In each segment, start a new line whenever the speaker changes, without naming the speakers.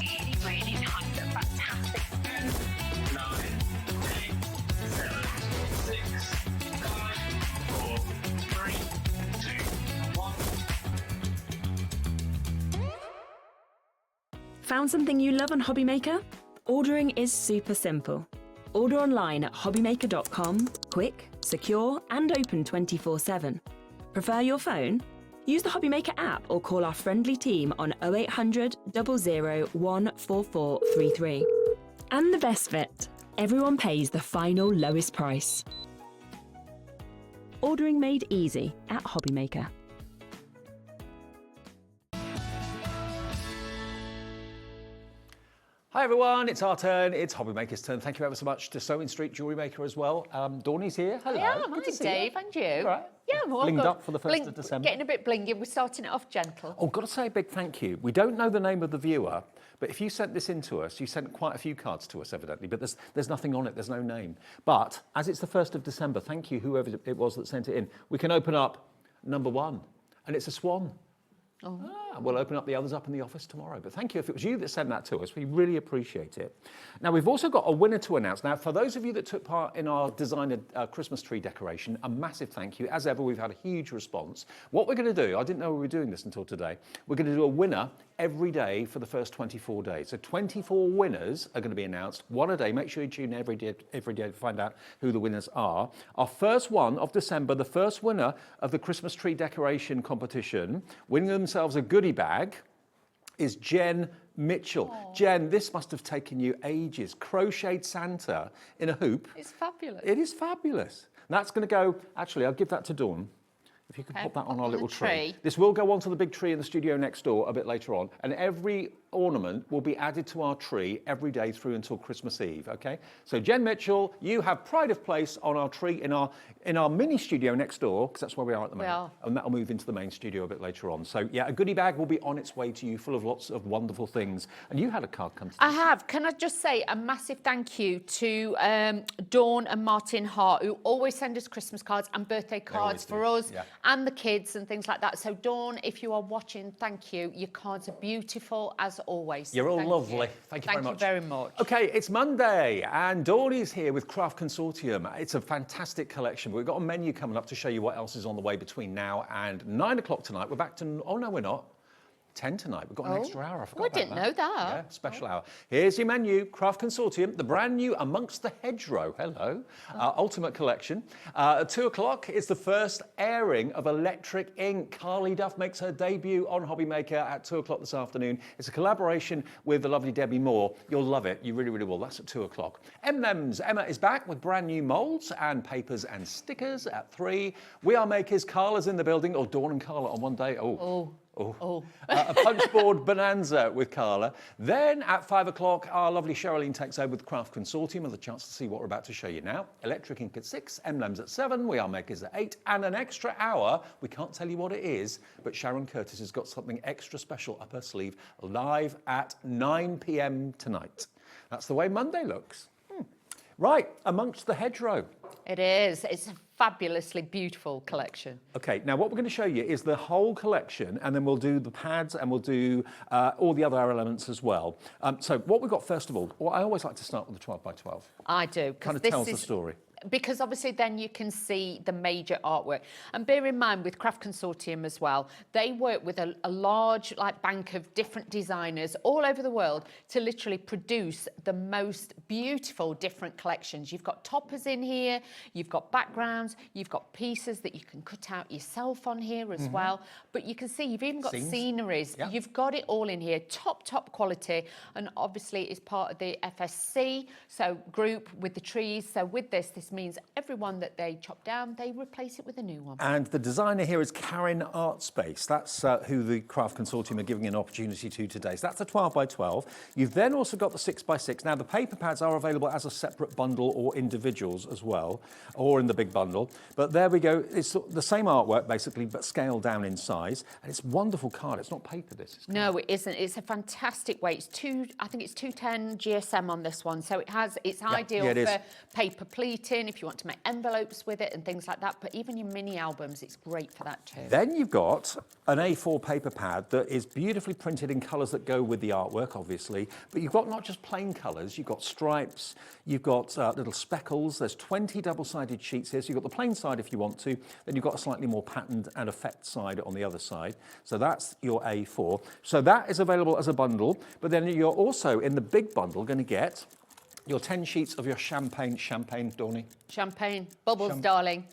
really, really nice. They're fantastic. 10, 9, 8, 7, 6, 5, 4, 3, 2, 1.
Found something you love on Hobbymaker? Ordering is super simple. Order online at hobbymaker.com, quick, secure, and open 24/7. Prefer your phone? Use the Hobbymaker app or call our friendly team on 0800 00 14433. And the best bit, everyone pays the final lowest price. Ordering made easy at Hobbymaker.
Hi everyone, it's our turn. It's Hobbymaker's turn. Thank you ever so much to Sewing Street Jewellery Maker as well. Dawney's here. Hello.
Yeah,
Good
hi
to see
Dave,
you.
and you.
All right.
Yeah, I'm all
Blinged
good.
up for the 1st of December.
Getting a bit blingy. We're starting it off gentle.
Oh, got to say a big thank you. We don't know the name of the viewer, but if you sent this in to us, you sent quite a few cards to us, evidently, but there's nothing on it, there's no name. But as it's the 1st of December, thank you, whoever it was that sent it in. We can open up number 1, and it's a swan.
Oh.
We'll open up the others up in the office tomorrow. But thank you if it was you that sent that to us. We really appreciate it. Now, we've also got a winner to announce. Now, for those of you that took part in our designer Christmas tree decoration, a massive thank you. As ever, we've had a huge response. What we're going to do, I didn't know we were doing this until today, we're going to do a winner every day for the first 24 days. So 24 winners are going to be announced, one a day. Make sure you tune in every day to find out who the winners are. Our first one of December, the first winner of the Christmas tree decoration competition, winning themselves a goodie bag, is Jen Mitchell. Aww. Jen, this must have taken you ages. Crocheted Santa in a hoop.
It's fabulous.
It is fabulous. And that's going to go, actually, I'll give that to Dawn. If you could pop that on our little tree. This will go onto the big tree in the studio next door a bit later on, and every ornament will be added to our tree every day through until Christmas Eve, okay? So Jen Mitchell, you have pride of place on our tree in our mini studio next door, because that's where we are at the moment. And that'll move into the main studio a bit later on. So yeah, a goodie bag will be on its way to you, full of lots of wonderful things. And you had a card come to
I have. Can I just say a massive thank you to Dawn and Martin Hart, who always send us Christmas cards and birthday cards for us and the kids and things like that. So Dawn, if you are watching, thank you. Your cards are beautiful as always.
You're all lovely. Thank you very much.
Thank you very much.
Okay, it's Monday and Dawney's here with Craft Consortium. It's a fantastic collection. We've got a menu coming up to show you what else is on the way between now and 9 o'clock tonight. We're back to, oh no, we're not. 10 tonight. We've got an extra hour. I forgot about that.
I didn't know that.
Yeah, special hour. Here's your menu. Craft Consortium, the brand new Amongst the Hedgerow. Hello. Ultimate collection. At 2 o'clock, it's the first airing of Electric Ink. Carly Duff makes her debut on Hobbymaker at 2 o'clock this afternoon. It's a collaboration with the lovely Debbie Moore. You'll love it. You really, really will. That's at 2 o'clock. Emlems. Emma is back with brand new moulds and papers and stickers at 3. We Are Makers. Carla's in the building. Or Dawn and Carla on one day. A punchboard bonanza with Carla. Then at 5 o'clock, our lovely Sherilyn takes over with Craft Consortium with a chance to see what we're about to show you now. Electric Ink at 6, Emlems at 7, We Are Makers at 8, and an extra hour. We can't tell you what it is, but Sharon Curtis has got something extra special up her sleeve, live at 9 p.m. tonight. That's the way Monday looks. Right, Amongst the Hedgerow.
It is. It's a fabulously beautiful collection.
Okay, now what we're going to show you is the whole collection, and then we'll do the pads and we'll do all the other elements as well. So what we've got first of all, well, I always like to start with the 12 by 12.
I do.
Kind of tells the story.
Because obviously then you can see the major artwork. And bear in mind with Craft Consortium as well, they work with a large bank of different designers all over the world to literally produce the most beautiful different collections. You've got toppers in here, you've got backgrounds, you've got pieces that you can cut out yourself on here as well. But you can see you've even got sceneries. Yeah. You've got it all in here, top quality. And obviously it's part of the FSC, so group with the trees. So with this means everyone that they chop down, they replace it with a new one.
And the designer here is Karen Artspace. That's who the Craft Consortium are giving an opportunity to today. So that's the 12 by 12. You've then also got the 6 by 6. Now the paper pads are available as a separate bundle or individuals as well, or in the big bundle. But there we go. It's the same artwork basically, but scaled down in size. And it's a wonderful card. It's not paper, this.
No, it isn't. It's a fantastic weight. I think it's 210 GSM on this one. So it's ideal for paper pleating. in, if you want to make envelopes with it and things like that. But even your mini albums, it's great for that too.
Then you've got an A4 paper pad that is beautifully printed in colours that go with the artwork, obviously. But you've got not just plain colours, you've got stripes, you've got little speckles. There's 20 double-sided sheets here. So you've got the plain side if you want to. Then you've got a slightly more patterned and effect side on the other side. So that's your A4. So that is available as a bundle. But then you're also, in the big bundle, going to get your 10 sheets of your champagne, Dawny?
Champagne, bubbles, darling.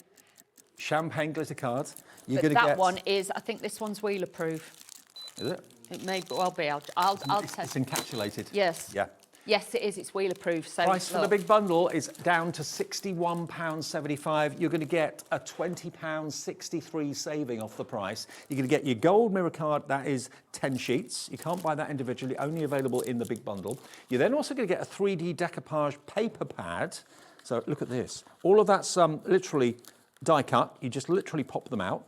Champagne glitter cards. You're
But
going to
that
get...
one is, I think this one's wheeler proof.
Is it?
It may well be. I'll
It's
test.
encapsulated.
Yes.
Yeah.
Yes, it is. It's wheeler proof. So
Price for the
look.
big bundle is down to £61.75. You're going to get a £20.63 saving off the price. You're going to get your gold mirror card. That is 10 sheets. You can't buy that individually, only available in the big bundle. You're then also going to get a 3D decoupage paper pad. So look at this. All of that's literally die cut. You just literally pop them out.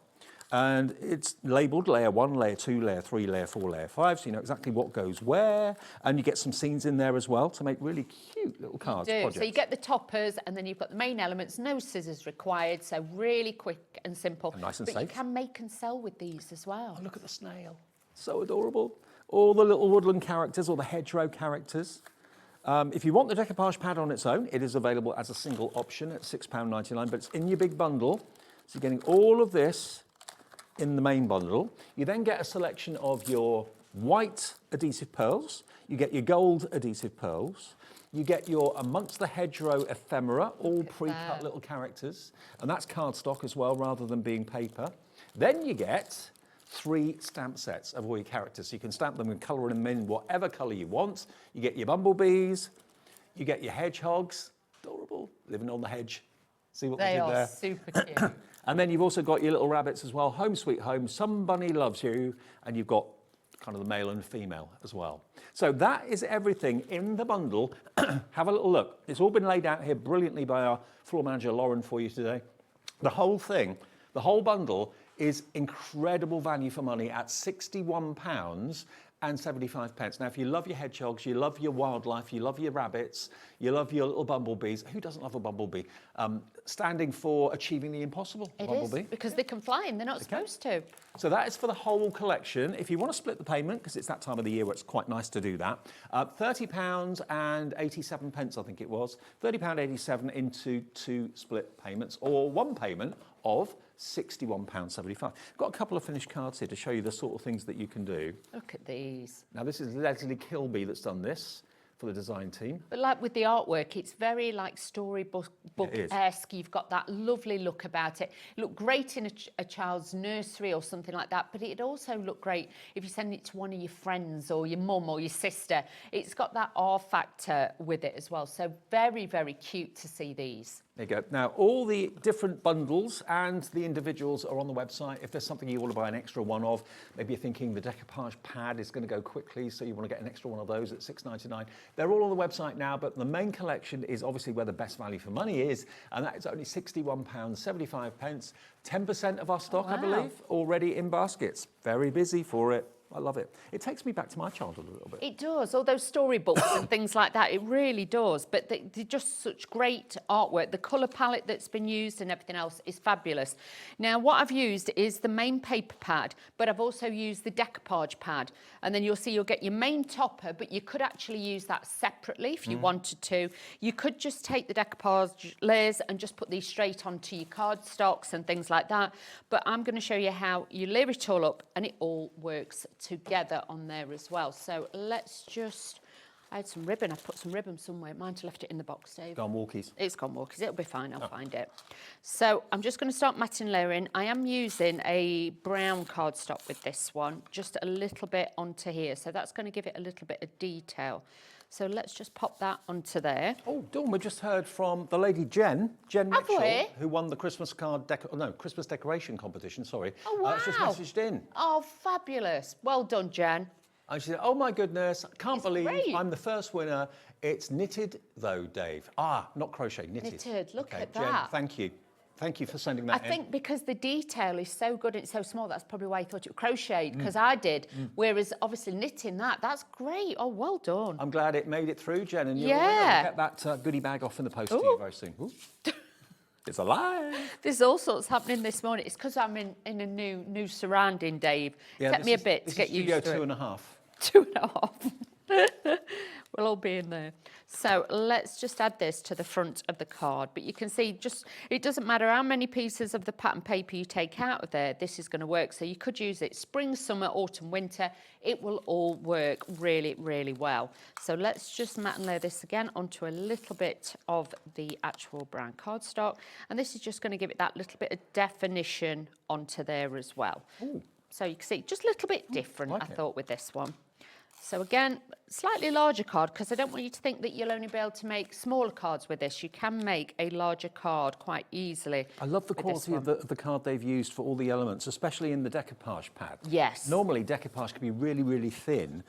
And it's labelled layer 1, layer 2, layer 3, layer 4, layer 5, so you know exactly what goes where. And you get some scenes in there as well to make really cute little cards.
You do.
Projects.
So you get the toppers, and then you've got the main elements, no scissors required, so really quick and simple.
And nice and
but
safe.
you can make and sell with these as well.
Oh, look at the snail. So adorable. All the little woodland characters, or the hedgerow characters. If you want the decoupage pad on its own, it is available as a single option at £6.99, but it's in your big bundle. So you're getting all of this in the main bundle. You then get a selection of your white adhesive pearls. You get your gold adhesive pearls. You get your Amongst the Hedgerow ephemera, all pre-cut little characters. And that's cardstock as well, rather than being paper. Then you get 3 stamp sets of all your characters. So you can stamp them and colour them in whatever colour you want. You get your bumblebees. You get your hedgehogs. Adorable, living on the hedge. See what they did there?
They are super cute.
And then you've also got your little rabbits as well. Home sweet home, somebody loves you. And you've got kind of the male and female as well. So that is everything in the bundle. Have a little look. It's all been laid out here brilliantly by our floor manager, Lauren, for you today. The whole thing, the whole bundle is incredible value for money at £61.75. Now, if you love your hedgehogs, you love your wildlife, you love your rabbits, you love your little bumblebees. Who doesn't love a bumblebee? Standing for achieving the impossible,
It
bumblebee.
is, because they can fly and they're not supposed to.
So that is for the whole collection. If you want to split the payment, because it's that time of the year where it's quite nice to do that, £30.87, I think it was. £30.87 into 2 split payments, or 1 payment of £61.75. Got a couple of finished cards here to show you the sort of things that you can do.
Look at these.
Now, this is Leslie Kilby that's done this for the design team.
But like with the artwork, it's very like storybook-esque. You've got that lovely look about it. It looked great in a child's nursery or something like that, but it'd also look great if you send it to one of your friends or your mum or your sister. It's got that R factor with it as well. So very, very cute to see these.
There you go. Now, all the different bundles and the individuals are on the website. If there's something you want to buy an extra one of, maybe you're thinking the decoupage pad is going to go quickly, so you want to get an extra one of those at £6.99. They're all on the website now, but the main collection is obviously where the best value for money is, and that is only £61.75. 10% of our stock, I believe, already in baskets. Very busy for it. I love it. It takes me back to my childhood a little bit.
It does, all those storybooks and things like that, it really does. But they're just such great artwork. The colour palette that's been used and everything else is fabulous. Now, what I've used is the main paper pad, but I've also used the decoupage pad. And then you'll see you'll get your main topper, but you could actually use that separately if you wanted to. You could just take the decoupage layers and just put these straight onto your cardstocks and things like that. But I'm going to show you how you layer it all up and it all works together on there as well. So let's just, I had some ribbon, I put some ribbon somewhere. Might have left it in the box, Dave.
Gone walkies.
It's gone walkies, it'll be fine, I'll find it. So I'm just going to start matting layering. I am using a brown cardstock with this one, just a little bit onto here. So that's going to give it a little bit of detail. So let's just pop that onto there.
Oh, Dawn, we just heard from the lady Jen Mitchell,
we?
who won the Christmas Christmas decoration competition, sorry.
Oh, wow.
She's just messaged in.
Oh, fabulous. Well done, Jen.
And she said, oh my goodness, can't believe
great.
I'm the first winner. It's knitted though, Dave. Ah, not crochet, knitted.
Knitted, look at
Jen,
that.
thank you. Thank you for sending that
I
in.
think because the detail is so good and it's so small, that's probably why I thought it was crocheted, because I did. Whereas obviously knitting that's great. Oh, well done.
I'm glad it made it through, Jen, and you'll
Yeah.
get that goodie bag off in the post to you very soon. Ooh. It's alive.
There's all sorts happening this morning. It's because I'm in a new surrounding, Dave.
Yeah,
Took me a bit to get used to it.
Studio 2.5.
2.5. We'll all be in there. So let's just add this to the front of the card. But you can see it doesn't matter how many pieces of the pattern paper you take out of there, this is going to work. So you could use it spring, summer, autumn, winter. It will all work really, really well. So let's just mat and layer this again onto a little bit of the actual brown cardstock. And this is just going to give it that little bit of definition onto there as well.
Ooh.
So you can see just a little bit different,
like
I
it.
thought, with this one. So again, slightly larger card, because I don't want you to think that you'll only be able to make smaller cards with this. You can make a larger card quite easily.
I love the
with this
quality of the card they've used for all the elements, especially in the decoupage pad.
Yes.
Normally, decoupage can be really, really thin.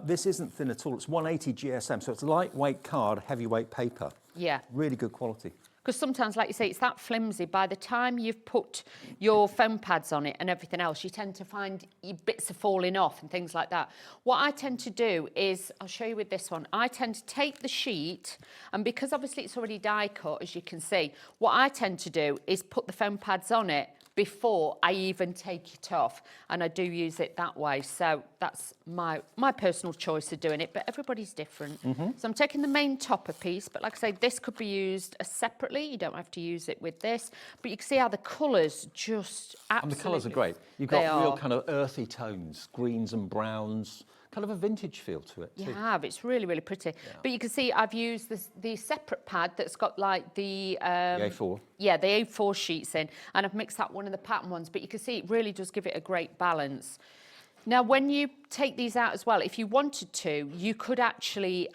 This isn't thin at all. It's 180 GSM, so it's a lightweight card, heavyweight paper.
Yeah.
Really good quality.
Because sometimes, like you say, it's that flimsy. By the time you've put your foam pads on it and everything else, you tend to find bits are falling off and things like that. What I tend to do is, I'll show you with this one, I tend to take the sheet, and because obviously it's already die cut, as you can see, what I tend to do is put the foam pads on it before I even take it off, and I do use it that way. So that's my personal choice of doing it, but everybody's different. So I'm taking the main topper piece, but like I say, this could be used separately. You don't have to use it with this, but you can see how the colours just absolutely...
And the colours are great. You've got real kind of earthy tones, greens and browns, kind of a vintage feel to it too.
You have. It's really, really pretty. Yeah. But you can see I've used the separate pad that's got like the
A4.
Yeah, the A4 sheets in, and I've mixed that one of the pattern ones. But you can see it really does give it a great balance. Now, when you take these out as well, if you wanted to, you could actually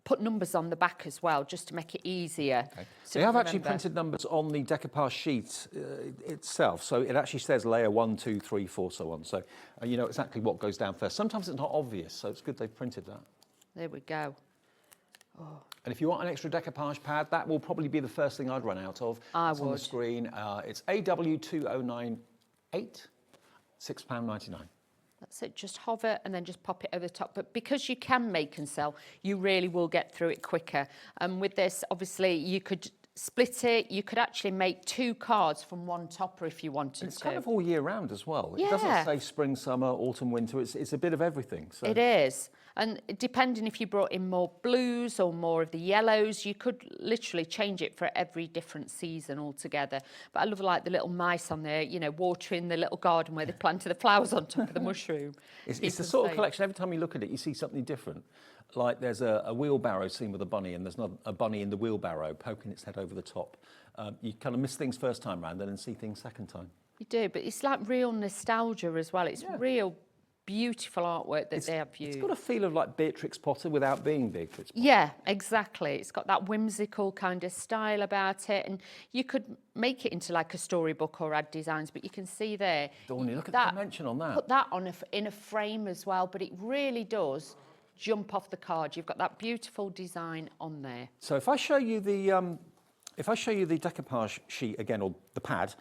put numbers on the back as well, just to make it easier.
Okay.
So
they have actually printed numbers on the decoupage sheet itself, so it actually says layer 1, 2, 3, 4, so on. So you know exactly what goes down first. Sometimes it's not obvious, so it's good they've printed that. There
we go.
Oh. And if you want an extra decoupage pad, that will probably be the first thing I'd run out of. It's on the screen. It's AW2098, £6.99.
That's it, just hover and then just pop it over the top. But because you can make and sell, you really will get through it quicker. And with this, obviously, you could split it. You could actually make 2 cards from one topper if you wanted to.
It's kind of all year round as well.
Yeah.
It doesn't say spring, summer, autumn, winter. It's a bit of everything. So.
It is. And depending if you brought in more blues or more of the yellows, you could literally change it for every different season altogether. But I love like the little mice on there, you know, watering the little garden where they planted the flowers on top of the mushroom.
It's the sort of collection, every time you look at it, you see something different. Like there's a wheelbarrow scene with a bunny, and there's not a bunny in the wheelbarrow poking its head over the top. You kind of miss things first time round and then see things second time.
You do, but it's like real nostalgia as well. It's real beautiful artwork that they have used.
It's got a feel of like Beatrix Potter without being Beatrix Potter.
Yeah, exactly. It's got that whimsical kind of style about it, and you could make it into like a storybook or add designs, but you can see there.
Dawney, look at the dimension on that.
Put that on in a frame as well, but it really does jump off the card. You've got that beautiful design on there.
So if I show you the decoupage sheet again, or the pad,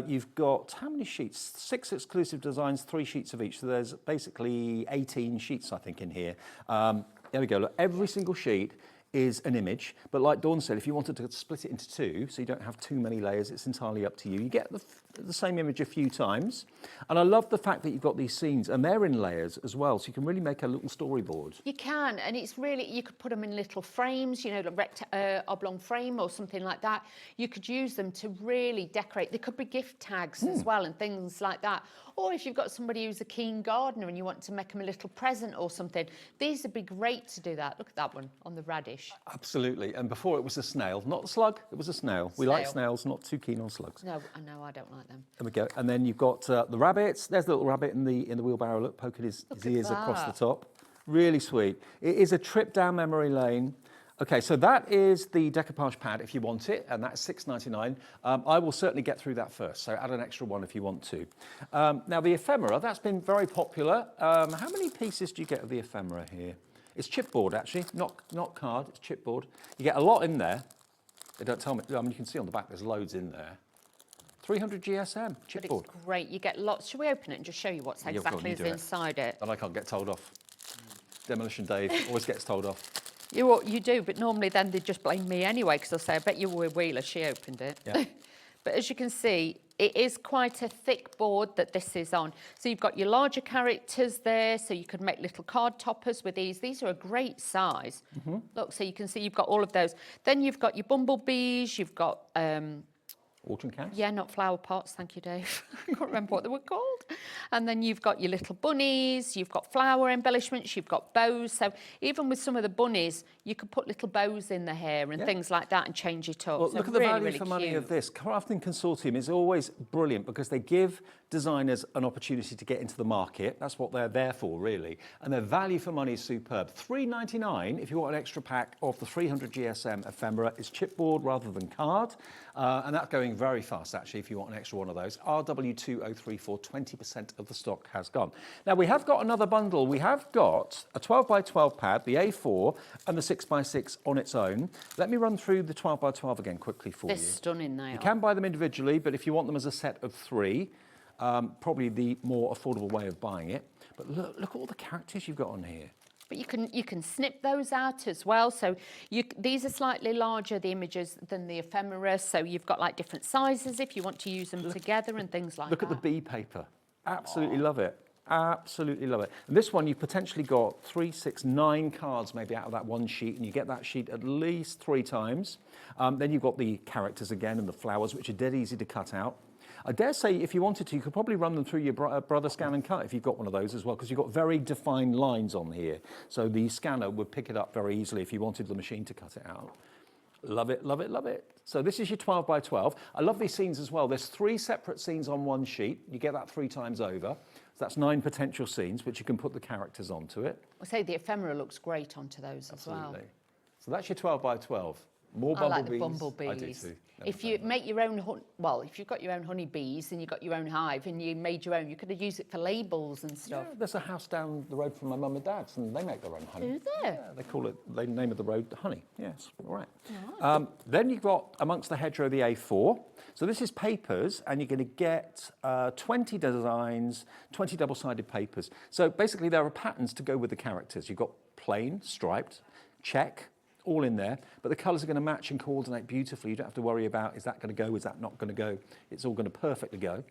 you've got how many sheets? 6 exclusive designs, 3 sheets of each. So there's basically 18 sheets, I think, in here. There we go. Look, every single sheet is an image, but like Dawn said, if you wanted to split it into 2, so you don't have too many layers, it's entirely up to you. You get the same image a few times, and I love the fact that you've got these scenes, and they're in layers as well, so you can really make a little storyboard.
You can, and it's really, you could put them in little frames, you know, like oblong frame or something like that. You could use them to really decorate. They could be gift tags as well and things like that. Or if you've got somebody who's a keen gardener and you want to make them a little present or something, these would be great to do that. Look at that one on the radish.
Absolutely, and before it was a snail, not a slug, it was a snail. We like snails, not too keen on slugs.
No, I don't like them.
There we go, and then you've got the rabbits. There's the little rabbit in the wheelbarrow, look, poking his ears across the top. Really sweet. It is a trip down memory lane. Okay, so that is the decoupage pad if you want it, and that's £6.99. I will certainly get through that first, so add an extra one if you want to. Now, the ephemera, that's been very popular. How many pieces do you get of the ephemera here? It's chipboard, actually, not card, it's chipboard. You get a lot in there. They don't tell me, I mean, you can see on the back there's loads in there. 300 GSM, chipboard.
But it's great, you get lots. Shall we open it and just show you what's exactly is inside it?
But I can't get told off. Demolition Dave always gets told off.
You do, but normally then they just blame me anyway, because they'll say, I bet you were Wheeler, she opened it.
Yeah.
But as you can see, it is quite a thick board that this is on. So you've got your larger characters there, so you could make little card toppers with these. These are a great size. Look, so you can see you've got all of those. Then you've got your bumblebees, you've got...
Watering cans?
yeah, not flower pots, thank you, Dave. I can't remember what they were called. And then you've got your little bunnies, you've got flower embellishments, you've got bows. So even with some of the bunnies, you could put little bows in the hair and things like that and change it up.
Well,
so
look at the
really,
value
really
for money
cute.
of this. Crafting Consortium is always brilliant because they give designers an opportunity to get into the market. That's what they're there for, really. And their value for money is superb. $3.99 if you want an extra pack of the 300 GSM ephemera. It's chipboard rather than card. And that's going very fast, actually, if you want an extra one of those. RW2034, 20% of the stock has gone. Now, we have got another bundle. We have got a 12 by 12 pad, the A4, and the 6 by 6 on its own. Let me run through the 12 by 12 again quickly for
They're
you.
stunning, they
You
are.
can buy them individually, but if you want them as a set of 3, probably the more affordable way of buying it. But look at all the characters you've got on here.
But you can snip those out as well. So these are slightly larger, the images, than the ephemera. So you've got like different sizes if you want to use them together and things like
Look
that.
at the bee paper. Absolutely love it. Absolutely love it. And this one, you've potentially got 3, 6, 9 cards maybe out of that one sheet, and you get that sheet at least 3 times. Then you've got the characters again and the flowers, which are dead easy to cut out. I dare say if you wanted to, you could probably run them through your brother scan and cut if you've got one of those as well, because you've got very defined lines on here. So the scanner would pick it up very easily if you wanted the machine to cut it out. Love it, love it, love it. So this is your 12 by 12. I love these scenes as well. There's 3 separate scenes on one sheet. You get that 3 times over. So that's 9 potential scenes, which you can put the characters onto it.
I say the ephemera looks great onto those as well.
Absolutely. So that's your 12 by 12. More
I like
bumblebees.
the bumblebees.
I do too.
If you make your own, if you've got your own honeybees and you've got your own hive and you made your own, you could have used it for labels and stuff.
Yeah, there's a house down the road from my mum and dad's, and they make their own honey.
Do they?
Yeah, they call it, the name of the road, Honey. Yes, all right. Then you've got, amongst the Hedgerow, the A4. So this is papers, and you're going to get 20 designs, 20 double-sided papers. So basically, there are patterns to go with the characters. You've got plain, striped, check, all in there, but the colours are going to match and coordinate beautifully. You don't have to worry about, is that going to go, is that not going to go? It's all going to perfectly go.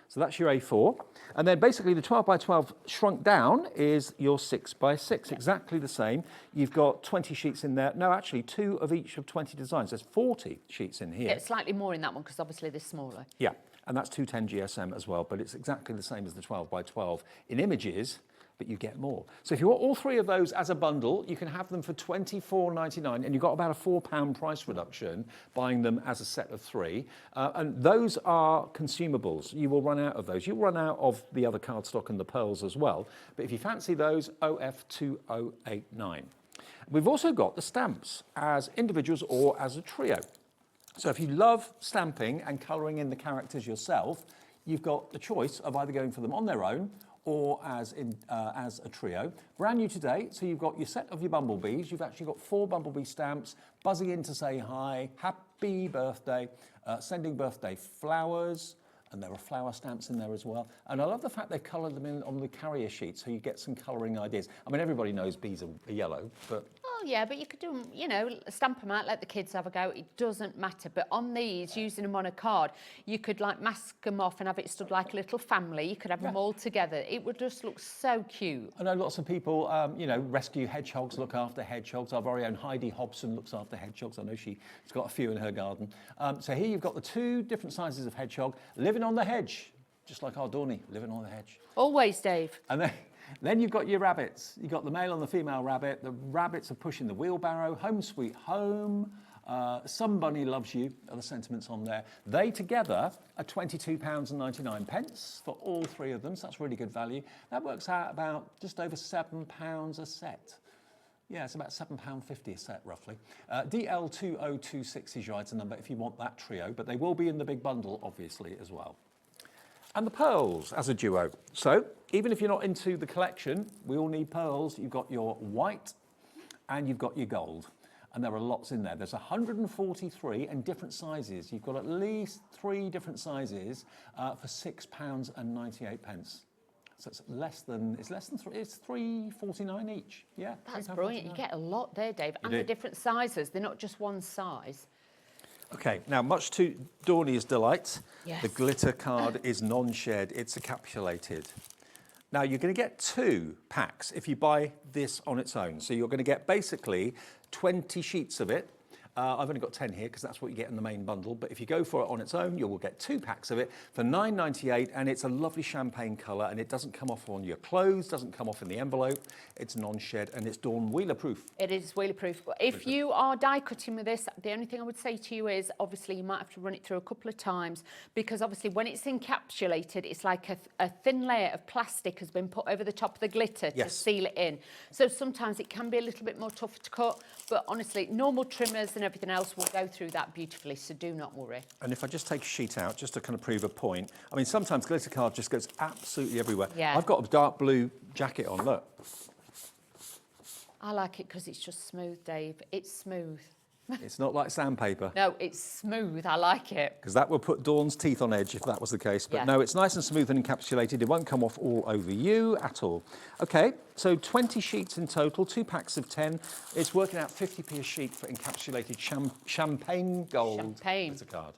So that's your A4. And then basically the 12 by 12 shrunk down is your 6 by 6, exactly the same. You've got 20 sheets in there. No, actually 2 of each of 20 designs. There's 40 sheets in here.
It's slightly more in that one because obviously they're smaller.
Yeah, and that's 210 GSM as well, but it's exactly the same as the 12 by 12 in images, but you get more. So if you want all 3 of those as a bundle, you can have them for $24.99, and you've got about a £4 price reduction buying them as a set of 3. And those are consumables. You will run out of those. You'll run out of the other cardstock and the pearls as well. But if you fancy those, OF2089. We've also got the stamps as individuals or as a trio. So if you love stamping and colouring in the characters yourself, you've got the choice of either going for them on their own or as a trio. Brand new today, so you've got your set of your bumblebees. You've actually got 4 bumblebee stamps, buzzing in to say hi, happy birthday, sending birthday flowers, and there are flower stamps in there as well. And I love the fact they coloured them in on the carrier sheet, so you get some colouring ideas. I mean, everybody knows bees are yellow, but...
Oh yeah, but you could do them, you know, stamp them out, let the kids have a go. It doesn't matter. But on these, using them on a card, you could like mask them off and have it stood like a little family. You could have them all together. It would just look so cute.
I know lots of people, you know, rescue hedgehogs, look after hedgehogs. Our very own Heidi Hobson looks after hedgehogs. I know she's got a few in her garden. So here you've got the 2 different sizes of hedgehog living on the hedge, just like our Dawny living on the hedge.
Always, Dave.
And then you've got your rabbits. You've got the male and the female rabbit. The rabbits are pushing the wheelbarrow. Home sweet home. Somebody loves you are the sentiments on there. They together are £22.99 for all 3 of them. So that's really good value. That works out about just over £7 a set. Yeah, it's about £7.50 a set, roughly. DL2026 is your item number if you want that trio, but they will be in the big bundle, obviously, as well. And the pearls as a duo. So even if you're not into the collection, we all need pearls. You've got your white and you've got your gold. And there are lots in there. There's 143 and different sizes. You've got at least 3 different sizes for £6.98. So it's less than three. It's £3.49 each. Yeah,
That's brilliant. You get a lot there, Dave, and the different sizes. They're not just one size.
Okay, now much to Dorney's delight,
Yes.
the glitter card is non-shed, it's encapsulated. Now you're going to get 2 packs if you buy this on its own. So you're going to get basically 20 sheets of it. I've only got 10 here because that's what you get in the main bundle. But if you go for it on its own, you will get 2 packs of it for £9.98, and it's a lovely champagne colour, and it doesn't come off on your clothes, doesn't come off in the envelope. It's non-shed, and it's Dawn wheeler proof.
It is wheeler proof. If you are die cutting with this, the only thing I would say to you is obviously you might have to run it through a couple of times, because obviously when it's encapsulated, it's like a thin layer of plastic has been put over the top of the glitter to seal it in. So sometimes it can be a little bit more tough to cut, but honestly, normal trimmers and everything else will go through that beautifully, so do not worry.
And if I just take a sheet out, just to kind of prove a point, I mean, sometimes glitter card just goes absolutely everywhere.
Yeah.
I've got a dark blue jacket on, look.
I like it because it's just smooth, Dave. It's smooth.
It's not like sandpaper.
No, it's smooth. I like it.
Because that would put Dawn's teeth on edge if that was the case. But no, it's nice and smooth and encapsulated. It won't come off all over you at all. Okay, so 20 sheets in total, 2 packs of 10. It's working out 50p a sheet for encapsulated champagne gold glitter card.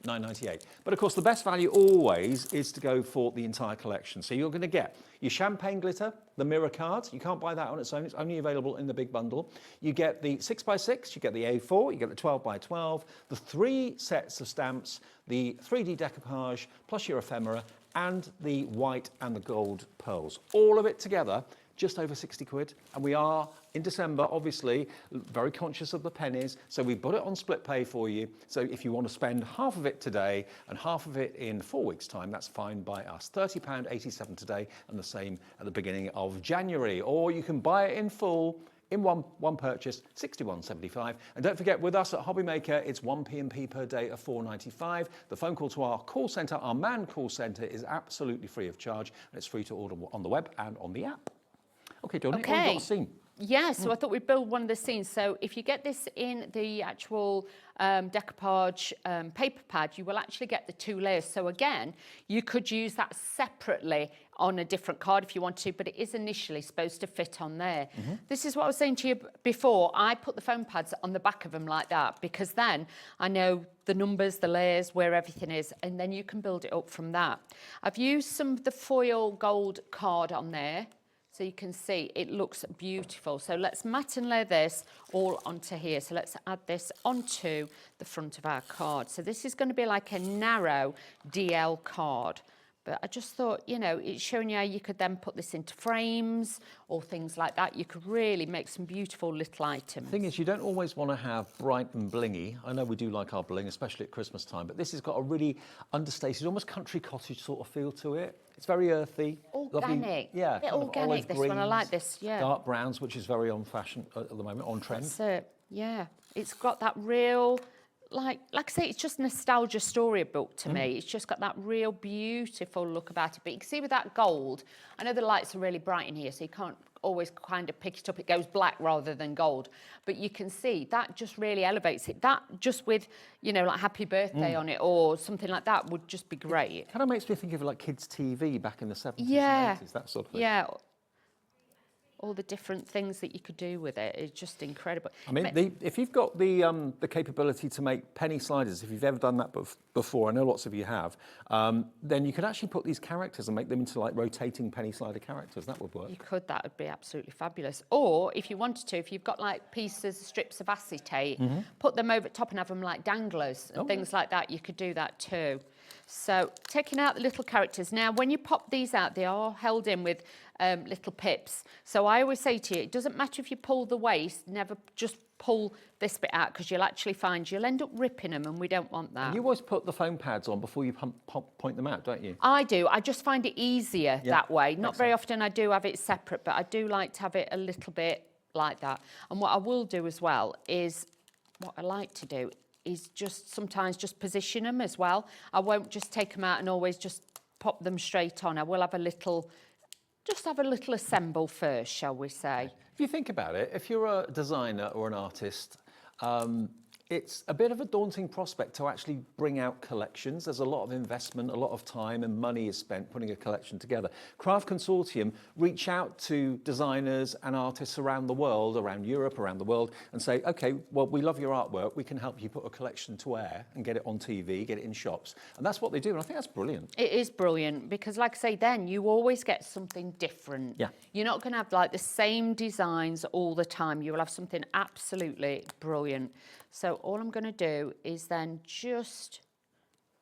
£9.98. But of course, the best value always is to go for the entire collection. So you're going to get your champagne glitter, the mirror cards. You can't buy that on its own. It's only available in the big bundle. You get the 6x6, you get the A4, you get the 12x12, the 3 sets of stamps, the 3D decoupage, plus your ephemera, and the white and the gold pearls. All of it together, just over 60 quid. And we are, in December, obviously, very conscious of the pennies. So we put it on split pay for you. So if you want to spend half of it today and half of it in 4 weeks' time, that's fine by us. £30.87 today and the same at the beginning of January. Or you can buy it in full in one purchase, £61.75. And don't forget, with us at Hobbymaker, it's 1 P&P per day of £4.95. The phone call to our call centre, our manned call centre, is absolutely free of charge. And it's free to order on the web and on the app. Okay, Dawn,
Okay.
what have you got a scene?
Yeah, so I thought we'd build one of the scenes. So if you get this in the actual decoupage paper pad, you will actually get the 2 layers. So again, you could use that separately on a different card if you want to, but it is initially supposed to fit on there. This is what I was saying to you before. I put the foam pads on the back of them like that, because then I know the numbers, the layers, where everything is, and then you can build it up from that. I've used some of the foil gold card on there, so you can see it looks beautiful. So let's mat and lay this all onto here. So let's add this onto the front of our card. So this is going to be like a narrow DL card. But I just thought, you know, it's showing you how you could then put this into frames or things like that. You could really make some beautiful little items.
The thing is, you don't always want to have bright and blingy. I know we do like our bling, especially at Christmas time, but this has got a really understated, almost country cottage sort of feel to it. It's very earthy.
Organic.
Lovely, yeah.
A bit organic, this one. I like this, yeah.
Dark browns, which is very on fashion at the moment, on trend.
That's it, yeah. It's got that real... Like I say, it's just nostalgia storybook to me. It's just got that real beautiful look about it. But you can see with that gold, I know the lights are really bright in here, so you can't always kind of pick it up. It goes black rather than gold. But you can see that just really elevates it. That just with, you know, like happy birthday on it or something like that would just be great.
It kind of makes me think of like kids' TV back in the 70s and 80s, that sort of thing.
Yeah. All the different things that you could do with it is just incredible.
I mean, if you've got the capability to make penny sliders, if you've ever done that before, I know lots of you have, then you could actually put these characters and make them into like rotating penny slider characters. That would work.
You could, that would be absolutely fabulous. Or if you wanted to, if you've got like pieces, strips of acetate, put them over the top and have them like danglers and things like that. You could do that too. So taking out the little characters. Now, when you pop these out, they are held in with little pips. So I always say to you, it doesn't matter if you pull the waste, never just pull this bit out, because you'll actually find you'll end up ripping them, and we don't want that.
And you always put the foam pads on before you point them out, don't you?
I do. I just find it easier that way. Not very often I do have it separate, but I do like to have it a little bit like that. And what I will do as well is, what I like to do is just sometimes just position them as well. I won't just take them out and always just pop them straight on. I will have a little, just have a little assemble first, shall we say.
If you think about it, if you're a designer or an artist, it's a bit of a daunting prospect to actually bring out collections. There's a lot of investment, a lot of time and money is spent putting a collection together. Craft Consortium reach out to designers and artists around the world, around Europe, around the world, and say, okay, well, we love your artwork. We can help you put a collection to air and get it on TV, get it in shops. And that's what they do. And I think that's brilliant.
It is brilliant because, like I say, then you always get something different.
Yeah.
You're not going to have like the same designs all the time. You will have something absolutely brilliant. So all I'm going to do is then just,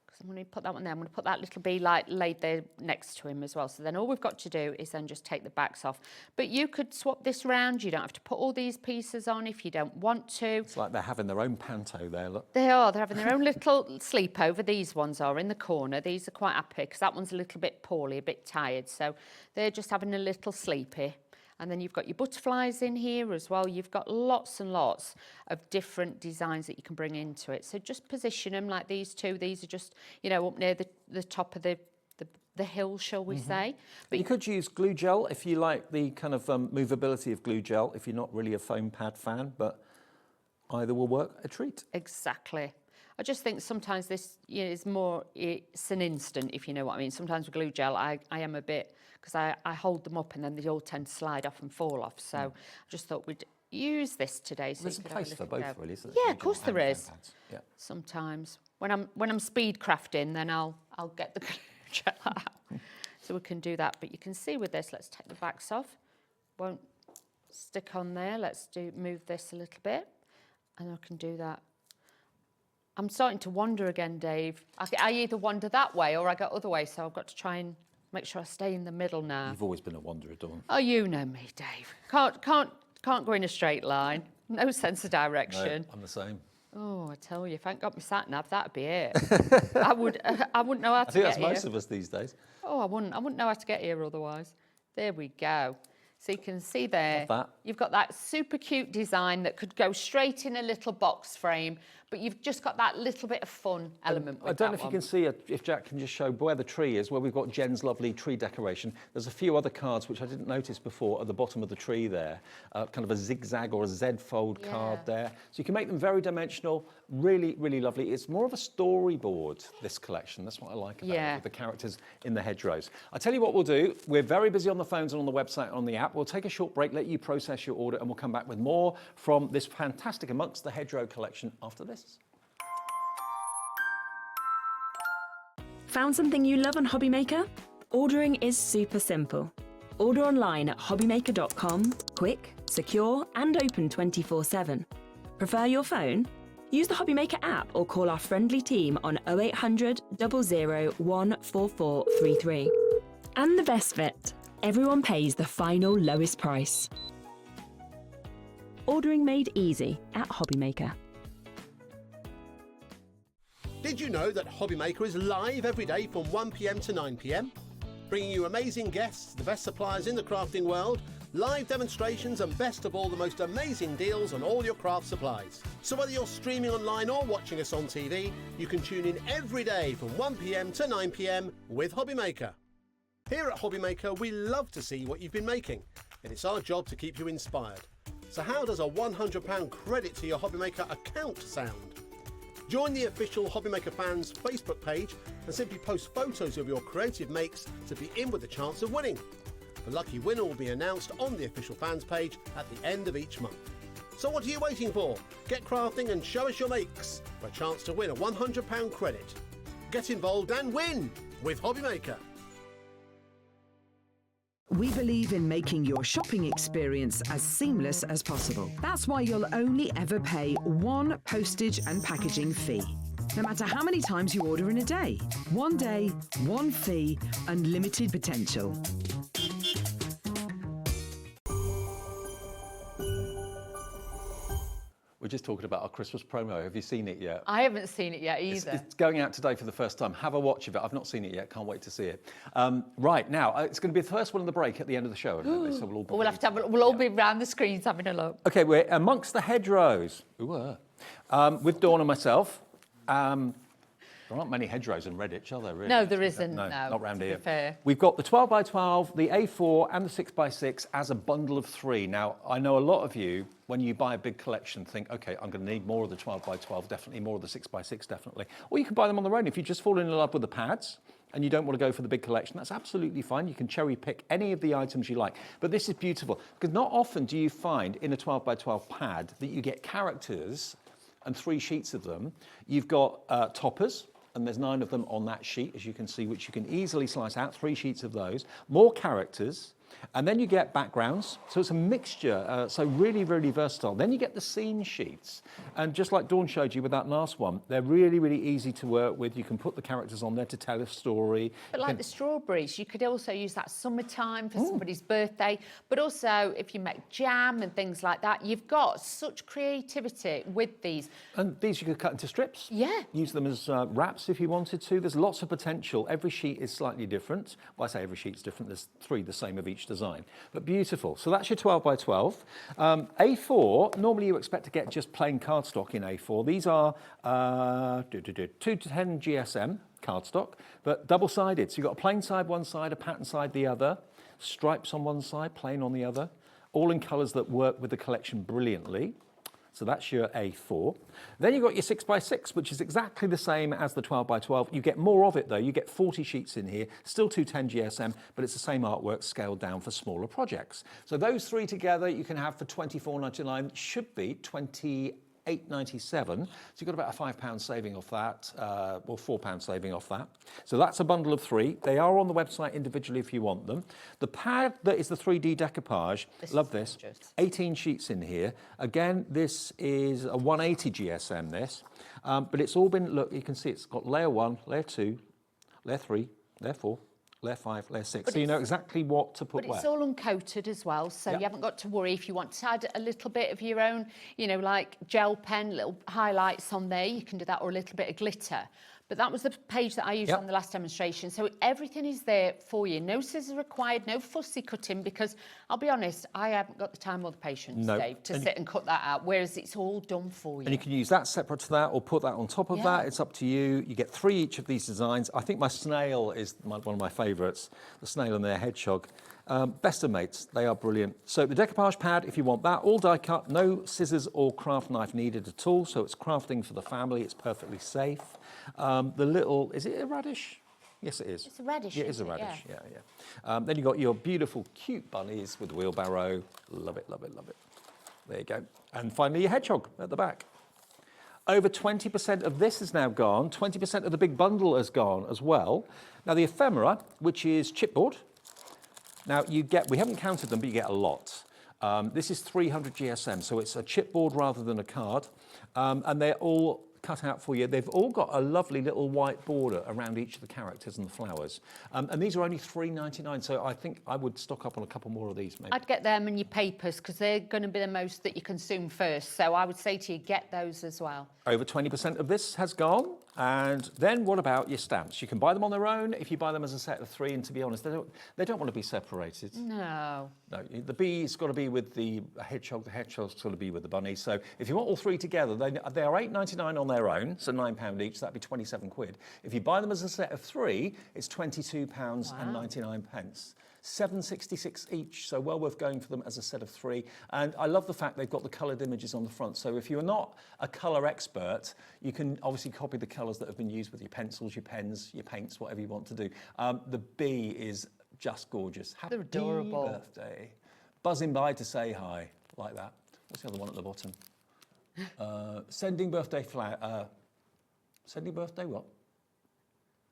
because I'm going to put that one there, I'm going to put that little bee like laid there next to him as well. So then all we've got to do is then just take the backs off. But you could swap this round. You don't have to put all these pieces on if you don't want to.
It's like they're having their own panto there, look.
They are. They're having their own little sleepover. These ones are in the corner. These are quite happy because that one's a little bit poorly, a bit tired. So they're just having a little sleepy. And then you've got your butterflies in here as well. You've got lots and lots of different designs that you can bring into it. So just position them like these two. These are just, you know, up near the top of the hill, shall we say. But
you could use glue gel if you like the kind of movability of glue gel, if you're not really a foam pad fan, but either will work a treat.
Exactly. I just think sometimes this is more, it's an instant, if you know what I mean. Sometimes with glue gel, I am a bit, because I hold them up and then they all tend to slide off and fall off. So I just thought we'd use this today. So
there's a place for both, really. So
yeah, of course there is.
Yeah.
Sometimes when I'm speed crafting, then I'll get the glue gel out. So we can do that. But you can see with this, let's take the backs off. Won't stick on there. Let's move this a little bit, and I can do that. I'm starting to wander again, Dave. I either wander that way or I go other way, so I've got to try and make sure I stay in the middle now.
You've always been a wanderer, Dawn.
Oh, you know me, Dave. Can't go in a straight line. No sense of direction.
No, I'm the same.
Oh, I tell you, if I hadn't got my sat nav, that'd be it. I wouldn't know how to get here.
I think that's most of us these days.
Oh, I wouldn't know how to get here otherwise. There we go. So you can see there, you've got that super cute design that could go straight in a little box frame, but you've just got that little bit of fun element with
I don't know if you can see, if Jack can just show where the tree is, where we've got Jen's lovely tree decoration. There's a few other cards which I didn't notice before at the bottom of the tree there, kind of a zigzag or a Z-fold card there. So you can make them very dimensional, really, really lovely. It's more of a storyboard, this collection. That's what I like about it, with the characters in the hedgerows. I tell you what we'll do. We're very busy on the phones and on the website and on the app. We'll take a short break, let you process your order, and we'll come back with more from this fantastic Amongst the Hedgerow collection after this.
Found something you love on HobbyMaker? Ordering is super simple. Order online at hobbymaker.com, quick, secure, and open 24/7. Prefer your phone? Use the HobbyMaker app or call our friendly team on 0800 00 14433. And the best bit, everyone pays the final lowest price. Ordering made easy at HobbyMaker.
Did you know that HobbyMaker is live every day from 1 p.m. to 9 p.m? Bringing you amazing guests, the best suppliers in the crafting world, live demonstrations and best of all, the most amazing deals on all your craft supplies. So whether you're streaming online or watching us on TV, you can tune in every day from 1 p.m. to 9 p.m. with HobbyMaker. Here at HobbyMaker, we love to see what you've been making, and it's our job to keep you inspired. So how does a £100 credit to your HobbyMaker account sound? Join the official HobbyMaker fans Facebook page and simply post photos of your creative makes to be in with a chance of winning. The lucky winner will be announced on the official fans page at the end of each month. So what are you waiting for? Get crafting and show us your makes for a chance to win a £100 credit. Get involved and win with HobbyMaker.
We believe in making your shopping experience as seamless as possible. That's why you'll only ever pay one postage and packaging fee. No matter how many times you order in a day. One day, one fee, unlimited potential.
We're just talking about our Christmas promo. Have you seen it yet?
I haven't seen it yet either.
It's going out today for the first time. Have a watch of it. I've not seen it yet. Can't wait to see it. Right, now, it's going to be the first one in the break at the end of the show. So
we'll all be around the screens having a look.
OK, we're amongst the hedgerows with Dawn and myself. There aren't many hedgerows in Redditch, are there, really?
No, there isn't,
No,
no,
not round
to be
here.
fair.
We've got the 12 by 12, the A4 and the 6 by 6 as a bundle of 3. Now, I know a lot of you, when you buy a big collection, think, OK, I'm going to need more of the 12 by 12, definitely, more of the 6 by 6, definitely. Or you can buy them on their own. If you just fall in love with the pads and you don't want to go for the big collection, that's absolutely fine. You can cherry pick any of the items you like. But this is beautiful, because not often do you find in a 12 by 12 pad that you get characters and 3 sheets of them. You've got toppers, and there's 9 of them on that sheet, as you can see, which you can easily slice out, 3 sheets of those, more characters, and then you get backgrounds. So it's a mixture, so really, really versatile. Then you get the scene sheets. And just like Dawn showed you with that last one, they're really, really easy to work with. You can put the characters on there to tell a story.
But like the strawberries, you could also use that summertime for somebody's birthday. But also, if you make jam and things like that, you've got such creativity with these.
And these you could cut into strips.
Yeah.
Use them as wraps if you wanted to. There's lots of potential. Every sheet is slightly different. Well, I say every sheet's different. There's 3 the same of each design. But beautiful. So that's your 12 by 12. A4, normally you expect to get just plain cardstock in A4. These are 2 to 10 GSM cardstock, but double-sided. So you've got a plain side one side, a pattern side the other, stripes on one side, plain on the other, all in colours that work with the collection brilliantly. So that's your A4. Then you've got your 6 by 6, which is exactly the same as the 12 by 12. You get more of it though. You get 40 sheets in here, still 210 GSM, but it's the same artwork scaled down for smaller projects. So those 3 together you can have for £24.99, should be £28.97. So you've got about a £5 saving off that, or £4 saving off that. So that's a bundle of 3. They are on the website individually if you want them. The pad that is the 3D decoupage, love this, 18 sheets in here. Again, this is a 180 GSM this, but it's all been, look, you can see it's got layer 1, layer 2, layer 3, layer 4, layer 5, layer 6. So you know exactly what to put where.
But it's all uncoated as well, so you haven't got to worry if you want to add a little bit of your own, you know, like gel pen, little highlights on there, you can do that, or a little bit of glitter. But that was the page that I used on the last demonstration. So everything is there for you. No scissors required, no fussy cutting, because I'll be honest, I haven't got the time or the patience, Dave, to sit and cut that out, whereas it's all done for you.
And you can use that separate to that or put that on top of that. It's up to you. You get 3 each of these designs. I think my snail is one of my favourites, the snail and their hedgehog. Best of mates, they are brilliant. So the decoupage pad, if you want that, all die cut, no scissors or craft knife needed at all. So it's crafting for the family, it's perfectly safe. The little, is it a radish? Yes, it is.
It's a radish.
Yeah, it is a radish. Yeah. Then you've got your beautiful, cute bunnies with the wheelbarrow. Love it, love it, love it. There you go. And finally, your hedgehog at the back. Over 20% of this is now gone. 20% of the big bundle has gone as well. Now, the ephemera, which is chipboard. Now, you get, we haven't counted them, but you get a lot. This is 300 GSM, so it's a chipboard rather than a card. And they're all cut out for you. They've all got a lovely little white border around each of the characters and the flowers. And these are only £3.99, so I think I would stock up on a couple more of these maybe.
I'd get them and your papers, because they're going to be the most that you consume first. So I would say to you, get those as well.
Over 20% of this has gone. And then what about your stamps? You can buy them on their own if you buy them as a set of 3, and to be honest, they don't want to be separated.
No.
No, the bee's got to be with the hedgehog, the hedgehog's got to be with the bunny. So if you want all 3 together, they are £8.99 on their own, so £9 each, so that'd be 27 quid. If you buy them as a set of 3, it's £22.99. £7.66 each, so well worth going for them as a set of 3. And I love the fact they've got the coloured images on the front. So if you're not a colour expert, you can obviously copy the colours that have been used with your pencils, your pens, your paints, whatever you want to do. The bee is just gorgeous. Happy
adorable.
birthday. Buzzing by to say hi, like that. What's the other one at the bottom? Sending birthday sending birthday what?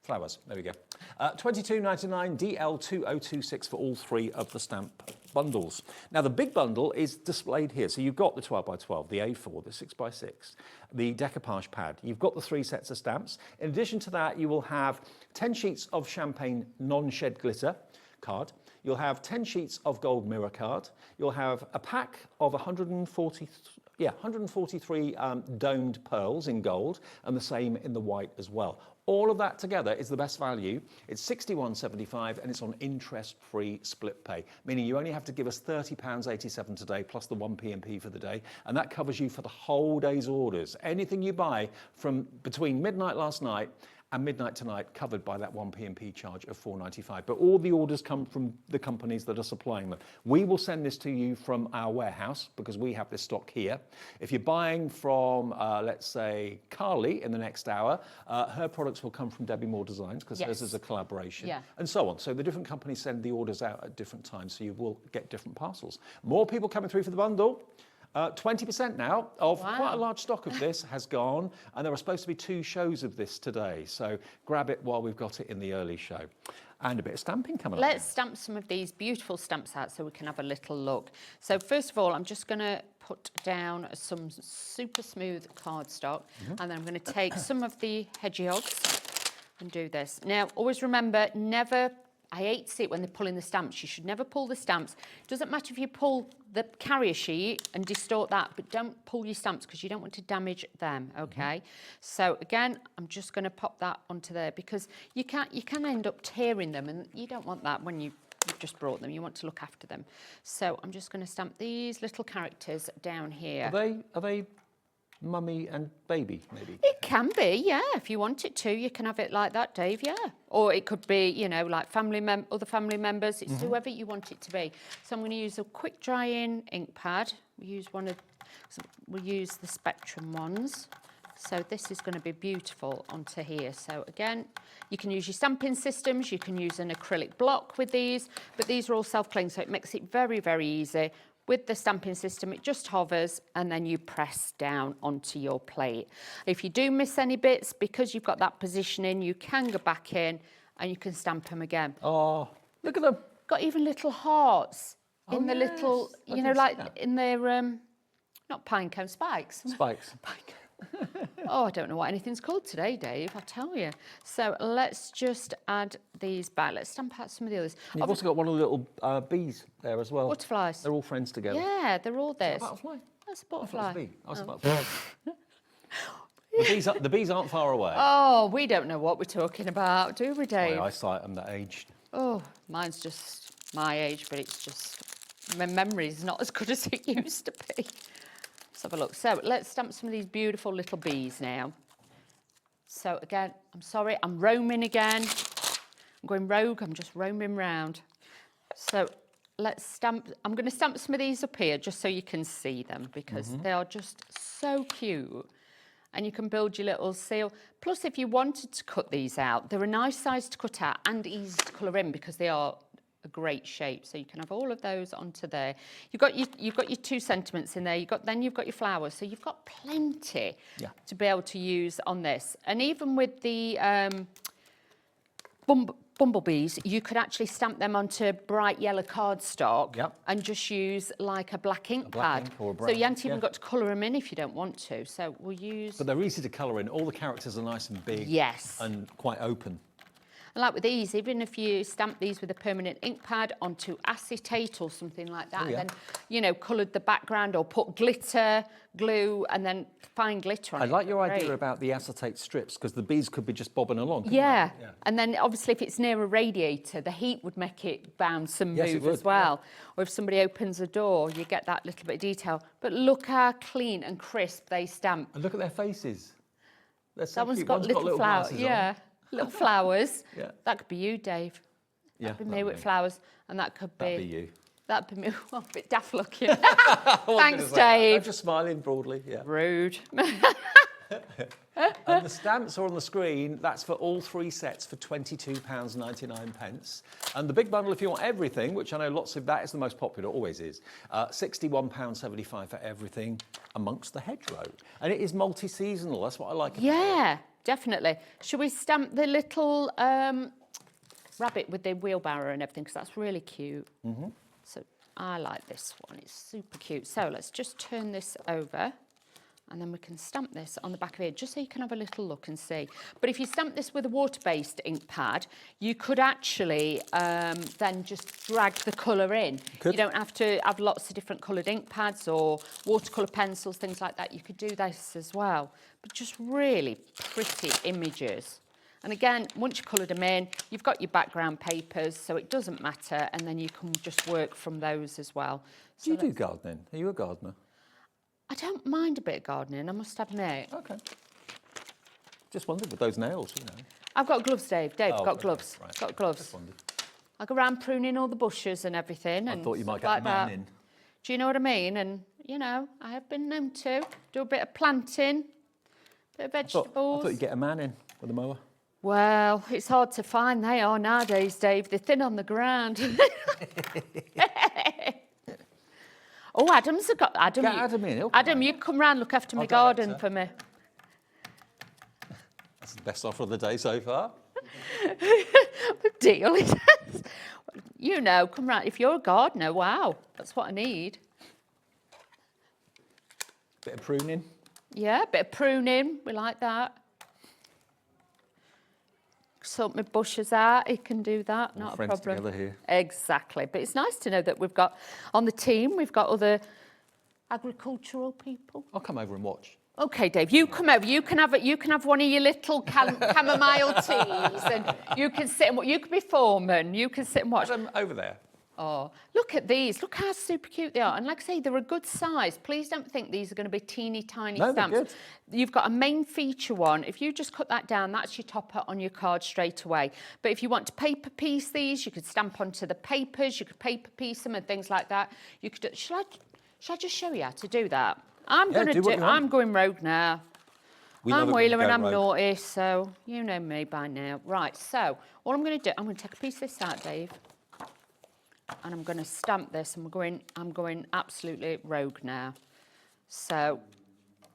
Flowers, there we go. £22.99 DL2026 for all 3 of the stamp bundles. Now the big bundle is displayed here. So you've got the 12 by 12, the A4, the 6 by 6, the decoupage pad. You've got the 3 sets of stamps. In addition to that, you will have 10 sheets of champagne non-shed glitter card. You'll have 10 sheets of gold mirror card. You'll have a pack of 143 domed pearls in gold, and the same in the white as well. All of that together is the best value. It's £61.75 and it's on interest-free split pay, meaning you only have to give us £30.87 today plus the 1p&p for the day, and that covers you for the whole day's orders. Anything you buy from between midnight last night and Midnight Tonight covered by that 1 P&P charge of £4.95. But all the orders come from the companies that are supplying them. We will send this to you from our warehouse because we have this stock here. If you're buying from, let's say, Carly in the next hour, her products will come from Debbie Moore Designs because hers is a collaboration, and so on. So the different companies send the orders out at different times, so you will get different parcels. More people coming through for the bundle. 20% now of quite a large stock of this has gone, and there are supposed to be 2 shows of this today. So grab it while we've got it in the early show. And a bit of stamping coming up.
Let's stamp some of these beautiful stamps out so we can have a little look. So first of all, I'm just going to put down some super smooth cardstock, and then I'm going to take some of the hedgehogs and do this. Now, always remember, never, I hate to see it when they're pulling the stamps. You should never pull the stamps. It doesn't matter if you pull the carrier sheet and distort that, but don't pull your stamps because you don't want to damage them, okay? So again, I'm just going to pop that onto there because you can end up tearing them, and you don't want that when you've just brought them. You want to look after them. So I'm just going to stamp these little characters down here.
Are they mummy and baby, maybe?
It can be, yeah. If you want it to, you can have it like that, Dave, yeah. Or it could be, you know, like other family members. It's whoever you want it to be. So I'm going to use a quick drying ink pad. We'll use the Spectrum ones. So this is going to be beautiful onto here. So again, you can use your stamping systems. You can use an acrylic block with these, but these are all self-cling, so it makes it very, very easy. With the stamping system, it just hovers and then you press down onto your plate. If you do miss any bits, because you've got that positioning, you can go back in and you can stamp them again.
Oh, look at them.
Got even little hearts in the little, you know, like in their, not pine cone, spikes.
Spikes.
Oh, I don't know what anything's called today, Dave, I'll tell you. So let's just add these back. Let's stamp out some of the others.
And you've also got one of the little bees there as well.
Butterflies.
They're all friends together.
Yeah, they're all there.
Is that a butterfly?
That's a butterfly.
That's a butterfly. The bees aren't far away.
Oh, we don't know what we're talking about, do we, Dave?
My eyesight, I'm that aged.
Oh, mine's just my age, but it's just, my memory's not as good as it used to be. Let's have a look. So let's stamp some of these beautiful little bees now. So again, I'm sorry, I'm roaming again. I'm going rogue, I'm just roaming round. So let's stamp, I'm going to stamp some of these up here just so you can see them because they are just so cute. And you can build your little seal. Plus, if you wanted to cut these out, they're a nice size to cut out and easy to colour in because they are a great shape. So you can have all of those onto there. You've got your 2 sentiments in there. Then you've got your flowers. So you've got plenty to be able to use on this. And even with the bumblebees, you could actually stamp them onto bright yellow cardstock and just use like a black ink pad. So you haven't even got to colour them in if you don't want to. So we'll use...
But they're easy to colour in. All the characters are nice and big and quite open.
And like with these, even if you stamp these with a permanent ink pad onto acetate or something like that, and then, you know, coloured the background or put glitter, glue, and then fine glitter on it.
I like your idea about the acetate strips because the bees could be just bobbing along.
Yeah, and then obviously if it's near a radiator, the heat would make it bounce and move as well. Or if somebody opens a door, you get that little bit of detail. But look how clean and crisp they stamp.
And look at their faces. They're so
that one's
cute.
got little flowers.
Yeah.
Little flowers. That could be you, Dave. That'd be me with flowers, and that could be...
That'd be you.
That'd be me. Well, a bit daft looking. Thanks, Dave.
I'm just smiling broadly,
Rude.
And the stamps are on the screen. That's for all 3 sets for £22.99. And the big bundle, if you want everything, which I know lots of that is the most popular, always is, £61.75 for everything amongst the hedgerow. And it is multi-seasonal. That's what I like about it.
Yeah, definitely. Should we stamp the little rabbit with the wheelbarrow and everything? Because that's really cute. So I like this one. It's super cute. So let's just turn this over. And then we can stamp this on the back of it, just so you can have a little look and see. But if you stamp this with a water-based ink pad, you could actually then just drag the colour in. You don't have to have lots of different coloured ink pads or watercolour pencils, things like that. You could do this as well. But just really pretty images. And again, once you've coloured them in, you've got your background papers, so it doesn't matter. And then you can just work from those as well.
Do you do gardening? Are you a gardener?
I don't mind a bit of gardening, I must admit.
Okay. Just wondered with those nails, you know.
I've got gloves, Dave. Dave,
Oh,
got
okay,
gloves.
right.
Got gloves.
Just wondered.
I go around pruning all the bushes and everything.
I
And
thought you might
stuff
get
like
a man
that.
in.
Do you know what I mean? And, you know, I have been known to do a bit of planting, bit of
I
vegetables.
thought you'd get a man in with a mower.
Well, it's hard to find. They are nowadays, Dave. They're thin on the ground. Oh, Adam's got Adam.
Get Adam in. He'll come
Adam,
round.
you come round, look after my
I'll go
garden
later.
for me.
That's the best offer of the day so far.
Deal. You know, come round. If you're a gardener, wow, that's what I need.
Bit of pruning.
Yeah, a bit of pruning. We like that. Sort my bushes out. He can do that. Not a
friends
problem.
together here.
Exactly. But it's nice to know that we've got on the team. We've got other agricultural people.
I'll come over and watch.
Okay, Dave, you come over. You can have one of your little chamomile teas, and you can sit and you can be foreman. You can sit and watch.
I'm over there.
Oh, look at these. Look how super cute they are. And like I say, they're a good size. Please don't think these are going to be teeny tiny
No, they're
stamps.
good.
You've got a main feature one. If you just cut that down, that's your topper on your card straight away. But if you want to paper piece these, you could stamp onto the papers. You could paper piece them and things like that. You could. Shall I just show you how to do that? I'm
Yeah,
going to
do what
do.
you want.
I'm going rogue now.
We love
I'm
it when you
wheeler and
go
I'm
rogue.
naughty, so you know me by now. Right, so all I'm going to do, I'm going to take a piece of this out, Dave, and I'm going to stamp this, and I'm going absolutely rogue now. So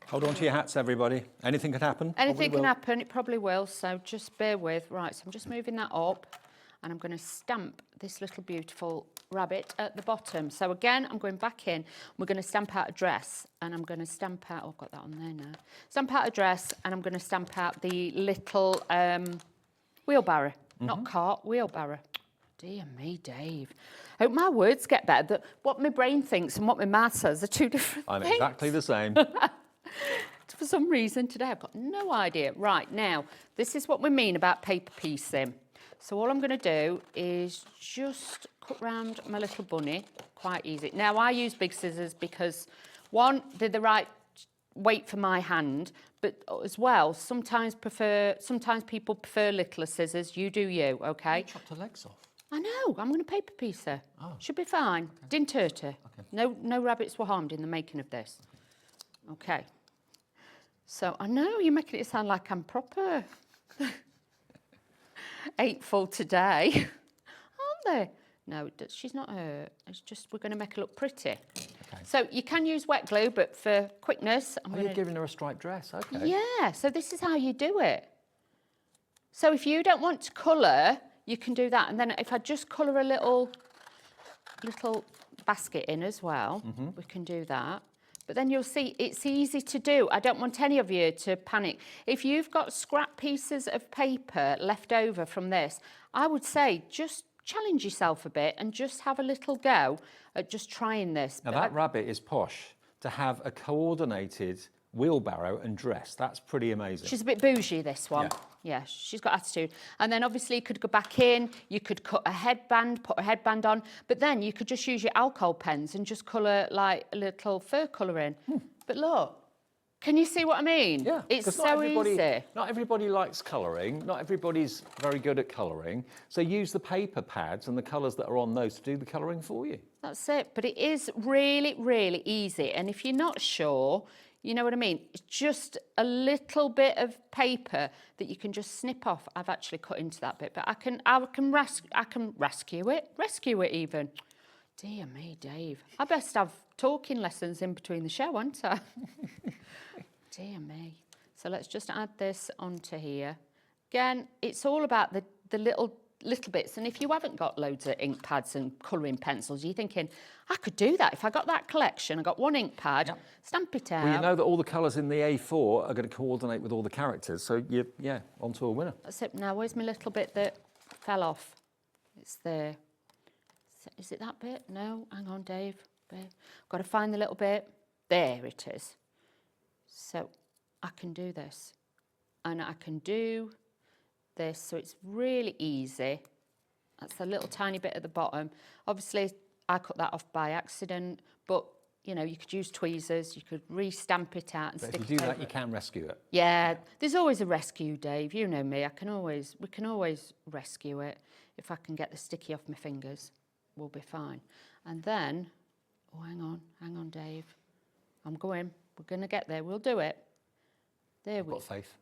Hold on to your hats, everybody. Anything could happen.
anything
Probably
can
will.
happen, it probably will, so just bear with. Right, so I'm just moving that up, and I'm going to stamp this little beautiful rabbit at the bottom. So again, I'm going back in. We're going to stamp out a dress, and I'm going to stamp out, oh, I've got that on there now. Stamp out a dress, and I'm going to stamp out the little wheelbarrow, not cart, wheelbarrow. Dear me, Dave. I hope my words get better. That what my brain thinks and what my mouth says are two different
I'm
things.
exactly the same.
For some reason today, I've got no idea. Right, now, this is what we mean about paper piecing. So all I'm going to do is just cut round my little bunny, quite easy. Now, I use big scissors because, one, they're the right weight for my hand, but as well, sometimes people prefer littler scissors. You do you, okay?
Chopped her legs off.
I know, I'm going to paper piece her.
Oh.
Should be fine. Didn't hurt her. No rabbits were harmed in the making of this. Okay. So I know you're making it sound like I'm proper. 8 full today, aren't they? No, she's not hurt. It's just we're going to make her look pretty.
Okay.
So you can use wet glue, but for quickness, I'm
Oh,
going
you're giving her a striped dress. Okay.
Yeah, so this is how you do it. So if you don't want to colour, you can do that. And then if I just colour a little basket in as well, we can do that. But then you'll see it's easy to do. I don't want any of you to panic. If you've got scrap pieces of paper left over from this, I would say just challenge yourself a bit and just have a little go at just trying this.
Now
But
that rabbit is posh. To have a coordinated wheelbarrow and dress, that's pretty amazing.
She's a bit bougie, this one. Yeah, she's got attitude. And then obviously you could go back in, you could cut a headband, put a headband on, but then you could just use your alcohol pens and just colour like a little fur colour in. But look, can you see what I mean?
Yeah,
It's
'cause
so easy.
Not everybody likes colouring. Not everybody's very good at colouring. So use the paper pads and the colours that are on those to do the colouring for you.
That's it. But it is really, really easy. And if you're not sure, you know what I mean? It's just a little bit of paper that you can just snip off. I've actually cut into that bit, but I can rescue it even. Dear me, Dave. I best have talking lessons in between the show, won't I? Dear me. So let's just add this onto here. Again, it's all about the little bits. And if you haven't got loads of ink pads and colouring pencils, you're thinking, I could do that. If I got that collection, I got one ink pad, stamp it out.
Well, you know that all the colours in the A4 are going to coordinate with all the characters. So, on to a winner.
That's it. Now, where's my little bit that fell off? It's there. Is it that bit? No, hang on, Dave. Got to find the little bit. There it is. So I can do this. And I can do this. So it's really easy. That's a little tiny bit at the bottom. Obviously, I cut that off by accident, but you know, you could use tweezers, you could re-stamp it out and
But
stick
if you
it
do
over
that, you can rescue it.
Yeah, there's always a rescue, Dave. You know me. We can always rescue it. If I can get the sticky off my fingers, we'll be fine. And then, oh, hang on, Dave. I'm going. We're going to get there. We'll do it. There we go.
Got faith.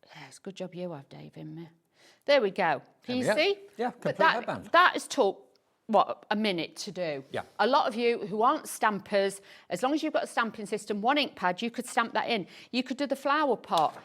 Yeah, it's a good job you have, Dave, in me. There we go. Can you
Yeah.
see?
Yeah,
But
complete headband.
that has took, what, a minute to do.
Yeah.
A lot of you who aren't stampers, as long as you've got a stamping system, one ink pad, you could stamp that in. You could do the flower pot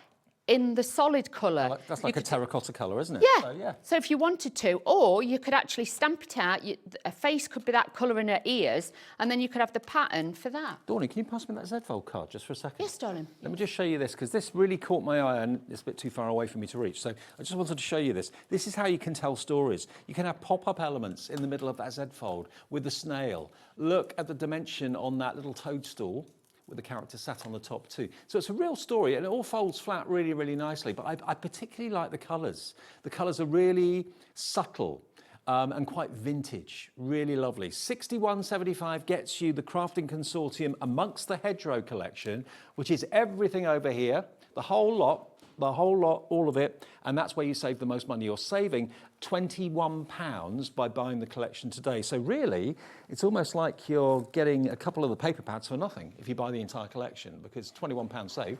in the solid colour.
That's like a terracotta colour, isn't it?
Yeah.
So, yeah.
So if you wanted to, or you could actually stamp it out. A face could be that colour in her ears, and then you could have the pattern for that.
Dawny, can you pass me that Z-fold card just for a second?
Yes, darling.
Let me just show you this, because this really caught my eye and it's a bit too far away for me to reach. So I just wanted to show you this. This is how you can tell stories. You can have pop-up elements in the middle of that Z-fold with the snail. Look at the dimension on that little toadstool with the character sat on the top too. So it's a real story and it all folds flat really, really nicely. But I particularly like the colours. The colours are really subtle. And quite vintage, really lovely. £61.75 gets you the Crafting Consortium amongst the Hedgerow collection, which is everything over here, the whole lot, all of it, and that's where you save the most money. You're saving £21 by buying the collection today. So really, it's almost like you're getting a couple of the paper pads for nothing if you buy the entire collection, because £21 save,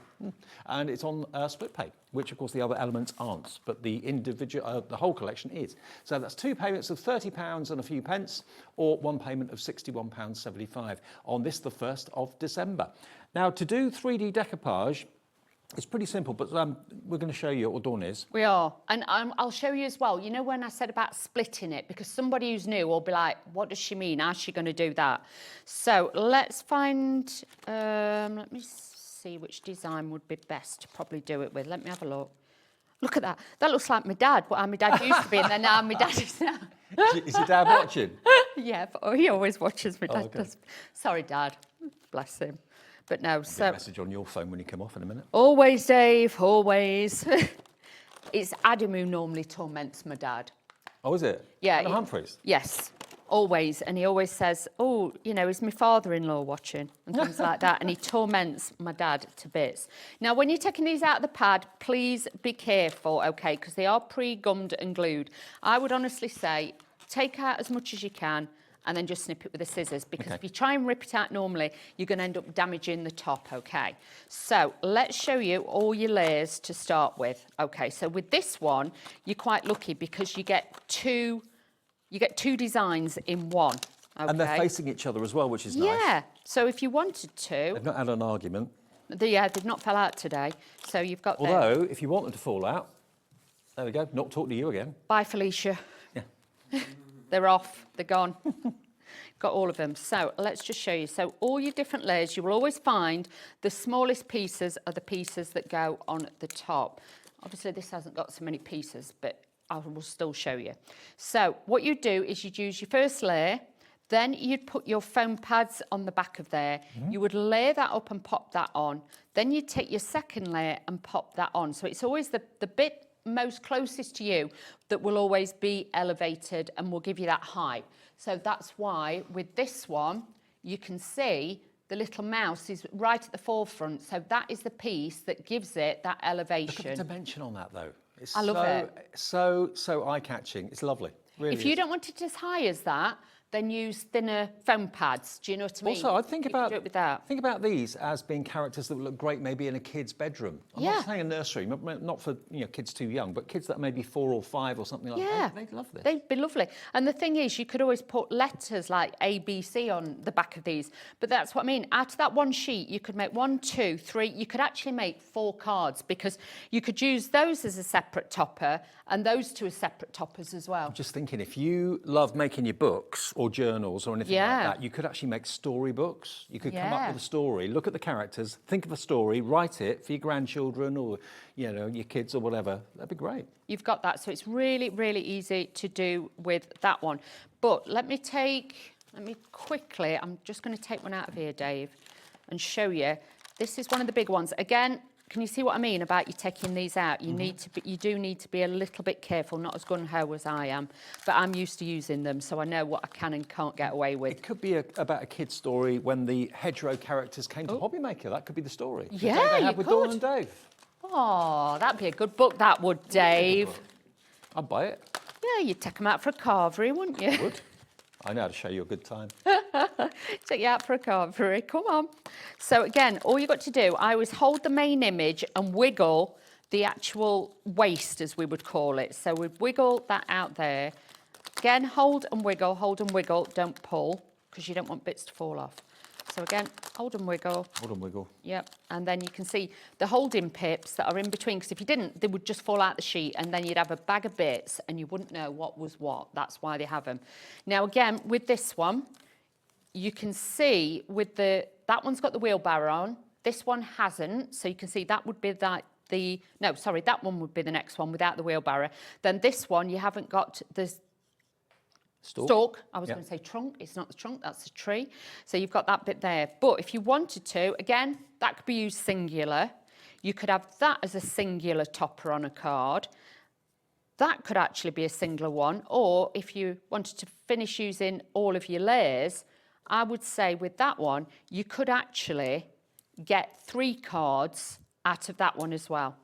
and it's on split pay, which of course the other elements aren't, but the individual, the whole collection is. So that's two payments of £30 and a few pence, or one payment of £61.75 on this, the 1st of December. Now, to do 3D decoupage, it's pretty simple, but we're going to show you what Dawn is.
We are. And I'll show you as well. You know when I said about splitting it, because somebody who's new will be like, what does she mean? How's she going to do that? So let's find, let me see which design would be best to probably do it with. Let me have a look. Look at that. That looks like my dad, what how my dad used to be, and then how my dad is now.
Is your dad watching?
Yeah, but he always watches my dad.
okay.
Does. Sorry, Dad. Bless him. But no,
I'll get a
so...
message on your phone when you come off in a minute.
Always, Dave, always. It's Adam who normally torments my dad.
Oh, is it?
Yeah.
Adam Humphreys?
Yes, always. And he always says, oh, you know, is my father-in-law watching? And things like that. And he torments my dad to bits. Now, when you're taking these out of the pad, please be careful, OK, because they are pre-gummed and glued. I would honestly say, take out as much as you can and then just snip it with the scissors, because if you try and rip it out normally, you're going to end up damaging the top, OK? So let's show you all your layers to start with. OK, so with this one, you're quite lucky because you get two designs in one. Okay?
And they're facing each other as well, which is nice.
Yeah, so if you wanted to...
They've not had an argument.
they've not fell out today, so you've got them.
Although, if you want them to fall out, there we go, not talking to you again.
Bye, Felicia.
Yeah.
They're off, they're gone. Got all of them. So let's just show you. So all your different layers, you will always find the smallest pieces are the pieces that go on the top. Obviously, this hasn't got so many pieces, but I will still show you. So what you do is you'd use your first layer, then you'd put your foam pads on the back of there. You would layer that up and pop that on. Then you'd take your second layer and pop that on. So it's always the bit most closest to you that will always be elevated and will give you that height. So that's why with this one, you can see the little mouse is right at the forefront. So that is the piece that gives it that elevation.
Look at the dimension on that, though. It's
I love it.
So eye-catching. It's lovely. Really
If you
is.
don't want it as high as that, then use thinner foam pads. Do you know what I mean?
Also, I think
You can
about
do it with that.
think about these as being characters that would look great maybe in a kid's bedroom. I'm
Yeah.
not saying a nursery, not for kids too young, but kids that may be 4 or 5 or something like
Yeah,
that. They'd love this.
They'd be lovely. And the thing is, you could always put letters like A, B, C on the back of these. But that's what I mean. Out of that one sheet, you could make 1, 2, 3. You could actually make 4 cards because you could use those as a separate topper and those 2 as separate toppers as well.
Just thinking, if you love making your books or journals or anything
Yeah.
like that, you could actually make storybooks. You could come up
Yeah.
with a story, look at the characters, think of a story, write it for your grandchildren or your kids or whatever. That'd be great.
You've got that. So it's really, really easy to do with that one. But let me quickly, I'm just going to take one out of here, Dave, and show you. This is one of the big ones. Again, Can you see what I mean about you taking these out? You you do need to be a little bit careful, not as gung-ho as I am, but I'm used to using them, so I know what I can and can't get away with.
It could be about a kid's story when the Hedgerow characters came to Hobbymaker. That could be the story.
Yeah,
The day they
you
had with
could.
Dawn and Dave.
Oh, that'd be a good book, that would, Dave.
I'd buy it.
Yeah, you'd take them out for a carvery, wouldn't you?
Would. I know how to show you a good time.
Take you out for a carvery, come on. So again, all you've got to do, I always hold the main image and wiggle the actual waist, as we would call it. So we'd wiggle that out there. Again, hold and wiggle, don't pull, because you don't want bits to fall off. So again, hold and wiggle.
Hold and wiggle.
Yep, and then you can see the holding pips that are in between, because if you didn't, they would just fall out the sheet, and then you'd have a bag of bits and you wouldn't know what was what. That's why they have them. Now again, with this one, you can see with that one's got the wheelbarrow on, this one hasn't, so you can see that would be that one would be the next one without the wheelbarrow. Then this one, you haven't got the stalk. I was going to say trunk. It's not the trunk, that's the tree. So you've got that bit there. But if you wanted to, again, that could be used singular. You could have that as a singular topper on a card. That could actually be a singular one. Or if you wanted to finish using all of your layers, I would say with that one, you could actually get 3 cards out of that one as well.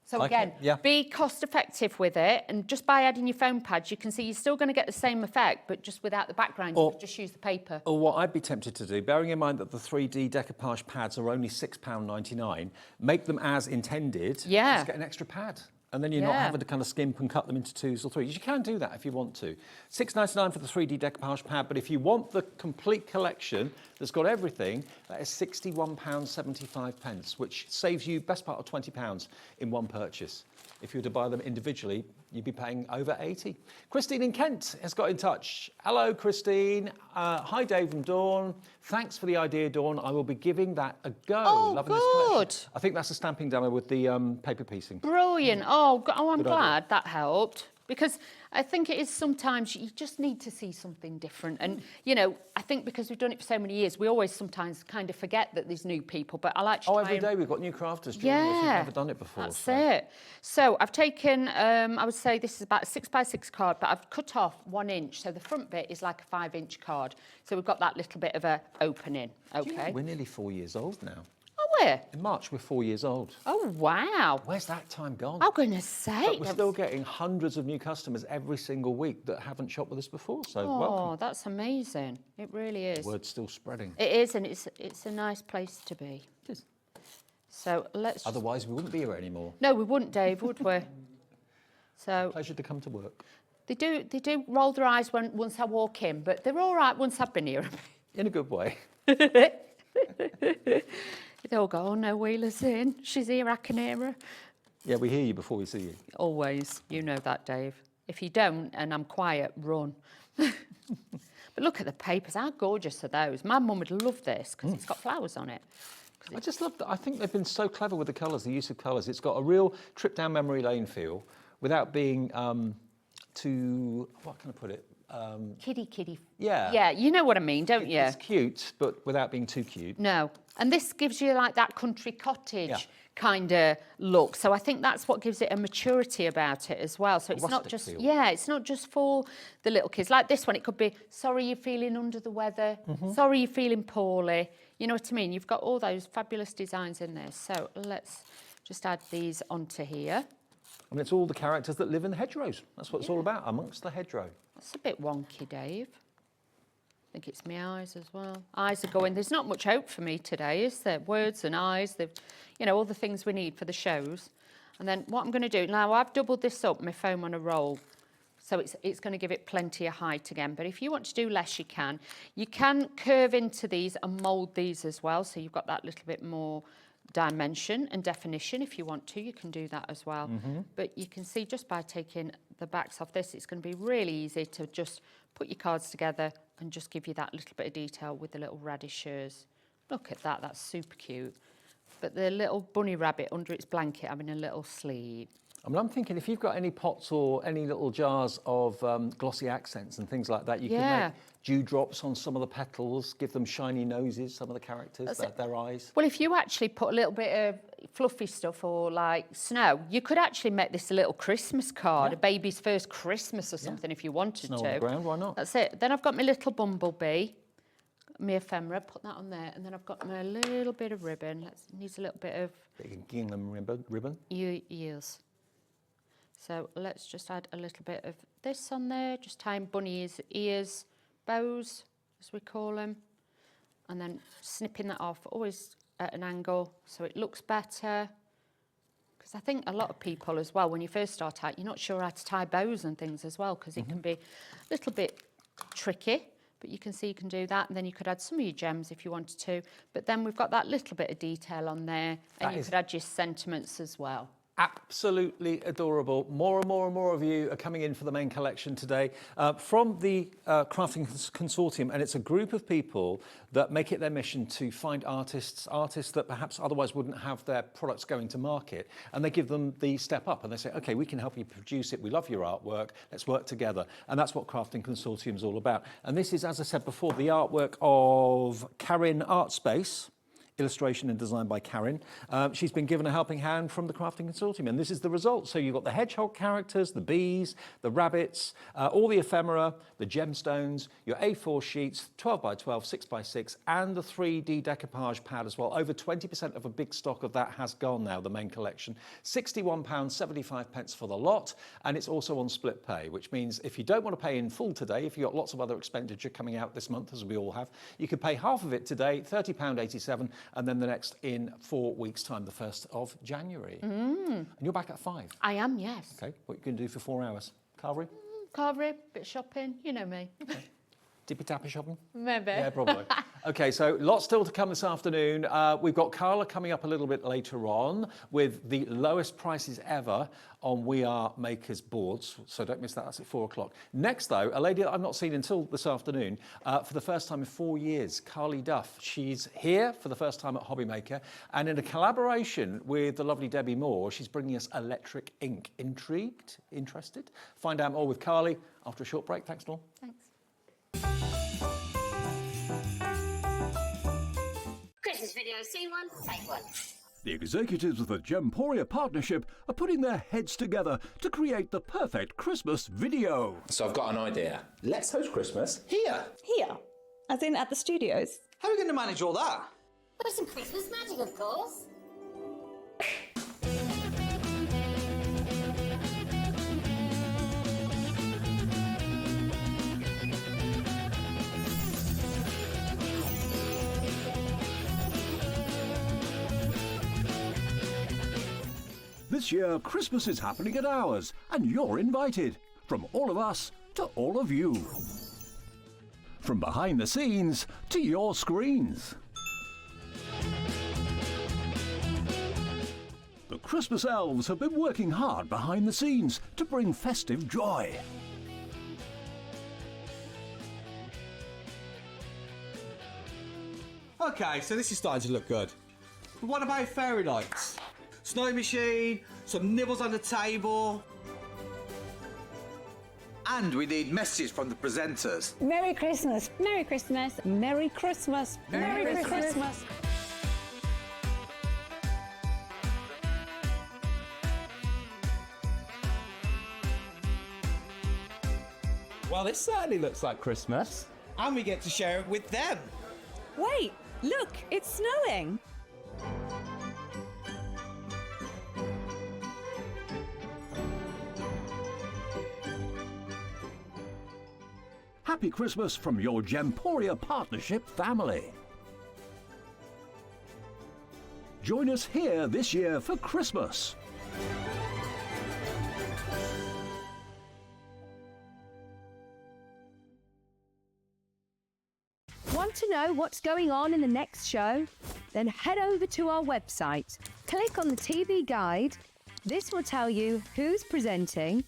So again, be cost effective with it, and just by adding your foam pads, you can see you're still going to get the same effect, but just without the background, you could just use the paper.
Or what I'd be tempted to do, bearing in mind that the 3D decoupage pads are only £6.99, make them as intended, just get an extra pad. And then you're not having to kind of skimp and cut them into 2s or 3s. You can do that if you want to. £6.99 for the 3D decoupage pad, but if you want the complete collection that's got everything, that is £61.75, which saves you best part of £20 in one purchase. If you were to buy them individually, you'd be paying over 80. Christine in Kent has got in touch. Hello, Christine. Hi, Dave and Dawn. Thanks for the idea, Dawn. I will be giving that a go.
Oh,
Loving this collection. I think that's a stamping demo with the paper piecing.
Brilliant. Oh, I'm glad that helped. Because I think it is sometimes you just need to see something different. And, you know, I think because we've done it for so many years, we always sometimes kind of forget that there's new people. But I like to try
every day we've got new crafters joining us who've never done it before.
That's it. So I've taken, I would say this is about a 6x6 card, but I've cut off 1 inch. So the front bit is like a 5-inch card. So we've got that little bit of a opening. Okay.
You know, we're nearly 4 years old now.
Where?
In March, we're 4 years old.
Oh, wow.
Where's that time gone?
I'm going to say.
But we're still getting hundreds of new customers every single week that haven't shopped with us before, so welcome.
Oh, that's amazing. It really is.
The word's still spreading.
It is, and it's a nice place to be.
It is.
So let's...
Otherwise, we wouldn't be here anymore.
No, we wouldn't, Dave, would we? So...
Pleasure to come to work.
They do roll their eyes once I walk in, but they're all right once I've been here.
In a good way.
They'll go, oh no, Wheeler's in. She's here, I can hear her.
Yeah, we hear you before we see you.
Always. You know that, Dave. If you don't and I'm quiet, run. But look at the papers. How gorgeous are those? My mum would love this because it's got flowers on it.
I just love that. I think they've been so clever with the colours, the use of colours. It's got a real trip down memory lane feel without being too, what can I put it?
Kiddie.
Yeah.
Yeah, you know what I mean, don't you?
It's cute, but without being too cute.
No. And this gives you like that country cottage kind of look. So I think that's what gives it a maturity about it as well. So it's not just, it's not just for the little kids. Like this one, it could be, sorry you're feeling under the weather. Sorry you're feeling poorly. You know what I mean? You've got all those fabulous designs in there. So let's just add these onto here.
I mean, it's all the characters that live in the hedgerows. That's what it's all about, amongst the hedgerow.
That's a bit wonky, Dave. I think it's my eyes as well. Eyes are going. There's not much hope for me today, is there? Words and eyes, you know, all the things we need for the shows. And then what I'm going to do, now I've doubled this up, my foam on a roll. So it's going to give it plenty of height again. But if you want to do less, you can. You can curve into these and mould these as well. So you've got that little bit more dimension and definition. If you want to, you can do that as well. But you can see just by taking the backs off this, it's going to be really easy to just put your cards together and just give you that little bit of detail with the little radishers. Look at that, that's super cute. But the little bunny rabbit under its blanket having a little sleep.
I mean, I'm thinking if you've got any pots or any little jars of glossy accents and things like that, you can make dewdrops on some of the petals, give them shiny noses, some of the characters, their eyes.
Well, if you actually put a little bit of fluffy stuff or like snow, you could actually make this a little Christmas card, a baby's first Christmas or something if you wanted
Snow
to.
on the ground, why not?
That's it. Then I've got my little bumblebee, my ephemera, put that on there, and then I've got my little bit of ribbon. Needs a little bit of
Gingham ribbon.
ears. So let's just add a little bit of this on there, just tying bunny's ears, bows, as we call them, and then snipping that off, always at an angle so it looks better. Because I think a lot of people as well, when you first start out, you're not sure how to tie bows and things as well, because it can be a little bit tricky, but you can see you can do that, and then you could add some of your gems if you wanted to. But then we've got that little bit of detail on there, and you could add your sentiments as well.
Absolutely adorable. More and more of you are coming in for the main collection today from the Crafting Consortium, and it's a group of people that make it their mission to find artists that perhaps otherwise wouldn't have their products going to market, and they give them the step up and they say, okay, we can help you produce it, we love your artwork, let's work together. And that's what Crafting Consortium is all about. And this is, as I said before, the artwork of Karin Art Space. Illustration and design by Karin. She's been given a helping hand from the Crafting Consortium, and this is the result. So you've got the hedgehog characters, the bees, the rabbits, all the ephemera, the gemstones, your A4 sheets, 12 by 12, 6 by 6, and the 3D decoupage pad as well. Over 20% of a big stock of that has gone now, the main collection. £61.75 for the lot, and it's also on split pay, which means if you don't want to pay in full today, if you've got lots of other expenditure coming out this month, as we all have, you could pay half of it today, £30.87, and then the next in 4 weeks' time, the 1st of January. And you're back at 5?
I am, yes.
Okay, what are you going to do for 4 hours? Carvery?
Carvery, bit of shopping, you know me.
Okay. Tippy-tappy shopping?
Maybe.
Yeah, probably. Okay, so lots still to come this afternoon. We've got Carla coming up a little bit later on with the lowest prices ever on We Are Makers boards, so don't miss that. That's at 4 o'clock. Next, though, a lady that I've not seen until this afternoon, for the first time in 4 years, Carly Duff. She's here for the first time at Hobby Maker, and in a collaboration with the lovely Debbie Moore, she's bringing us electric ink. Intrigued? Interested? Find out more with Carly after a short break. Thanks, Dawn.
Thanks.
Christmas video, scene 1, take 1.
The executives of the Gemporia partnership are putting their heads together to create the perfect Christmas video.
So I've got an idea. Let's host Christmas here.
Here? As in at the studios?
How are we going to manage all that?
With some Christmas magic, of course.
This year, Christmas is happening at ours, and you're invited. From all of us to all of you. From behind the scenes to your screens. The Christmas elves have been working hard behind the scenes to bring festive joy.
Okay, so this is starting to look good. But what about fairy lights? Snow machine, some nibbles on the table. And we need messages from the presenters.
Merry Christmas. Merry Christmas. Merry Christmas. Merry Christmas.
Well, this certainly looks like Christmas. And we get to share it with them.
Wait, look, it's snowing.
Happy Christmas from your Gemporia partnership family. Join us here this year for Christmas.
Want to know what's going on in the next show? Then head over to our website. Click on the TV guide. This will tell you who's presenting,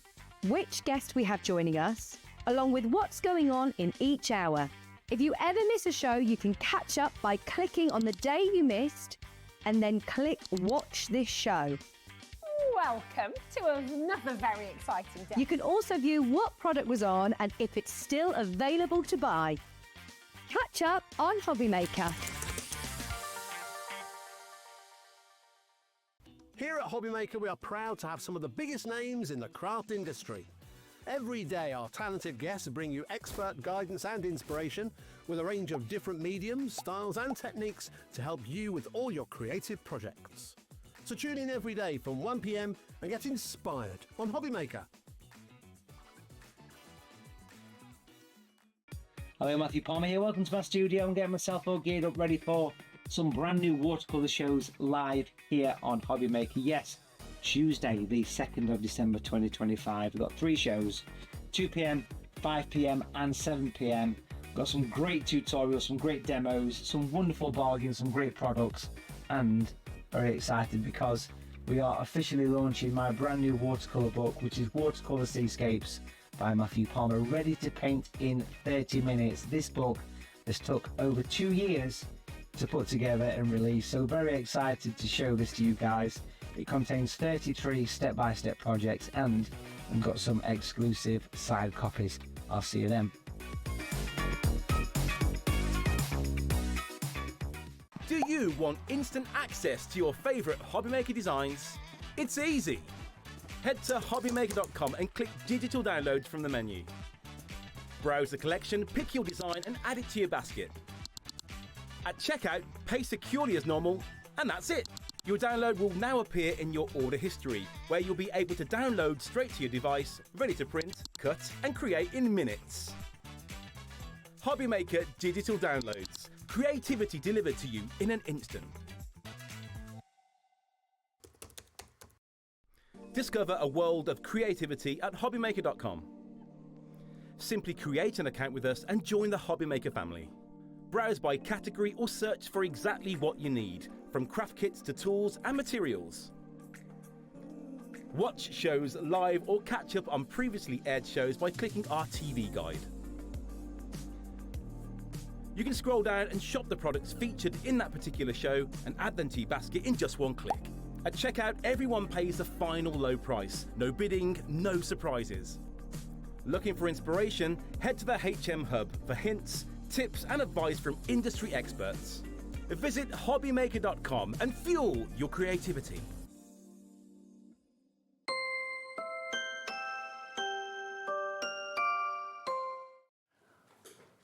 which guest we have joining us, along with what's going on in each hour. If you ever miss a show, you can catch up by clicking on the day you missed and then click Watch This Show.
welcome to another very exciting day.
You can also view what product was on and if it's still available to buy. Catch up on Hobby Maker.
Here at Hobby Maker, we are proud to have some of the biggest names in the craft industry. Every day, our talented guests bring you expert guidance and inspiration with a range of different mediums, styles and techniques to help you with all your creative projects. So tune in every day from 1 p.m. and get inspired on Hobby Maker.
Hello, Matthew Palmer here. Welcome to my studio. I'm getting myself all geared up, ready for some brand new watercolour shows live here on Hobby Maker. Yes, Tuesday, the 2nd of December 2025. We've got 3 shows, 2 p.m, 5 p.m, and 7 p.m. We've got some great tutorials, some great demos, some wonderful bargains, some great products, and very excited because we are officially launching my brand new watercolour book, which is Watercolour Seascapes by Matthew Palmer, ready to paint in 30 minutes. This book has took over 2 years to put together and release, so very excited to show this to you guys. It contains 33 step-by-step projects and we've got some exclusive side copies. I'll see you then.
Do you want instant access to your favourite Hobby Maker designs? It's easy. Head to hobbymaker.com and click digital downloads from the menu. Browse the collection, pick your design and add it to your basket. At checkout, pay securely as normal, and that's it. Your download will now appear in your order history, where you'll be able to download straight to your device, ready to print, cut and create in minutes. Hobby Maker Digital Downloads. Creativity delivered to you in an instant. Discover a world of creativity at hobbymaker.com. Simply create an account with us and join the Hobby Maker family. Browse by category or search for exactly what you need, from craft kits to tools and materials. Watch shows live or catch up on previously aired shows by clicking our TV guide. You can scroll down and shop the products featured in that particular show and add them to your basket in just one click. At checkout, everyone pays the final low price. No bidding, no surprises. Looking for inspiration? Head to the HM Hub for hints, tips and advice from industry experts. Visit hobbymaker.com and fuel your creativity.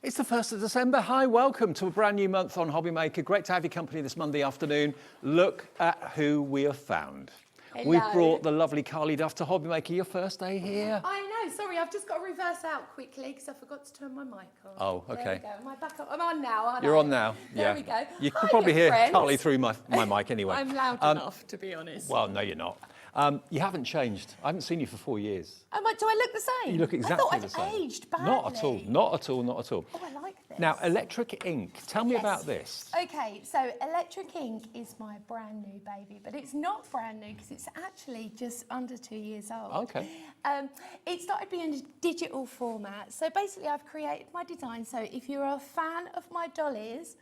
It's the 1st of December. Hi, welcome to a brand new month on Hobby Maker. Great to have your company this Monday afternoon. Look at who we have found.
Hello.
We've brought the lovely Carly Duff to Hobby Maker. Your first day here.
I know, sorry, I've just got to reverse out quickly because I forgot to turn my mic on.
Oh, okay.
There we go. Am I back up? I'm on now, aren't I?
You're on now.
There
yeah.
we go.
You
Hi,
could probably
your
hear
friends.
Carly through my mic anyway.
I'm loud enough, to be honest.
Well, no, you're not. You haven't changed. I haven't seen you for 4 years.
Do I look the same?
You look exactly
I
the
thought
same.
I'd aged badly.
Not at all. Not at all. Not at all.
Oh, I like this.
Now, electric ink. Tell me
Yes.
about this.
Okay, so electric ink is my brand new baby, but it's not brand new because it's actually just under 2 years old.
Okay.
It started being a digital format. So basically I've created my design. So if you're a fan of my dollies,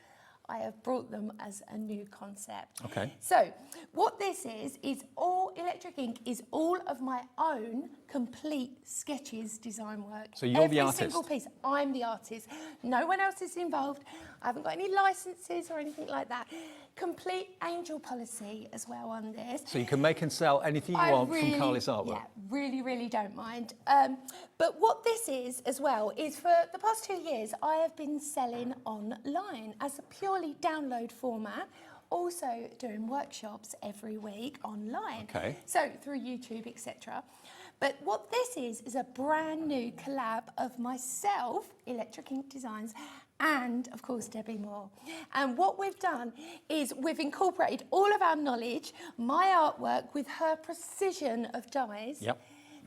I have brought them as a new concept.
Okay.
So what this is all electric ink is all of my own complete sketches, design work.
So you're the
Every
artist?
single piece. I'm the artist. No one else is involved. I haven't got any licenses or anything like that. Complete angel policy as well on this.
So you can make and sell anything you want from Carly's artwork.
Yeah, really don't mind. But what this is as well is for the past 2 years, I have been selling online as a purely download format. Also doing workshops every week online.
Okay.
So through YouTube, etc. But what this is a brand new collab of myself, Electric Ink Designs, and of course Debbie Moore. And what we've done is we've incorporated all of our knowledge, my artwork with her precision of dyes.
Yep.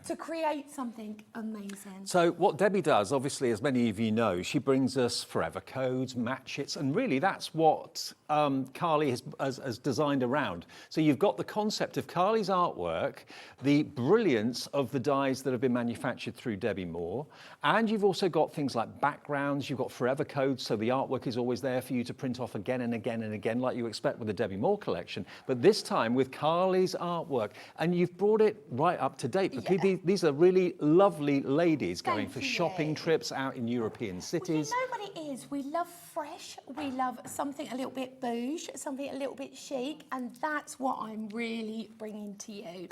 to create something amazing.
So what Debbie does, obviously, as many of you know, she brings us forever codes, matchets, and really that's what Carly has designed around. So you've got the concept of Carly's artwork, the brilliance of the dies that have been manufactured through Debbie Moore, and you've also got things like backgrounds, you've got forever codes, so the artwork is always there for you to print off again and again and again, like you expect with the Debbie Moore collection, but this time with Carly's artwork, and you've brought it right up to date. Because these are really lovely ladies going for shopping trips out in European cities.
Well, you know what it is? We love fresh, we love something a little bit bouge, something a little bit chic, and that's what I'm really bringing to you.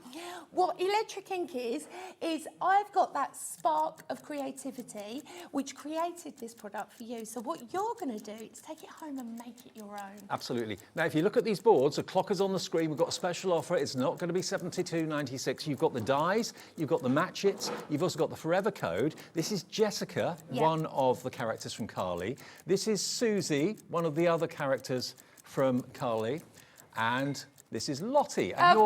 What Electric Ink is I've got that spark of creativity which created this product for you. So what you're going to do is take it home and make it your own.
Absolutely. Now, if you look at these boards, the clock is on the screen. We've got a special offer. It's not going to be $72.96. You've got the dies, you've got the matchets, you've also got the forever code. This is Jessica, one of the characters from Carly. This is Susie, one of the other characters from Carly. And this is Lottie. And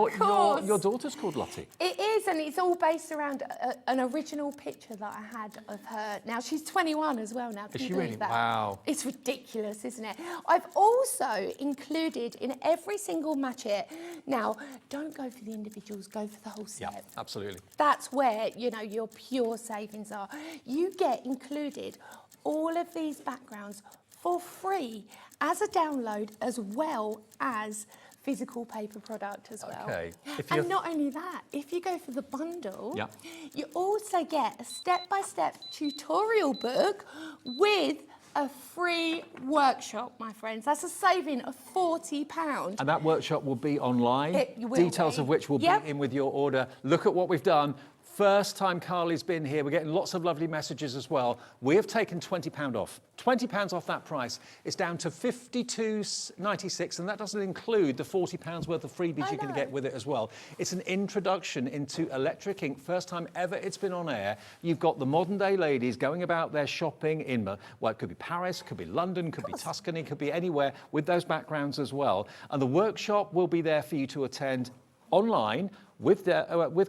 your daughter's called Lottie.
It is, and it's all based around an original picture that I had of her. Now, she's 21 as well now.
Is she really?
That?
Wow.
It's ridiculous, isn't it? I've also included in every single matchet. Now, don't go for the individuals, go for the whole set.
Yeah, absolutely.
That's where, you know, your pure savings are. You get included all of these backgrounds for free as a download, as well as physical paper product as well.
Okay.
And not only that, if you go for the bundle,
Yep.
you also get a step-by-step tutorial book with a free workshop, my friends. That's a saving of £40.
And that workshop will be online,
It will
details
be.
of which will be in with your order. Look at what we've done. First time Carly's been here. We're getting lots of lovely messages as well. We have taken £20 off. £20 off that price. It's down to $52.96, and that doesn't include the £40 worth of freebies you're going to get with it as well. It's an introduction into Electric Ink. First time ever it's been on air. You've got the modern day ladies going about their shopping in, well, it could be Paris, could be London, could be Tuscany, could be anywhere with those backgrounds as well. And the workshop will be there for you to attend online with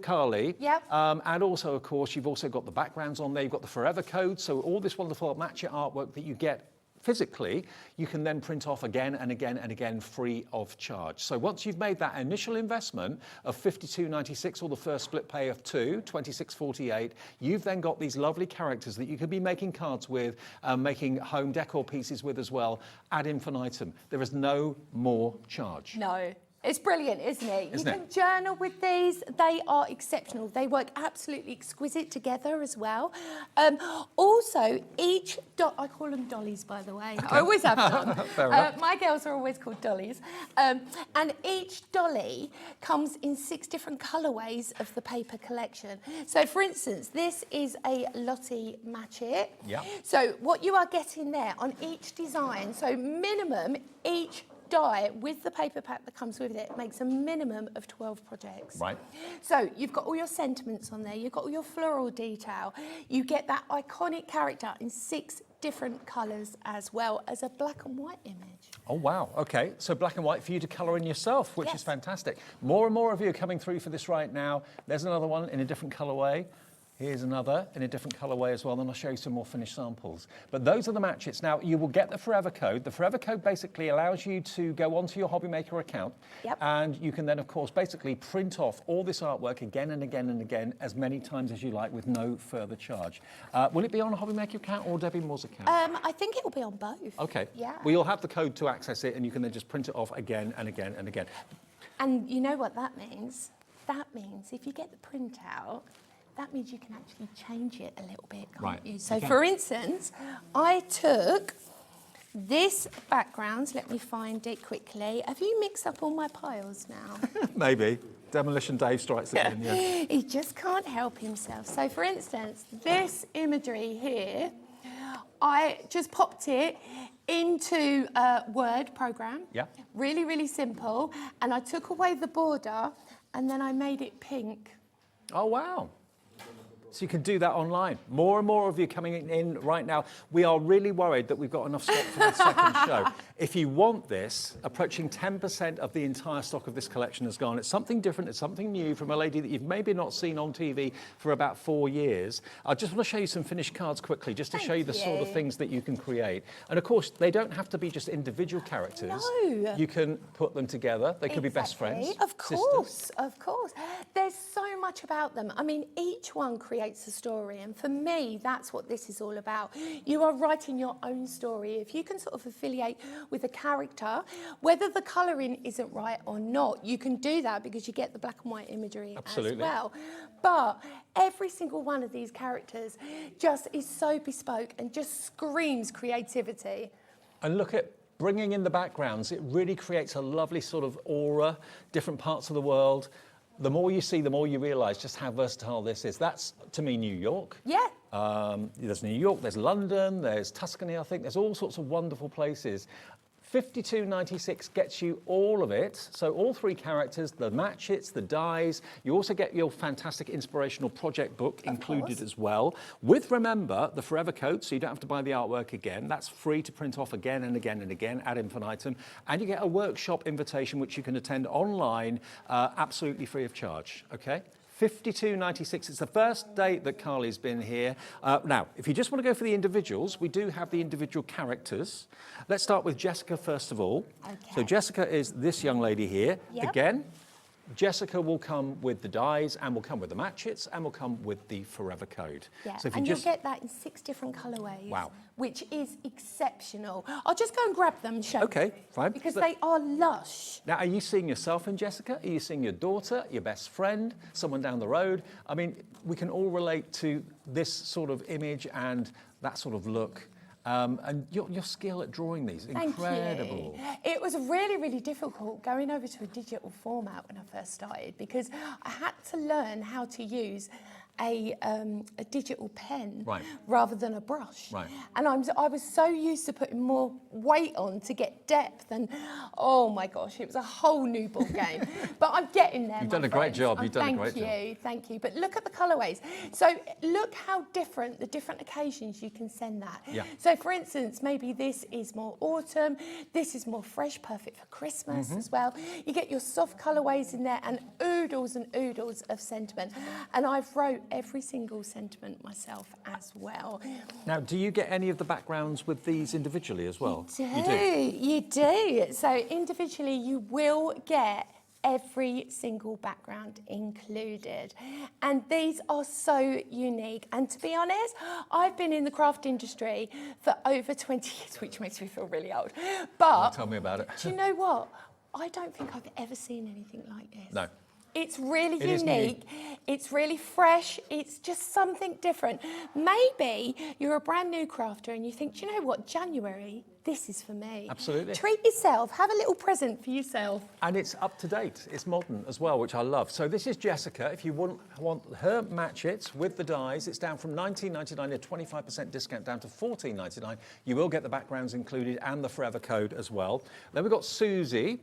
Carly.
Yep.
And also, of course, you've also got the backgrounds on there. You've got the forever code. So all this wonderful matchet artwork that you get physically, you can then print off again and again and again free of charge. So once you've made that initial investment of $52.96 or the first split pay of $26.48, you've then got these lovely characters that you could be making cards with, making home decor pieces with as well, ad infinitum. There is no more charge.
No. It's brilliant, isn't it?
Isn't
you can journal with these. They are exceptional. They work absolutely exquisite together as well. Also, each I call them dollies, by the way. I always have done.
Fair enough.
My girls are always called dollies. And each dolly comes in 6 different colourways of the paper collection. So, for instance, this is a Lottie matchet.
Yeah.
So what you are getting there on each design, so minimum each die with the paper pack that comes with it makes a minimum of 12 projects.
Right.
So you've got all your sentiments on there, you've got all your floral detail, you get that iconic character in 6 different colours as well as a black and white image.
Oh, wow. OK, so black and white for you to colour in yourself, which is fantastic. More and more of you are coming through for this right now. There's another one in a different colourway. Here's another in a different colourway as well, then I'll show you some more finished samples. But those are the matchets. Now, you will get the Forever Code. The Forever Code basically allows you to go onto your Hobby Maker account, and you can then, of course, basically print off all this artwork again and again and again, as many times as you like, with no further charge. Will it be on a Hobby Maker account or Debbie Moore's account?
I think it will be on both.
OK.
Yeah.
Well, you'll have the code to access it, and you can then just print it off again and again and again.
And you know what that means? That means if you get the printout, that means you can actually change it a little bit, can't you? So, for instance, I took this background. Let me find it quickly. Have you mixed up all my piles now?
Maybe. Demolition Dave strikes it in, yeah.
He just can't help himself. So, for instance, this imagery here, I just popped it into a Word program.
Yeah.
Really, really simple. And I took away the border and then I made it pink.
Oh, wow. So you can do that online. More and more of you coming in right now. We are really worried that we've got enough stock for the second show. If you want this, approaching 10% of the entire stock of this collection has gone. It's something different, it's something new from a lady that you've maybe not seen on TV for about 4 years. I just want to show you some finished cards quickly, just to show you the sort of things that you can create. And of course, they don't have to be just individual characters.
No.
You can put them together. They could be best friends.
Of course,
sisters.
of course. There's so much about them. I mean, each one creates a story, and for me, that's what this is all about. You are writing your own story. If you can sort of affiliate with a character, whether the colouring isn't right or not, you can do that because you get the black and white imagery as well. But every single one of these characters just is so bespoke and just screams creativity.
And look at bringing in the backgrounds. It really creates a lovely sort of aura, different parts of the world. The more you see, the more you realise just how versatile this is. That's, to me, New York.
Yeah.
There's New York, there's London, there's Tuscany, I think. There's all sorts of wonderful places. $52.96 gets you all of it. So all 3 characters, the matchets, the dies. You also get your fantastic inspirational project book included as well. With, remember, the Forever Code, so you don't have to buy the artwork again. That's free to print off again and again and again ad infinitum. And you get a workshop invitation, which you can attend online, absolutely free of charge, okay? $52.96. It's the first day that Carly's been here. Now, if you just want to go for the individuals, we do have the individual characters. Let's start with Jessica first of all. Okay. So Jessica is this young lady here. Yep. Again, Jessica will come with the dies and will come with the matchets and will come with the Forever Code.
Yeah,
so if
and you'll get that in 6 different colourways.
Wow.
Which is exceptional. I'll just go and grab them and show
Okay,
you.
fine.
Because they are lush.
Now, are you seeing yourself in Jessica? Are you seeing your daughter, your best friend, someone down the road? I mean, we can all relate to this sort of image and that sort of look. And your skill at drawing these, incredible.
Thank you. It was really, really difficult going over to a digital format when I first started because I had to learn how to use a digital pen rather than a brush.
Right.
And I was so used to putting more weight on to get depth, and oh my gosh, it was a whole new ball game. But I'm getting there.
You've done a great job. You've done a great job.
Thank you. But look at the colourways. So look how different the different occasions you can send that.
Yeah.
So for instance, maybe this is more autumn, this is more fresh, perfect for Christmas as well. You get your soft colourways in there and oodles of sentiment. And I've wrote every single sentiment myself as well.
Now, do you get any of the backgrounds with these individually as well?
You do. So individually you will get every single background included, and these are so unique. And to be honest, I've been in the craft industry for over 20 years, which makes me feel really old, but
tell me about it.
Do you know what? I don't think I've ever seen anything like this.
No.
It's really unique, it's really fresh, it's just something different. Maybe you're a brand new crafter and you think, do you know what, January, this is for me.
Absolutely.
Treat yourself, have a little present for yourself.
And it's up to date, it's modern as well, which I love. So this is Jessica. If you want her matchets with the dies, it's down from $19.99, a 25% discount down to $14.99. You will get the backgrounds included and the Forever Code as well. Then we've got Susie.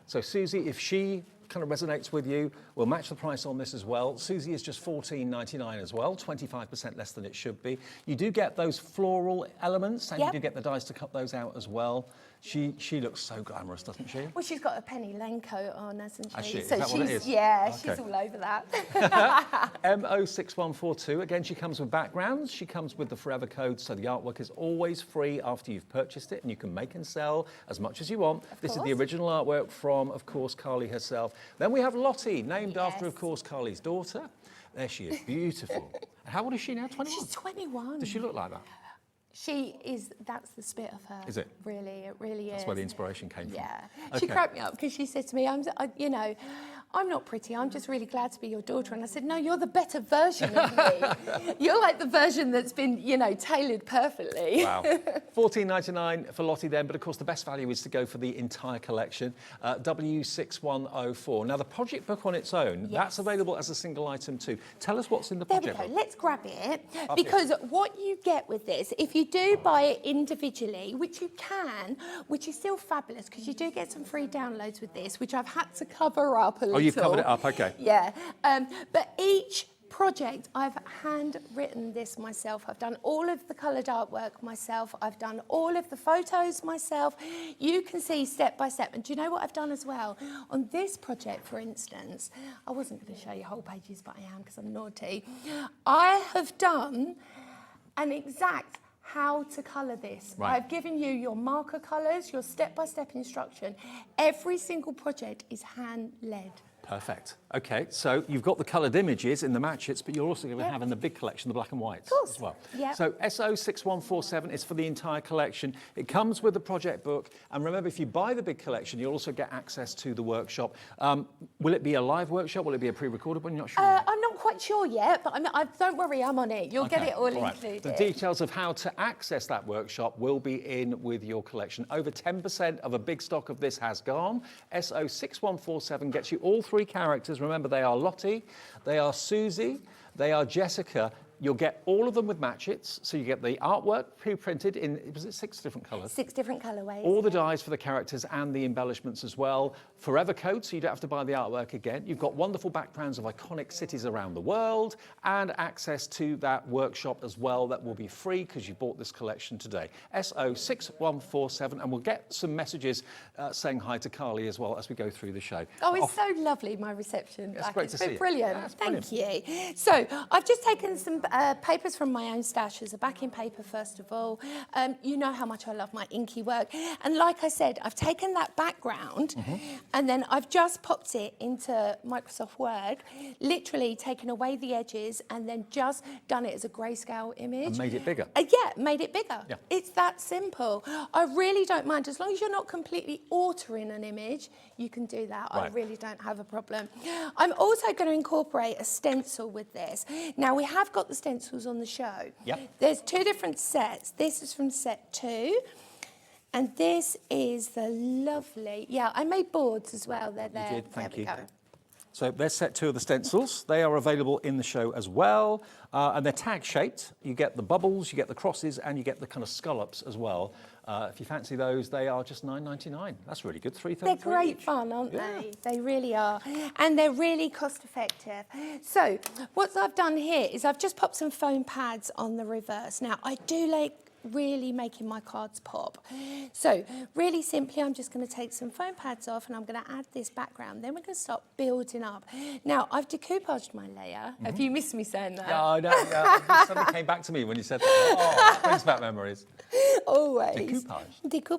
So Susie, if she kind of resonates with you, we'll match the price on this as well. Susie is just $14.99 as well, 25% less than it should be. You do get those floral elements, and you do get the dies to cut those out as well. She looks so glamorous, doesn't she?
Well, she's got a penny lane coat on, hasn't she?
Has she? Is
So
that what it is?
Yeah,
Okay.
she's all over that.
M06142, again, she comes with backgrounds, she comes with the Forever Code, so the artwork is always free after you've purchased it, and you can make and sell as much as you want. This is the original artwork from, of course, Carly herself. Then we have Lottie, named after, of course, Carly's daughter. There she is, beautiful. How old is she now, 21?
She's 21.
Does she look like that?
She is, that's the spirit of her.
Is it?
Really, it really is.
That's where the inspiration came from.
Yeah.
Okay.
She cracked me up because she said to me, I'm not pretty, I'm just really glad to be your daughter. And I said, no, you're the better version of me. You're like the version that's been, tailored perfectly.
Wow. $14.99 for Lottie then, but of course the best value is to go for the entire collection, W6104. Now the project book on its own, that's available as a single item too. Tell us what's in the project book.
Let's grab it, because what you get with this, if you do buy it individually, which you can, which is still fabulous, because you do get some free downloads with this, which I've had to cover up a little.
Oh, you've covered it up, okay.
Yeah, but each project, I've handwritten this myself. I've done all of the coloured artwork myself. I've done all of the photos myself. You can see step by step. And do you know what I've done as well? On this project, for instance, I wasn't going to show you whole pages, but I am because I'm naughty. I have done an exact how to colour this.
Right.
I've given you your marker colours, your step-by-step instruction. Every single project is hand-led.
Perfect. Okay, so you've got the coloured images in the matchets, but you're also going to have in the big collection the black and whites as well.
Yep.
So SO6147 is for the entire collection. It comes with the project book, and remember, if you buy the big collection, you'll also get access to the workshop. Will it be a live workshop? Will it be a pre-recorded one? You're not sure.
I'm not quite sure yet, but don't worry, I'm on it. You'll get it all
right.
included.
The details of how to access that workshop will be in with your collection. Over 10% of a big stock of this has gone. SO6147 gets you all three characters. Remember, they are Lottie, they are Susie, they are Jessica. You'll get all of them with matchets, so you get the artwork pre-printed in, was it 6 different colours?
6 different colourways.
All the dies for the characters and the embellishments as well. Forever code, so you don't have to buy the artwork again. You've got wonderful backgrounds of iconic cities around the world and access to that workshop as well that will be free because you bought this collection today. SO6147, and we'll get some messages saying hi to Carly as well as we go through the show.
Oh, it's so lovely, my reception.
It's
back.
great
It's
to see
been
you.
brilliant.
Yeah, it's
Thank you. So I've just taken some papers from my own stash as a backing paper, first of all. You know how much I love my inky work. And like I said, I've taken that background and then I've just popped it into Microsoft Word, literally taken away the edges and then just done it as a grayscale image.
And made it bigger.
Yeah, made it bigger.
Yeah.
It's that simple. I really don't mind. As long as you're not completely altering an image, you can do that.
Right.
I really don't have a problem. I'm also going to incorporate a stencil with this. Now, we have got the stencils on the show.
Yep.
There's 2 different sets. This is from set 2. And this is the lovely, yeah, I made boards as well. They're there.
You did, thank
there we
you.
go.
So there's set 2 of the stencils. They are available in the show as well. And they're tag shaped. You get the bubbles, you get the crosses, and you get the kind of scallops as well. If you fancy those, they are just $9.99. That's really good, $3.33
They're great
each.
fun, aren't they? They really are. And they're really cost effective. So what I've done here is I've just popped some foam pads on the reverse. Now, I do like really making my cards pop. So really simply, I'm just going to take some foam pads off and I'm going to add this background. Then we're going to start building up. Now, I've decoupaged my layer. Have you missed me saying that?
Yeah, I know. Yeah. It suddenly came back to me when you said that. Oh, that brings back memories.
Always.
Decoupage.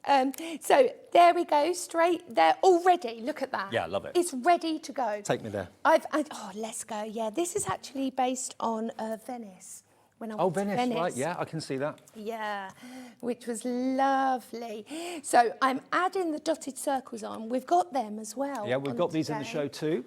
Decoupage. So there we go, straight there already. Look at that.
Yeah, I love it.
It's ready to go.
Take me there.
Oh, let's go. Yeah, this is actually based on Venice. When I went to
Venice, right? Yeah, I can see that.
Yeah, which was lovely. So I'm adding the dotted circles on. We've got them as well.
Yeah, we've got these in the show too.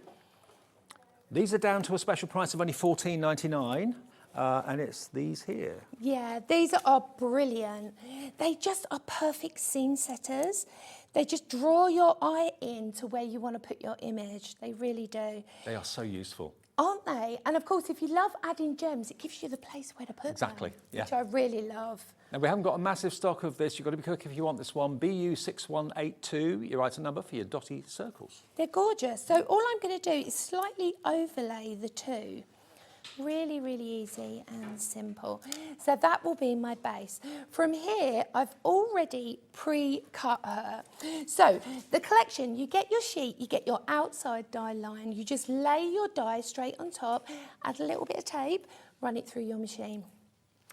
These are down to a special price of only $14.99. And it's these here.
Yeah, these are brilliant. They just are perfect scene setters. They just draw your eye in to where you want to put your image. They really do.
They are so useful.
Aren't they? And of course, if you love adding gems, it gives you the place where to put
Exactly,
them.
yeah.
Which I really love.
Now, we haven't got a massive stock of this. You've got to be quick if you want this one. BU6182, your item number for your dotty circles.
They're gorgeous. So all I'm going to do is slightly overlay the 2. Really, really easy and simple. So that will be my base. From here, I've already pre-cut her. So the collection, you get your sheet, you get your outside die line, you just lay your die straight on top, add a little bit of tape, run it through your machine.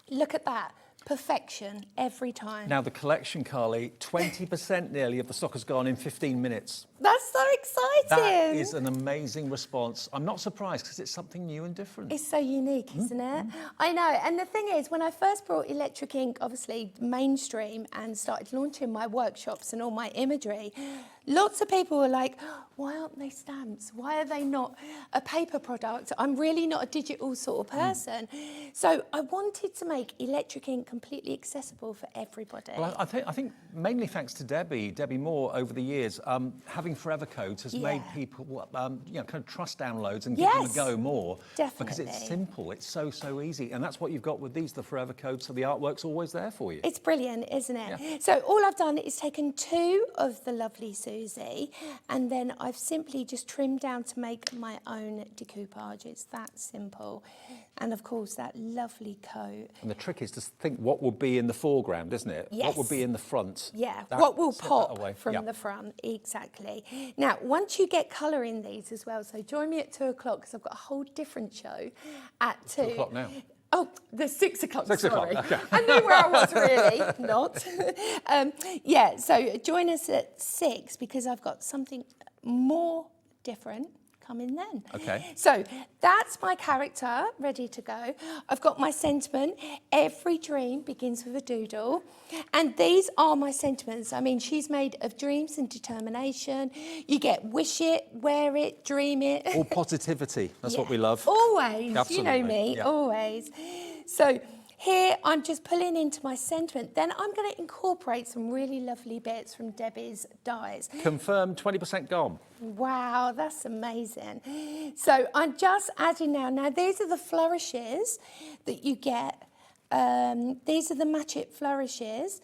Look at that. Perfection every time.
Now, the collection, Carly, 20% nearly of the stock has gone in 15 minutes.
That's so exciting.
That is an amazing response. I'm not surprised because it's something new and different.
It's so unique, isn't it? I know. And the thing is, when I first brought electric ink, obviously mainstream, and started launching my workshops and all my imagery, lots of people were like, why aren't they stamps? Why are they not a paper product? I'm really not a digital sort of person. So I wanted to make electric ink completely accessible for everybody.
Well, I think mainly thanks to Debbie Moore over the years, having for forever codes has
Yeah.
made people, you know, kind of trust downloads and give them a
Yes,
go more.
definitely.
Because it's simple, it's so easy. And that's what you've got with these, the forever codes, so the artwork's always there for you.
It's brilliant, isn't it?
Yeah.
So all I've done is taken 2 of the lovely Susie, and then I've simply just trimmed down to make my own decoupage. It's that simple. And of course, that lovely coat.
And the trick is to think what will be in the foreground, isn't it?
Yes.
What will be in the front.
Yeah,
That-
what will
set that
pop
away.
from
Yeah.
the front, exactly. Now, once you get colour in these as well, so join me at 2 o'clock because I've got a whole different show at 2.
2 o'clock now.
Oh, the 6 o'clock,
6 o'clock,
sorry.
okay.
I knew where I was really, not. Yeah, so join us at 6 because I've got something more different coming then.
Okay.
So that's my character ready to go. I've got my sentiment. Every dream begins with a doodle. And these are my sentiments. I mean, she's made of dreams and determination. You get wish it, wear it, dream it.
All positivity, that's what
Yeah.
we love.
Always, you know
Absolutely,
me,
yeah.
always. So here I'm just pulling into my sentiment. Then I'm going to incorporate some really lovely bits from Debbie's dies.
Confirmed 20% gone.
Wow, that's amazing. So I'm just adding now. Now these are the flourishes that you get. These are the match it flourishes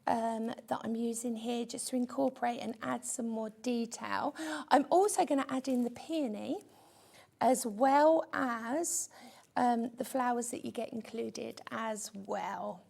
that I'm using here just to incorporate and add some more detail. I'm also going to add in the peony as well as the flowers that you get included as well.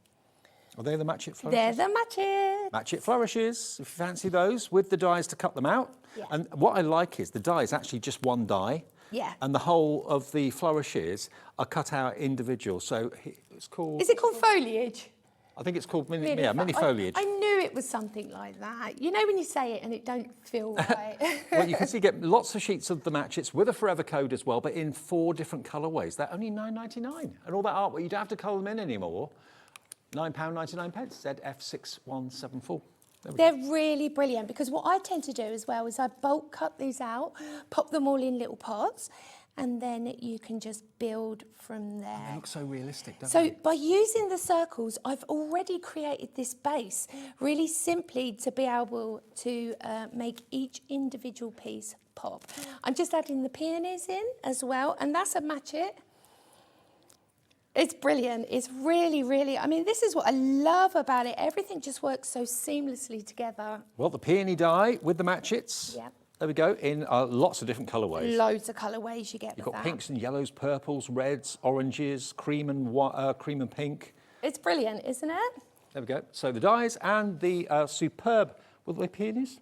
Are they the match it flourishes?
They're the match it.
Match it flourishes, if you fancy those, with the dies to cut them out.
Yeah.
And what I like is the die is actually just one die.
Yeah.
And the whole of the flourishes are cut out individual. So it's called...
Is it called foliage?
I think it's called mini
Really
foliage.
I knew it was something like that. You know when you say it and it don't feel right.
Well, you can see get lots of sheets of the matchets with a forever code as well, but in 4 different colourways. They're only £9.99. And all that artwork, you don't have to colour them in anymore. £9.99, ZF6174.
They're really brilliant because what I tend to do as well is I bulk cut these out, pop them all in little pots, and then you can just build from there.
They look so realistic, don't
So
they?
by using the circles, I've already created this base really simply to be able to make each individual piece pop. I'm just adding the peonies in as well, and that's a match it. It's brilliant. It's really, I mean, this is what I love about it. Everything just works so seamlessly together.
Well, the peony die with the matchets.
Yep.
There we go, in lots of different colourways.
Loads of colourways you get
You've
with
got
that.
pinks and yellows, purples, reds, oranges, cream and pink.
It's brilliant, isn't it?
There we go. So the dies and the superb, were they peonies?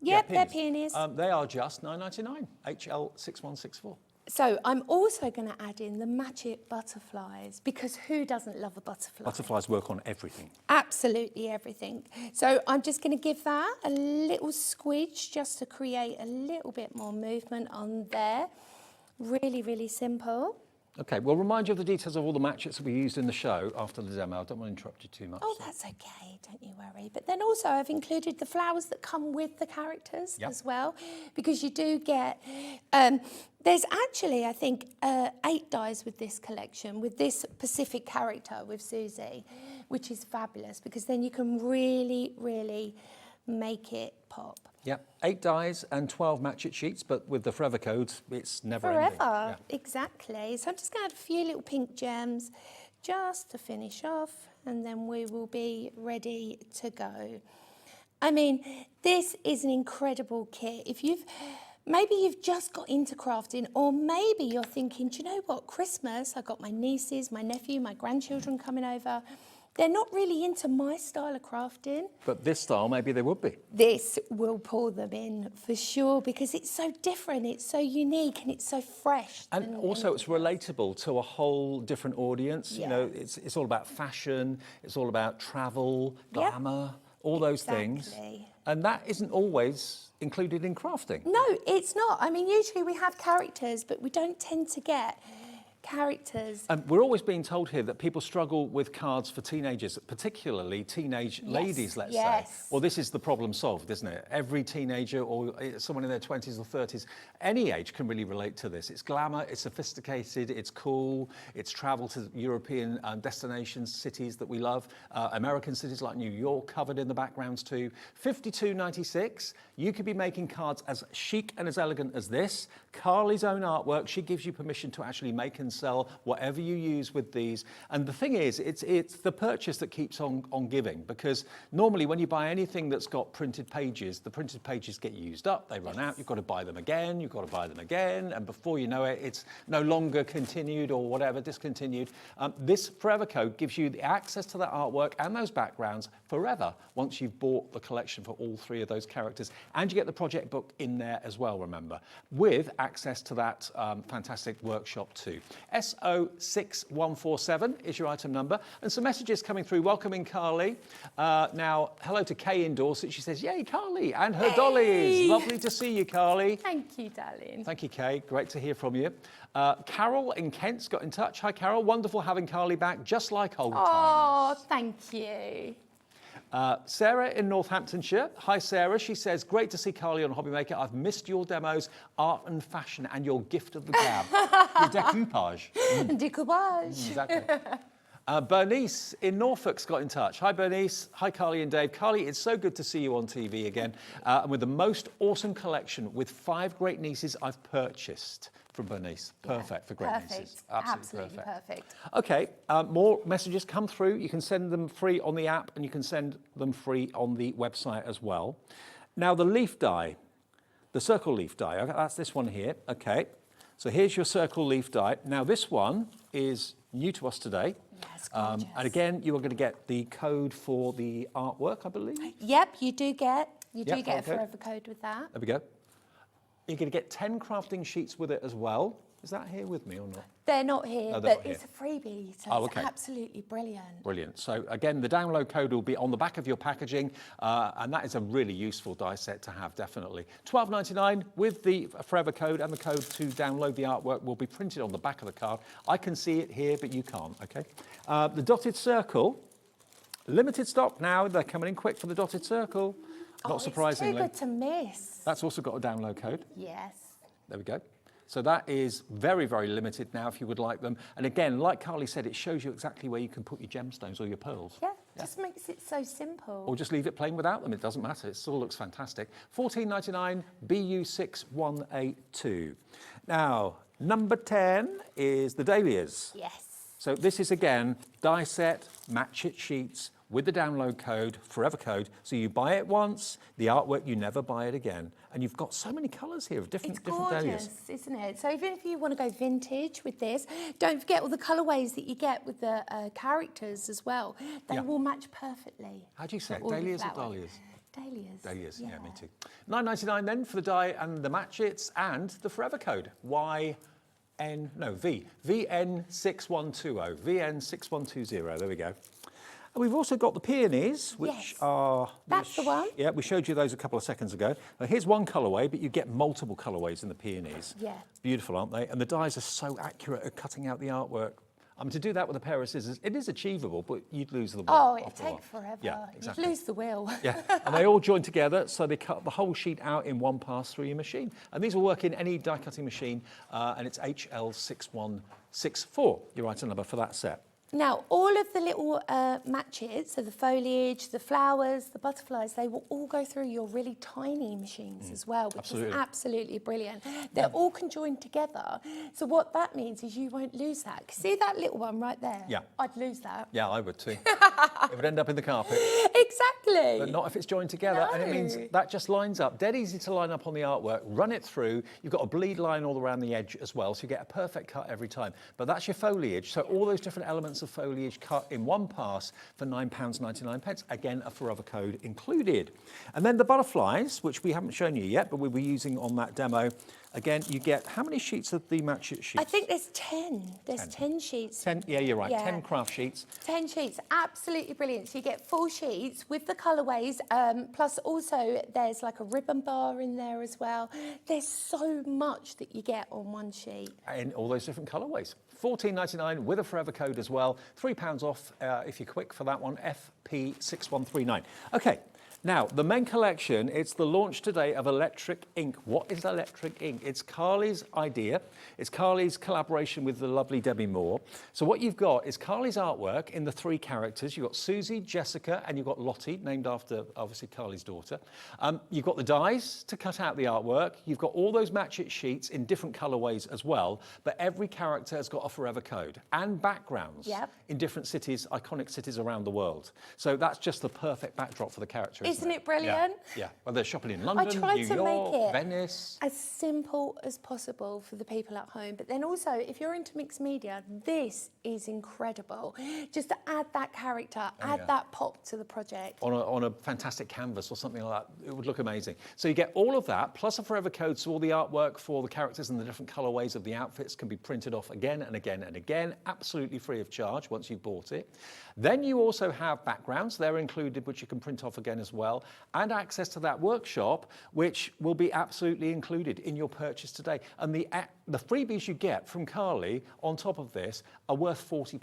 Yep,
Yeah,
they're peonies.
They are just £9.99, HL6164.
So I'm also going to add in the match it butterflies because who doesn't love a butterfly?
Butterflies work on everything.
Absolutely everything. So I'm just going to give that a little squidge just to create a little bit more movement on there. Really simple.
Okay, we'll remind you of the details of all the matchets that we used in the show after the demo. I don't want to interrupt you too much.
Oh, that's okay, don't you worry. But then also I've included the flowers that come with the characters
Yep.
as well, because you do get, there's actually, I think, 8 dies with this collection, with this specific character, with Susie, which is fabulous, because then you can really make it pop.
Yep, 8 dies and 12 matchet sheets, but with the forever codes, it's never ending.
Forever, exactly. So I'm just going to add a few little pink gems just to finish off, and then we will be ready to go. I mean, this is an incredible kit. Maybe you've just got into crafting, or maybe you're thinking, do you know what, Christmas, I've got my nieces, my nephew, my grandchildren coming over. They're not really into my style of crafting.
But this style, maybe they would be.
This will pull them in for sure because it's so different, it's so unique, and it's so fresh.
And also it's relatable to a whole different audience.
Yeah.
You know, it's all about fashion, it's all about travel,
Yep.
glamour, all those things.
Exactly.
And that isn't always included in crafting.
No, it's not. I mean, usually we have characters, but we don't tend to get characters.
We're always being told here that people struggle with cards for teenagers, particularly teenage ladies, let's say. Well, this is the problem solved, isn't it? Every teenager or someone in their 20s or 30s, any age can really relate to this. It's glamour, it's sophisticated, it's cool, it's travel to European destinations, cities that we love, American cities like New York covered in the backgrounds too. $52.96. You could be making cards as chic and as elegant as this. Carly's own artwork, she gives you permission to actually make and sell whatever you use with these. And the thing is, it's the purchase that keeps on giving, because normally when you buy anything that's got printed pages, the printed pages get used up, they run out, you've got to buy them again, and before you know it, it's no longer continued or whatever, discontinued. This Forever Code gives you the access to that artwork and those backgrounds forever once you've bought the collection for all three of those characters. And you get the project book in there as well, remember, with access to that fantastic workshop too. SO6147 is your item number. And some messages coming through welcoming Carly. Now, hello to Kay in Dorset. She says, yay, Carly and her dollies. Lovely to see you, Carly.
Thank you, darling.
Thank you, Kay. Great to hear from you. Carol in Kent's got in touch. Hi, Carol. Wonderful having Carly back, just like old times.
Oh, thank you.
Sarah in Northamptonshire. Hi, Sarah. She says, great to see Carly on Hobby Maker. I've missed your demos, art and fashion, and your gift of the gab. Your decoupage.
Decoupage.
Exactly. Bernice in Norfolk's got in touch. Hi, Bernice. Hi, Carly and Dave. Carly, it's so good to see you on TV again. And with the most awesome collection with 5 great nieces I've purchased. From Bernice. Perfect for great nieces.
Absolutely perfect.
Okay, more messages come through. You can send them free on the app and you can send them free on the website as well. Now, the leaf die, the circle leaf die, okay, that's this one here. Okay, so here's your circle leaf die. Now, this one is new to us today.
Yes, gorgeous.
And again, you are going to get the code for the artwork, I believe.
Yep, you do get a
okay.
forever code with that.
There we go. You're going to get 10 crafting sheets with it as well. Is that here with me or not?
They're not here,
No,
but it's a freebie, so it's absolutely brilliant.
Brilliant. So again, the download code will be on the back of your packaging, and that is a really useful die set to have, definitely. $12.99 with the Forever Code, and the code to download the artwork will be printed on the back of the card. I can see it here, but you can't, okay? The dotted circle, limited stock now. They're coming in quick for the dotted circle. Not surprisingly.
It's too good to miss.
That's also got a download code.
Yes.
There we go. So that is very, very limited now if you would like them. And again, like Carly said, it shows you exactly where you can put your gemstones or your pearls.
Yeah, just makes it so simple.
Or just leave it plain without them. It doesn't matter. It still looks fantastic. $14.99 BU6182. Now, number 10 is the dahlias.
Yes.
So this is, again, die set, match it sheets, with the download code, Forever Code. So you buy it once, the artwork, you never buy it again. And you've got so many colours here of different dahlias.
It's gorgeous, isn't it? So even if you want to go vintage with this, don't forget all the colourways that you get with the characters as well. They will match perfectly.
How do you say it? Dahlias or dahlias?
Dahlias.
Dahlias, yeah, me too. $9.99 then for the die and the match-its and the Forever Code. VN6120. VN6120, there we go. And we've also got the peonies, which are...
That's the one.
Yeah, we showed you those a couple of seconds ago. Now, here's one colourway, but you get multiple colourways in the peonies.
Yeah.
Beautiful, aren't they? And the dies are so accurate at cutting out the artwork. To do that with a pair of scissors, it is achievable, but you'd lose the will.
Oh, it'd take forever.
Yeah, exactly.
You'd lose the will.
Yeah, and they all join together, so they cut the whole sheet out in one pass through your machine. And these will work in any die cutting machine, and it's HL6164, your item number for that set.
Now, all of the little matches, so the foliage, the flowers, the butterflies, they will all go through your really tiny machines as well, which is absolutely brilliant. They're all conjoined together. So what that means is you won't lose that. See that little one right there?
Yeah.
I'd lose that.
Yeah, I would too. It would end up in the carpet.
Exactly.
But not if it's joined together.
No.
And it means that just lines up. Dead easy to line up on the artwork, run it through. You've got a bleed line all around the edge as well, so you get a perfect cut every time. But that's your foliage. So all those different elements of foliage cut in one pass for £9.99. Again, a Forever Code included. And then the butterflies, which we haven't shown you yet, but we were using on that demo. Again, you get how many sheets of the match it sheets?
I think there's 10. There's 10 sheets.
10, yeah, you're right.
Yeah.
10 craft sheets.
10 sheets, absolutely brilliant. So you get full sheets with the colourways, plus also there's like a ribbon bar in there as well. There's so much that you get on one sheet.
In all those different colourways. 14.99 with a forever code as well. £3 off if you're quick for that one, FP6139. Okay. Now, the main collection, it's the launch today of electric ink. What is electric ink? It's Carly's idea. It's Carly's collaboration with the lovely Debbie Moore. So what you've got is Carly's artwork in the 3 characters. You've got Susie, Jessica, and you've got Lottie, named after, obviously, Carly's daughter. You've got the dies to cut out the artwork. You've got all those match-it sheets in different colourways as well, but every character has got a forever code and backgrounds in different cities, iconic cities around the world. So that's just the perfect backdrop for the character.
Isn't it brilliant?
Yeah. Well, they're shopping in London,
I tried
New
to
York,
make it
Venice.
as simple as possible for the people at home. But then also, if you're into mixed media, this is incredible. Just to add that character, add that pop to the project.
On a fantastic canvas or something like that, it would look amazing. So you get all of that, plus a forever code, so all the artwork for the characters and the different colourways of the outfits can be printed off again and again and again, absolutely free of charge once you've bought it. Then you also have backgrounds, they're included, which you can print off again as well, and access to that workshop, which will be absolutely included in your purchase today. And the freebies you get from Carly on top of this are worth £40.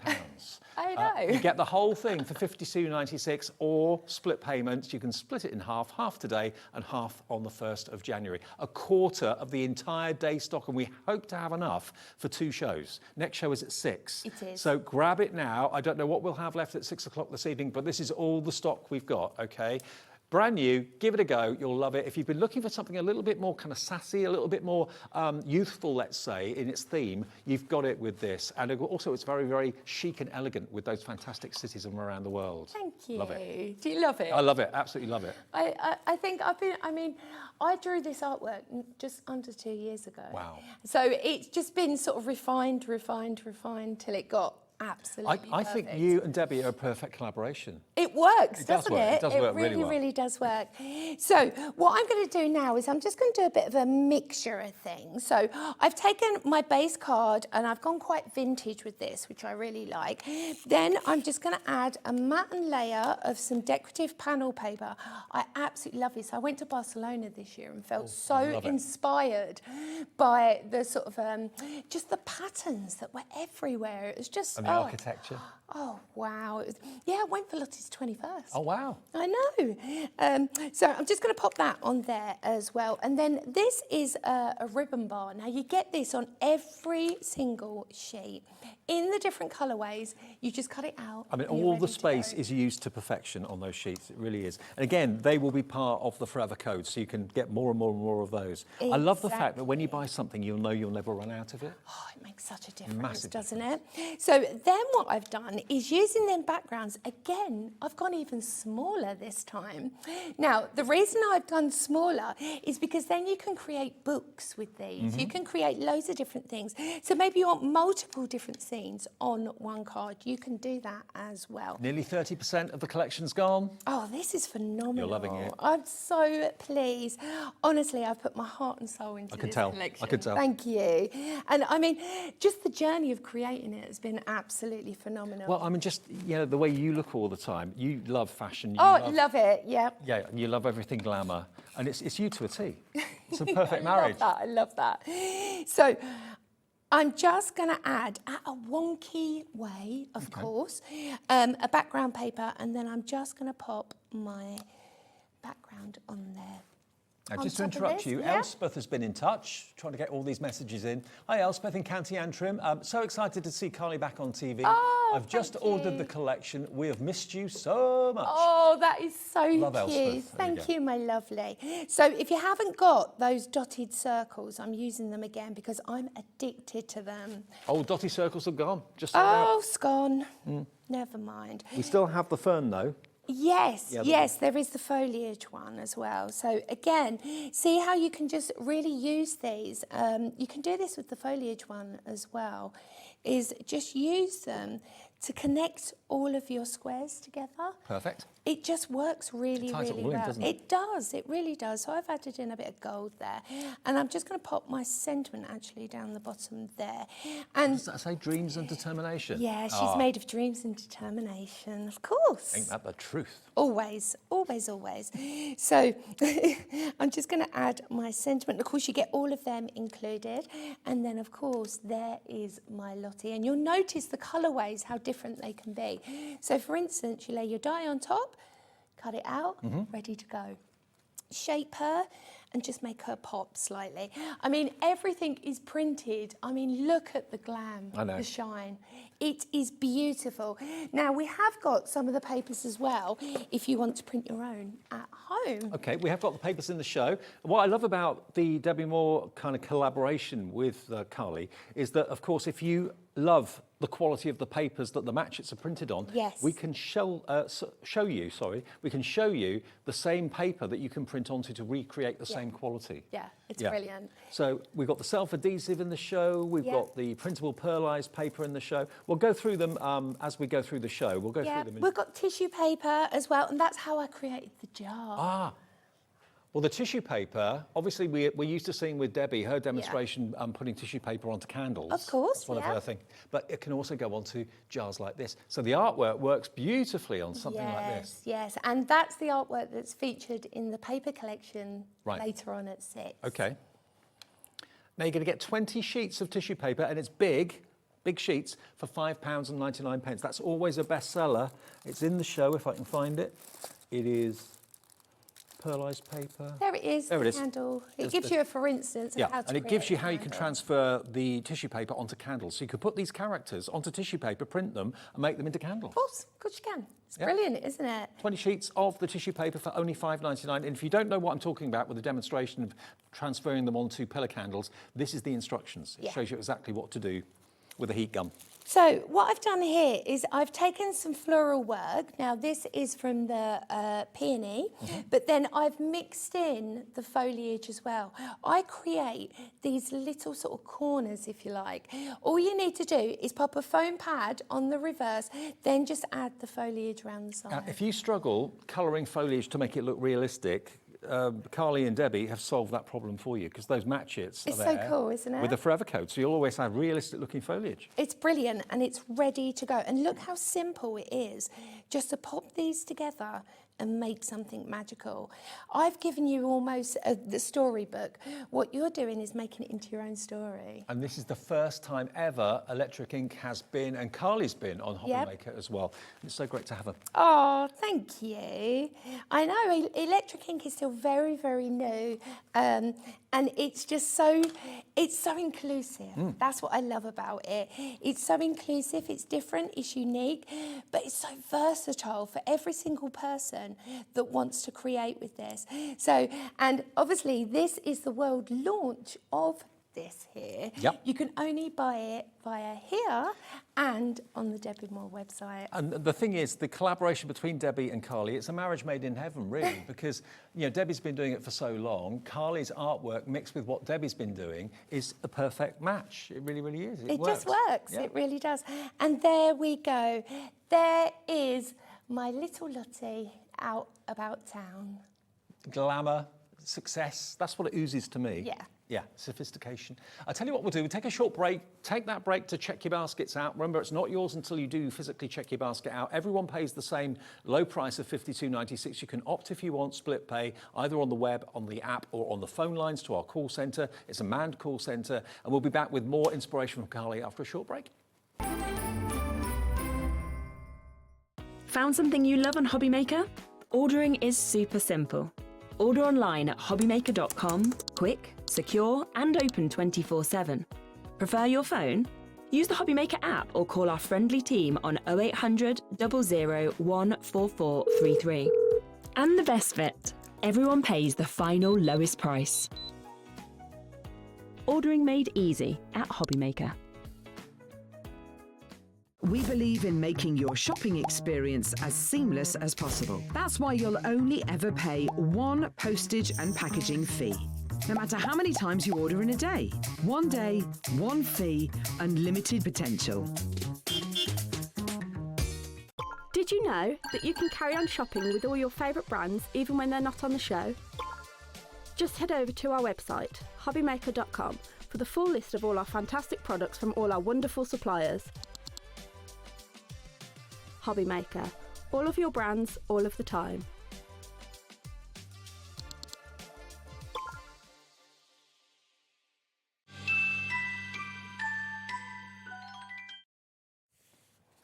I know.
You get the whole thing for £52.96 or split payments. You can split it in half today and half on the 1st of January. A quarter of the entire day stock, and we hope to have enough for 2 shows. Next show is at 6.
It is.
So grab it now. I don't know what we'll have left at 6 o'clock this evening, but this is all the stock we've got, okay? Brand new, give it a go, you'll love it. If you've been looking for something a little bit more kind of sassy, a little bit more youthful, let's say, in its theme, you've got it with this. And also it's very, very chic and elegant with those fantastic cities from around the world.
Thank you.
Love it.
Do you love it?
I love it, absolutely love it.
I think I drew this artwork just under 2 years ago.
Wow.
So it's just been sort of refined till it got absolutely
I think you and Debbie are a perfect collaboration.
It works,
does
doesn't
work.
it?
It does work
really,
really well.
really does work. So what I'm going to do now is I'm just going to do a bit of a mixture of things. So I've taken my base card and I've gone quite vintage with this, which I really like. Then I'm just going to add a matte layer of some decorative panel paper. I absolutely love this. I went to Barcelona this year and felt so inspired by the sort of just the patterns that were everywhere. It was just
and the architecture.
Oh wow! I went for Lottie's 21st.
Oh wow!
I know. So I'm just going to pop that on there as well, and then this is a ribbon bar. Now you get this on every single sheet in the different colourways. You just cut it out.
I mean, all the space is used to perfection on those sheets. It really is. And again, they will be part of the Forever Code, so you can get more and more and more of those. Exactly. I love the fact that when you buy something, you'll know you'll never run out of it.
Oh, it makes such a difference,
Massive
doesn't it? So then what I've done is using them backgrounds, again, I've gone even smaller this time. Now, the reason I've gone smaller is because then you can create books with these. You can create loads of different things. So maybe you want multiple different scenes on one card. You can do that as well.
Nearly 30% of the collection's gone.
Oh, this is phenomenal.
You're loving it.
I'm so pleased. Honestly, I've put my heart and soul into this collection.
I could tell.
Thank you. And I mean, just the journey of creating it has been absolutely phenomenal.
Well, I mean, just, you know, the way you look all the time. You love fashion.
Love it, yeah.
Yeah, you love everything glamour. And it's you to a T. It's a perfect marriage.
I love that. So I'm just going to add, at a wonky way, of course, a background paper, and then I'm just going to pop my background on there.
Now, just to interrupt you, Elspeth has been in touch, trying to get all these messages in. Hi, Elspeth in County Antrim. I'm so excited to see Carly back on TV.
Oh,
I've just ordered the collection. We have missed you so much.
Oh, that is so
Love
cute.
Elspeth.
Thank you, my lovely. So if you haven't got those dotted circles, I'm using them again because I'm addicted to them.
Oh, dotted circles are gone. Just sold out.
Oh, it's gone. Never mind.
We still have the fern, though.
Yes, yes, there is the foliage one as well. So again, see how you can just really use these. You can do this with the foliage one as well, is just use them to connect all of your squares together.
Perfect.
It just works really,
ties it
really
all in,
well.
doesn't
It does, it really does. So I've added in a bit of gold there. And I'm just going to pop my sentiment actually down the bottom there. And
Does that say dreams and determination?
yeah, she's made of dreams and determination, of course.
Ain't that the truth?
Always, always, always. So I'm just going to add my sentiment. Of course, you get all of them included. And then, of course, there is my Lottie. And you'll notice the colourways, how different they can be. So, for instance, you lay your die on top, cut it out, ready to go. Shape her and just make her pop slightly. I mean, everything is printed. I mean, look at the glam,
I know.
the shine. It is beautiful. Now, we have got some of the papers as well, if you want to print your own at home.
Okay, we have got the papers in the show. What I love about the Debbie Moore kind of collaboration with Carly is that, of course, if you love the quality of the papers that the matchets are printed on,
yes,
we can show you the same paper that you can print onto to recreate the same quality.
Yeah, it's brilliant.
So we've got the self-adhesive in the show, we've got the printable pearlized paper in the show. We'll go through them as we go through the show. We'll go through them.
We've got tissue paper as well, and that's how I created the jar.
Well, the tissue paper, obviously we're used to seeing with Debbie, her demonstration putting tissue paper onto candles.
Of course,
That's one of her things. But it can also go onto jars like this. So the artwork works beautifully on something like this.
Yes, and that's the artwork that's featured in the paper collection later on at 6.
Okay. Now you're going to get 20 sheets of tissue paper, and it's big sheets for £5.99. That's always a bestseller. It's in the show if I can find it. It is pearlized paper.
There it is,
there
the
it is.
candle. It gives you a for instance of how to
and it gives
create
you
a
how you can
candle.
transfer the tissue paper onto candles. So you could put these characters onto tissue paper, print them, and make them into candles.
Of course you can. It's brilliant, isn't it?
20 sheets of the tissue paper for only £5.99. And if you don't know what I'm talking about with the demonstration of transferring them onto pillar candles, this is the instructions. It shows you exactly what to do with a heat gun.
So what I've done here is I've taken some floral work. Now this is from the peony, but then I've mixed in the foliage as well. I create these little sort of corners, if you like. All you need to do is pop a foam pad on the reverse, then just add the foliage around the side.
If you struggle colouring foliage to make it look realistic, Carly and Debbie have solved that problem for you because those matchets
It's
are
so
there
cool, isn't it?
with a forever coat, so you'll always have realistic looking foliage.
It's brilliant and it's ready to go. And look how simple it is just to pop these together and make something magical. I've given you almost the storybook. What you're doing is making it into your own story.
And this is the first time ever electric ink has been, and Carly's been, on Hobbymaker as well. It's so great to have her.
Oh, thank you. I know electric ink is still very, very new, and it's just so inclusive. That's what I love about it. It's so inclusive, it's different, it's unique, but it's so versatile for every single person that wants to create with this. So, and obviously this is the world launch of this here. You can only buy it via here and on the Debbie Moore website.
And the thing is, the collaboration between Debbie and Carly, it's a marriage made in heaven, really, because Debbie's been doing it for so long. Carly's artwork mixed with what Debbie's been doing is a perfect match. It really, really is.
It just works. It really does. And there we go. There is my little Lottie out about town.
Glamour, success, that's what it oozes to me. Yeah, sophistication. I'll tell you what we'll do. We'll take a short break. Take that break to check your baskets out. Remember, it's not yours until you do physically check your basket out. Everyone pays the same low price of $52.96. You can opt if you want split pay, either on the web, on the app, or on the phone lines to our call centre. It's a manned call centre. And we'll be back with more inspiration from Carly after a short break.
Found something you love on Hobbymaker? Ordering is super simple. Order online at hobbymaker.com, quick, secure, and open 24/7. Prefer your phone? Use the Hobbymaker app or call our friendly team on 0800 00 14433. And the best bit, everyone pays the final lowest price. Ordering made easy at Hobbymaker.
We believe in making your shopping experience as seamless as possible. That's why you'll only ever pay one postage and packaging fee. No matter how many times you order in a day. One day, one fee, unlimited potential.
Did
Did you know that you can carry on shopping with all your favourite brands even when they're not on the show? Just head over to our website, hobbymaker.com, for the full list of all our fantastic products from all our wonderful suppliers. Hobbymaker, all of your brands, all of the time.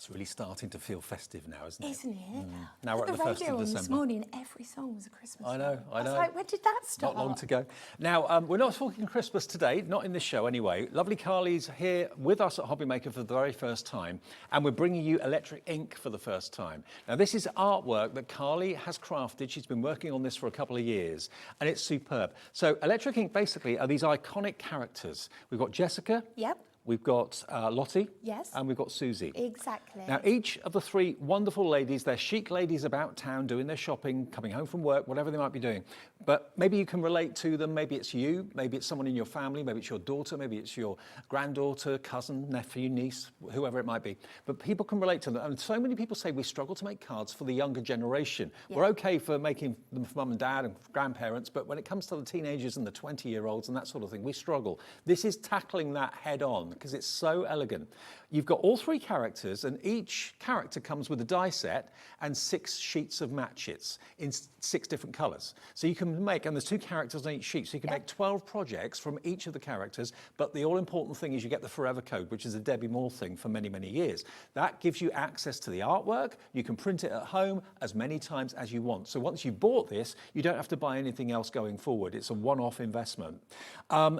It's really starting to feel festive now, isn't it?
Isn't it?
Now we're at the 1st of
radio
December.
This morning, every song was a Christmas
I know,
song.
I know.
was like, when did that start?
Not long to go. Now, we're not talking Christmas today, not in this show anyway. Lovely Carly's here with us at Hobbymaker for the very first time, and we're bringing you electric ink for the first time. Now, this is artwork that Carly has crafted. She's been working on this for a couple of years, and it's superb. So electric ink basically are these iconic characters. We've got Jessica.
Yep.
We've got Lottie.
Yes.
And we've got Susie.
Exactly.
Now, each of the three wonderful ladies, they're chic ladies about town doing their shopping, coming home from work, whatever they might be doing. But maybe you can relate to them. Maybe it's you, maybe it's someone in your family, maybe it's your daughter, maybe it's your granddaughter, cousin, nephew, niece, whoever it might be. But people can relate to them. And so many people say we struggle to make cards for the younger generation. Yeah. We're okay for making them for mum and dad and grandparents, but when it comes to the teenagers and the 20-year-olds and that sort of thing, we struggle. This is tackling that head on because it's so elegant. You've got all three characters, and each character comes with a die set and 6 sheets of matches in 6 different colours. So you can make, and there's 2 characters on each sheet, so you can make 12 projects from each of the characters, but the all-important thing is you get the forever code, which is a Debbie Moore thing for many, many years. That gives you access to the artwork. You can print it at home as many times as you want. So once you've bought this, you don't have to buy anything else going forward. It's a one-off investment.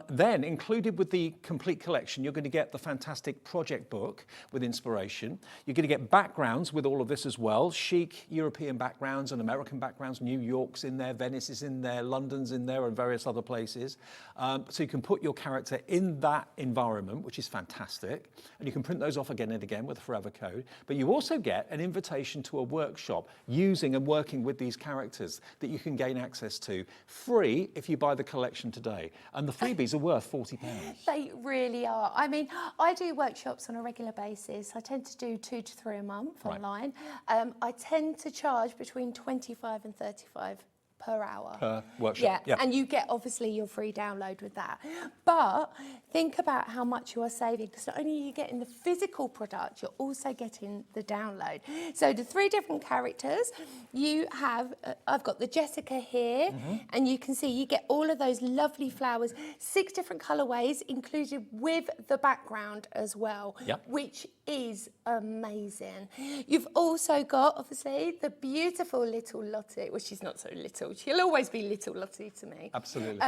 Then, included with the complete collection, you're going to get the fantastic project book with inspiration. You're going to get backgrounds with all of this as well. Chic European backgrounds and American backgrounds. New York's in there, Venice is in there, London's in there, and various other places. So you can put your character in that environment, which is fantastic. And you can print those off again and again with a forever code. But you also get an invitation to a workshop using and working with these characters that you can gain access to free if you buy the collection today. And the freebies are worth £40.
They really are. I mean, I do workshops on a regular basis. I tend to do 2 to 3 a month online. I tend to charge between 25 and 35 per hour.
Per workshop.
Yeah, and you get obviously your free download with that. But think about how much you are saving, because not only are you getting the physical product, you're also getting the download. So the 3 different characters, you have, I've got the Jessica here, and you can see you get all of those lovely flowers, 6 different colourways included with the background as well, which is amazing. You've also got, obviously, the beautiful little Lottie, well, she's not so little, she'll always be little Lottie to me.
Absolutely.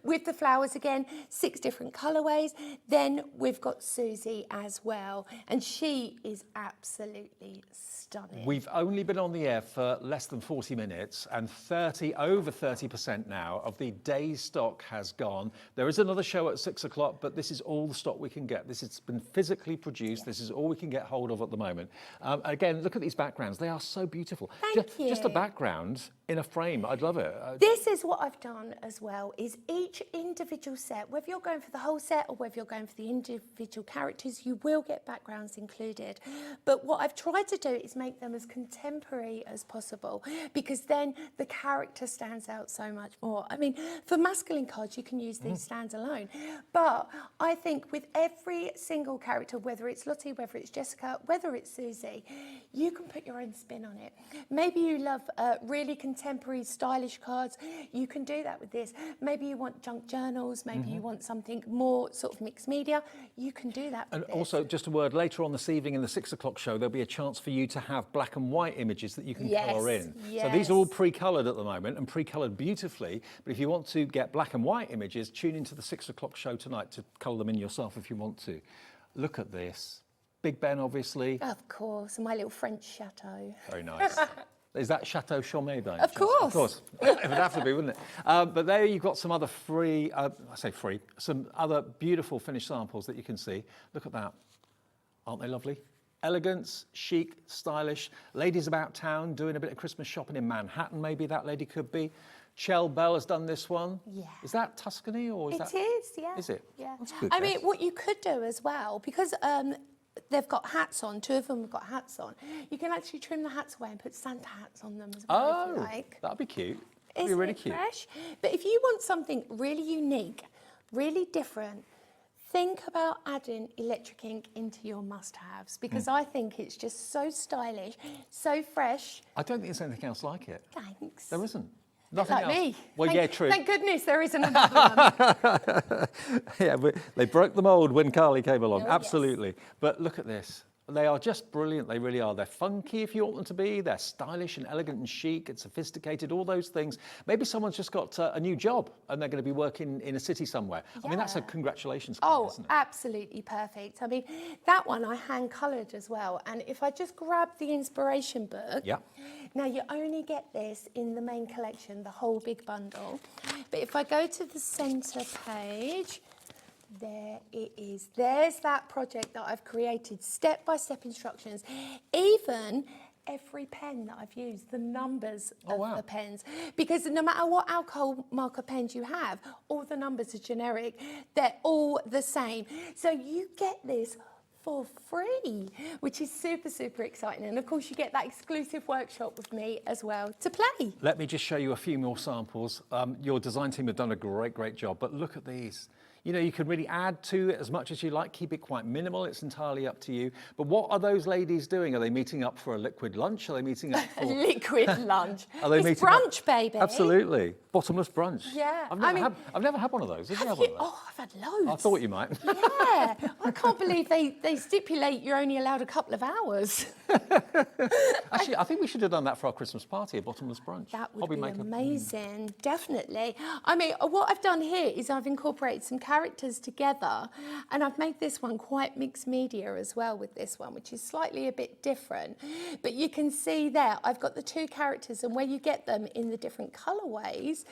With the flowers again, 6 different colourways. Then we've got Susie as well, and she is absolutely stunning.
We've only been on the air for less than 40 minutes, and over 30% now of the day's stock has gone. There is another show at 6 o'clock, but this is all the stock we can get. This has been physically produced. This is all we can get hold of at the moment. Again, look at these backgrounds. They are so beautiful.
Thank you.
Just a background in a frame. I'd love it.
This is what I've done as well, is each individual set, whether you're going for the whole set or whether you're going for the individual characters, you will get backgrounds included. But what I've tried to do is make them as contemporary as possible, because then the character stands out so much more. I mean, for masculine cards, you can use these standalone. But I think with every single character, whether it's Lottie, whether it's Jessica, whether it's Susie, you can put your own spin on it. Maybe you love really contemporary, stylish cards. You can do that with this. Maybe you want junk journals. Maybe you want something more sort of mixed media. You can do that with
And also, just a word, later on this evening in the 6 o'clock show, there'll be a chance for you to have black and white images that you can colour in. So these are all pre-coloured at the moment and pre-coloured beautifully. But if you want to get black and white images, tune into the 6 o'clock show tonight to colour them in yourself if you want to. Look at this. Big Ben, obviously.
Of course, my little French chateau.
Very nice. Is that Chateau Chaumet by any
Of
chance?
course.
Of course. It would have to be, wouldn't it? But there you've got some other free, I say free, some other beautiful finished samples that you can see. Look at that. Aren't they lovely? Elegance, chic, stylish. Ladies about town doing a bit of Christmas shopping in Manhattan, maybe that lady could be. Chell Bell has done this one. Yeah. Is that Tuscany or is that?
It is, yeah.
Is it?
Yeah.
That's good.
I mean, what you could do as well, because they've got hats on. 2 of them have got hats on. You can actually trim the hats away and put Santa hats on them as well, if you like.
That'd be cute. That'd be
Isn't
really
it
cute.
fresh? But if you want something really unique, really different, think about adding electric ink into your must-haves, because I think it's just so stylish, so fresh.
I don't think there's anything else like it.
Thanks.
There isn't. Nothing
Like
else.
me.
Well, yeah, true.
Thank goodness there isn't another one.
Yeah, but they broke the mould when Carly came along,
Oh, yes.
absolutely. But look at this. They are just brilliant, they really are. They're funky if you want them to be, they're stylish and elegant and chic and sophisticated, all those things. Maybe someone's just got a new job and they're going to be working in a city somewhere. I mean, that's a congratulations card, isn't it?
Absolutely perfect. I mean, that one I hand-coloured as well. And if I just grab the inspiration book, now you only get this in the main collection, the whole big bundle. But if I go to the centre page, there it is. There's that project that I've created, step-by-step instructions. Even every pen that I've used, the numbers of the pens. Because no matter what alcohol marker pens you have, all the numbers are generic. They're all the same. So you get this for free, which is super, super exciting. And of course you get that exclusive workshop with me as well to play.
Let me just show you a few more samples. Your design team have done a great, great job, but look at these. You know, you can really add to it as much as you like, keep it quite minimal, it's entirely up to you. But what are those ladies doing? Are they meeting up for a liquid lunch? Are they meeting up for...
liquid lunch.
Are they
It's
meeting
brunch,
up?
baby.
Absolutely. Bottomless brunch.
Yeah.
I've never had one of those. Have you had one of those?
Oh, I've had loads.
I thought you might.
Yeah. I can't believe they stipulate you're only allowed a couple of hours.
Actually, I think we should have done that for our Christmas party, a bottomless brunch.
That would
Hobby
be
maker.
amazing, definitely. I mean, what I've done here is I've incorporated some characters together, and I've made this one quite mixed media as well with this one, which is slightly a bit different. But you can see there, I've got the 2 characters, and where you get them in the different colourways,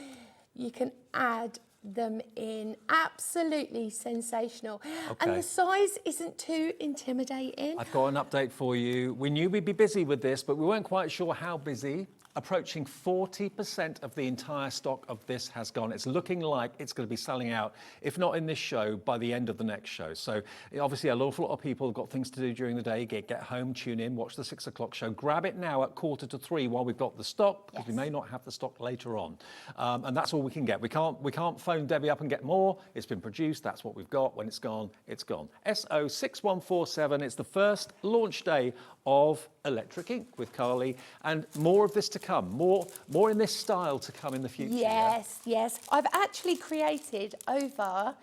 you can add them in. Absolutely sensational.
Okay.
And the size isn't too intimidating.
I've got an update for you. We knew we'd be busy with this, but we weren't quite sure how busy. Approaching 40% of the entire stock of this has gone. It's looking like it's going to be selling out, if not in this show, by the end of the next show. So obviously an awful lot of people have got things to do during the day. Get home, tune in, watch the 6 o'clock show. Grab it now at 2:45 while we've got the stock, because we may not have the stock later on. And that's all we can get. We can't phone Debbie up and get more. It's been produced. That's what we've got. When it's gone, it's gone. SO6147. It's the first launch day of Electric Ink with Carly, and more of this to come, more in this style to come in the future.
Yes, yes. I've actually created over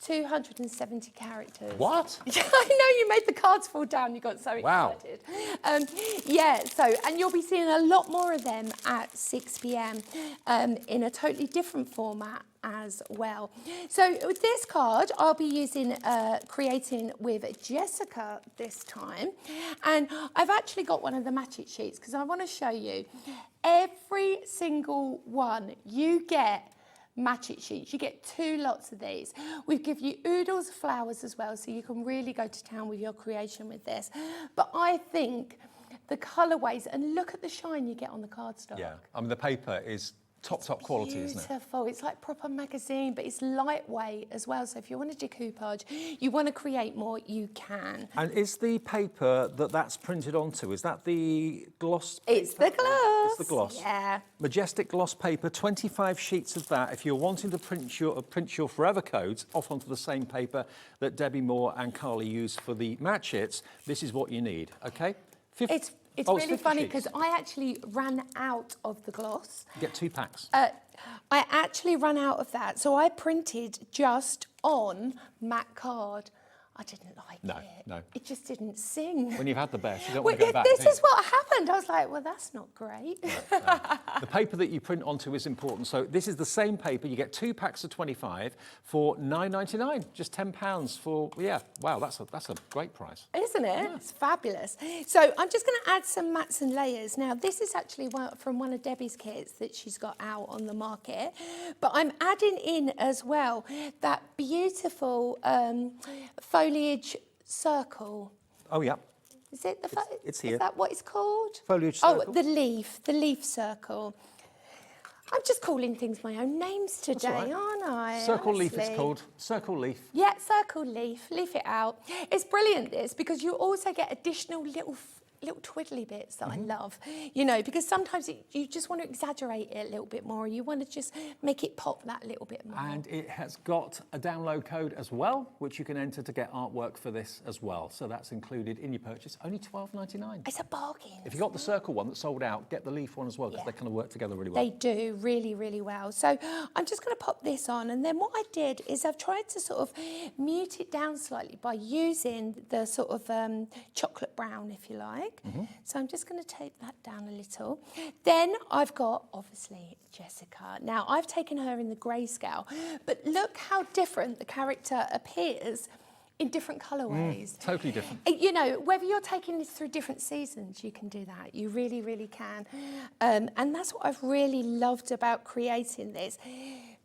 270 characters.
What?
I know, you made the cards fall down, you got so excited.
Wow.
Yeah, so, and you'll be seeing a lot more of them at 6 p.m. In a totally different format as well. So with this card, I'll be using creating with Jessica this time. And I've actually got one of the match it sheets because I want to show you every single one you get match it sheets. You get 2 lots of these. We give you oodles of flowers as well, so you can really go to town with your creation with this. But I think the colourways, and look at the shine you get on the cardstock.
Yeah, I mean the paper is top quality, isn't it?
Beautiful. It's like proper magazine, but it's lightweight as well. So if you want to decoupage, you want to create more, you can.
And is the paper that's printed onto, is that the gloss paper?
It's the gloss.
It's the gloss.
Yeah.
Majestic gloss paper, 25 sheets of that. If you're wanting to print your forever codes off onto the same paper that Debbie Moore and Carly use for the match its, this is what you need, okay?
It's really funny because I actually ran out of the gloss.
You get 2 packs.
I actually ran out of that, so I printed just on matte card. I didn't like it.
No.
It just didn't sing.
When you've had the best, you don't want to go back.
This is what happened. I was like, well, that's not great.
No. The paper that you print onto is important. So this is the same paper. You get 2 packs of 25 for £9.99, just £10 for, yeah, wow, that's a great price.
Isn't it? Yeah. It's fabulous. So I'm just going to add some mats and layers. Now, this is actually from one of Debbie's kits that she's got out on the market. But I'm adding in as well that beautiful foliage circle.
Oh, yeah.
Is it
it's here.
Is that what it's called?
Foliage circle.
Oh, the leaf circle. I'm just calling things my own names today,
right.
aren't I?
Circle leaf it's
Honestly.
called. Circle leaf.
Yeah, circle leaf. Leaf it out. It's brilliant, this, because you also get additional little twiddly bits that I love, you know, because sometimes you just want to exaggerate it a little bit more. You want to just make it pop that little bit more.
And it has got a download code as well, which you can enter to get artwork for this as well. So that's included in your purchase. Only $12.99.
It's a bargain.
If you got the circle one that sold out, get the leaf one as well, because they kind of work together really well.
They do really, really well. So I'm just going to pop this on, and then what I did is I've tried to sort of mute it down slightly by using the sort of chocolate brown, if you like. So I'm just going to take that down a little. Then I've got, obviously, Jessica. Now, I've taken her in the grayscale, but look how different the character appears in different colourways.
Totally different.
You know, whether you're taking this through different seasons, you can do that. You really, really can. And that's what I've really loved about creating this,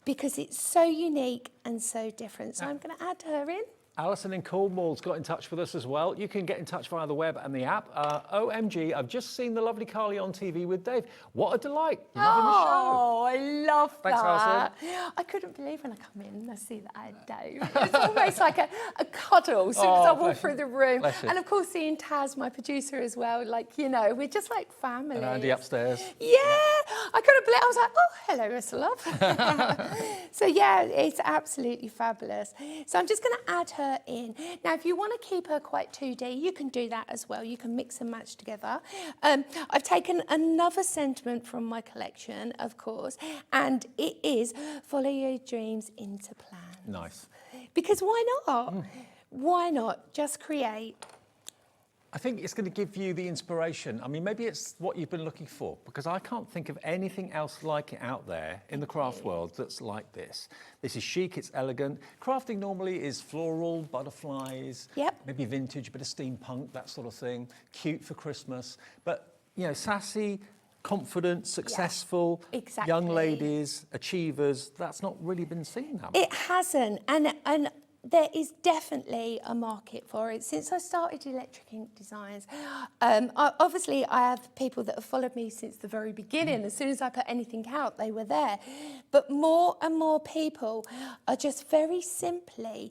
because it's so unique and so different. So I'm going to add her in.
Alison in Cornwall's got in touch with us as well. You can get in touch via the web and the app. OMG, I've just seen the lovely Carly on TV with Dave. What a delight. Loving the show.
Oh, I love
Thanks,
that.
Alison.
I couldn't believe when I come in and I see that I had Dave. It's almost like a cuddle as soon as I walk through the room. And of course, seeing Taz, my producer as well, like, you know, we're just like family.
And Andy upstairs.
Yeah, I couldn't believe. I was like, oh, hello, Mr. Love. So yeah, it's absolutely fabulous. So I'm just going to add her in. Now, if you want to keep her quite 2D, you can do that as well. You can mix and match together. I've taken another sentiment from my collection, of course, and it is follow your dreams into plan.
Nice.
Because why not? Why not just create?
I think it's going to give you the inspiration. I mean, maybe it's what you've been looking for, because I can't think of anything else like it out there in the craft world that's like this. This is chic, it's elegant. Crafting normally is floral, butterflies, maybe vintage, bit of steampunk, that sort of thing. Cute for Christmas. But, you know, sassy, confident, successful, young ladies, achievers, that's not really been seen that much.
It hasn't. And there is definitely a market for it. Since I started Electric Ink Designs, obviously I have people that have followed me since the very beginning. As soon as I put anything out, they were there. But more and more people are just very simply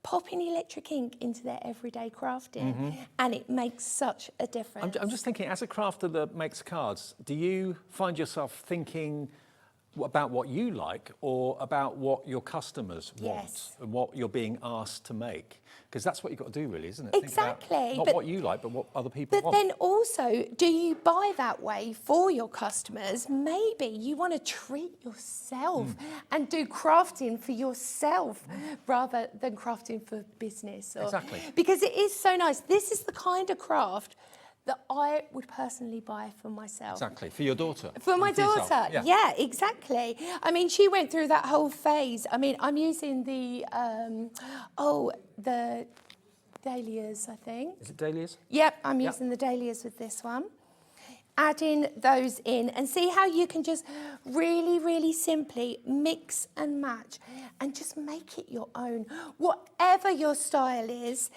popping electric ink into their everyday crafting, and it makes such a difference.
I'm just thinking, as a crafter that makes cards, do you find yourself thinking about what you like or about what your customers want and what you're being asked to make? Because that's what you've got to do, really, isn't it?
Exactly.
Think about not what you like, but what other people want.
But then also, do you buy that way for your customers? Maybe you want to treat yourself and do crafting for yourself rather than crafting for business.
Exactly.
Because it is so nice. This is the kind of craft that I would personally buy for myself.
Exactly, for your daughter.
For my daughter,
yourself.
yeah, exactly. I mean, she went through that whole phase. I mean, I'm using the dahlias, I think.
Is it dahlias?
Yep, I'm using the dahlias with this one. Adding those in, and see how you can just really, really simply mix and match and just make it your own. Whatever your style is,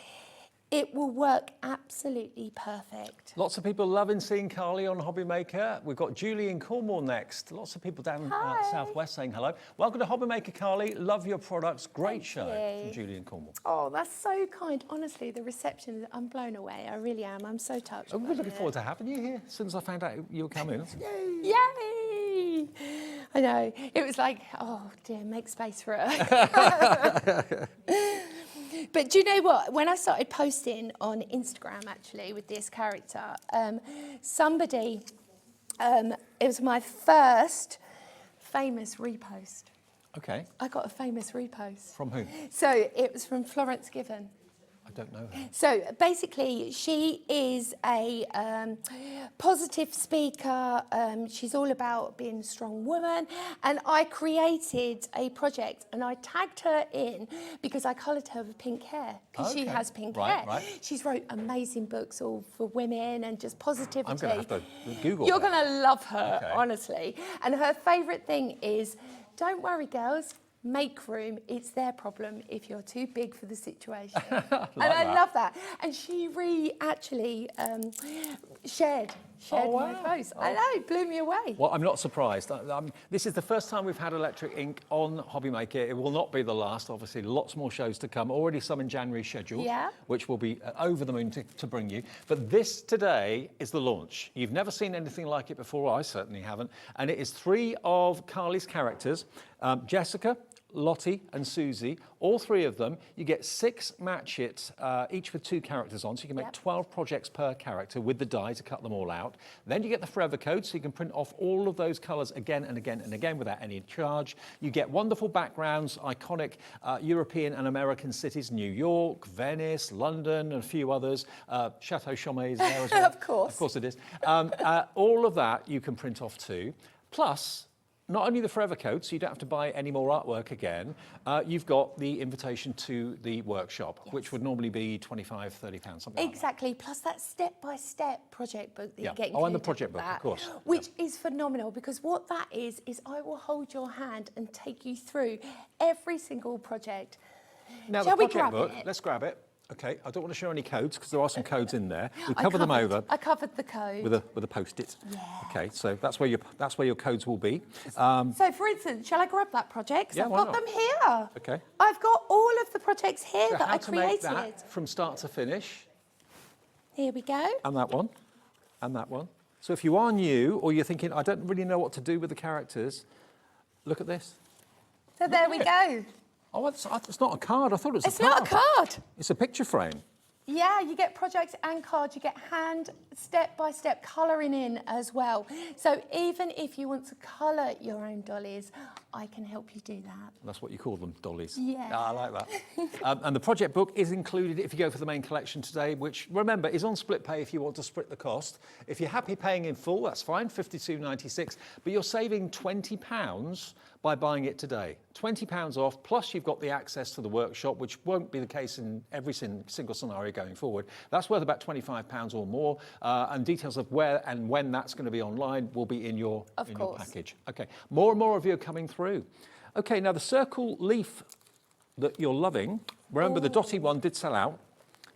it will work absolutely perfect.
Lots of people loving seeing Carly on Hobby Maker. We've got Julie in Cornwall next. Lots of people down southwest saying hello. Welcome to Hobby Maker, Carly. Love your products. Great show from Julie in Cornwall.
Oh, that's so kind. Honestly, the reception, I'm blown away. I really am. I'm so touched.
I'm really looking forward to having you here since I found out you were coming.
Yay! I know. It was like, oh dear, make space for her. But do you know what? When I started posting on Instagram, actually, with this character, somebody, it was my first famous repost.
Okay.
I got a famous repost.
From who?
So it was from Florence Given.
I don't know her.
So basically, she is a positive speaker. She's all about being a strong woman. And I created a project and I tagged her in because I coloured her with pink hair because she has pink hair.
Right.
She's wrote amazing books all for women and just positivity.
I'm going to have to Google
You're
that.
going to love her,
Okay.
honestly. And her favourite thing is, don't worry, girls. Make room, it's their problem if you're too big for the situation. I love that. And she actually shared shared my post. I know, blew me away.
Well, I'm not surprised. This is the first time we've had electric ink on Hobby Maker. It will not be the last, obviously. Lots more shows to come. Already some in January scheduled, which will be over the moon to bring you. But this today is the launch. You've never seen anything like it before. I certainly haven't. And it is 3 of Carly's characters, Jessica, Lottie and Susie, all 3 of them. You get 6 match it, each with 2 characters on, so you can make 12 projects per character with the die to cut them all out. Then you get the forever code, so you can print off all of those colours again and again and again without any charge. You get wonderful backgrounds, iconic European and American cities, New York, Venice, London, and a few others. Chateau Chaumet is there as well.
Of course.
Of course it is. All of that you can print off too. Plus, not only the forever code, so you don't have to buy any more artwork again, you've got the invitation to the workshop, which would normally be £25, £30, something
Exactly,
like that.
plus that step-by-step project book that you get included.
Oh, and the project book, of course.
Which is phenomenal, because what that is I will hold your hand and take you through every single project.
Now,
Shall
the
we grab
project book,
it?
let's grab it. Okay, I don't want to show any codes because there are some codes in there. We cover them over.
I covered the code.
With a Post-it.
Yeah.
Okay, so that's where your codes will be.
So, for instance, shall I grab that project? 'Cause
Yeah,
I've
why
got
not?
them here.
Okay.
I've got all of the projects here
So
that
how
I
to make
created.
that from start to finish.
Here we go.
And that one. And that one. So if you are new or you're thinking, I don't really know what to do with the characters, look at this.
So there we go.
Oh, it's not a card. I thought it was
It's
a card.
not a card.
It's a picture frame.
Yeah, you get projects and cards. You get hand step-by-step colouring in as well. So even if you want to colour your own dollies, I can help you do that.
That's what you call them, dollies.
Yeah.
I like that. And the project book is included if you go for the main collection today, which, remember, is on split pay if you want to split the cost. If you're happy paying in full, that's fine, £52.96. But you're saving £20 by buying it today. £20 off, plus you've got the access to the workshop, which won't be the case in every single scenario going forward. That's worth about £25 or more, and details of where and when that's going to be online will be in your package. Okay, more and more of you are coming through. Okay, now the circle leaf that you're loving, remember the dotty one did sell out.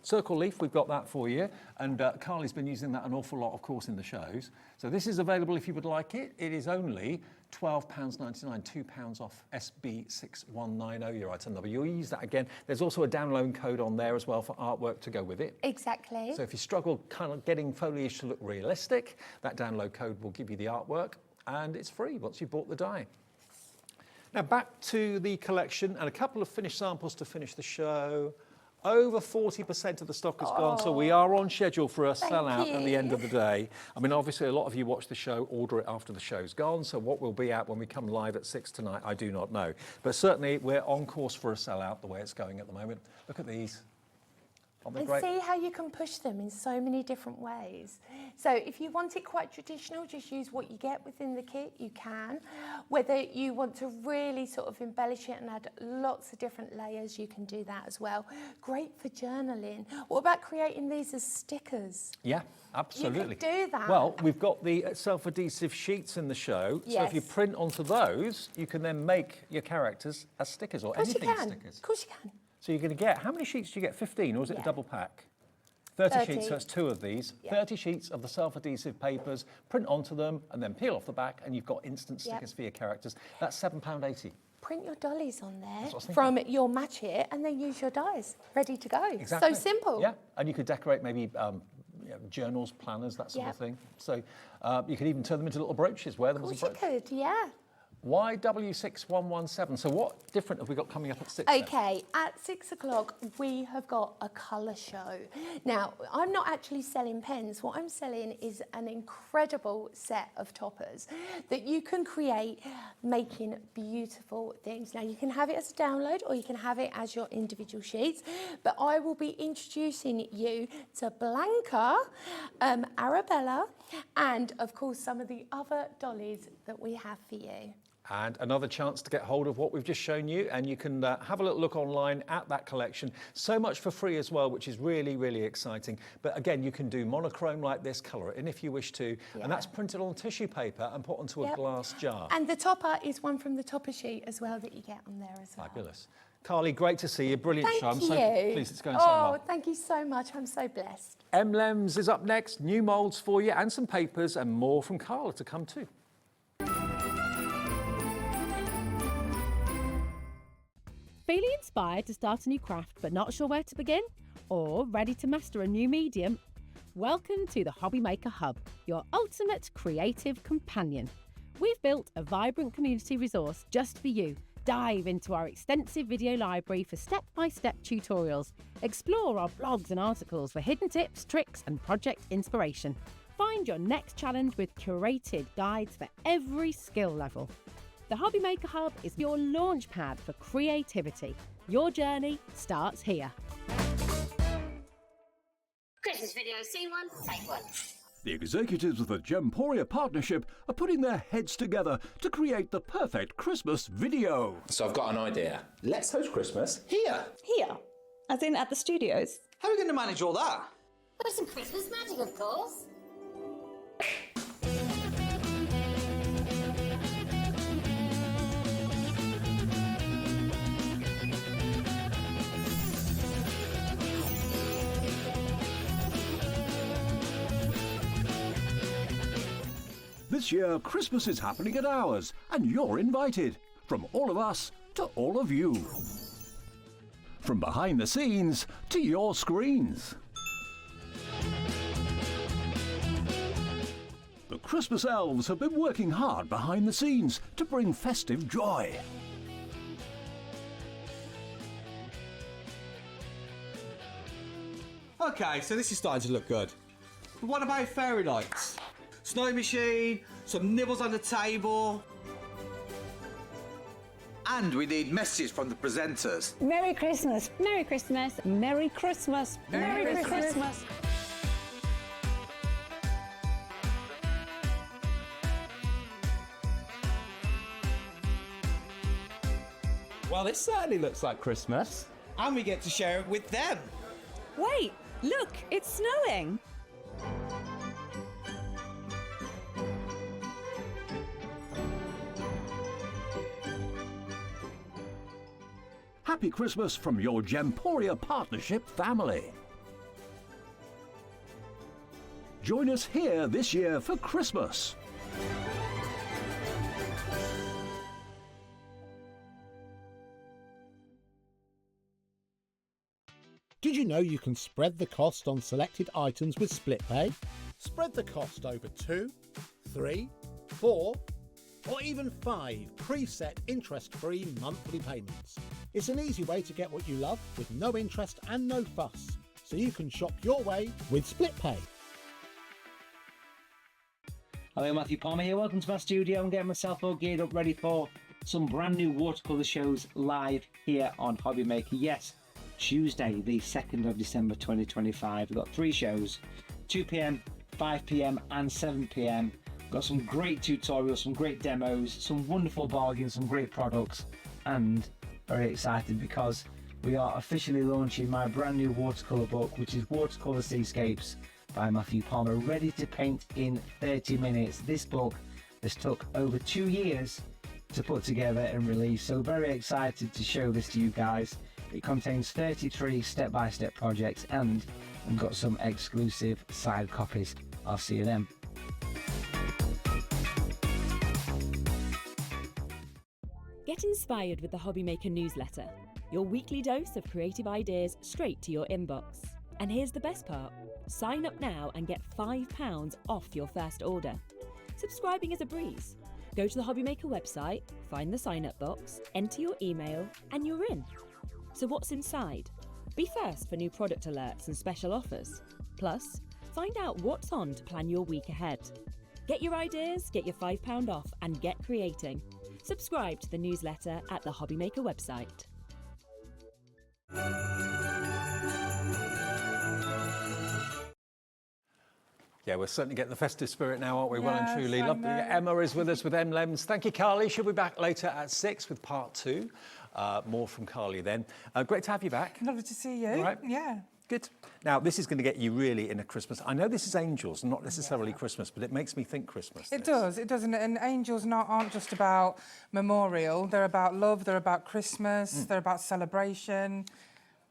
Circle leaf, we've got that for you, and Carly's been using that an awful lot, of course, in the shows. So this is available if you would like it. It is only £12.99, £2 off SB6190, your item number. You'll use that again. There's also a download code on there as well for artwork to go with it.
Exactly.
So if you struggle kind of getting foliage to look realistic, that download code will give you the artwork, and it's free once you've bought the die. Now back to the collection, and a couple of finished samples to finish the show. Over 40% of the stock is gone, so we are on schedule for a sellout at the end of the day. I mean, obviously, a lot of you watch the show, order it after the show's gone, so what we'll be at when we come live at 6 tonight, I do not know. But certainly, we're on course for a sellout the way it's going at the moment. Look at these. Aren't they
And
great?
see how you can push them in so many different ways. So if you want it quite traditional, just use what you get within the kit, you can. Whether you want to really sort of embellish it and add lots of different layers, you can do that as well. Great for journaling. What about creating these as stickers?
Yeah, absolutely.
You can do that.
Well, we've got the self-adhesive sheets in the show, so if you
Yes.
print onto those, you can then make your characters as stickers or
Of course you
anything as
can.
stickers.
Of course you can.
So you're going to get, how many sheets do you get? 15, or is it a double pack? 30 sheets, so that's 2 of these. 30 sheets of the self-adhesive papers, print onto them, and then peel off the back, and you've got instant stickers for your characters. That's £7.80.
Print your dollies on there
That's what I was
from your match it and then use your dies. Ready to go.
Exactly.
So simple.
Yeah, and you could decorate maybe journals, planners, that sort of thing. So you could even turn them into little brooches, wear them as a
Of course
brooch.
you could, yeah.
YW6117. So what different have we got coming up at 6? then?
Okay, at 6 o'clock, we have got a colour show. Now, I'm not actually selling pens. What I'm selling is an incredible set of toppers that you can create making beautiful things. Now, you can have it as a download or you can have it as your individual sheets, but I will be introducing you to Blanca, Arabella, and of course, some of the other dollies that we have for you.
And another chance to get hold of what we've just shown you, and you can have a little look online at that collection. So much for free as well, which is really, really exciting. But again, you can do monochrome like this, colour it in if you wish to, and that's printed on tissue paper and put onto a glass jar.
And the topper is one from the topper sheet as well that you get on there as well.
Fabulous. Carly, great to see you. Brilliant
Thank
show. I'm
you.
so pleased it's going so well.
Oh, thank you so much. I'm so blessed.
Emlems is up next, new moulds for you and some papers and more from Carla to come too.
Feeling inspired to start a new craft but not sure where to begin? Or ready to master a new medium? Welcome to the Hobby Maker Hub, your ultimate creative companion. We've built a vibrant community resource just for you. Dive into our extensive video library for step-by-step tutorials. Explore our blogs and articles for hidden tips, tricks and project inspiration. Find your next challenge with curated guides for every skill level. The Hobby Maker Hub is your launch pad for creativity. Your journey starts here.
Christmas video, see one, take one.
The executives of the Gemporia partnership are putting their heads together to create the perfect Christmas video.
So I've got an idea. Let's host Christmas here.
Here? As in at the studios?
How are we going to manage all that?
With some Christmas magic, of course.
This year, Christmas is happening at ours, and you're invited. From all of us to all of you. From behind the scenes to your screens. The Christmas elves have been working hard behind the scenes to bring festive joy.
Okay, so this is starting to look good. But what about fairy lights? Snow machine, some nibbles on the table. And we need messages from the presenters.
Merry Christmas! Merry Christmas! Merry Christmas! Merry Christmas!
Well, this certainly looks like Christmas.
And we get to share it with them.
Wait, look, it's snowing.
Happy Christmas from your Gemporia partnership family. Join us here this year for Christmas.
Did you know you can spread the cost on selected items with split pay? Spread the cost over 2, 3, 4, or even 5 preset interest-free monthly payments. It's an easy way to get what you love with no interest and no fuss, so you can shop your way with split pay.
Hello, Matthew Palmer here. Welcome to my studio. I'm getting myself all geared up, ready for some brand new watercolour shows live here on Hobby Maker. Yes, Tuesday, the 2nd of December 2025. We've got 3 shows, 2 p.m, 5 p.m, and 7 p.m. Got some great tutorials, some great demos, some wonderful bargains, some great products, and very excited because we are officially launching my brand new watercolour book, which is Watercolour Seascapes by Matthew Palmer, ready to paint in 30 minutes. This book has took over 2 years to put together and release, so very excited to show this to you guys. It contains 33 step-by-step projects, and we've got some exclusive side copies. I'll see you then.
Get inspired with the Hobby Maker newsletter, your weekly dose of creative ideas straight to your inbox. And here's the best part. Sign up now and get £5 off your first order. Subscribing is a breeze. Go to the Hobby Maker website, find the sign-up box, enter your email, and you're in. So what's inside? Be first for new product alerts and special offers. Plus, find out what's on to plan your week ahead. Get your ideas, get your £5 off, and get creating. Subscribe to the newsletter at the Hobby Maker website.
Yeah, we're certainly getting the festive spirit now, aren't we? Well and
Yes,
truly.
I
Lovely.
know.
Emma is with us with Emlems. Thank you, Carly. She'll be back later at 6 with part 2. More from Carly then. Great to have you back.
Lovely to see you.
Right.
Yeah.
Good. Now, this is going to get you really in a Christmas. I know this is angels, not necessarily Christmas, but it makes me think Christmas.
It does, and angels aren't just about memorial. They're about love, they're about Christmas, they're about celebration.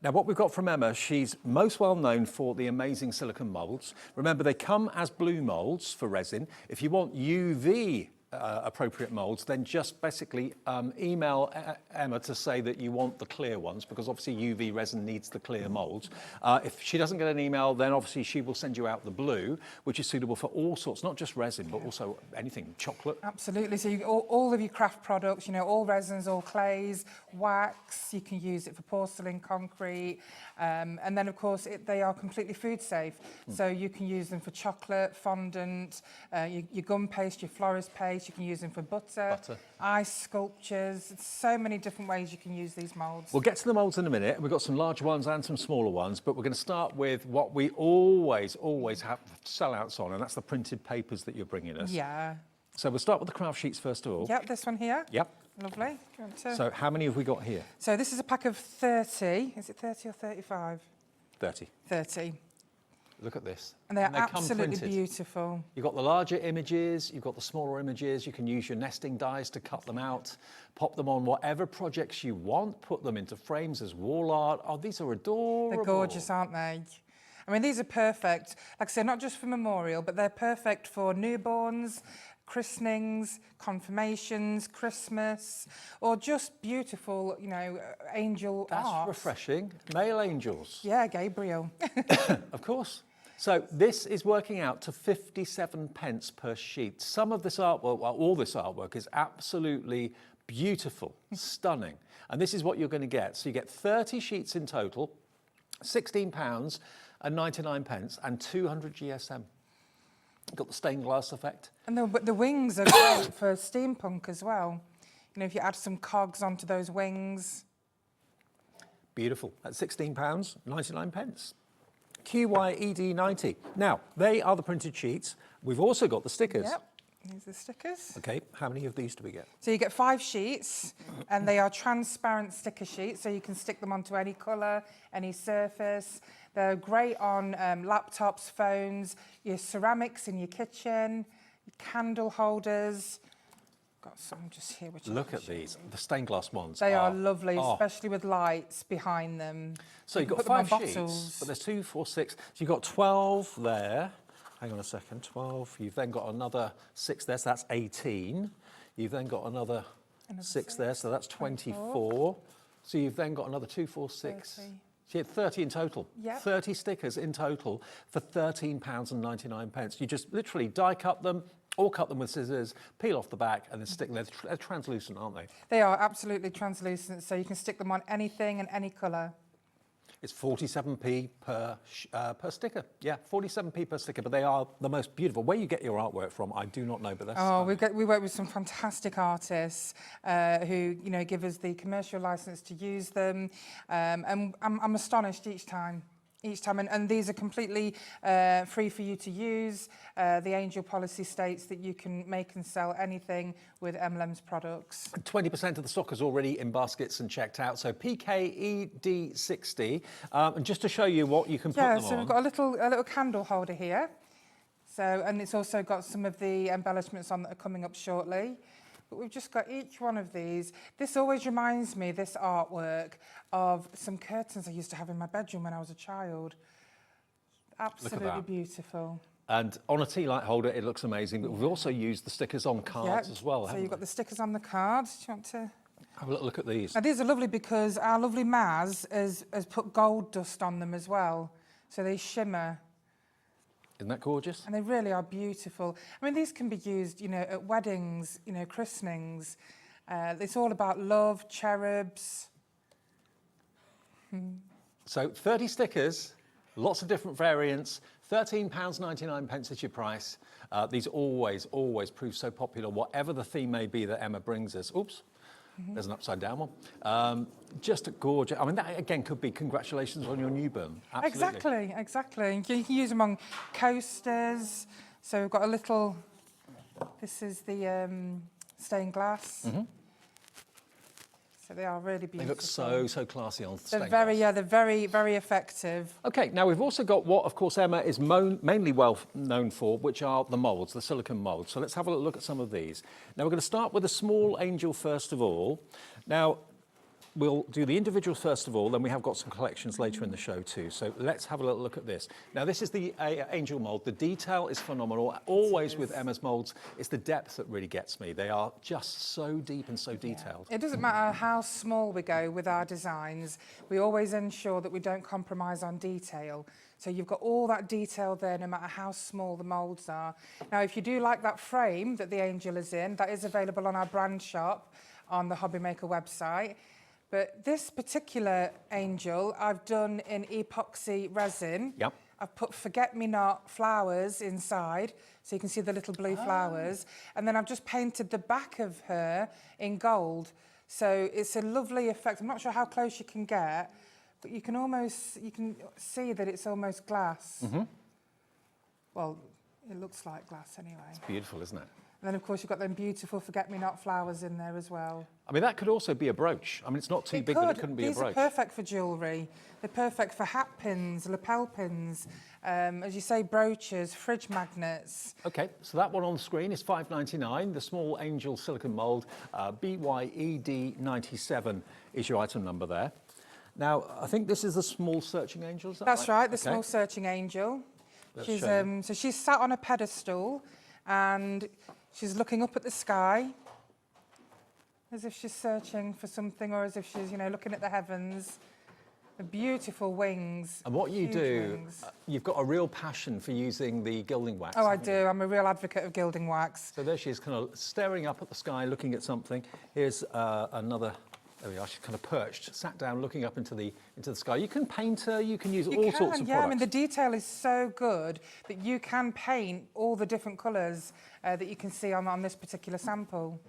Now, what we've got from Emma, she's most well known for the amazing silicone moulds. Remember, they come as blue moulds for resin. If you want UV appropriate moulds, then just basically email Emma to say that you want the clear ones, because obviously UV resin needs the clear moulds. If she doesn't get an email, then obviously she will send you out the blue, which is suitable for all sorts, not just resin, but also anything, chocolate.
Absolutely. So you, all of your craft products, you know, all resins, all clays, wax, you can use it for porcelain, concrete, and then of course they are completely food safe. So you can use them for chocolate, fondant, your gum paste, your florist paste. You can use them for butter, ice sculptures. So many different ways you can use these moulds.
We'll get to the moulds in a minute. We've got some larger ones and some smaller ones, but we're going to start with what we always have sellouts on, and that's the printed papers that you're bringing us.
Yeah.
So we'll start with the craft sheets first of all.
Yep, this one here.
Yep.
Lovely. Do you want to...
So how many have we got here?
So this is a pack of 30. Is it 30 or 35?
30.
30.
Look at this.
And they're
they come
absolutely
printed.
beautiful.
You've got the larger images, you've got the smaller images. You can use your nesting dies to cut them out, pop them on whatever projects you want, put them into frames as wall art. Oh, these are adorable.
They're gorgeous, aren't they? I mean, these are perfect, like I say, not just for memorial, but they're perfect for newborns, christenings, confirmations, Christmas, or just beautiful, you know, angel art.
That's refreshing. Male angels.
Yeah, Gabriel.
Of course. So this is working out to 57 pence per sheet. Some of this artwork, well, all this artwork is absolutely beautiful, stunning. And this is what you're going to get. So you get 30 sheets in total, £16 and 99 pence, and 200 GSM. Got the stained glass effect.
And the wings are great for steampunk as well. You know, if you add some cogs onto those wings.
Beautiful. At £16, 99 pence. QYED90. Now, they are the printed sheets. We've also got the stickers.
Yep, these are the stickers.
Okay, how many of these do we get?
So you get 5 sheets, and they are transparent sticker sheets, so you can stick them onto any colour, any surface. They're great on laptops, phones, your ceramics in your kitchen, your candle holders. Got some just here. Which
Look at these, the stained glass ones.
They are lovely, especially with lights behind them.
So you've got 5 sheets, but there's 2, 4, 6. So you've got 12 there. Hang on a second, 12. You've then got another 6 there, so that's 18. You've then got another 6 there, so that's 24. So you've then got another 2, 4, 6. 30. So you had 30 in total.
Yep.
30 stickers in total for £13 and 99 pence. You just literally die cut them, or cut them with scissors, peel off the back, and then stick them. They're translucent, aren't they?
They are absolutely translucent, so you can stick them on anything and any colour.
It's 47p per sticker. Yeah, 47p per sticker, but they are the most beautiful. Where you get your artwork from, I do not know, but that's...
Oh, we work with some fantastic artists who, you know, give us the commercial licence to use them, and I'm astonished each time. And these are completely free for you to use. The Angel policy states that you can make and sell anything with Emlems products.
20% of the stock is already in baskets and checked out, so PKED60. And just to show you what you can put them on.
Yeah, so we've got a little candle holder here. So, and it's also got some of the embellishments on that are coming up shortly. But we've just got each one of these. This always reminds me, this artwork, of some curtains I used to have in my bedroom when I was a child. Absolutely beautiful.
And on a tea light holder, it looks amazing, but we've also used the stickers on cards as well,
so you've got the stickers on the cards. Do you want to...
Have a little look at these.
Now, these are lovely because our lovely Maz has put gold dust on them as well, so they shimmer.
Isn't that gorgeous?
And they really are beautiful. I mean, these can be used, you know, at weddings, you know, christenings. It's all about love, cherubs.
So 30 stickers, lots of different variants, £13.99 is your price. These always prove so popular, whatever the theme may be that Emma brings us. Oops. There's an upside down one. Just gorgeous. I mean, that again could be congratulations on your newborn. Absolutely.
Exactly. You can use them on coasters. So we've got a little, this is the stained glass. So they are really beautiful.
They look so classy on stained glass.
They're very effective.
Okay, now we've also got what, of course, Emma is mainly well known for, which are the moulds, the silicone moulds. So let's have a look at some of these. Now we're going to start with a small angel first of all. Now, we'll do the individuals first of all, then we have got some collections later in the show too. So let's have a little look at this. Now this is the angel mould. The detail is phenomenal. Always with Emma's moulds, it's the depth that really gets me. They are just so deep and so detailed.
It doesn't matter how small we go with our designs, we always ensure that we don't compromise on detail. So you've got all that detail there, no matter how small the moulds are. Now, if you do like that frame that the angel is in, that is available on our brand shop on the Hobby Maker website. But this particular angel, I've done in epoxy resin.
Yep.
I've put forget-me-not flowers inside, so you can see the little blue flowers. And then I've just painted the back of her in gold. So it's a lovely effect. I'm not sure how close you can get, but you can see that it's almost glass.
Mm-hmm.
Well, it looks like glass anyway.
It's beautiful, isn't it?
And then, of course, you've got them beautiful forget-me-not flowers in there as well.
I mean, that could also be a brooch. I mean, it's not too big, but it couldn't be a brooch.
These are perfect for jewellery. They're perfect for hat pins, lapel pins, as you say, brooches, fridge magnets.
Okay, so that one on the screen is $5.99. The small angel silicone mould, BYED97 is your item number there. Now, I think this is the small searching angel, is that
That's right, the
Okay.
small searching angel.
Let's
So she's sat on a pedestal and she's looking up at the sky as if she's searching for something, or as if she's, looking at the heavens. The beautiful wings.
And what you
huge
do,
wings.
You've got a real passion for using the gilding wax.
Oh, I
haven't
do.
you?
I'm a real advocate of gilding wax.
So there she is, kind of staring up at the sky, looking at something. Here's another. There we are. She's kind of perched, sat down, looking up into the sky. You can paint her. You can use all sorts of products.
Yeah, I mean, the detail is so good that you can paint all the different colours that you can see on this particular sample.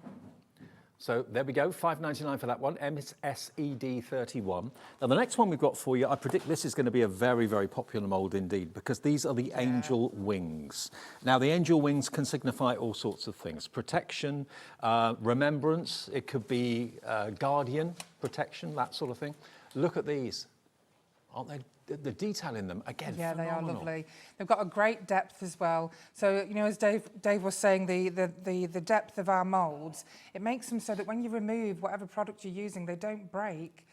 So there we go, $5.99 for that one, MSED31. Now the next one we've got for you, I predict this is going to be a very, very popular mould indeed, because these are the angel wings. Now the angel wings can signify all sorts of things. Protection, remembrance, it could be guardian, protection, that sort of thing. Look at these. Aren't they? The detail in them, again,
yeah,
phenomenal.
they are lovely. They've got a great depth as well. So, as Dave was saying, the depth of our moulds, it makes them so that when you remove whatever product you're using, they don't break.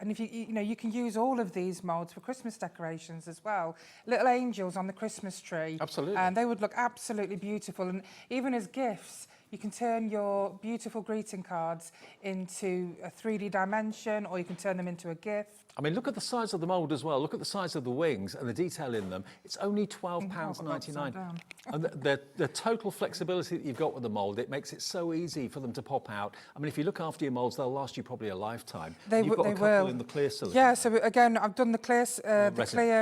And if you can use all of these moulds for Christmas decorations as well. Little angels on the Christmas tree.
Absolutely.
And they would look absolutely beautiful. And even as gifts, you can turn your beautiful greeting cards into a 3D dimension, or you can turn them into a gift.
I mean, look at the size of the mould as well. Look at the size of the wings and the detail in them. It's only £12.99. And the total flexibility that you've got with the mould, it makes it so easy for them to pop out. I mean, if you look after your moulds, they'll last you probably a lifetime. You've got a couple in the clear silicone.
Yeah, so again, I've done the clear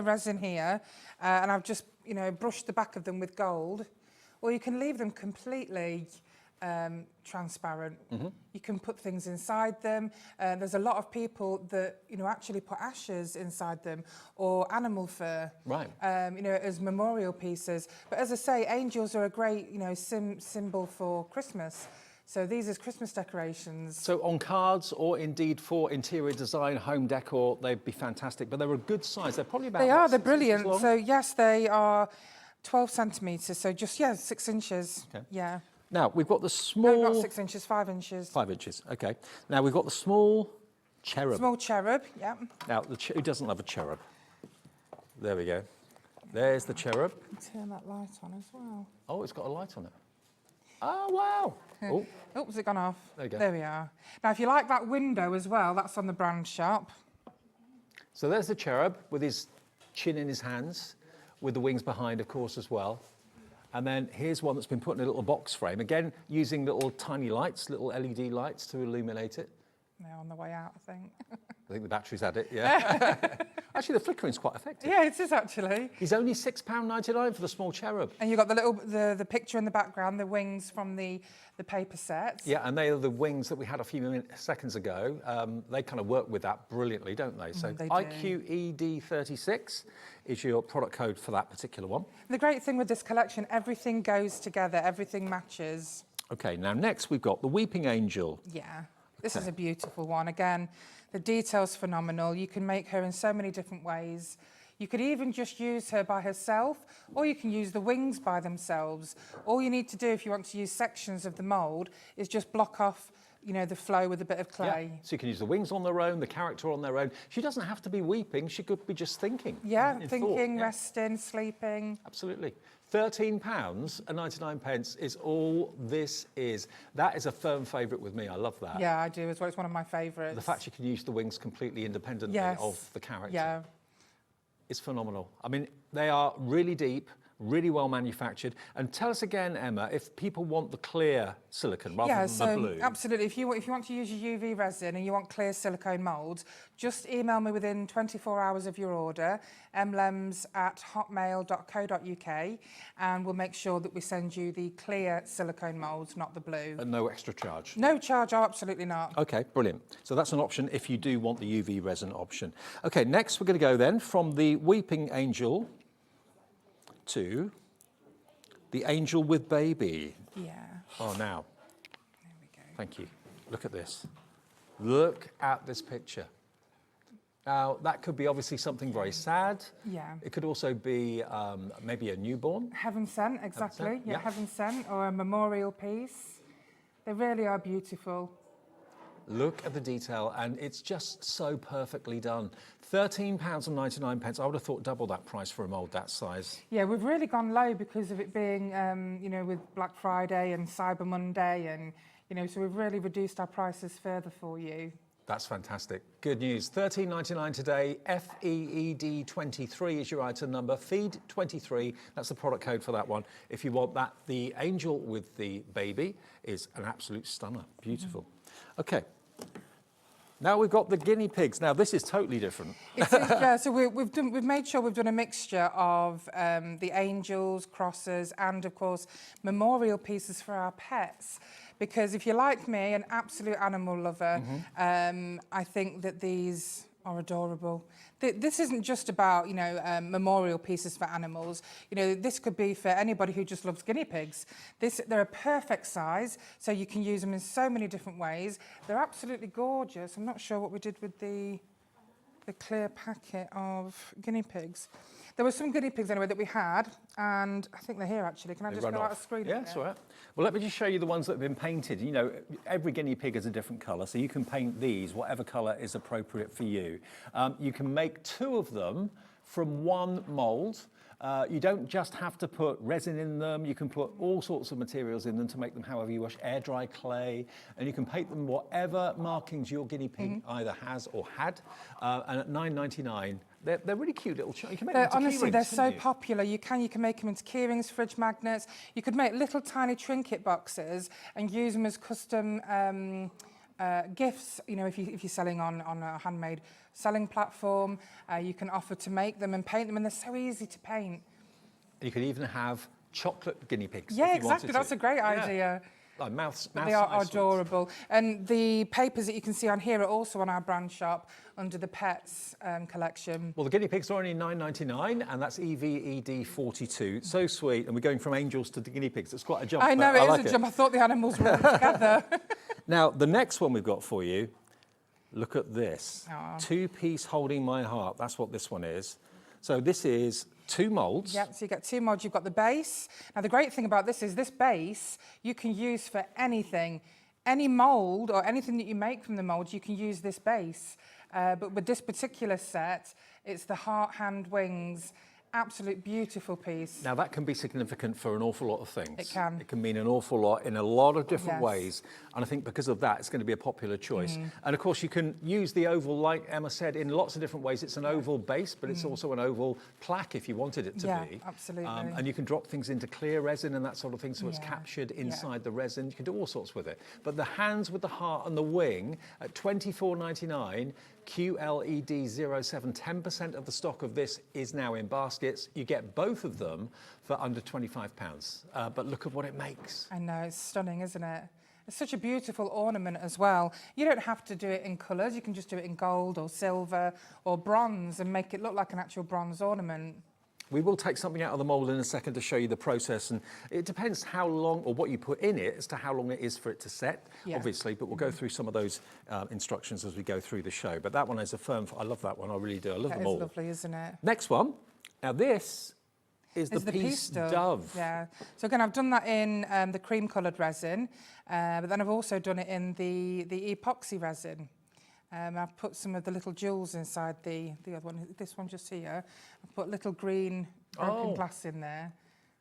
resin here, and I've just, brushed the back of them with gold. Or you can leave them completely transparent.
Mm-hmm.
You can put things inside them. There's a lot of people that actually put ashes inside them, or animal fur,
right?
As memorial pieces. But as I say, angels are a great symbol for Christmas. So these are Christmas decorations.
So on cards, or indeed for interior design, home decor, they'd be fantastic. But they're a good size. They're probably about
they're brilliant.
long.
So yes, they are 12 centimetres. So just 6 inches.
Okay.
Yeah.
Now, we've got the small...
No, not 6 inches, 5 inches.
5 inches, OK. Now, we've got the small cherub.
Small cherub, yeah.
Now, who doesn't love a cherub? There we go. There's the cherub.
Turn that light on as well.
Oh, it's got a light on it. Oh, wow. Oh,
has it gone off?
There you go.
There we are. Now, if you like that window as well, that's on the brand shop.
So there's the cherub with his chin in his hands, with the wings behind, of course, as well. And then here's one that's been put in a little box frame, again, using little tiny lights, little LED lights to illuminate it.
They're on the way out, I think.
I think the battery's had it, yeah. Actually, the flickering's quite effective.
Yeah, it is actually.
He's only £6.99 for the small cherub.
And you've got the picture in the background, the wings from the paper set.
Yeah, and they are the wings that we had a few seconds ago. They kind of work with that brilliantly, don't they? So
they do.
IQED36 is your product code for that particular one.
The great thing with this collection, everything goes together, everything matches.
Okay, now next we've got the Weeping Angel.
Yeah, this is a beautiful one. Again, the detail's phenomenal. You can make her in so many different ways. You could even just use her by herself, or you can use the wings by themselves. All you need to do if you want to use sections of the mould is just block off you know, the flow with a bit of clay.
Yeah. So you can use the wings on their own, the character on their own. She doesn't have to be weeping. She could be just thinking.
Yeah,
in
thinking,
thought.
resting, sleeping.
Absolutely. £13.99 is all this is. That is a firm favourite with me. I love that.
Yeah, I do as well. It's one of my favourites.
The fact you can use the wings completely independently of the character.
Yeah.
It's phenomenal. I mean, they are really deep, really well manufactured. And tell us again, Emma, if people want the clear silicone rather than the blue.
Absolutely. If you want to use your UV resin and you want clear silicone moulds, just email me within 24 hours of your order, emlems@hotmail.co.uk, and we'll make sure that we send you the clear silicone moulds, not the blue.
And no extra charge?
No charge, oh, absolutely not.
OK, brilliant. So that's an option if you do want the UV resin option. OK, next we're going to go then from the Weeping Angel to the angel with baby.
Yeah.
Oh, now. There we go. Thank you. Look at this. Look at this picture. Now, that could be obviously something very sad.
Yeah.
It could also be maybe a newborn.
Heaven sent, exactly.
Heaven sent, yeah.
Heaven sent, or a memorial piece. They really are beautiful.
Look at the detail, and it's just so perfectly done. £13.99. I would have thought double that price for a mould that size.
Yeah, we've really gone low because of it being, you know, with Black Friday and Cyber Monday, and, you know, so we've really reduced our prices further for you.
That's fantastic. Good news. £13.99 today. FEED23 is your item number. FEED23, that's the product code for that one. If you want that, the angel with the baby is an absolute stunner. Beautiful. OK. Now we've got the guinea pigs. Now this is totally different.
It is, yeah. So we've made sure we've done a mixture of the angels, crosses, and of course memorial pieces for our pets. Because if you're like me, an absolute animal lover, I think that these are adorable. This isn't just about, you know, memorial pieces for animals. You know, this could be for anybody who just loves guinea pigs. They're a perfect size, so you can use them in so many different ways. They're absolutely gorgeous. I'm not sure what we did with the clear packet of guinea pigs. There were some guinea pigs anyway that we had, and I think they're here actually. Can I just go out of screen?
Yeah, that's all right. Well, let me just show you the ones that have been painted. You know, every guinea pig is a different colour, so you can paint these, whatever colour is appropriate for you. You can make 2 of them from one mould. You don't just have to put resin in them, you can put all sorts of materials in them to make them however you wish, air dry clay, and you can paint them whatever markings your guinea pig either has or had, and at £9.99. They're really cute little. You can make them into
honestly,
keyrings,
they're so
you?
popular. You can make them into keyrings, fridge magnets. You could make little tiny trinket boxes and use them as custom gifts. You know, if you're selling on a handmade selling platform, you can offer to make them and paint them, and they're so easy to paint.
You could even have chocolate guinea pigs.
Yeah, exactly. That's a great idea.
Like mouse
They are adorable. And the papers that you can see on here are also on our brand shop under the pets collection.
Well, the guinea pigs are only £9.99, and that's EVED42. So sweet. And we're going from angels to the guinea pigs. It's quite a jump.
I know, it is a jump. I thought the animals were all together.
Now, the next one we've got for you, look at this.
Aww.
2-piece holding my heart. That's what this one is. So this is 2 moulds.
Yep, so you get 2 moulds, you've got the base. Now the great thing about this is this base you can use for anything. Any mould or anything that you make from the mould, you can use this base. But with this particular set, it's the heart, hand, wings. Absolute beautiful piece.
Now that can be significant for an awful lot of things.
It can.
It can mean an awful lot in a lot of different ways. And I think because of that, it's going to be a popular choice. And of course, you can use the oval, like Emma said, in lots of different ways. It's an oval base, but it's also an oval plaque if you wanted it to be.
Absolutely.
And you can drop things into clear resin and that sort of thing, so it's captured inside the resin. You can do all sorts with it. But the hands with the heart and the wing at $24.99, QLED07, 10% of the stock of this is now in baskets. You get both of them for under £25. But look at what it makes.
I know, it's stunning, isn't it? It's such a beautiful ornament as well. You don't have to do it in colours. You can just do it in gold or silver or bronze and make it look like an actual bronze ornament.
We will take something out of the mould in a second to show you the process, and it depends how long or what you put in it as to how long it is for it to set, obviously, but we'll go through some of those instructions as we go through the show. But that one is a firm, I love that one, I really do. I love the mould.
That is lovely, isn't it?
Next one. Now this is the Peace
Dove.
Dove.
Yeah. So again, I've done that in the cream-coloured resin, but then I've also done it in the epoxy resin. I've put some of the little jewels inside the other one. This one just here. I've put little green broken glass in there.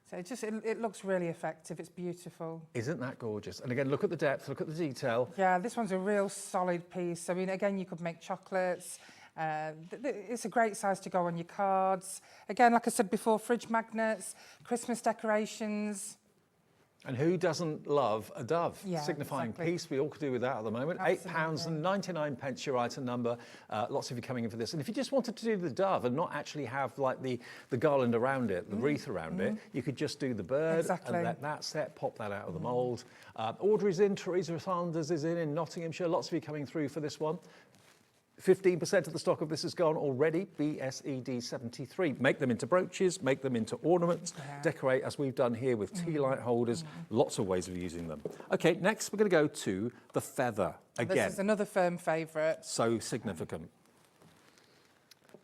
So it looks really effective. It's beautiful.
Isn't that gorgeous? And again, look at the depth, look at the detail.
Yeah, this one's a real solid piece. I mean, again, you could make chocolates. It's a great size to go on your cards. Again, like I said before, fridge magnets, Christmas decorations.
And who doesn't love a dove?
Yeah,
signifying
exactly.
peace. We all could do with that at the moment. £8.99 your item number. Lots of you coming in for this. And if you just wanted to do the dove and not actually have like the garland around it, the wreath around it, you could just do the bird and let that set, pop that out of the mould. Audrey is in, Teresa Sanders is in Nottinghamshire. Lots of you coming through for this one. 15% of the stock of this is gone already, BSED 73. Make them into brooches, make them into ornaments, decorate as we've done here with tea light holders, lots of ways of using them. Okay, next we're going to go to the feather. Again,
This is another firm favourite.
so significant.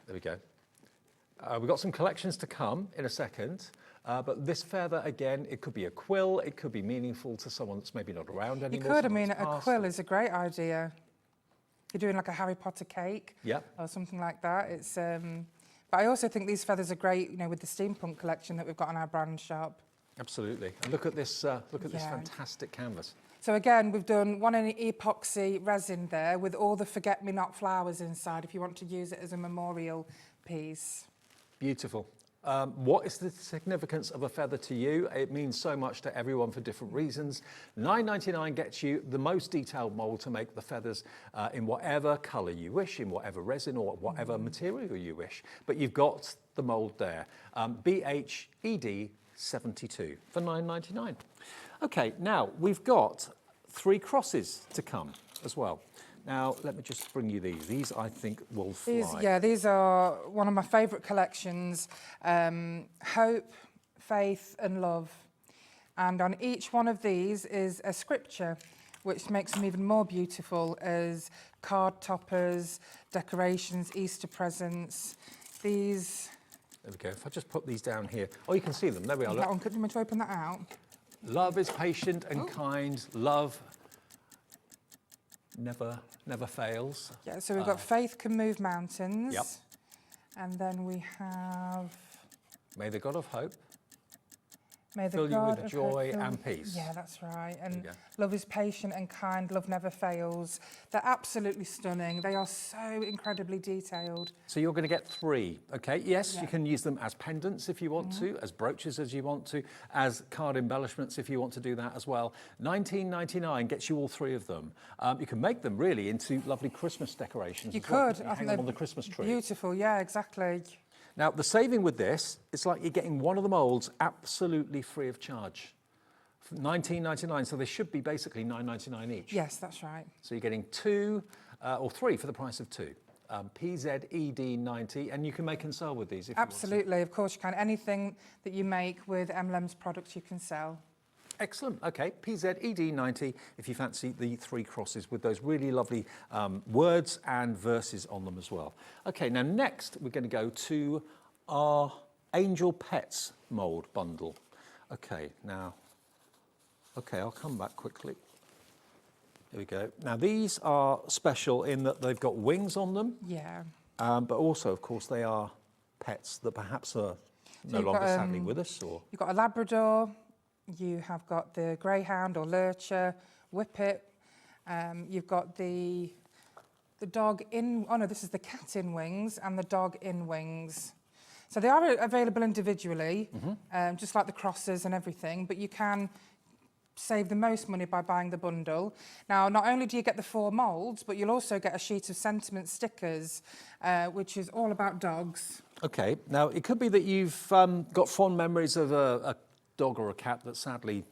There we go. We've got some collections to come in a second. But this feather, again, it could be a quill, it could be meaningful to someone that's maybe not around anymore.
You could, I mean, a quill is a great idea. You're doing like a Harry Potter cake or something like that. It's, but I also think these feathers are great, you know, with the steampunk collection that we've got in our brand shop.
Absolutely. And look at this fantastic canvas.
So again, we've done one in epoxy resin there with all the forget-me-not flowers inside if you want to use it as a memorial piece.
Beautiful. What is the significance of a feather to you? It means so much to everyone for different reasons. £9.99 gets you the most detailed mould to make the feathers in whatever colour you wish, in whatever resin or whatever material you wish. But you've got the mould there. BHED 72 for £9.99. Okay, now we've got 3 crosses to come as well. Now, let me just bring you these. These, I think, will fly.
These are one of my favourite collections. Hope, faith and love. And on each one of these is a scripture, which makes them even more beautiful as card toppers, decorations, Easter presents. These...
There we go. If I just put these down here. Oh, you can see them. There we are.
That one, could you want to open that out?
Love is patient and kind. Love never fails.
Yeah, so we've got faith can move mountains.
Yep.
And then we have...
May the God of hope
fill
you with joy and peace.
Yeah, that's right. And love is patient and kind. Love never fails. They're absolutely stunning. They are so incredibly detailed.
So you're going to get 3, okay? Yes, you can use them as pendants if you want to, as brooches as you want to, as card embellishments if you want to do that as well. £19.99 gets you all 3 of them. You can make them really into lovely Christmas decorations.
You
as well.
could.
You hang them on the Christmas tree.
Beautiful, yeah, exactly.
Now, the saving with this, it's like you're getting one of the moulds absolutely free of charge. £19.99, so they should be basically £9.99 each.
Yes, that's right.
So you're getting 2 or 3 for the price of 2. PZED 90, and you can make and sell with these if
Absolutely,
you want to.
of course you can. Anything that you make with Emlems products you can sell.
Excellent. Okay, PZED 90 if you fancy the 3 crosses with those really lovely words and verses on them as well. Okay, now next we're going to go to our Angel Pets mould bundle. Okay, now, I'll come back quickly. Here we go. Now these are special in that they've got wings on them.
Yeah.
But also, of course, they are pets that perhaps are no longer sadly with us. Or
you've got a Labrador. You have got the greyhound or lurcher, whippet. You've got the dog in... Oh, no, this is the cat in wings and the dog in wings. So they are available individually, just like the crosses and everything, but you can save the most money by buying the bundle. Now, not only do you get the 4 moulds, but you'll also get a sheet of sentiment stickers, which is all about dogs.
Okay, now it could be that you've got fond memories of a dog or a cat that's sadly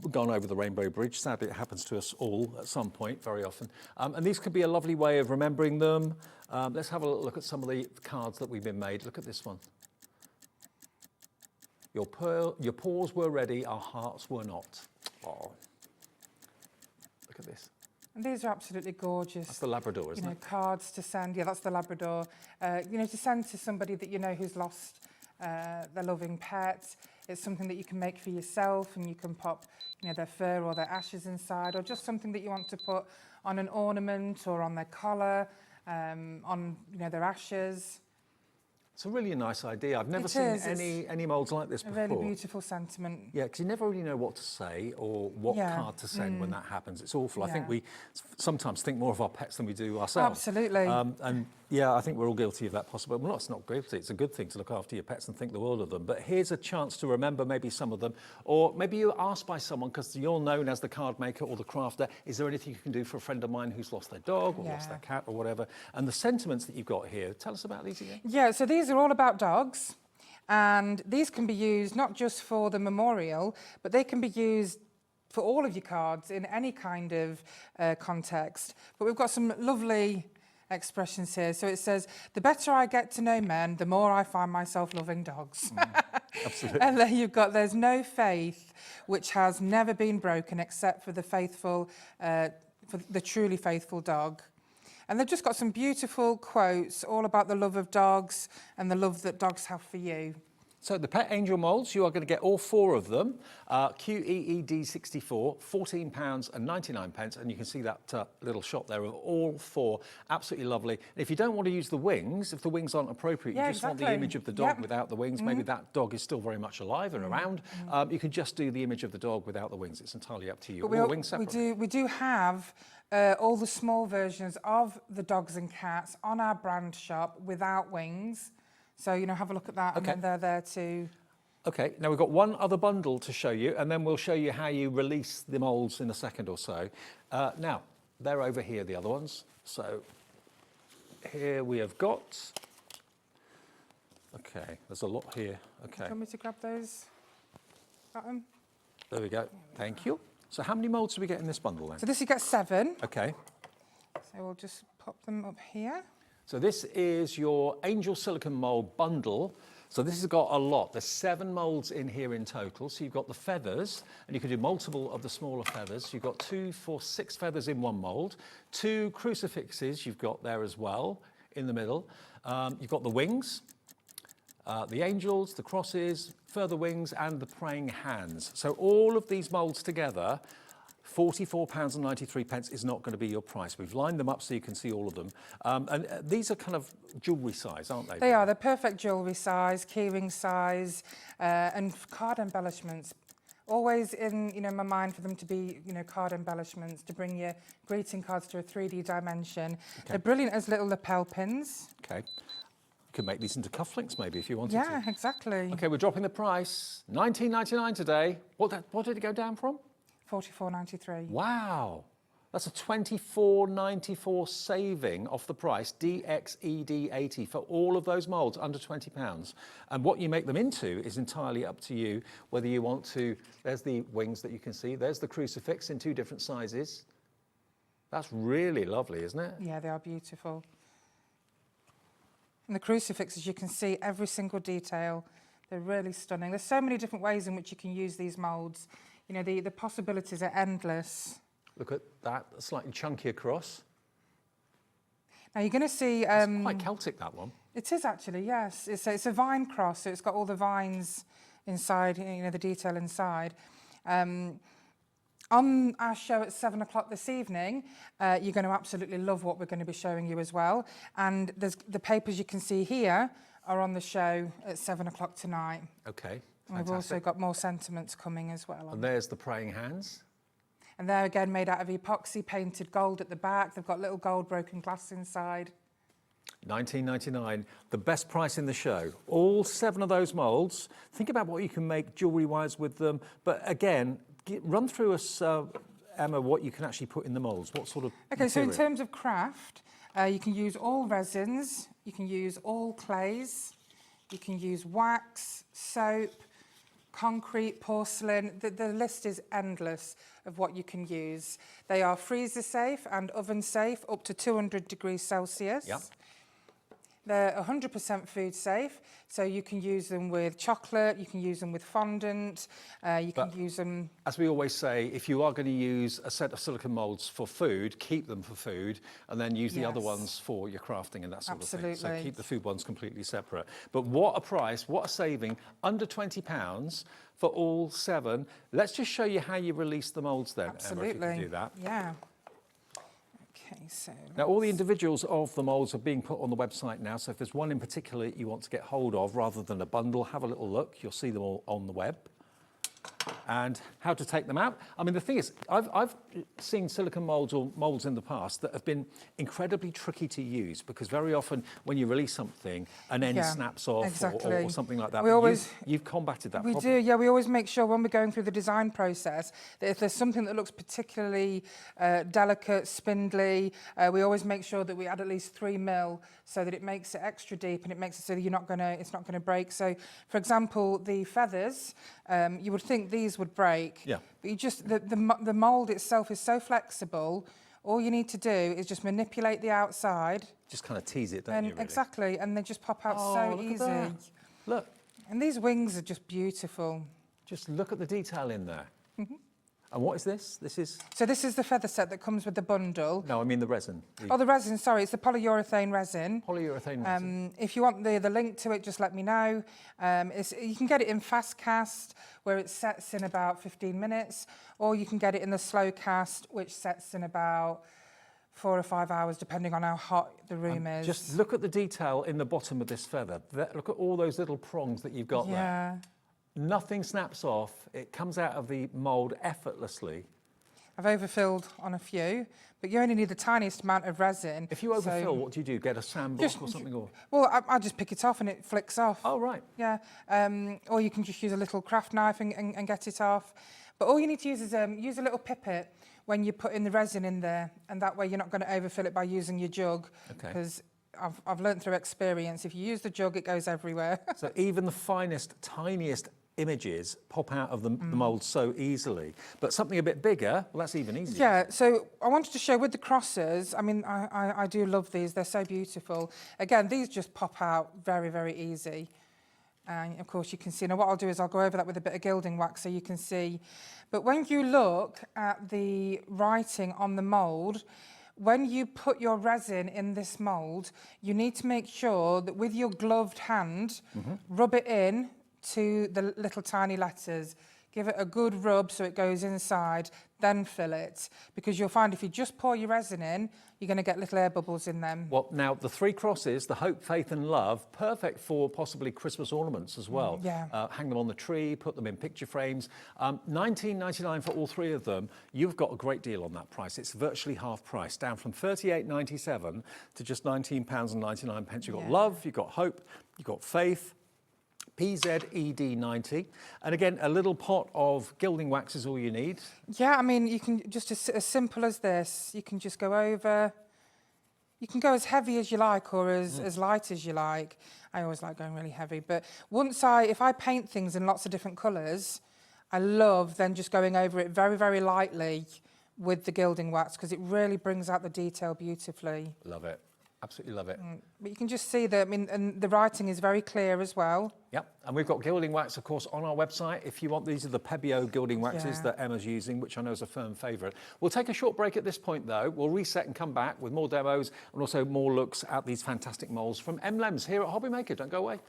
gone over the Rainbow Bridge. Sadly, it happens to us all at some point, very often. And these could be a lovely way of remembering them. Let's have a look at some of the cards that we've been made. Look at this one. Your paws were ready, our hearts were not. Oh, look at this.
And these are absolutely gorgeous.
That's the Labrador, isn't it?
Cards to send. Yeah, that's the Labrador. To send to somebody that you know who's lost they're loving pets. It's something that you can make for yourself, and you can pop, you know, their fur or their ashes inside, or just something that you want to put on an ornament or on their collar, on, you know, their ashes.
It's a really nice idea. I've never seen any moulds like this before.
A really beautiful sentiment.
Yeah, because you never really know what to say or what card to send when that happens. It's awful. I think we sometimes think more of our pets than we do ourselves.
Absolutely.
And yeah, I think we're all guilty of that possibility. Well, it's not guilty. It's a good thing to look after your pets and think the world of them. But here's a chance to remember maybe some of them. Or maybe you're asked by someone, because you're known as the card maker or the crafter, is there anything you can do for a friend of mine who's lost their dog or lost their cat or whatever? And the sentiments that you've got here, tell us about these again.
Yeah, so these are all about dogs. And these can be used not just for the memorial, but they can be used for all of your cards in any kind of context. But we've got some lovely expressions here. So it says, the better I get to know men, the more I find myself loving dogs.
Absolutely.
And then you've got, there's no faith which has never been broken except for the faithful, for the truly faithful dog. And they've just got some beautiful quotes all about the love of dogs and the love that dogs have for you.
So the Pet Angel moulds, you are going to get all 4 of them. QEED64, £14.99, and you can see that little shot there of all 4. Absolutely lovely. And if you don't want to use the wings, if the wings aren't appropriate, you just want the image of the dog without the wings, maybe that dog is still very much alive and around, you can just do the image of the dog without the wings. It's entirely up to you.
But
all wings separately.
we do have all the small versions of the dogs and cats on our brand shop without wings. So, you know, have a look at that, and then they're there too.
Okay, now we've got one other bundle to show you, and then we'll show you how you release the moulds in a second or so. Now, they're over here, the other ones. So here we have got, okay, there's a lot here. Okay.
Do you want me to grab those?
There we go, thank you. So how many moulds do we get in this bundle then?
So this you get 7.
Okay.
So we'll just pop them up here.
So this is your Angel Silicone Mould bundle. So this has got a lot. There's 7 moulds in here in total. So you've got the feathers, and you can do multiple of the smaller feathers. You've got 2, 4, 6 feathers in one mould. 2 crucifixes you've got there as well in the middle. You've got the wings, the angels, the crosses, further wings, and the praying hands. So all of these moulds together, £44.93 is not going to be your price. We've lined them up so you can see all of them. And these are kind of jewellery size, aren't they?
They are. They're perfect jewellery size, keyring size, and card embellishments. Always in, you know, my mind for them to be, you know, card embellishments, to bring your greeting cards to a 3D dimension. Okay. They're brilliant as little lapel pins.
Okay. You could make these into cufflinks maybe if you wanted to.
Yeah, exactly.
Okay, we're dropping the price. $19.99 today. What did it go down from?
$44.93.
Wow, that's a $24.94 saving off the price, DXED80 for all of those moulds under £20. And what you make them into is entirely up to you, whether you want to, there's the wings that you can see, there's the crucifix in 2 different sizes. That's really lovely, isn't it?
Yeah, they are beautiful. And the crucifixes, you can see every single detail. They're really stunning. There's so many different ways in which you can use these moulds. You know, the possibilities are endless.
Look at that, a slightly chunkier cross.
Now you're going to see...
it's quite Celtic, that one.
It is actually, yes. It's a vine cross, so it's got all the vines inside, you know, the detail inside. On our show at 7 o'clock this evening, you're going to absolutely love what we're going to be showing you as well. And there's the papers you can see here are on the show at 7 o'clock tonight.
Okay.
And we've also got more sentiments coming as well.
And there's the praying hands.
And they're again made out of epoxy, painted gold at the back. They've got little gold broken glass inside.
$19.99, the best price in the show. All 7 of those moulds. Think about what you can make jewellery-wise with them. But again, run through us, Emma, what you can actually put in the moulds. What sort of
Okay,
material?
so in terms of craft, you can use all resins, you can use all clays, you can use wax, soap, concrete, porcelain. The list is endless of what you can use. They are freezer safe and oven safe up to 200 degrees Celsius.
Yep.
They're 100% food safe, so you can use them with chocolate, you can use them with fondant, you can use them...
As we always say, if you are going to use a set of silicone moulds for food, keep them for food, and then use the other ones for your crafting and that sort of thing. So keep the food ones completely separate. But what a price, what a saving, under £20 for all 7. Let's just show you how you release the moulds then,
Absolutely.
Emma, if you can do that.
Yeah. Okay, so...
Now, all the individuals of the moulds are being put on the website now, so if there's one in particular you want to get hold of rather than a bundle, have a little look. You'll see them all on the web. And how to take them out. I mean, the thing is, I've seen silicone moulds or moulds in the past that have been incredibly tricky to use because very often when you release something, an end snaps off or something like that. You've combated that problem.
We do, yeah. We always make sure when we're going through the design process that if there's something that looks particularly delicate, spindly, we always make sure that we add at least 3 mil so that it makes it extra deep and it makes it so that it's not gonna break. So, for example, the feathers, you would think these would break, but you just the mould itself is so flexible. All you need to do is just manipulate the outside.
Just kind of tease it, don't you? Really?
Exactly, and they just pop out so easy.
Look,
and these wings are just beautiful.
Just look at the detail in there. And what is this?
So this is the feather set that comes with the bundle.
No, I mean the resin.
The resin, sorry, it's the polyurethane resin.
Polyurethane resin.
If you want the link to it, just let me know. You can get it in fast cast, where it sets in about 15 minutes, or you can get it in the slow cast, which sets in about 4 or 5 hours, depending on how hot the room is.
Just look at the detail in the bottom of this feather. Look at all those little prongs that you've got there. Nothing snaps off. It comes out of the mould effortlessly.
I've overfilled on a few, but you only need the tiniest amount of resin.
If you overfill, what do you do? Get a sandblock or something?
Well, I just pick it off and it flicks off.
Oh, right.
Yeah. Or you can just use a little craft knife and get it off. But all you need to use is use a little pipette when you put in the resin in there, and that way you're not going to overfill it by using your jug. Because I've learned through experience, if you use the jug, it goes everywhere.
So even the finest, tiniest images pop out of the mould so easily. But something a bit bigger, well, that's even easier.
Yeah, so I wanted to show with the crosses, I mean, I do love these. They're so beautiful. Again, these just pop out very, very easy. And of course you can see, now what I'll do is I'll go over that with a bit of gilding wax so you can see. But when you look at the writing on the mould, when you put your resin in this mould, you need to make sure that with your gloved hand, rub it in to the little tiny letters. Give it a good rub so it goes inside, then fill it. Because you'll find if you just pour your resin in, you're going to get little air bubbles in them.
Well, now, the 3 crosses, the hope, faith and love, perfect for possibly Christmas ornaments as well. Hang them on the tree, put them in picture frames. $19.99 for all 3 of them. You've got a great deal on that price. It's virtually half price, down from $38.97 to just £19.99. You've got love, you've got hope, you've got faith. PZED90. And again, a little pot of gilding wax is all you need.
Yeah, I mean, you can just as simple as this, you can just go over. You can go as heavy as you like or as light as you like. I always like going really heavy. But if I paint things in lots of different colours, I love then just going over it very, very lightly with the gilding wax because it really brings out the detail beautifully.
Love it. Absolutely love it.
But you can just see that, I mean, and the writing is very clear as well.
Yep, and we've got gilding wax, of course, on our website. If you want, these are the Pebeo gilding waxes that Emma's using, which I know is a firm favourite. We'll take a short break at this point, though. We'll reset and come back with more demos and also more looks at these fantastic moulds from Emlems here at Hobby Maker. Don't go away.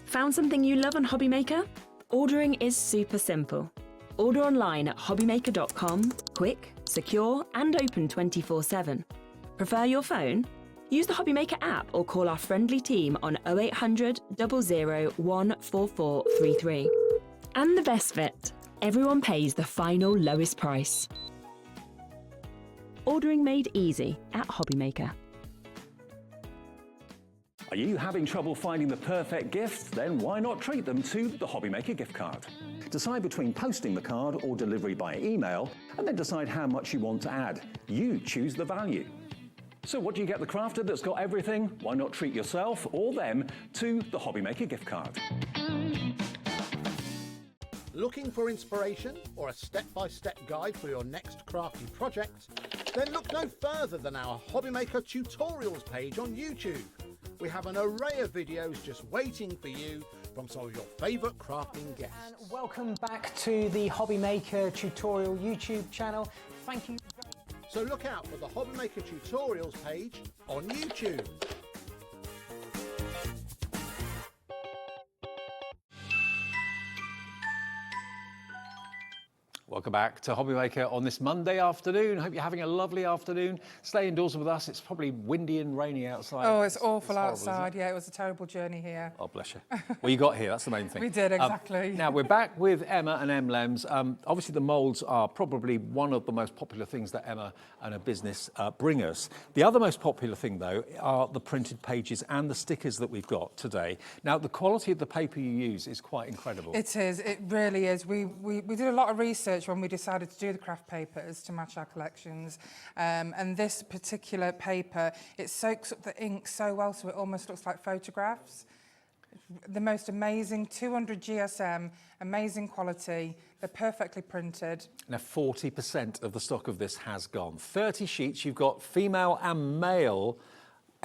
Found something you love on Hobby Maker? Ordering is super simple. Order online at hobbymaker.com, quick, secure and open 24/7. Prefer your phone? Use the Hobby Maker app or call our friendly team on 0800 00 14433. And the best bit, everyone pays the final lowest price. Ordering made easy at Hobby Maker.
Are you having trouble finding the perfect gift? Then why not treat them to the Hobby Maker gift card? Decide between posting the card or delivery by email, and then decide how much you want to add. You choose the value. So what do you get the crafter that's got everything? Why not treat yourself or them to the Hobby Maker gift card?
Looking for inspiration or a step-by-step guide for your next crafty project? Then look no further than our Hobby Maker tutorials page on YouTube. We have an array of videos just waiting for you from some of your favourite crafting guests.
And welcome back to the Hobby Maker tutorial YouTube channel. Thank you.
So look out for the Hobby Maker tutorials page on YouTube.
Welcome back to Hobby Maker on this Monday afternoon. Hope you're having a lovely afternoon. Stay indoors with us. It's probably windy and rainy outside.
Oh, it's awful
horrible,
outside. Yeah, it was a terrible journey here.
Oh, bless you. Well, you got here. That's the main thing.
We did, exactly.
Now, we're back with Emma and Emlems. Obviously, the moulds are probably one of the most popular things that Emma and her business bring us. The other most popular thing, though, are the printed pages and the stickers that we've got today. Now, the quality of the paper you use is quite incredible.
It is. It really is. We did a lot of research when we decided to do the craft papers to match our collections. And this particular paper, it soaks up the ink so well, so it almost looks like photographs. The most amazing 200 GSM, amazing quality. They're perfectly printed.
Now, 40% of the stock of this has gone. 30 sheets. You've got female and male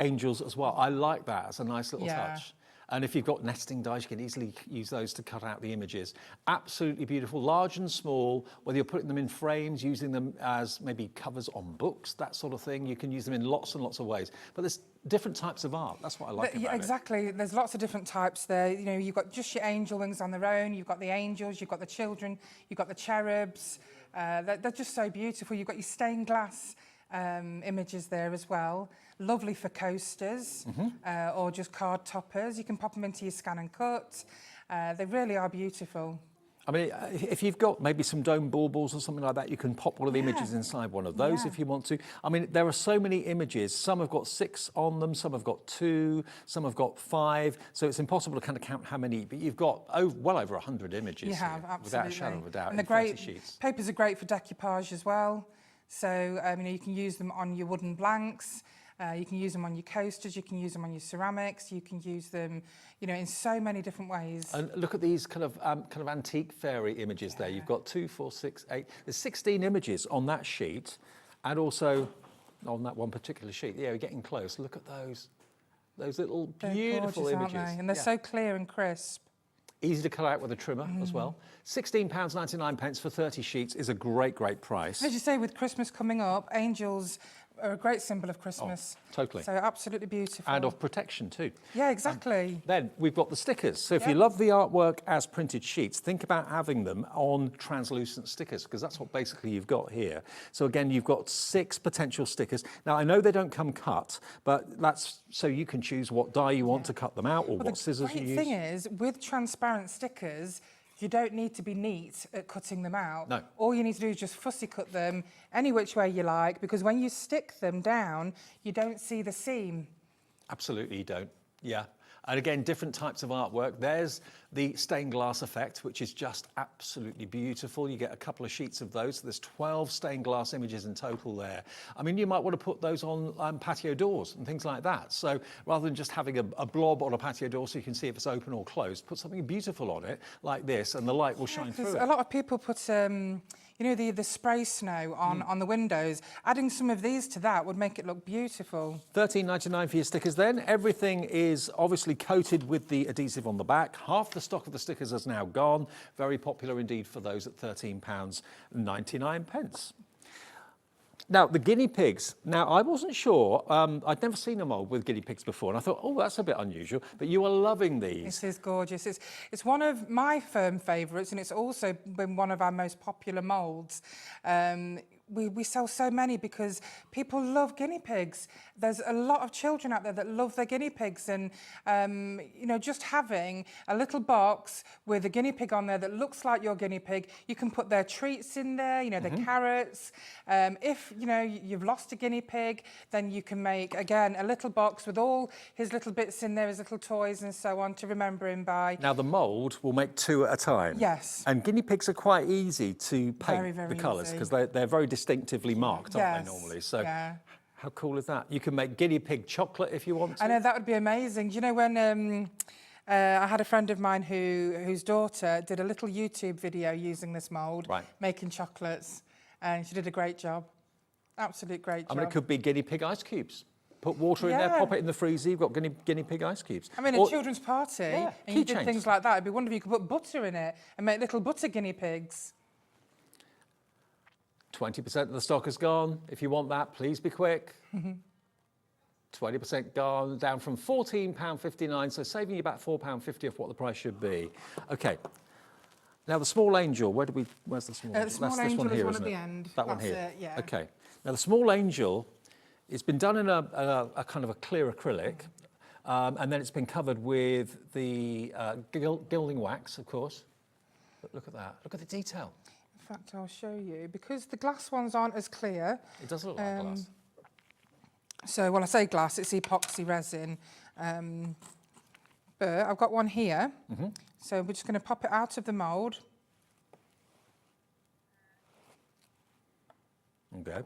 angels as well. I like that. It's a nice little touch. And if you've got nesting dies, you can easily use those to cut out the images. Absolutely beautiful, large and small, whether you're putting them in frames, using them as maybe covers on books, that sort of thing. You can use them in lots and lots of ways. But there's different types of art. That's what I like about
exactly. There's lots of different types there. You know, you've got just your angel wings on their own. You've got the angels. You've got the children. You've got the cherubs. They're just so beautiful. You've got your stained glass images there as well. Lovely for coasters or just card toppers. You can pop them into your scan and cut. They really are beautiful.
I mean, if you've got maybe some dome baubles or something like that, you can pop one of the images inside one of those if you want to. I mean, there are so many images. Some have got 6 on them, some have got 2, some have got 5. So it's impossible to kind of count how many, but you've got well over 100 images.
You have,
here,
absolutely.
without a shadow of a doubt.
And they're great. Papers are great for decoupage as well. So you know, you can use them on your wooden blanks. You can use them on your coasters, you can use them on your ceramics, you can use them, you know, in so many different ways.
And look at these kind of antique fairy images there. You've got 2, 4, 6, 8. There's 16 images on that sheet, and also on that one particular sheet. Yeah, we're getting close. Look at those little beautiful
gorgeous,
images.
aren't they? And they're so clear and crisp.
Easy to cut out with a trimmer as well. £16.99 for 30 sheets is a great, great price.
As you say, with Christmas coming up, angels are a great symbol of Christmas.
Oh, totally.
So absolutely beautiful.
And of protection too.
Yeah, exactly.
Then we've got the stickers. So if you love the artwork as printed sheets, think about having them on translucent stickers, because that's what basically you've got here. So again, you've got 6 potential stickers. Now, I know they don't come cut, but that's so you can choose what die you want to cut them out or what scissors you use.
The thing is, with transparent stickers, you don't need to be neat at cutting them out.
No.
All you need to do is just fussy cut them any which way you like, because when you stick them down, you don't see the seam.
Absolutely you don't, yeah. And again, different types of artwork. There's the stained glass effect, which is just absolutely beautiful. You get a couple of sheets of those. There's 12 stained glass images in total there. I mean, you might want to put those on patio doors and things like that. So rather than just having a blob on a patio door so you can see if it's open or closed, put something beautiful on it like this and the light will shine through it.
A lot of people put you know, the spray snow on the windows. Adding some of these to that would make it look beautiful.
£13.99 for your stickers then. Everything is obviously coated with the adhesive on the back. Half the stock of the stickers has now gone. Very popular indeed for those at £13.99. Now, the guinea pigs. Now, I wasn't sure. I'd never seen a mould with guinea pigs before, and I thought, oh, that's a bit unusual. But you are loving these.
This is gorgeous. It's one of my firm favourites, and it's also been one of our most popular moulds. We sell so many because people love guinea pigs. There's a lot of children out there that love their guinea pigs, and you know, just having a little box with a guinea pig on there that looks like your guinea pig, you can put their treats in there, you know, the carrots. If you know you've lost a guinea pig, then you can make again a little box with all his little bits in there, his little toys and so on to remember him by.
Now the mould will make 2 at a time.
Yes.
And guinea pigs are quite easy to paint
very
the colours
easy.
because they're very distinctively marked, aren't they, normally? So how cool is that? You can make guinea pig chocolate if you want to.
I know, that would be amazing. Do you know when I had a friend of mine whose daughter did a little YouTube video using this mould, making chocolates, and she did a great job. Absolute great job.
I mean, it could be guinea pig ice cubes. Put water in there, pop it in the freezer, you've got guinea pig ice cubes.
I mean, a children's party, and you did
keychains.
things like that, it'd be wonderful if you could put butter in it and make little butter guinea pigs.
20% of the stock is gone. If you want that, please be quick. 20% gone, down from £14.59, so saving you about £4.50 off what the price should be. Okay. Now the small angel, where's the small angel?
The small
That's
angel
this one
is
here,
one
isn't
at the
it?
end.
That one
That's
here.
it, yeah.
Okay. Now the small angel, it's been done in a kind of a clear acrylic, and then it's been covered with the gilding wax, of course. But look at that. Look at the detail.
In fact, I'll show you. Because the glass ones aren't as clear.
It does look like glass.
So, when I say glass, it's epoxy resin. But I've got one here. So we're just going to pop it out of the mould.
Okay.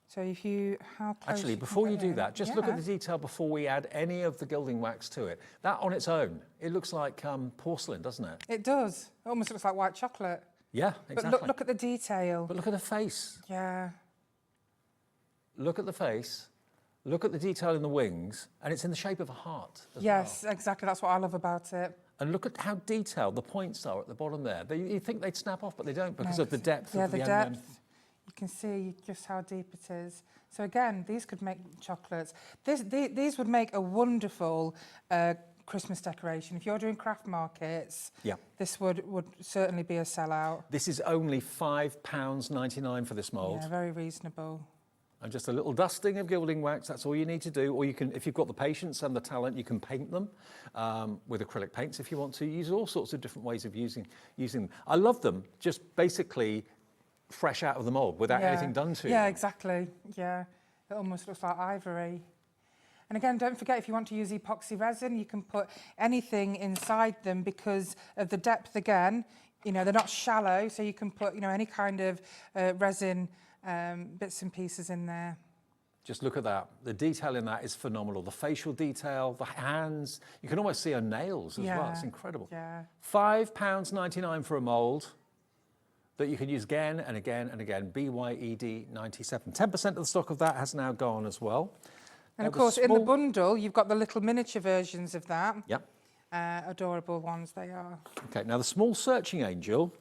So if you, how close
Actually,
you can
before
get
you do
in.
that, just look at the detail before we add any of the gilding wax to it. That on its own, it looks like porcelain, doesn't it?
It does. It almost looks like white chocolate.
Yeah, exactly.
But look at the detail.
But look at the face.
Yeah.
Look at the face. Look at the detail in the wings, and it's in the shape of a heart as
Yes, exactly. That's what I love about it.
And look at how detailed the points are at the bottom there. You think they'd snap off, but they don't because of the depth
Yeah,
of
the
the
depth. You can see just how deep it is. So again, these could make chocolates. These would make a wonderful Christmas decoration. If you're doing craft markets, this would certainly be a sellout.
This is only £5.99 for this mould.
Yeah, very reasonable.
And just a little dusting of gilding wax, that's all you need to do. Or you can, if you've got the patience and the talent, you can paint them with acrylic paints if you want to. Use all sorts of different ways of using them. I love them, just basically fresh out of the mould without anything done to them.
Yeah, exactly. Yeah, it almost looks like ivory. And again, don't forget, if you want to use epoxy resin, you can put anything inside them because of the depth again. You know, they're not shallow, so you can put, you know, any kind of resin bits and pieces in there.
Just look at that. The detail in that is phenomenal. The facial detail, the hands. You can almost see her nails as well. It's incredible.
Yeah.
£5.99 for a mould that you can use again and again and again. BYED 97. 10% of the stock of that has now gone as well.
And of course, in the bundle, you've got the little miniature versions of that.
Yep.
Adorable ones they are.
Okay, now the small searching angel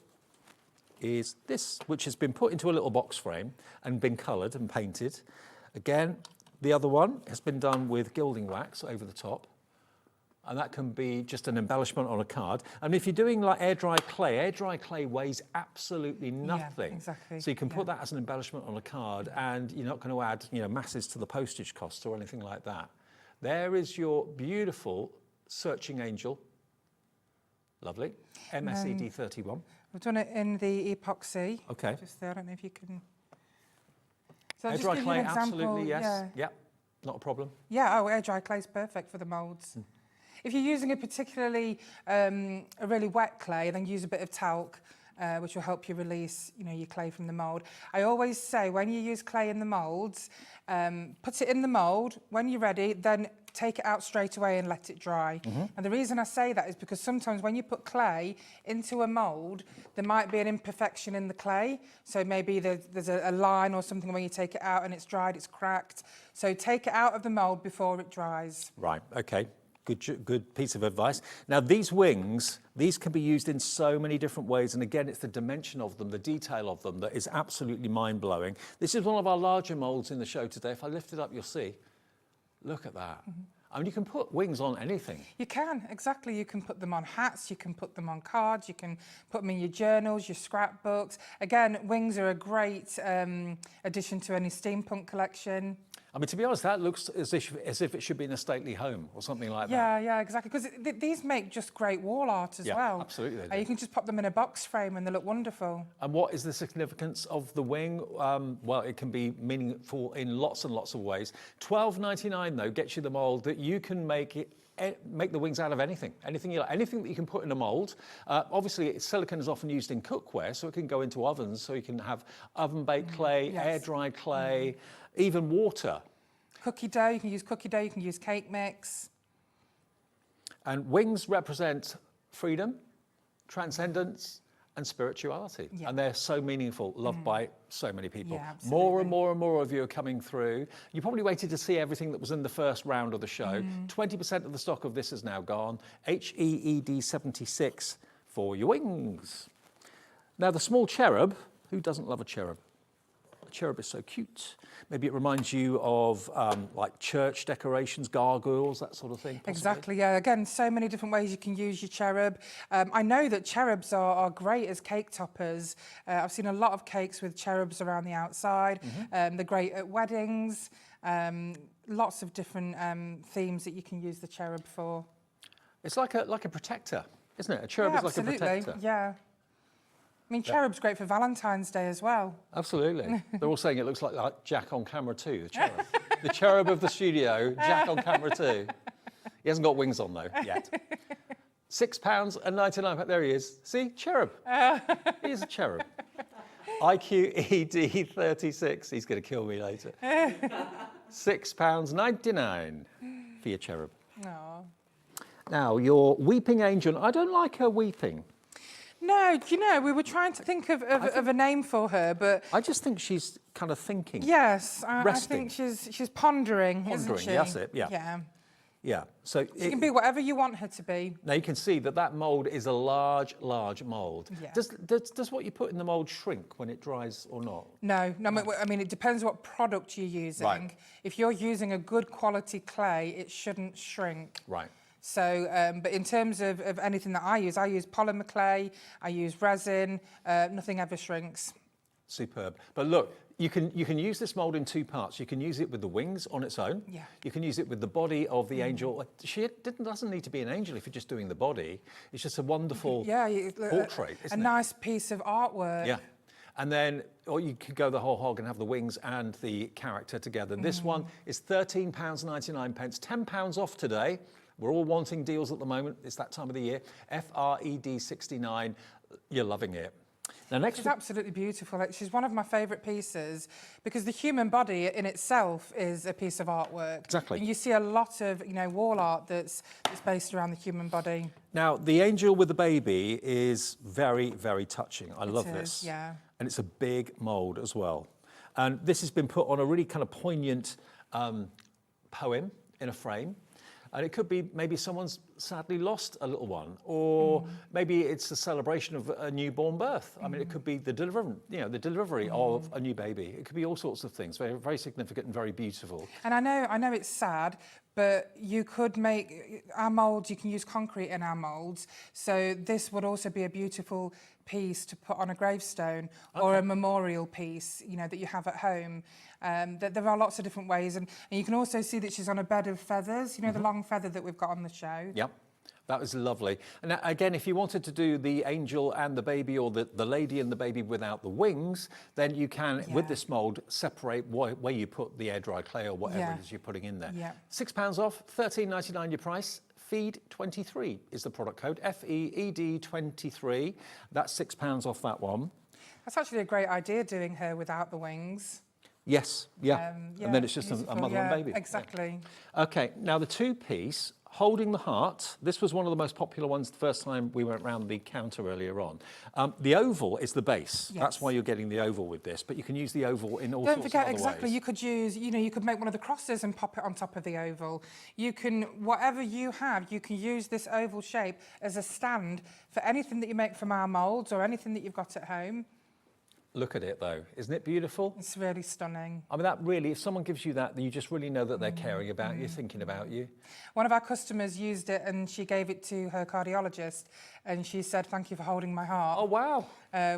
is this, which has been put into a little box frame and been coloured and painted. Again, the other one has been done with gilding wax over the top. And that can be just an embellishment on a card. And if you're doing like air dry clay weighs absolutely nothing.
Yeah, exactly.
So you can put that as an embellishment on a card, and you're not going to add, you know, masses to the postage cost or anything like that. There is your beautiful searching angel. Lovely. MSED 31.
We've done it in the epoxy.
Okay.
Just there, I don't know if you can. So
Air
just
dry
give you
clay,
an example.
absolutely, yes.
Yeah.
Yep, not a problem.
Yeah, air dry clay is perfect for the moulds. If you're using a particularly a really wet clay, then use a bit of talc, which will help you release, you know, your clay from the mould. I always say when you use clay in the moulds, put it in the mould. When you're ready, then take it out straight away and let it dry. And the reason I say that is because sometimes when you put clay into a mould, there might be an imperfection in the clay. So maybe there's a line or something when you take it out and it's dried, it's cracked. So take it out of the mould before it dries.
Right, okay. Good piece of advice. Now, these wings, these can be used in so many different ways. And again, it's the dimension of them, the detail of them that is absolutely mind-blowing. This is one of our larger moulds in the show today. If I lift it up, you'll see. Look at that. I mean, you can put wings on anything.
You can, exactly. You can put them on hats, you can put them on cards, you can put them in your journals, your scrapbooks. Again, wings are a great addition to any steampunk collection.
I mean, to be honest, that looks as if it should be in a stately home or something like that.
Yeah, exactly. Because these make just great wall art as well.
Absolutely. They do.
You can just pop them in a box frame and they look wonderful.
And what is the significance of the wing? Well, it can be meaningful in lots and lots of ways. £12.99 though gets you the mould that you can make the wings out of anything you like, anything that you can put in a mould. Obviously, silicone is often used in cookware, so it can go into ovens, so you can have oven-baked clay, air-dried clay, even water.
Cookie dough, you can use cookie dough, you can use cake mix.
And wings represent freedom, transcendence, and spirituality.
Yeah.
And they're so meaningful, loved by so many people.
Yeah,
More and more and more of you are coming through. You probably waited to see everything that was in the first round of the show. 20% of the stock of this is now gone. HEED 76 for your wings. Now the small cherub, who doesn't love a cherub? A cherub is so cute. Maybe it reminds you of like church decorations, gargoyles, that sort of thing. Possibly.
Exactly, yeah. Again, so many different ways you can use your cherub. I know that cherubs are great as cake toppers. I've seen a lot of cakes with cherubs around the outside. They're great at weddings. Lots of different themes that you can use the cherub for.
It's like a protector, isn't it? A cherub is like a protector.
Yeah. I mean, cherub's great for Valentine's Day as well.
Absolutely. They're all saying it looks like Jack on camera too, the cherub. The cherub of the studio, Jack on camera too. He hasn't got wings on though, yet. £6.99, there he is. See, cherub. He's a cherub. IQED 36, he's going to kill me later. £6.99 for your cherub.
Aww.
Now, your weeping angel, I don't like her weeping.
No, do you know, we were trying to think of a name for her, but...
I just think she's kind of thinking.
Yes, I think she's pondering, isn't she?
That's it, yeah.
Yeah.
Yeah, so...
She can be whatever you want her to be.
Now you can see that mould is a large mould.
Yeah.
Does what you put in the mould shrink when it dries or not?
No, I mean, it depends what product you're using.
Right.
If you're using a good quality clay, it shouldn't shrink.
Right.
So, but in terms of anything that I use polymer clay, I use resin, nothing ever shrinks.
Superb. But look, you can use this mould in two parts. You can use it with the wings on its own.
Yeah.
You can use it with the body of the angel. She doesn't need to be an angel if you're just doing the body. It's just a wonderful portrait, isn't it?
A nice piece of artwork.
Yeah. And then, or you could go the whole hog and have the wings and the character together. This one is £13.99, £10 off today. We're all wanting deals at the moment. It's that time of the year. FRED 69. You're loving it. Now, next
She's absolutely beautiful. Like, she's one of my favourite pieces because the human body in itself is a piece of artwork.
Exactly.
And you see a lot of, wall art that's based around the human body.
Now, the angel with the baby is very, very touching. I love this.
Yeah.
And it's a big mould as well. And this has been put on a really kind of poignant poem in a frame. And it could be maybe someone's sadly lost a little one, or maybe it's a celebration of a newborn birth. I mean, it could be the delivery of a new baby. It could be all sorts of things. Very, very significant and very beautiful.
And I know it's sad, but you could make our moulds. You can use concrete in our moulds, so this would also be a beautiful piece to put on a gravestone or a memorial piece, that you have at home. There are lots of different ways, and you can also see that she's on a bed of feathers, the long feather that we've got on the show.
Yep, that was lovely. And again, if you wanted to do the angel and the baby, or the lady and the baby without the wings, then you can, with this mould, separate where you put the air dry clay or whatever it is you're putting in there.
Yeah.
£6 off, £13.99 your price. FEED23 is the product code, FEED 23. That's £6 off that one.
That's actually a great idea, doing her without the wings.
Yes, yeah. And then it's just a mother and baby.
Exactly.
Yeah. Okay, now the two-piece, Holding the Heart. This was one of the most popular ones the first time we went round the counter earlier on. The oval is the base.
Yes.
That's why you're getting the oval with this, but you can use the oval in all sorts of other ways.
Don't forget, exactly, you could use, you could make one of the crosses and pop it on top of the oval. You can, whatever you have, you can use this oval shape as a stand for anything that you make from our moulds or anything that you've got at home.
Look at it, though. Isn't it beautiful?
It's really stunning.
I mean, that really, if someone gives you that, then you just really know that they're caring about you, thinking about you.
One of our customers used it and she gave it to her cardiologist and she said, "Thank you for holding my heart."
Oh, wow.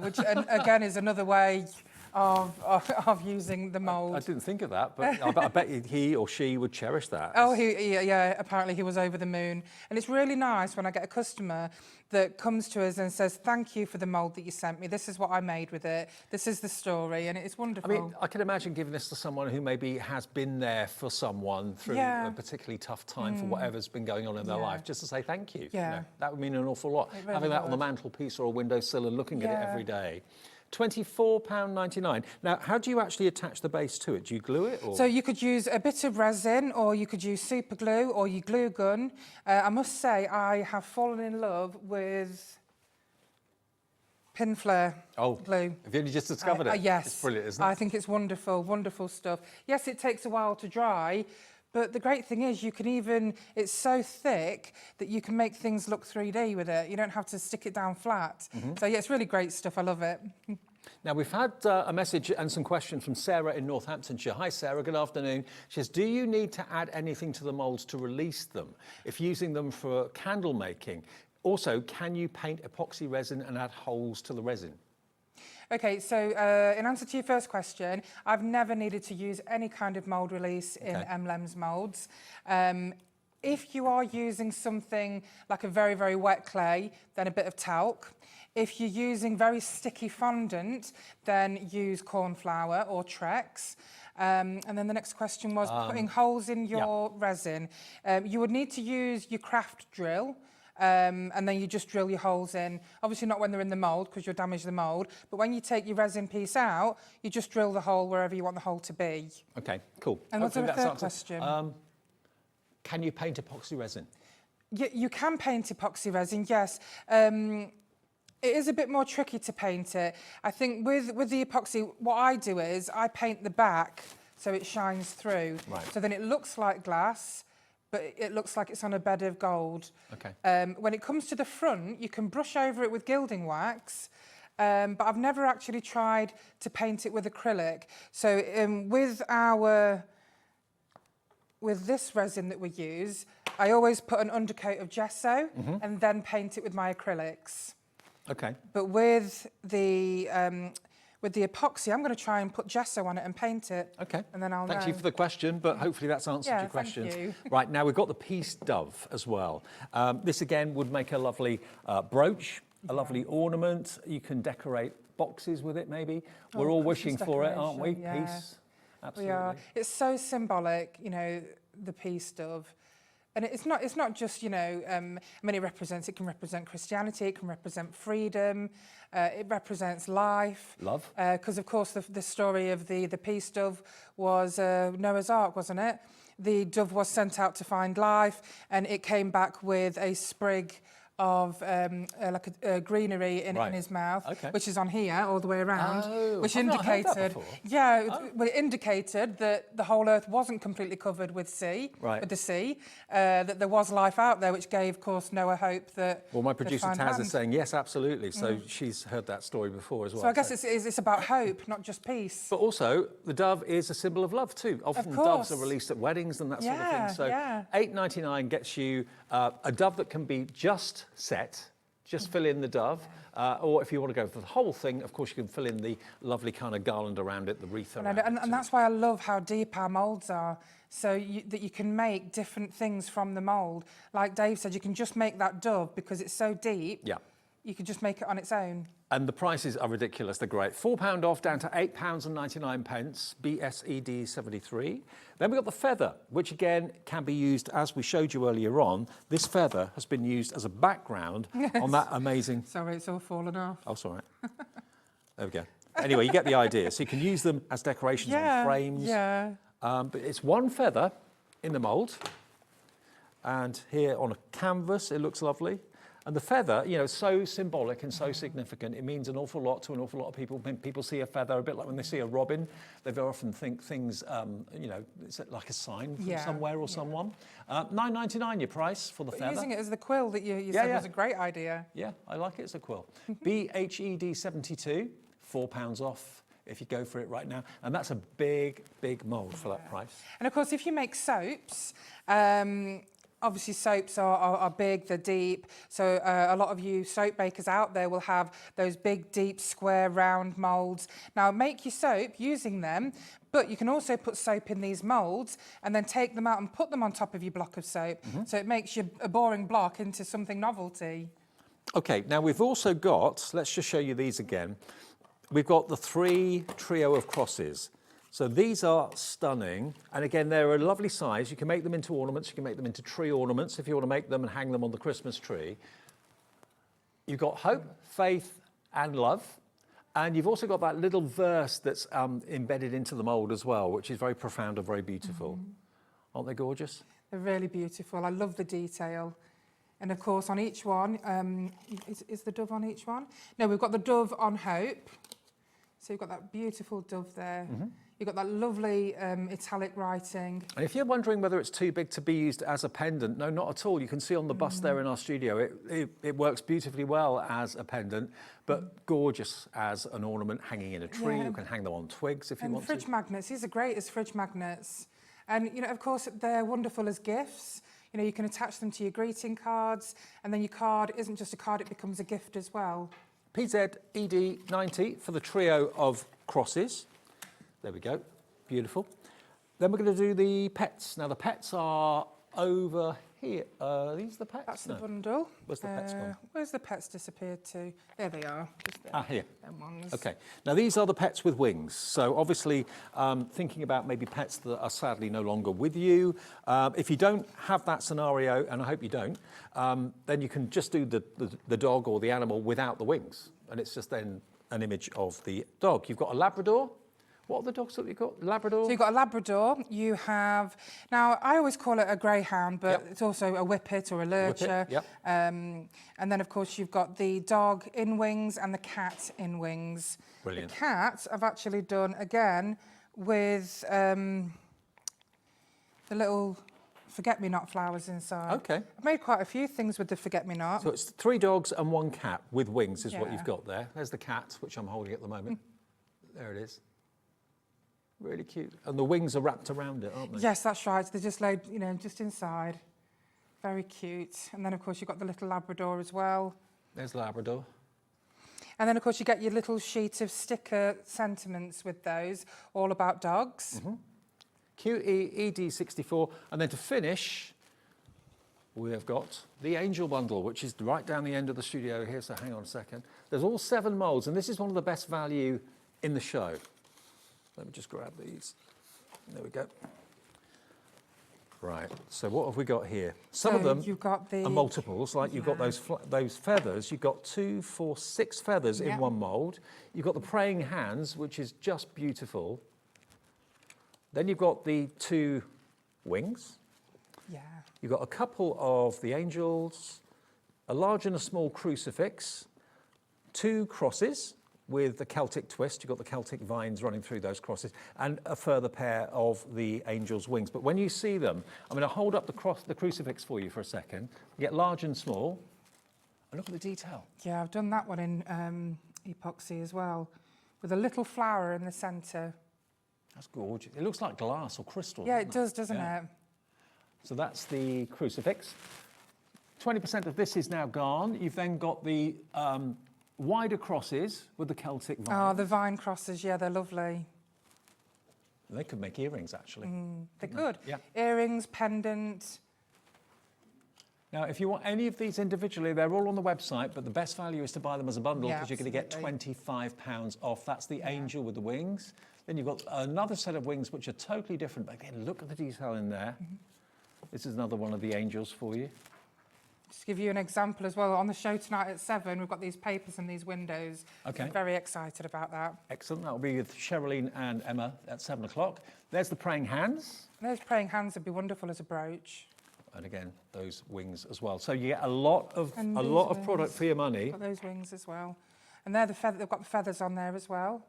Which, again, is another way of using the mould.
I didn't think of that, but I bet he or she would cherish that.
Oh, yeah, apparently he was over the moon. And it's really nice when I get a customer that comes to us and says, "Thank you for the mould that you sent me. This is what I made with it. This is the story," and it's wonderful.
I mean, I can imagine giving this to someone who maybe has been there for someone through a particularly tough time for whatever's been going on in their life, just to say thank you.
Yeah.
That would mean an awful lot.
Really
Having that on the
would.
mantelpiece or a windowsill and looking at it every day. £24.99. Now, how do you actually attach the base to it? Do you glue it? Or?
So you could use a bit of resin, or you could use super glue, or your glue gun. I must say, I have fallen in love with pin flare glue.
Have you only just discovered it?
Yes.
It's brilliant, isn't it?
I think it's wonderful, wonderful stuff. Yes, it takes a while to dry, but the great thing is you can even, it's so thick that you can make things look 3D with it. You don't have to stick it down flat. So yeah, it's really great stuff. I love it.
Now, we've had a message and some questions from Sarah in Northamptonshire. Hi, Sarah. Good afternoon. She says, do you need to add anything to the moulds to release them if using them for candle making? Also, can you paint epoxy resin and add holes to the resin?
Okay, so in answer to your first question, I've never needed to use any kind of mould release in Emlems moulds. If you are using something like a very, very wet clay, then a bit of talc. If you're using very sticky fondant, then use corn flour or Trex. And then the next question was putting holes in your resin. You would need to use your craft drill. And then you just drill your holes in. Obviously not when they're in the mould because you'll damage the mould, but when you take your resin piece out, you just drill the hole wherever you want the hole to be.
Okay, cool.
And what's the third question?
Can you paint epoxy resin?
You can paint epoxy resin, yes. It is a bit more tricky to paint it. I think with the epoxy, what I do is I paint the back so it shines through.
Right.
So then it looks like glass, but it looks like it's on a bed of gold.
Okay.
When it comes to the front, you can brush over it with gilding wax, but I've never actually tried to paint it with acrylic. So with this resin that we use, I always put an undercoat of gesso and then paint it with my acrylics.
Okay.
But with the epoxy, I'm going to try and put gesso on it and paint it.
Okay.
And then I'll know.
Thank you for the question, but hopefully that's answered your questions.
Thank you.
Right, now we've got the piece dove as well. This again would make a lovely brooch, a lovely ornament. You can decorate boxes with it maybe. We're all wishing for it, aren't we?
Yeah.
Peace. Absolutely.
We are. It's so symbolic, you know, the peace dove. And it's not just, you know, I mean, it can represent Christianity, it can represent freedom, it represents life.
Love.
Because, of course, the story of the peace dove was Noah's Ark, wasn't it? The dove was sent out to find life, and it came back with a sprig of like a greenery in his mouth, which is on here all the way around, which indicated, well, it indicated that the whole earth wasn't completely covered with the sea, that there was life out there, which gave, of course, Noah hope that.
Well, my producer Taz is saying yes, absolutely. So she's heard that story before as well.
So I guess it's about hope, not just peace.
But also, the dove is a symbol of love too. Often doves are released at weddings and that sort of thing. So $8.99 gets you a dove that can be just set, just fill in the dove, or if you want to go for the whole thing, of course you can fill in the lovely kind of garland around it, the wreath around it.
And that's why I love how deep our moulds are, so that you can make different things from the mould. Like Dave said, you can just make that dove because it's so deep.
Yeah.
You could just make it on its own.
And the prices are ridiculous, they're great. £4 off down to £8.99, BSED 73. Then we've got the feather, which again can be used, as we showed you earlier on. This feather has been used as a background on that amazing...
Sorry, it's all fallen off.
Oh, sorry. There we go. Anyway, you get the idea. So you can use them as decorations on frames.
Yeah.
But it's one feather in the mould. And here on a canvas, it looks lovely. And the feather, you know, so symbolic and so significant. It means an awful lot to an awful lot of people. When people see a feather, a bit like when they see a robin, they very often think things, you know, it's like a sign from somewhere or someone. $9.99 your price for the feather.
Using it as the quill that you said was a great idea.
Yeah, I like it as a quill. BHED 72, £4 off if you go for it right now. And that's a big, big mould for that price.
And of course, if you make soaps, obviously soaps are big, they're deep, so a lot of you soap bakers out there will have those big, deep, square, round moulds. Now make your soap using them, but you can also put soap in these moulds and then take them out and put them on top of your block of soap. So it makes a boring block into something novelty.
Okay, now we've also got, let's just show you these again. We've got the 3 trio of crosses. So these are stunning, and again, they're a lovely size. You can make them into ornaments, you can make them into tree ornaments if you want to make them and hang them on the Christmas tree. You've got hope, faith, and love. And you've also got that little verse that's embedded into the mould as well, which is very profound and very beautiful. Aren't they gorgeous?
They're really beautiful. I love the detail. And of course, on each one, is the dove on each one? No, we've got the dove on Hope. So you've got that beautiful dove there. You've got that lovely italic writing.
And if you're wondering whether it's too big to be used as a pendant, no, not at all. You can see on the bust there in our studio, it works beautifully well as a pendant, but gorgeous as an ornament hanging in a tree.
Yeah.
You can hang them on twigs if you want
fridge
to.
magnets, these are great as fridge magnets. And, you know, of course, they're wonderful as gifts. You know, you can attach them to your greeting cards, and then your card isn't just a card, it becomes a gift as well.
PZED90 for the trio of crosses. There we go, beautiful. Then we're going to do the pets. Now the pets are over here. Are these the pets?
That's the bundle.
Where's the pets gone?
Where's the pets disappeared to? There they are. Just there.
Ah, here.
Them ones.
Okay. Now these are the pets with wings. So obviously, thinking about maybe pets that are sadly no longer with you. If you don't have that scenario, and I hope you don't, then you can just do the dog or the animal without the wings, and it's just then an image of the dog. You've got a Labrador. What are the dogs that you've got? Labrador?
So you've got a Labrador, you have, now I always call it a greyhound, but it's also a whippet or a lurcher. And then of course you've got the dog in wings and the cat in wings.
Brilliant.
The cat I've actually done again with the little forget-me-not flowers inside.
Okay.
I've made quite a few things with the forget-me-not.
So it's 3 dogs and 1 cat with wings is what
Yeah.
you've got there. There's the cat, which I'm holding at the moment. There it is. Really cute. And the wings are wrapped around it, aren't they?
Yes, that's right. They're just laid, you know, just inside. Very cute. And then, of course, you've got the little Labrador as well.
There's Labrador.
And then, of course, you get your little sheet of sticker sentiments with those, all about dogs.
QEED64. And then to finish, we have got the Angel Bundle, which is right down the end of the studio here. So hang on a second. There's all 7 moulds, and this is one of the best value in the show. Let me just grab these. There we go. Right, so what have we got here? Some of them
you've got the,
are multiples, like you've got those feathers. You've got 2, 4, 6 feathers in one mould. You've got the praying hands, which is just beautiful. Then you've got the 2 wings.
Yeah.
You've got a couple of the angels, a large and a small crucifix, 2 crosses with the Celtic twist. You've got the Celtic vines running through those crosses, and a further pair of the angel's wings. But when you see them, I'm going to hold up the crucifix for you for a second. You get large and small, and look at the detail.
Yeah, I've done that one in epoxy as well, with a little flower in the centre.
That's gorgeous. It looks like glass or crystal.
Yeah, it does, doesn't it?
So that's the crucifix. 20% of this is now gone. You've then got the wider crosses with the Celtic vine.
Oh, the vine crosses, yeah, they're lovely.
They could make earrings, actually.
They could.
Yeah.
Earrings, pendant.
Now, if you want any of these individually, they're all on the website, but the best value is to buy them as a bundle because you're going to get £25 off. That's the angel with the wings. Then you've got another set of wings which are totally different, but again, look at the detail in there. This is another one of the angels for you.
Just to give you an example as well, on the show tonight at 7, we've got these papers and these windows.
Okay.
I'm very excited about that.
Excellent. That will be with Sherilyn and Emma at 7 o'clock. There's the praying hands.
Those praying hands would be wonderful as a brooch.
And again, those wings as well. So you get a lot of
wings.
product for your money.
Got those wings as well. And they're they've got the feathers on there as well.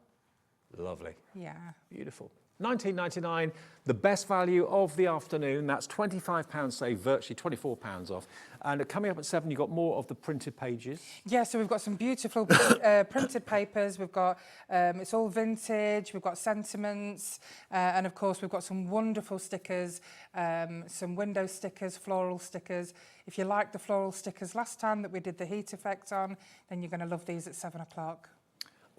Lovely.
Yeah.
Beautiful. £19.99, the best value of the afternoon. That's £25, save virtually £24 off. And coming up at 7, you've got more of the printed pages.
Yeah, so we've got some beautiful printed papers. We've got, it's all vintage. We've got sentiments. And of course, we've got some wonderful stickers, some window stickers, floral stickers. If you liked the floral stickers last time that we did the heat effect on, then you're going to love these at 7 o'clock.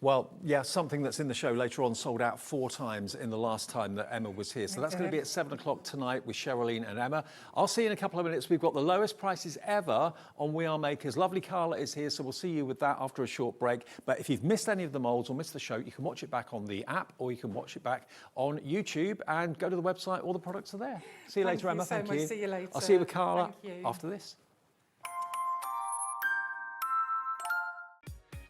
Well, yeah, something that's in the show later on sold out 4 times in the last time that Emma was here. So that's going to be at 7 o'clock tonight with Sherilyn and Emma. I'll see you in a couple of minutes. We've got the lowest prices ever on We Are Makers. Lovely Carla is here, so we'll see you with that after a short break. But if you've missed any of the moulds or missed the show, you can watch it back on the app or you can watch it back on YouTube and go to the website. All the products are there. See you later, Emma. Thank you.
See you later.
I'll see you with Carla
Thank you.
after this.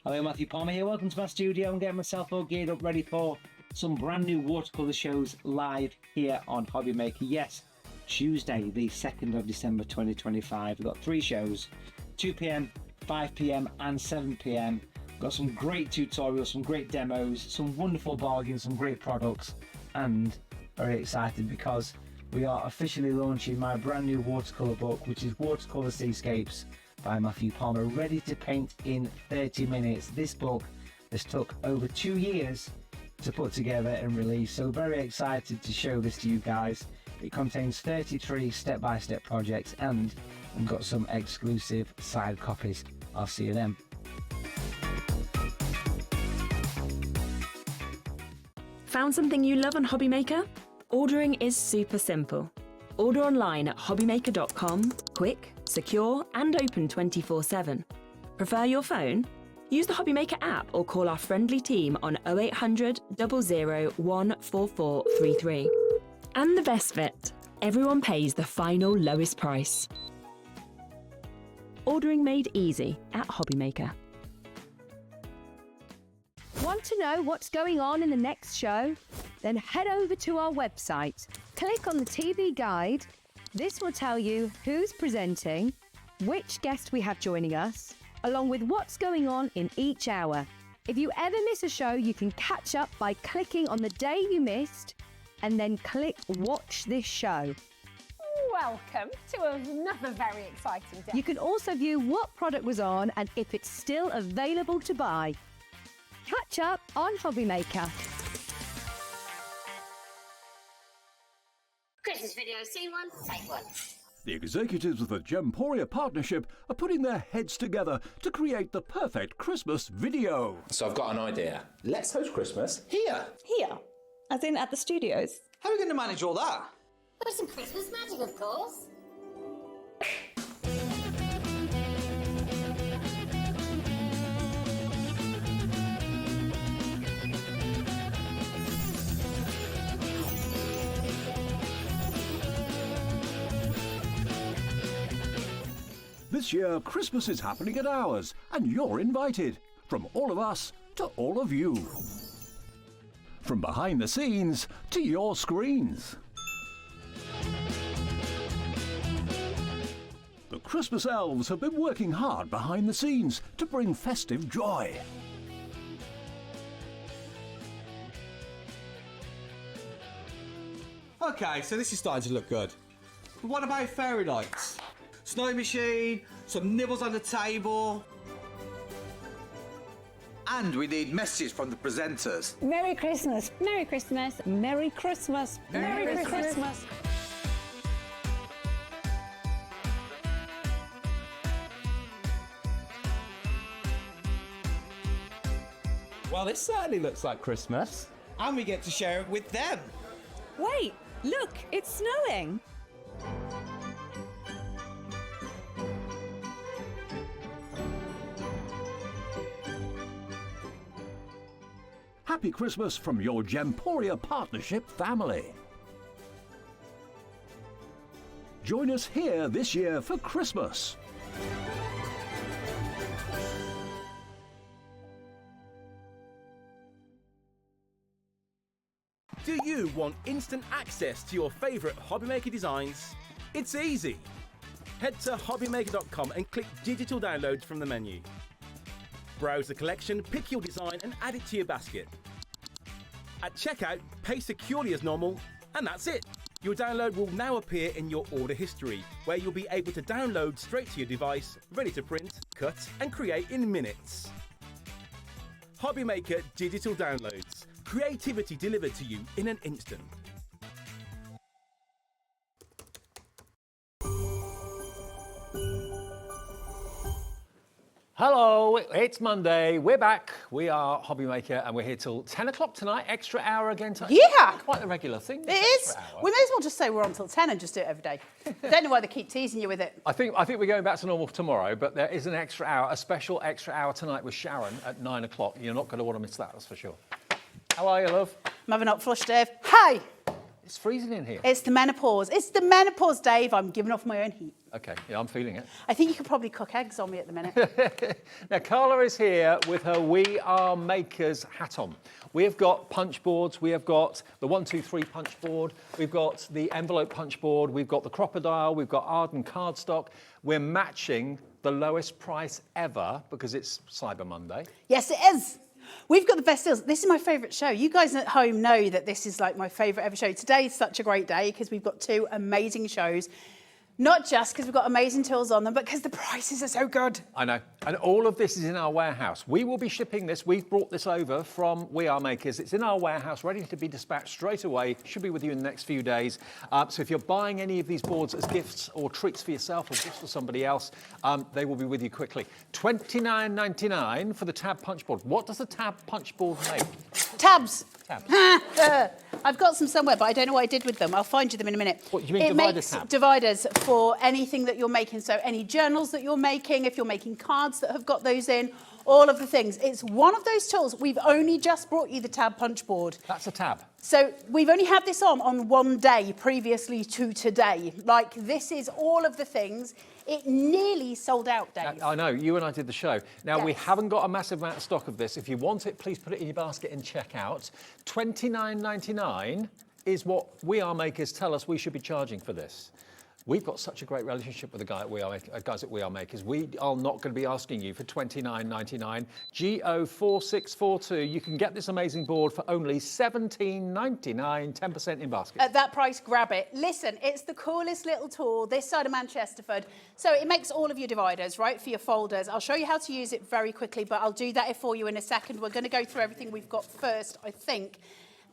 Hello, Matthew Palmer here. Welcome to my studio. I'm getting myself all geared up, ready for some brand new watercolour shows live here on Hobby Maker. Yes, Tuesday, the 2nd of December 2025. We've got 3 shows, 2 p.m, 5 p.m, and 7 p.m. We've got some great tutorials, some great demos, some wonderful bargains, some great products, and very excited because we are officially launching my brand new watercolour book, which is Watercolour Seascapes by Matthew Palmer, ready to paint in 30 minutes. This book has took over 2 years to put together and release, so very excited to show this to you guys. It contains 33 step-by-step projects, and we've got some exclusive side copies. I'll see you then.
Found something you love on Hobbymaker? Ordering is super simple. Order online at hobbymaker.com, quick, secure, and open 24/7. Prefer your phone? Use the Hobbymaker app or call our friendly team on 0800 00 14433. And the best bit, everyone pays the final lowest price. Ordering made easy at Hobbymaker.
Want to know what's going on in the next show? Then head over to our website. Click on the TV guide. This will tell you who's presenting, which guest we have joining us, along with what's going on in each hour. If you ever miss a show, you can catch up by clicking on the day you missed and then click Watch This Show.
Welcome to another very exciting day.
You can also view what product was on and if it's still available to buy. Catch up on Hobbymaker.
Christmas video, scene 1, take 1.
The executives of the Gemporia partnership are putting their heads together to create the perfect Christmas video.
So I've got an idea. Let's host Christmas here.
Here? As in at the studios?
How are we going to manage all that?
With some Christmas magic, of course.
This year, Christmas is happening at ours, and you're invited. From all of us to all of you. From behind the scenes to your screens. The Christmas elves have been working hard behind the scenes to bring festive joy.
Okay, so this is starting to look good. But what about fairy lights? Snow machine, some nibbles on the table. And we need messages from the presenters.
Merry Christmas. Merry Christmas. Merry Christmas.
Merry Christmas.
Well, this certainly looks like Christmas.
And we get to share it with them.
Wait, look, it's snowing.
Happy Christmas from your Gemporia partnership family. Join us here this year for Christmas.
Do you want instant access to your favourite Hobbymaker designs? It's easy. Head to hobbymaker.com and click digital downloads from the menu. Browse the collection, pick your design and add it to your basket. At checkout, pay securely as normal, and that's it. Your download will now appear in your order history, where you'll be able to download straight to your device, ready to print, cut and create in minutes. Hobbymaker Digital Downloads. Creativity delivered to you in an instant.
Hello, it's Monday. We're back. We are Hobbymaker and we're here till 10 o'clock tonight. Extra hour again tonight.
Yeah.
Quite a regular thing.
It is. We may as well just say we're on till 10 and just do it every day. I don't know why they keep teasing you with it.
I think we're going back to normal tomorrow, but there is an extra hour, a special extra hour tonight with Sharon at 9 o'clock. You're not going to want to miss that, that's for sure. How are you, love?
I'm having not flush, Dave. Hey!
It's freezing in here.
It's the menopause. It's the menopause, Dave. I'm giving off my own heat.
Okay, yeah, I'm feeling it.
I think you could probably cook eggs on me at the minute.
Now, Carla is here with her We Are Makers hat on. We have got punch boards. We have got the 1, 2, 3 punch board. We've got the envelope punch board. We've got the crocodile. We've got Arden cardstock. We're matching the lowest price ever because it's Cyber Monday.
Yes, it is. We've got the best deals. This is my favourite show. You guys at home know that this is like my favourite ever show. Today is such a great day because we've got 2 amazing shows. Not just because we've got amazing tools on them, but because the prices are so good.
I know. And all of this is in our warehouse. We will be shipping this. We've brought this over from We Are Makers. It's in our warehouse, ready to be dispatched straight away. Should be with you in the next few days. So if you're buying any of these boards as gifts or treats for yourself or gifts for somebody else, they will be with you quickly. $29.99 for the tab punch board. What does a tab punch board make?
Tabs.
Tabs.
I've got some somewhere, but I don't know what I did with them. I'll find you them in a minute.
What do you mean,
it
divider
makes
tabs?
Dividers for anything that you're making. So any journals that you're making, if you're making cards that have got those in, all of the things. It's one of those tools. We've only just brought you the tab punch board.
That's a tab.
So we've only had this on one day previously to today. Like, this is all of the things. It nearly sold out, Dave.
I know, you and I did the show. Now, we
Yes.
haven't got a massive amount of stock of this. If you want it, please put it in your basket and check out. $29.99 is what We Are Makers tell us we should be charging for this. We've got such a great relationship with the guys at We Are Makers. We are not going to be asking you for $29.99. GO4642. You can get this amazing board for only $17.99, 10% in basket.
At that price, grab it. Listen, it's the coolest little tool this side of Manchesterford. So it makes all of your dividers, right, for your folders. I'll show you how to use it very quickly, but I'll do that for you in a second. We're going to go through everything we've got first, I think.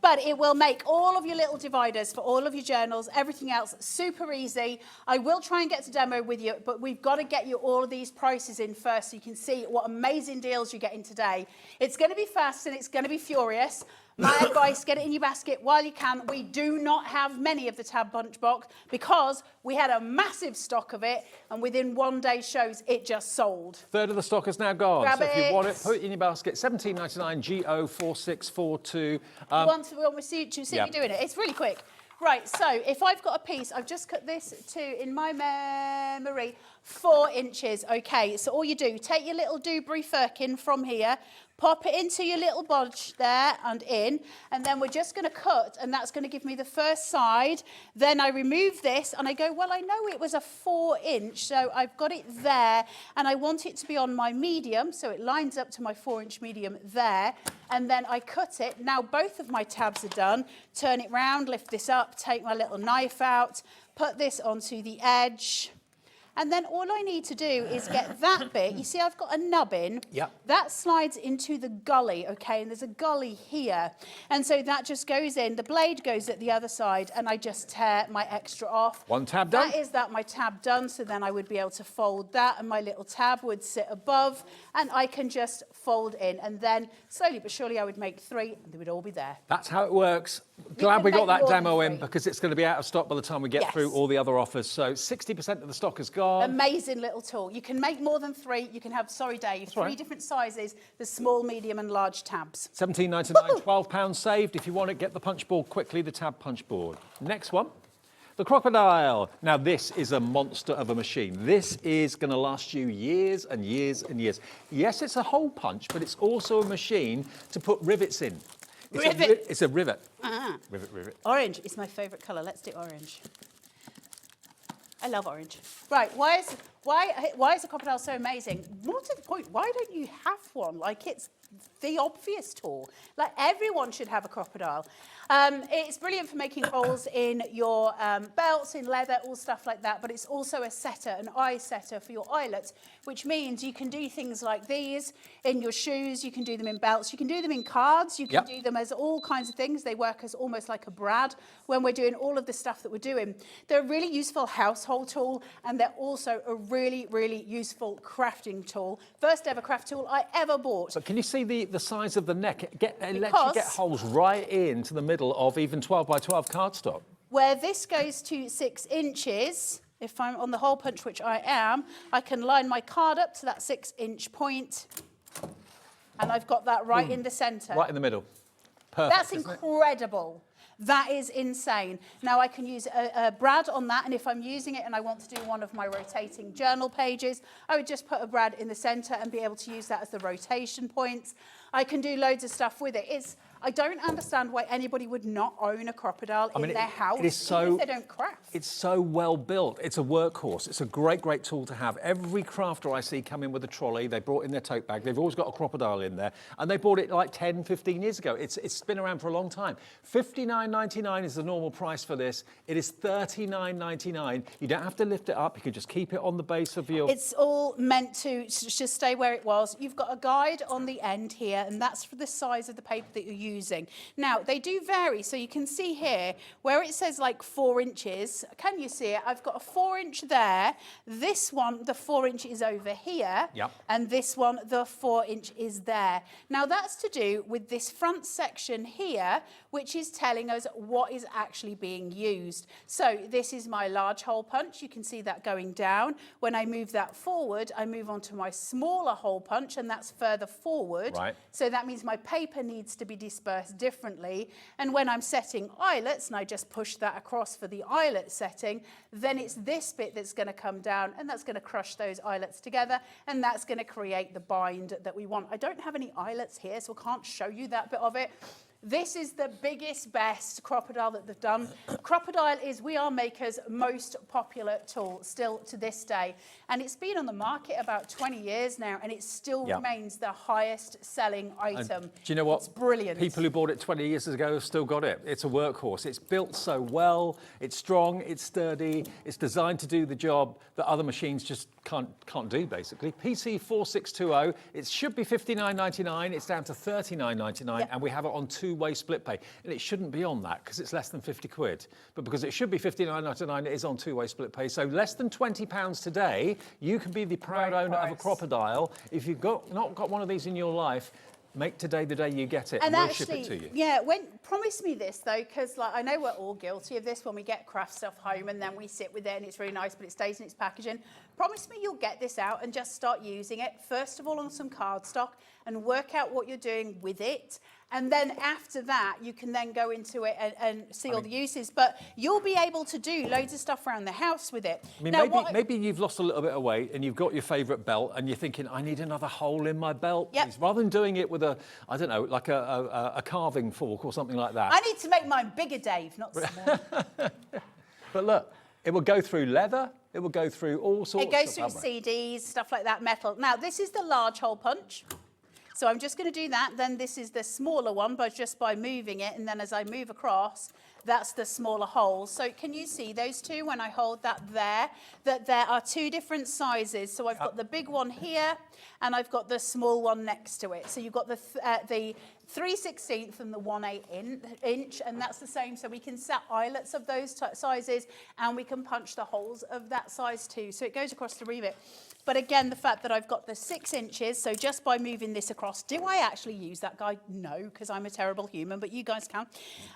But it will make all of your little dividers for all of your journals, everything else, super easy. I will try and get to demo with you, but we've got to get you all of these prices in first so you can see what amazing deals you're getting today. It's going to be fast and it's going to be furious. My advice, get it in your basket while you can. We do not have many of the tab punch box because we had a massive stock of it, and within one day shows it just sold.
Third of the stock has now gone.
Grab
so if you
it.
want it, put it in your basket. $17.99 GO4642.
We want to see
yeah.
you doing it. It's really quick. Right, so if I've got a piece, I've just cut this to, in my memory, 4 inches. Okay, so all you do, take your little Dewberry firkin from here, pop it into your little bodge there and in, and then we're just going to cut, and that's going to give me the first side. Then I remove this, and I go, well, I know it was a 4 inch, so I've got it there, and I want it to be on my medium, so it lines up to my 4 inch medium there, and then I cut it. Now both of my tabs are done. Turn it round, lift this up, take my little knife out, put this onto the edge. And then all I need to do is get that bit. You see, I've got a nubbin.
Yep.
That slides into the gully, okay? And there's a gully here. And so that just goes in. The blade goes at the other side, and I just tear my extra off.
One tab done.
That is my tab done. So then I would be able to fold that, and my little tab would sit above, and I can just fold in. And then slowly but surely I would make 3, and they would all be there.
That's how it works. Glad
can
we got
make
that
more than
demo in
3.
because it's going to be out of stock by the time we get
Yes.
through all the other offers. So 60% of the stock is gone.
Amazing little tool. You can make more than 3. You can have, sorry Dave, 3
right.
different sizes. There's small, medium and large tabs.
$17.99, £12 saved. If you want it, get the punch board quickly, the tab punch board. Next one, the crocodile. Now this is a monster of a machine. This is going to last you years and years and years. Yes, it's a hole punch, but it's also a machine to put rivets in. It's a rivet. Rivet.
Orange is my favourite colour. Let's do orange. I love orange. Right, why is a crocodile so amazing? More to the point, why don't you have one? Like, it's the obvious tool. Like, everyone should have a crocodile. It's brilliant for making holes in your belts, in leather, all stuff like that, but it's also a setter, an eye setter for your eyelets, which means you can do things like these in your shoes, you can do them in belts, you can do them in cards, you can do them as all kinds of things. They work as almost like a brad when we're doing all of the stuff that we're doing. They're a really useful household tool, and they're also a really, really useful crafting tool. First ever craft tool I ever bought.
So can you see the size of the neck? It lets you get holes right into the middle of even 12 by 12 cardstock.
Where this goes to 6 inches, if I'm on the hole punch, which I am, I can line my card up to that 6 inch point, and I've got that right in the centre.
Right in the middle. Perfect.
That's incredible. That is insane. Now I can use a brad on that, and if I'm using it and I want to do one of my rotating journal pages, I would just put a brad in the center and be able to use that as the rotation points. I can do loads of stuff with it. I don't understand why anybody would not own a crocodile in their house,
it is so,
even if they don't craft.
It's so well built. It's a workhorse. It's a great, great tool to have. Every crafter I see come in with a trolley, they brought in their tote bag, they've always got a crocodile in there, and they bought it like 10, 15 years ago. It's been around for a long time. $59.99 is the normal price for this. It is $39.99. You don't have to lift it up. You can just keep it on the base of your...
It's all meant to just stay where it was. You've got a guide on the end here, and that's for the size of the paper that you're using. Now, they do vary, so you can see here where it says like 4 inches. Can you see it? I've got a 4-inch there. This one, the 4-inch is over here, and this one, the 4-inch is there. Now, that's to do with this front section here, which is telling us what is actually being used. So this is my large hole punch. You can see that going down. When I move that forward, I move on to my smaller hole punch, and that's further forward.
Right.
So that means my paper needs to be dispersed differently. And when I'm setting eyelets, and I just push that across for the eyelet setting, then it's this bit that's going to come down, and that's going to crush those eyelets together, and that's going to create the bind that we want. I don't have any eyelets here, so I can't show you that bit of it. This is the biggest, best crocodile that they've done. Crocodile is We Are Maker's most popular tool still to this day. And it's been on the market about 20 years now, and it still remains the highest selling item.
Do you know what?
It's brilliant.
People who bought it 20 years ago have still got it. It's a workhorse. It's built so well. It's strong. It's sturdy. It's designed to do the job that other machines just can't do, basically. PC 4620. It should be $59.99. It's down to $39.99, and we have it on two-way split pay. And it shouldn't be on that because it's less than 50 quid. But because it should be $59.99, it is on two-way split pay. So less than £20 today, you can be the proud owner of a crocodile. If you've not got one of these in your life, make today the day you get it, and we'll ship it to you.
Yeah, promise me this though, because like, I know we're all guilty of this when we get craft stuff home and then we sit with it and it's really nice, but it stays in its packaging. Promise me you'll get this out and just start using it, first of all on some cardstock, and work out what you're doing with it. And then after that, you can then go into it and see all the uses. But you'll be able to do loads of stuff around the house with it.
I mean,
now,
maybe you've lost a little bit of weight and you've got your favourite belt and you're thinking, I need another hole in my belt. Please. Rather than doing it with I don't know, like a carving fork or something like that.
I need to make mine bigger, Dave, not smaller.
But look, it will go through leather. It will go through all sorts of
It goes through CDs, stuff like that, metal. Now, this is the large hole punch. So I'm just going to do that. Then this is the smaller one, but just by moving it. And then as I move across, that's the smaller holes. So can you see those two when I hold that there are two different sizes. So I've got the big one here and I've got the small one next to it. So you've got the 3/16 and the 1/8 inch, and that's the same. So we can set eyelets of those sizes and we can punch the holes of that size too. So it goes across the remit. But again, the fact that I've got the 6 inches, so just by moving this across, do I actually use that guide? No, because I'm a terrible human, but you guys can.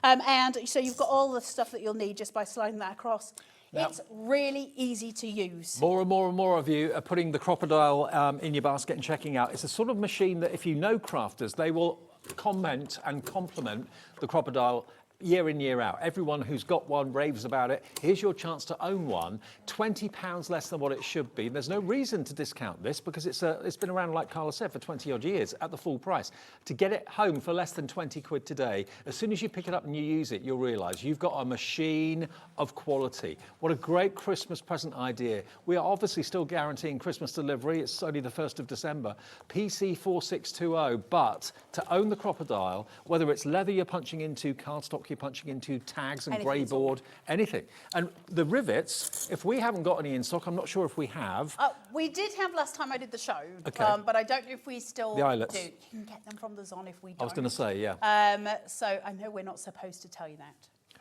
And so you've got all the stuff that you'll need just by sliding that across. Now, it's really easy to use.
More and more and more of you are putting the crocodile in your basket and checking out. It's a sort of machine that if you know crafters, they will comment and compliment the crocodile year in, year out. Everyone who's got one raves about it. Here's your chance to own one. £20 less than what it should be. There's no reason to discount this because it's been around, like Carla said, for 20 odd years at the full price. To get it home for less than 20 quid today, as soon as you pick it up and you use it, you'll realise you've got a machine of quality. What a great Christmas present idea. We are obviously still guaranteeing Christmas delivery. It's only the 1st of December. PC 4620, but to own the crocodile, whether it's leather you're punching into, cardstock you're punching into, tags and grey board, anything. And the rivets, if we haven't got any in stock, I'm not sure if we have.
We did have last time I did the show,
okay.
But I don't know if we still
the eyelets.
do. You can get them from the Zon if we don't.
I was going to say, yeah.
So I know we're not supposed to tell you that.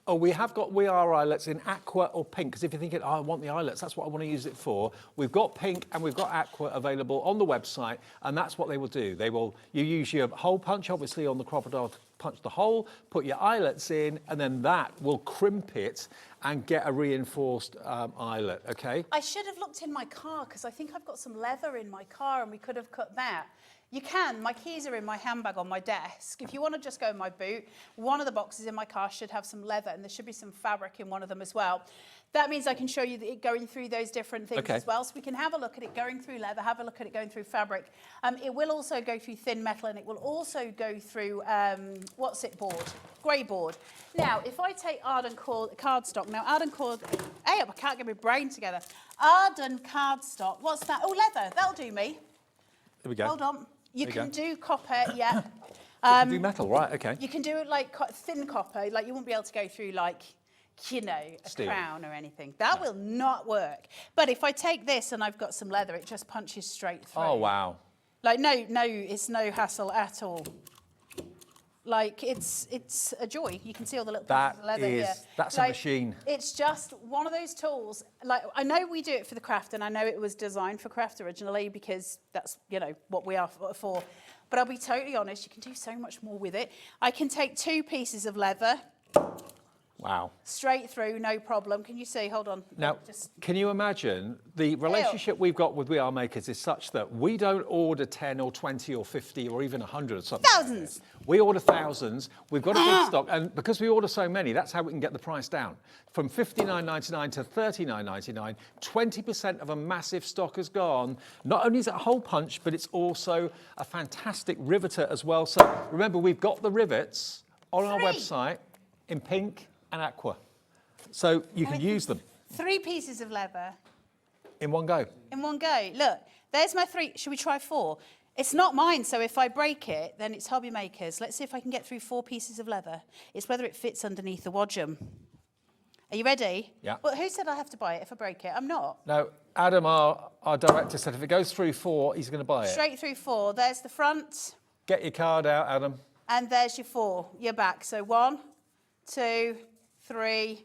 Oh, we have got We Are eyelets in aqua or pink, because if you're thinking, oh, I want the eyelets, that's what I want to use it for. We've got pink and we've got aqua available on the website, and that's what they will do. You use your hole punch, obviously, on the crocodile punch the hole, put your eyelets in, and then that will crimp it and get a reinforced eyelet, okay?
I should have looked in my car because I think I've got some leather in my car and we could have cut that. You can. My keys are in my handbag on my desk. If you want to just go in my boot, one of the boxes in my car should have some leather and there should be some fabric in one of them as well. That means I can show you it going through those different things as well. So we can have a look at it going through leather, have a look at it going through fabric. It will also go through thin metal and it will also go through, what's it board? Grey board. Now, if I take Arden cardstock, now Arden hey, I can't get my brain together. Arden cardstock, what's that? Oh, leather, that'll do me.
There we go.
Hold on. You can do copper, yeah.
You can do metal, right, okay.
You can do it like thin copper, like you won't be able to go through like, you know, a
Steel.
crown or anything. That will not work. But if I take this and I've got some leather, it just punches straight through.
Oh, wow.
Like, no, it's no hassle at all. Like, it's a joy. You can see all the little pieces of leather here.
That's
like,
a machine.
It's just one of those tools. Like, I know we do it for the craft, and I know it was designed for craft originally because that's, you know, what we are for. But I'll be totally honest, you can do so much more with it. I can take 2 pieces of leather.
Wow.
Straight through, no problem. Can you see? Hold on.
Now, can you imagine the relationship we've got with We Are Makers is such that we don't order 10 or 20 or 50 or even 100 or something.
Thousands.
We order thousands. We've got a big stock. And because we order so many, that's how we can get the price down. From $59.99 to $39.99, 20% of a massive stock has gone. Not only is it a hole punch, but it's also a fantastic riveter as well. So remember, we've got the rivets on our website in pink and aqua. So you can use them.
3 pieces of leather.
In one go.
In one go. Look, there's my 3. Should we try 4? It's not mine, so if I break it, then it's Hobby Makers. Let's see if I can get through 4 pieces of leather. It's whether it fits underneath the wadgum. Are you ready?
Yeah.
Well, who said I have to buy it if I break it? I'm not.
No, Adam, our director, said if it goes through 4, he's going to buy it.
Straight through 4. There's the front.
Get your card out, Adam.
And there's your 4. Your back. So 1, 2, 3,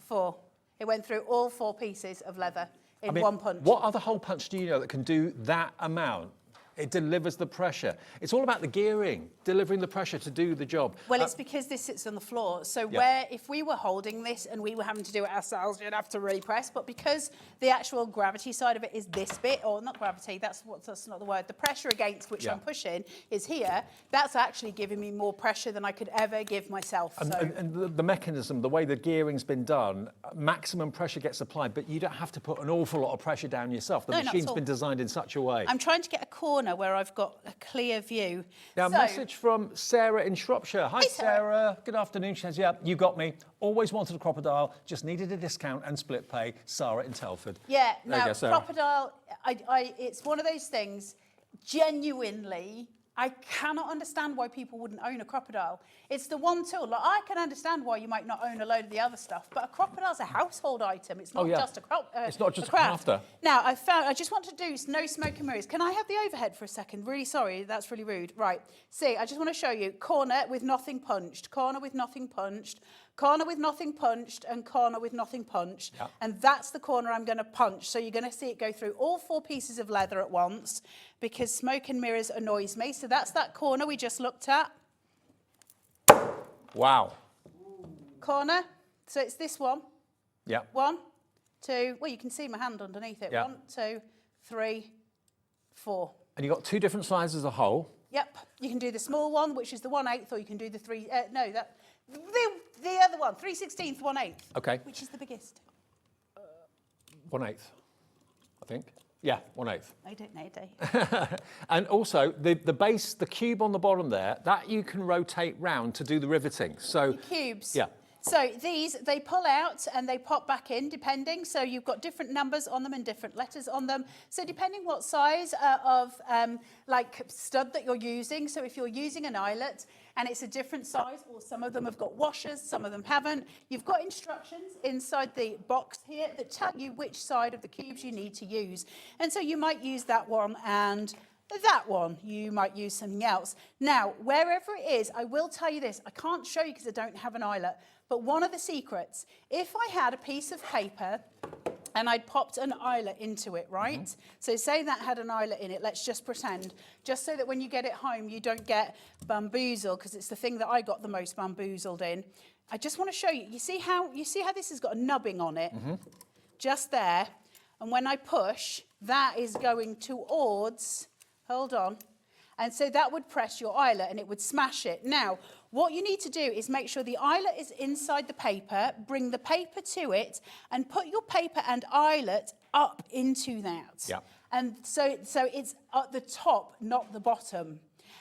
4. It went through all 4 pieces of leather in one punch.
What other hole punch do you know that can do that amount? It delivers the pressure. It's all about the gearing, delivering the pressure to do the job.
Well, it's because this sits on the floor. So where, if we were holding this and we were having to do it ourselves, you'd have to really press. But because the actual gravity side of it is this bit, or not gravity, that's not the word. The pressure against which I'm pushing is here. That's actually giving me more pressure than I could ever give myself.
And the mechanism, the way the gearing's been done, maximum pressure gets applied, but you don't have to put an awful lot of pressure down yourself. The machine's been designed in such a way.
I'm trying to get a corner where I've got a clear view.
Now, a message from Sarah in Shropshire. Hi, Sarah. Good afternoon. She says, yeah, you got me. Always wanted a crocodile, just needed a discount and split pay. Sarah in Telford.
Yeah,
there
now,
you go, Sarah.
crocodile, it's one of those things, genuinely, I cannot understand why people wouldn't own a crocodile. It's the one tool. Like, I can understand why you might not own a load of the other stuff, but a crocodile's a household item. It's not just a craft.
It's not just a
craft.
crafter.
Now, I just want to do no smoke and mirrors. Can I have the overhead for a second? Really sorry, that's really rude. Right, see, I just want to show you corner with nothing punched, corner with nothing punched, corner with nothing punched, and corner with nothing punched.
Yeah.
And that's the corner I'm going to punch. So you're going to see it go through all 4 pieces of leather at once because smoke and mirrors annoys me. So that's that corner we just looked at.
Wow.
Corner. So it's this one.
Yeah.
1, 2. Well, you can see my hand underneath it.
Yeah.
1, 2, 3, 4.
And you've got 2 different sizes of hole.
Yep. You can do the small one, which is the 1/8, or you can do the 3. No, that the other one, 3/16, 1/8.
Okay.
Which is the biggest?
1/8, I think. Yeah, 1/8.
I don't know, do you?
And also, the base, the cube on the bottom there, that you can rotate round to do the riveting. So
The cubes.
Yeah.
So these, they pull out and they pop back in, depending. So you've got different numbers on them and different letters on them. So depending what size of like stud that you're using. So if you're using an eyelet and it's a different size, or some of them have got washers, some of them haven't, you've got instructions inside the box here that tell you which side of the cubes you need to use. And so you might use that one and that one, you might use something else. Now, wherever it is, I will tell you this, I can't show you because I don't have an eyelet, but one of the secrets, if I had a piece of paper and I'd popped an eyelet into it, right? So say that had an eyelet in it, let's just pretend, just so that when you get it home, you don't get bamboozled, because it's the thing that I got the most bamboozled in. I just want to show you, you see how this has got a nubbing on it? Just there. And when I push, that is going towards, hold on, and so that would press your eyelet and it would smash it. Now, what you need to do is make sure the eyelet is inside the paper, bring the paper to it, and put your paper and eyelet up into that.
Yeah.
And so it's at the top, not the bottom.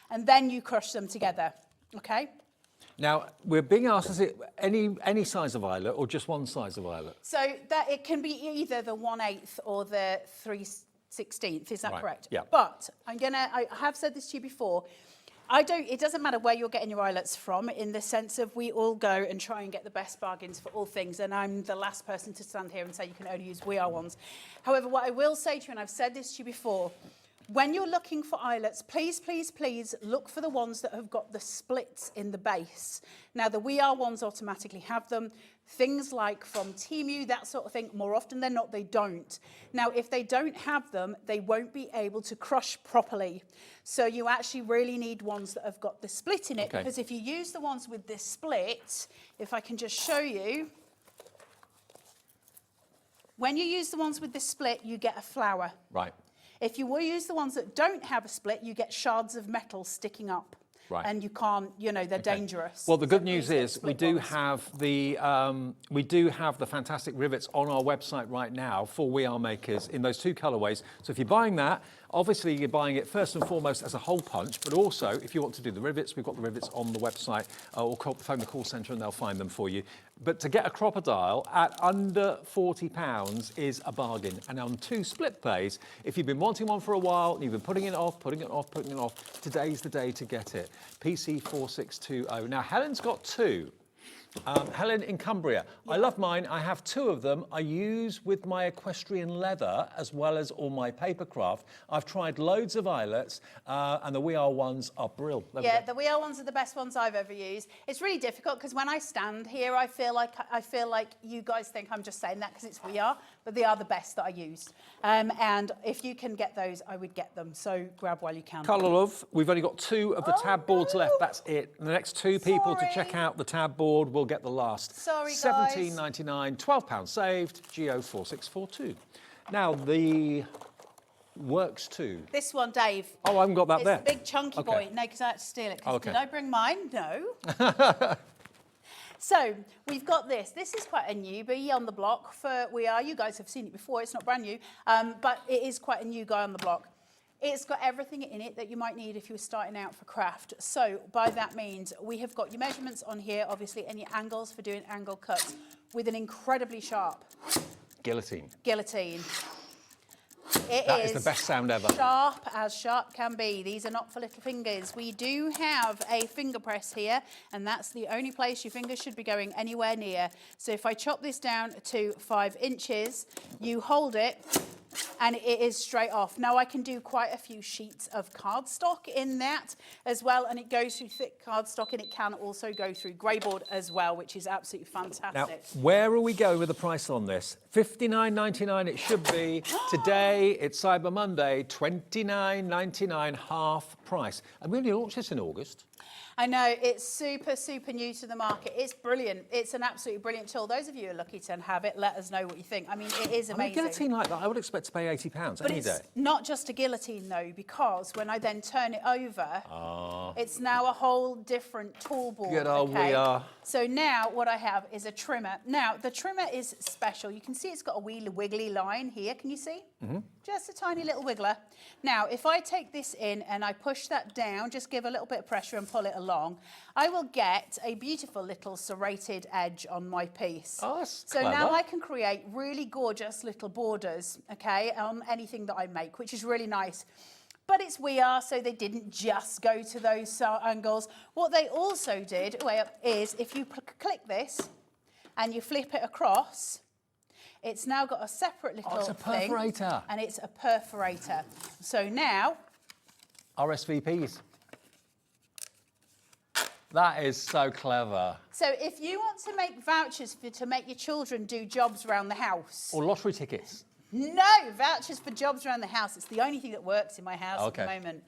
And then you crush them together, okay?
Now, we're being asked, is it any size of eyelet or just one size of eyelet?
So that it can be either the 1/8 or the 3/16, is that
Right,
correct?
yeah.
But I have said this to you before, it doesn't matter where you're getting your eyelets from, in the sense of we all go and try and get the best bargains for all things, and I'm the last person to stand here and say you can only use We Are ones. However, what I will say to you, and I've said this to you before, when you're looking for eyelets, please, please, please look for the ones that have got the splits in the base. Now, the We Are ones automatically have them. Things like from Temu, that sort of thing, more often than not, they don't. Now, if they don't have them, they won't be able to crush properly. So you actually really need ones that have got the split in it,
Okay.
because if you use the ones with this split, if I can just show you, when you use the ones with this split, you get a flower.
Right.
If you will use the ones that don't have a split, you get shards of metal sticking up.
Right.
And you can't, they're dangerous.
Well, the
So
good
please
news
get
is we
split
do
ones.
have the fantastic rivets on our website right now for We Are makers in those two colourways. So if you're buying that, obviously you're buying it first and foremost as a hole punch, but also if you want to do the rivets, we've got the rivets on the website, or phone the call centre and they'll find them for you. But to get a crocodile at under £40 is a bargain. And on 2 split pays, if you've been wanting one for a while and you've been putting it off, today's the day to get it. PC4620. Now, Helen's got 2. Helen in Cumbria. I love mine. I have 2 of them. I use with my equestrian leather as well as all my papercraft. I've tried loads of eyelets, and the We Are ones are brilliant.
Yeah, the We Are ones are the best ones I've ever used. It's really difficult because when I stand here, I feel like you guys think I'm just saying that because it's We Are, but they are the best that I use. And if you can get those, I would get them. So grab while you can.
Carla, love, we've only got 2 of the tab boards left. That's it. The next 2 people to check out the tab board will get the last.
Sorry, guys.
£17.99, £12 saved, GO4642. Now, the Works 2.
This one, Dave.
Oh, I haven't got that
it's
there.
It's the big chunky
Okay.
boy. No, because I had to steal it. 'Cause
Okay.
Did I bring mine? No. So we've got this. This is quite a newbie on the block for We Are. You guys have seen it before. It's not brand new, but it is quite a new guy on the block. It's got everything in it that you might need if you were starting out for craft. So by that means, we have got your measurements on here, obviously, and your angles for doing angle cuts with an incredibly sharp
Guillotine.
guillotine.
That is the best sound ever.
Sharp can be. These are not for little fingers. We do have a finger press here, and that's the only place your fingers should be going anywhere near. So if I chop this down to 5 inches, you hold it, and it is straight off. Now I can do quite a few sheets of cardstock in that as well, and it goes through thick cardstock, and it can also go through grey board as well, which is absolutely fantastic.
Now, where are we going with the price on this? $59.99 it should be. Today, it's Cyber Monday, $29.99, half price. And we only launched this in August.
I know, it's super, super new to the market. It's brilliant. It's an absolutely brilliant tool. Those of you who are lucky to have it, let us know what you think. I mean, it is
I mean, a
amazing.
guillotine like that, I would expect to pay £80
But
any
it's
day.
not just a guillotine, though, because when I then turn it over, it's now a whole different tool board.
Good old We Are.
So now what I have is a trimmer. Now, the trimmer is special. You can see it's got a wee wiggly line here. Can you see?
Mm-hmm.
Just a tiny little wiggler. Now, if I take this in and I push that down, just give a little bit of pressure and pull it along, I will get a beautiful little serrated edge on my piece.
Oh, that's
so
clever.
now I can create really gorgeous little borders, okay, on anything that I make, which is really nice. But it's We Are, so they didn't just go to those angles. What they also did is if you click this and you flip it across, it's now got a separate little
it's a perforator.
thing, and it's a perforator. So now,
RSVPs. That is so clever.
So if you want to make vouchers to make your children do jobs around the house.
Or lottery tickets.
No, vouchers for jobs around the house. It's the only thing that works in my house at the moment.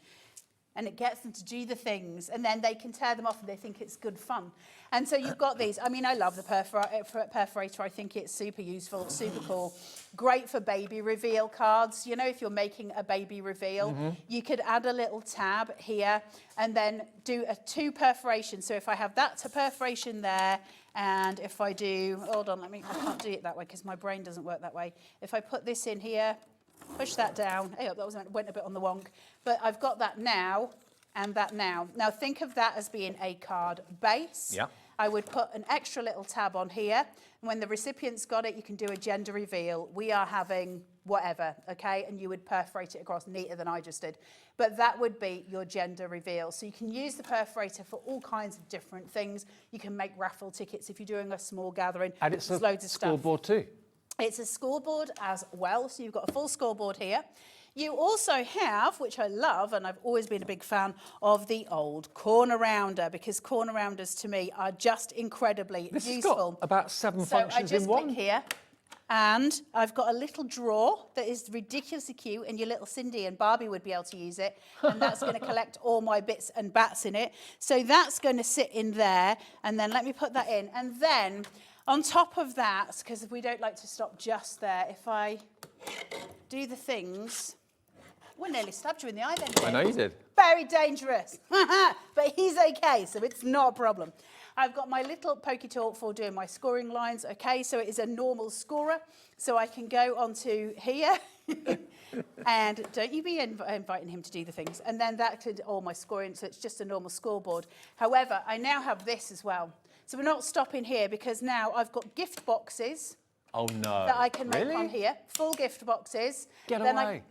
And it gets them to do the things, and then they can tear them off and they think it's good fun. And so you've got these. I mean, I love the perforator. I think it's super useful, super cool. Great for baby reveal cards. You know, if you're making a baby reveal, you could add a little tab here and then do two perforations. So if I have that perforation there, and if I do, hold on, I can't do it that way because my brain doesn't work that way. If I put this in here, push that down. Oh, that went a bit on the wonk. But I've got that now and that now. Now think of that as being a card base.
Yeah.
I would put an extra little tab on here. And when the recipient's got it, you can do a gender reveal. We are having whatever, okay? And you would perforate it across neater than I just did. But that would be your gender reveal. So you can use the perforator for all kinds of different things. You can make raffle tickets if you're doing a small gathering.
And it's a
loads of stuff.
scoreboard too.
It's a scoreboard as well, so you've got a full scoreboard here. You also have, which I love, and I've always been a big fan of, the old corner rounder, because corner rounders to me are just incredibly
This
useful.
has got about 7
So I
functions
just
in one.
click here, and I've got a little drawer that is ridiculously cute, and your little Cindy and Barbie would be able to use it, and that's going to collect all my bits and bats in it. So that's going to sit in there, and then let me put that in, and then on top of that, because we don't like to stop just there, if I do the things, well, nearly stabbed you in the eye then.
I know you did.
Very dangerous, but he's okay, so it's not a problem. I've got my little pokey talk for doing my scoring lines, okay, so it is a normal scorer, so I can go onto here, and don't you be inviting him to do the things, and then that could all my scoring, so it's just a normal scoreboard. However, I now have this as well. So we're not stopping here because now I've got gift boxes.
Oh no.
That I can make
Really?
on here. Full gift boxes.
Get
then
away.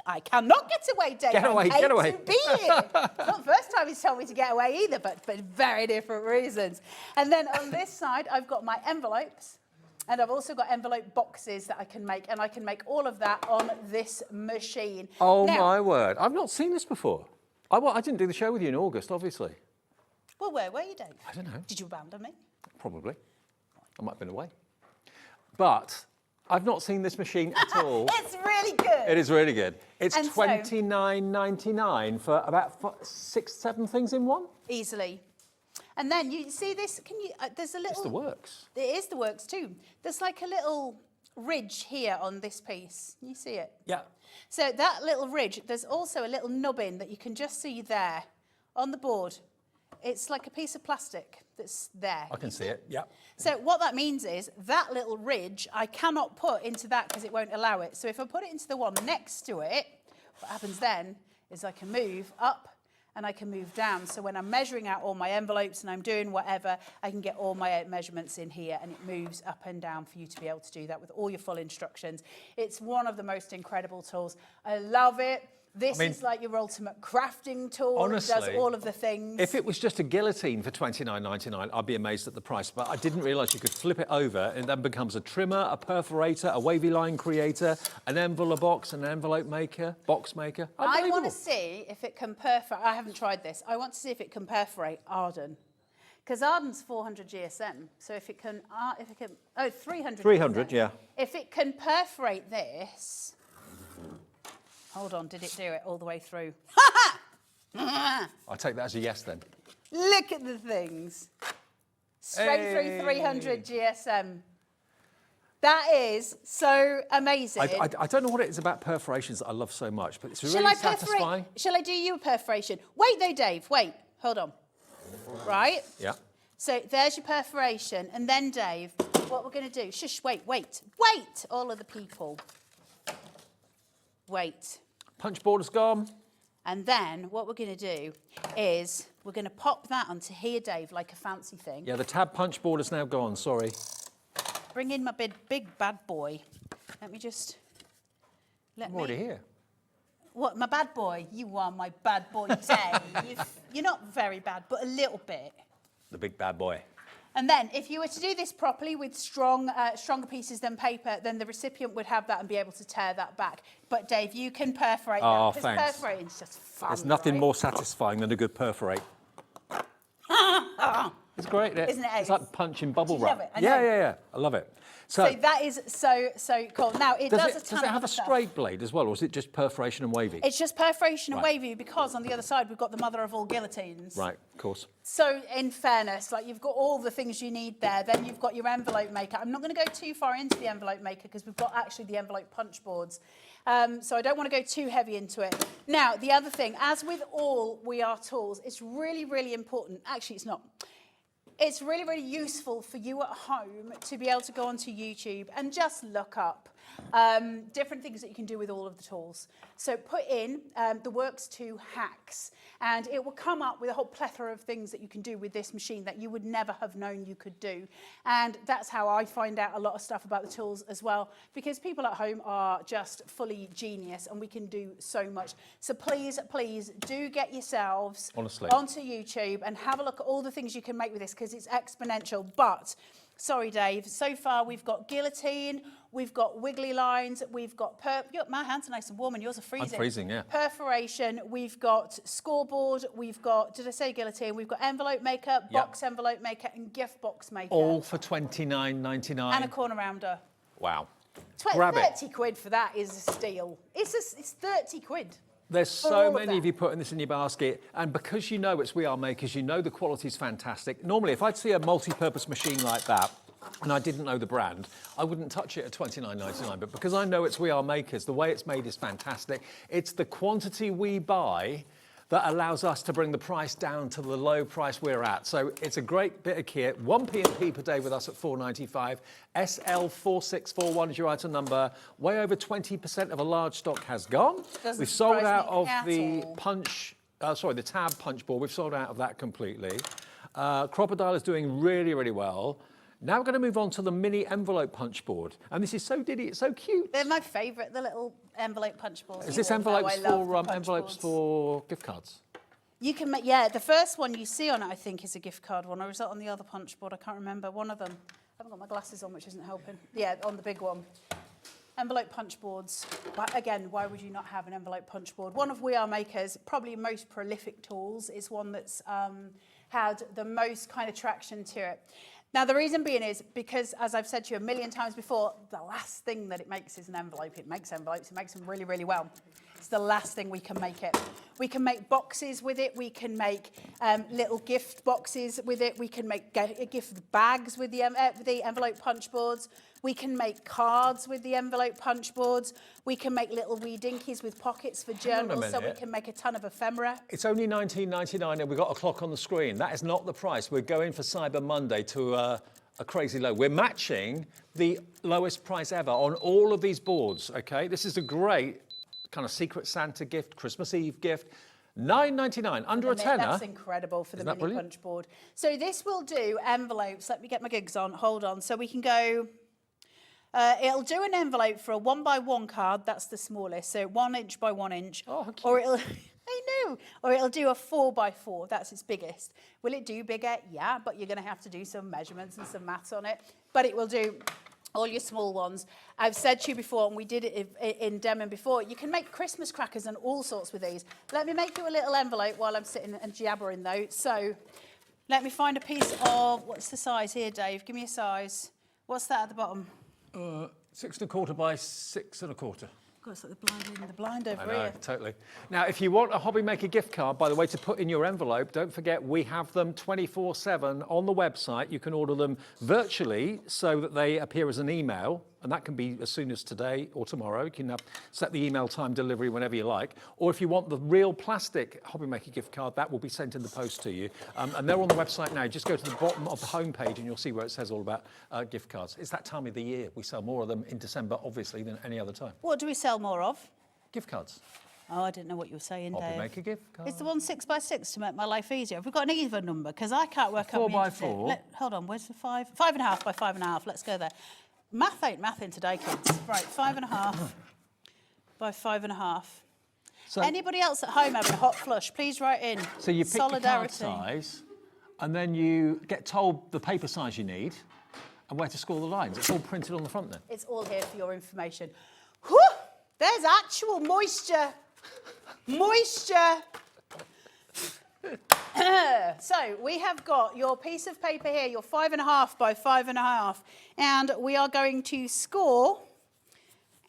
I cannot get away, Dave.
Get away,
I hate
get away.
to be here. Not the first time he's told me to get away either, but for very different reasons. And then on this side, I've got my envelopes. And I've also got envelope boxes that I can make, and I can make all of that on this machine.
Oh
now,
my word. I've not seen this before. I didn't do the show with you in August, obviously.
Well, where were you, Dave?
I don't know.
Did you abandon me?
Probably. I might have been away. But I've not seen this machine at all.
It's really good.
It is really good. It's
And so-
$29.99 for about 6, 7 things in one.
Easily. And then you see this, can you, there's a little...
It's the works.
It is the works too. There's like a little ridge here on this piece. You see it?
Yeah.
So that little ridge, there's also a little nubbin that you can just see there on the board. It's like a piece of plastic that's there.
I can see it, yeah.
So what that means is that little ridge, I cannot put into that because it won't allow it. So if I put it into the one next to it, what happens then is I can move up and I can move down. So when I'm measuring out all my envelopes and I'm doing whatever, I can get all my measurements in here, and it moves up and down for you to be able to do that with all your full instructions. It's one of the most incredible tools. I love it. This is like your ultimate crafting tool.
Honestly,
it does all of the things.
If it was just a guillotine for $29.99, I'd be amazed at the price. But I didn't realise you could flip it over, and it then becomes a trimmer, a perforator, a wavy line creator, an envelope box, an envelope maker, box maker.
I want to see if it can perforate. I haven't tried this. I want to see if it can perforate Arden. Because Arden's 400 GSM. So if it can, 300.
300,
GSM.
yeah.
If it can perforate this, hold on, did it do it all the way through?
I'll take that as a yes then.
Look at the things. Straight through 300 GSM. That is so amazing.
I don't know what it is about perforations that I love so much, but it's really
Shall I
satisfying.
Shall I do you a perforation? Wait though, Dave, wait, hold on. Right?
Yeah.
So there's your perforation, and then Dave, what we're going to do, shush, wait, all of the people. Wait.
Punch border's gone.
And then what we're going to do is we're going to pop that onto here, Dave, like a fancy thing.
Yeah, the tab punch border's now gone, sorry.
Bring in my big bad boy. Let me just...
I'm already here.
What, my bad boy? You are my bad boy, Dave. You're not very bad, but a little bit.
The big bad boy.
And then, if you were to do this properly with stronger pieces than paper, then the recipient would have that and be able to tear that back. But Dave, you can perforate that.
Oh,
because
thanks.
perforating is just fun.
There's nothing
right?
more satisfying than a good perforate. It's great.
Isn't it?
It's like punching bubble
Do you
wrap.
love it? I know.
Yeah. I love it.
So that is so cool. Now it does a ton
does it
of
have
other
a
stuff.
straight blade as well, or is it just perforation and wavy?
It's just perforation and
Right.
wavy because on the other side we've got the mother of all guillotines.
Right, of course.
So in fairness, like you've got all the things you need there. Then you've got your envelope maker. I'm not going to go too far into the envelope maker because we've got actually the envelope punch boards. So I don't want to go too heavy into it. Now, the other thing, as with all We Are tools, it's really, really important. Actually, it's not. It's really, really useful for you at home to be able to go onto YouTube and just look up different things that you can do with all of the tools. So put in the Works 2 hacks and it will come up with a whole plethora of things that you can do with this machine that you would never have known you could do. And that's how I find out a lot of stuff about the tools as well, because people at home are just fully genius and we can do so much. So please, please do get yourselves
Honestly.
onto YouTube and have a look at all the things you can make with this because it's exponential. But sorry, Dave, so far we've got guillotine, we've got wiggly lines, we've got my hands are nice and warm and yours are freezing.
I'm freezing, yeah.
Perforation, we've got scoreboard, we've got, did I say guillotine? We've got envelope maker, box envelope maker and gift box maker.
All for $29.99.
And a corner rounder.
Wow.
30 quid for that is a steal. It's 30 quid.
There's
for
so
all of
many of
that.
you putting this in your basket, and because you know it's We Are Makers, you know the quality's fantastic. Normally, if I'd see a multi-purpose machine like that, and I didn't know the brand, I wouldn't touch it at $29.99. But because I know it's We Are Makers, the way it's made is fantastic. It's the quantity we buy that allows us to bring the price down to the low price we're at. So it's a great bit of kit. 1 P&P per day with us at $4.95. SL4641 is your item number. Way over 20% of a large stock has gone.
Doesn't
We've sold
surprise
out
me
of
at
the
all.
the tab punch board. We've sold out of that completely. Crocodile is doing really, really well. Now we're going to move on to the mini envelope punch board. And this is so diddy, it's so cute.
They're my favourite, the little envelope punch boards.
Is this
You all know
envelopes
I love
for
the punch
envelopes
boards.
for gift cards?
You can make, yeah, the first one you see on it, I think, is a gift card one, or is that on the other punch board? I can't remember. One of them. I haven't got my glasses on, which isn't helping. Yeah, on the big one. Envelope punch boards. But again, why would you not have an envelope punch board? One of We Are Makers' probably most prolific tools. It's one that's had the most kind of traction to it. Now, the reason being is because, as I've said to you a million times before, the last thing that it makes is an envelope. It makes envelopes. It makes them really, really well. It's the last thing we can make it. We can make boxes with it. We can make little gift boxes with it. We can make gift bags with the envelope punch boards. We can make cards with the envelope punch boards. We can make little wee dinkies with pockets for
Hang on a
journals, so we
minute.
can make a ton of ephemera.
It's only $19.99 and we've got a clock on the screen. That is not the price. We're going for Cyber Monday to a crazy low. We're matching the lowest price ever on all of these boards, okay? This is a great kind of Secret Santa gift, Christmas Eve gift. $9.99, under a tenner.
That's incredible for the
Isn't that
mini
brilliant?
punch board. So this will do envelopes. Let me get my gigs on. Hold on. So we can go... it'll do an envelope for a 1x1 card. That's the smallest. So 1 inch by 1 inch.
Oh, how cute.
Or it'll... I know. Or it'll do a 4x4. That's its biggest. Will it do bigger? Yeah, but you're going to have to do some measurements and some maths on it. But it will do all your small ones. I've said to you before, and we did it in Demon before, you can make Christmas crackers and all sorts with these. Let me make you a little envelope while I'm sitting and jabbering though. So let me find a piece of, what's the size here, Dave? Give me a size. What's that at the bottom?
6 1/4 by 6 1/4.
God, it's like the blind over
I know,
here.
totally. Now, if you want a Hobby Maker gift card, by the way, to put in your envelope, don't forget we have them 24/7 on the website. You can order them virtually so that they appear as an email, and that can be as soon as today or tomorrow. You can set the email time delivery whenever you like. Or if you want the real plastic Hobby Maker gift card, that will be sent in the post to you. And they're on the website now. Just go to the bottom of the homepage and you'll see where it says all about gift cards. It's that time of the year. We sell more of them in December, obviously, than any other time.
What do we sell more of?
Gift cards.
Oh, I didn't know what you were saying,
Hobby
Dave.
Maker gift card.
It's the one 6x6 to make my life easier. Have we got an even number? Because I can't work out
4
my
by
inches.
4.
Hold on, where's the 5? 5.5 by 5.5. Let's go there. Math ain't mathing today, kids. Right, 5.5 by 5.5.
So-
Anybody else at home having a hot flush, please write in.
So you pick
Solidarity.
your card size, and then you get told the paper size you need and where to score the lines. It's all printed on the front then.
It's all here for your information. Whew! There's actual moisture. Moisture. So we have got your piece of paper here, your 5.5 by 5.5, and we are going to score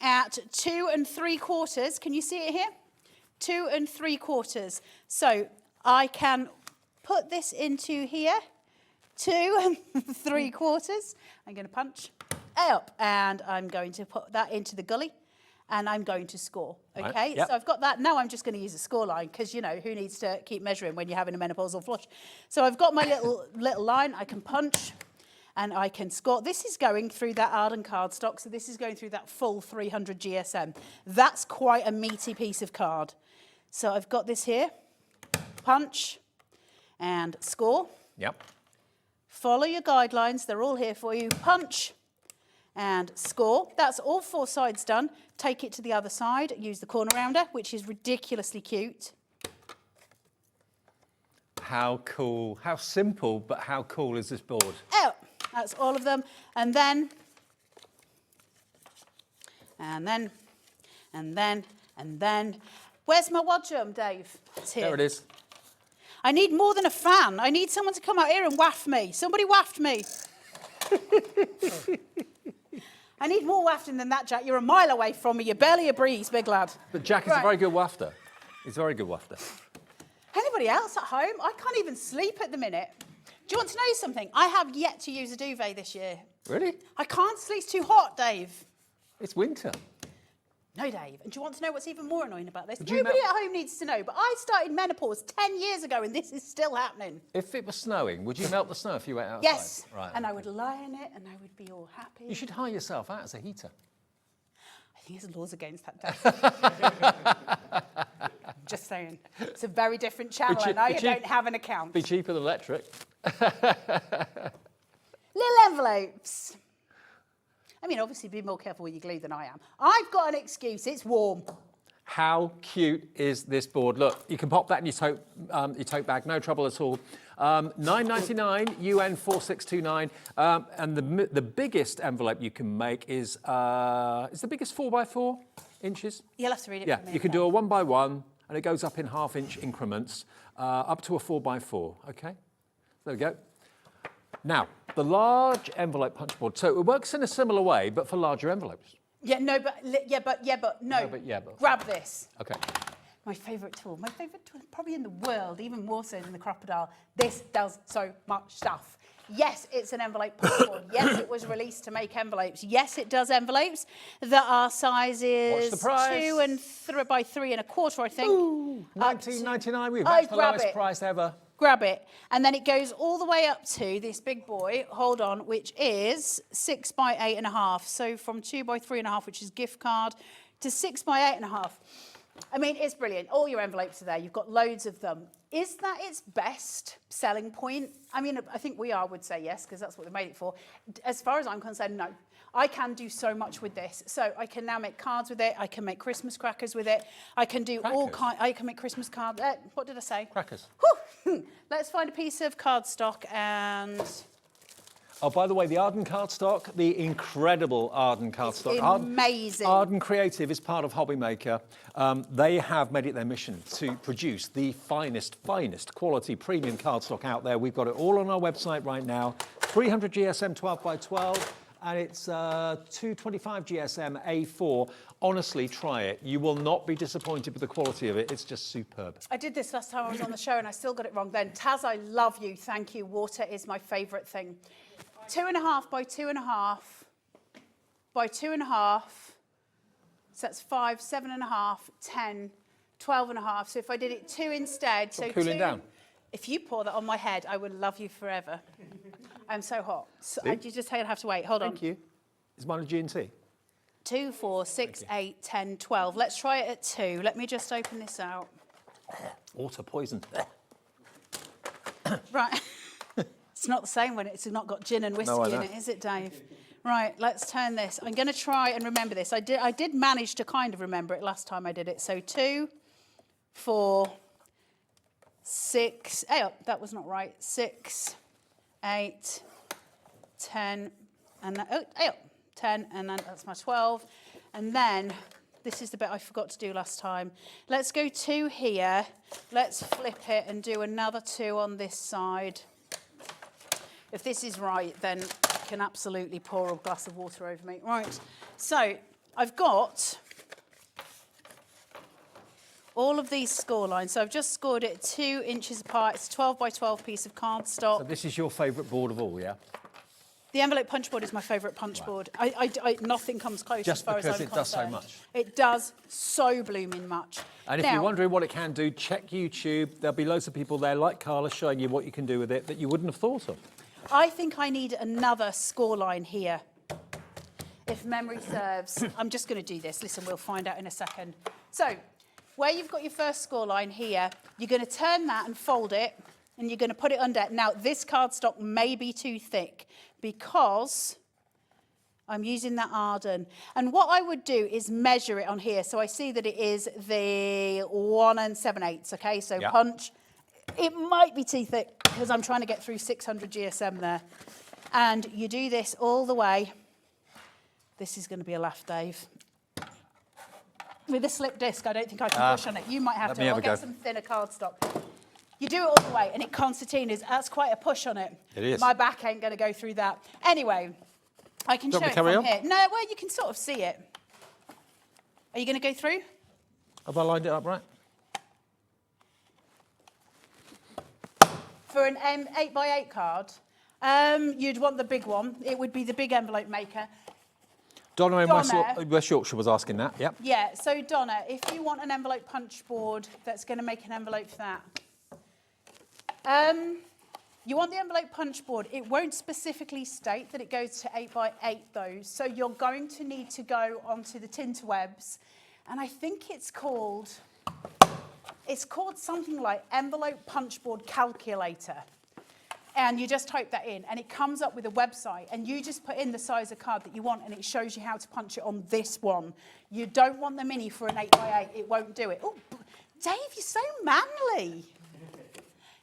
at 2 3/4. Can you see it here? 2 3/4. So I can put this into here, 2 3/4. I'm going to punch up, and I'm going to put that into the gully, and I'm going to score. Okay,
right. Yep.
So I've got that. Now I'm just going to use a score line because, you know, who needs to keep measuring when you're having a menopausal flush? So I've got my little line. I can punch and I can score. This is going through that Arden cardstock, so this is going through that full 300 GSM. That's quite a meaty piece of card. So I've got this here, punch and score.
Yep.
Follow your guidelines. They're all here for you. Punch and score. That's all 4 sides done. Take it to the other side. Use the corner rounder, which is ridiculously cute.
How cool. How simple, but how cool is this board?
Oh, that's all of them. And then, where's my wadrum, Dave? It's here.
There it is.
I need more than a fan. I need someone to come out here and waft me. Somebody waft me. I need more wafting than that, Jack. You're a mile away from me. You're barely a breeze, big lad.
But Jack is a very good wafter. He's a very good wafter.
Anybody else at home? I can't even sleep at the minute. Do you want to know something? I have yet to use a duvet this year.
Really?
I can't sleep. It's too hot, Dave.
It's winter.
No, Dave. And do you want to know what's even more annoying about this?
Would you
Nobody at home needs to know, but I started menopause 10 years ago and this is still happening.
If it was snowing, would you melt the snow if you went outside?
Yes.
Right.
And I would lie in it and I would be all happy.
You should hire yourself out as a heater.
I think there's laws against that, Dave. Just saying. It's a very different channel. I know you don't have an account.
Be cheaper than electric.
Little envelopes. I mean, obviously, be more careful with your glue than I am. I've got an excuse. It's warm.
How cute is this board? Look, you can pop that in your tote bag, no trouble at all. $9.99, UN 4629, and the biggest envelope you can make is the biggest 4x4 inches.
You'll have to read it.
Yeah,
for me
you can do a 1x1, and it goes up in half-inch increments, up to a 4x4. Okay, there we go. Now, the large envelope punch board. So it works in a similar way, but for larger envelopes.
Yeah, no, but no.
No, but yeah, but.
Grab this.
Okay.
My favourite tool probably in the world, even more so than the crocodile. This does so much stuff. Yes, it's an envelope punch board. Yes, it was released to make envelopes. Yes, it does envelopes that are sizes
What's the price?
2 and 3 by 3 1/4, I think.
Ooh, $19.99. We've matched the lowest price ever.
Grab it. And then it goes all the way up to this big boy, hold on, which is 6 by 8.5. So from 2 by 3.5, which is gift card, to 6 by 8.5. I mean, it's brilliant. All your envelopes are there. You've got loads of them. Is that its best selling point? I mean, I think would say yes, because that's what they made it for. As far as I'm concerned, no. I can do so much with this. So I can now make cards with it. I can make Christmas crackers with it. I can do all kinds. I can make Christmas cards. What did I say?
Crackers.
Whew. Let's find a piece of cardstock and...
Oh, by the way, the Arden cardstock, the incredible Arden cardstock.
Amazing.
Arden Creative is part of Hobbymaker. They have made it their mission to produce the finest quality premium cardstock out there. We've got it all on our website right now. 300 GSM 12 by 12. And it's 225 GSM A4. Honestly, try it. You will not be disappointed with the quality of it. It's just superb.
I did this last time I was on the show and I still got it wrong then. Taz, I love you. Thank you. Water is my favourite thing. 2.5 by 2.5 by 2.5. So that's 5, 7.5, 10, 12.5. So if I did it 2 instead. So
cooling down.
If you pour that on my head, I would love you forever. I'm so hot. So you just have to wait. Hold on.
Thank you. Is mine a G&T?
2, 4, 6, 8, 10, 12. Let's try it at 2. Let me just open this out.
Water poisoned.
Right. It's not the same when it's not got gin and whiskey in it, is it, Dave? Right, let's turn this. I'm going to try and remember this. I did manage to kind of remember it last time I did it. So 2, 4, 6. Oh, that was not right. 6, 8, 10, and 10, and then that's my 12. And then This is the bit I forgot to do last time. Let's go 2 here. Let's flip it and do another 2 on this side. If this is right, then I can absolutely pour a glass of water over me. Right, so I've got all of these score lines. So I've just scored it 2 inches apart. It's a 12 by 12 piece of cardstock.
So this is your favourite board of all, yeah?
The envelope punch board is my favourite punch board. Nothing comes close as far as I'm concerned.
Just because it does so much.
It does so blooming much.
And if you're wondering what it can do, check YouTube. There'll be loads of people there like Carla showing you what you can do with it that you wouldn't have thought of.
I think I need another score line here, if memory serves. I'm just going to do this. Listen, we'll find out in a second. So, where you've got your first score line here, you're going to turn that and fold it, and you're going to put it under. Now, this cardstock may be too thick because I'm using that Arden. And what I would do is measure it on here. So I see that it is the 1 7/8, okay? So punch. It might be too thick because I'm trying to get through 600 GSM there. And you do this all the way. This is going to be a laugh, Dave. With a slip disc, I don't think I can push on it. You might have to. I'll get some thinner cardstock. You do it all the way, and it concertinas. That's quite a push on it.
It is.
My back ain't going to go through that. Anyway, I can show it from here. No, well, you can sort of see it. Are you going to go through?
Have I lined it up right?
For an 8x8 card, you'd want the big one. It would be the big envelope maker.
Donna in West Yorkshire was asking that, yep.
Yeah, so Donna, if you want an envelope punch board that's going to make an envelope for that, you want the envelope punch board. It won't specifically state that it goes to 8x8 though, so you're going to need to go onto the Tinterwebs, and I think it's called something like envelope punch board calculator. And you just type that in, and it comes up with a website, and you just put in the size of card that you want, and it shows you how to punch it on this one. You don't want the mini for an 8x8. It won't do it. Oh, Dave, you're so manly.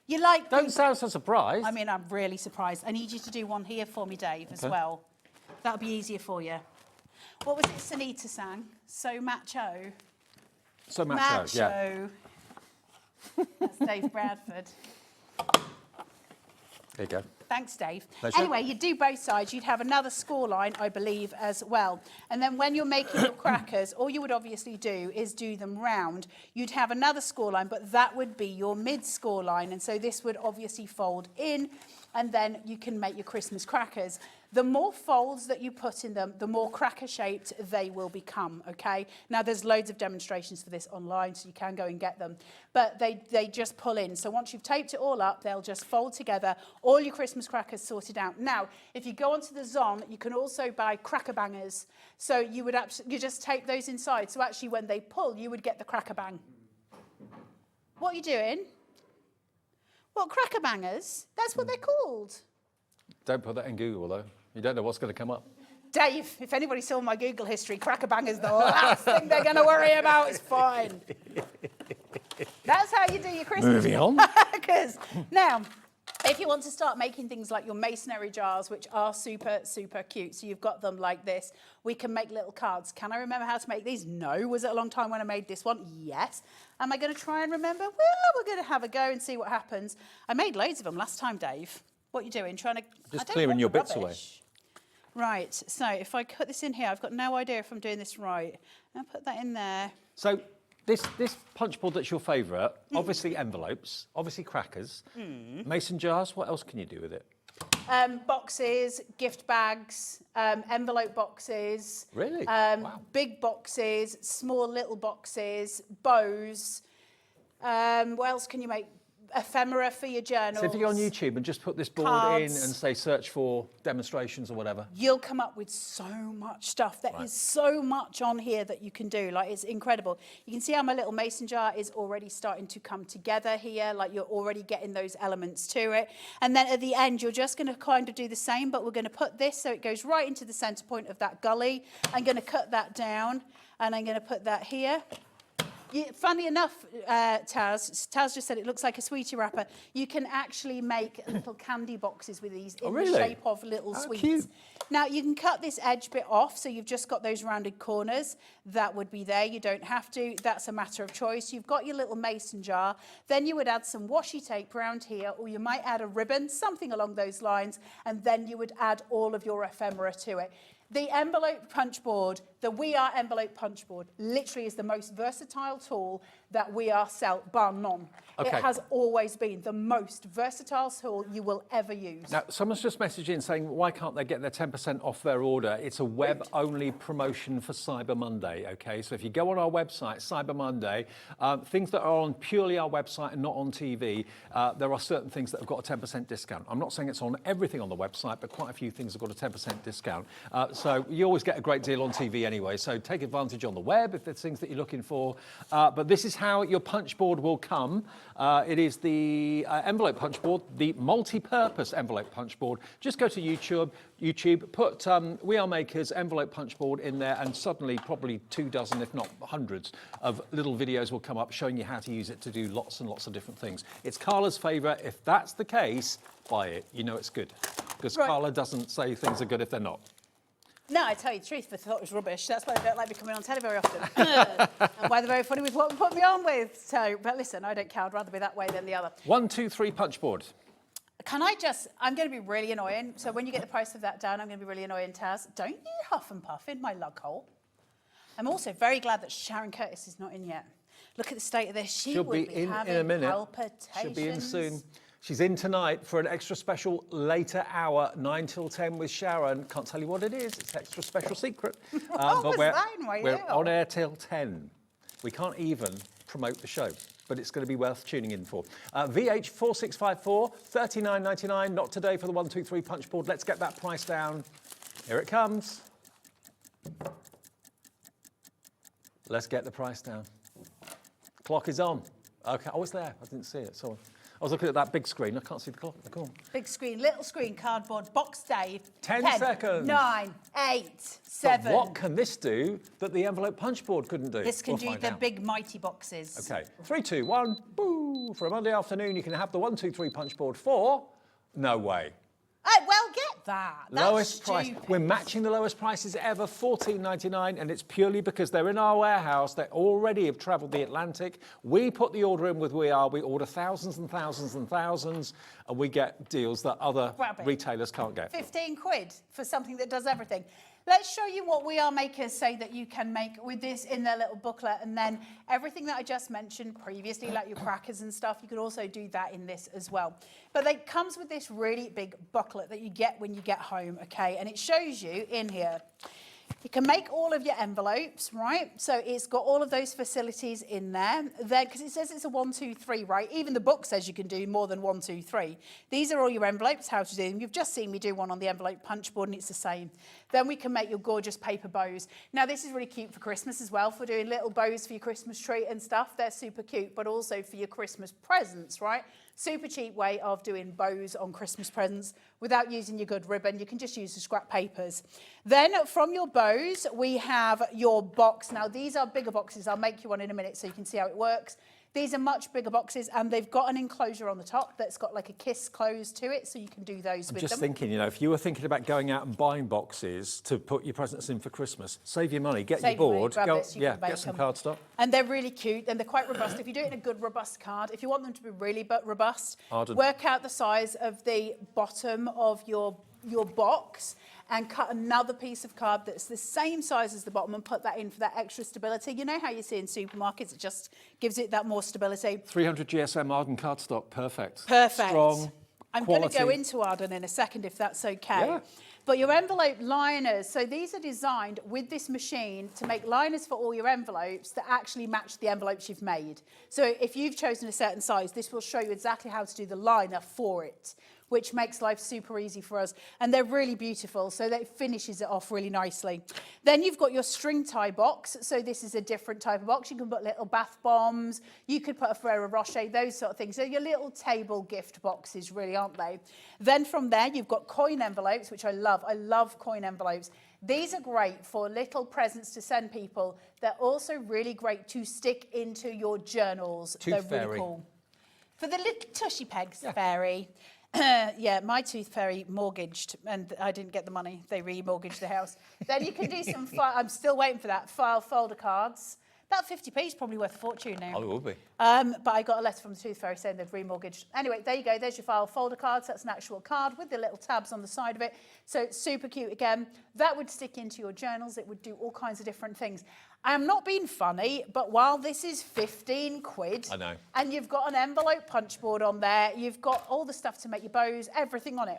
You like...
Don't sound so surprised.
I mean, I'm really surprised. I need you to do one here for me, Dave, as well. That'll be easier for you. What was it Sunita sang? So macho.
So macho, yeah.
That's Dave Bradford.
There you go.
Thanks, Dave.
Pleasure.
Anyway, you'd do both sides. You'd have another score line, I believe, as well. And then when you're making your crackers, all you would obviously do is do them round. You'd have another score line, but that would be your mid-score line. And so this would obviously fold in, and then you can make your Christmas crackers. The more folds that you put in them, the more cracker-shaped they will become, okay? Now, there's loads of demonstrations for this online, so you can go and get them. But they just pull in. So once you've taped it all up, they'll just fold together, all your Christmas crackers sorted out. Now, if you go onto the Zon, you can also buy cracker bangers. So you just tape those inside. So actually, when they pull, you would get the cracker bang. What are you doing? What, cracker bangers? That's what they're called.
Don't put that in Google, though. You don't know what's going to come up.
Dave, if anybody saw my Google history, cracker bangers, the last thing they're going to worry about is fine. That's how you do your Christmas
Moving on.
crackers. Now, if you want to start making things like your masonry jars, which are super, super cute, so you've got them like this, we can make little cards. Can I remember how to make these? No. Was it a long time when I made this one? Yes. Am I going to try and remember? Well, we're going to have a go and see what happens. I made loads of them last time, Dave. What are you doing? Trying to...
Just clearing your bits away.
Right, so if I put this in here, I've got no idea if I'm doing this right. I'll put that in there.
So this punch board that's your favourite, obviously envelopes, obviously crackers, mason jars, what else can you do with it?
Boxes, gift bags, envelope boxes.
Really?
Wow. Big boxes, small little boxes, bows. What else can you make? Ephemera for your journals.
So if you go on YouTube and just put this board in and say search for demonstrations or whatever.
You'll come up with so much stuff. There is so much on here that you can do. Like, it's incredible. You can see how my little mason jar is already starting to come together here. Like, you're already getting those elements to it. And then at the end, you're just going to kind of do the same, but we're going to put this so it goes right into the center point of that gully. I'm going to cut that down and I'm going to put that here. Funny enough, Taz just said it looks like a sweetie wrapper. You can actually make little candy boxes with these in the shape of little sweets.
Cute.
Now, you can cut this edge bit off, so you've just got those rounded corners. That would be there. You don't have to. That's a matter of choice. You've got your little mason jar. Then you would add some washi tape around here, or you might add a ribbon, something along those lines, and then you would add all of your ephemera to it. The envelope punch board, the We Are envelope punch board, literally is the most versatile tool that We Are sell, bar none.
Okay.
It has always been the most versatile tool you will ever use.
Now, someone's just messaged in saying, why can't they get their 10% off their order? It's a web-only promotion for Cyber Monday, okay? So if you go on our website, Cyber Monday, things that are on purely our website and not on TV, there are certain things that have got a 10% discount. I'm not saying it's on everything on the website, but quite a few things have got a 10% discount. So you always get a great deal on TV anyway, so take advantage on the web if there's things that you're looking for. But this is how your punch board will come. It is the envelope punch board, the multi-purpose envelope punch board. Just go to YouTube, put We Are Makers envelope punch board in there, and suddenly probably 24, if not hundreds, of little videos will come up showing you how to use it to do lots and lots of different things. It's Carla's favourite. If that's the case, buy it. You know it's good. Because Carla doesn't say things are good if they're not.
No, I tell you the truth, but I thought it was rubbish. That's why I don't like me coming on telly very often. And why they're very funny with what they put me on with. So, but listen, I don't care. I'd rather be that way than the other.
1, 2, 3 punch board.
Can I just, I'm going to be really annoying. So when you get the price of that down, I'm going to be really annoying, Taz. Don't you huff and puff in my lug hole. I'm also very glad that Sharon Curtis is not in yet. Look at the state of this. She'll
be in a minute.
Palpitations.
She'll be in soon. She's in tonight for an extra special later hour, 9 till 10 with Sharon. Can't tell you what it is. It's extra special secret. But we're on air till 10. We can't even promote the show, but it's going to be worth tuning in for. VH4654, $39.99. Not today for the 1, 2, 3 punch board. Let's get that price down. Here it comes. Let's get the price down. Clock is on. Okay. Oh, it's there. I didn't see it. Sorry. I was looking at that big screen. I can't see the clock. Go on.
Big screen, little screen, cardboard, box Dave.
10 seconds.
9, 8, 7.
But what can this do that the envelope punch board couldn't do?
This can do the big mighty boxes.
Okay. 3, 2, 1. Boo! For a Monday afternoon, you can have the 1, 2, 3 punch board for no way.
Well, get that. That's
lowest price. We're matching the lowest prices ever, $14.99, and it's purely because they're in our warehouse. They already have travelled the Atlantic. We put the order in with We Are. We order thousands and thousands and thousands, and we get deals that other retailers can't get.
15 quid for something that does everything. Let's show you what We Are Makers say that you can make with this in their little booklet, and then everything that I just mentioned previously, like your crackers and stuff, you can also do that in this as well. But it comes with this really big booklet that you get when you get home, okay? And it shows you in here. You can make all of your envelopes, right? So it's got all of those facilities in there. Then, because it says it's a 1, 2, 3, right? Even the book says you can do more than 1, 2, 3. These are all your envelopes, how to do them. You've just seen me do one on the envelope punch board, and it's the same. Then we can make your gorgeous paper bows. Now, this is really cute for Christmas as well, for doing little bows for your Christmas tree and stuff. They're super cute, but also for your Christmas presents, right? Super cheap way of doing bows on Christmas presents without using your good ribbon. You can just use the scrap papers. Then from your bows, we have your box. Now, these are bigger boxes. I'll make you one in a minute so you can see how it works. These are much bigger boxes, and they've got an enclosure on the top that's got like a kiss close to it, so you can do those with them.
I'm just thinking, you know, if you were thinking about going out and buying boxes to put your presents in for Christmas, save your money, get your board, get some cardstock.
And they're really cute, and they're quite robust. If you do it in a good, robust card, if you want them to be really robust, work out the size of the bottom of your box and cut another piece of card that's the same size as the bottom and put that in for that extra stability. You know how you see in supermarkets, it just gives it that more stability.
300 GSM Arden cardstock, perfect.
Perfect.
Strong,
I'm going to go into Arden in a second if that's okay. Yeah. But your envelope liners, so these are designed with this machine to make liners for all your envelopes that actually match the envelopes you've made. So if you've chosen a certain size, this will show you exactly how to do the liner for it, which makes life super easy for us. And they're really beautiful, so that finishes it off really nicely. Then you've got your string tie box. So this is a different type of box. You can put little bath bombs. You could put a Ferrero Rocher, those sort of things. So your little table gift boxes, really, aren't they? Then from there, you've got coin envelopes, which I love. I love coin envelopes. These are great for little presents to send people. They're also really great to stick into your journals.
Tooth
They're
fairy.
really cool. For the little tushy pegs fairy. Yeah, my tooth fairy mortgaged and I didn't get the money. They remortgaged the house. Then you can do some, I'm still waiting for that, file folder cards. About 50p is probably worth a fortune now.
Oh, it will be.
But I got a letter from the tooth fairy saying they'd remortgaged. Anyway, there you go. There's your file folder cards. That's an actual card with the little tabs on the side of it. So it's super cute again. That would stick into your journals. It would do all kinds of different things. I am not being funny, but while this is 15 quid,
I know.
and you've got an envelope punch board on there, you've got all the stuff to make your bows, everything on it.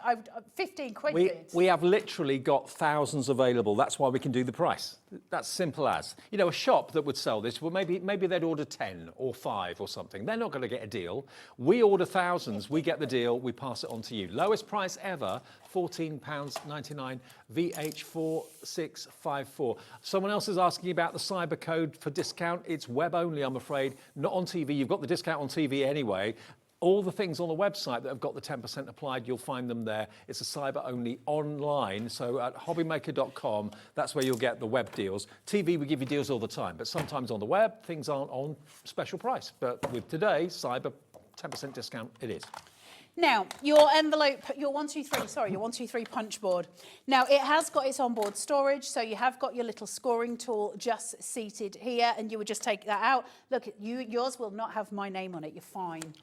15 quid.
We have literally got thousands available. That's why we can do the price. That's simple as. You know, a shop that would sell this, well, maybe they'd order 10 or 5 or something. They're not going to get a deal. We order thousands. We get the deal. We pass it on to you. Lowest price ever, £14.99, VH4654. Someone else is asking about the cyber code for discount. It's web only, I'm afraid, not on TV. You've got the discount on TV anyway. All the things on the website that have got the 10% applied, you'll find them there. It's a cyber only online. So at hobbymaker.com, that's where you'll get the web deals. TV, we give you deals all the time, but sometimes on the web, things aren't on special price. But with today, cyber 10% discount, it is.
Now, your envelope, your 123 punch board. Now, it has got its onboard storage, so you have got your little scoring tool just seated here, and you would just take that out. Look, yours will not have my name on it. You're fine.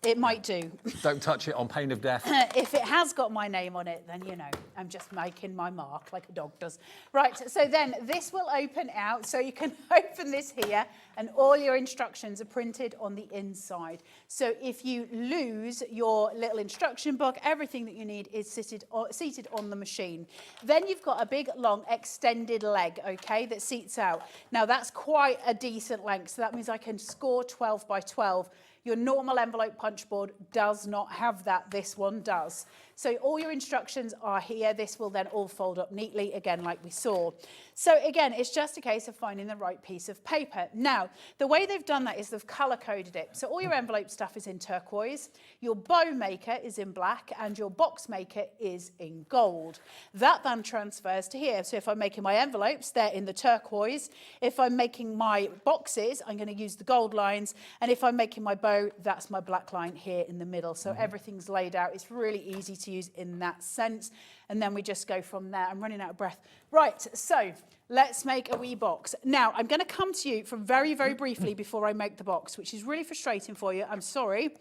It might do.
Don't touch it on pain of death.
If it has got my name on it, then, you know, I'm just making my mark like a dog does. Right, so then this will open out. So you can open this here and all your instructions are printed on the inside. So if you lose your little instruction book, everything that you need is seated on the machine. Then you've got a big, long, extended leg, okay, that seats out. Now, that's quite a decent length. So that means I can score 12 by 12. Your normal envelope punch board does not have that. This one does. So all your instructions are here. This will then all fold up neatly, again, like we saw. So again, it's just a case of finding the right piece of paper. Now, the way they've done that is they've color-coded it. So all your envelope stuff is in turquoise, your bow maker is in black, and your box maker is in gold. That then transfers to here. So if I'm making my envelopes, they're in the turquoise. If I'm making my boxes, I'm going to use the gold lines. And if I'm making my bow, that's my black line here in the middle. So everything's laid out. It's really easy to use in that sense. And then we just go from there. I'm running out of breath. Right, so let's make a wee box. Now, I'm going to come to you from very, very briefly before I make the box, which is really frustrating for you. I'm sorry,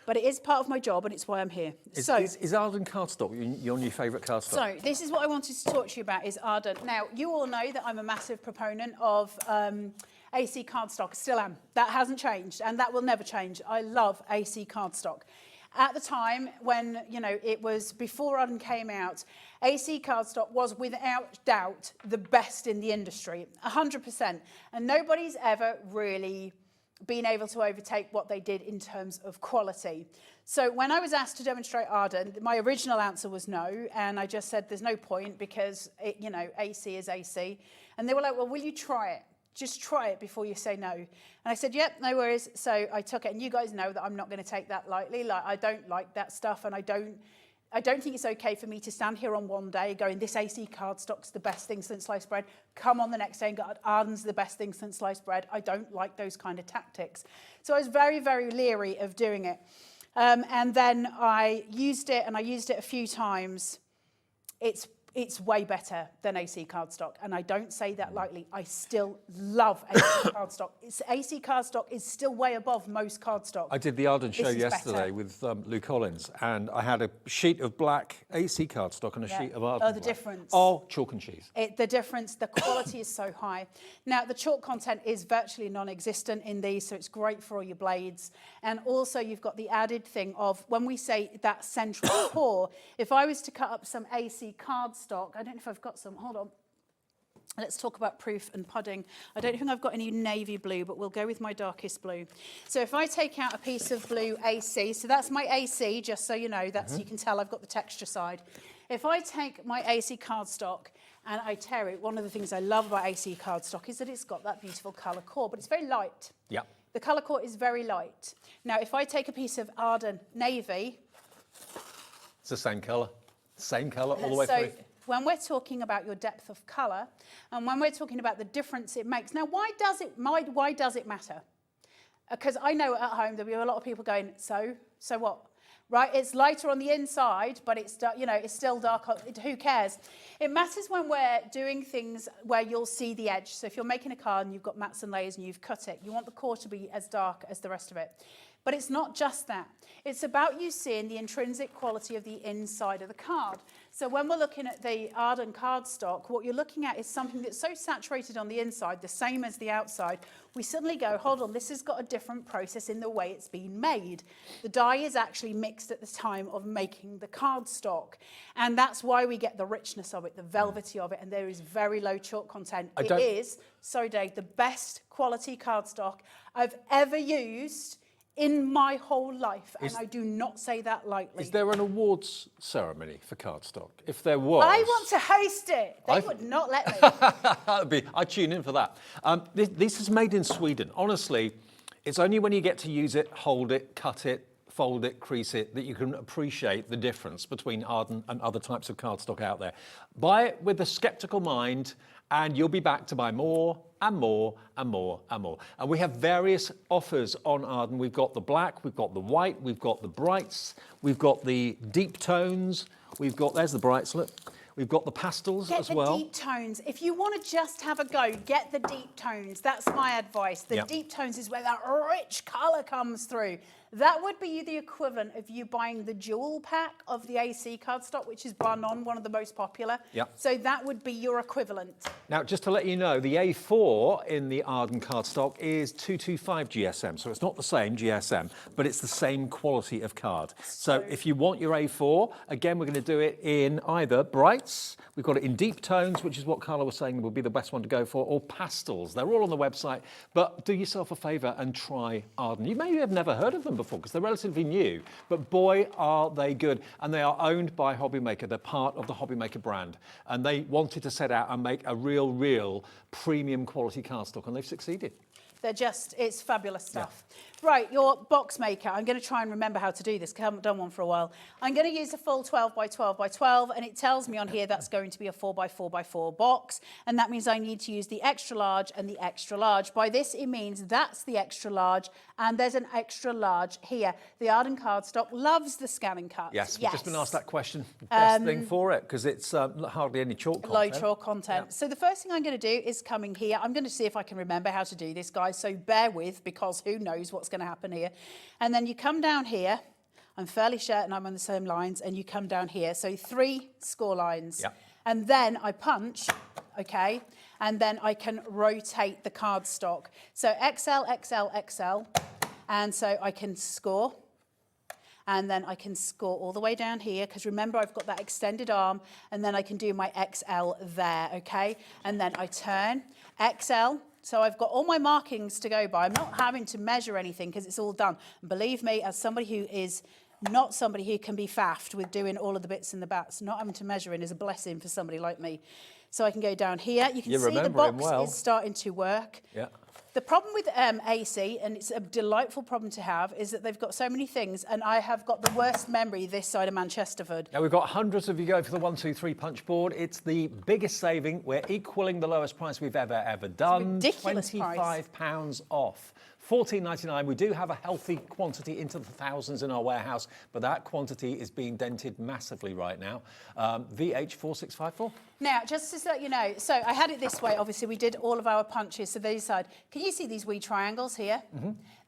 but it is part of my job and it's why I'm here.
Is Arden cardstock your new favourite cardstock?
So this is what I wanted to talk to you about is Arden. Now, you all know that I'm a massive proponent of AC cardstock. Still am. That hasn't changed and that will never change. I love AC cardstock. At the time when, you know, it was before Arden came out, AC cardstock was without doubt the best in the industry, 100%. And nobody's ever really been able to overtake what they did in terms of quality. So when I was asked to demonstrate Arden, my original answer was no. And I just said, there's no point because, AC is AC. And they were like, well, will you try it? Just try it before you say no. And I said, yep, no worries. So I took it. And you guys know that I'm not going to take that lightly. Like, I don't like that stuff. And I don't think it's okay for me to stand here on one day going, this AC cardstock's the best thing since sliced bread. Come on the next day and go, Arden's the best thing since sliced bread. I don't like those kind of tactics. So I was very, very leery of doing it. And then I used it, and I used it a few times. It's way better than AC cardstock, and I don't say that lightly. I still love AC cardstock. AC cardstock is still way above most cardstock.
I did the Arden show yesterday with Lou Collins, and I had a sheet of black AC cardstock and a sheet of Arden.
Oh, the difference.
Oh, chalk and cheese.
The difference, the quality is so high. Now, the chalk content is virtually non-existent in these, so it's great for all your blades. And also, you've got the added thing of, when we say that central core, if I was to cut up some AC cardstock, I don't know if I've got some, hold on. Let's talk about proof and pudding. I don't think I've got any navy blue, but we'll go with my darkest blue. So if I take out a piece of blue AC, so that's my AC, just so you know, that's you can tell I've got the texture side. If I take my AC cardstock and I tear it, one of the things I love about AC cardstock is that it's got that beautiful colour core, but it's very light.
Yeah.
The colour core is very light. Now, if I take a piece of Arden navy,
it's the same colour. Same colour all the way through.
when we're talking about your depth of colour and when we're talking about the difference it makes. Now, why does it matter? Because I know at home there'll be a lot of people going, so what? Right, it's lighter on the inside, but it's it's still dark. Who cares? It matters when we're doing things where you'll see the edge. So if you're making a card and you've got mats and layers and you've cut it, you want the core to be as dark as the rest of it. But it's not just that. It's about you seeing the intrinsic quality of the inside of the card. So when we're looking at the Arden cardstock, what you're looking at is something that's so saturated on the inside, the same as the outside, we suddenly go, hold on, this has got a different process in the way it's been made. The dye is actually mixed at the time of making the cardstock. And that's why we get the richness of it, the velvety of it, and there is very low chalk content. It is, sorry Dave, the best quality cardstock I've ever used in my whole life, and I do not say that lightly.
Is there an awards ceremony for cardstock? If there was...
I want to host it. They would not let me.
I'd tune in for that. This is made in Sweden. Honestly, it's only when you get to use it, hold it, cut it, fold it, crease it, that you can appreciate the difference between Arden and other types of cardstock out there. Buy it with a sceptical mind, and you'll be back to buy more and more and more and more. And we have various offers on Arden. We've got the black, we've got the white, we've got the brights, we've got the deep tones, we've got, there's the brights, look. We've got the pastels as well.
Get the deep tones. If you want to just have a go, get the deep tones. That's my advice. The deep tones is where that rich colour comes through. That would be the equivalent of you buying the jewel pack of the AC cardstock, which is bar none, one of the most popular. So that would be your equivalent.
Now, just to let you know, the A4 in the Arden cardstock is 225 GSM. So it's not the same GSM, but it's the same quality of card. So if you want your A4, again, we're going to do it in either brights, we've got it in deep tones, which is what Carla was saying would be the best one to go for, or pastels. They're all on the website, but do yourself a favour and try Arden. You may have never heard of them before because they're relatively new, but boy, are they good. And they are owned by Hobbymaker. They're part of the Hobbymaker brand. And they wanted to set out and make a real premium quality cardstock, and they've succeeded.
They're just, it's fabulous stuff. Right, your box maker. I'm going to try and remember how to do this because I haven't done one for a while. I'm going to use a full 12 by 12 by 12, and it tells me on here that's going to be a 4 by 4 by 4 box, and that means I need to use the extra large and the extra large. By this, it means that's the extra large, and there's an extra large here. The Arden cardstock loves the scanning cuts.
Yes, we've just been asked that question. Best thing for it, because it's hardly any chalk content.
Low chalk content. So the first thing I'm going to do is come in here. I'm going to see if I can remember how to do this, guys, so bear with, because who knows what's going to happen here. And then you come down here. I'm fairly certain I'm on the same lines, and you come down here. So 3 score lines. And then I punch, okay, and then I can rotate the cardstock. So XL, XL, XL, and so I can score. And then I can score all the way down here, because remember I've got that extended arm, and then I can do my XL there, okay? And then I turn, XL. So I've got all my markings to go by. I'm not having to measure anything because it's all done. And believe me, as somebody who is not somebody who can be faffed with doing all of the bits and the bats, not having to measure in is a blessing for somebody like me. So I can go down here. You can see the box is starting to work. The problem with AC, and it's a delightful problem to have, is that they've got so many things, and I have got the worst memory this side of Manchesterford.
Now, we've got hundreds of you go for the 1, 2, 3 punch board. It's the biggest saving. We're equaling the lowest price we've ever done.
Ridiculous
£25 off. $14.99. We do have a healthy quantity into the thousands in our warehouse, but that quantity is being dented massively right now. VH4654.
Now, just to let you know, so I had it this way. Obviously, we did all of our punches. So this side, can you see these wee triangles here?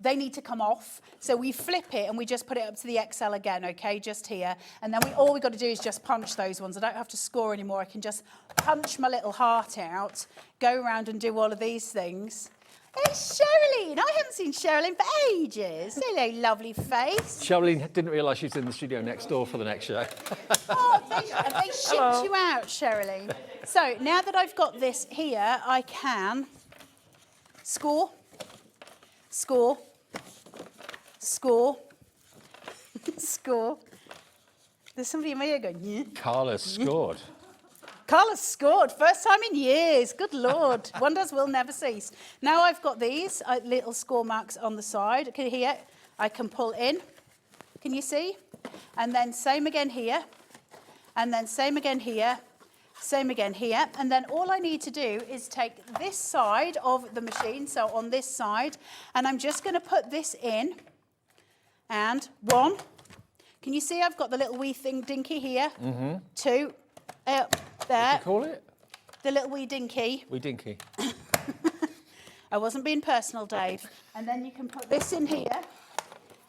They need to come off. So we flip it and we just put it up to the XL again, okay, just here. And then all we got to do is just punch those ones. I don't have to score anymore. I can just punch my little heart out, go around and do all of these things. It's Sherilyn. I haven't seen Sherilyn for ages. Hello, lovely face.
Sherilyn didn't realise she was in the studio next door for the next show.
Have they shipped you out, Sherilyn? So now that I've got this here, I can score, score, score, score. There's somebody in my ear going, yeah.
Carla's scored.
Carla's scored, first time in years. Good Lord, wonders will never cease. Now I've got these little score marks on the side. Can you hear? I can pull in. Can you see? And then same again here. And then same again here. Same again here. And then all I need to do is take this side of the machine, so on this side, and I'm just going to put this in. And 1. Can you see I've got the little wee thing dinky here? 2. There.
What do you call it?
The little wee dinky.
Wee dinky.
I wasn't being personal, Dave. And then you can put this in here,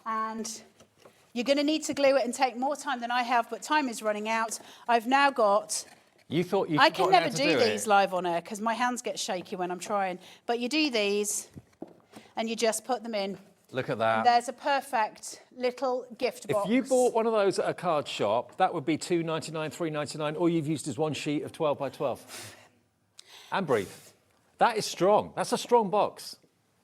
and you're going to need to glue it and take more time than I have, but time is running out. I've now got...
You thought you
I can
forgotten
never
how to
do these
it.
live on air because my hands get shaky when I'm trying. But you do these, and you just put them in.
Look at that.
There's a perfect little gift box.
If you bought one of those at a card shop, that would be $2.99, $3.99. All you've used is one sheet of 12 by 12. And breathe. That is strong. That's a strong box.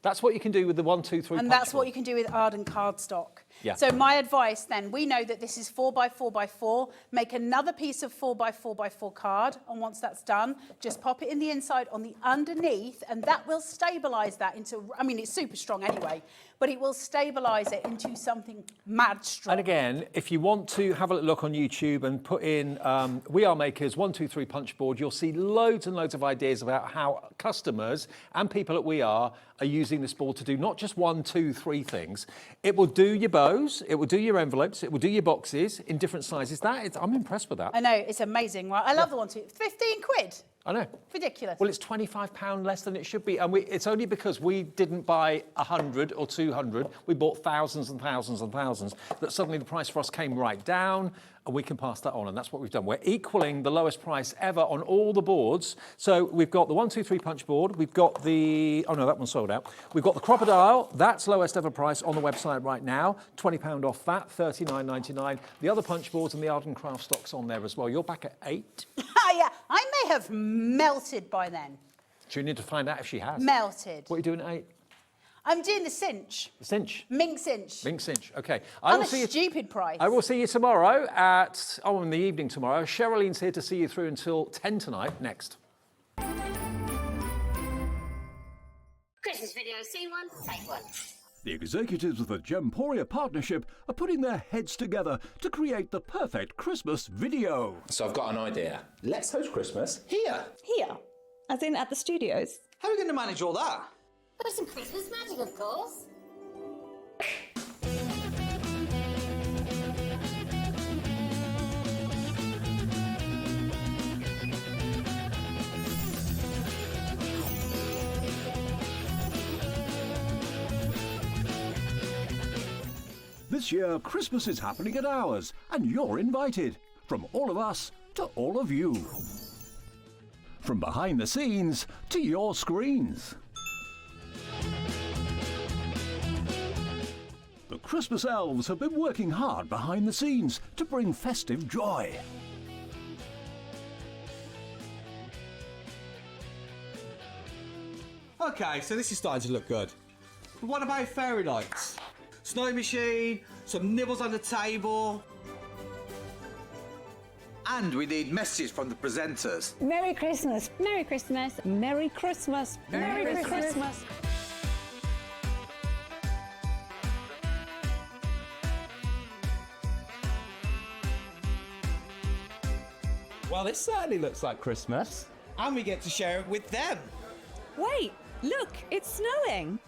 That's what you can do with the 1, 2, 3
And that's what you can do with Arden cardstock.
Yeah.
So my advice then, we know that this is 4 by 4 by 4. Make another piece of 4 by 4 by 4 card, and once that's done, just pop it in the inside on the underneath, and that will stabilise that into, I mean, it's super strong anyway, but it will stabilise it into something mad strong.
And again, if you want to have a look on YouTube and put in We Are Makers 1, 2, 3 punch board, you'll see loads and loads of ideas about how customers and people at We Are using this board to do not just 1, 2, 3 things. It will do your bows, it will do your envelopes, it will do your boxes in different sizes. I'm impressed with that.
I know, it's amazing. Well, I love the one too. 15 quid.
I know.
Ridiculous.
Well, it's £25 less than it should be. And it's only because we didn't buy 100 or 200. We bought thousands and thousands and thousands that suddenly the price for us came right down, and we can pass that on. And that's what we've done. We're equaling the lowest price ever on all the boards. So we've got the 1, 2, 3 punch board. We've got the, oh no, that one's sold out. We've got the crocodile. That's lowest ever price on the website right now. £20 off that, $39.99. The other punch boards and the Arden craft stock's on there as well. You're back at 8.
Yeah, I may have melted by then.
So you need to find out if she has.
Melted.
What are you doing at 8?
I'm doing the cinch.
The cinch?
Mink cinch.
Mink cinch, OK.
On a stupid price.
I will see you tomorrow at, in the evening tomorrow. Cheryllene's here to see you through until 10 tonight. Next.
Christmas video, see one, take one.
The executives of the Gemporia partnership are putting their heads together to create the perfect Christmas video.
So I've got an idea. Let's host Christmas here.
Here? As in at the studios?
How are we going to manage all that?
With some Christmas magic, of course.
This year, Christmas is happening at ours, and you're invited. From all of us to all of you. From behind the scenes to your screens. The Christmas elves have been working hard behind the scenes to bring festive joy.
Okay, so this is starting to look good. But what about fairy lights? Snow machine, some nibbles on the table. And we need messages from the presenters.
Merry Christmas. Merry Christmas. Merry Christmas.
Merry
Christmas.
Well, this certainly looks like Christmas.
And we get to share it with them.
Wait, look, it's snowing.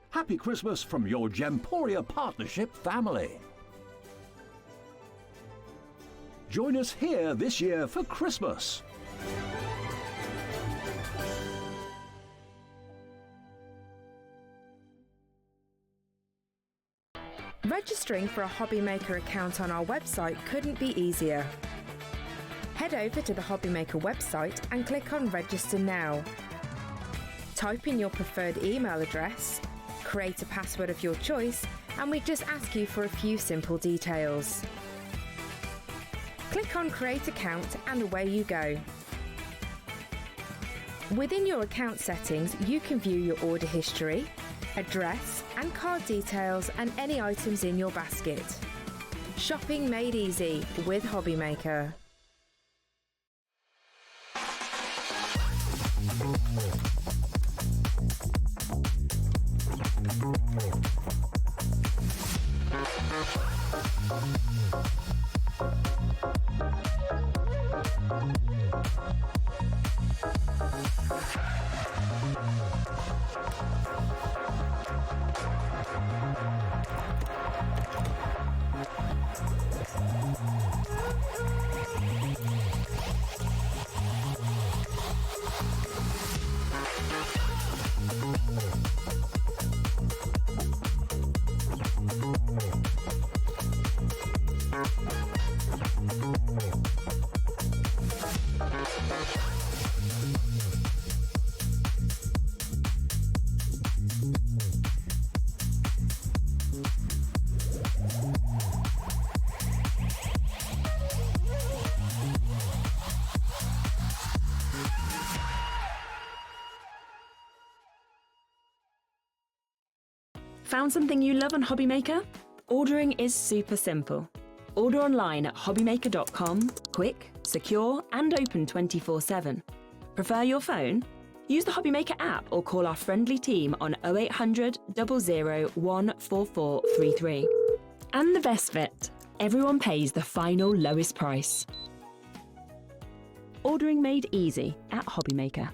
Happy Christmas from your Gemporia partnership family. Join us here this year for Christmas.
Registering for a Hobby Maker account on our website couldn't be easier. Head over to the Hobby Maker website and click on Register Now. Type in your preferred email address, create a password of your choice, and we just ask you for a few simple details. Click on Create Account and away you go. Within your account settings, you can view your order history, address and card details and any items in your basket. Shopping made easy with Hobby Maker.
Found something you love on HobbyMaker? Ordering is super simple. Order online at hobbymaker.com, quick, secure, and open 24/7. Prefer your phone? Use the HobbyMaker app or call our friendly team on 0800 00 14433. And the best bit, everyone pays the final lowest price. Ordering made easy at HobbyMaker.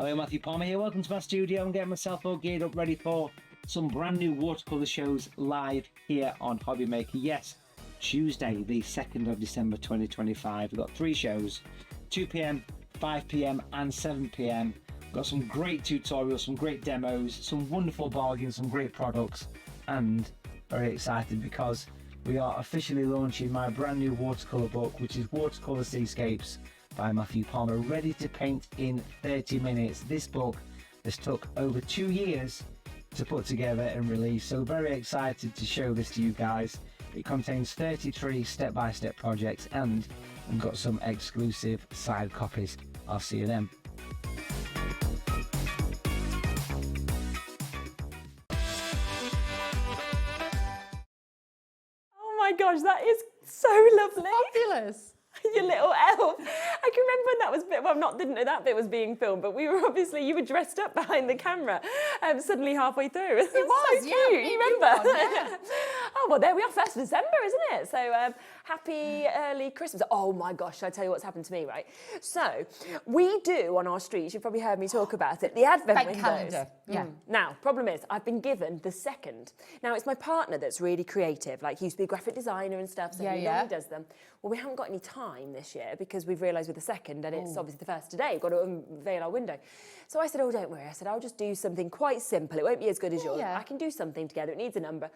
Hello, Matthew Palmer here. Welcome to my studio. I'm getting myself all geared up, ready for some brand new watercolour shows live here on HobbyMaker. Yes, Tuesday, the 2nd of December 2025. We've got 3 shows, 2 p.m, 5 p.m, and 7 p.m. We've got some great tutorials, some great demos, some wonderful bargains, some great products, and very excited because we are officially launching my brand new watercolour book, which is Watercolour Seascapes by Matthew Palmer, ready to paint in 30 minutes. This book has took over 2 years to put together and release, so very excited to show this to you guys. It contains 33 step-by-step projects, and we've got some exclusive side copies. I'll see you then.
Oh my gosh, that is so lovely.
Fabulous.
Your little elf. I can remember when that was didn't know that bit was being filmed, but you were dressed up behind the camera suddenly halfway through. It
was,
so
yeah,
cute. You remember?
Yeah.
Oh, well, there we are, 1st of December, isn't it? So happy early Christmas. Oh my gosh, I tell you what's happened to me, right? So we do on our streets, you've probably heard me talk about it, the advent windows.
calendar, yeah.
Now, problem is, I've been given the 2nd. Now, it's my partner that's really creative, like he used to be a graphic designer and stuff, so he normally does them. Well, we haven't got any time this year because we've realised with the 2nd, and it's obviously the 1st today, we've got to unveil our window. So I said, oh, don't worry. I said, I'll just do something quite simple. It won't be as good as yours. I can do something together. It needs a number.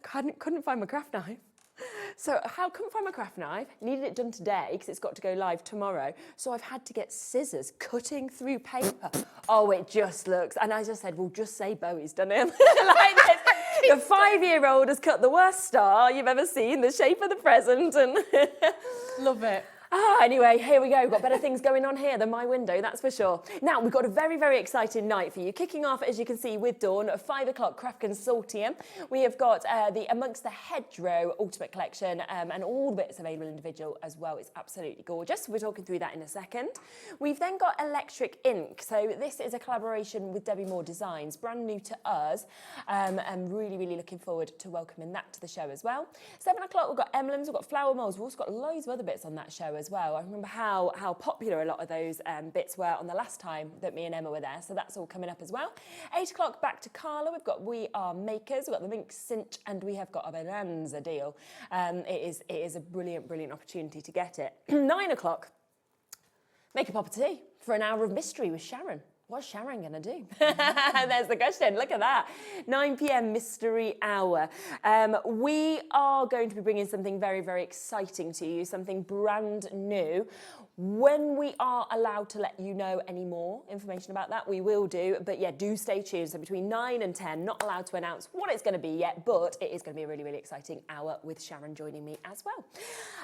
Couldn't find my craft knife. So couldn't find my craft knife, needed it done today because it's got to go live tomorrow. So I've had to get scissors cutting through paper. Oh, it just looks, and I just said, well, just say Bowie's done it. Like this. The 5-year-old has cut the worst star you've ever seen, the shape of the present, and
love it.
Anyway, here we go. We've got better things going on here than my window, that's for sure. Now, we've got a very, very exciting night for you. Kicking off, as you can see, with dawn at 5 o'clock, Craft Consortium. We have got the Amongst the Hedgerow Ultimate Collection and all the bits available individual as well. It's absolutely gorgeous. We're talking through that in a second. We've then got Electric Ink. So this is a collaboration with Debbie Moore Designs, brand new to us. I'm really, really looking forward to welcoming that to the show as well. 7 o'clock, we've got Emlems, we've got flower molds. We've also got loads of other bits on that show as well. I remember how popular a lot of those bits were on the last time that me and Emma were there, so that's all coming up as well. 8 o'clock, back to Carla. We've got We Are Makers, we've got the Mink Cinch, and we have got a bonanza deal. It is a brilliant, brilliant opportunity to get it. 9 o'clock, make a cup of tea for an hour of mystery with Sharon. What's Sharon going to do? There's the question. Look at that. 9 p.m. mystery hour. We are going to be bringing something very, very exciting to you, something brand new. When we are allowed to let you know any more information about that, we will do. But yeah, do stay tuned. So between 9 and 10, not allowed to announce what it's going to be yet, but it is going to be a really, really exciting hour with Sharon joining me as well.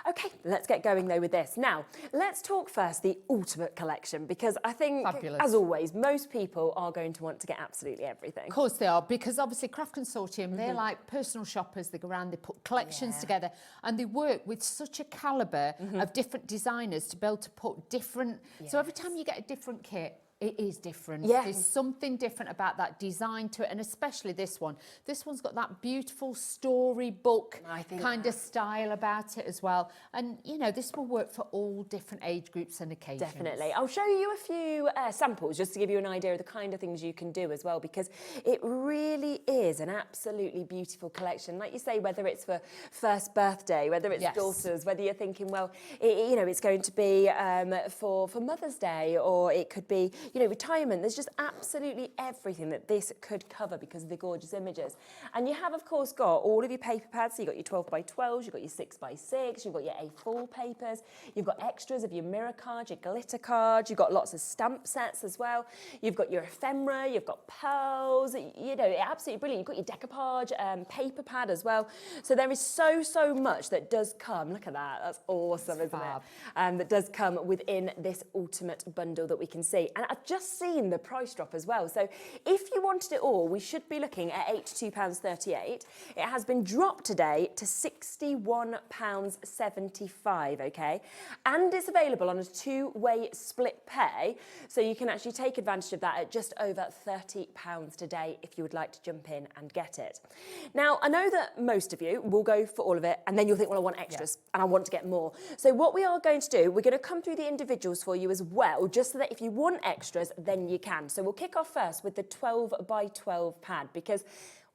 Okay, let's get going though with this. Now, let's talk first the Ultimate Collection, because I think, as always, most people are going to want to get absolutely everything.
Of course they are, because obviously Craft Consortium, they're like personal shoppers. They go around, they put collections together, and they work with such a calibre of different designers to be able to put different... So every time you get a different kit,
It is different.
Yeah.
There's something different about that design to it, and especially this one. This one's got that beautiful storybook kind of style about it as well. And, you know, this will work for all different age groups and occasions.
Definitely. I'll show you a few samples just to give you an idea of the kind of things you can do as well, because it really is an absolutely beautiful collection. Like you say, whether it's for first birthday, whether it's daughters, whether you're thinking, well, you know, it's going to be for Mother's Day, or it could be, you know, retirement. There's just absolutely everything that this could cover because of the gorgeous images. And you have, of course, got all of your paper pads. So you've got your 12 by 12s, you've got your 6 by 6, you've got your A4 papers, you've got extras of your mirror cards, your glitter cards, you've got lots of stamp sets as well. You've got your ephemera, you've got pearls, you know, absolutely brilliant. You've got your decoupage paper pad as well. So there is so much that does come. Look at that, that's awesome, isn't it? That does come within this ultimate bundle that we can see. And I've just seen the price drop as well. So if you wanted it all, we should be looking at £82.38. It has been dropped today to £61.75, okay? And it's available on a two-way split pay, so you can actually take advantage of that at just over £30 today if you would like to jump in and get it. Now, I know that most of you will go for all of it, and then you'll think, well, I want extras, and I want to get more. So what we are going to do, we're going to come through the individuals for you as well, just so that if you want extras, then you can. So we'll kick off first with the 12 by 12 pad, because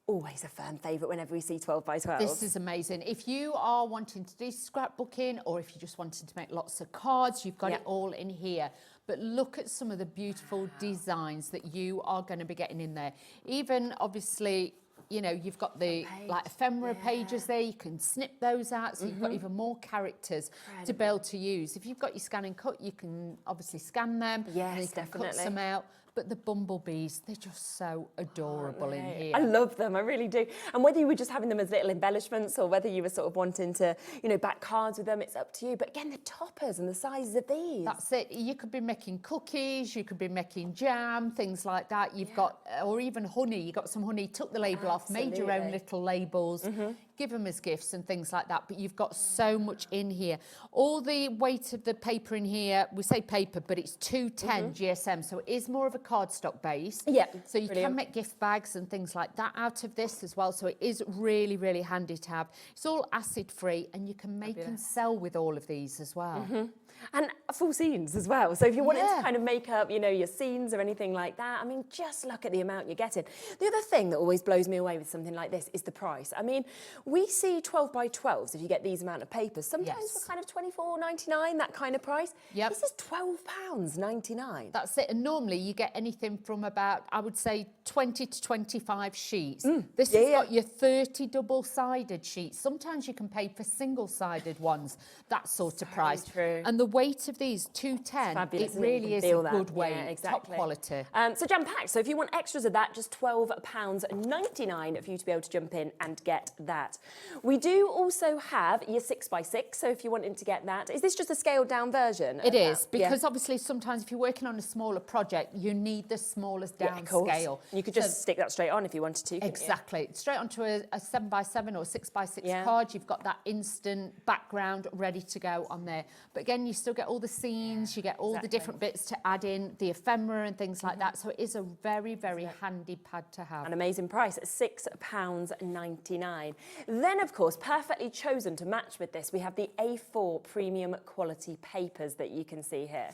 always a firm favourite whenever we see 12 by 12.
This is amazing. If you are wanting to do scrapbooking, or if you just wanted to make lots of cards, you've got it all in here. But look at some of the beautiful designs that you are going to be getting in there. Even, obviously, you know, you've got the like ephemera pages there. You can snip those out, so you've got even more characters to be able to use. If you've got your scan and cut, you can obviously scan them.
Yes,
and you can cut some out. But the bumblebees, they're just so adorable in here.
I love them, I really do. And whether you were just having them as little embellishments, or whether you were sort of wanting to, you know, back cards with them, it's up to you. But again, the toppers and the sizes of these.
That's it. You could be making cookies, you could be making jam, things like that. You've got, or even honey. You got some honey, took the label off, made your own little labels. Give them as gifts and things like that, but you've got so much in here. All the weight of the paper in here, we say paper, but it's 210 GSM, so it is more of a cardstock base.
Yeah,
so you can make gift bags and things like that out of this as well, so it is really, really handy to have. It's all acid-free, and you can make and sell with all of these as well.
And full scenes as well. So if you wanted to kind of make up, you know, your scenes or anything like that, I mean, just look at the amount you're getting. The other thing that always blows me away with something like this is the price. I mean, we see 12 by 12s if you get these amount of papers, sometimes for kind of £24.99, that kind of price. This is £12.99.
That's it. And normally you get anything from about, I would say, 20 to 25 sheets. This has got your 30 double-sided sheets. Sometimes you can pay for single-sided ones, that sort of price.
True.
And the weight of these, 210,
fabulous,
it really is a good weight,
exactly.
top quality.
So jam-packed. So if you want extras of that, just £12.99 for you to be able to jump in and get that. We do also have your 6 by 6. So if you wanted to get that, is this just a scaled down version?
It is, because obviously sometimes if you're working on a smaller project, you need the smallest down scale.
You could just stick that straight on if you wanted to.
Exactly. Straight onto a 7 by 7 or 6 by 6 card. You've got that instant background ready to go on there. But again, you still get all the scenes, you get all the different bits to add in, the ephemera and things like that. So it is a very, very handy pad to have.
An amazing price at £6.99. Then, of course, perfectly chosen to match with this, we have the A4 premium quality papers that you can see here.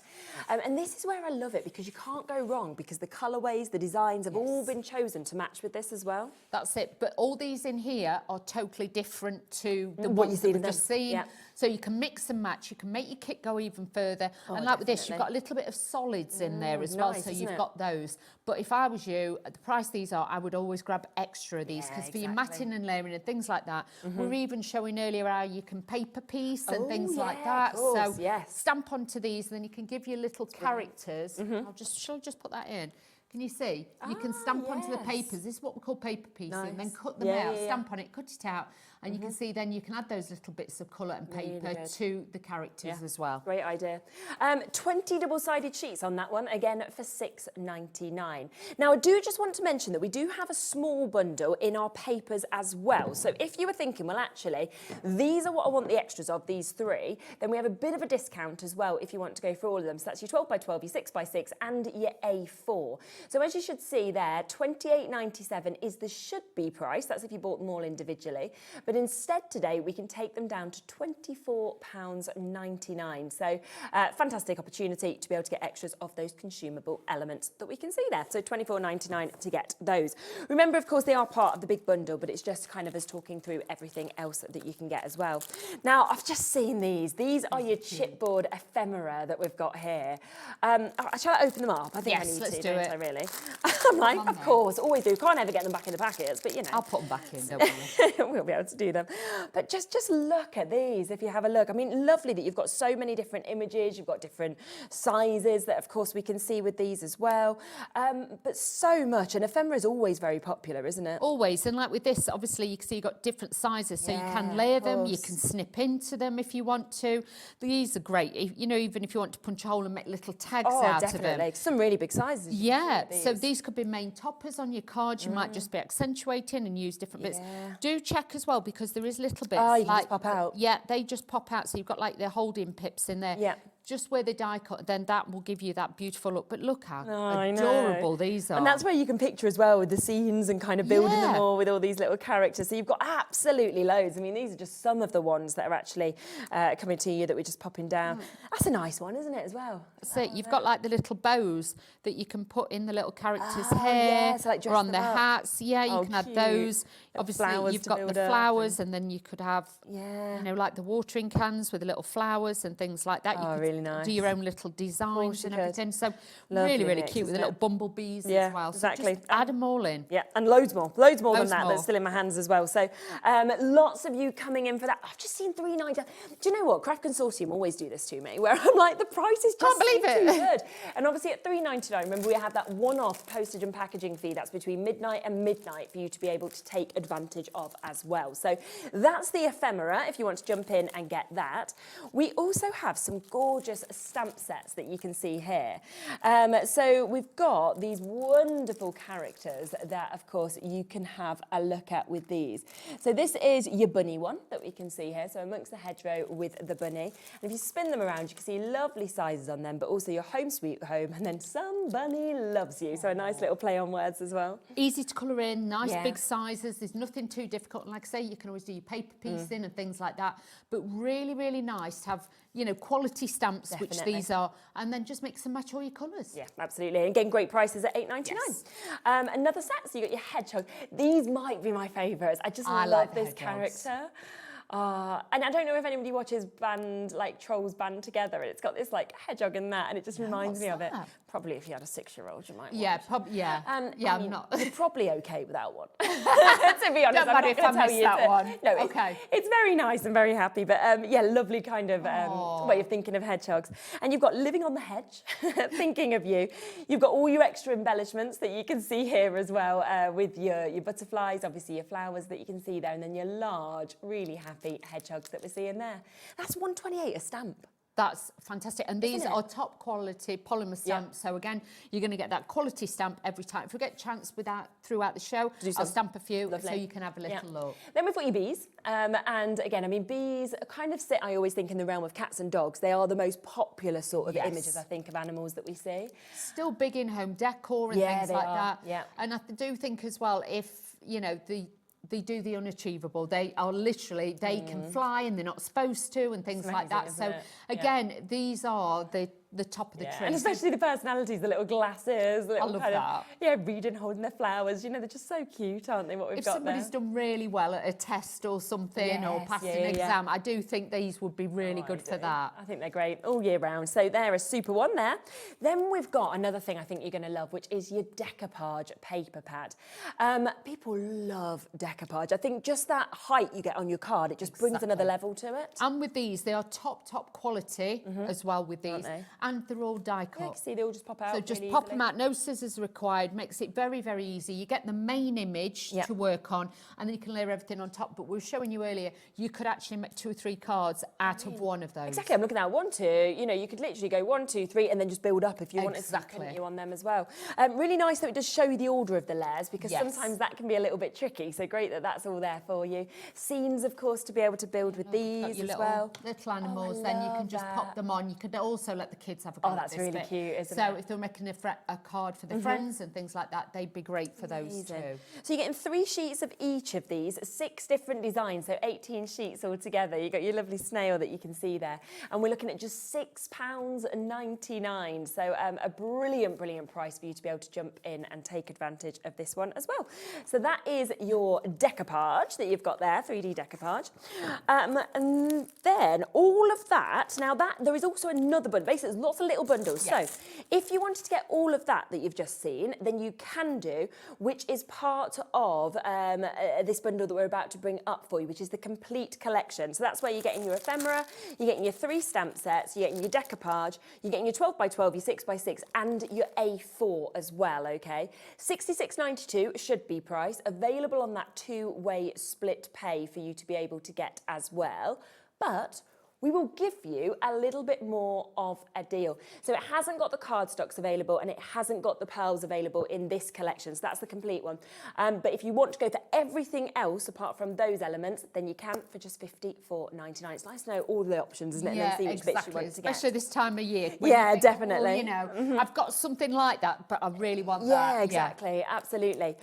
And this is where I love it, because you can't go wrong, because the colourways, the designs have all been chosen to match with this as well.
That's it. But all these in here are totally different to the
what
ones
you
that we've just seen. So you can mix and match. You can make your kit go even further. And like with this, you've got a little bit of solids in there as well. So you've got those. But if I was you, at the price these are, I would always grab extra of these, because for your matting and layering and things like that, we're even showing earlier how you can paper piece and things like that. So stamp onto these, and then you can give your little characters. Shall I just put that in? Can you see? You can stamp onto the papers. This is what we call paper piecing. Then cut them out, stamp on it, cut it out. and you can see then you can add those little bits of colour and paper
Really good.
to the characters as well.
Great idea. 20 double-sided sheets on that one, again for £6.99. Now, I do just want to mention that we do have a small bundle in our papers as well. So if you were thinking, well, actually, these are what I want the extras of, these 3, then we have a bit of a discount as well if you want to go through all of them. So that's your 12 by 12, your 6 by 6, and your A4. So as you should see there, £28.97 is the should-be price. That's if you bought them all individually. But instead today, we can take them down to £24.99. So fantastic opportunity to be able to get extras of those consumable elements that we can see there. So £24.99 to get those. Remember, of course, they are part of the big bundle, but it's just kind of us talking through everything else that you can get as well. Now, I've just seen these. These are your chipboard ephemera that we've got here. Shall I open them up? I think I need
let's
to,
do
don't
it.
I, really? I'm like, of course, always do. Can't ever get them back in the packets, but you know.
I'll put them back in, don't worry.
We'll be able to do them. But just look at these, if you have a look. I mean, lovely that you've got so many different images, you've got different sizes that, of course, we can see with these as well. But so much, and ephemera is always very popular, isn't it?
Always, and like with this, obviously, you can see you've got different sizes, so you can layer them, you can snip into them if you want to. These are great, you know, even if you want to punch a hole and make little tags out of them.
Some really big sizes.
Yeah, so these could be main toppers on your cards. You might just be accentuating and use different bits. Do check as well, because there is little bits.
Oh, you
like,
can just pop out.
Yeah, they just pop out. So you've got like the holding pips in there.
Yeah.
Just where they die cut, then that will give you that beautiful look. But look how
I know.
adorable these are.
And that's where you can picture as well with the scenes and kind of building them all with all these little characters. So you've got absolutely loads. I mean, these are just some of the ones that are actually coming to you that we're just popping down. That's a nice one, isn't it, as well?
So you've got like the little bows that you can put in the little characters' hair
so like
or on their
them up.
hats. Yeah, you can add those. Obviously,
flowers
you've
to
got the
build up
flowers, and then you could have, you know, like the watering cans with the little flowers and things like that. You could
really nice.
do your own little designs and everything. So
Lovely
really, really
mix,
cute with the
isn't
little bumblebees
Yeah,
as well.
exactly.
So just add them all in.
Yeah, and loads more than
Loads
that
more.
that's still in my hands as well. So lots of you coming in for that. I've just seen £3.99. Do you know what? Craft Consortium always do this to me, where I'm like, the price is just
believe it.
too good. And obviously at £3.99, remember we have that one-off postage and packaging fee. That's between midnight and midnight for you to be able to take advantage of as well. So that's the ephemera, if you want to jump in and get that. We also have some gorgeous stamp sets that you can see here. So we've got these wonderful characters that, of course, you can have a look at with these. So this is your bunny one that we can see here. So amongst the hedgerow with the bunny. And if you spin them around, you can see lovely sizes on them, but also your home sweet home, and then somebody loves you. So a nice little play on words as well.
Easy to colour in, nice big sizes. There's nothing too difficult. And like I say, you can always do your paper piecing and things like that. But really, really nice to have, you know, quality stamps, which these are, and then just mix and match all your colours.
Yeah, absolutely. And again, great prices at £8.99.
Yes.
Another set, so you got your hedgehog. These might be my favourites. I love
like
this
hedgehogs.
character. And I don't know if anybody watches Trolls Band Together, and it's got this like hedgehog in that, and it just reminds me of it. Probably if you had a 6-year-old, you might
Yeah,
watch.
I'm not.
You're probably okay without one. To be honest,
Don't matter if I miss that one.
No,
Okay.
It's very nice and very happy, but yeah, lovely kind of way of thinking of hedgehogs. And you've got Living on the Hedge, thinking of you. You've got all your extra embellishments that you can see here as well, with your butterflies, obviously your flowers that you can see there, and then your large, really happy hedgehogs that we're seeing there. That's £1.28 a stamp.
That's fantastic. And these are top quality polymer stamps. So again, you're going to get that quality stamp every time. If we get a chance with that throughout the show, I'll stamp a few so you can have a little look.
Then we've got your bees. And again, I mean, bees kind of sit, I always think, in the realm of cats and dogs. They are the most popular sort of images, I think, of animals that we see.
Still big in home decor and things like that.
Yeah.
And I do think as well, if, you know, they do the unachievable. They are literally, they can fly and they're not supposed to and things like that. So again, these are the top of the tree.
And especially the personalities, the little glasses, the little
I love
kind
that.
of, reading, holding their flowers. You know, they're just so cute, aren't they, what we've
If
got
somebody's
there?
done really well at a test or something or passed an exam, I do think these would be really good for that.
I think they're great all year round. So they're a super one there. Then we've got another thing I think you're going to love, which is your decoupage paper pad. People love decoupage. I think just that height you get on your card, it just brings another level to it.
And with these, they are top quality as well with these. and they're all die cut.
Yeah, you can see they all just pop out.
So just
really
pop
easily.
them out, no scissors required, makes it very, very easy. You get the main image to work on, and then you can layer everything on top. But we were showing you earlier, you could actually make 2 or 3 cards out of one of those.
Exactly, I'm looking at 1, 2, you know, you could literally go 1, 2, 3, and then just build up if you wanted to, couldn't you, on them as well. Really nice that it does show you the order of the layers, because sometimes that can be a little bit tricky, so great that that's all there for you. Scenes, of course, to be able to build with these as well.
Little animals, then you can just pop them on. You could also let the kids have a go at
that's
this
really
bit.
cute, isn't it?
So if they're making a card for their friends and things like that, they'd be great for those too.
So you're getting 3 sheets of each of these, 6 different designs, so 18 sheets altogether. You've got your lovely snail that you can see there. And we're looking at just £6.99. So a brilliant, brilliant price for you to be able to jump in and take advantage of this one as well. So that is your decoupage that you've got there, 3D decoupage. And then all of that, now that there is also another bundle. Basically, there's lots of little bundles. Yes. So if you wanted to get all of that you've just seen, then you can do, which is part of this bundle that we're about to bring up for you, which is the complete collection. So that's where you're getting your ephemera, you're getting your 3 stamp sets, you're getting your decoupage, you're getting your 12x12, your 6x6, and your A4 as well, okay? £66.92 should be price, available on that 2-way split pay for you to be able to get as well. But we will give you a little bit more of a deal. So it hasn't got the cardstocks available, and it hasn't got the pearls available in this collection. So that's the complete one. But if you want to go for everything else apart from those elements, then you can for just £54.99. It's nice to know all the options, isn't it?
Yeah,
and then see which bits you want to get.
Especially this time of year.
Yeah, definitely.
Oh, you know, I've got something like that, but I really want that.
Yeah, exactly, absolutely.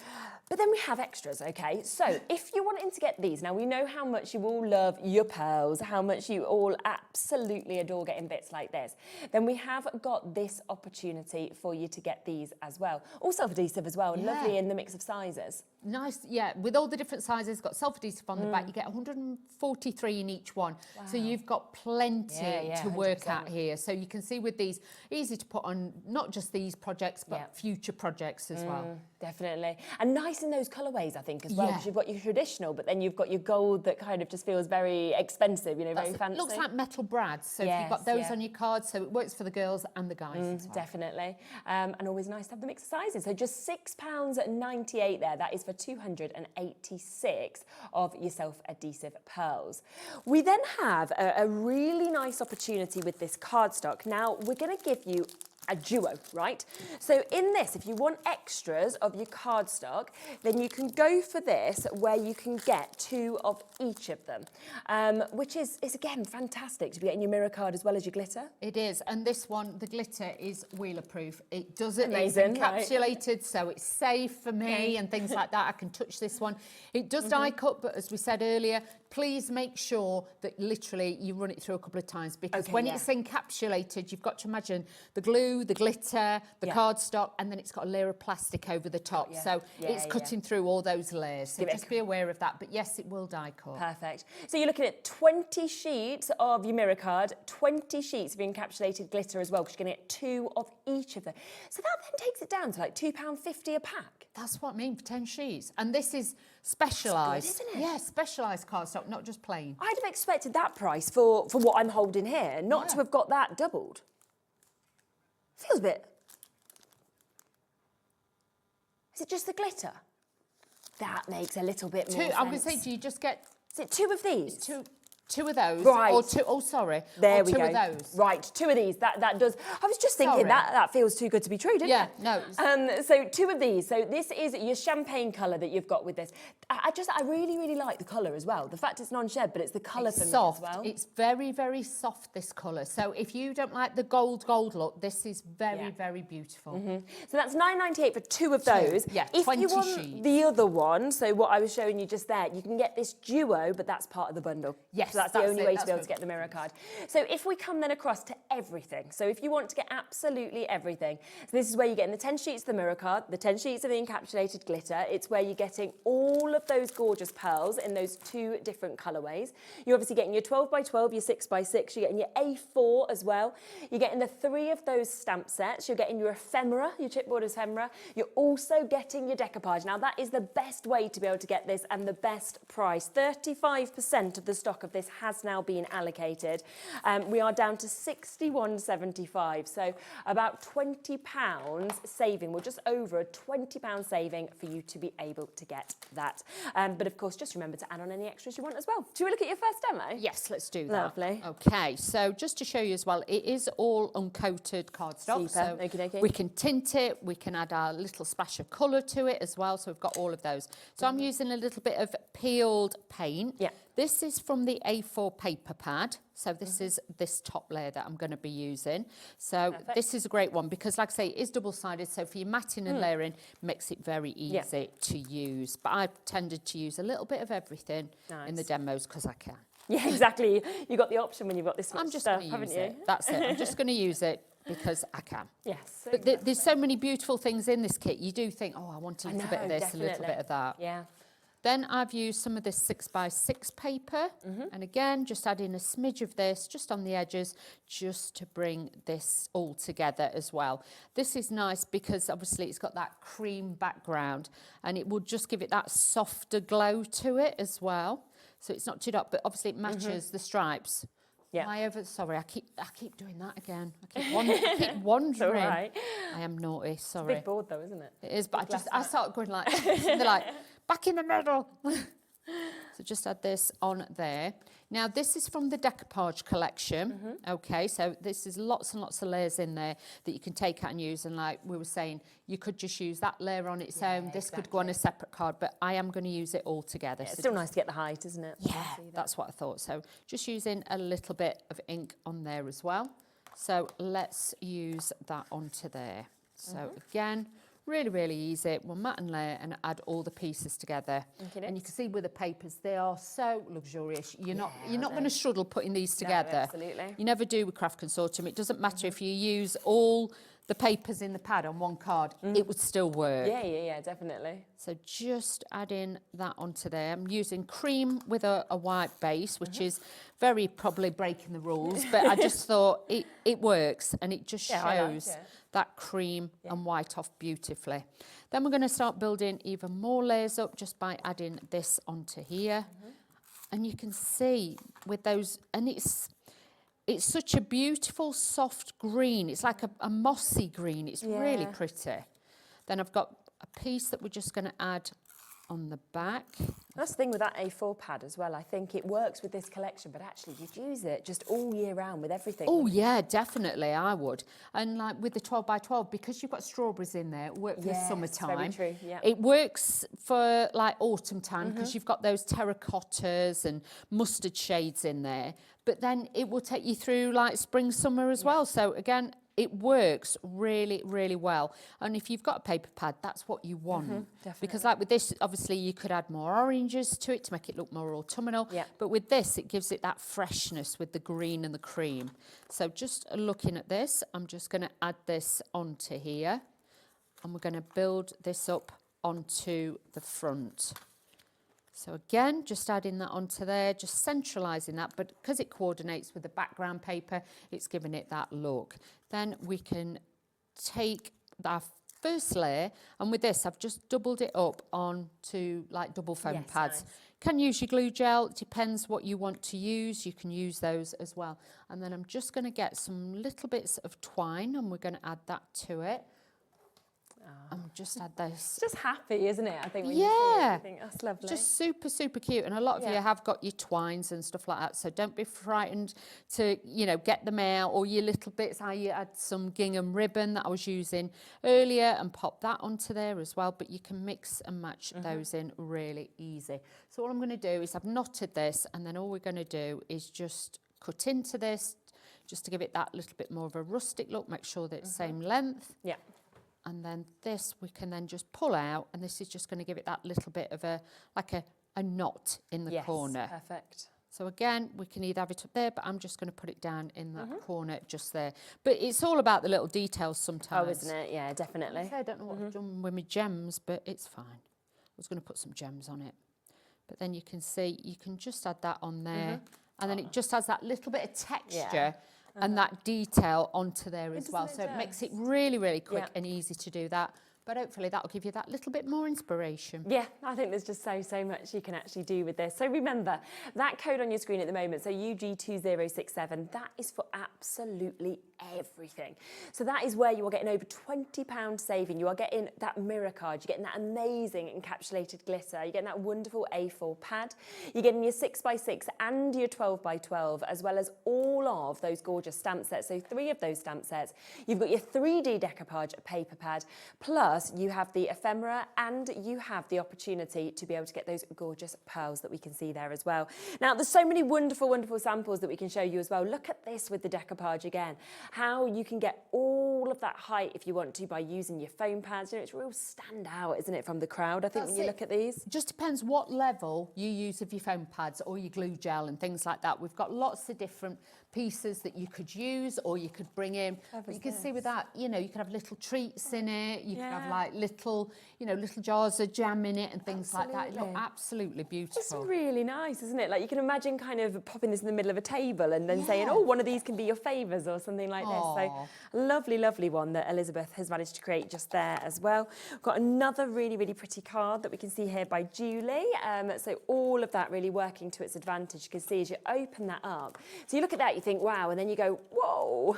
But then we have extras, okay? So if you're wanting to get these, now we know how much you all love your pearls, how much you all absolutely adore getting bits like this. Then we have got this opportunity for you to get these as well. All self-adhesive as well, and lovely in the mix of sizes.
Nice, yeah, with all the different sizes, got self-adhesive on the back, you get 143 in each one. Wow. So you've got plenty to work 100%. At here. So you can see with these, easy to put on not just these projects, but future projects as well.
Definitely. And nice in those colourways, I think, as well, because you've got your traditional, but then you've got your gold that kind of just feels very expensive, you know, very fancy.
Looks like metal brads, so if you've got those on your cards, so it works for the girls and the guys as well.
Definitely. And always nice to have the mix of sizes. So just £6.98 there. That is for 286 of your self-adhesive pearls. We then have a really nice opportunity with this cardstock. Now, we're going to give you a duo, right? So in this, if you want extras of your cardstock, then you can go for this, where you can get 2 of each of them, which is again fantastic to be getting your mirror card as well as your glitter.
It is, and this one, the glitter is wheeler-proof. It does it,
amazing,
it's encapsulated, so it's safe for me and things like that. I can touch this one. It does die cut, but as we said earlier, please make sure that literally you run it through a couple of times, because when it's encapsulated, you've got to imagine the glue, the glitter, the cardstock, and then it's got a layer of plastic over the top. So it's cutting through all those layers. So just be aware of that. But yes, it will die cut.
Perfect. So you're looking at 20 sheets of your mirror card, 20 sheets of your encapsulated glitter as well, because you're going to get 2 of each of them. So that then takes it down to like £2.50 a pack.
That's what I mean, for 10 sheets. And this is specialised.
Isn't it?
Yeah, specialised cardstock, not just plain.
I'd have expected that price for what I'm holding here, not to have got that doubled. Feels a bit... Is it just the glitter? That makes a little bit more sense.
I'm going to say, do you just get...
Is it 2 of these?
Two of those,
right?
Or 2? Oh, sorry.
There
or
we
two
go.
of those.
Right, 2 of these. That does. I was just thinking that feels too good to be true, didn't it?
Yeah,
no. So 2 of these. So this is your champagne colour that you've got with this. I really, really like the colour as well. The fact it's non-shed, but it's the colour for me as well.
It's very, very soft, this colour. So if you don't like the gold look, this is very, very beautiful.
So that's £9.98 for 2 of those.
Yeah,
if
20
you want
sheets.
the other one, so what I was showing you just there, you can get this duo, but that's part of the bundle.
Yes,
so that's the only way to be able to get the mirror card. So if we come then across to everything, so if you want to get absolutely everything, so this is where you're getting the 10 sheets of the mirror card, the 10 sheets of the encapsulated glitter. It's where you're getting all of those gorgeous pearls in those 2 different colourways. You're obviously getting your 12x12, your 6x6, you're getting your A4 as well. You're getting the 3 of those stamp sets. You're getting your ephemera, your chipboard ephemera. You're also getting your decoupage. Now that is the best way to be able to get this and the best price. 35% of the stock of this space has now been allocated. We are down to £61.75, so about £20 saving. We're just over a £20 saving for you to be able to get that. But of course, just remember to add on any extras you want as well. Should we look at your first demo?
Yes, let's do that.
Lovely.
Okay, so just to show you as well, it is all uncoated cardstock.
Super.
So
Okey-dokey.
we can tint it, we can add our little splash of colour to it as well. So we've got all of those. So I'm using a little bit of peeled paint.
Yeah.
This is from the A4 paper pad. So this is this top layer that I'm going to be using. So this is a great one because, like I say, it is double-sided. So for your matting and layering, makes it very easy to use. But I've tended to use a little bit of everything in the demos because I can.
Yeah, exactly. You got the option when you've got this much
I'm just
stuff,
going to
haven't
use
you?
it. That's it. I'm just going to use it because I can.
Yes.
But there's so many beautiful things in this kit. You do think, oh, I want a little bit of this, a little bit of that.
Yeah.
Then I've used some of this 6x6 paper. And again, just adding a smidge of this just on the edges, just to bring this all together as well. This is nice because obviously it's got that cream background and it will just give it that softer glow to it as well. So it's not too dark, but obviously it matches the stripes.
Yeah.
Am I over? Sorry, I keep doing that again. I keep wandering.
All right.
I am naughty. Sorry.
It's a big board though, isn't it?
It is, but I start going like, they're like back in the middle. So just add this on there. Now this is from the decoupage collection. Okay, so this is lots and lots of layers in there that you can take out and use. And like we were saying, you could just use that layer on its own. This could go on a separate card, but I am going to use it all together.
Yeah, it's
so
still nice to get the height, isn't it?
Yeah, that's what I thought. So just using a little bit of ink on there as well. So let's use that onto there. So again, really, really easy. We'll mat and layer and add all the pieces together. And you can see with the papers, they are so luxurious. You're not going to struggle putting these together.
No, absolutely.
You never do with Craft Consortium. It doesn't matter if you use all the papers in the pad on one card, it would still work.
Yeah, definitely.
So just adding that onto there. I'm using cream with a white base, which is very probably breaking the rules, but I just thought it works and it just shows that cream and white off beautifully. Then we're going to start building even more layers up just by adding this onto here. And you can see with those, and it's such a beautiful soft green. It's like a mossy green. It's really pretty. Then I've got a piece that we're just going to add on the back.
That's the thing with that A4 pad as well. I think it works with this collection, but actually you'd use it just all year round with everything.
Oh yeah, definitely, I would. And like with the 12x12, because you've got strawberries in there, it works for summertime.
Very true, yeah.
It works for like autumn time because you've got those terracottas and mustard shades in there. But then it will take you through like spring, summer as well. So again, it works really, really well. And if you've got a paper pad, that's what you want. Because like with this, obviously you could add more oranges to it to make it look more autumnal. But with this, it gives it that freshness with the green and the cream. So just looking at this, I'm just going to add this onto here. And we're going to build this up onto the front. So again, just adding that onto there, just centralising that, but because it coordinates with the background paper, it's giving it that look. Then we can take our first layer, and with this, I've just doubled it up onto like double foam pads. Nice. Can use your glue gel, it depends what you want to use, you can use those as well. And then I'm just going to get some little bits of twine, and we're going to add that to it. And just add this.
It's just happy, isn't it? I think when you see it, I think that's lovely.
Just super, super cute. And a lot of you have got your twines and stuff like that. So don't be frightened to, get them out, or your little bits. I add some gingham ribbon that I was using earlier and pop that onto there as well. But you can mix and match those in really easy. So all I'm going to do is I've knotted this, and then all we're going to do is just cut into this just to give it that little bit more of a rustic look. Make sure that it's same length.
Yeah.
And then this we can then just pull out, and this is just going to give it that little bit of a knot in the corner.
Perfect.
So again, we can either have it up there, but I'm just going to put it down in that corner just there. But it's all about the little details sometimes.
Oh, isn't it? Yeah, definitely.
I don't know what I've done with my gems, but it's fine. I was going to put some gems on it. But then you can see, you can just add that on there, and then it just has that little bit of texture and that detail onto there as well. So it makes it really, really quick and easy to do that. But hopefully that'll give you that little bit more inspiration.
Yeah, I think there's just so much you can actually do with this. So remember, that code on your screen at the moment, so UG2067, that is for absolutely everything. So that is where you are getting over £20 saving. You are getting that mirror card, you're getting that amazing encapsulated glitter, you're getting that wonderful A4 pad, you're getting your 6x6 and your 12x12, as well as all of those gorgeous stamp sets. So 3 of those stamp sets. You've got your 3D decoupage paper pad, plus you have the ephemera, and you have the opportunity to be able to get those gorgeous pearls that we can see there as well. Now, there's so many wonderful, wonderful samples that we can show you as well. Look at this with the decoupage again, how you can get all of that height if you want to by using your foam pads. You know, it's real stand out, isn't it, from the crowd, I think, when you look at these.
Just depends what level you use of your foam pads or your glue gel and things like that. We've got lots of different pieces that you could use or you could bring in. But you can see with that, you know, you could have little treats in it, you could have like little, you know, little jars of jam in it and things like that. It looks absolutely beautiful.
It's really nice, isn't it? Like, you can imagine kind of popping this in the middle of a table and then saying, oh, one of these can be your favours or something like this. So lovely, lovely one that Elizabeth has managed to create just there as well. We've got another really, really pretty card that we can see here by Julie. So all of that really working to its advantage. You can see as you open that up. So you look at that, you think, wow, and then you go, whoa.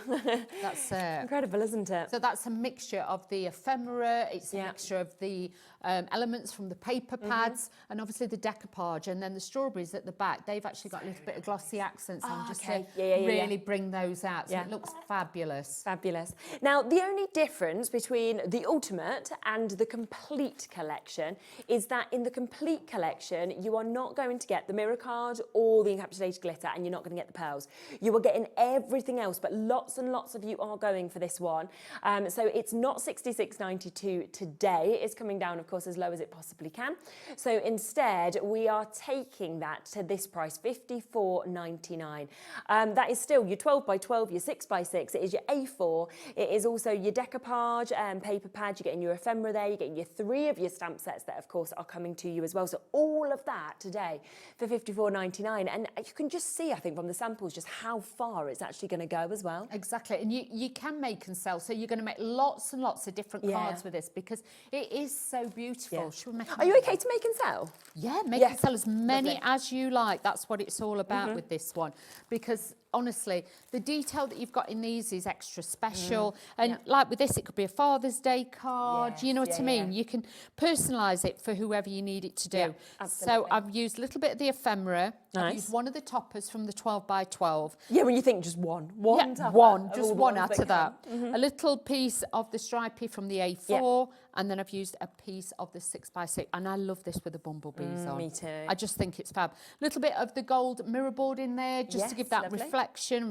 That's it.
Incredible, isn't it?
So that's a mixture of the ephemera, it's a mixture of the elements from the paper pads, and obviously the decoupage, and then the strawberries at the back, they've actually got a little bit of glossy accents on just to really bring those out. So it looks fabulous.
Fabulous. Now, the only difference between the Ultimate and the Complete collection is that in the Complete collection, you are not going to get the mirror card or the encapsulated glitter, and you're not going to get the pearls. You are getting everything else, but lots and lots of you are going for this one. So it's not £66.92 today. It's coming down, of course, as low as it possibly can. So instead, we are taking that to this price, £54.99. That is still your 12x12, your 6x6. It is your A4. It is also your decoupage paper pad. You're getting your ephemera there. You're getting your 3 of your stamp sets that, of course, are coming to you as well. So all of that today for £54.99. And you can just see, I think, from the samples, just how far it's actually going to go as well.
Exactly. And you can make and sell. So you're going to make lots and lots of different cards with this because it is so beautiful. Should we make
Are you okay to make and sell?
Yeah, make and sell as many as you like. That's what it's all about with this one. Because honestly, the detail that you've got in these is extra special. And like with this, it could be a Father's Day card. You know what I mean? You can personalise it for whoever you need it to do. So I've used a little bit of the ephemera. I've used one of the toppers from the 12x12.
Yeah, when you think just one.
Just one out of that. A little piece of the stripy from the A4. And then I've used a piece of the 6x6. And I love this with the bumblebees on.
Me too.
I just think it's fab. A little bit of the gold mirror board in there, just to give that refraction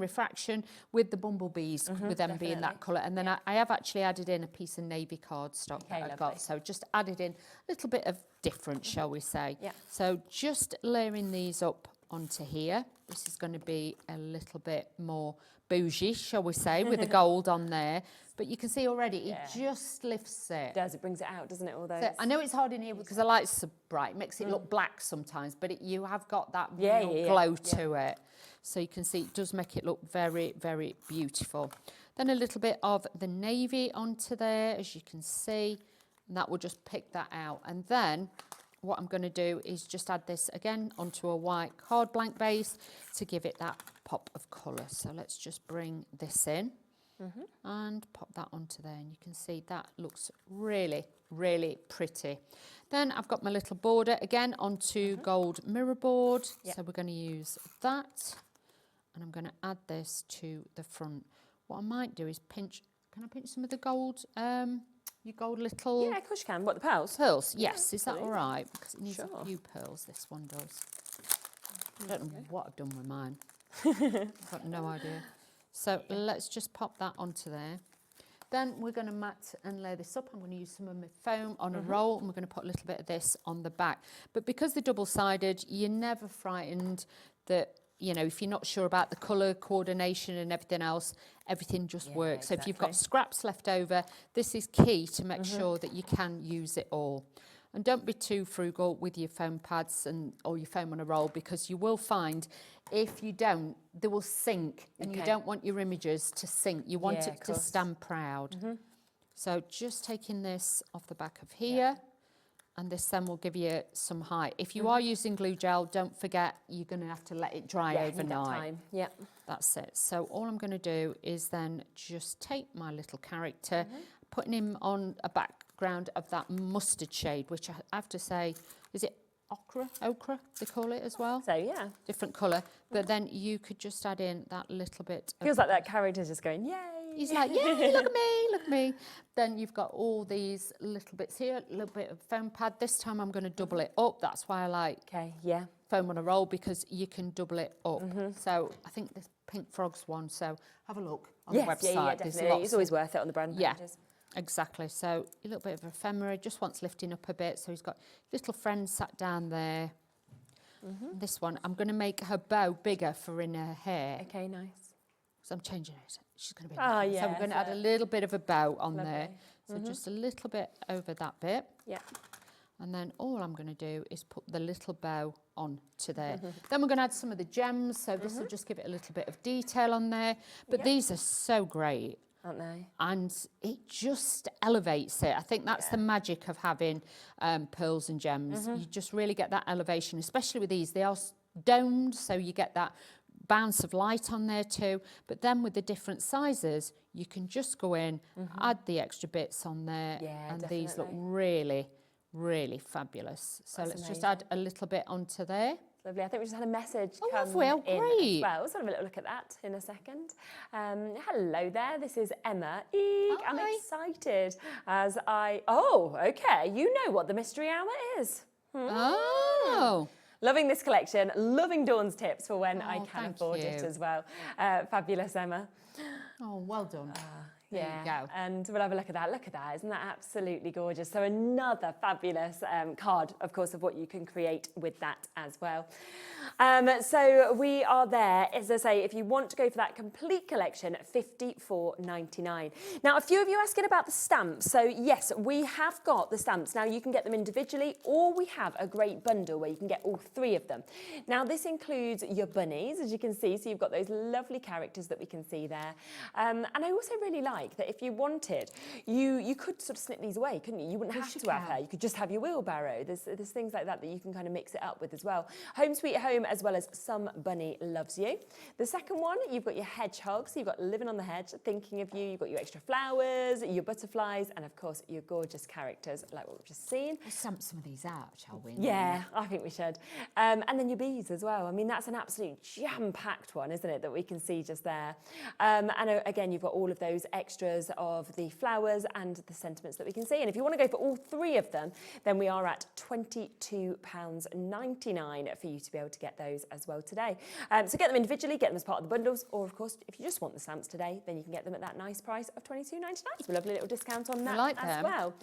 with the bumblebees, with them being that colour. And then I have actually added in a piece of navy cardstock that I've got. So just added in a little bit of different, shall we say. So just layering these up onto here. This is going to be a little bit more bougie, shall we say, with the gold on there. But you can see already, it just lifts it.
It does, it brings it out, doesn't it, all those?
So I know it's hard in here because the light's so bright, it makes it look black sometimes, but you have got that real glow to it. So you can see it does make it look very, very beautiful. Then a little bit of the navy onto there, as you can see, and that will just pick that out. And then what I'm going to do is just add this again onto a white card blank base to give it that pop of colour. So let's just bring this in and pop that onto there, and you can see that looks really, really pretty. Then I've got my little border again onto gold mirror board. So we're going to use that, and I'm going to add this to the front. What I might do is pinch, can I pinch some of the gold, your gold little...
Yeah, of course you can. What, the pearls?
Pearls, yes. Is that all right? Because it needs a few pearls, this one does. I don't know what I've done with mine. I've got no idea. So let's just pop that onto there. Then we're going to mat and lay this up. I'm going to use some of my foam on a roll, and we're going to put a little bit of this on the back. But because they're double-sided, you're never frightened that, you know, if you're not sure about the colour coordination and everything else, everything just works. So if you've got scraps left over, this is key to make sure that you can use it all. And don't be too frugal with your foam pads or your foam on a roll, because you will find if you don't, they will sink, and you don't want your images to sink. You want it to stand proud. So just taking this off the back of here, and this then will give you some height. If you are using glue gel, don't forget you're going to have to let it dry overnight. That's it. So all I'm going to do is then just take my little character, putting him on a background of that mustard shade, which I have to say, is it ochre they call it as well?
So yeah.
Different colour. But then you could just add in that little bit.
Feels like that character's just going, yay.
He's like, yay, look at me, look at me. Then you've got all these little bits here, a little bit of foam pad. This time I'm going to double it up. That's why I like foam on a roll, because you can double it up. So I think this Pink Frogs one, so have a look on the website.
Yeah, definitely. It's always worth it on the brand pages.
Exactly. So a little bit of ephemera, just wants lifting up a bit. So he's got little friend sat down there. This one, I'm going to make her bow bigger for in her hair.
Okay, nice.
So I'm changing it. She's going to be.
Oh,
so we're going to add a little bit of a bow on
Lovely.
there. So just a little bit over that bit.
Yeah.
And then all I'm going to do is put the little bow on to there. Then we're going to add some of the gems. So this will just give it a little bit of detail on there. But these are so great.
Aren't they?
And it just elevates it. I think that's the magic of having pearls and gems. You just really get that elevation, especially with these. They are domed, so you get that bounce of light on there too. But then with the different sizes, you can just go in, add the extra bits on there, and these look really, really fabulous. So let's just add a little bit onto there.
Lovely. I think we just had a message come
have we? Oh,
in
great.
as well. Let's have a little look at that in a second. Hello there. This is Emma. Eek, I'm excited as I... Oh, okay. You know what the mystery hour is.
Oh.
Loving this collection. Loving Dawn's tips for when I can afford it as well. Fabulous, Emma.
Oh, well done.
There
you go.
And we'll have a look at that. Look at that. Isn't that absolutely gorgeous? So another fabulous card, of course, of what you can create with that as well. So we are there, as I say, if you want to go for that complete collection, $54.99. Now, a few of you asking about the stamps. So yes, we have got the stamps. Now you can get them individually, or we have a great bundle where you can get all three of them. Now this includes your bunnies, as you can see. So you've got those lovely characters that we can see there. And I also really like that if you wanted, you could sort of snip these away, couldn't you? You wouldn't have to have her. You could just have your wheelbarrow. There's things like that that you can kind of mix it up with as well. Home Sweet Home, as well as Some Bunny Loves You. The second one, you've got your hedgehog. So you've got Living on the Hedge, Thinking of You. You've got your extra flowers, your butterflies, and of course your gorgeous characters like what we've just seen.
We'll stamp some of these out, shall we?
Yeah, I think we should. And then your bees as well. I mean, that's an absolute jam-packed one, isn't it, that we can see just there. And again, you've got all of those extras of the flowers and the sentiments that we can see. And if you want to go for all three of them, then we are at £22.99 for you to be able to get those as well today. So get them individually, get them as part of the bundles, or of course, if you just want the stamps today, then you can get them at that nice price of £22.99. So a lovely little discount on that as well.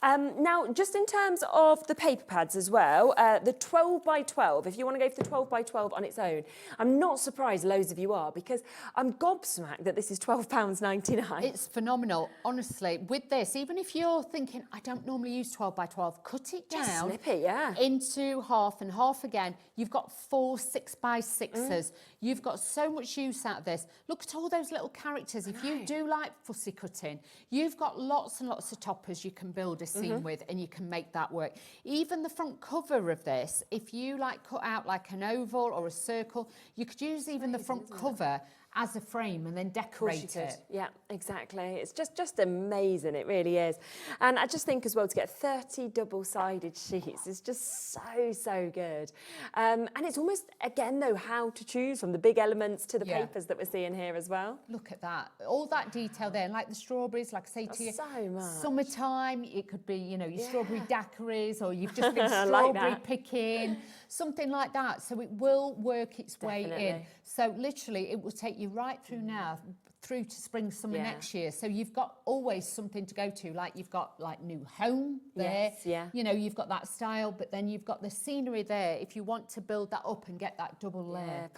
Now, just in terms of the paper pads as well, the 12 by 12, if you want to go for the 12 by 12 on its own, I'm not surprised loads of you are, because I'm gobsmacked that this is £12.99.
It's phenomenal, honestly. With this, even if you're thinking, I don't normally use 12 by 12, cut it down.
Just snip it,
into half and half again. You've got 4 6 by 6s. You've got so much use out of this. Look at all those little characters. If you do like fussy cutting, you've got lots and lots of toppers you can build a scene with, and you can make that work. Even the front cover of this, if you like cut out like an oval or a circle, you could use even the front cover as a frame and then decorate it.
Yeah, exactly. It's just amazing. It really is. And I just think as well, to get 30 double-sided sheets is just so good. And it's almost, again though, how to choose from the big elements to the papers that we're seeing here as well.
Look at that. All that detail there. And like the strawberries, like I say to you,
so much.
Summertime, it could be, you know, your strawberry daiquiris, or you've just been strawberry picking, something like that. So it will work its way in. So literally, it will take you right through now, through to spring, summer next year. So you've got always something to go to. Like you've got like new home there. You know, you've got that style, but then you've got the scenery there. If you want to build that up and get that double layer.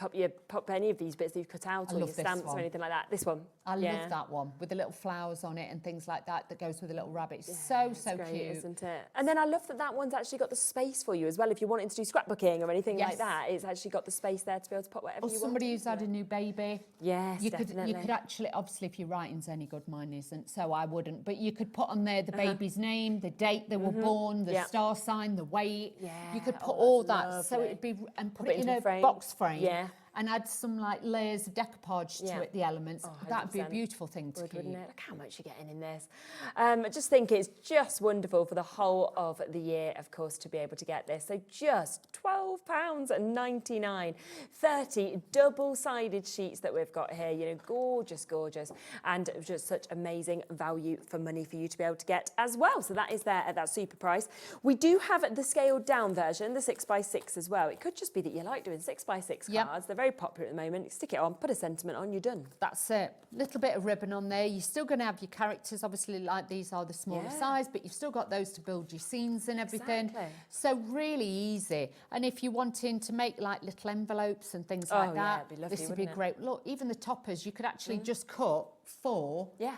Pop any of these bits that you've cut out, or your stamps or anything like that. This one.
I love that one with the little flowers on it and things like that goes with the little rabbit. So
great,
cute,
isn't it? And then I love that one's actually got the space for you as well. If you're wanting to do scrapbooking or anything like that, it's actually got the space there to be able to put whatever you want.
Somebody who's had a new baby,
Yes,
You
definitely.
could actually, obviously, if your writing's any good, mine isn't, so I wouldn't. But you could put on there the baby's name, the date they were born, the star sign, the weight.
Yeah.
You could put
Oh,
all
that's
that, so
lovely.
it'd be and put
Put
it in
into
a
a frame.
box frame.
Yeah.
And add some like layers of decoupage
Yeah.
to it, the elements.
Oh,
That'd be a
100%.
beautiful thing to
Would,
keep.
wouldn't it? Look how much you're getting in this. I just think it's just wonderful for the whole of the year, of course, to be able to get this. So just £12.99, 30 double-sided sheets that we've got here. You know, gorgeous, gorgeous, and just such amazing value for money for you to be able to get as well. So that is there at that super price. We do have the scaled down version, the 6x6 as well. It could just be that you like doing 6x6 cards. They're very popular at the moment. Stick it on, put a sentiment on, you're done.
That's it. Little bit of ribbon on there. You're still going to have your characters, obviously, like these are the smaller size, but you've still got those to build your scenes and everything.
Exactly.
So really easy. And if you're wanting to make like little envelopes and things like that,
it'd be lovely,
this would be
wouldn't it?
great. Look, even the toppers, you could actually just cut 4.
Yeah.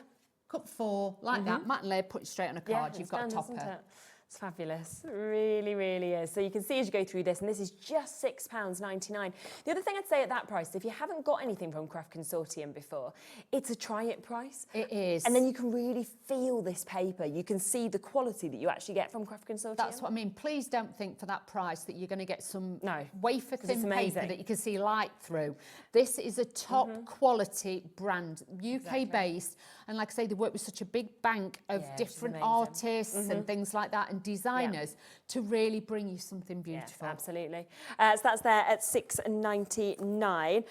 Cut 4 like that, matte and layer, put it straight on a card. You've got a
stands, isn't
topper.
it? It's fabulous. It really, really is. So you can see as you go through this, and this is just £6.99. The other thing I'd say at that price, if you haven't got anything from Craft Consortium before, it's a try it price.
It is.
And then you can really feel this paper. You can see the quality that you actually get from Craft Consortium.
That's what I mean. Please don't think for that price that you're going to get some wafer
'cause it's
thin paper
amazing.
that you can see light through. This is a top quality brand, UK based. And like I say, they work with such a big bank of different artists and things like that and designers to really bring you something beautiful.
Yes, absolutely. So that's there at £6.99.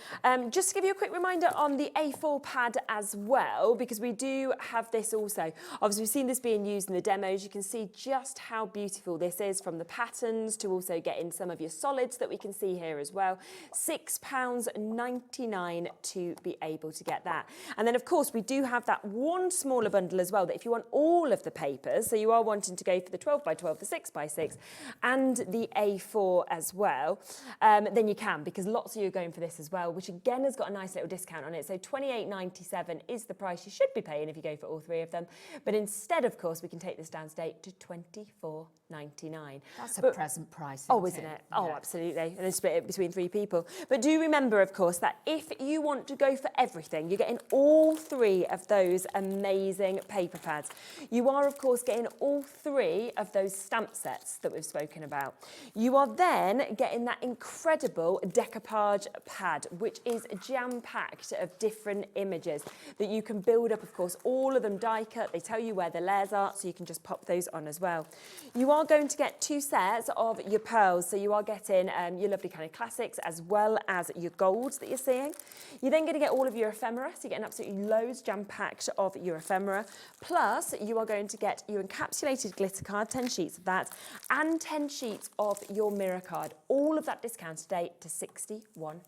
Just to give you a quick reminder on the A4 pad as well, because we do have this also. Obviously, we've seen this being used in the demos. You can see just how beautiful this is, from the patterns to also getting some of your solids that we can see here as well. £6.99 to be able to get that. And then, of course, we do have that one smaller bundle as well, that if you want all of the papers, so you are wanting to go for the 12x12, the 6x6 and the A4 as well, then you can, because lots of you are going for this as well, which again has got a nice little discount on it. So £28.97 is the price you should be paying if you go for all 3 of them. But instead, of course, we can take this down today to £24.99.
That's a present price,
isn't it? Oh, absolutely. And then split it between 3 people. But do remember, of course, that if you want to go for everything, you're getting all 3 of those amazing paper pads. You are, of course, getting all 3 of those stamp sets that we've spoken about. You are then getting that incredible decoupage pad, which is jam-packed of different images that you can build up, of course, all of them die cut. They tell you where the layers are, so you can just pop those on as well. You are going to get 2 sets of your pearls, so you are getting your lovely kind of classics as well as your golds that you're seeing. You're then going to get all of your ephemera, so you're getting absolutely loads jam-packed of your ephemera. Plus, you are going to get your encapsulated glitter card, 10 sheets of that, and 10 sheets of your mirror card. All of that discount today to £61.75,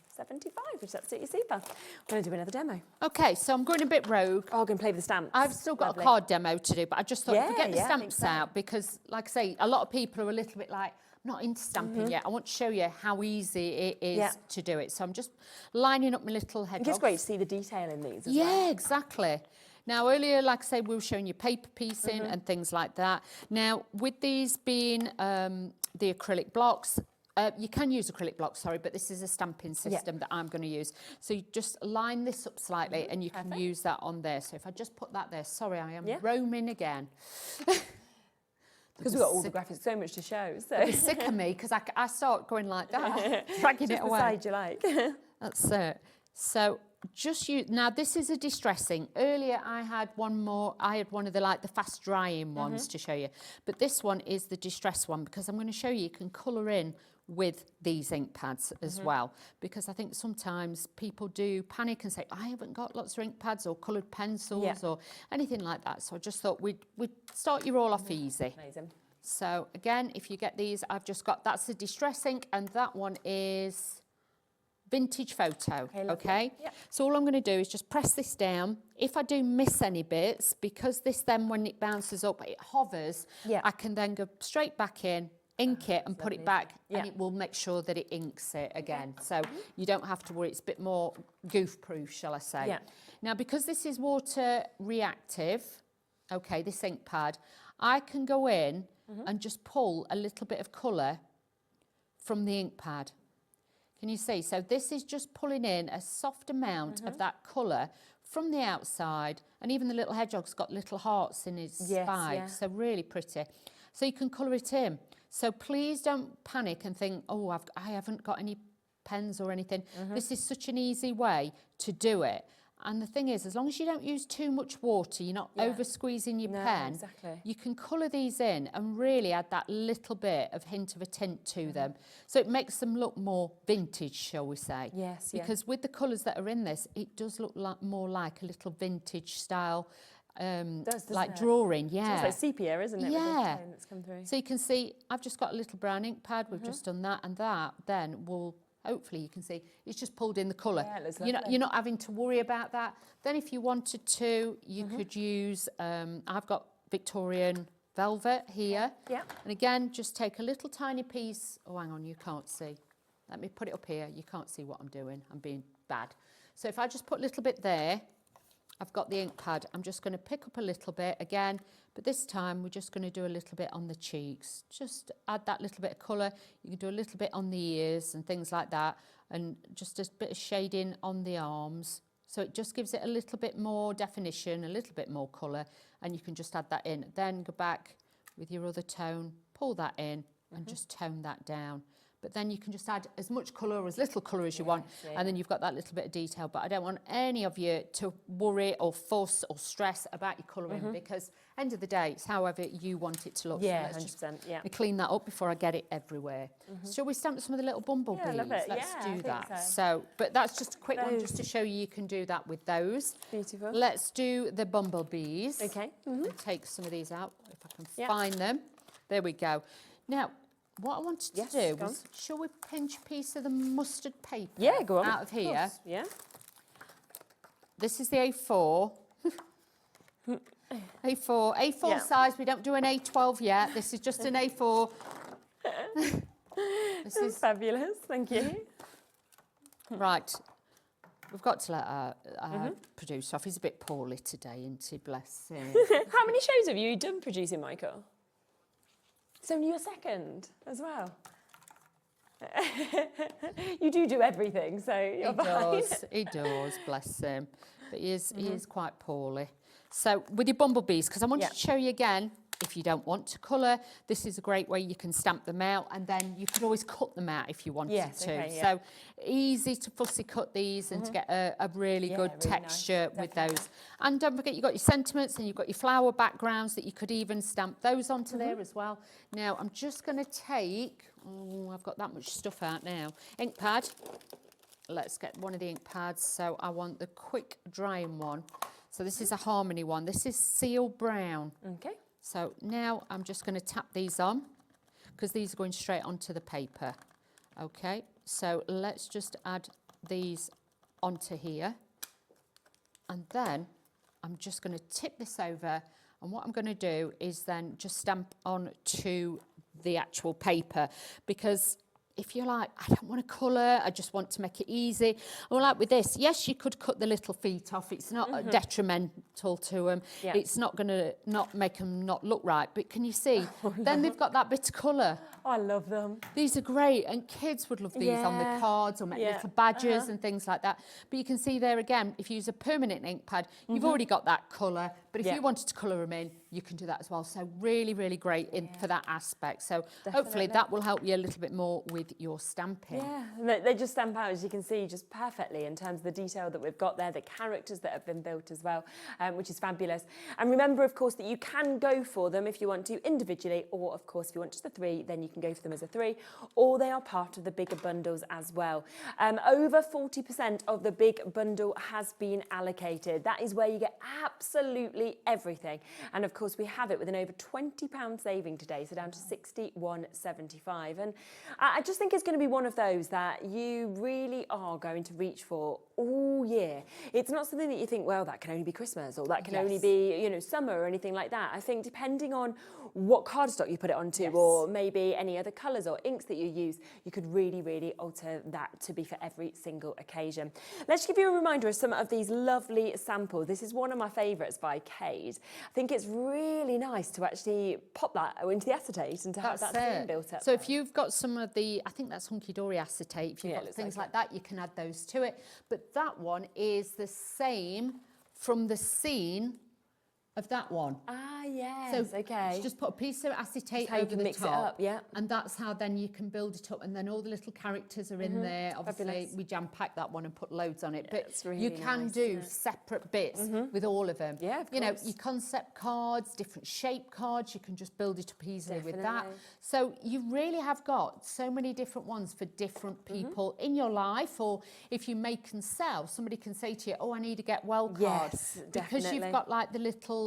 which is absolutely super. I'm going to do another demo.
Okay, so I'm going a bit rogue.
Oh, I'm going to play with the stamps.
I've still got a card demo to do, but I just thought if we get the stamps out, because, like I say, a lot of people are a little bit like, I'm not into stamping yet. I want to show you how easy it is to do it. So I'm just lining up my little head.
It's great to see the detail in these as well.
Yeah, exactly. Now, earlier, like I say, we were showing you paper piecing and things like that. Now, with these being the acrylic blocks, you can use acrylic blocks, sorry, but this is a stamping system that I'm going to use. So you just line this up slightly and you can use that on there. So if I just put that there, sorry, I am roaming again.
Because we've got all the graphics, so much to show. So
you'll be sick of me because I start going like that, dragging it away.
Just the side you like.
That's it. So just use, now this is a distressing. Earlier I had one more, I had one of the like the fast drying ones to show you. But this one is the distress one, because I'm going to show you can colour in with these ink pads as well, because I think sometimes people do panic and say, I haven't got lots of ink pads or coloured pencils or anything like that. So I just thought we'd start you all off easy.
Amazing.
So again, if you get these, I've just got, that's the distress ink, and that one is vintage photo, okay? So all I'm going to do is just press this down. If I do miss any bits, because this then when it bounces up, it hovers, I can then go straight back in, ink it and put it back, and it will make sure that it inks it again. So you don't have to worry, it's a bit more goof-proof, shall I say. Now, because this is water reactive, okay, this ink pad, I can go in and just pull a little bit of colour from the ink pad. Can you see? So this is just pulling in a soft amount of that colour from the outside, and even the little hedgehog's got little hearts in his spikes, so really pretty. So you can colour it in. So please don't panic and think, oh, I haven't got any pens or anything. This is such an easy way to do it. And the thing is, as long as you don't use too much water, you're not over squeezing your pen, you can colour these in and really add that little bit of hint of a tint to them. So it makes them look more vintage, shall we say.
Yes,
because with the colours that are in this, it does look more like a little vintage style, like drawing,
So it's like sepia, isn't it?
Yeah.
With the tone that's come through.
So you can see, I've just got a little brown ink pad, we've just done that, and that then will... Hopefully you can see it's just pulled in the colour.
Yeah, it looks
you're not having to worry about that. Then if you wanted to, you could use, I've got Victorian velvet here.
Yeah.
And again, just take a little tiny piece. Oh, hang on, you can't see. Let me put it up here. You can't see what I'm doing. I'm being bad. So if I just put a little bit there, I've got the ink pad. I'm just going to pick up a little bit again, but this time we're just going to do a little bit on the cheeks. Just add that little bit of colour. You can do a little bit on the ears and things like that, and just a bit of shading on the arms. So it just gives it a little bit more definition, a little bit more colour, and you can just add that in. Then go back with your other tone, pull that in, and just tone that down. But then you can just add as much colour or as little colour as you want, and then you've got that little bit of detail. But I don't want any of you to worry or fuss or stress about your colouring, because end of the day, it's however you want it to look.
Yeah,
so let's
100%, yeah.
Let me clean that up before I get it everywhere. Shall we stamp some of the little bumblebees?
Yeah, I love it.
Let's
Yeah, I
do
think
that.
so.
But that's just a quick one just to show you can do that with those.
Beautiful.
Let's do the bumblebees.
Okay.
And take some of these out if I can find them. There we go. Now, what I wanted to do was, shall we pinch a piece of the mustard paper out of here?
Yeah.
This is the A4. A4 size. We don't do an A12 yet. This is just an A4.
This is fabulous. Thank you.
Right. We've got to let our producer off. He's a bit poorly today, isn't he? Bless him.
How many shows have you done producing, Michael? It's only your second as well. You do everything, so you're fine.
He does, bless him. But he is quite poorly. So with your bumblebees, because I wanted to show you again, if you don't want to colour, this is a great way you can stamp them out, and then you could always cut them out if you wanted to.
Okay,
So easy to fussy cut these and to get a really good
really
texture
nice,
with those. And don't forget, you've got your sentiments and you've got your flower backgrounds that you could even stamp those onto there as well. Now, I'm just going to take, I've got that much stuff out now, ink pad. Let's get one of the ink pads. So I want the quick drying one. So this is a Harmony one. This is Seal Brown.
Okay.
So now I'm just going to tap these on, because these are going straight onto the paper. Okay, so let's just add these onto here. And then I'm just going to tip this over. And what I'm going to do is then just stamp on to the actual paper, because if you're like, I don't want to colour, I just want to make it easy. Well, like with this, yes, you could cut the little feet off. It's not detrimental to them.
Yeah.
It's not going to not make them not look right. But can you see? Then they've got that bit of colour.
Oh, I love them.
These are great, and kids would love these on the cards or make little badges and things like that. But you can see there again, if you use a permanent ink pad, you've already got that colour. But if you wanted to colour them in, you can do that as well. So really, really great for that aspect. So hopefully that will help you a little bit more with your stamping.
Yeah, they just stamp out, as you can see, just perfectly in terms of the detail that we've got there, the characters that have been built as well, which is fabulous. And remember, of course, that you can go for them if you want to individually, or of course, if you want just the 3, then you can go for them as a 3, or they are part of the bigger bundles as well. Over 40% of the big bundle has been allocated. That is where you get absolutely everything. And of course, we have it with an over £20 saving today, so down to £61.75. And I just think it's going to be one of those that you really are going to reach for all year. It's not something that you think, well, that can only be Christmas, or that can only be, you know, summer or anything like that. I think depending on what cardstock you put it onto, or maybe any other colours or inks that you use, you could really, really alter that to be for every single occasion. Let's give you a reminder of some of these lovely samples. This is one of my favourites by Kate. I think it's really nice to actually pop that into the acetate and to have that theme built up.
So if you've got some of the I think that's hunky-dory acetate. If you've got things like that, you can add those to it. But that one is the same from the scene of that one.
Ah, yes,
so
okay.
Just put a piece of acetate
how you
over
can
the
mix
top,
it up, yeah.
and that's how then you can build it up, and then all the little characters are in there. Obviously,
Fabulous.
we jam-pack that one and put loads on it, but
it's really
you can
nice,
do
isn't it?
separate bits with all of them.
Yeah, of
you know,
course.
your concept cards, different shape cards, you can just build it up easily with that.
Definitely.
So you really have got so many different ones for different people in your life, or if you make and sell, somebody can say to you, oh, I need a get well card.
Yes,
because
definitely.
you've got like the little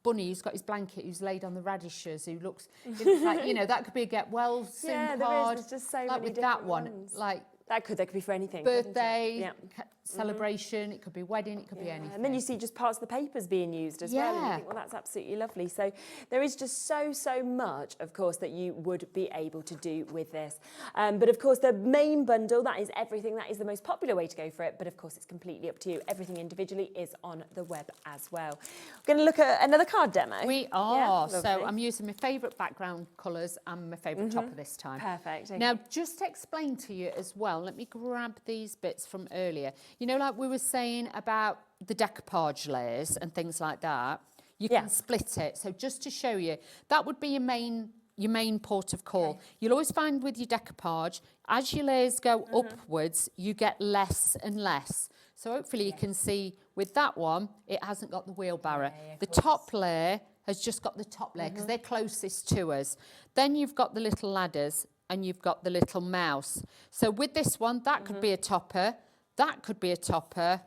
bunny who's got his blanket, who's laid on the radishes, who looks like, you know, that could be a get well soon
Yeah, there
card.
is. There's just so
like
many
with
different
that one,
ones.
like
that could be for anything. couldn't it?
birthday,
Yeah.
celebration, it could be wedding, it could be anything.
And then you see just parts of the papers being used as well, and you think, well, that's absolutely lovely. So there is just so much, of course, that you would be able to do with this. But of course, the main bundle, that is everything. That is the most popular way to go for it. But of course, it's completely up to you. Everything individually is on the web as well. We're going to look at another card demo.
We are.
Yeah,
So
lovely.
I'm using my favourite background colours and my favourite topper this time.
Perfect. Okay.
Now, just to explain to you as well, let me grab these bits from earlier. You know, like we were saying about the decoupage layers and things like that, you can split it. So just to show you, that would be your main port of call. You'll always find with your decoupage, as your layers go upwards, you get less and less. So hopefully you can see with that one, it hasn't got the wheelbarrow. The top layer has just got the top layer because they're closest to us. Then you've got the little ladders and you've got the little mouse. So with this one, that could be a topper, that could be a topper,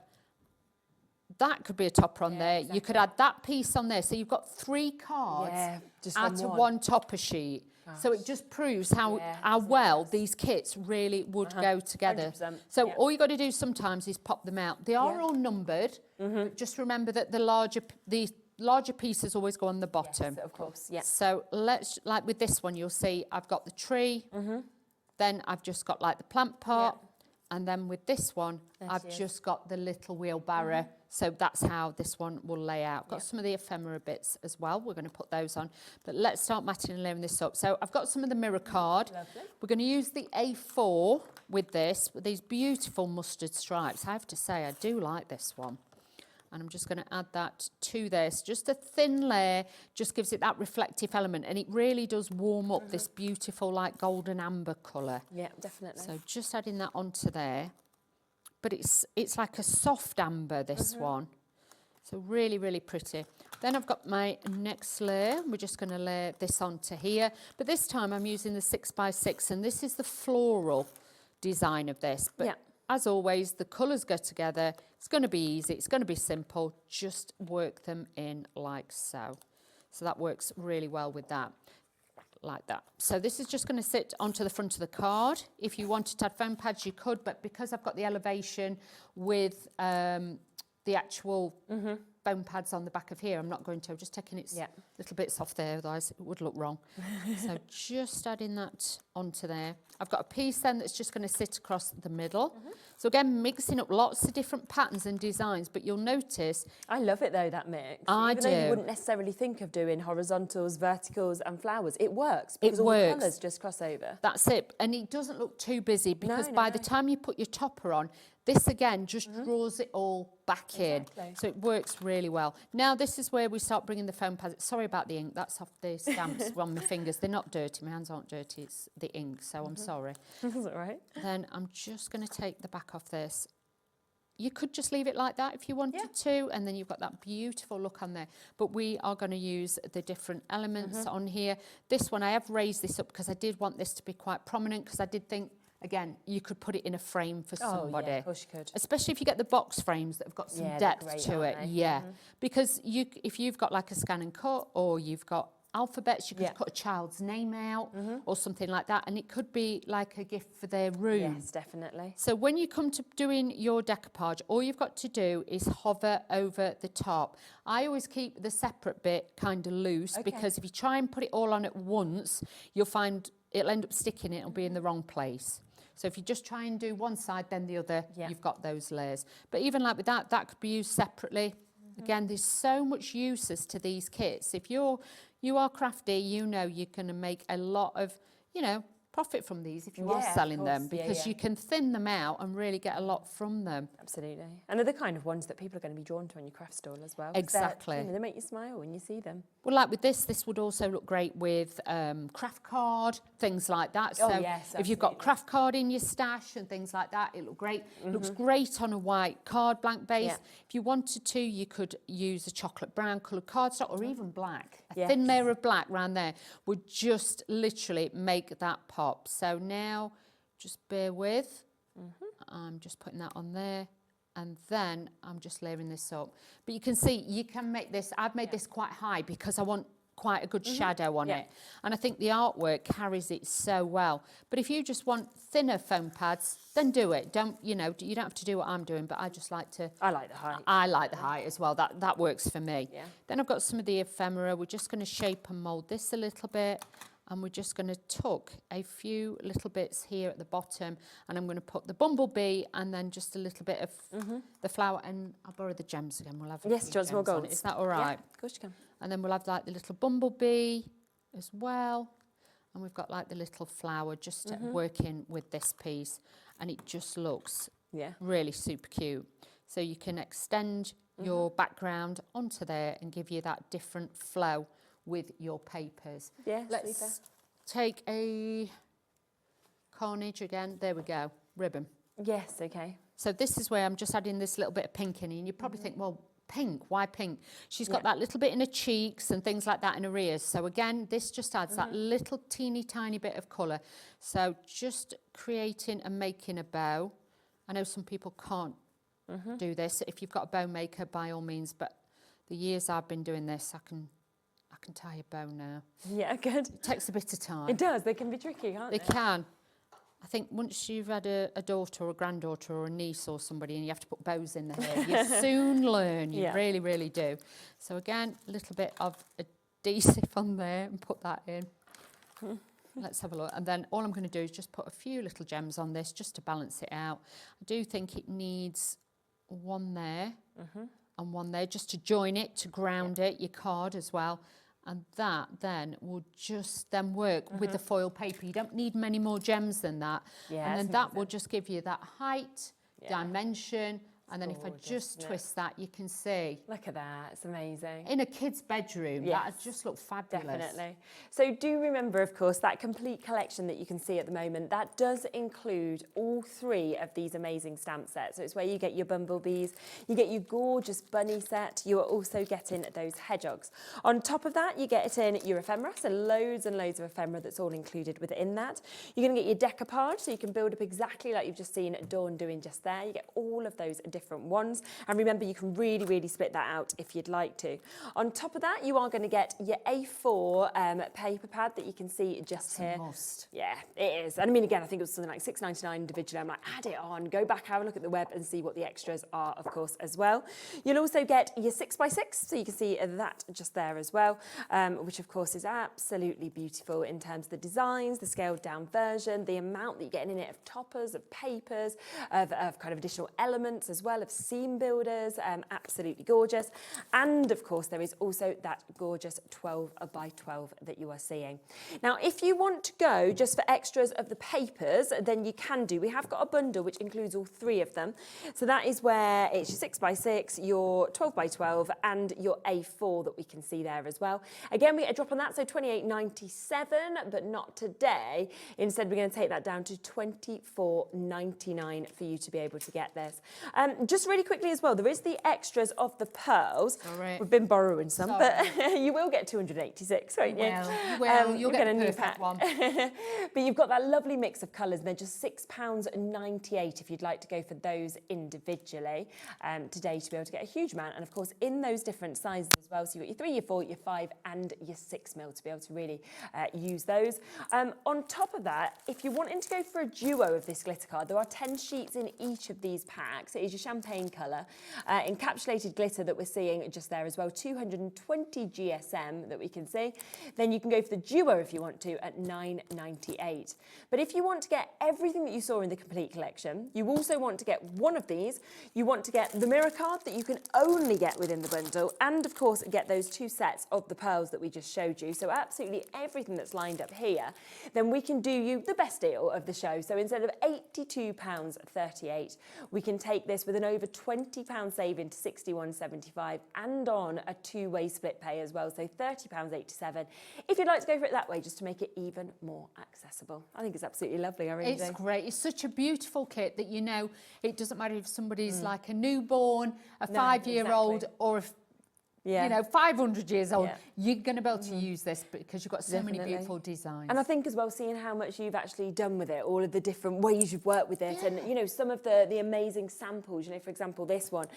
that could be a topper on there. Exactly. You could add that piece on there. So you've got 3 cards out of one topper sheet. Gosh. So it just proves how well these kits really would go together.
100%.
So all you got to do sometimes is pop them out. They are all numbered. But just remember that the larger pieces always go on the bottom.
Yes, of course, yeah.
So let's, like with this one, you'll see I've got the tree. Then I've just got like the plant pot. And then with this one, I've just got the little wheelbarrow. So that's how this one will lay out. Got some of the ephemera bits as well. We're going to put those on. But let's start matting and layering this up. So I've got some of the mirror card.
Lovely.
We're going to use the A4 with this, with these beautiful mustard stripes. I have to say, I do like this one. And I'm just going to add that to this. Just a thin layer just gives it that reflective element. And it really does warm up this beautiful, like, golden amber colour.
Yeah, definitely.
So just adding that onto there. But it's like a soft amber, this one. So really, really pretty. Then I've got my next layer. We're just going to layer this onto here. But this time I'm using the 6x6. And this is the floral design of this. But as always, the colours go together. It's going to be easy. It's going to be simple. Just work them in like so. So that works really well with that. Like that. So this is just going to sit onto the front of the card. If you wanted to add foam pads, you could, but because I've got the elevation with the actual foam pads on the back of here, I'm not going to. I'm just taking its little bits off there, otherwise it would look wrong. So just adding that onto there. I've got a piece then that's just going to sit across the middle. So again, mixing up lots of different patterns and designs, but you'll notice...
I love it though, that mix. Even though you wouldn't necessarily think of doing horizontals, verticals and flowers, it works. Because all the colours just cross over.
That's it. And it doesn't look too busy because by the time you put your topper on, this again just draws it all back in. So it works really well. Now this is where we start bringing the foam pads. Sorry about the ink. That's off the stamps on my fingers. They're not dirty. My hands aren't dirty. It's the ink. So I'm sorry.
That's all right.
Then I'm just going to take the back off this. You could just leave it like that if you wanted to, and then you've got that beautiful look on there. But we are going to use the different elements on here. This one, I have raised this up because I did want this to be quite prominent, because I did think, again, you could put it in a frame for somebody.
Yeah, of course you could.
Especially if you get the box frames that have got some depth to it. Yeah. Because if you've got like a scan and cut, or you've got alphabets, you could put a child's name out or something like that, and it could be like a gift for their room.
Yes, definitely.
So when you come to doing your decoupage, all you've got to do is hover over the top. I always keep the separate bit kind of loose, because if you try and put it all on at once, you'll find it'll end up sticking, it'll be in the wrong place. So if you just try and do one side, then the other, you've got those layers. But even like with that, that could be used separately. Again, there's so much uses to these kits. If you are crafty, you know you're going to make a lot of, profit from these if you
Yeah,
are
of
selling
course.
them,
Yeah,
because
yeah.
you can thin them out and really get a lot from them.
Absolutely. And they're the kind of ones that people are going to be drawn to on your craft stall as well. 'cause
Exactly.
they make you smile when you see them.
Well, like with this would also look great with craft card, things like that. So
Oh, yes,
if you've got
absolutely.
craft card in your stash and things like that, it look great. Looks great on a white card blank base.
Yeah.
If you wanted to, you could use a chocolate brown coloured cardstock or even black. A
Yes.
thin layer of black around there would just literally make that pop. So now, just bear with. I'm just putting that on there. And then I'm just layering this up. But you can see, you can make this, I've made this quite high because I want quite a good shadow on it. And I think the artwork carries it so well. But if you just want thinner foam pads, then do it. Don't, you know, you don't have to do what I'm doing, but I just like to...
I like the height.
I like the height as well. That works for me.
Yeah.
Then I've got some of the ephemera. We're just going to shape and mould this a little bit. And we're just going to tuck a few little bits here at the bottom, and I'm going to put the bumblebee and then just a little bit of the flower, and I'll borrow the gems again. We'll have a
Yes,
few
do you want some more
gems on
golds?
it. Is that all right?
Yeah, of course you can.
And then we'll have like the little bumblebee as well, and we've got like the little flower just working with this piece, and it just looks really super cute. So you can extend your background onto there and give you that different flow with your papers.
Yeah,
Let's take a carnage again. There we go, ribbon.
Yes, okay.
So this is where I'm just adding this little bit of pink in, and you probably think, well, pink, why pink? She's got that little bit in her cheeks and things like that in her ears. So again, this just adds that little teeny tiny bit of colour. So just creating and making a bow. I know some people can't do this. If you've got a bow maker, by all means, but the years I've been doing this, I can tie a bow now.
Yeah, good.
It takes a bit of time.
It does. They can be tricky, can't they?
They can. I think once you've had a daughter or a granddaughter or a niece or somebody and you have to put bows in the hair, you soon learn. You really, really do. So again, a little bit of adhesive on there and put that in. Let's have a look. And then all I'm going to do is just put a few little gems on this just to balance it out. I do think it needs one there and one there just to join it, to ground it, your card as well. And that then will just then work with the foil paper. You don't need many more gems than that.
Yeah,
and then that will just give you that height, dimension. And then if I just twist that, you can see.
Look at that, it's amazing.
In a kid's bedroom, that would just look fabulous.
Definitely. So do remember, of course, that complete collection that you can see at the moment, that does include all three of these amazing stamp sets. So it's where you get your bumblebees, you get your gorgeous bunny set, you are also getting those hedgehogs. On top of that, you get it in your ephemera, so loads and loads of ephemera that's all included within that. You're going to get your decoupage, so you can build up exactly like you've just seen Dawn doing just there. You get all of those different ones, and remember, you can really split that out if you'd like to. On top of that, you are going to get your A4 paper pad that you can see just here.
Must.
Yeah, it is. And I mean, again, I think it was something like £6.99 individually. I'm like, add it on, go back, have a look at the web and see what the extras are, of course, as well. You'll also get your 6x6, so you can see that just there as well, which of course is absolutely beautiful in terms of the designs, the scaled down version, the amount that you're getting in it of toppers, of papers, of kind of additional elements as well, of seam builders, absolutely gorgeous. And of course, there is also that gorgeous 12 by 12 that you are seeing. Now, if you want to go just for extras of the papers, then you can do. We have got a bundle which includes all three of them. So that is where it's your 6x6, your 12 by 12, and your A4 that we can see there as well. Again, we get a drop on that, so £28.97, but not today. Instead, we're going to take that down to £24.99 for you to be able to get this. Just really quickly as well, there is the extras of the pearls.
Sorry.
We've been borrowing some, but you will get 286, won't you?
Well, you'll get
a new
perfect
pack.
one.
But you've got that lovely mix of colours, and they're just £6.98 if you'd like to go for those individually today to be able to get a huge amount. And of course, in those different sizes as well. So you've got your 3, your 4, your 5, and your 6 mil to be able to really use those. On top of that, if you're wanting to go for a duo of this glitter card, there are 10 sheets in each of these packs. It is your champagne colour. Encapsulated glitter that we're seeing just there as well, 220 GSM that we can see. Then you can go for the duo if you want to at £9.98. But if you want to get everything that you saw in the complete collection, you also want to get one of these. You want to get the mirror card that you can only get within the bundle, and of course get those 2 sets of the pearls that we just showed you. So absolutely everything that's lined up here, then we can do you the best deal of the show. So instead of £82.38, we can take this with an over £20 saving to £61.75 and on a 2-way split pay as well, so £30.87 if you'd like to go for it that way, just to make it even more accessible. I think it's absolutely lovely, I really do.
It's great. It's such a beautiful kit that, you know, it doesn't matter if somebody's like a newborn, a 5-year-old, or if you know, 500 years old, you're going to be able to use this because you've got so many beautiful designs.
And I think as well, seeing how much you've actually done with it, all of the different ways you've worked with it, and, you know, some of the amazing samples, you know, for example, this one,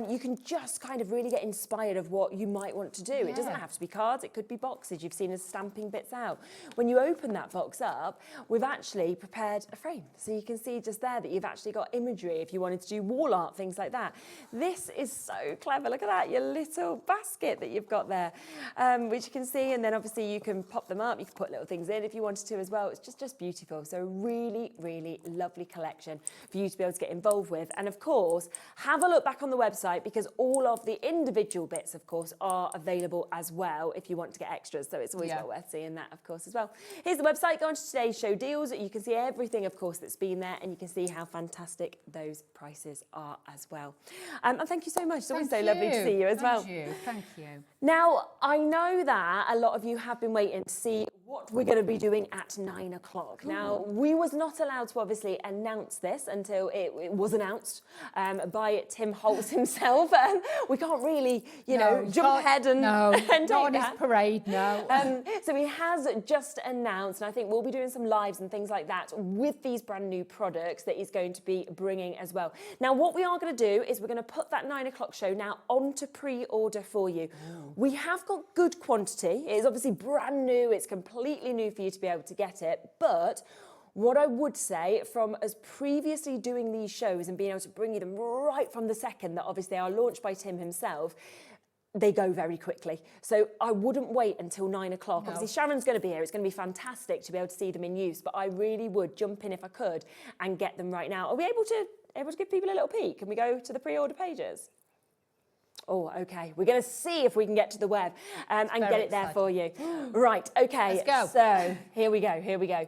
you can just kind of really get inspired of what you might want to do. It doesn't have to be cards, it could be boxes. You've seen us stamping bits out. When you open that box up, we've actually prepared a frame. So you can see just there that you've actually got imagery if you wanted to do wall art, things like that. This is so clever. Look at that, your little basket that you've got there, which you can see, and then obviously you can pop them up, you can put little things in if you wanted to as well. It's just beautiful. So really, really lovely collection for you to be able to get involved with. And of course, have a look back on the website, because all of the individual bits, of course, are available as well if you want to get extras. So it's always well worth seeing that, of course, as well. Here's the website. Go on to today's show deals. You can see everything, of course, that's been there, and you can see how fantastic those prices are as well. And thank you so much. It's always so lovely to see you as well.
Thank you. Thank you.
Now, I know that a lot of you have been waiting to see what we're going to be doing at 9 o'clock. Now, we was not allowed to obviously announce this until it was announced by Tim Holtz himself. We can't really, you know, jump ahead and, and take
not on his
that.
parade, no.
So he has just announced, and I think we'll be doing some lives and things like that with these brand new products that he's going to be bringing as well. Now, what we are going to do is we're going to put that 9 o'clock show now onto pre-order for you. We have got good quantity. It is obviously brand new. It's completely new for you to be able to get it. But what I would say, from us previously doing these shows and being able to bring you them right from the second that obviously are launched by Tim himself, they go very quickly. So I wouldn't wait until 9 o'clock. Obviously, Sharon's going to be here. It's going to be fantastic to be able to see them in use. But I really would jump in if I could and get them right now. Are we able to give people a little peek? Can we go to the pre-order pages? Oh, okay. We're going to see if we can get to the web and get it there for you. Right, okay.
Let's go.
So here we go.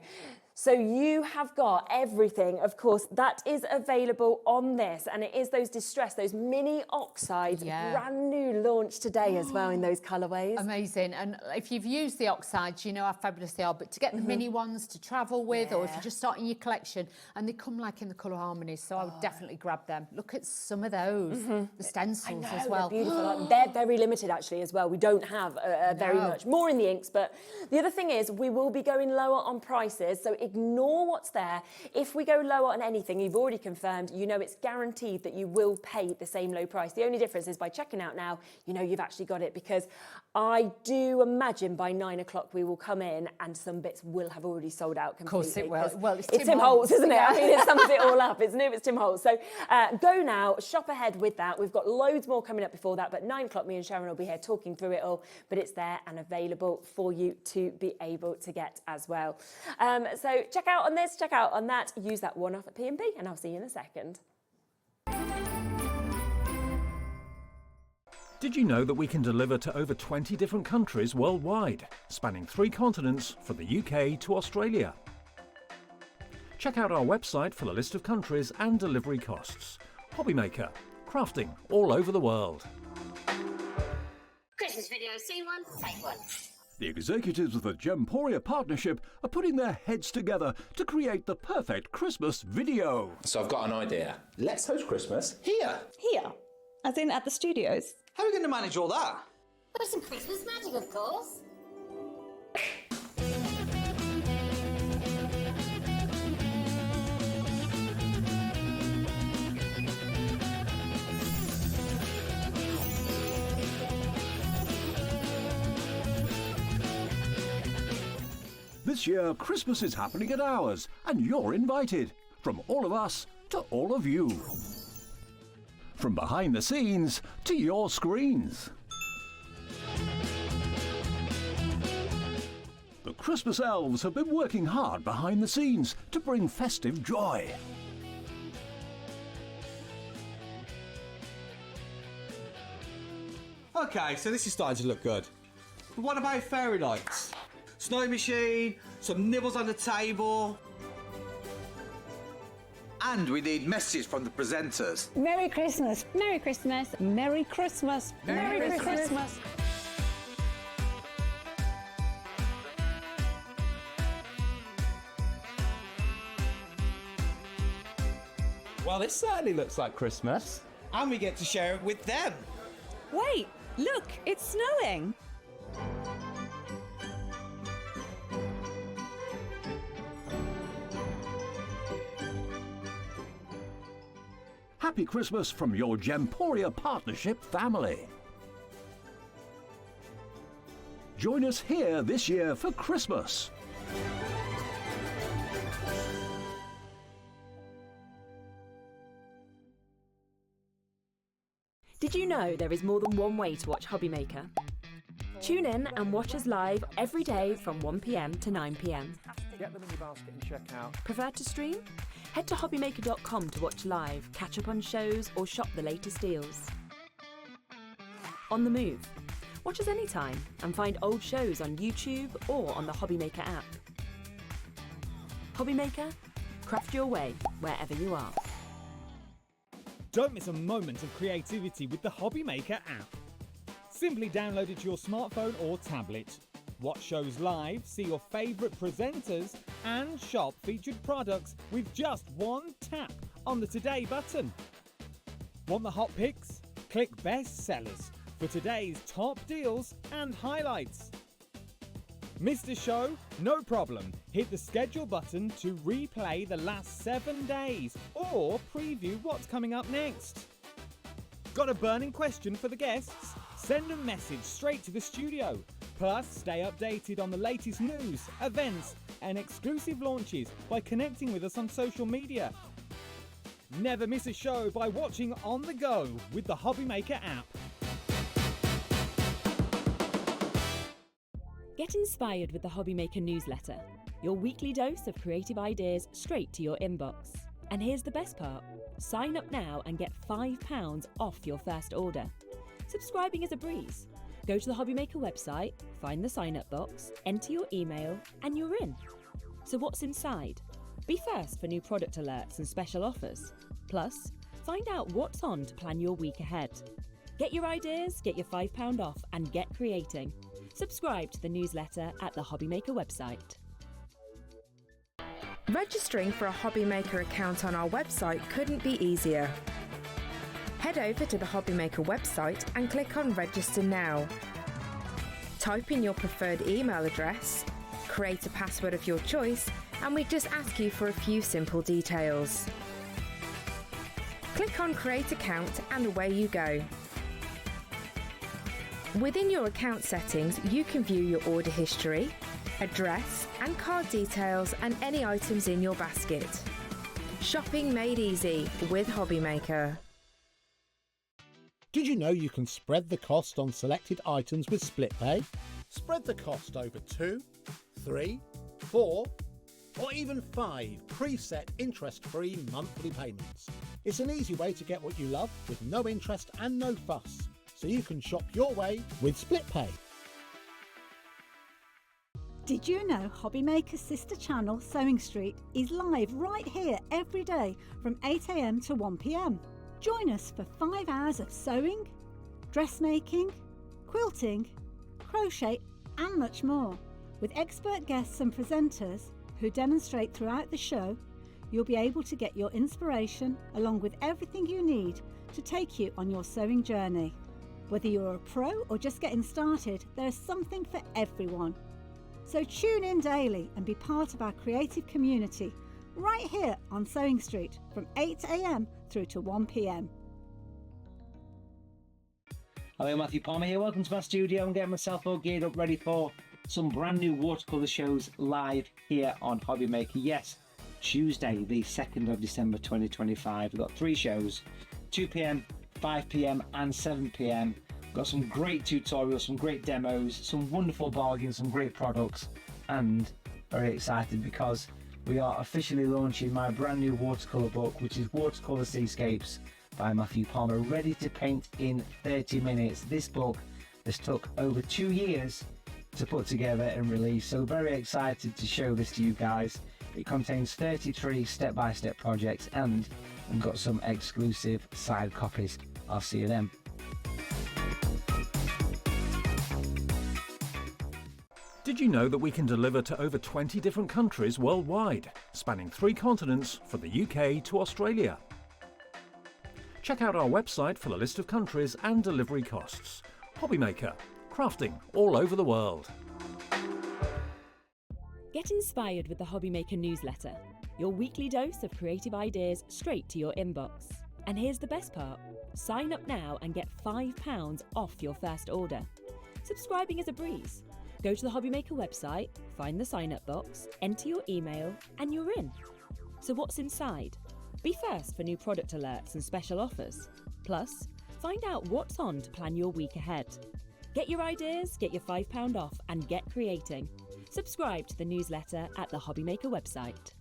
So you have got everything, of course, that is available on this, and it is those distressed, those mini oxides, brand new launch today as well in those colourways.
Amazing. And if you've used the oxides, you know how fabulous they are, but to get the mini ones to travel with, or if you're just starting your collection, and they come like in the colour harmonies, so I would definitely grab them. Look at some of those, the stencils as well.
They're beautiful. They're very limited actually as well. We don't have very much more in the inks, but the other thing is we will be going lower on prices, so ignore what's there. If we go lower on anything, you've already confirmed, you know it's guaranteed that you will pay the same low price. The only difference is by checking out now, you know you've actually got it, because I do imagine by 9 o'clock we will come in and some bits will have already sold out completely.
Of course it will. Well, it's
Tim Holtz, isn't it? I mean, it sums it all up. It's new, it's Tim Holtz. So go now, shop ahead with that. We've got loads more coming up before that, but 9 o'clock, me and Sharon will be here talking through it all, but it's there and available for you to be able to get as well. So check out on this, check out on that, use that one off at P&P, and I'll see you in a second.
Did you know that we can deliver to over 20 different countries worldwide, spanning 3 continents from the UK to Australia? Check out our website for the list of countries and delivery costs. Hobbymaker, crafting all over the world.
Christmas video, see one, take one.
The executives of the Gemporia partnership are putting their heads together to create the perfect Christmas video.
So I've got an idea. Let's host Christmas here.
Here? As in at the studios?
How are we going to manage all that?
With some Christmas magic, of course.
This year, Christmas is happening at ours, and you're invited. From all of us to all of you. From behind the scenes to your screens. The Christmas elves have been working hard behind the scenes to bring festive joy.
Okay, so this is starting to look good. But what about fairy lights? Snow machine, some nibbles on the table. And we need messages from the presenters.
Merry Christmas. Merry Christmas. Merry Christmas.
Merry
Christmas.
Well, this certainly looks like Christmas.
And we get to share it with them.
Wait, look, it's snowing.
Happy Christmas from your Gemporia Partnership family. Join us here this year for Christmas.
Did you know there is more than one way to watch Hobbymaker? Tune in and watch us live every day from 1 p.m. to 9 p.m.
Get them in your basket and check out.
Prefer to stream? Head to hobbymaker.com to watch live, catch up on shows, or shop the latest deals. On the move. Watch us anytime and find old shows on YouTube or on the Hobbymaker app. Hobbymaker, craft your way wherever you are.
Don't miss a moment of creativity with the Hobbymaker app. Simply download it to your smartphone or tablet. Watch shows live, see your favourite presenters, and shop featured products with just one tap on the Today button. Want the hot picks? Click Best Sellers for today's top deals and highlights. Missed a show? No problem. Hit the schedule button to replay the last 7 days or preview what's coming up next. Got a burning question for the guests? Send a message straight to the studio. Plus, stay updated on the latest news, events, and exclusive launches by connecting with us on social media. Never miss a show by watching on the go with the Hobbymaker app.
Get inspired with the Hobbymaker newsletter, your weekly dose of creative ideas straight to your inbox. And here's the best part. Sign up now and get £5 off your first order. Subscribing is a breeze. Go to the Hobbymaker website, find the sign-up box, enter your email, and you're in. So what's inside? Be first for new product alerts and special offers. Plus, find out what's on to plan your week ahead. Get your ideas, get your £5 off, and get creating. Subscribe to the newsletter at the Hobbymaker website.
Registering for a Hobbymaker account on our website couldn't be easier. Head over to the Hobbymaker website and click on Register Now. Type in your preferred email address, create a password of your choice, and we just ask you for a few simple details. Click on Create Account and away you go. Within your account settings, you can view your order history, address and card details and any items in your basket. Shopping made easy with Hobbymaker.
Did you know you can spread the cost on selected items with split pay? Spread the cost over 2, 3, 4, or even 5 preset interest-free monthly payments. It's an easy way to get what you love with no interest and no fuss, so you can shop your way with split pay.
Did you know Hobbymaker's sister channel Sewing Street is live right here every day from 8 a.m. to 1 p.m. Join us for 5 hours of sewing, dressmaking, quilting, crochet and much more. With expert guests and presenters who demonstrate throughout the show, you'll be able to get your inspiration along with everything you need to take you on your sewing journey. Whether you're a pro or just getting started, there's something for everyone. So tune in daily and be part of our creative community right here on Sewing Street from 8 a.m. through to 1 p.m.
Hello, Matthew Palmer here. Welcome to my studio. I'm getting myself all geared up, ready for some brand new watercolour shows live here on Hobbymaker. Yes, Tuesday, the 2nd of December 2025. We've got 3 shows, 2 p.m, 5 p.m. and 7 p.m. Got some great tutorials, some great demos, some wonderful bargains, some great products, and very excited because we are officially launching my brand new watercolour book, which is Watercolour Seascapes by Matthew Palmer, ready to paint in 30 minutes. This book has took over 2 years to put together and release, so very excited to show this to you guys. It contains 33 step-by-step projects and we've got some exclusive side copies. I'll see you then.
Did you know that we can deliver to over 20 different countries worldwide, spanning 3 continents from the UK to Australia? Check out our website for the list of countries and delivery costs. Hobbymaker, crafting all over the world.
Get inspired with the Hobbymaker newsletter, your weekly dose of creative ideas straight to your inbox. And here's the best part. Sign up now and get £5 off your first order. Subscribing is a breeze. Go to the Hobbymaker website, find the sign-up box, enter your email, and you're in. So what's inside? Be first for new product alerts and special offers. Plus, find out what's on to plan your week ahead. Get your ideas, get your £5 off, and get creating. Subscribe to the newsletter at the Hobbymaker website.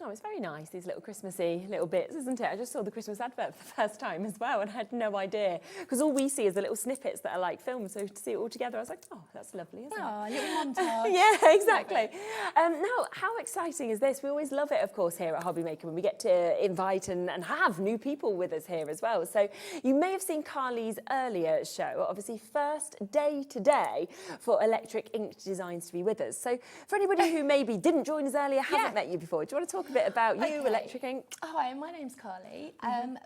Oh, it's very nice, these little Christmassy little bits, isn't it? I just saw the Christmas advert for the first time as well and I had no idea. Because all we see is the little snippets that are like filmed, so to see it all together, I was like, oh, that's lovely, isn't it?
Oh, a little montage.
Yeah, exactly. Now, how exciting is this? We always love it, of course, here at Hobbymaker when we get to invite and have new people with us here as well. So you may have seen Carly's earlier show, obviously first day today for electric ink designs to be with us. So for anybody who maybe didn't join us earlier, hasn't met you before, do you want to talk a bit about you, electric ink?
Hi, my name's Carly.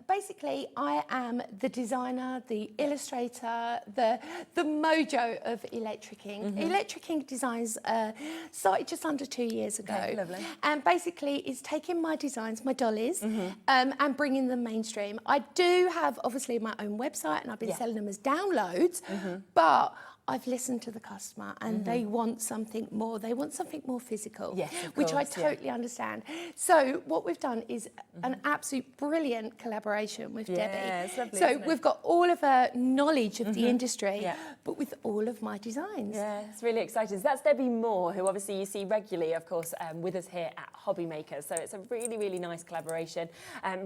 Basically, I am the designer, the illustrator, the mojo of electric ink. Electric ink designs started just under 2 years ago.
Okay, lovely.
And basically, it's taking my designs, my dollies, and bringing them mainstream. I do have, obviously, my own website, and I've been selling them as downloads, but I've listened to the customer and they want something more. They want something more physical, which I totally understand. So what we've done is an absolute brilliant collaboration with Debbie.
It's lovely,
so we've got all of her knowledge of the industry, but with all of my designs.
Yeah, it's really exciting. So that's Debbie Moore, who obviously you see regularly, of course, with us here at Hobbymaker. So it's a really, really nice collaboration,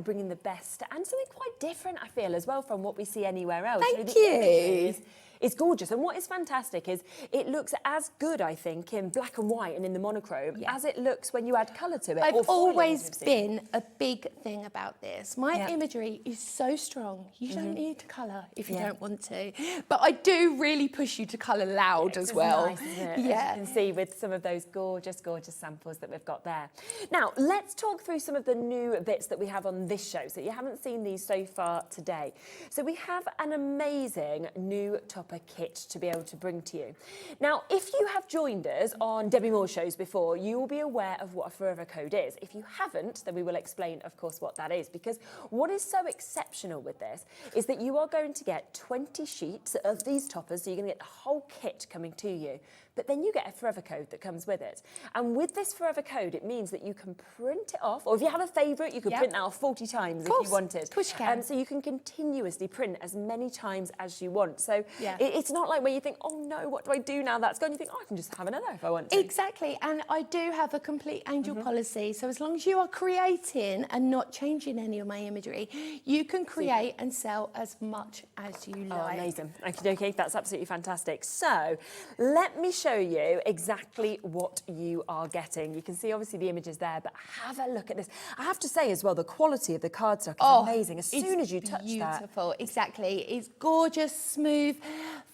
bringing the best and something quite different, I feel, as well, from what we see anywhere else.
Thank you.
It's gorgeous, and what is fantastic is it looks as good, I think, in black and white and in the monochrome as it looks when you add colour to it.
I've always been a big thing about this. My imagery is so strong. You don't need to colour if you don't want to. But I do really push you to colour loud as well.
Nice, isn't it? As you can see with some of those gorgeous, gorgeous samples that we've got there. Now, let's talk through some of the new bits that we have on this show. So you haven't seen these so far today. So we have an amazing new topper kit to be able to bring to you. Now, if you have joined us on Debbie Moore shows before, you will be aware of what a forever code is. If you haven't, then we will explain, of course, what that is, because what is so exceptional with this is that you are going to get 20 sheets of these toppers, so you're going to get the whole kit coming to you. But then you get a forever code that comes with it. And with this forever code, it means that you can print it off, or if you have a favourite, you can print that off 40 times if you wanted.
Of course you can.
So you can continuously print as many times as you want. So it's not like where you think, oh no, what do I do now that's gone? You think, oh, I can just have another if I want to.
Exactly, and I do have a complete angel policy. So as long as you are creating and not changing any of my imagery, you can create and sell as much as you like.
Oh, amazing. Okay, that's absolutely fantastic. So let me show you exactly what you are getting. You can see obviously the images there, but have a look at this. I have to say as well, the quality of the cardstock is amazing. As soon as you touch that.
Beautiful, exactly. It's gorgeous, smooth,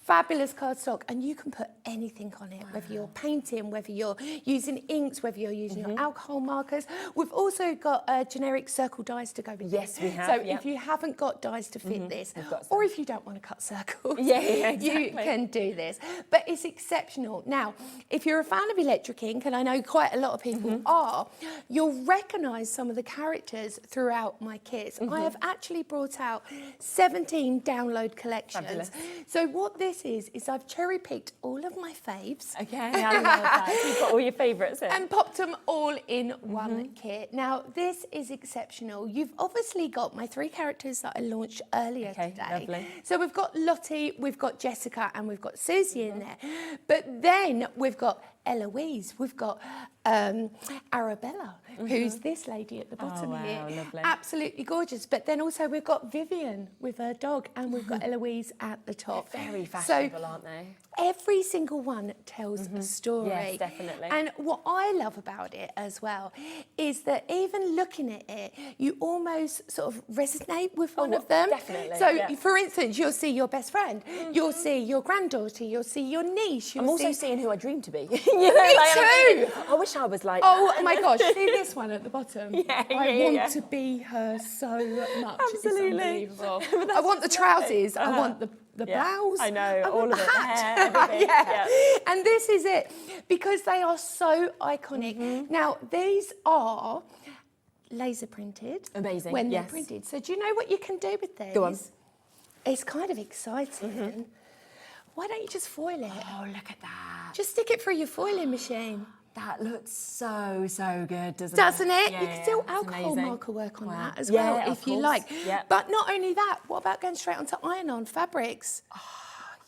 fabulous cardstock, and you can put anything on it, whether you're painting, whether you're using inks, whether you're using your alcohol markers. We've also got generic circle dies to go with this.
Yes, we have.
So if you haven't got dies to fit this, or if you don't want to cut circles,
exactly.
you can do this. But it's exceptional. Now, if you're a fan of electric ink, and I know quite a lot of people are, you'll recognise some of the characters throughout my kits. I have actually brought out 17 download collections.
Fabulous.
So what this this is I've cherry-picked all of my faves.
Okay, I love that. You've got all your favourites in.
And popped them all in one kit. Now, this is exceptional. You've obviously got my 3 characters that I launched earlier today.
Lovely.
So we've got Lottie, we've got Jessica, and we've got Susie in there. But then we've got Eloise, we've got Arabella, who's this lady at the bottom here.
Lovely.
Absolutely gorgeous. But then also we've got Vivian with her dog, and we've got Eloise at the top.
They're very fashionable, aren't they?
Every single one tells a story.
Yes, definitely.
And what I love about it as well is that even looking at it, you almost sort of resonate with one of them.
Definitely.
So, for instance, you'll see your best friend, you'll see your granddaughter, you'll see your niece.
I'm also seeing who I dream to be.
Me too.
I wish I was like
Oh
that.
my gosh, see this one at the bottom? I want
yeah.
to be her so much.
Absolutely.
It's unbelievable. I want the trousers, I want the blouse.
I know,
I
all
want
of
the
it, the
hat.
hair, everything.
Yeah. And this is it, because they are so iconic. Now, these are laser printed.
Amazing,
when they're
yes.
printed. So do you know what you can do with these?
Go on.
It's kind of exciting. Why don't you just foil it?
Oh, look at that.
Just stick it through your foiling machine.
That looks so good, doesn't it?
Doesn't it?
Yeah,
You can still
it's
alcohol
amazing.
marker work on that as
Yeah,
well,
of
if you
course.
like.
Yeah.
But not only that, what about going straight onto iron-on fabrics?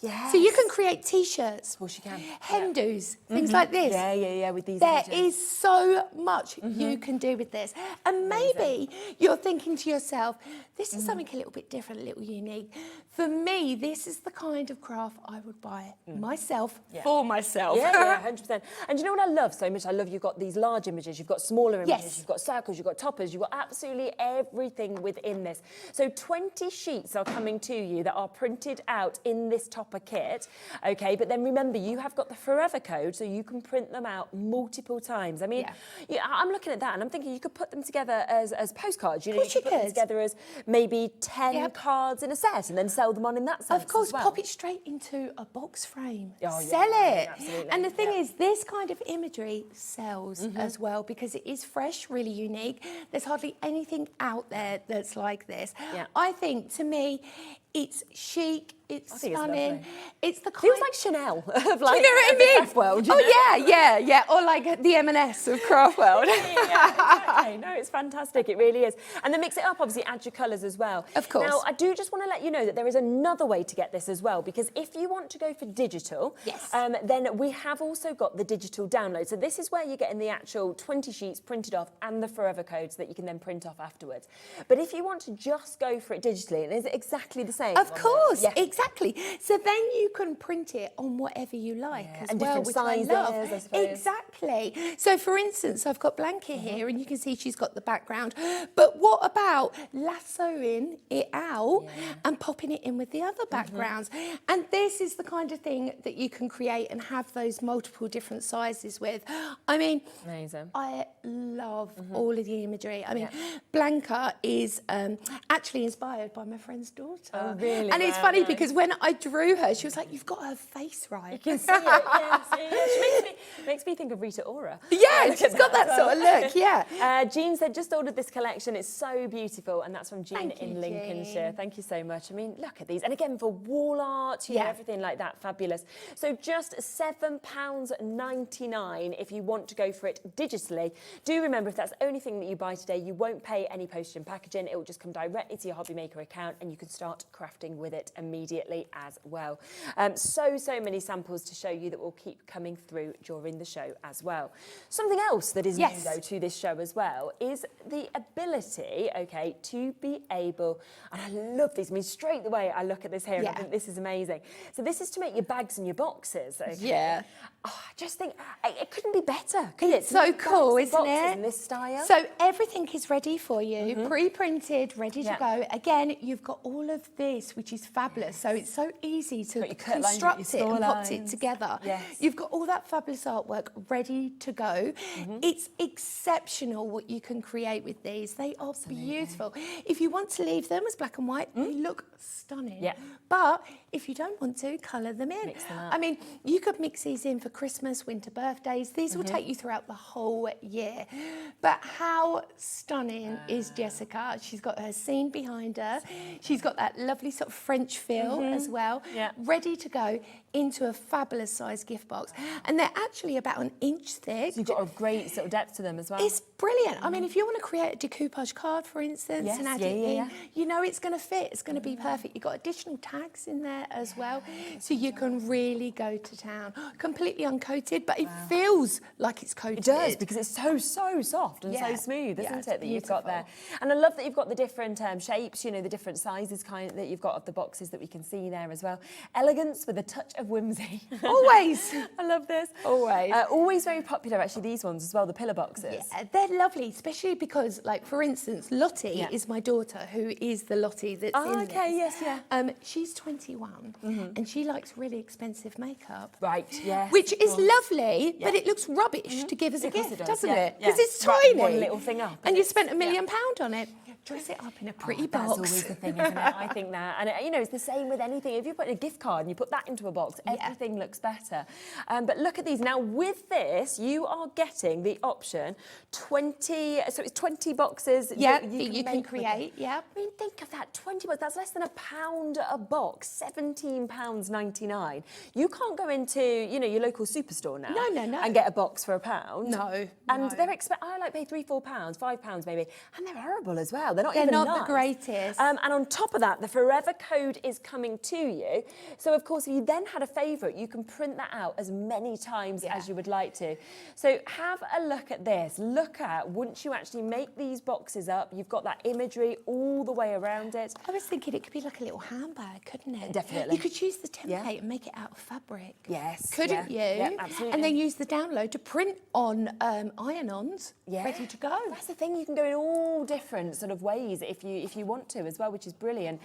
Yes.
So you can create T-shirts,
Of course you can.
hen-dos, things like this.
Yeah, with these
There
images.
is so much you can do with this. And maybe you're thinking to yourself, this is something a little bit different, a little unique. For me, this is the kind of craft I would buy myself for myself.
Yeah, 100%. And do you know what I love so much? I love you've got these large images, you've got smaller images,
Yes.
you've got circles, you've got toppers, you've got absolutely everything within this. So 20 sheets are coming to you that are printed out in this topper kit, okay? But then remember, you have got the forever code, so you can print them out multiple times. I mean, I'm looking at that and I'm thinking you could put them together as postcards. You know, you could put them together as maybe 10 cards in a set and then sell them on in that sense.
Of course,
as well.
pop it straight into a box frame.
Oh,
Sell
yeah,
it.
absolutely.
And the thing is, this kind of imagery sells as well because it is fresh, really unique. There's hardly anything out there that's like this.
Yeah.
I think, to me, it's chic, it's
I think it's
stunning.
lovely.
It's the kind.
Feels like Chanel of like
Do you know what I
the
mean?
craft world. You know?
Oh yeah. Or like the M&S of craft world.
Exactly. No, it's fantastic. It really is. And then mix it up, obviously, add your colours as well.
Of course.
Now, I do just want to let you know that there is another way to get this as well, because if you want to go for digital, then we have also got the digital download. So this is where you're getting the actual 20 sheets printed off and the forever codes that you can then print off afterwards. But if you want to just go for it digitally, it is exactly the same.
Of course, exactly. So then you can print it on whatever you like as
and
well,
different
which
sizes,
I love.
I suppose.
Exactly. So for instance, I've got Blanket here, and you can see she's got the background. But what about lassoing it out and popping it in with the other backgrounds? And this is the kind of thing that you can create and have those multiple different sizes with. I mean,
amazing.
I love all of the imagery. I mean, Blanca is actually inspired by my friend's daughter.
Oh, really?
And it's
Wow,
funny
nice.
because when I drew her, she was like, "You've got her face right."
You can see it, yeah. She makes me think of Rita Ora.
Yeah, she's got that sort of look, yeah.
Jean said, just ordered this collection. It's so beautiful. And that's from Jean
Thank you,
in Lincolnshire.
Jean.
Thank you so much. I mean, look at these. And again, for wall art, you know, everything like that, fabulous. So just £7.99 if you want to go for it digitally. Do remember, if that's the only thing that you buy today, you won't pay any postage and packaging. It will just come directly to your Hobby Maker account and you can start crafting with it immediately as well. So many samples to show you that will keep coming through during the show as well. Something else that is new, though, to this show as well is the ability, okay, to be able, and I love these, I mean, straight away I look at this here and I think this is amazing. So this is to make your bags and your boxes, okay?
Yeah.
Oh, I just think it couldn't be better, could it?
It's so cool, isn't it?
In this style.
So everything is ready for you, pre-printed, ready to go. Again, you've got all of this, which is fabulous. So it's so easy to construct it and put it together.
Yes.
You've got all that fabulous artwork ready to go. It's exceptional what you can create with these. They are beautiful. If you want to leave them as black and white, they look stunning.
Yeah.
But if you don't want to, colour them in.
Mix them up.
I mean, you could mix these in for Christmas, winter birthdays. These will take you throughout the whole year. But how stunning is Jessica? She's got her scene behind her. She's got that lovely sort of French feel as well, ready to go into a fabulous size gift box. And they're actually about an inch thick.
So you've got a great sort of depth to them as well.
It's brilliant. I mean, if you want to create a decoupage card, for instance, and add it in, you know it's going to fit. It's going to be perfect. You've got additional tags in there as well, so you can really go to town. Completely uncoated, but it feels like it's coated.
It does, because it's so soft and so smooth, isn't it, that you've got there. And I love that you've got the different shapes, you know, the different sizes kind that you've got of the boxes that we can see there as well. Elegance with a touch of whimsy.
Always.
I love this.
Always.
Always very popular, actually, these ones as well, the pillar boxes.
Yeah, they're lovely, especially because, like, for instance, Lottie is my daughter, who is the Lottie that's in this. She's 21 and she likes really expensive makeup.
Right, yes.
Which is lovely, but it looks rubbish to give as a gift, doesn't it? Because it's tiny.
One little thing up.
And you spent £1 million on it. Dress it up in a pretty box.
That's always the thing, isn't it? I think that. And, you know, it's the same with anything. If you put a gift card and you put that into a box, everything looks better. But look at these. Now, with this, you are getting the option 20, so it's 20 boxes that
you can create.
I mean, think of that, 20 boxes. That's less than £1 a box, £17.99. You can't go into, you know, your local superstore now and get a box for £1.
No.
And they're I like pay £3, £4, £5 maybe. And they're horrible as well. They're not
They're
even
not
nice.
the greatest.
And on top of that, the Forever Code is coming to you. So, of course, if you then had a favourite, you can print that out as many times as you would like to. So have a look at this. Look at, once you actually make these boxes up, you've got that imagery all the way around it.
I was thinking it could be like a little handbag, couldn't it?
Definitely.
You could use the template and make it out of fabric.
Yes.
Couldn't you?
Yeah, absolutely.
And then use the download to print on iron-ons, ready to go.
That's the thing, you can go in all different sort of ways if you want to as well, which is brilliant.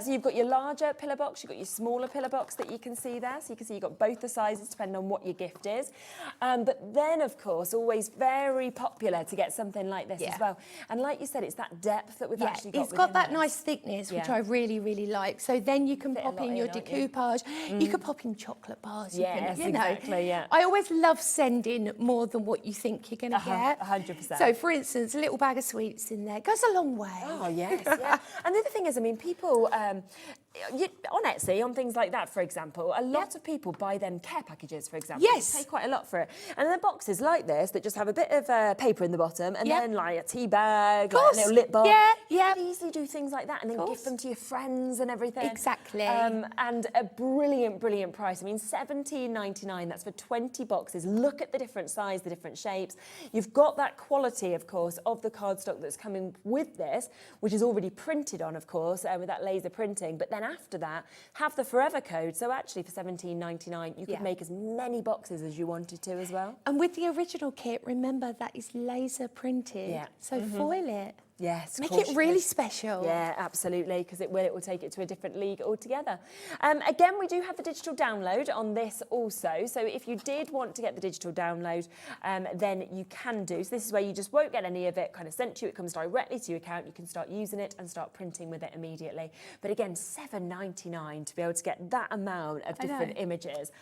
So you've got your larger pillar box, you've got your smaller pillar box that you can see there. So you can see you've got both the sizes depending on what your gift is. But then, of course, always very popular to get something like this as well. And like you said, it's that depth that we've actually got.
It's got that nice thickness, which I really, really like. So then you can pop in your decoupage. You could pop in chocolate bars.
Yes,
you know.
exactly,
I always love sending more than what you think you're going to get.
100%.
So, for instance, a little bag of sweets in there goes a long way.
Oh, yes, yeah. And the other thing is, I mean, people, on Etsy, on things like that, for example, a lot of people buy them care packages, for example.
Yes.
They pay quite a lot for it. And they're boxes like this that just have a bit of paper in the bottom and then like a tea bag, like a little lip balm. You can easily do things like that and then give them to your friends and everything.
Exactly.
And a brilliant, brilliant price. I mean, £17.99, that's for 20 boxes. Look at the different size, the different shapes. You've got that quality, of course, of the cardstock that's coming with this, which is already printed on, of course, with that laser printing. But then after that, have the Forever Code. So actually for £17.99, you could make as many boxes as you wanted to as well.
And with the original kit, remember that is laser printed. So foil it.
Yes,
make it really special.
Yeah, absolutely, because it will take it to a different league altogether. Again, we do have the digital download on this also. So if you did want to get the digital download, then you can do. So this is where you just won't get any of it kind of sent to you. It comes directly to your account. You can start using it and start printing with it immediately. But again, £7.99 to be able to get that amount of different images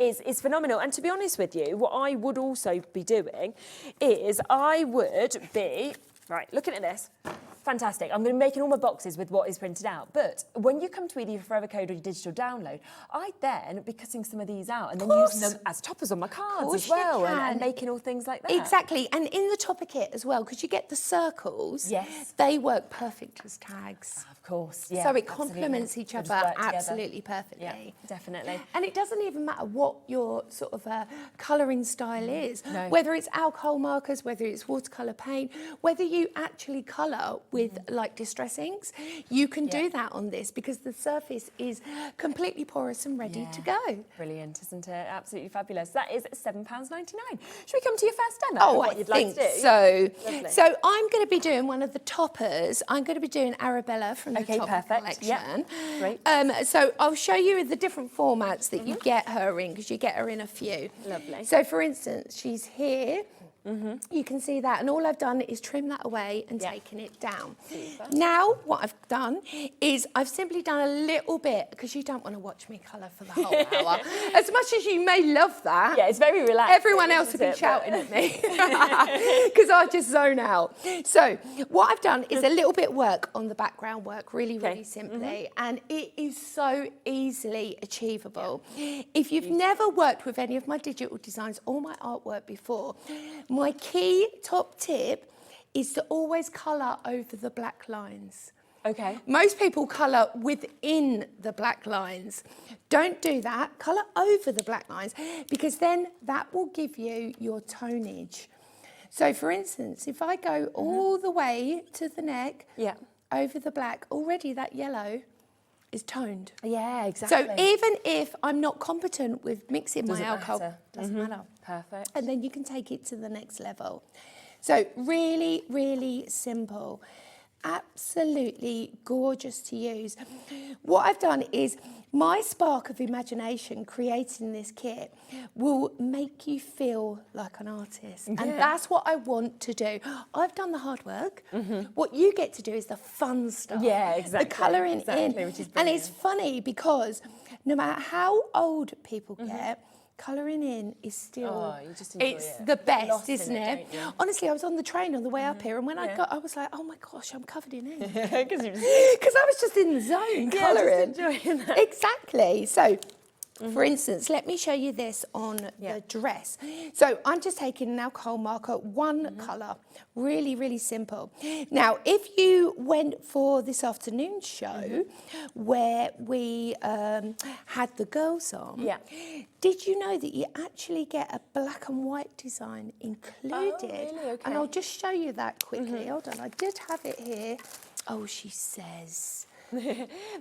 is phenomenal. And to be honest with you, what I would also be doing is I would be... Right, looking at this, fantastic. I'm going to be making all my boxes with what is printed out. But when you come to either your Forever Code or your digital download, I'd then be cutting some of these out and then using them as toppers on my cards as well and making all things like that.
Exactly. And in the topper kit as well, because you get the circles, they work perfect as tags.
Of course, yeah.
So it complements each other absolutely perfectly.
Yeah, definitely.
And it doesn't even matter what your sort of colouring style is, whether it's alcohol markers, whether it's watercolour paint, whether you actually colour with like distress inks, you can do that on this because the surface is completely porous and ready to go.
Brilliant, isn't it? Absolutely fabulous. That is £7.99. Should we come to your first demo?
Oh,
what
I
you'd
think
like to do?
so.
Lovely.
So I'm going to be doing one of the toppers. I'm going to be doing Arabella from the Topper collection.
Great.
So I'll show you the different formats that you get her in because you get her in a few.
Lovely.
So for instance, she's here. You can see that, and all I've done is trim that away and taken it down. Now, what I've done is I've simply done a little bit, because you don't want to watch me colour for the whole hour. As much as you may love that.
Yeah, it's very relaxing.
Everyone else has been shouting at me because I just zone out. So what I've done is a little bit of work on the background work, really simply, and it is so easily achievable. If you've never worked with any of my digital designs or my artwork before, my key top tip is to always colour over the black lines.
Okay.
Most people colour within the black lines. Don't do that. Colour over the black lines, because then that will give you your tonage. So, for instance, if I go all the way to the neck, over the black, already that yellow is toned.
Yeah, exactly.
So even if I'm not competent with mixing my alcohol, doesn't matter.
Perfect.
And then you can take it to the next level. So really, really simple. Absolutely gorgeous to use. What I've done is my spark of imagination creating this kit will make you feel like an artist. And that's what I want to do. I've done the hard work. What you get to do is the fun stuff.
Yeah, exactly.
The colouring in.
Which is
and it's funny because no matter how old people get, colouring in is still, it's the best, isn't it? Honestly, I was on the train on the way up here, and when I got, I was like, oh my gosh, I'm covered in ink. Because I was just in the zone, colouring.
Just enjoying that.
Exactly. So, for instance, let me show you this on the dress. So I'm just taking an alcohol marker, one colour, really, really simple. Now, if you went for this afternoon's show where we had the girls on, did you know that you actually get a black and white design included?
Oh, really? Okay.
And I'll just show you that quickly. Hold on, I did have it here. Oh, she says...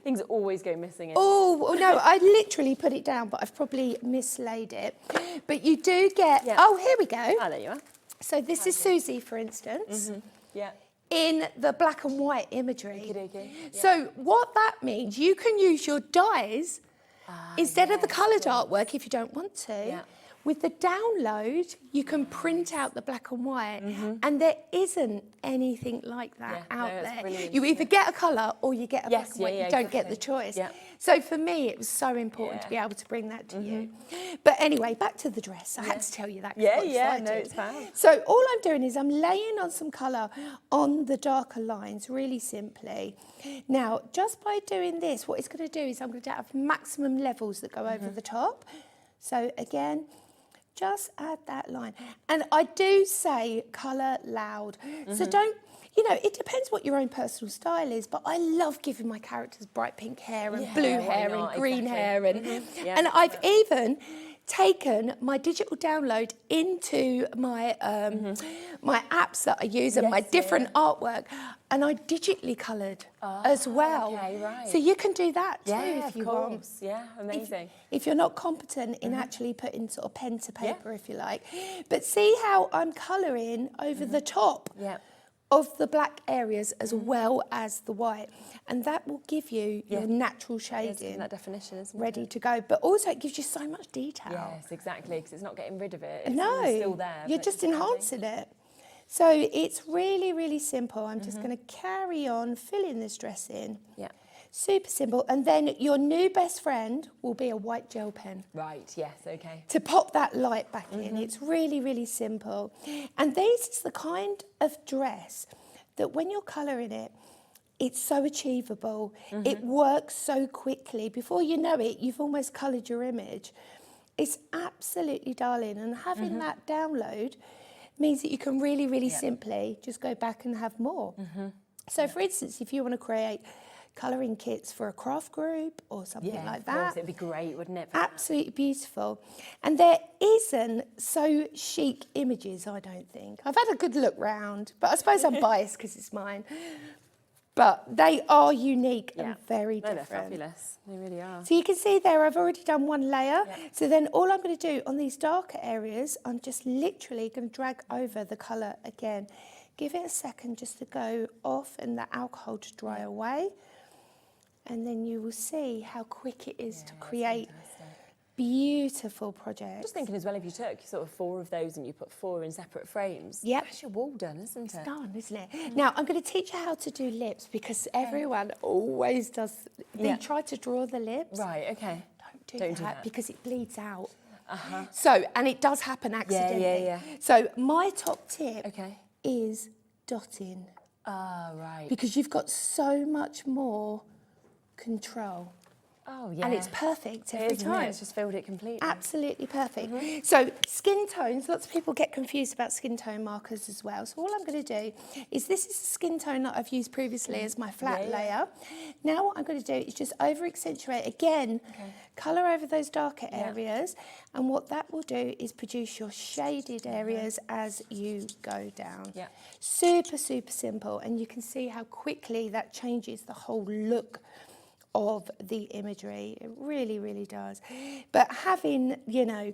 Things always go missing.
Oh, no, I literally put it down, but I've probably mislaid it. But you do get... Oh, here we go.
Oh, there you are.
So this is Susie, for instance. In the black and white imagery. So what that means, you can use your dyes instead of the coloured artwork if you don't want to. With the download, you can print out the black and white, and there isn't anything like that out there. You either get a colour or you get a black and white. You don't get the choice. So for me, it was so important to be able to bring that to you. But anyway, back to the dress. I had to tell you that.
No, it's fine.
So all I'm doing is I'm laying on some colour on the darker lines, really simply. Now, just by doing this, what it's going to do is I'm going to have maximum levels that go over the top. So again, just add that line. And I do say colour loud. So don't, you know, it depends what your own personal style is, but I love giving my characters bright pink hair and blue hair and green hair. And I've even taken my digital download into my my apps that I use and my different artwork, and I digitally coloured as well.
Okay, right.
So you can do that too if you want.
want. Yeah, amazing.
If you're not competent in actually putting sort of pen to paper, if you like. But see how I'm colouring over the top of the black areas as well as the white. And that will give you your natural shading.
That definition, isn't
ready to go. But also it gives you so much detail.
Yes, exactly, because it's not getting rid of it. It's
No,
still there.
you're just enhancing it. So it's really, really simple. I'm just going to carry on filling this dress in. Super simple. And then your new best friend will be a white gel pen.
Right, yes, okay.
To pop that light back in. It's really, really simple. And this is the kind of dress that when you're colouring it, it's so achievable. It works so quickly. Before you know it, you've almost coloured your image. It's absolutely darling. And having that download means that you can really, really simply just go back and have more. So, for instance, if you want to create colouring kits for a craft group or something like that.
Of course, it'd be great, wouldn't it?
Absolutely beautiful. And there isn't so chic images, I don't think. I've had a good look round, but I suppose I'm biased because it's mine. But they are unique and very different.
They're fabulous. They really are.
So you can see there, I've already done one layer. So then all I'm going to do on these darker areas, I'm just literally going to drag over the colour again. Give it a second just to go off and the alcohol to dry away. And then you will see how quick it is to create Beautiful project.
Just thinking as well, if you took sort of 4 of those and you put 4 in separate frames,
yep.
that's your wall done, isn't it?
It's done, isn't it? Now, I'm going to teach you how to do lips because everyone always does. They try to draw the lips.
Right, okay.
Don't do that because it bleeds out.
Uh-huh.
So, and it does happen accidentally.
Yeah.
So, my top tip is dotting.
Ah, right.
Because you've got so much more control.
Oh, yeah.
And it's perfect every time.
It's just filled it completely.
Absolutely perfect. So skin tones, lots of people get confused about skin tone markers as well. So all I'm going to do is, this is a skin tone that I've used previously as my flat layer. Now what I'm going to do is just over accentuate again, colour over those darker areas, and what that will do is produce your shaded areas as you go down. Super, super simple, and you can see how quickly that changes the whole look of the imagery. It really, really does. But having, you know,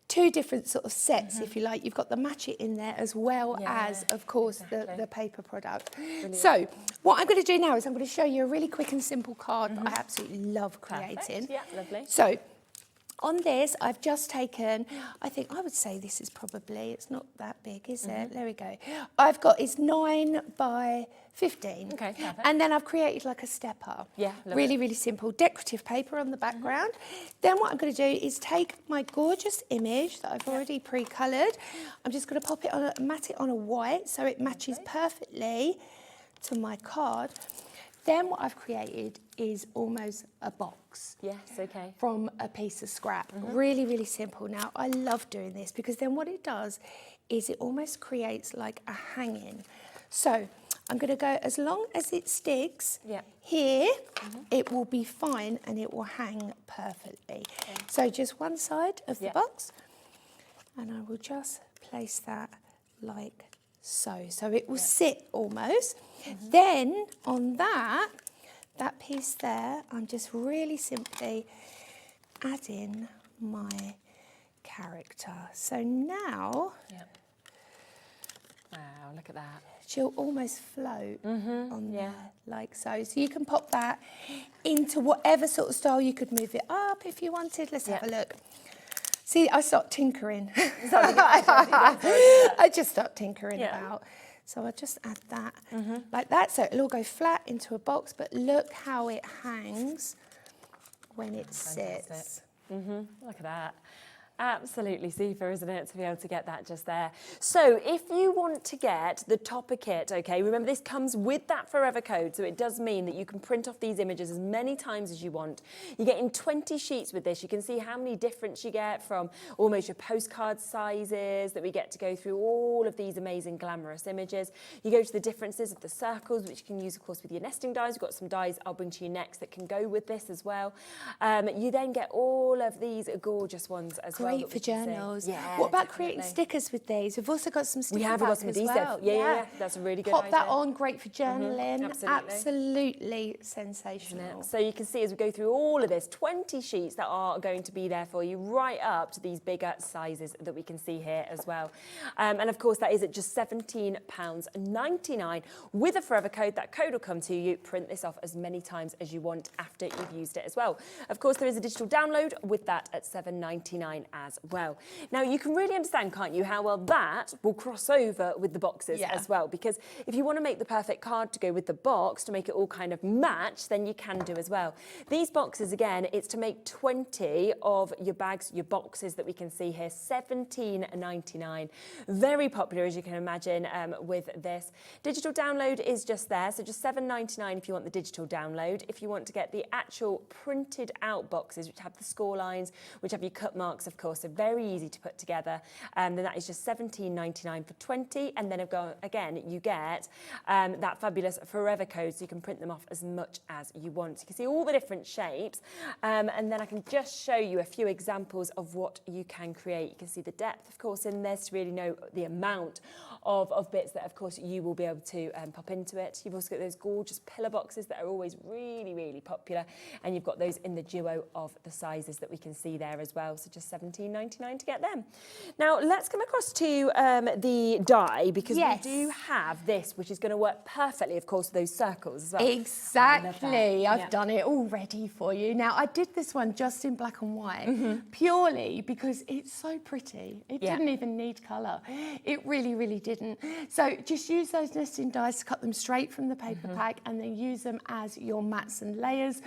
2 different sort of sets, if you like, you've got the match it in there as well as, of course, the paper product. Brilliant. So what I'm going to do now is I'm going to show you a really quick and simple card that I absolutely love creating.
Yeah, lovely.
So on this, I've just taken, I think I would say this is probably, it's not that big, is it? There we go. I've got, it's 9 by 15.
Okay, perfect.
And then I've created like a stepper.
Yeah,
really, really simple. Decorative paper on the background. Then what I'm going to do is take my gorgeous image that I've already pre-coloured. I'm just going to pop it on, mat it on a white so it matches perfectly to my card. Then what I've created is almost a box.
Yes, okay.
From a piece of scrap. Really, really simple. Now, I love doing this because then what it does is it almost creates like a hanging. So I'm going to go, as long as it sticks here, it will be fine and it will hang perfectly. So just one side of the box, and I will just place that like so. So it will sit almost. Then on that piece there, I'm just really simply adding my character. So now,
wow, look at that.
She'll almost float on there, like so. So you can pop that into whatever sort of style. You could move it up if you wanted. Let's have a look. See, I start tinkering. I just start tinkering about. So I'll just add that like that. So it'll all go flat into a box, but look how it hangs when it sits.
Look at that. Absolutely super, isn't it, to be able to get that just there. So if you want to get the topper kit, okay, remember this comes with that forever code, so it does mean that you can print off these images as many times as you want. You're getting 20 sheets with this. You can see how many different you get, from almost your postcard sizes that we get to go through all of these amazing glamorous images. You go to the differences of the circles, which you can use, of course, with your nesting dies. We've got some dies I'll bring to you next that can go with this as well. You then get all of these gorgeous ones as well.
Great for journals.
Yeah,
what about creating stickers with these? We've also got some sticker
got
packs
some
as
adhesive.
well.
Yeah, that's a really good
Pop
idea.
that on, great for journaling.
Absolutely.
Absolutely sensational.
So you can see as we go through all of this, 20 sheets that are going to be there for you, right up to these bigger sizes that we can see here as well. And of course, that is at just £17.99 with a forever code. That code will come to you. Print this off as many times as you want after you've used it as well. Of course, there is a digital download with that at £7.99 as well. Now, you can really understand, can't you, how well that will cross over with the boxes as well, because if you want to make the perfect card to go with the box, to make it all kind of match, then you can do as well. These boxes, again, it's to make 20 of your bags, your boxes that we can see here, £17.99. Very popular, as you can imagine, with this. Digital download is just there, so just £7.99 if you want the digital download. If you want to get the actual printed out boxes, which have the score lines, which have your cut marks, of course, so very easy to put together, then that is just £17.99 for 20. And then again, you get that fabulous forever code, so you can print them off as much as you want. So you can see all the different shapes, and then I can just show you a few examples of what you can create. You can see the depth, of course, in this to really know the amount of bits that, of course, you will be able to pop into it. You've also got those gorgeous pillar boxes that are always really, really popular, and you've got those in the duo of the sizes that we can see there as well. So just £17.99 £17.99 to get them. Now, let's come across to the die, because we do have this, which is going to work perfectly, of course, with those circles as well.
Exactly. I've done it all ready for you. Now, I did this one just in black and white, purely because it's so pretty. It didn't even need colour. It really, really didn't. So just use those nesting dies to cut them straight from the paper pack, and then use them as your mats and layers.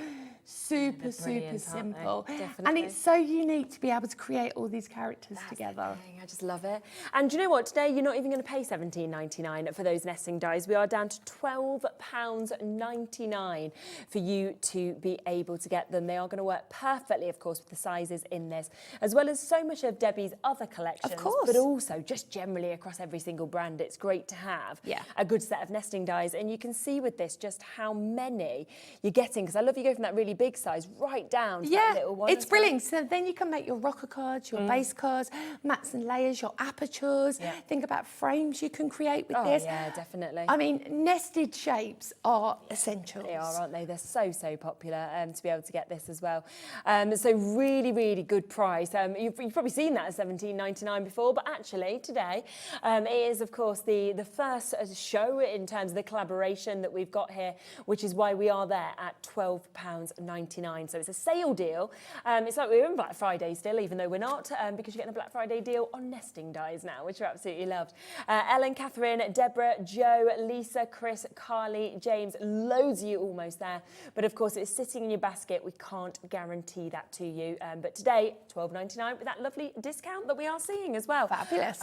Super simple. And it's so unique to be able to create all these characters together.
I just love it. And do you know what? Today you're not even going to pay £17.99 for those nesting dies. We are down to £12.99 for you to be able to get them. They are going to work perfectly, of course, with the sizes in this, as well as so much of Debbie's other collections.
Of course.
But also just generally across every single brand, it's great to have a good set of nesting dies. And you can see with this just how many you're getting, because I love you go from that really big size right down to that little one.
It's brilliant. So then you can make your rocker cards, your base cards, mats and layers, your apertures. Think about frames you can create with this.
Yeah, definitely.
I mean, nested shapes are essentials.
They are, aren't they? They're so popular to be able to get this as well. So really, really good price. You've probably seen that at £17.99 before, but actually today it is, of course, the first show in terms of the collaboration that we've got here, which is why we are there at £12.99. So it's a sale deal. It's like we're in Black Friday still, even though we're not, because you're getting a Black Friday deal on nesting dies now, which are absolutely loved. Ellen, Catherine, Deborah, Joe, Lisa, Chris, Carly, James, loads of you almost there. But of course, it's sitting in your basket. We can't guarantee that to you. But today, £12.99 with that lovely discount that we are seeing as well.
Fabulous.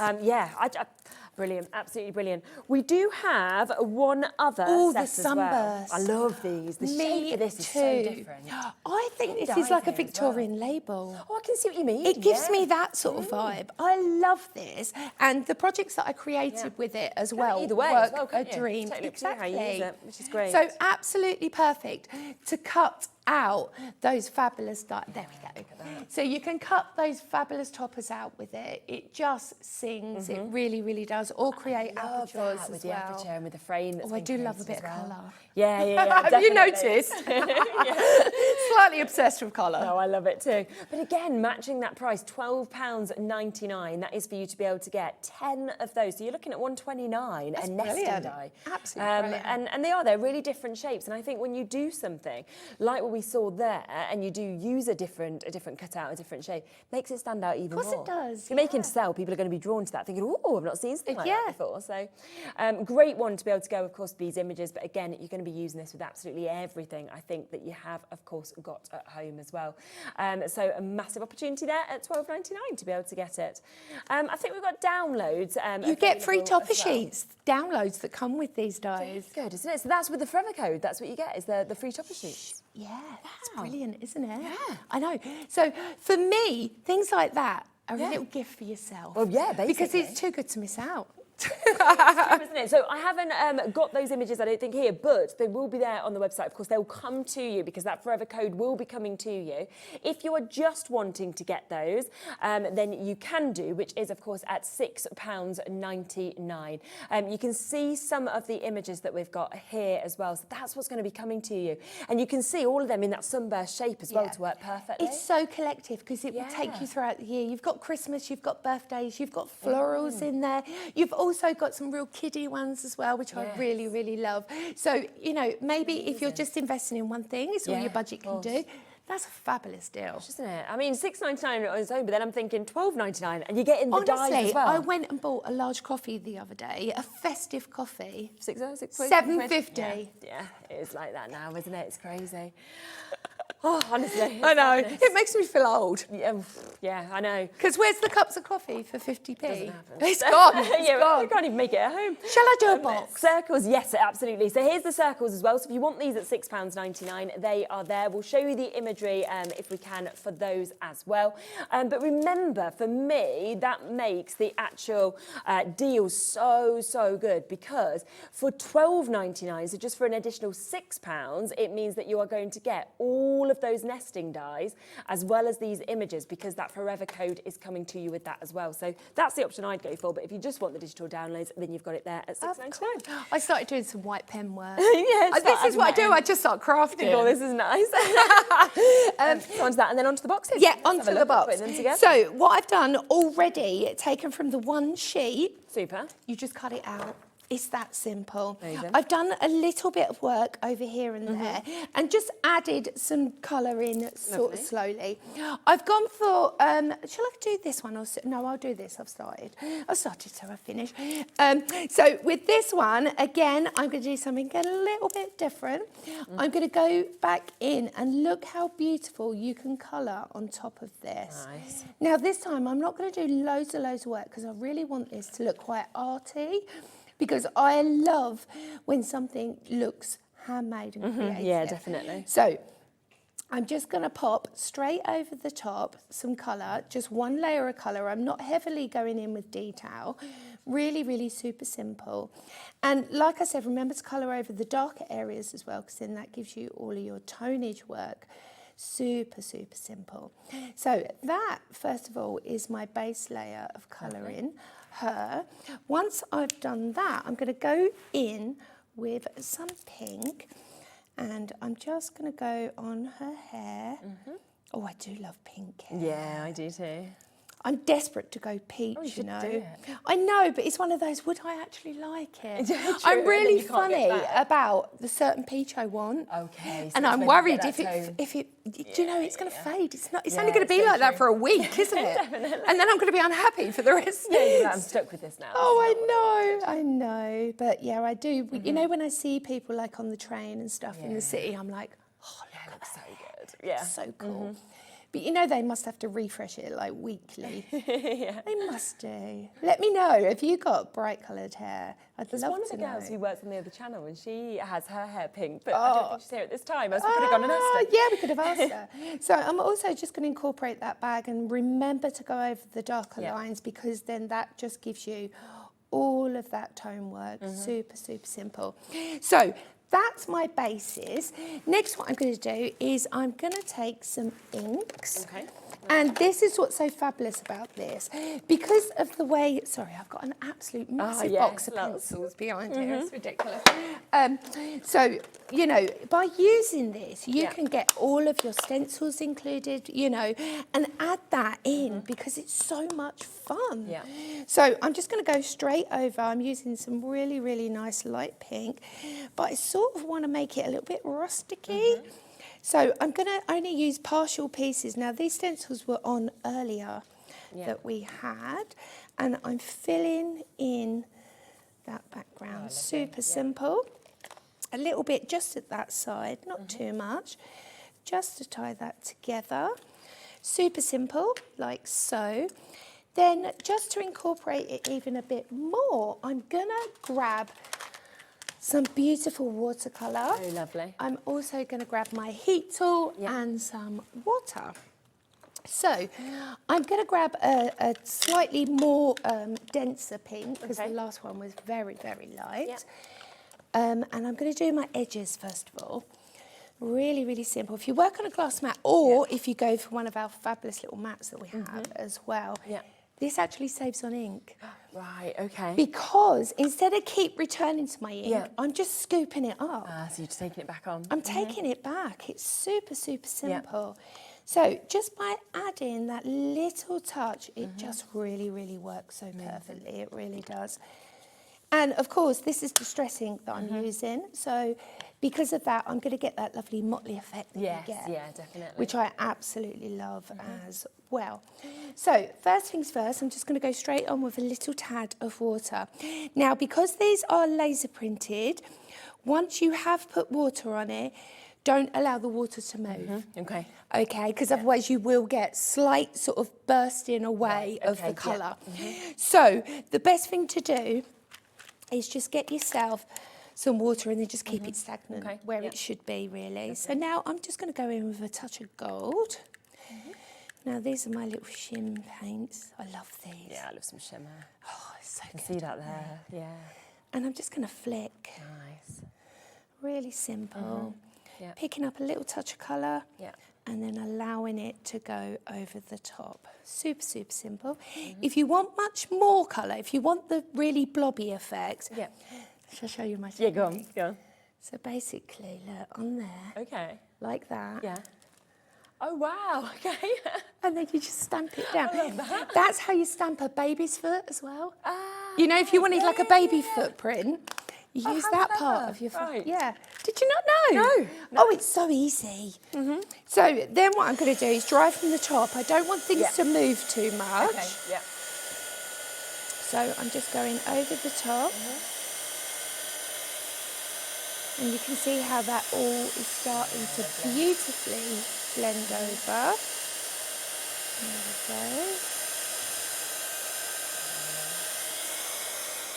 Brilliant, absolutely brilliant. We do have one other set
the
as
sunbursts.
well. I love these. The shape of this is so different.
I think this is like a Victorian label.
Oh, I can see what you mean.
It gives me that sort of vibe. I love this, and the projects that I created with it as well
either way
work
as well,
a dream.
Totally how you use it, which is great.
So absolutely perfect to cut out those fabulous there we go. So you can cut those fabulous toppers out with it. It just sings. It really, really does. Or create apertures
with
as
the
well.
aperture and with the frame. That's
I do love a bit of colour.
Yeah.
Have you noticed? Slightly obsessed with colour.
No, I love it too. But again, matching that price, £12.99. That is for you to be able to get 10 of those. So you're looking at £129 a nesting die.
Absolutely brilliant.
And they're really different shapes. And I think when you do something like what we saw there, and you do use a different cutout, a different shape, makes it stand out even more.
Of course it does.
If you're making to sell, people are going to be drawn to that, thinking, oh, I've not seen something like that before. So great one to be able to go, of course, with these images. But again, you're going to be using this with absolutely everything, I think, that you have, of course, got at home as well. So a massive opportunity there at £12.99 to be able to get it. I think we've got downloads.
You get free topper sheets, downloads that come with these dies.
Good, isn't it? So that's with the Forever Code. That's what you get, is the free topper sheets.
Yeah, that's brilliant, isn't it? Yeah. I know. So for me, things like that are a little gift for yourself.
Well, yeah, basically.
Because it's too good to miss out.
Isn't it? So I haven't got those images, I don't think, here, but they will be there on the website. Of course, they'll come to you because that Forever Code will be coming to you. If you are just wanting to get those, then you can do, which is, of course, at £6.99. You can see some of the images that we've got here as well. So that's what's going to be coming to you. And you can see all of them in that sunburst shape as well to work perfectly.
It's so collective because it will take you throughout the year. You've got Christmas, you've got birthdays, you've got florals in there. You've also got some real kiddie ones as well, which I really, really love. So, you know, maybe if you're just investing in one thing, it's all your budget can do. That's a fabulous deal.
Isn't it? I mean, $6.99 on its own, but then I'm thinking $12.99 and you're getting the dies as well.
I went and bought a large coffee the other day, a festive coffee.
$7.50. Yeah, it is like that now, isn't it? It's crazy. Oh, honestly.
I know. It makes me feel old.
Yeah, I know.
Because where's the cups of coffee for 50p?
Doesn't happen.
It's gone. It's gone.
You can't even make it at home.
Shall I do a box?
Circles, yes, absolutely. So here's the circles as well. So if you want these at £6.99, they are there. We'll show you the imagery if we can for those as well. But remember, for me, that makes the actual deal so good, because for £12.99, so just for an additional £6, it means that you are going to get all all of those nesting dies, as well as these images, because that forever code is coming to you with that as well. So that's the option I'd go for. But if you just want the digital downloads, then you've got it there at $6.99.
I started doing some white pen work.
Yes,
This is what I do. I just start crafting.
Oh, this is nice. So onto that, and then onto the boxes.
Yeah,
Let's have
onto
a
the
look at
box.
putting them together.
So what I've done already, taken from the one sheet.
Super.
You just cut it out. It's that simple.
Amazing.
I've done a little bit of work over here and there and just added some colour in sort of slowly. I've gone for, shall I do this one? Or no, I'll do this. I've started so I finish. So with this one, again, I'm going to do something a little bit different. I'm going to go back in and look how beautiful you can colour on top of this.
Nice.
Now this time I'm not going to do loads of work because I really want this to look quite arty. Because I love when something looks handmade and creative.
Yeah, definitely.
So I'm just going to pop straight over the top some colour, just one layer of colour. I'm not heavily going in with detail. Really, really super simple. And like I said, remember to colour over the darker areas as well, because then that gives you all of your tonage work. Super, super simple. So that, first of all, is my base layer of colouring. Her. Once I've done that, I'm going to go in with some pink and I'm just going to go on her hair. Oh, I do love pink hair.
Yeah, I do too.
I'm desperate to go peach,
Oh, you should
know.
do it.
I know, but it's one of those, would I actually like it?
Yeah, true,
I'm
and
really
then you can't get
funny
back.
about the certain peach I want.
Okay. So
And
it's
I'm
maybe
worried
get that tone.
if it, do you know, it's going to fade. It's not. It's
Yeah,
only going to
it's
be
so
like that
true.
for a week, isn't it?
Definitely.
And then I'm going to be unhappy for the rest.
Yeah, you're like, I'm stuck with this now.
Oh, I know. But yeah, I do. You know, when I see people like on the train and stuff in the city, I'm like, oh,
That looks so good. Yeah.
so cool. But you know, they must have to refresh it like weekly.
Yeah.
They must do. Let me know if you got bright coloured hair.
There's
love
one of
to
the girls
know.
who works on the other channel and she has her hair pink, but I don't think she's here at this time. Else we could have gone and asked her.
Yeah, we could have asked her. So I'm also just going to incorporate that bag and remember to go over the darker lines, because then that just gives you all of that tone work. Super, super simple. So that's my bases. Next, what I'm going to do is I'm going to take some inks.
Okay.
And this is what's so fabulous about this. Because of the way, sorry, I've got an absolute massive box of pencils behind here. It's ridiculous. So, you know, by using this, you can get all of your stencils included, you know, and add that in because it's so much fun.
Yeah.
So I'm just going to go straight over. I'm using some really, really nice light pink, but I sort of want to make it a little bit rusticy. So I'm going to only use partial pieces. Now, these stencils were on earlier that we had, and I'm filling in that background. Super simple. A little bit just at that side, not too much, just to tie that together. Super simple, like so. Then, just to incorporate it even a bit more, I'm going to grab some beautiful watercolour.
Oh, lovely.
I'm also going to grab my heat tool and some water. So I'm going to grab a slightly more denser pink, because the last one was very, very light. And I'm going to do my edges first of all. Really, really simple. If you work on a glass mat, or if you go for one of our fabulous little mats that we have as well, this actually saves on ink.
Right, okay.
Because instead of keep returning to my ink, I'm just scooping it up.
So you're just taking it back on.
I'm taking it back. It's super, super simple. So just by adding that little touch, it just really, really works so perfectly. It really does. And of course, this is distress ink that I'm using. So because of that, I'm going to get that lovely motley effect that you get.
Yeah, definitely.
Which I absolutely love as well. So first things first, I'm just going to go straight on with a little tad of water. Now, because these are laser printed, once you have put water on it, don't allow the water to move.
Okay.
Okay, because otherwise you will get slight sort of bursting away of the colour. So the best thing to do is just get yourself some water and then just keep it stagnant where it should be, really. So now I'm just going to go in with a touch of gold. Now these are my little shim paints. I love these.
Yeah, I love some shimmer.
Oh, it's so good.
I can see that there,
And I'm just going to flick.
Nice.
Really simple.
Yeah.
picking up a little touch of colour,
Yeah.
and then allowing it to go over the top. Super, super simple. If you want much more colour, if you want the really blobby effect,
yeah.
shall I show you my
Yeah, go
technique?
on, go on.
So basically, look, on there,
Okay.
like that.
Yeah. Oh, wow, okay.
And then you just stamp it down.
I love that.
That's how you stamp a baby's foot as well.
Ah,
you know, if you wanted like a baby footprint, you use
how
that
clever.
part of your foot.
Right.
Yeah. Did you not know?
No.
Oh, it's so easy. So then what I'm going to do is dry from the top. I don't want things to move too much.
Okay, yeah.
So I'm just going over the top. And you can see how that all is starting to beautifully blend over. There we go.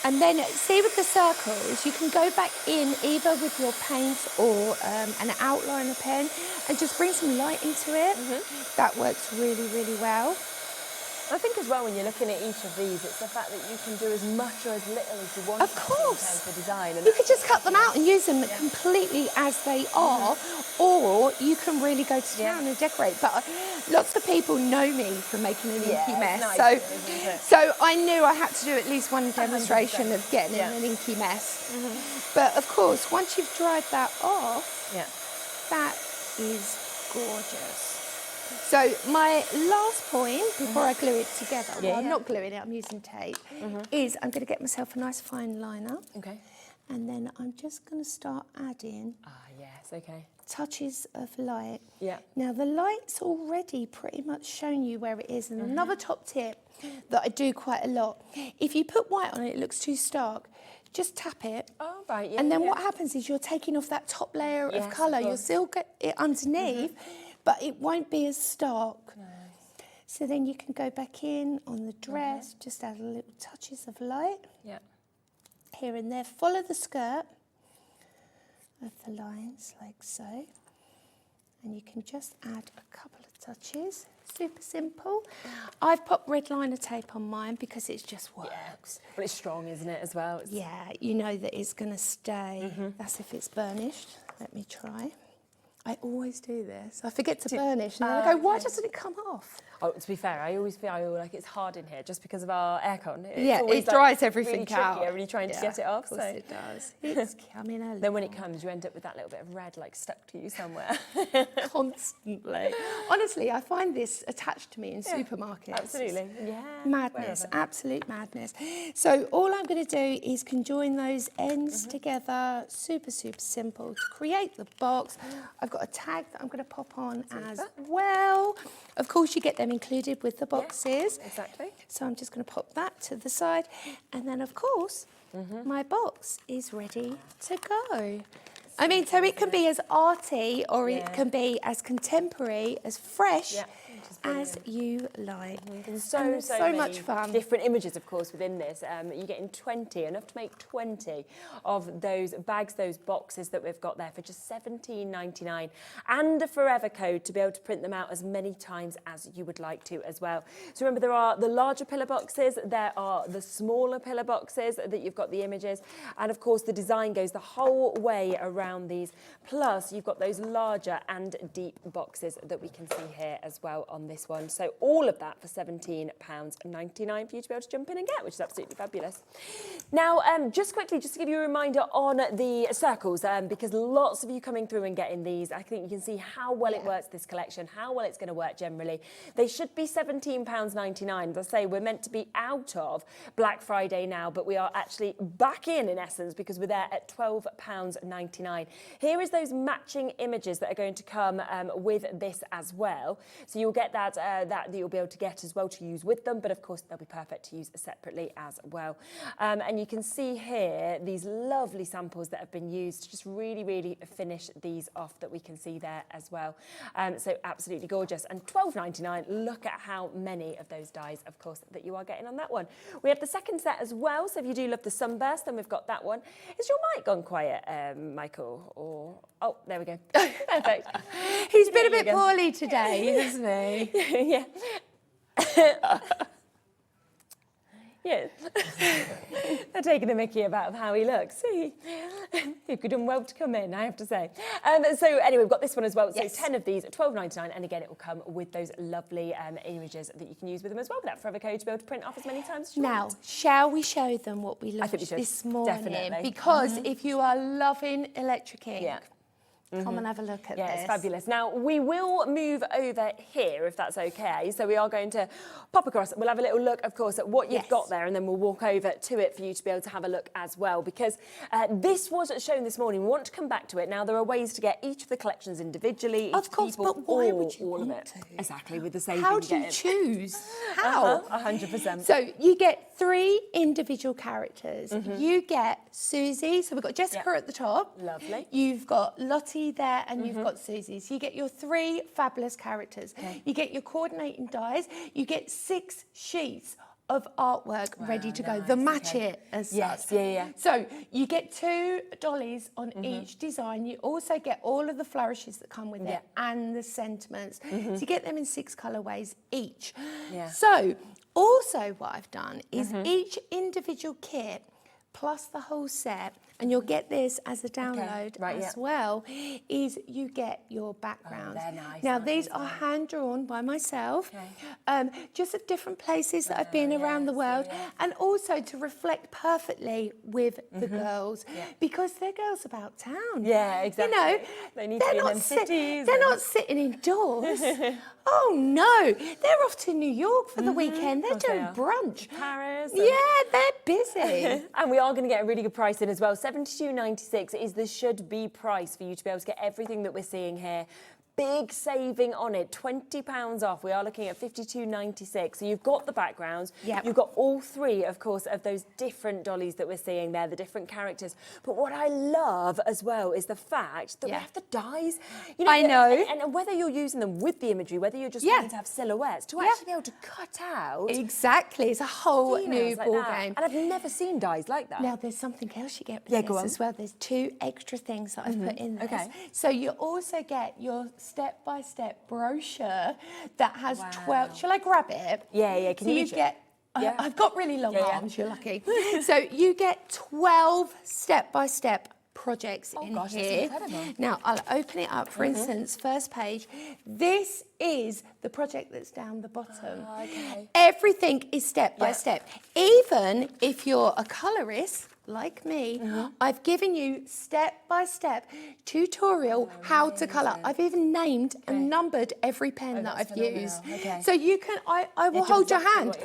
And then see with the circles, you can go back in either with your paints or an outliner pen and just bring some light into it. That works really, really well.
I think as well when you're looking at each of these, it's the fact that you can do as much or as little as you want.
Of course.
In terms of design. And
You could just cut them out and use them completely as they are, or you can really go to town and decorate. But lots of people know me from making an inky mess,
nice,
so I knew I had to do at least one demonstration of getting in an inky mess. But of course, once you've dried that off, that is gorgeous. So my last point before I glue it together, well, I'm not gluing it, I'm using tape, is I'm going to get myself a nice fine liner.
Okay.
And then I'm just going to start adding
yes, okay.
touches of light.
Yeah.
Now the light's already pretty much shown you where it is. And another top tip that I do quite a lot, if you put white on it, it looks too stark, just tap it.
Oh, right, yeah.
And then what happens is you're taking off that top layer of colour. You'll still get it underneath, but it won't be as stark. So then you can go back in on the dress, just add a little touches of light.
Yeah.
Here and there, follow the skirt of the lines like so. And you can just add a couple of touches. Super simple. I've put red liner tape on mine because it just works.
Well, it's strong, isn't it, as well?
Yeah, you know that it's going to stay. That's if it's burnished. Let me try. I always do this. I forget to burnish and then I go, why doesn't it come off?
Oh, to be fair, I always feel like it's hard in here just because of our aircon.
It dries everything
really
out.
tricky when you're trying to get it off.
Of course it does. It's coming along.
Then when it comes, you end up with that little bit of red like stuck to you somewhere.
Constantly. Honestly, I find this attached to me in supermarkets.
Absolutely. Yeah.
Madness, absolute madness. So all I'm going to do is conjoin those ends together. Super, super simple to create the box. I've got a tag that I'm going to pop on as well. Of course, you get them included with the boxes.
Exactly.
So I'm just going to pop that to the side. And then, of course, my box is ready to go. I mean, so it can be as arty or it can be as contemporary, as fresh as you like.
So
so much fun.
Different images, of course, within this. You're getting 20, enough to make 20 of those bags, those boxes that we've got there for just $17.99, and a forever code to be able to print them out as many times as you would like to as well. So remember, there are the larger pillar boxes, there are the smaller pillar boxes that you've got the images, and of course the design goes the whole way around these. Plus, you've got those larger and deep boxes that we can see here as well on this one. So all of that for £17.99 for you to be able to jump in and get, which is absolutely fabulous. Now, just quickly, just to give you a reminder on the circles, because lots of you coming through and getting these, I think you can see how well it works, this collection, how well it's going to work generally. They should be £17.99. As I say, we're meant to be out of Black Friday now, but we are actually back in essence, because we're there at £12.99. Here is those matching images that are going to come with this as well. So you'll get that you'll be able to get as well to use with them, but of course they'll be perfect to use separately as well. And you can see here these lovely samples that have been used to just really, really finish these off that we can see there as well. So absolutely gorgeous. And £12.99, look at how many of those dies, of course, that you are getting on that one. We have the second set as well, so if you do love the sunburst, then we've got that one. Is your mic gone quiet, Michael? Or oh, there we go. Perfect.
He's been a bit poorly today, hasn't he?
Yeah. Yeah. They're taking a mickey about how he looks. He could have done well to come in, I have to say. So anyway, we've got this one as well. So 10 of these, $12.99, and again, it will come with those lovely images that you can use with them as well, with that forever code to be able to print off as many times as you
Now,
want.
shall we show them what we launched this morning?
Definitely.
Because if you are loving electric ink, come
Mhm.
and have a look at
Yeah,
this.
it's fabulous. Now, we will move over here, if that's okay. So we are going to pop across. We'll have a little look, of course, at what you've got there, and then we'll walk over to it for you to be able to have a look as well, because this was shown this morning. We want to come back to it. Now, there are ways to get each of the collections individually.
Of course, but why would you
all of
want
it?
to?
Exactly, with the same
How do you choose? How?
100%.
So you get 3 individual characters.
Mhm.
You get Susie, so we've got Jessica at the top.
Lovely.
You've got Lottie there, and you've got Susie. So you get your 3 fabulous characters. You get your coordinating dies. You get 6 sheets of artwork ready to go. The match it as such. So you get 2 dollies on each design. You also get all of the flourishes that come with it and the sentiments. So you get them in 6 colourways each. So also what I've done is each individual kit plus the whole set, and you'll get this as a download as well, is you get your backgrounds.
they're nice,
Now,
aren't
these
they,
are hand-drawn by myself, just at different places that I've been around the world, and also to reflect perfectly with the girls, because they're girls about town.
Yeah, exactly.
You know,
they need to be in them cities.
they're not sitting indoors. Oh, no. They're off to New York for the weekend. They're doing brunch.
Paris.
Yeah, they're busy.
And we are going to get a really good price in as well. $72.96 is the should-be price for you to be able to get everything that we're seeing here. Big saving on it, £20 off. We are looking at $52.96. So you've got the backgrounds. You've got all 3, of course, of those different dollies that we're seeing there, the different characters. But what I love as well is the fact that we have the dies. You know,
I know.
And whether you're using them with the imagery, whether you're just wanting to have silhouettes, to actually be able to cut out.
Exactly. It's a whole new
details like
ball
that.
game.
And I've never seen dies like that.
Now, there's something else you get with
go
this
on.
as well. There's 2 extra things that I've put in this.
Okay.
So you also get your step-by-step brochure that has 12... Shall I grab it?
Yeah, can
so
you
you
reach it?
get...
Yeah.
I've got really long arms, you're lucky. So you get 12 step-by-step projects in
gosh, that's
here.
incredible.
Now, I'll open it up. For instance, first page. This is the project that's down the bottom. Everything is step by step. Even if you're a colourist, like me, I've given you step-by-step tutorial how to colour. I've even named and numbered every pen that I've used. So you can, I will hold your hand.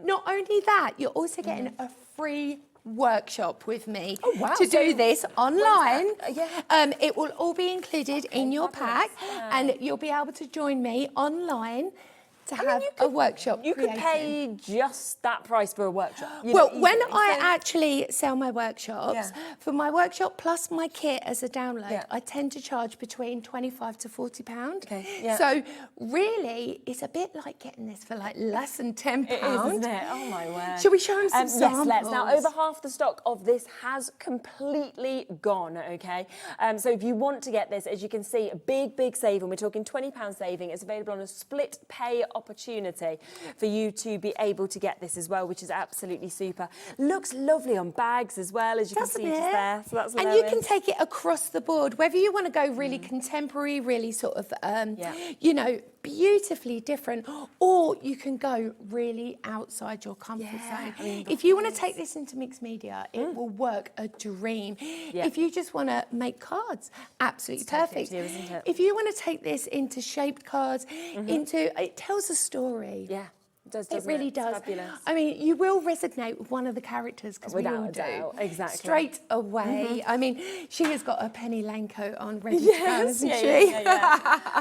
Not only that, you're also getting a free workshop with me to do this online. It will all be included in your pack, and you'll be able to join me online to have a workshop.
You could pay just that price for a workshop.
Well, when I actually sell my workshops, for my workshop plus my kit as a download, I tend to charge between £25 to £40. So really, it's a bit like getting this for like less than £10.
It is, isn't it? Oh my word.
Shall we show them some samples?
Yes, let's. Now, over half the stock of this has completely gone, okay? So if you want to get this, as you can see, a big saving. We're talking £20 saving. It's available on a split pay opportunity for you to be able to get this as well, which is absolutely super. Looks lovely on bags as well, as you can see just there. So that's
and you can take it across the board, whether you want to go really contemporary, really sort of, you know, beautifully different, or you can go really outside your comfort zone. I mean, if you want to take this into mixed media, it will work a dream. If you just want to make cards, absolutely perfect.
Isn't it?
If you want to take this into shaped cards, it tells a story.
Yeah.
It really does.
Fabulous.
I mean, you will resonate with one of the characters, because we all do.
Exactly.
Straight away. I mean, she has got a Penny Lane coat on, ready to go, hasn't she?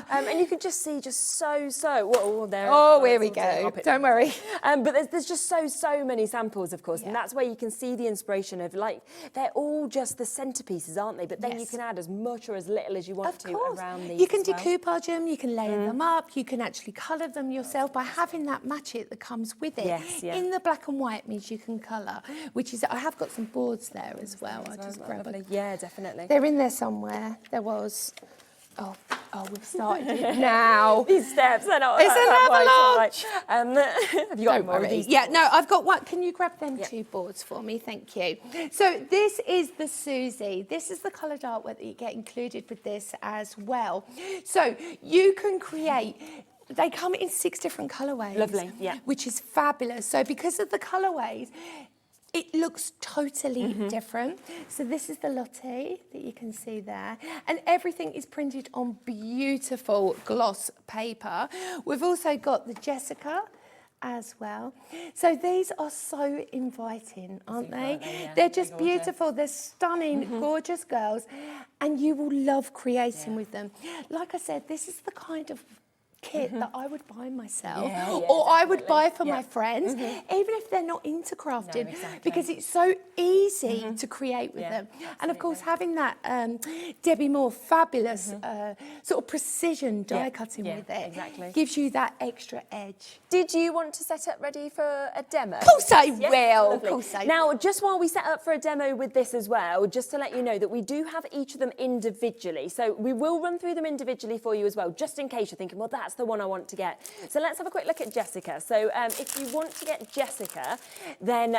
And you can just see so. Whoa, there.
Oh, here we go. Don't worry.
But there's just so many samples, of course, and that's where you can see the inspiration of, like, they're all just the centerpieces, aren't they? But then you can add as much or as little as you want to around these.
You can
as well.
decoupage them, you can layer them up, you can actually colour them yourself by having that match it that comes with it. In the black and white means you can colour, which is, I have got some boards there as well. I'll just grab them.
Yeah, definitely.
They're in there somewhere. There was. Oh, we've started it now.
These steps, they're not.
It's an avalanche.
Have you got
Don't
more of
worry.
these?
Yeah, no, I've got one. Can you grab them 2 boards for me? Thank you. So this is the Susie. This is the coloured artwork that you get included with this as well. So you can create. They come in 6 different colourways.
Lovely, yeah.
Which is fabulous. So because of the colourways, it looks totally different. So this is the Lottie that you can see there. And everything is printed on beautiful gloss paper. We've also got the Jessica as well. So these are so inviting, aren't they? They're just beautiful. They're stunning, gorgeous girls. And you will love creating with them. Like I said, this is the kind of kit that I would buy myself or I would buy for my friends, even if they're not into crafting, because it's so easy to create with them. And of course, having that Debbie Moore fabulous sort of precision die cutting with it gives you that extra edge.
Did you want to set up ready for a demo?
Of course I
Yes?
will.
Lovely.
Of course I will.
Now, just while we set up for a demo with this as well, just to let you know that we do have each of them individually. So we will run through them individually for you as well, just in case you're thinking, well, that's the one I want to get. So let's have a quick look at Jessica. So if you want to get Jessica, then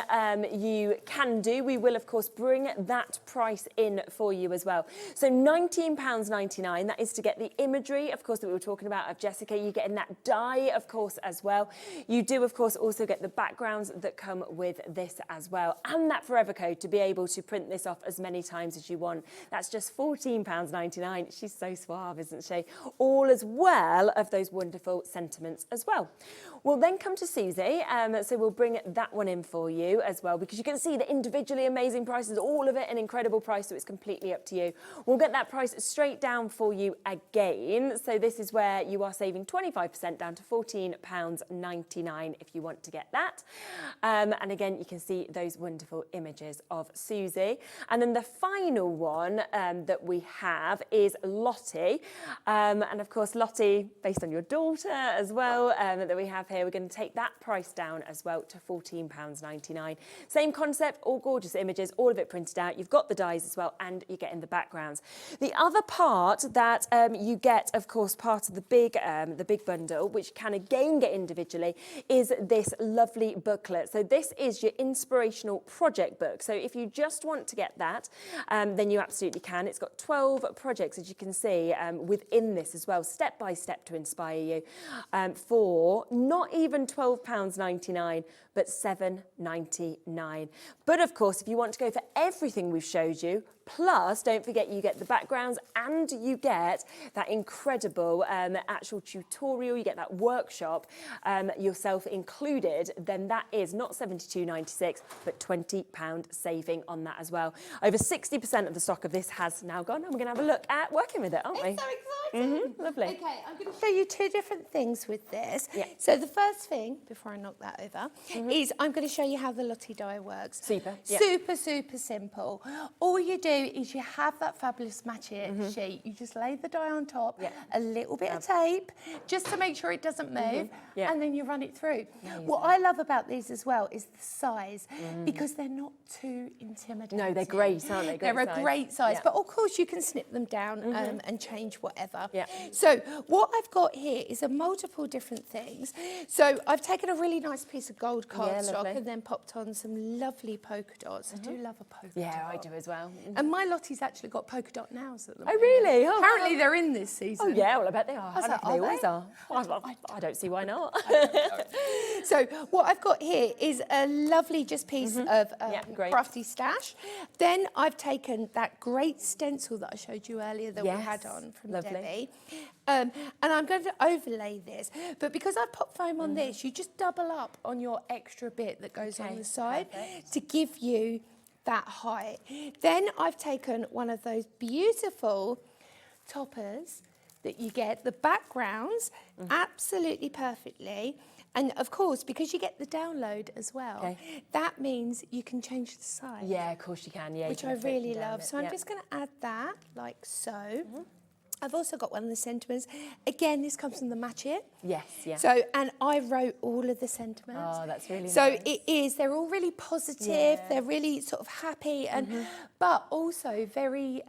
you can do. We will, of course, bring that price in for you as well. So £19.99, that is to get the imagery, of course, that we were talking about of Jessica. You get in that die, of course, as well. You do, of course, also get the backgrounds that come with this as well, and that forever code to be able to print this off as many times as you want. That's just £14.99. She's so suave, isn't she? All as well of those wonderful sentiments as well. We'll then come to Susie, so we'll bring that one in for you as well, because you can see the individually amazing prices, all of it an incredible price, so it's completely up to you. We'll get that price straight down for you again. So this is where you are saving 25% down to £14.99 if you want to get that. And again, you can see those wonderful images of Susie. And then the final one that we have is Lottie. And of course, Lottie, based on your daughter as well, that we have here, we're going to take that price down as well to £14.99. Same concept, all gorgeous images, all of it printed out. You've got the dies as well, and you're getting the backgrounds. The other part that you get, of course, part of the big bundle, which you can again get individually, is this lovely booklet. So this is your inspirational project book. So if you just want to get that, then you absolutely can. It's got 12 projects, as you can see, within this as well, step by step to inspire you, for not even £12.99, but £7.99. But of course, if you want to go for everything we've showed you, plus, don't forget, you get the backgrounds and you get that incredible actual tutorial, you get that workshop yourself included, then that is not £72.96, but £20 saving on that as well. Over 60% of the stock of this has now gone, and we're going to have a look at working with it, aren't we?
It's so exciting.
Lovely.
Okay, I'm going to show you 2 different things with this. So the first thing, before I knock that over, is I'm going to show you how the Lottie die works.
Super.
Super, super simple. All you do is you have that fabulous match sheet. You just lay the die on top, a little bit of tape, just to make sure it doesn't move, and then you run it through. What I love about these as well is the size, because they're not too intimidating.
No, they're great, aren't they?
They're a great size, but of course you can snip them down and change whatever. So what I've got here is a multiple different things. So I've taken a really nice piece of gold cardstock and then popped on some lovely polka dots. I do love a polka dot.
Yeah, I do as well.
And my Lottie's actually got polka dot nails at the
Oh,
moment.
really? Oh,
Apparently they're in this season.
Oh, yeah, well, I bet they are.
I was
I
like,
reckon they
are
always
they?
are. I don't see why not.
So what I've got here is a lovely just piece of crafty stash. Then I've taken that great stencil that I showed you earlier that we had on from Debbie. And I'm going to overlay this. But because I've popped foam on this, you just double up on your extra bit that goes on the side to give you that height. Then I've taken one of those beautiful toppers that you get, the backgrounds, absolutely perfectly. And of course, because you get the download as well, that means you can change the size.
Yeah, of course you can. Yeah,
which I really love. So I'm just going to add that like so. I've also got one of the sentiments. Again, this comes from the match it.
Yes, yeah.
So, and I wrote all of the sentiments.
Oh, that's really nice.
So it is, they're all really positive, they're really sort of happy, and but also very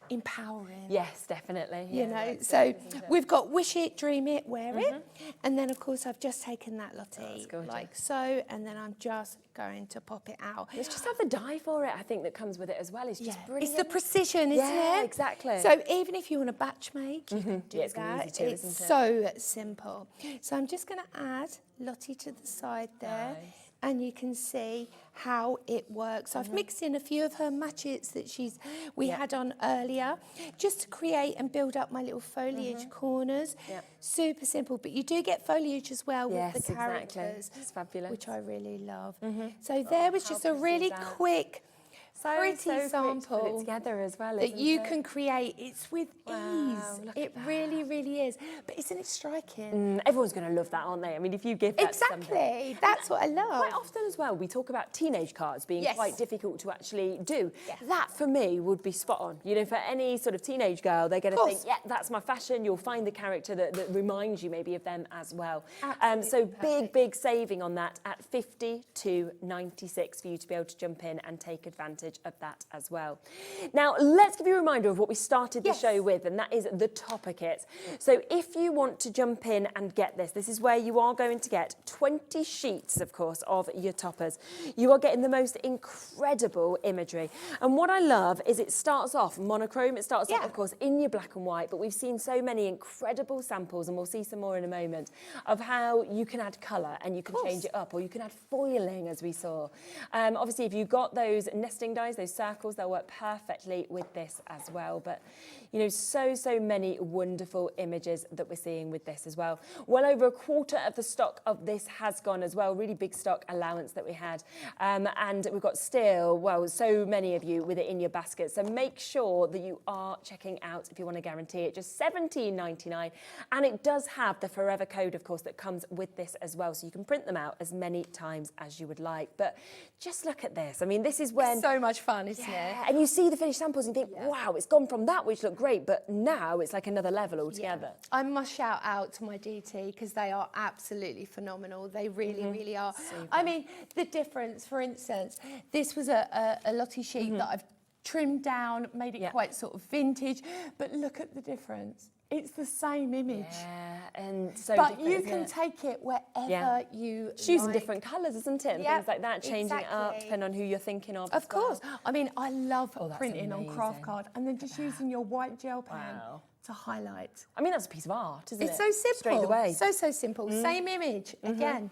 empowering.
Yes, definitely.
You
Yeah,
know,
that's
so
it, isn't it?
we've got wish it, dream it, wear it. And then, of course, I've just taken that Lottie like so, and then I'm just going to pop it out.
Let's just have the dye for it, I think, that comes with it as well. It's just brilliant.
It's the precision, isn't it?
Yeah, exactly.
So even if you want to batch make, you can do
Yeah, it's gonna be
that.
easy too,
It's
isn't it?
so simple. So I'm just going to add Lottie to the side there. And you can see how it works. I've mixed in a few of her matchets that we had on earlier, just to create and build up my little foliage corners. Super simple, but you do get foliage as well with the characters,
exactly. It's fabulous.
which I really love. So there was just a really quick, pretty sample
put it together as well,
that
isn't
you
it?
can create. It's with ease. It really, really is. But isn't it striking?
Everyone's going to love that, aren't they? I mean, if you give that to somebody.
Exactly. That's what I love.
Quite often as well, we talk about teenage cards being
Yes.
quite difficult to actually do. That, for me, would be spot on. You know, for any sort of teenage girl, they're going to think, yeah, that's my fashion. You'll find the character that reminds you maybe of them as well. So big saving on that at 50 to 96 for you to be able to jump in and take advantage of that as well. Now, let's give you a reminder of what we started the show with, and that is the topper kit. So if you want to jump in and get this is where you are going to get 20 sheets, of course, of your toppers. You are getting the most incredible imagery. And what I love is it starts off monochrome. It starts off, of course, in your black and white, but we've seen so many incredible samples, and we'll see some more in a moment, of how you can add colour and you can change it up, or you can add foiling, as we saw. Obviously, if you've got those nesting dies, those circles, they'll work perfectly with this as well. But, you know, so many wonderful images that we're seeing with this as well. Well over a quarter of the stock of this has gone as well. Really big stock allowance that we had. And we've got still, well, so many of you with it in your basket. So make sure that you are checking out if you want to guarantee it. Just $17.99. And it does have the forever code, of course, that comes with this as well. So you can print them out as many times as you would like. But just look at this. I mean, this is when...
It's so much fun, isn't it?
And you see the finished samples and you think, wow, it's gone from that, which looked great, but now it's like another level altogether.
I must shout out to my DT because they are absolutely phenomenal. They really, really are. I mean, the difference, for instance, this was a Lottie sheet that I've trimmed down, made it quite sort of vintage, but look at the difference. It's the same image.
Yeah, and so
but you can take it wherever you
It's using
like.
different colours, isn't it? And things like that, changing it up, depending on who you're thinking of.
Of course. I mean, I love printing on craft card and then just using your white gel pen to highlight.
I mean, that's a piece of art, isn't it?
It's so simple.
Straight away.
So simple. Same image, again.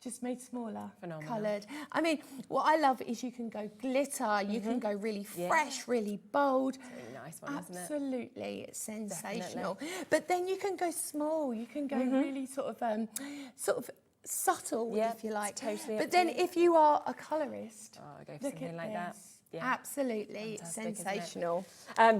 Just made smaller, coloured. I mean, what I love is you can go glitter, you can go really fresh, really bold.
It's a really nice one, isn't it?
Absolutely, it's sensational. But then you can go small, you can go really sort of subtle, if you like.
Totally
but then if you are a colourist,
go for something like that. Yeah.
Absolutely
Fantastic,
sensational.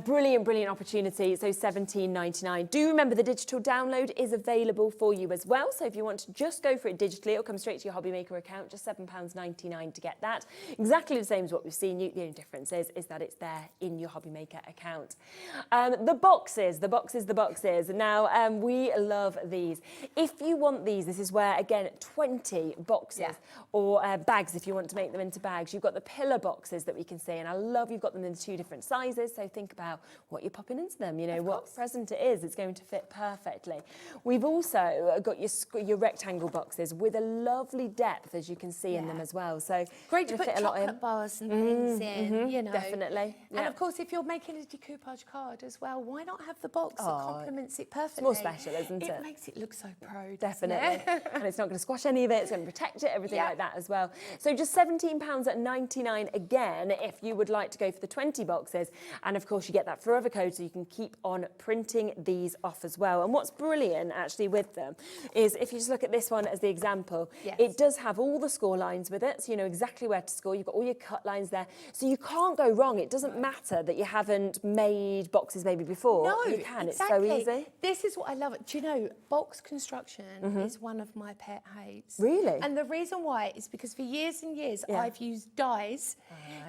Brilliant opportunity. So $17.99. Do remember the digital download is available for you as well. So if you want to just go for it digitally, it'll come straight to your Hobby Maker account. Just £7.99 to get that. Exactly the same as what we've seen. The only difference is that it's there in your Hobby Maker account. The boxes. Now we love these. If you want these, this is where again 20 boxes or bags. If you want to make them into bags, you've got the pillar boxes that we can see, and I love you've got them in 2 different sizes, so think about what you're popping into them, you know, what present it is, it's going to fit perfectly. We've also got your rectangle boxes with a lovely depth, as you can see in them as well, so
great to put
fit a lot in.
chocolate bars and things in, you know.
Definitely.
And of course, if you're making a decoupage card as well, why not have the box that complements it perfectly?
It's more special, isn't it?
It makes it look so pro,
definitely. And it's not going to squash any of it, it's going to protect it, everything like that as well. So just £17.99 again, if you would like to go for the 20 boxes. And of course, you get that forever code so you can keep on printing these off as well. And what's brilliant actually with them is if you just look at this one as the example, it does have all the score lines with it. So you know exactly where to score. You've got all your cut lines there. So you can't go wrong. It doesn't matter that you haven't made boxes maybe before.
No,
you can.
exactly.
It's so easy.
This is what I love. Do you know, box construction is one of my pet hates.
Really?
And the reason why is because for years and years, I've used dies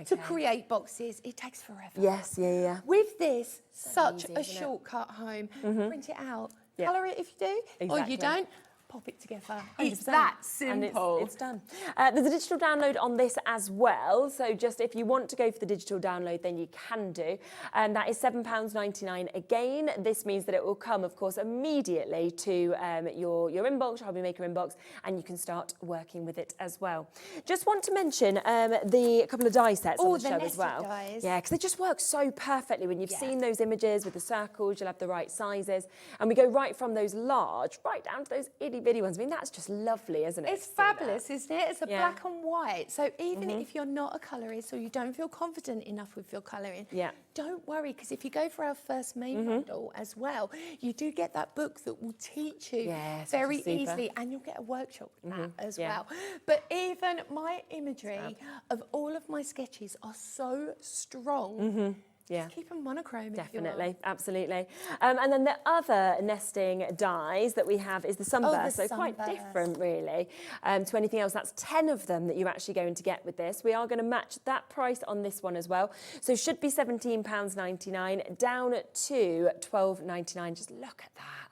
to create boxes. It takes forever.
Yes, yeah.
With this, such
easy,
a
isn't it?
shortcut home. Print it out. Colour it if you do, or
Exactly.
you don't. pop it together.
100%.
It's that
And
simple.
it's done. There's a digital download on this as well. So just if you want to go for the digital download, then you can do. And that is £7.99 again. This means that it will come, of course, immediately to your inbox, your Hobby Maker inbox, and you can start working with it as well. Just want to mention the couple of die sets on the show as well.
Dies.
Yeah, because they just work so perfectly. When you've seen those images with the circles, you'll have the right sizes. And we go right from those large, right down to those itty-bitty ones. I mean, that's just lovely, isn't it?
It's fabulous, isn't it? It's a
Yeah.
black and white. So even if you're not a colourist or you don't feel confident enough with your colouring, don't worry, because if you go for our first main bundle as well, you do get that book that will teach you very easily, and you'll get a workshop with that as well. But even my imagery of all of my sketches are so strong.
Yeah.
Just keep them monochrome.
Definitely, absolutely. And then the other nesting dies that we have is the sunburst, so quite different really to anything else. That's 10 of them that you're actually going to get with this. We are going to match that price on this one as well. So should be £17.99 down to £12.99. Just look at that.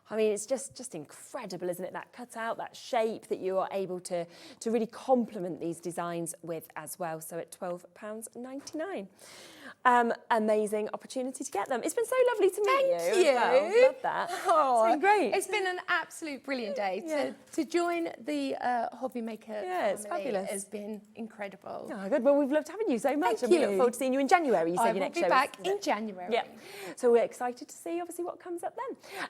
I mean, it's just incredible, isn't it? That cutout, that shape that you are able to really complement these designs with as well. So at £12.99. Amazing opportunity to get them. It's been so lovely to meet you.
Thank you.
As well. Love that.
Oh,
it's been great.
It's been an absolute brilliant day. To join the Hobby Maker family
it's fabulous.
has been incredible.
Oh, good. Well, we've loved having you so much.
Thank
and we
you.
look forward to seeing you in January. You said
I
your
will
next
be
show
back
is
in January.
Yeah. So we're excited to see, obviously, what comes up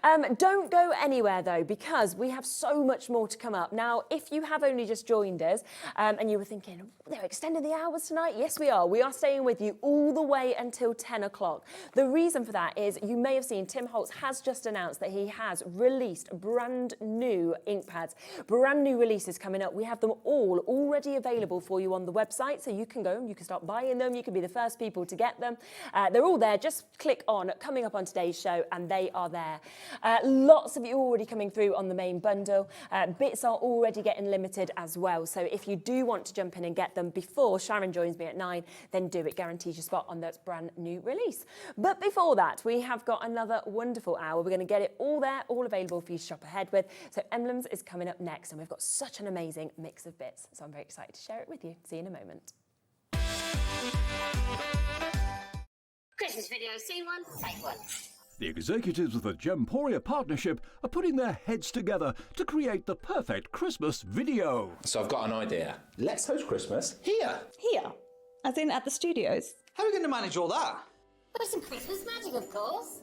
then. Don't go anywhere, though, because we have so much more to come up. Now, if you have only just joined us and you were thinking, they're extending the hours tonight, yes, we are. We are staying with you all the way until 10 o'clock. The reason for that is you may have seen Tim Holtz has just announced that he has released brand new ink pads, brand new releases coming up. We have them all already available for you on the website, so you can go and you can start buying them. You can be the first people to get them. They're all there. Just click on coming up on today's show and they are there. Lots of you already coming through on the main bundle. Bits are already getting limited as well, so if you do want to jump in and get them before Sharon joins me at 9, then do it. Guarantees your spot on that brand new release. But before that, we have got another wonderful hour. We're going to get it all there, all available for you to shop ahead with. So Emlems is coming up next, and we've got such an amazing mix of bits. So I'm very excited to share it with you. See you in a moment.
Christmas video, scene one, take one.
The executives of the Gemporia partnership are putting their heads together to create the perfect Christmas video.
So I've got an idea. Let's host Christmas here.
Here? As in at the studios?
How are we going to manage all that?
With some Christmas magic, of course.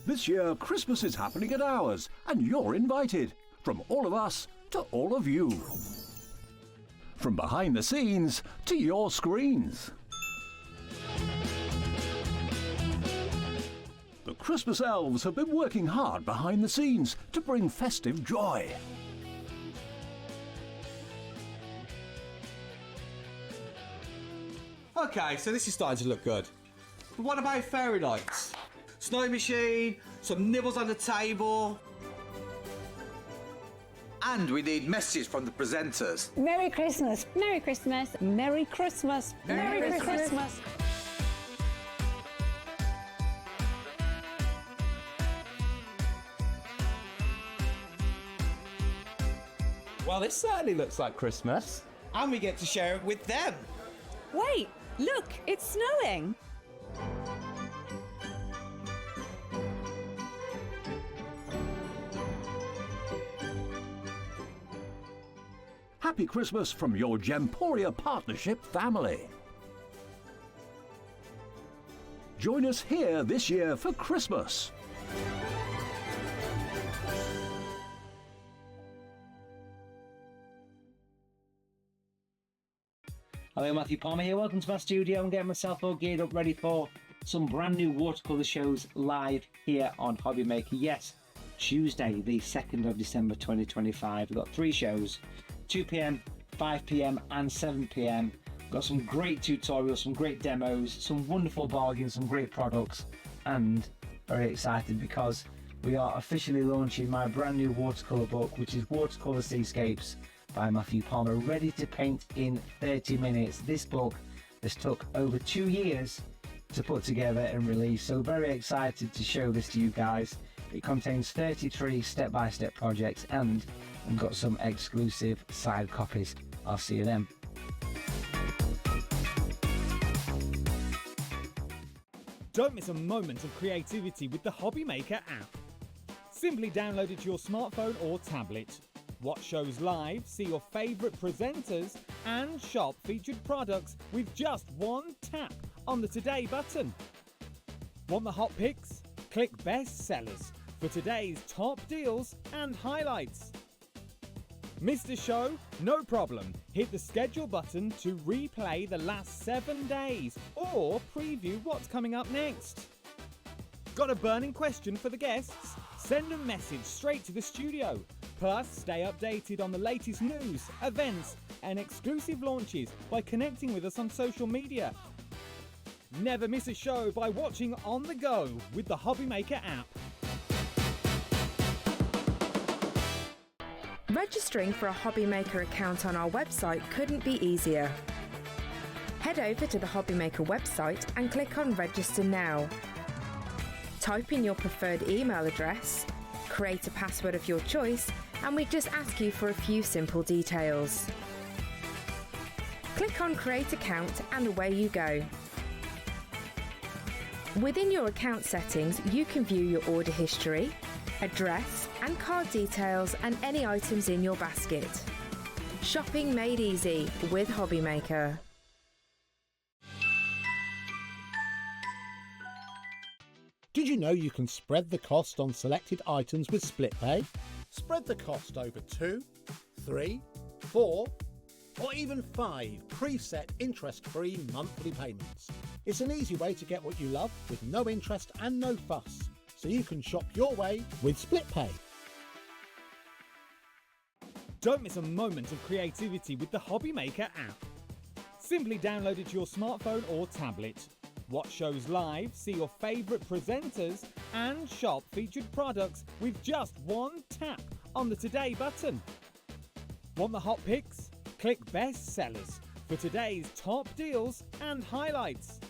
This year, Christmas is happening at ours, and you're invited. From all of us to all of you. From behind the scenes to your screens. The Christmas elves have been working hard behind the scenes to bring festive joy.
Okay, so this is starting to look good. But what about fairy lights? Snow machine, some nibbles on the table. And we need messages from the presenters.
Merry Christmas. Merry Christmas. Merry Christmas.
Merry Christmas.
Well, this certainly looks like Christmas.
And we get to share it with them.
Wait, look, it's snowing.
Happy Christmas from your Gemporia partnership family. Join us here this year for Christmas.
Hello, Matthew Palmer here. Welcome to my studio. I'm getting myself all geared up, ready for some brand new watercolour shows live here on Hobby Maker. Yes, Tuesday, the 2nd of December 2025. We've got 3 shows, 2 p.m, 5 p.m, and 7 p.m. We've got some great tutorials, some great demos, some wonderful bargains, some great products, and very excited because we are officially launching my brand new watercolour book, which is Watercolour Seascapes by Matthew Palmer, ready to paint in 30 minutes. This book has took over 2 years to put together and release, so very excited to show this to you guys. It contains 33 step-by-step projects, and I've got some exclusive side copies. I'll see you then.
Don't miss a moment of creativity with the Hobby Maker app. Simply download it to your smartphone or tablet. Watch shows live, see your favourite presenters, and shop featured products with just one tap on the Today button. Want the hot picks? Click Best Sellers for today's top deals and highlights. Missed a show? No problem. Hit the schedule button to replay the last 7 days or preview what's coming up next. Got a burning question for the guests? Send a message straight to the studio. Plus, stay updated on the latest news, events, and exclusive launches by connecting with us on social media. Never miss a show by watching on the go with the Hobby Maker app.
Registering for a Hobby Maker account on our website couldn't be easier. Head over to the Hobby Maker website and click on Register Now. Type in your preferred email address, create a password of your choice, and we just ask you for a few simple details. Click on Create Account and away you go. Within your account settings, you can view your order history, address and card details, and any items in your basket. Shopping made easy with Hobby Maker.
Did you know you can spread the cost on selected items with split pay? Spread the cost over 2, 3, 4, or even 5 preset interest-free monthly payments. It's an easy way to get what you love with no interest and no fuss, so you can shop your way with split pay.
Don't miss a moment of creativity with the Hobby Maker app. Simply download it to your smartphone or tablet. Watch shows live, see your favourite presenters, and shop featured products with just one tap on the Today button. Want the hot picks? Click Best Sellers for today's top deals and highlights.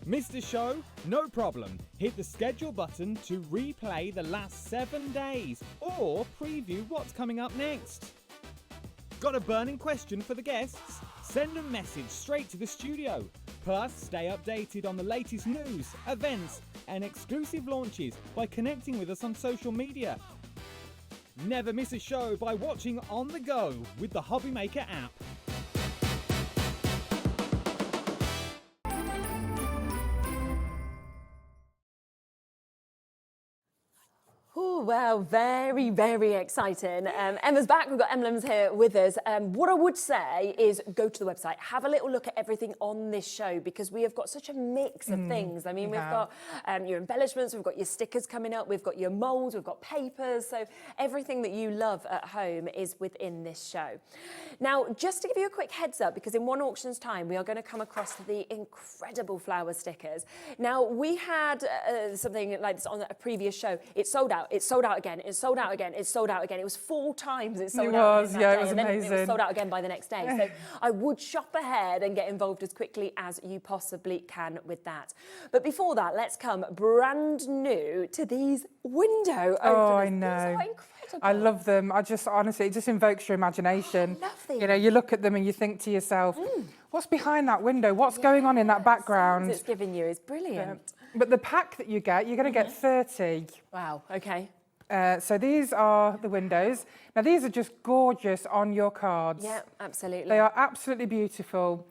Missed a show? No problem. Hit the schedule button to replay the last 7 days or preview what's coming up next. Got a burning question for the guests? Send a message straight to the studio. Plus, stay updated on the latest news, events, and exclusive launches by connecting with us on social media. Never miss a show by watching on the go with the Hobby Maker app.
Oh, wow, very, very exciting. Emma's back, we've got Emlems here with us. What I would say is go to the website, have a little look at everything on this show, because we have got such a mix of things. I mean, we've got your embellishments, we've got your stickers coming up, we've got your moulds, we've got papers, so everything that you love at home is within this show. Now, just to give you a quick heads up, because in one auction's time, we are going to come across the incredible flower stickers. Now, we had something like this on a previous show. It sold out. It sold out again. It sold out again. It sold out again. It was 4 times it sold out.
Yeah, it was
and then
amazing.
it was sold out again by the next day. So I would shop ahead and get involved as quickly as you possibly can with that. But before that, let's come brand new to these window openers.
Oh, I
These
know.
are incredible.
I love them. I just, honestly, it just invokes your imagination.
I love these.
You know, you look at them and you think to yourself, what's behind that window? What's going on in that background?
It's giving you is brilliant.
But the pack that you get, you're going to get 30.
Wow, okay.
So these are the windows. Now, these are just gorgeous on your cards.
Yeah, absolutely.
They are absolutely beautiful.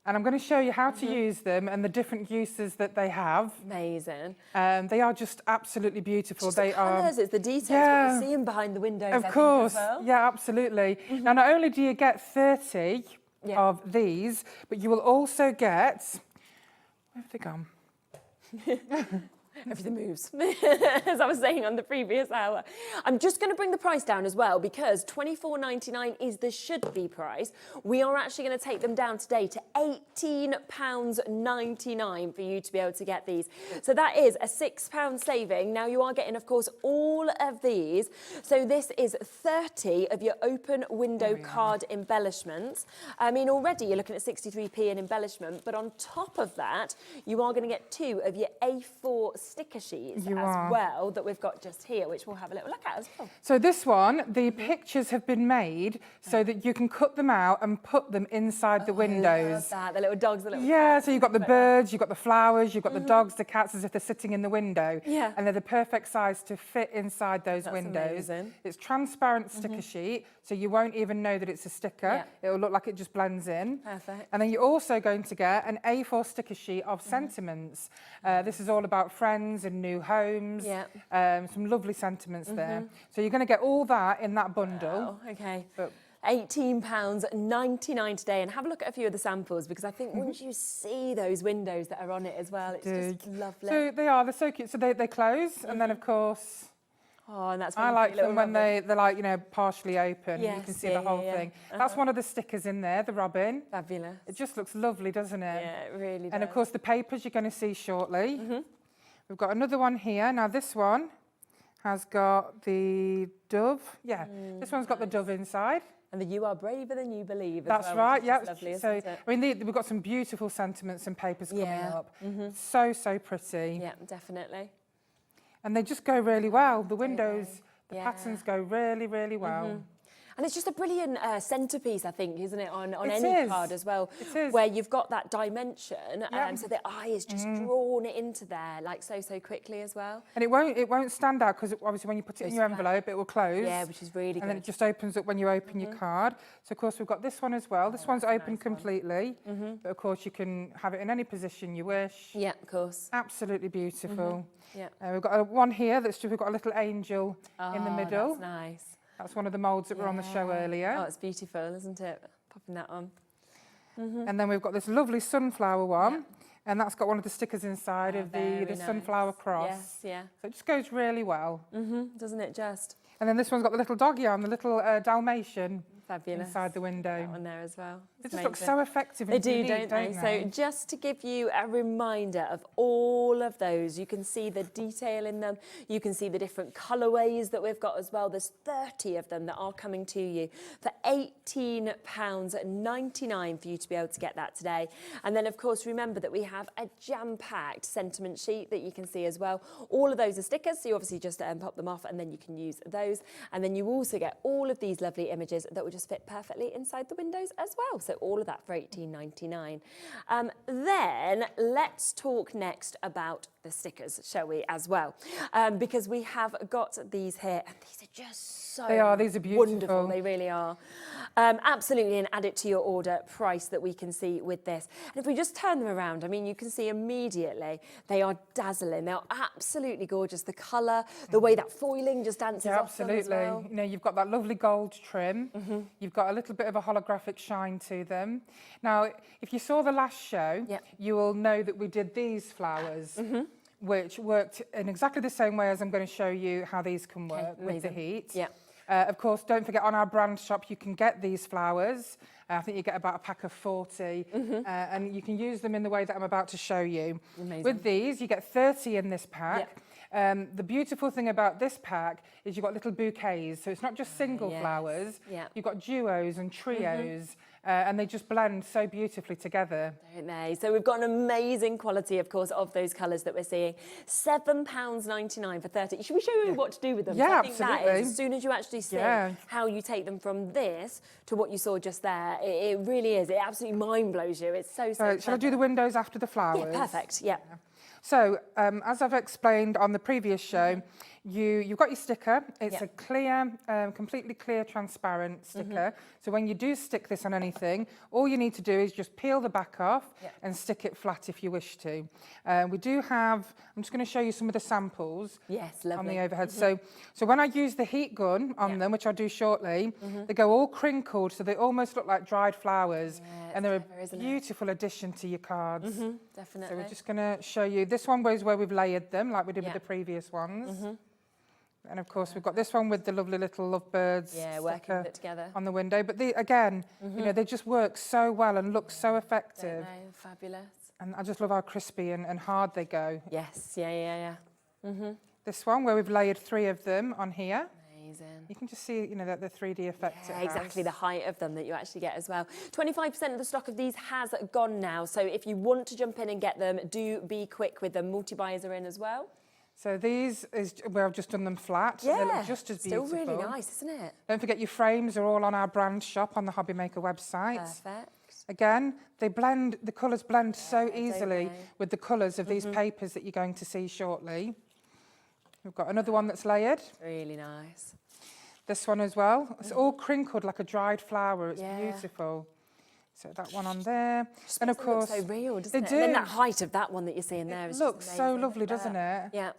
And I'm going to show you how to use them and the different uses that they have.
Amazing.
They are just absolutely beautiful.
Just
they
the colours, it's the details, what you're seeing behind the windows.
Of course, yeah, absolutely. Now, not only do you get 30 of these, but you will also get, where have they gone?
Everything moves, as I was saying on the previous hour. I'm just going to bring the price down as well because £24.99 is the should-be price. We are actually going to take them down today to £18.99 for you to be able to get these. So that is a £6 saving. Now you are getting, of course, all of these. So this is 30 of your open window card embellishments. I mean, already you're looking at 63p in embellishment, but on top of that, you are going to get 2 of your A4 sticker sheets well that we've got just here, which we'll have a little look at as well.
So this one, the pictures have been made so that you can cut them out and put them inside the windows.
I love that. The little dogs, the little
cats. So you've got the birds, you've got the flowers, you've got the dogs, the cats as if they're sitting in the window.
Yeah.
And they're the perfect size to fit inside those windows.
Amazing.
It's transparent sticker sheet, so you won't even know that it's a sticker. It'll look like it just blends in.
Perfect.
And then you're also going to get an A4 sticker sheet of sentiments. This is all about friends and new homes. Some lovely sentiments there. So you're going to get all that in that bundle.
Wow, okay. £18.99 today, and have a look at a few of the samples because I think once you see those windows that are on it as well, it's just lovely.
So they're so cute. So they close, and then of course.
Oh, and that's
I like them when they're like, you know, partially open.
Yes,
you can see the whole thing. That's one of the stickers in there, the robin.
Fabulous.
It just looks lovely, doesn't it?
Yeah, it really does.
And of course the papers you're going to see shortly. We've got another one here. Now this one has got the dove. Yeah, this one's got the dove inside.
And the you are braver than you believe.
That's right, yeah.
Lovely,
so,
isn't it?
I mean, we've got some beautiful sentiments and papers coming up. So pretty.
Yeah, definitely.
And they just go really well. The windows, the patterns go really, really well.
And it's just a brilliant centrepiece, I think, isn't it, on any card as well, where you've got that dimension, so the eye is just drawn into there, like so quickly as well.
And it won't stand out because obviously when you put it in your envelope, it will close.
Yeah, which is really good.
And then it just opens up when you open your card. So of course we've got this one as well. This one's open completely, but of course you can have it in any position you wish.
Yeah, of course.
Absolutely beautiful.
Yeah.
We've got one here we've got a little angel in the middle.
That's nice.
That's one of the moulds that were on the show earlier.
Oh, it's beautiful, isn't it? Popping that on.
And then we've got this lovely sunflower one. And that's got one of the stickers inside of the sunflower cross.
Yes, yeah.
So it just goes really well.
Doesn't it just?
And then this one's got the little doggy on, the little Dalmatian.
Fabulous.
Inside the window.
That one there as well.
They just look so effective.
They do, don't they? So just to give you a reminder of all of those, you can see the detail in them. You can see the different colourways that we've got as well. There's 30 of them that are coming to you for £18.99 for you to be able to get that today. And then, of course, remember that we have a jam-packed sentiment sheet that you can see as well. All of those are stickers, so you obviously just pop them off and then you can use those. And then you also get all of these lovely images that will just fit perfectly inside the windows as well. So all of that for £18.99. Then let's talk next about the stickers, shall we, as well? Because we have got these here, and these are just so
these are beautiful.
Wonderful, they really are. Absolutely, and add it to your order price that we can see with this. And if we just turn them around, I mean, you can see immediately they are dazzling. They are absolutely gorgeous. The colour, the way that foiling just dances off them as well.
You know, you've got that lovely gold trim. You've got a little bit of a holographic shine to them. Now, if you saw the last show, you will know that we did these flowers, which worked in exactly the same way as I'm going to show you how these can work with the heat. Of course, don't forget, on our brand shop, you can get these flowers. I think you get about a pack of 40, and you can use them in the way that I'm about to show you.
Amazing.
With these, you get 30 in this pack. The beautiful thing about this pack is you've got little bouquets, so it's not just single flowers. You've got duos and trios, and they just blend so beautifully together.
Don't they? So we've got an amazing quality, of course, of those colours that we're seeing. £7.99 for 30. Should we show you what to do with them?
Yeah,
so I think
absolutely.
that is, as soon as you actually see how you take them from this to what you saw just there, it really is. It absolutely mind blows you. It's so
shall I do the windows after the flowers?
Yeah, perfect. Yeah.
So, as I've explained on the previous show, you've got your sticker. It's a clear, completely clear, transparent sticker. So when you do stick this on anything, all you need to do is just peel the back off and stick it flat if you wish to. We do have, I'm just going to show you some of the samples on the overhead. So when I use the heat gun on them, which I'll do shortly, they go all crinkled, so they almost look like dried flowers. And they're a beautiful addition to your cards.
Definitely.
So we're just going to show you, this one was where we've layered them, like we did with the previous ones. And of course, we've got this one with the lovely little lovebirds
working with it together
on the window. But again, you know, they just work so well and look so effective.
Fabulous.
And I just love how crispy and hard they go.
Yes,
This one, where we've layered 3 of them on here.
Amazing.
You can just see, you know, that the 3D effect.
Yeah, exactly, the height of them that you actually get as well. 25% of the stock of these has gone now, so if you want to jump in and get them, do be quick with them. Multi-buyers are in as well.
So these is where I've just done them flat. They look just as beautiful.
Still really nice, isn't it?
Don't forget your frames are all on our brand shop on the Hobby Maker website.
Perfect.
Again, they blend, the colours blend so easily with the colours of these papers that you're going to see shortly. We've got another one that's layered.
Really nice.
This one as well. It's all crinkled like a dried flower. It's beautiful. So that one on there. And of course,
so real, doesn't
they
it?
do.
And then that height of that one that you're seeing there is
looks
just
so
amazing.
lovely, doesn't it?
Yeah.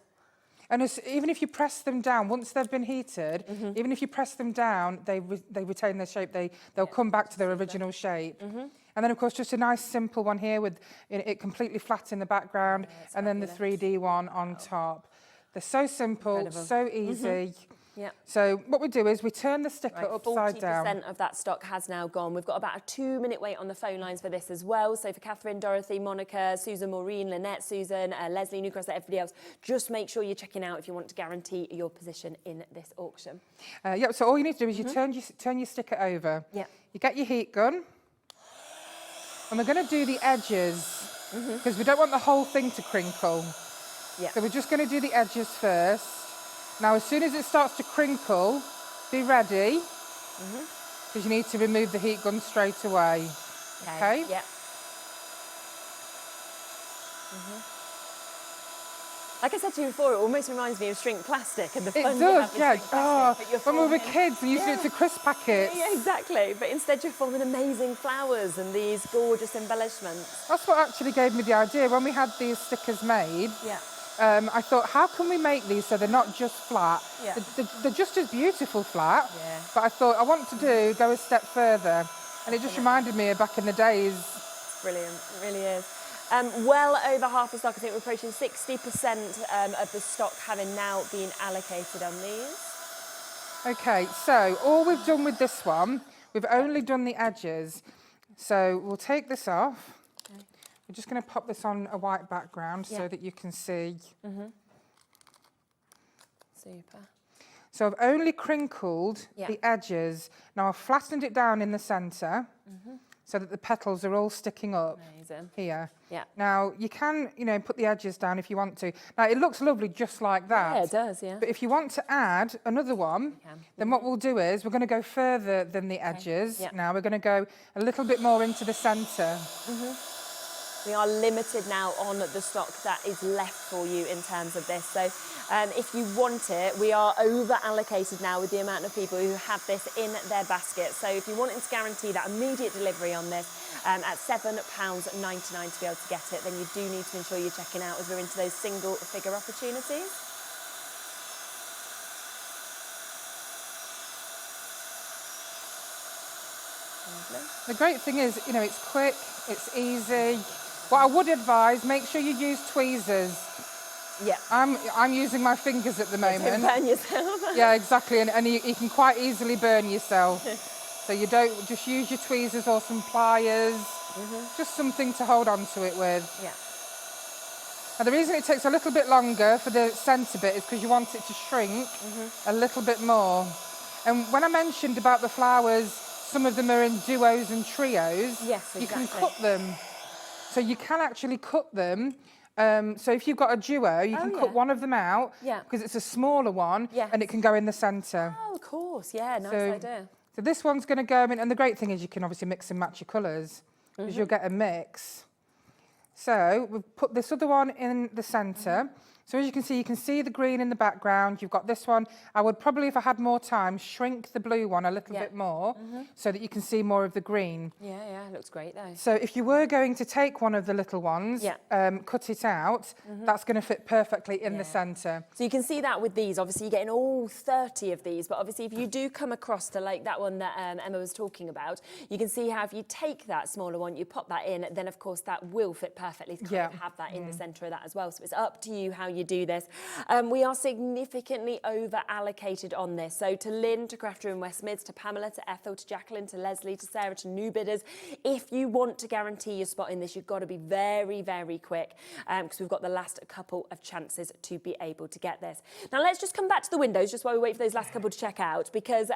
And even if you press them down, once they've been heated, even if you press them down, they retain their shape. They'll come back to their original shape. And then, of course, just a nice simple one here with it completely flat in the background, and then the 3D one on top. They're so simple,
Incredible.
so easy.
Yeah.
So what we do is we turn the sticker upside down.
40% of that stock has now gone. We've got about a 2-minute wait on the phone lines for this as well. So for Catherine, Dorothy, Monica, Susan, Maureen, Lynette, Susan, Leslie, Newcross, everybody else, just make sure you're checking out if you want to guarantee your position in this auction.
So all you need to do is you turn your sticker over.
Yeah.
You get your heat gun. And we're going to do the edges because we don't want the whole thing to crinkle.
Yeah.
So we're just going to do the edges first. Now, as soon as it starts to crinkle, be ready because you need to remove the heat gun straight away. Okay?
Yeah. Like I said to you before, it almost reminds me of shrink plastic and the fun you have with shrink plastic.
When we were kids, we used to do it to crisp packets.
Yeah, exactly. But instead you're forming amazing flowers and these gorgeous embellishments.
That's what actually gave me the idea. When we had these stickers made, I thought, how can we make these so they're not just flat?
Yeah.
They're just as beautiful flat, but I thought I want to go a step further. And it just reminded me of back in the days.
Brilliant, it really is. Well over half the stock, I think we're approaching 60% of the stock having now been allocated on these.
Okay, so all we've done with this one, we've only done the edges. So we'll take this off. We're just going to pop this on a white background so that you can see.
Super.
So I've only crinkled the edges. Now I've flattened it down in the centre so that the petals are all sticking up here.
Yeah.
Now you can, put the edges down if you want to. Now it looks lovely just like that.
Yeah, it does, yeah.
But if you want to add another one, then what we'll do is we're going to go further than the edges. Now we're going to go a little bit more into the centre.
We are limited now on the stock that is left for you in terms of this. So if you want it, we are over allocated now with the amount of people who have this in their basket. So if you wanted to guarantee that immediate delivery on this at £7.99 to be able to get it, then you do need to ensure you're checking out as we're into those single figure opportunities.
The great thing is, it's quick, it's easy. What I would advise, make sure you use tweezers.
Yeah.
I'm using my fingers at the moment.
Don't burn yourself.
Yeah, exactly, and you can quite easily burn yourself. So you don't, just use your tweezers or some pliers, just something to hold on to it with.
Yeah.
And the reason it takes a little bit longer for the centre bit is because you want it to shrink a little bit more. And when I mentioned about the flowers, some of them are in duos and trios.
Yes, exactly.
You can cut them. So you can actually cut them. So if you've got a duo, you can cut one of them out because it's a smaller one and it can go in the centre.
Oh, of course. Yeah, nice idea.
So this one's going to go in, and the great thing is you can obviously mix and match your colours because you'll get a mix. So we've put this other one in the centre. So as you can see the green in the background. You've got this one. I would probably, if I had more time, shrink the blue one a little bit more so that you can see more of the green.
Yeah, it looks great though.
So if you were going to take one of the little ones, cut it out, that's going to fit perfectly in the centre.
So you can see that with these. Obviously, you're getting all 30 of these, but obviously if you do come across to like that one that Emma was talking about, you can see how if you take that smaller one, you pop that in, then of course that will fit perfectly to kind of have that in the centre of that as well. So it's up to you how you do this. We are significantly over allocated on this. So to Lynn, to Crafter in West Mids, to Pamela, to Ethel, to Jacqueline, to Leslie, to Sarah, to new bidders, if you want to guarantee your spot in this, you've got to be very, very quick because we've got the last couple of chances to be able to get this. Now let's just come back to the windows just while we wait for those last couple to check out, because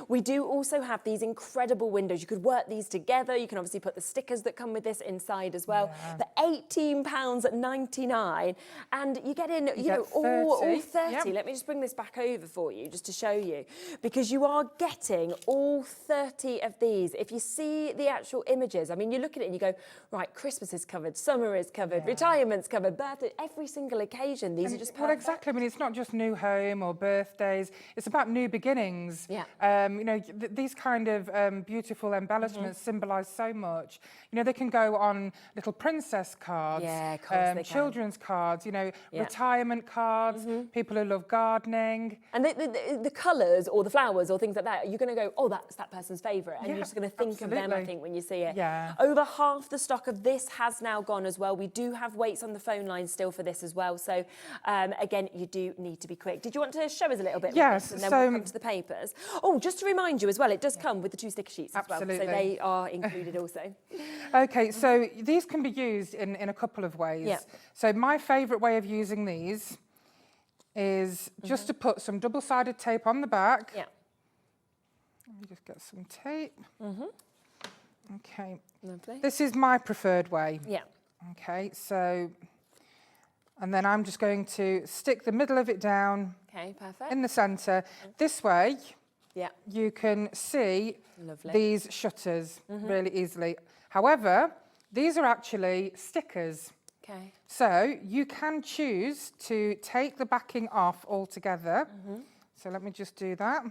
we do also have these incredible windows. You could work these together. You can obviously put the stickers that come with this inside as well. For £18.99, and you get in, you know, all 30. Let me just bring this back over for you just to show you, because you are getting all 30 of these. If you see the actual images, I mean, you look at it and you go, right, Christmas is covered, summer is covered, retirement's covered, birthday, every single occasion. These are just perfect.
Well, exactly. I mean, it's not just new home or birthdays. It's about new beginnings. You know, these kind of beautiful embellishments symbolise so much. You know, they can go on little princess cards, children's cards, you know, retirement cards, people who love gardening.
And the colours or the flowers or things like that, you're going to go, oh, that's that person's favourite. And you're just going to think of them, I think, when you see it. Over half the stock of this has now gone as well. We do have waits on the phone line still for this as well. So, again, you do need to be quick. Did you want to show us a little bit with this? And then we'll come to the papers. Oh, just to remind you as well, it does come with the 2 sticker sheets as well. So they are included also.
Okay, so these can be used in a couple of ways. So my favourite way of using these is just to put some double-sided tape on the back. Let me just get some tape. Okay.
Lovely.
This is my preferred way. Okay, so, and then I'm just going to stick the middle of it down in the centre. This way, you can see these shutters really easily. However, these are actually stickers. So you can choose to take the backing off altogether. So let me just do that.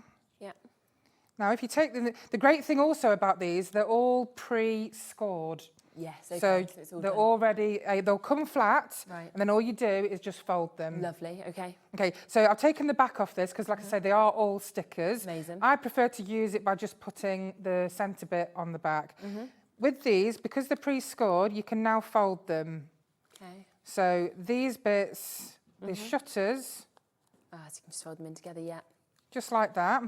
Now, if you take the great thing also about these, they're all pre-scored. So they're already, they'll come flat, and then all you do is just fold them.
Lovely, okay.
Okay, so I've taken the back off this because, like I said, they are all stickers.
Amazing.
I prefer to use it by just putting the centre bit on the back. With these, because they're pre-scored, you can now fold them. So these bits, the shutters.
So you can just fold them in together,
Just like that.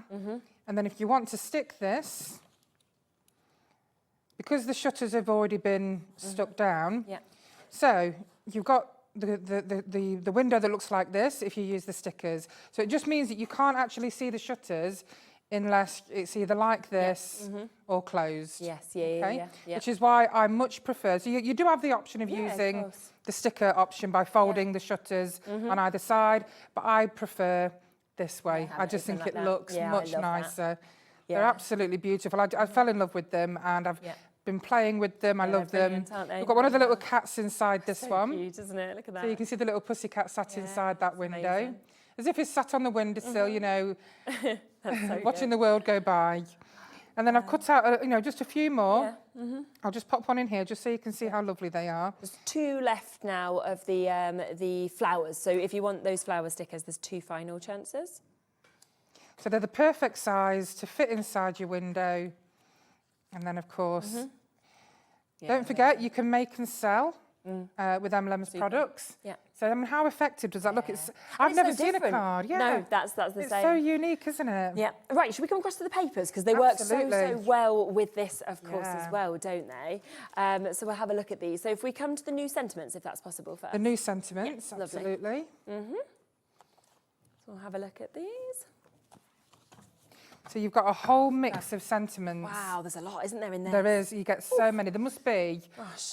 And then if you want to stick this, because the shutters have already been stuck down, so you've got the window that looks like this if you use the stickers. So it just means that you can't actually see the shutters unless it's either like this or closed. Which is why I much prefer. So you do have the option of using the sticker option by folding the shutters on either side, but I prefer this way. I just think it looks much nicer. They're absolutely beautiful. I fell in love with them, and I've been playing with them. I love them. We've got one of the little cats inside this one.
Cute, isn't it? Look at that.
So you can see the little pussycat sat inside that window. As if it's sat on the windowsill, you know, watching the world go by. And then I've cut out, you know, just a few more. I'll just pop one in here just so you can see how lovely they are.
There's 2 left now of the flowers. So if you want those flower stickers, there's 2 final chances.
So they're the perfect size to fit inside your window. And then, of course, don't forget, you can make and sell with Emlems products. So, I mean, how effective does that look? I've never seen a card.
No, that's the same.
It's so unique, isn't it?
Right, should we come across to the papers? Because they work so well with this, of course, as well, don't they? So we'll have a look at these. So if we come to the new sentiments, if that's possible first.
The new sentiments, absolutely.
So we'll have a look at these.
So you've got a whole mix of sentiments.
Wow, there's a lot, isn't there, in there?
There is. You get so many. There must be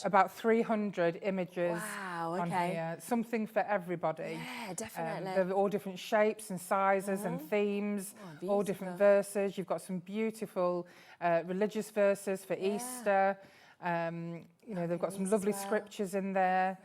about 300 images on here. Something for everybody.
Yeah, definitely.
They're all different shapes and sizes and themes, all different verses. You've got some beautiful religious verses for Easter. You know, they've got some lovely scriptures in there.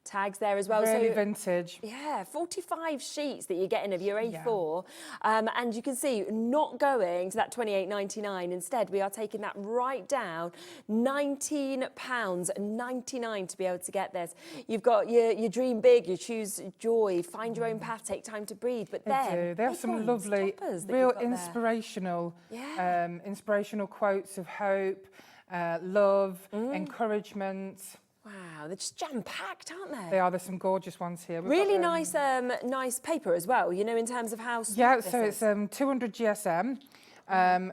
tags there as well.
Really
so,
vintage.
Yeah, 45 sheets that you're getting of your A4. And you can see not going to that £28.99. Instead, we are taking that right down, £19.99 to be able to get this. You've got your dream big, you choose joy, find your own path, take time to breathe. But then
They have some lovely, real inspirational, inspirational quotes of hope, love, encouragement.
Wow, they're just jam-packed, aren't they?
They are. There's some gorgeous ones here.
Really nice, nice paper as well, you know, in terms of how...
Yeah, so it's 200 GSM.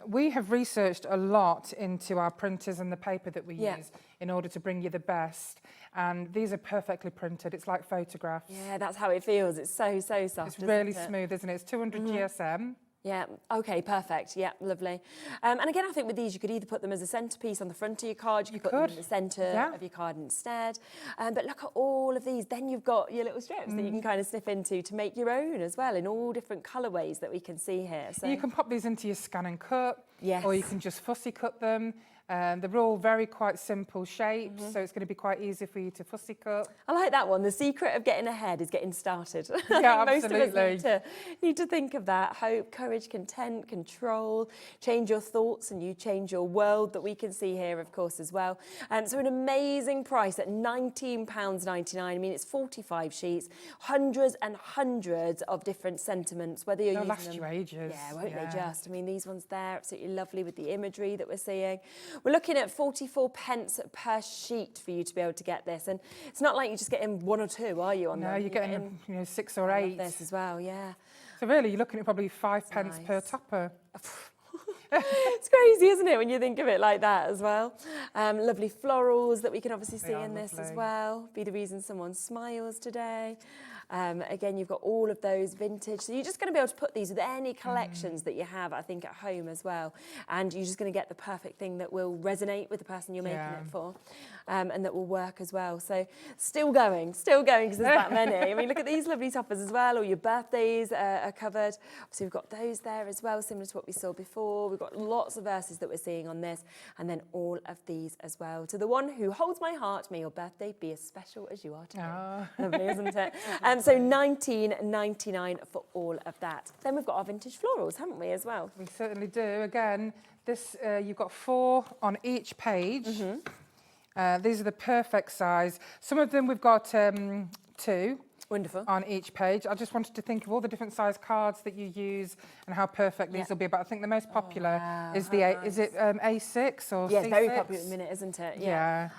We have researched a lot into our printers and the paper that we use in order to bring you the best. And these are perfectly printed. It's like photographs.
Yeah, that's how it feels. It's so soft.
It's really smooth, isn't it? It's 200 GSM.
Yeah, okay, perfect. Yeah, lovely. And again, I think with these, you could either put them as a centrepiece on the front of your card, you could put them in the centre of your card instead. But look at all of these. Then you've got your little strips that you can kind of snip into to make your own as well in all different colourways that we can see here. So
you can pop these into your scan and cut, or you can just fussy cut them. They're all very quite simple shapes, so it's going to be quite easy for you to fussy cut.
I like that one. The secret of getting ahead is getting started.
Yeah,
Most
absolutely.
of us need to think of that. Hope, courage, content, control, change your thoughts and you change your world that we can see here, of course, as well. So an amazing price at £19.99. I mean, it's 45 sheets, hundreds and hundreds of different sentiments, whether you're
They'll
using
last you ages.
Yeah, won't they just? I mean, these ones there, absolutely lovely with the imagery that we're seeing. We're looking at 44 pence per sheet for you to be able to get this. And it's not like you're just getting one or two, are you, on them?
No, you're getting 6 or 8.
This as well, yeah.
So really, you're looking at probably 5 pence per topper.
It's crazy, isn't it, when you think of it like that as well? Lovely florals that we can obviously see in this as well. Be the reason someone smiles today. Again, you've got all of those vintage. So you're just going to be able to put these with any collections that you have, I think, at home as well. And you're just going to get the perfect thing that will resonate with the person you're making it for, and that will work as well. So still going because there's that many. I mean, look at these lovely toppers as well. All your birthdays are covered. Obviously, we've got those there as well, similar to what we saw before. We've got lots of verses that we're seeing on this, and then all of these as well. To the one who holds my heart, may your birthday be as special as you are today. Lovely, isn't it? So £19.99 for all of that. Then we've got our vintage florals, haven't we, as well?
We certainly do. Again, this you've got 4 on each page. These are the perfect size. Some of them we've got 2.
Wonderful.
On each page. I just wanted to think of all the different size cards that you use and how perfect these will be. But I think the most popular is the A6 or
yeah,
C6?
It's very popular at the minute, isn't it?
Yeah.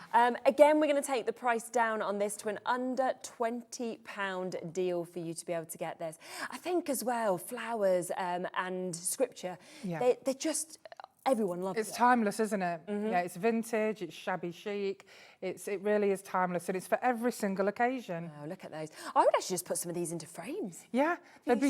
Again, we're going to take the price down on this to an under £20 deal for you to be able to get this. I think as well, flowers and scripture, they're just... Everyone loves it.
It's timeless, isn't it? Yeah, it's vintage, it's shabby chic. It really is timeless, and it's for every single occasion.
Oh, look at those. I would actually just put some of these into frames.
Yeah, they'd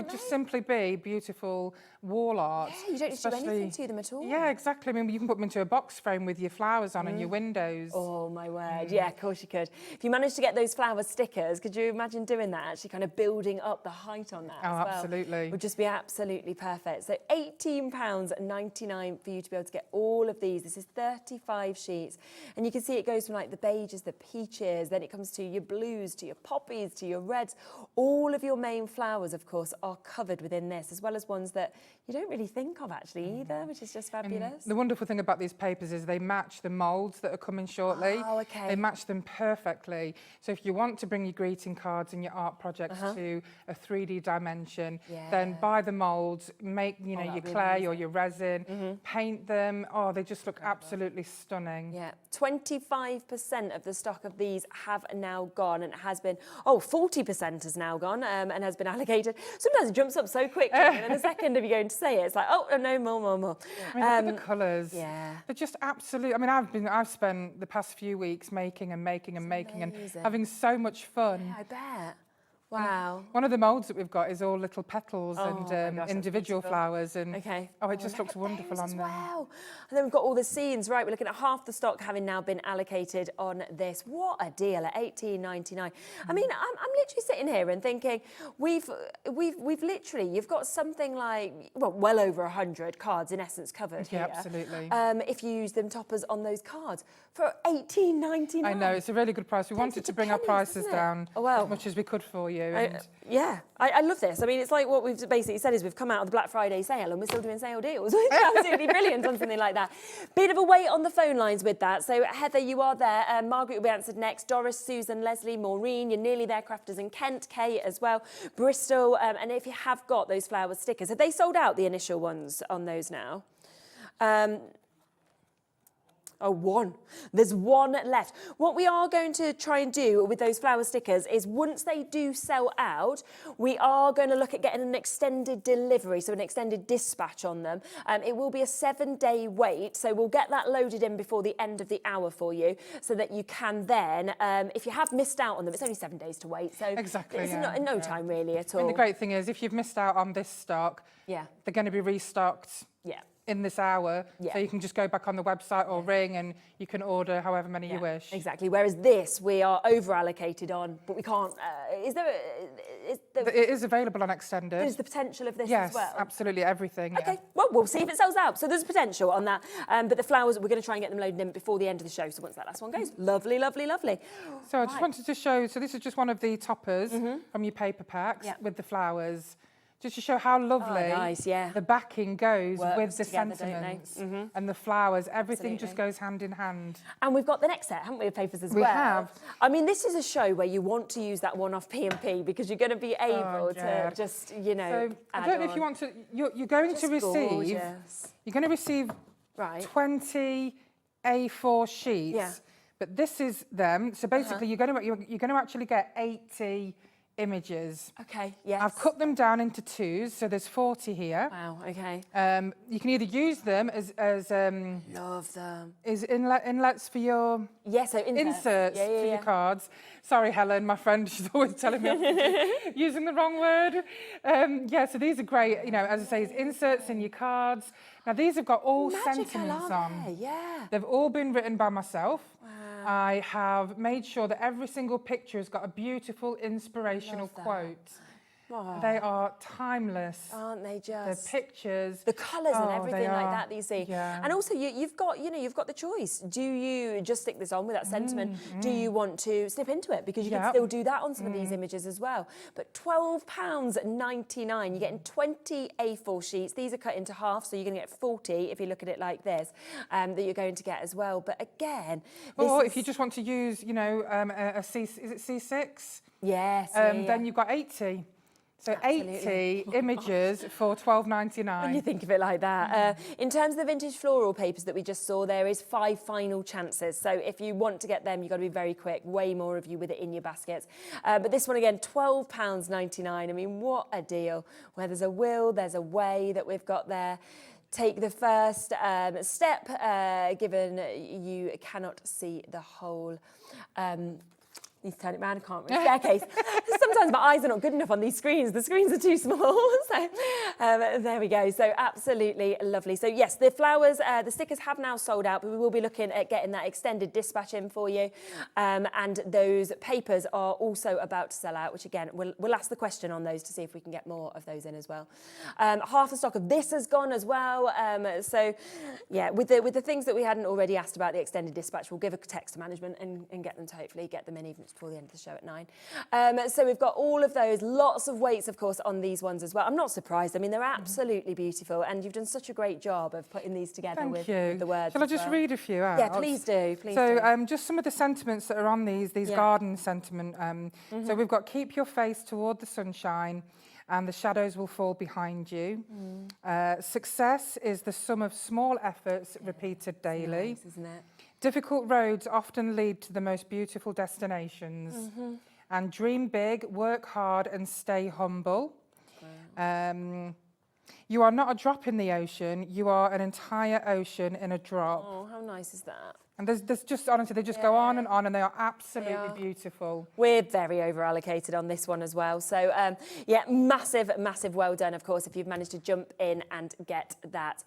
just simply be beautiful wall art.
Yeah, you don't need to do anything to them at all.
Yeah, exactly. I mean, you can put them into a box frame with your flowers on and your windows.
Oh, my word. Yeah, of course you could. If you managed to get those flower stickers, could you imagine doing that? Actually kind of building up the height on that as well.
Absolutely.
Would just be absolutely perfect. So £18.99 for you to be able to get all of these. This is 35 sheets. And you can see it goes from like the beiges, the peaches, then it comes to your blues, to your poppies, to your reds. All of your main flowers, of course, are covered within this, as well as ones that you don't really think of actually either, which is just fabulous.
And the wonderful thing about these papers is they match the moulds that are coming shortly.
Oh, okay.
They match them perfectly. So if you want to bring your greeting cards and your art projects to a 3D dimension, then buy the moulds, make your clay or your resin, paint them. Oh, they just look absolutely stunning.
Yeah, 25% of the stock of these have now gone, and it has been, 40% has now gone and has been allocated. Sometimes it jumps up so quickly, and in a second of you going to say it, it's like, oh, no, more.
I mean, look at the colours. Yeah. They're just absolute. I mean, I've spent the past few weeks making and having so much fun.
Yeah, I bet. Wow.
One of the moulds that we've got is all little petals
Oh
and
my gosh, that's
individual
beautiful.
flowers. And
Okay.
oh, it just looks wonderful on there.
Wow. And then we've got all the scenes, right? We're looking at half the stock having now been allocated on this. What a deal at $18.99. I mean, I'm literally sitting here and thinking, we've literally, you've got something like, well over 100 cards in essence covered
Yeah,
here.
absolutely.
If you use them toppers on those cards for $18.99.
I know, it's a really good price. We wanted to bring our prices
isn't it?
down
Oh, well.
as much as we could for you.
I love this. I mean, it's like what we've basically said is we've come out of the Black Friday sale and we're still doing sale deals. It's absolutely brilliant on something like that. Bit of a wait on the phone lines with that. So Heather, you are there. Margaret will be answered next. Doris, Susan, Leslie, Maureen, you're nearly there. Crafters in Kent, Kate as well. Bristol. And if you have got those flower stickers, have they sold out the initial ones on those now? Oh, one. There's one left. What we are going to try and do with those flower stickers is once they do sell out, we are going to look at getting an extended delivery, so an extended dispatch on them. It will be a 7-day wait, so we'll get that loaded in before the end of the hour for you so that you can then, if you have missed out on them, it's only 7 days to wait. So
exactly,
it's no time really at all.
I mean, the great thing is if you've missed out on this stock, they're going to be restocked. In this hour, so you can just go back on the website or ring and you can order however many you wish.
Exactly. Whereas this, we are over allocated on, but we can't.
It is available on extended.
There's the potential of this
yes,
as well.
Absolutely, everything.
Okay. Well, we'll see if it sells out. So there's potential on that. But the flowers, we're going to try and get them loaded in before the end of the show. So once that last one goes, lovely, lovely, lovely.
So I just wanted to show. So this is just one of the toppers from your paper packs with the flowers. Just to show how lovely the backing goes with the sentiments and the flowers. Everything just goes hand in hand.
And we've got the next set, haven't we, of papers as well?
We have.
I mean, this is a show where you want to use that one-off P&P because you're going to be able to just, you know,
so I don't know if you want to. You're going to receive.
Gorgeous.
You're going to receive 20 A4 sheets.
Yeah.
But this is them. So basically, you're going to actually get 80 images.
Okay, yes.
I've cut them down into twos, so there's 40 here.
Wow, okay.
You can either use them as
love them.
Is inlets for your
so
inserts for your cards. Sorry, Helen, my friend, she's always telling me I'm using the wrong word. So these are great. You know, as I say, it's inserts in your cards. Now these have got all sentiments on.
Yeah.
They've all been written by myself. Wow. I have made sure that every single picture has got a beautiful inspirational quote. Oh. They are timeless,
aren't they? Just
the pictures,
the colours and everything like that you see.
Yeah.
And also, you've got the choice. Do you just stick this on with that sentiment? Do you want to snip into it because you can still do that on some of these images as well? But £12.99, you're getting 20 A4 sheets. These are cut into half, so you're going to get 40 if you look at it like this. That you're going to get as well. But again,
or if you just want to use, you know, is it C6?
Yes.
Then you've got 80. So
Absolutely.
80 images for £12.99.
When you think of it like that. In terms of the vintage floral papers that we just saw, there is 5 final chances. So if you want to get them, you've got to be very quick. Way more of you with it in your baskets. But this one again, £12.99. I mean, what a deal. Where there's a will, there's a way that we've got there. Take the first step, given you cannot see the whole. Need to turn it around, I can't read staircase. Sometimes my eyes are not good enough on these screens. The screens are too small. So there we go. So absolutely lovely. So yes, the flowers, the stickers have now sold out, but we will be looking at getting that extended dispatch in for you. And those papers are also about to sell out, which again, we'll ask the question on those to see if we can get more of those in as well. Half the stock of this has gone as well. So yeah, with the things that we hadn't already asked about the extended dispatch, we'll give a text to management and get them to hopefully get them in even before the end of the show at 9. So we've got all of those, lots of weights, of course, on these ones as well. I'm not surprised. I mean, they're absolutely beautiful, and you've done such a great job of putting these together with the words.
Shall I just read a few out?
Yeah, please do. Please
do.
So
just some of the sentiments that are on these garden sentiment. So we've got keep your face toward the sunshine, and the shadows will fall behind you. Success is the sum of small efforts repeated daily.
Nice, isn't it?
Difficult roads often lead to the most beautiful destinations. And dream big, work hard and stay humble. You are not a drop in the ocean, you are an entire ocean in a drop.
Oh, how nice is that?
And there's just, honestly, they just go on and they are absolutely beautiful.
We're very over allocated on this one as well. So yeah, massive, massive well done, of course, if you've managed to jump in and get that.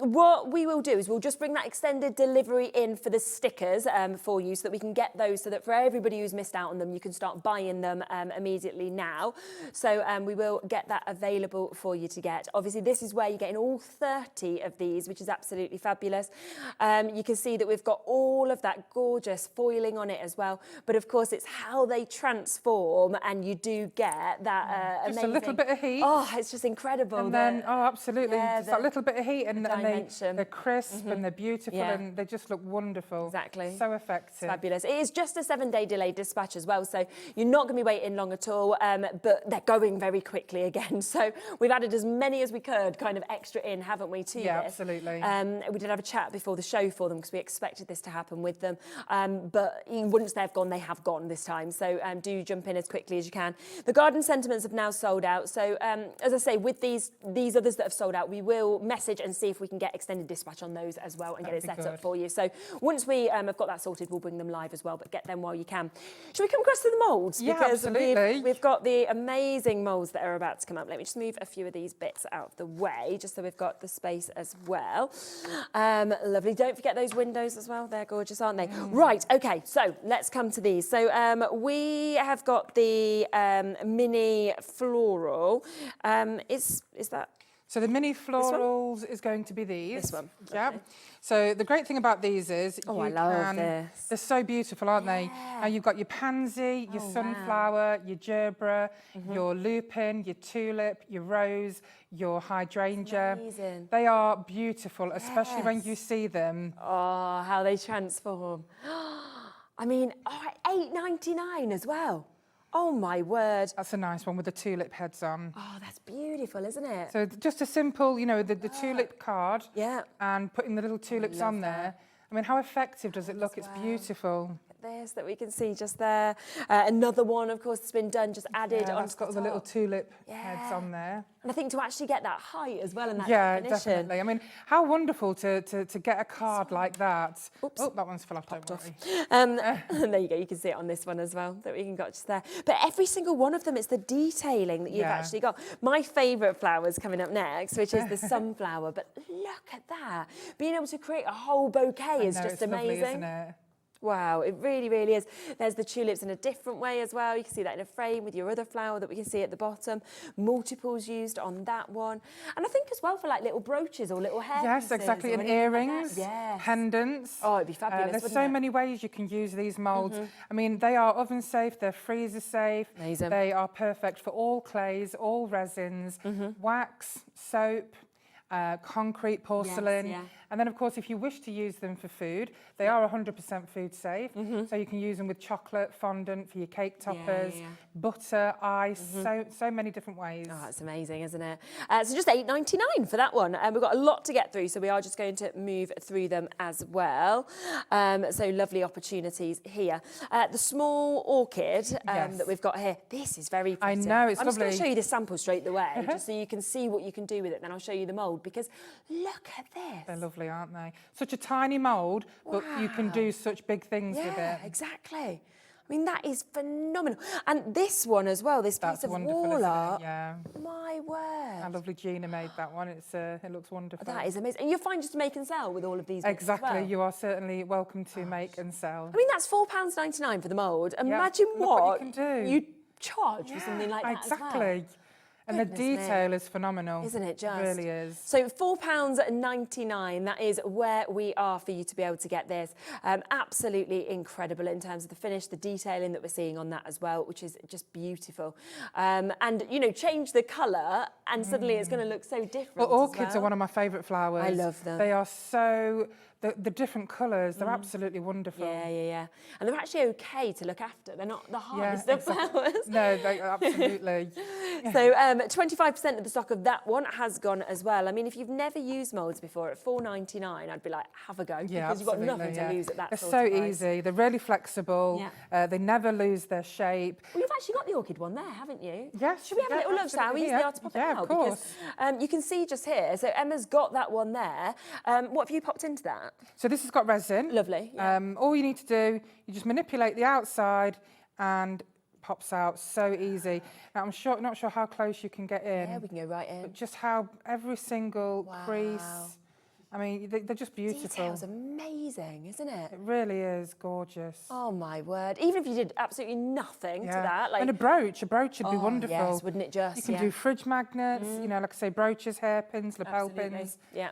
What we will do is we'll just bring that extended delivery in for the stickers for you so that we can get those, so that for everybody who's missed out on them, you can start buying them immediately now. So we will get that available for you to get. Obviously, this is where you're getting all 30 of these, which is absolutely fabulous. You can see that we've got all of that gorgeous foiling on it as well, but of course it's how they transform, and you do get that
just
amazing,
a little bit of heat.
Oh, it's just incredible.
And then, oh, absolutely, just that little bit of heat, and they're crisp and they're beautiful, and they just look wonderful.
Exactly.
So effective.
It's fabulous. It is just a 7-day delayed dispatch as well, so you're not going to be waiting long at all, but they're going very quickly again. So we've added as many as we could, kind of extra in, haven't we, to this?
Absolutely.
We did have a chat before the show for them because we expected this to happen with them, but once they've gone, they have gone this time. So do jump in as quickly as you can. The garden sentiments have now sold out. So as I say, with these others that have sold out, we will message and see if we can get extended dispatch on those as well and get it set up for you. So once we have got that sorted, we'll bring them live as well, but get them while you can. Shall we come across to the moulds?
Yeah,
because
absolutely.
We've got the amazing moulds that are about to come up. Let me just move a few of these bits out of the way, just so we've got the space as well. Lovely. Don't forget those windows as well. They're gorgeous, aren't they? Right, okay, so let's come to these. So we have got the mini floral. Is that?
So the mini florals is going to be these.
This one.
Yeah. Okay. So the great thing about these is
I love this.
They're so beautiful, aren't they? And you've got your pansy, your sunflower, your gerbera, your lupin, your tulip, your rose, your hydrangea. They are beautiful, especially when you see them.
Oh, how they transform. I mean, $8.99 as well. Oh my word.
That's a nice one with the tulip heads on.
Oh, that's beautiful, isn't it?
So just a simple, you know, the tulip card.
Yeah.
And putting the little tulips on there. I mean, how effective does it look? It's beautiful.
This that we can see just there. Another one, of course, that's been done, just added on.
That's got the little tulip heads on there.
And I think to actually get that height as well and that definition.
Definitely. I mean, how wonderful to get a card like that. Oops. Oh, that one's fell off, don't worry.
There you go, you can see it on this one as well, that we can got just there. But every single one of them, it's the detailing that you've actually got. My favourite flower is coming up next, which is the sunflower. But look at that. Being able to create a whole bouquet is just amazing.
Lovely, isn't it?
Wow, it really, really is. There's the tulips in a different way as well. You can see that in a frame with your other flower that we can see at the bottom. Multiples used on that one. And I think as well for like little brooches or little hair
Yes, exactly, and earrings, pendants.
Oh, it'd be fabulous,
There's so many ways you can use these moulds. I mean, they are oven safe, they're freezer safe.
Amazing.
They are perfect for all clays, all resins, wax, soap, concrete, porcelain. And then, of course, if you wish to use them for food, they are 100% food safe. So you can use them with chocolate, fondant for your cake toppers, butter, ice, so many different ways.
Oh, that's amazing, isn't it? So just $8.99 for that one. And we've got a lot to get through, so we are just going to move through them as well. So lovely opportunities here. The small orchid that we've got here, this is very pretty.
I know, it's
I'm
lovely.
just going to show you the sample straight away, just so you can see what you can do with it. Then I'll show you the mould, because look at this.
They're lovely, aren't they? Such a tiny mould, but you can do such big things with it.
Yeah, exactly. I mean, that is phenomenal. And this one as well, this piece of wall art.
Yeah.
My word.
How lovely Gina made that one. It looks wonderful.
That is amazing. And you're fine just to make and sell with all of these bits
Exactly.
as well.
You are certainly welcome to make and sell.
I mean, that's £4.99 for the mould. Imagine
what you can do.
You charge for something like that as well.
And the detail is phenomenal.
Isn't it just?
It really is.
So £4.99, that is where we are for you to be able to get this. Absolutely incredible in terms of the finish, the detailing that we're seeing on that as well, which is just beautiful. And, you know, change the colour and suddenly it's going to look so different.
Well, orchids are one of my favourite flowers.
I love them.
They are so... The different colours, they're absolutely wonderful.
Yeah. And they're actually okay to look after. They're not the hardest of flowers.
No, absolutely.
So 25% of the stock of that one has gone as well. I mean, if you've never used moulds before, at $4.99, I'd be like, have a go, because you've got nothing to lose at that sort of price.
They're so easy. They're really flexible. They never lose their shape.
Well, you've actually got the orchid one there, haven't you?
Yes.
Should we have a little look, shall we? Use the art to pop it out.
Of course.
Because you can see just here, so Emma's got that one there. What have you popped into that?
So this has got resin.
Lovely.
All you need to do, you just manipulate the outside and pops out. So easy. Now, I'm not sure how close you can get in.
Yeah, we can go right in.
But just how every single crease. I mean, they're just beautiful.
Detail's amazing, isn't it?
It really is gorgeous.
Oh my word! Even if you did absolutely nothing to that, like
and a brooch would be wonderful.
Yes, wouldn't it just?
You can do fridge magnets. You know, like I say, brooches, hairpins, lapel pins.
Yeah.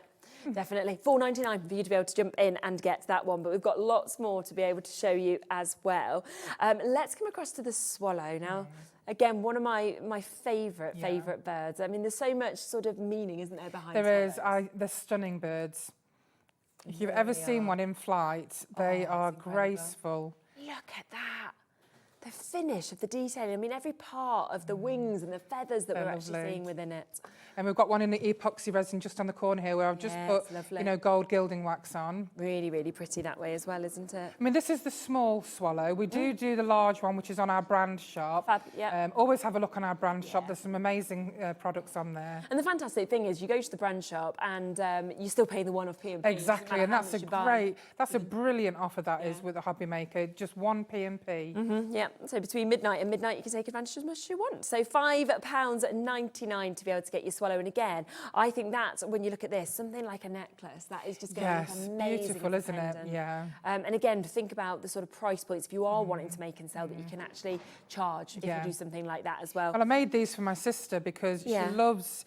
Definitely. $4.99 for you to be able to jump in and get that one, but we've got lots more to be able to show you as well. Let's come across to the swallow now. Again, one of my favourite birds. I mean, there's so much sort of meaning, isn't there, behind swallows?
They're stunning birds. If you've ever seen one in flight, they are graceful.
Look at that. The finish of the detailing. I mean, every part of the wings and the feathers that we're actually seeing within it.
And we've got one in the epoxy resin just on the corner here where I've just put, you know, gold gilding wax on.
Really, really pretty that way as well, isn't it?
I mean, this is the small swallow. We do the large one, which is on our brand shop.
Fab, yeah.
Always have a look on our brand shop. There's some amazing products on there.
And the fantastic thing is you go to the brand shop and you still pay the one-off P&P.
Exactly, and that's a brilliant offer that is with a hobby maker, just one P&P.
Yeah, so between midnight and midnight you can take advantage as much as you want. So £5.99 to be able to get your swallow. And again, I think that when you look at this, something like a necklace, that is just going to look amazing.
Beautiful, isn't it? Yeah.
And again, think about the sort of price points if you are wanting to make and sell that you can actually charge if you do something like that as well.
Well, I made these for my sister because she loves,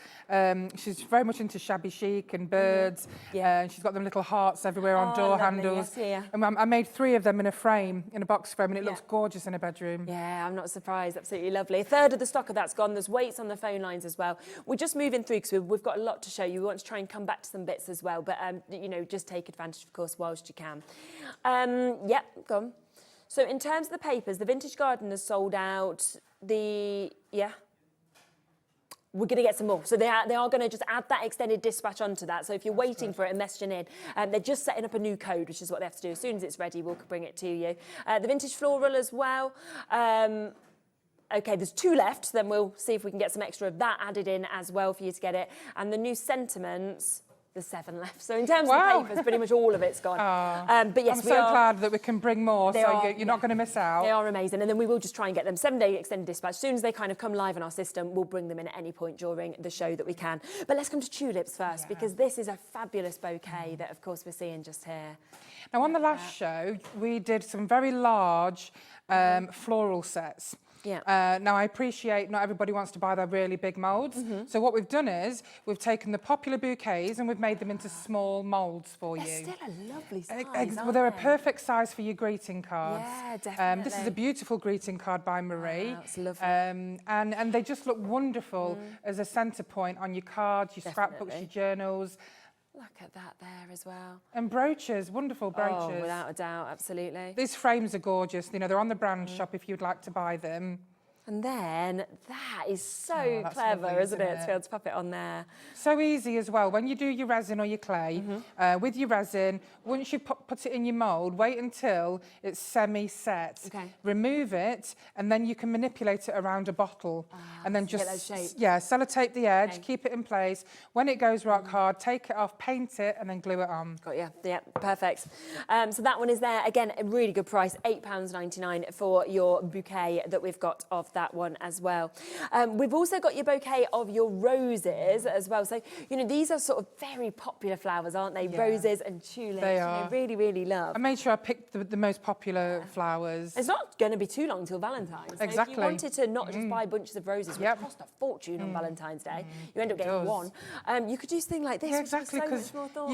she's very much into shabby chic and birds. She's got them little hearts everywhere on door handles. And I made 3 of them in a frame, in a box frame, and it looks gorgeous in a bedroom.
Yeah, I'm not surprised. Absolutely lovely. A third of the stock of that's gone. There's weights on the phone lines as well. We're just moving through because we've got a lot to show you. We want to try and come back to some bits as well, but you know, just take advantage, of course, whilst you can. Yeah, go on. So in terms of the papers, the Vintage Garden has sold out. We're going to get some more. So they are going to just add that extended dispatch onto that. So if you're waiting for it and messaging in, they're just setting up a new code, which is what they have to do. As soon as it's ready, we'll bring it to you. The Vintage Floral as well. Okay, there's 2 left, then we'll see if we can get some extra of that added in as well for you to get it. And the new sentiments, there's 7 left. So in terms of the papers, pretty much all of it's gone. But yes,
I'm so glad that we can bring more, so you're not going to miss out.
They are amazing. And then we will just try and get them 7-day extended dispatch. As soon as they kind of come live in our system, we'll bring them in at any point during the show that we can. But let's come to tulips first, because this is a fabulous bouquet that, of course, we're seeing just here.
Now, on the last show, we did some very large floral sets.
Yeah.
Now, I appreciate not everybody wants to buy their really big moulds. So what we've done is we've taken the popular bouquets and we've made them into small moulds for you.
They're still a lovely size,
well, they're a perfect size for your greeting cards.
Yeah, definitely.
This is a beautiful greeting card by Marie.
Wow, it's lovely.
And they just look wonderful as a centre point on your cards, your scrapbooks, your journals.
Look at that there as well.
And brooches, wonderful brooches.
Oh, without a doubt, absolutely.
These frames are gorgeous. You know, they're on the brand shop if you'd like to buy them.
And then that is so clever,
lovely,
isn't it? To be able to pop it on there.
So easy as well. When you do your resin or your clay, with your resin, once you put it in your mould, wait until it's semi-set.
Okay.
Remove it, and then you can manipulate it around a bottle. And then just,
get
sellotape the edge, keep it in place. When it goes rock hard, take it off, paint it, and then glue it on.
Got you. Yeah, perfect. So that one is there. Again, a really good price, £8.99 for your bouquet that we've got of that one as well. We've also got your bouquet of your roses as well. So, you know, these are sort of very popular flowers, aren't they? Yeah. Roses and tulips.
They are.
You know, really, really love.
I made sure I picked the most popular flowers.
It's not going to be too long until Valentine's. So
exactly.
if you wanted to not just buy bunches of roses, which cost a fortune on Valentine's Day, you end up getting one. You could use things like this.
Yeah, exactly, because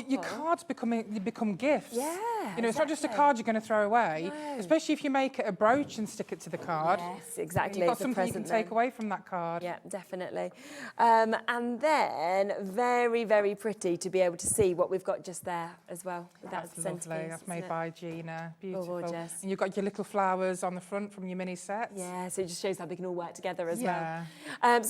your cards become gifts.
Yeah.
You know, it's not just a card you're going to throw away, especially if you make it a brooch and stick it to the card.
Yes, exactly.
got something you can take away from that card.
Yeah, definitely. And then very, very pretty to be able to see what we've got just there as well.
That's lovely. That's made by Gina. Beautiful.
Gorgeous.
And you've got your little flowers on the front from your mini sets.
Yeah, so it just shows how they can all work together as
Yeah.
well.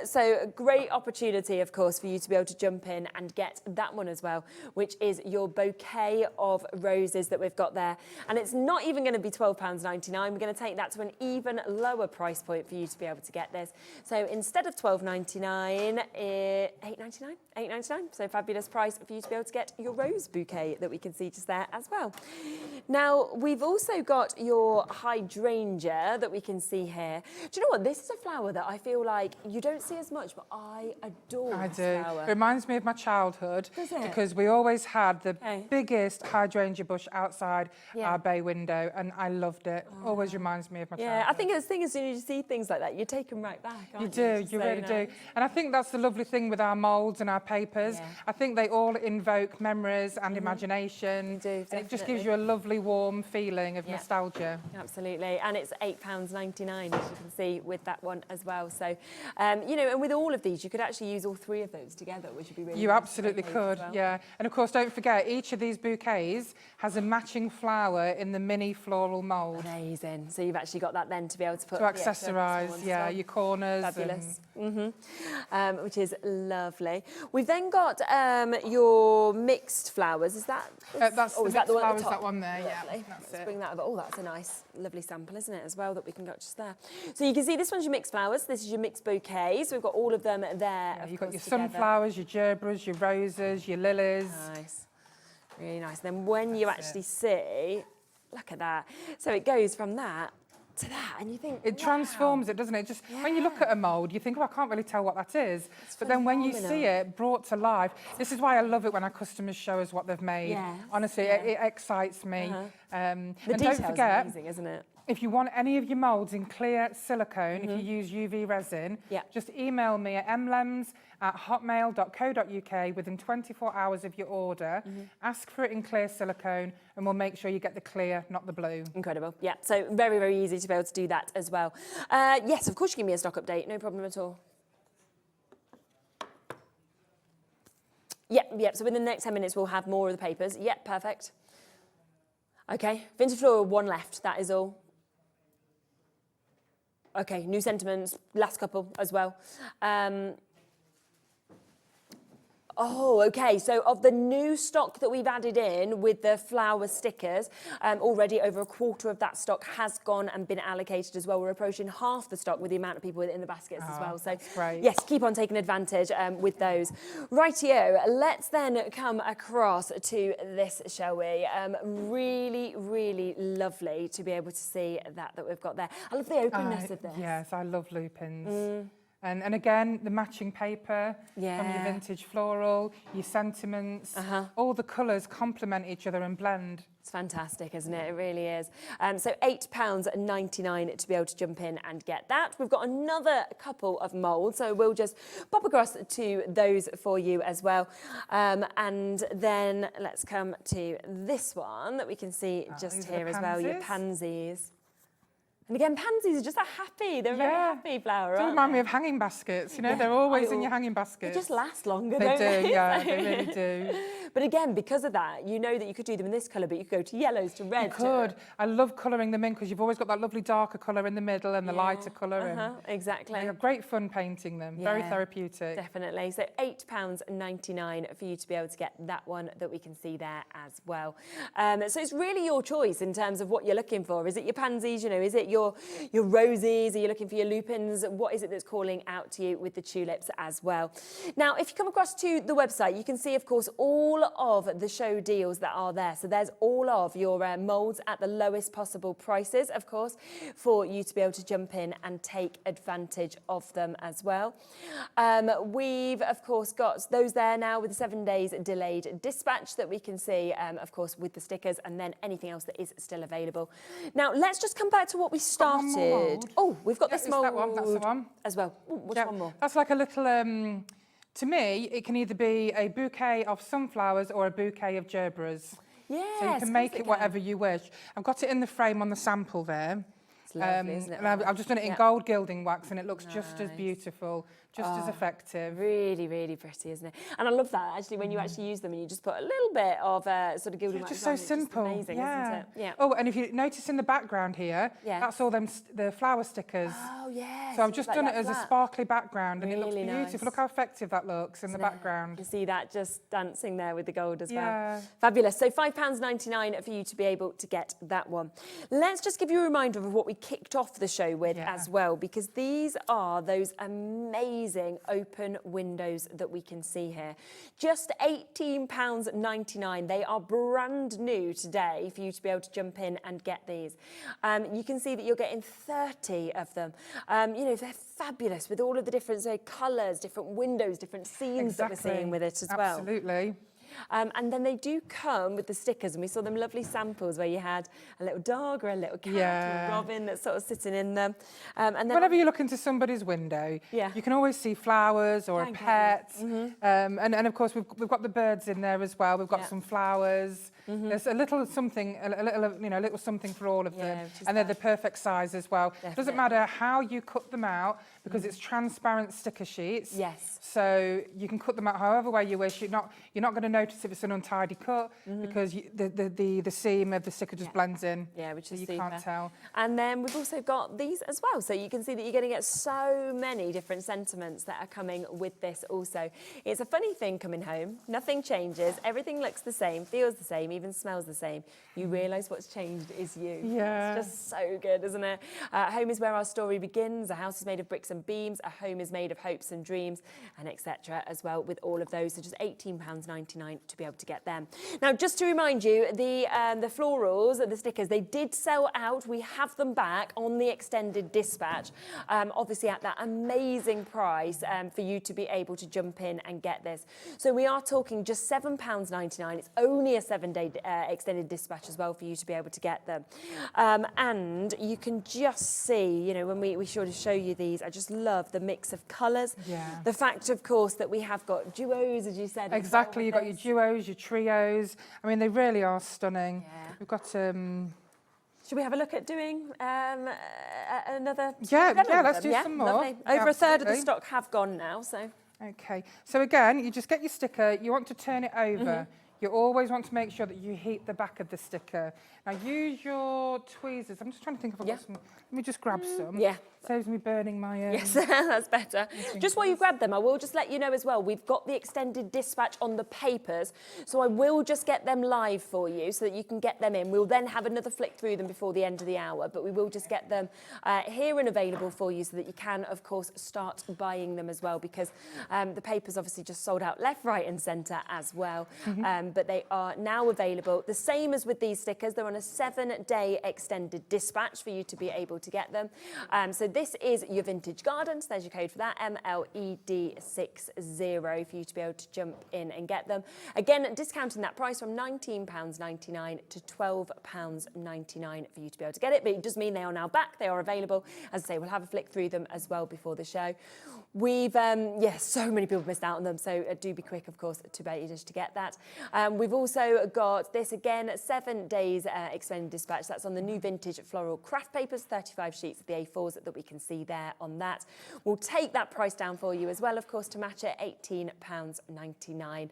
So a great opportunity, of course, for you to be able to jump in and get that one as well, which is your bouquet of roses that we've got there. And it's not even going to be £12.99. We're going to take that to an even lower price point for you to be able to get this. So instead of £12.99, £8.99? £8.99, so fabulous price for you to be able to get your rose bouquet that we can see just there as well. Now, we've also got your hydrangea that we can see here. Do you know what? This is a flower that I feel like you don't see as much, but I adore
I
this
do.
flower.
It reminds me of my childhood
Does it?
because we always had the biggest hydrangea bush outside our bay window, and I loved it. Always reminds me of my childhood.
Yeah, I think the thing is, when you see things like that, you take them right back, aren't you?
You really do. And I think that's the lovely thing with our moulds and our papers.
Yeah.
I think they all invoke memories and imagination.
They do,
and it just
definitely.
gives you a lovely, warm feeling of
Yeah.
nostalgia.
Absolutely, and it's £8.99, as you can see, with that one as well. So, you know, and with all of these, you could actually use all three of those together, which would be really
You
nice
absolutely
as
could,
well.
yeah. And of course, don't forget, each of these bouquets has a matching flower in the mini floral mould.
Amazing. So you've actually got that then to be able to put
To accessorise, yeah, your corners.
Fabulous. Which is lovely. We've then got your mixed flowers. Is that?
That's
oh,
the
is that the one at
mixed
the top?
flowers, that one there, yeah,
Lovely.
that's
Let's
it.
bring that over. Oh, that's a nice, lovely sample, isn't it, as well, that we can got just there. So you can see this one's your mixed flowers. This is your mixed bouquets. So we've got all of them there.
Yeah, you've got your sunflowers, your gerbras, your roses, your lilies.
Nice. Really nice. Then when you actually see, look at that. So it goes from that to that, and you think
it transforms it, doesn't it? Just when you look at a mould, you think, oh, I can't really tell what that is. But then when you see it brought to life, this is why I love it when our customers show us what they've made.
Yes,
Honestly, it excites me.
The
And
detail's
don't forget,
amazing, isn't it?
if you want any of your moulds in clear silicone, if you use UV resin, just email me at emlems@hotmail.co.uk within 24 hours of your order. Ask for it in clear silicone, and we'll make sure you get the clear, not the blue.
Incredible. Yeah, so very, very easy to be able to do that as well. Yes, of course you give me a stock update, no problem at all. Yep, so within the next 10 minutes we'll have more of the papers. Yep, perfect. Okay, vintage floral, one left, that is all. Okay, new sentiments, last couple as well. Oh, okay. So of the new stock that we've added in with the flower stickers, already over a quarter of that stock has gone and been allocated as well. We're approaching half the stock with the amount of people in the baskets as well. So yes, keep on taking advantage with those. Rightio, let's then come across to this, shall we? Really, really lovely to be able to see that we've got there. I love the openness of this.
Yes, I love lupins. And again, the matching paper from your vintage floral, your sentiments, all the colours complement each other and blend.
It's fantastic, isn't it? It really is. So £8.99 to be able to jump in and get that. We've got another couple of moulds, so we'll just pop across to those for you as well. And then let's come to this one that we can see just here as well, your pansies. And again, pansies are just they're a very happy flower,
They
aren't
remind
they?
me of hanging baskets, you know, they're always in your hanging baskets.
They just last longer,
They
don't
do,
they?
yeah, they really do.
But again, because of that, you know that you could do them in this colour, but you could go to yellows, to red.
You could. I love colouring them in because you've always got that lovely darker colour in the middle and the lighter colour.
Exactly.
They're great fun painting them, very therapeutic.
Definitely. So £8.99 for you to be able to get that one that we can see there as well. So it's really your choice in terms of what you're looking for. Is it your pansies? You know, is it your roses? Are you looking for your lupins? What is it that's calling out to you with the tulips as well? Now, if you come across to the website, you can see, of course, all of the show deals that are there. So there's all of your moulds at the lowest possible prices, of course, for you to be able to jump in and take advantage of them as well. We've, of course, got those there now with the 7 days delayed dispatch that we can see, of course, with the stickers and then anything else that is still available. Now, let's just come back to what we started. Oh, we've got this mould.
That's the one.
As well. Ooh, which one more?
That's like a little, to me, it can either be a bouquet of sunflowers or a bouquet of gerbras.
Yes,
so you can make it whatever you wish. I've got it in the frame on the sample there.
It's lovely, isn't it?
And I've just done it in gold gilding wax, and it looks just as beautiful, just as effective.
Really, really pretty, isn't it? And I love that, actually, when you actually use them and you just put a little bit of sort of gilding wax
Just
on,
so
it's
simple.
Just amazing, isn't it? Yeah.
Oh, and if you notice in the background here, that's all them the flower stickers.
Oh, yes.
So I've just done it as a sparkly background, and it looks
Really
beautiful.
nice.
Look how effective that looks in the background.
You see that just dancing there with the gold as
Yeah.
well. Fabulous. So £5.99 for you to be able to get that one. Let's just give you a reminder of what we kicked off the show with as well, because these are those amazing open windows that we can see here. Just £18.99. They are brand new today for you to be able to jump in and get these. You can see that you're getting 30 of them. You know, they're fabulous with all of the different colours, different windows, different scenes that we're seeing with it as well.
Absolutely.
And then they do come with the stickers, and we saw them lovely samples where you had a little dog or a little cat or a robin that's sort of sitting in them. And then
whenever you look into somebody's window, you can always see flowers or a pet. And of course, we've got the birds in there as well. We've got some flowers. There's a little something, a little something for all of them. And they're the perfect size as well. It doesn't matter how you cut them out, because it's transparent sticker sheets.
Yes.
So you can cut them out however way you wish. You're not going to notice if it's an untidy cut, because the seam of the sticker just blends in.
Yeah, which is
you
super.
can't tell.
And then we've also got these as well. So you can see that you're going to get so many different sentiments that are coming with this also. It's a funny thing coming home. Nothing changes. Everything looks the same, feels the same, even smells the same. You realise what's changed is you.
Yeah.
It's just so good, isn't it? Home is where our story begins. A house is made of bricks and beams. A home is made of hopes and dreams, and etc. as well, with all of those. So just £18.99 to be able to get them. Now, just to remind you, the florals, the stickers, they did sell out. We have them back on the extended dispatch, obviously at that amazing price for you to be able to jump in and get this. So we are talking just £7.99. It's only a 7-day extended dispatch as well for you to be able to get them. And you can just see, you know, when we sort of show you these, I just love the mix of colours.
Yeah.
The fact, of course, that we have got duos, as you said.
Exactly, you've got your duos, your trios. I mean, they really are stunning. Yeah. We've got...
Should we have a look at doing another...
Yeah, let's do some more.
Lovely. Over a third of the stock have gone now, so...
Okay, so again, you just get your sticker, you want to turn it over. You always want to make sure that you heat the back of the sticker. Now use your tweezers. I'm just trying to think if I've got some. Let me just grab some.
Yeah.
Saves me burning my...
Yes, that's better. Just while you grab them, I will just let you know as well, we've got the extended dispatch on the papers, so I will just get them live for you so that you can get them in. We'll then have another flick through them before the end of the hour, but we will just get them here and available for you so that you can, of course, start buying them as well, because the papers obviously just sold out left, right and centre as well, but they are now available. The same as with these stickers, they're on a 7-day extended dispatch for you to be able to get them. So this is your vintage garden, so there's your code for that, MLED60, for you to be able to jump in and get them. Again, discounting that price from £19.99 to £12.99 for you to be able to get it, but it does mean they are now back, they are available. As I say, we'll have a flick through them as well before the show. We've, so many people missed out on them, so do be quick, of course, to be able to get that. We've also got this, again, 7 days extended dispatch. That's on the new vintage floral craft papers, 35 sheets of the A4s that we can see there on that. We'll take that price down for you as well, of course, to match it, £18.99.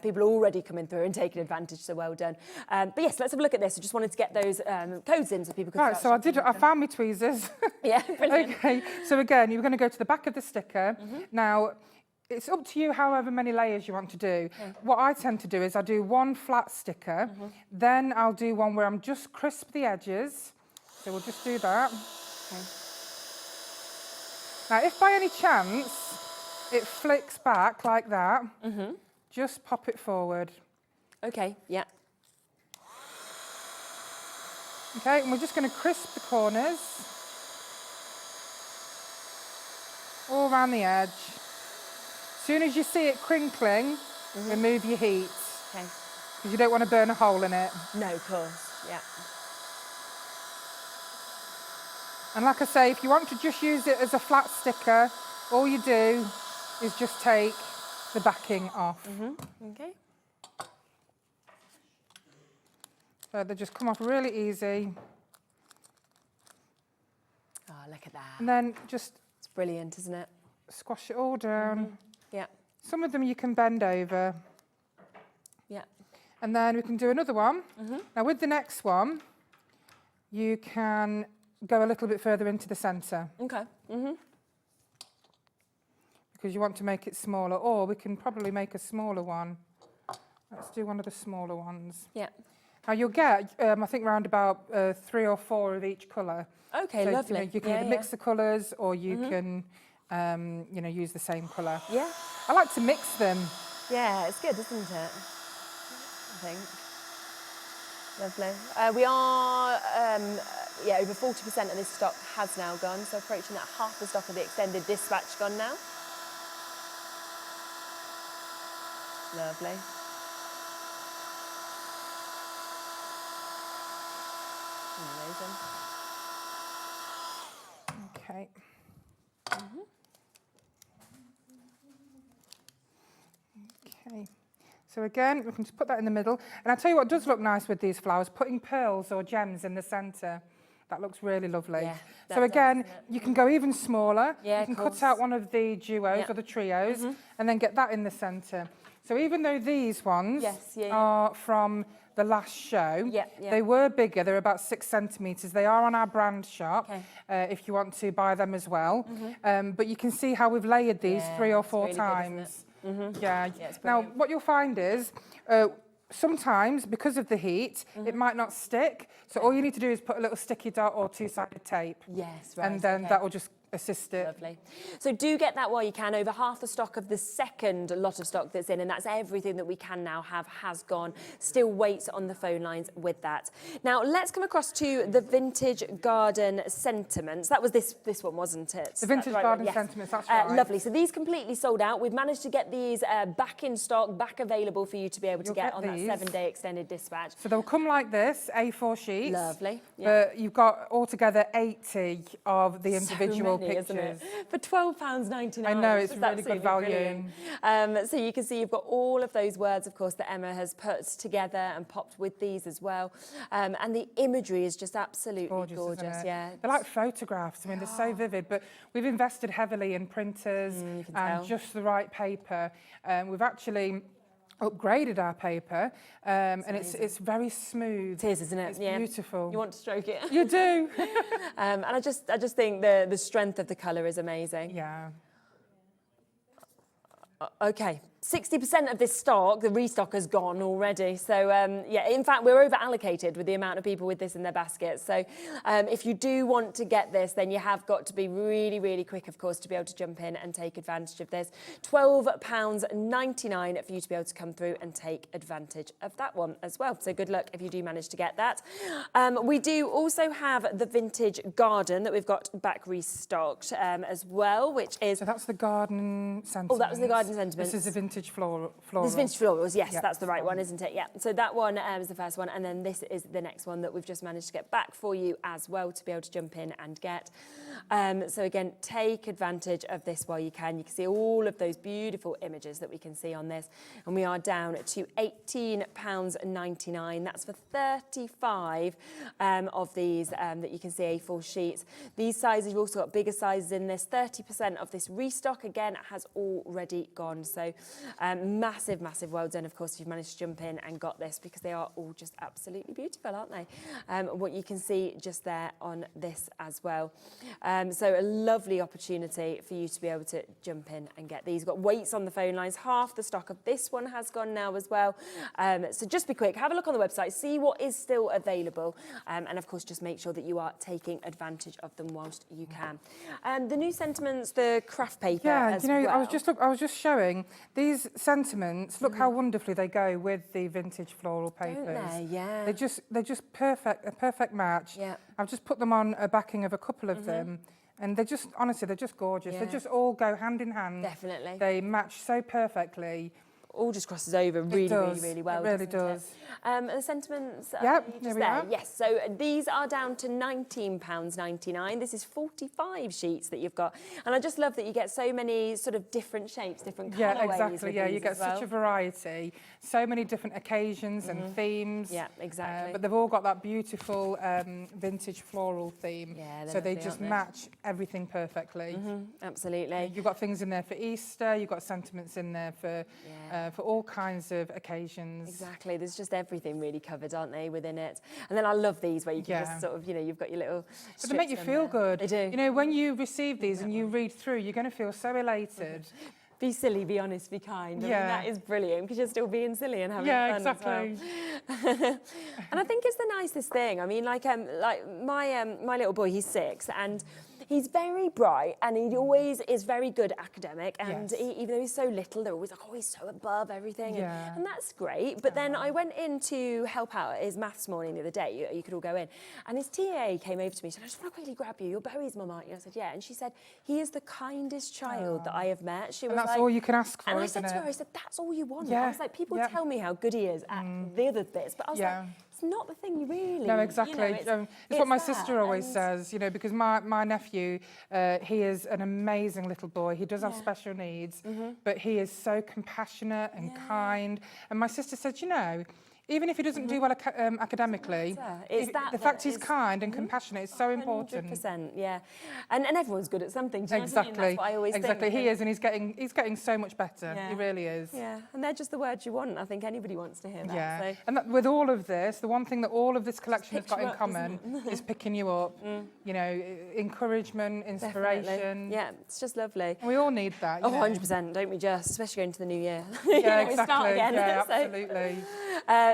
People are already coming through and taking advantage, so well done. But yes, let's have a look at this. I just wanted to get those codes in so people could...
Right, so I found my tweezers.
Yeah, brilliant.
Okay, so again, you're going to go to the back of the sticker. Now, it's up to you however many layers you want to do. What I tend to do is I do one flat sticker, then I'll do one where I'm just crisp the edges. So we'll just do that. Okay. Now, if by any chance it flicks back like that, just pop it forward.
Okay, yeah.
Okay, and we're just going to crisp the corners all around the edge. As soon as you see it crinkling, remove your heat.
Okay.
Because you don't want to burn a hole in it.
No, of course, yeah.
And like I say, if you want to just use it as a flat sticker, all you do is just take the backing off.
Okay.
So they just come off really easy.
Oh, look at that.
And then just...
It's brilliant, isn't it?
Squash it all down.
Yeah.
Some of them you can bend over.
Yeah.
And then we can do another one. Now with the next one, you can go a little bit further into the centre.
Okay.
Because you want to make it smaller, or we can probably make a smaller one. Let's do one of the smaller ones.
Yeah.
Now you'll get, I think, around about 3 or 4 of each colour.
Okay,
so,
lovely.
You know, you can either mix the colours, or you can, you know, use the same colour.
Yeah.
I like to mix them.
Yeah, it's good, isn't it? I think. Lovely. We are, yeah, over 40% of this stock has now gone, so approaching that half the stock of the extended dispatch gone now. Lovely. Amazing.
Okay. Okay. So again, we can just put that in the middle. And I'll tell you what does look nice with these flowers, putting pearls or gems in the centre. That looks really lovely.
Yeah,
so again, you can go even smaller.
Yeah,
you can cut out one of the duos or the trios and then get that in the centre. So even though these ones are from the last show, they were bigger, they're about 6 centimetres. They are on our brand shop if you want to buy them as well. But you can see how we've layered these 3 or 4 times. Yeah. Now, what you'll find is sometimes, because of the heat, it might not stick. So all you need to do is put a little sticky dot or 2-sided tape.
Yes, right.
And then that will just assist it.
Lovely. So do get that while you can. Over half the stock of the second lot of stock that's in, and that's everything that we can now have has gone. Still waits on the phone lines with that. Now let's come across to the Vintage Garden Sentiments. That was this one, wasn't it?
The Vintage Garden Sentiments, that's right.
Lovely. So these completely sold out. We've managed to get these back in stock, back available for you to be able to get on that 7-day extended dispatch.
So they'll come like this, A4 sheets.
Lovely.
But you've got altogether 80 of the individual pictures.
Isn't it? For £12.99.
I know, it's really good value.
So you can see you've got all of those words, of course, that Emma has put together and popped with these as well. And the imagery is just absolutely gorgeous. Yeah.
They're like photographs. I mean, they're so vivid, but we've invested heavily in printers and just the right paper. We've actually upgraded our paper, and it's very smooth.
It is, isn't it?
It's beautiful.
You want to stroke it?
You do.
And I just think the strength of the colour is amazing.
Yeah.
Okay. 60% of this stock, the restock, has gone already. So, yeah, in fact, we're over-allocated with the amount of people with this in their baskets. So if you do want to get this, then you have got to be really, really quick, of course, to be able to jump in and take advantage of this. £12.99 for you to be able to come through and take advantage of that one as well. So good luck if you do manage to get that. We do also have the Vintage Garden that we've got back restocked as well, which is...
So that's the Garden Sentiments.
Oh, that was the Garden Sentiments.
This is the Vintage Floral.
This Vintage Florals, yes, that's the right one, isn't it? Yeah. So that one is the first one, and then this is the next one that we've just managed to get back for you as well to be able to jump in and get. So again, take advantage of this while you can. You can see all of those beautiful images that we can see on this, and we are down to £18.99. That's for 35 of these that you can see, A4 sheets. These sizes, you've also got bigger sizes in this. 30% of this restock, again, has already gone. So massive, massive well done, of course, if you've managed to jump in and got this, because they are all just absolutely beautiful, aren't they? What you can see just there on this as well. So a lovely opportunity for you to be able to jump in and get these. You've got weights on the phone lines. Half the stock of this one has gone now as well. So just be quick, have a look on the website, see what is still available, and of course just make sure that you are taking advantage of them whilst you can. The new sentiments, the craft paper as well.
I was just showing these sentiments. Look how wonderfully they go with the vintage floral papers.
Don't they? Yeah.
They're just perfect, a perfect match.
Yeah.
I've just put them on a backing of a couple of them, and they're just, honestly, they're just gorgeous.
Yeah.
They just all go hand in hand.
Definitely.
They match so perfectly.
all just crosses over really,
does.
really well.
It really
doesn't
does.
And the sentiments
Yep,
just
there we
there.
are.
Yes, so these are down to £19.99. This is 45 sheets that you've got. And I just love that you get so many sort of different shapes, different colourways.
Yeah, exactly.
with
Yeah,
these
you get
as well.
such a variety, so many different occasions and themes.
Yeah, exactly.
But they've all got that beautiful vintage floral theme.
Yeah, they're
so they
lovely,
just
aren't they?
match everything perfectly.
Absolutely.
You've got things in there for Easter. You've got sentiments in there for all kinds of occasions.
Exactly. There's just everything really covered, aren't they, within it? And then I love these where you can just sort of, you know, you've got your little
But they make you
strips
feel
on there.
good.
They do.
You know, when you receive these and you read through, you're going to feel so elated.
Be silly, be honest, be kind. I mean,
Yeah.
that is brilliant because you're still being silly and having
Yeah,
fun
exactly.
as well. And I think it's the nicest thing. I mean, like my little boy, he's 6, and he's very bright, and he always is very good academic. And
Yes.
even though he's so little, they're always like, oh, he's so above everything.
Yeah.
And that's great. But then I went in to help out at his maths morning the other day. You could all go in. And his TA came over to me and said, I just want to quickly grab you. You're Bowies, Mum, aren't you? I said, yeah. And she said, he is the kindest child that I have met. She
And
was
that's
like,
all you can ask for,
and I
isn't
said to her,
it?
I said, that's all you want.
Yeah,
I was like, people
yeah.
tell me how good he is at the other bits, but I was like, it's not the thing you really.
No, exactly.
You know,
it's what my
that,
sister always
and-
says, you know, because my nephew, he is an amazing little boy. He does have special needs, but he is so compassionate and kind. And my sister said, you know, even if he doesn't do well academically,
It's
the fact he's kind and compassionate is so important.
100%, yeah. And everyone's good at something. Do you know what I mean?
Exactly.
That's what I always
exactly.
think.
He is, and he's getting so much better.
Yeah.
He really is.
Yeah, and they're just the words you want. I think anybody wants to hear that.
Yeah,
So.
and with all of this, the one thing that all of this collection has
picks
got
you
in
up,
common
doesn't it?
is picking you up. You know, encouragement, inspiration.
Definitely. Yeah, it's just lovely.
And we all need that.
Oh,
you know.
100%, don't we just? Especially going to the new year.
Yeah,
We start
exactly.
again.
Yeah,
So,
absolutely.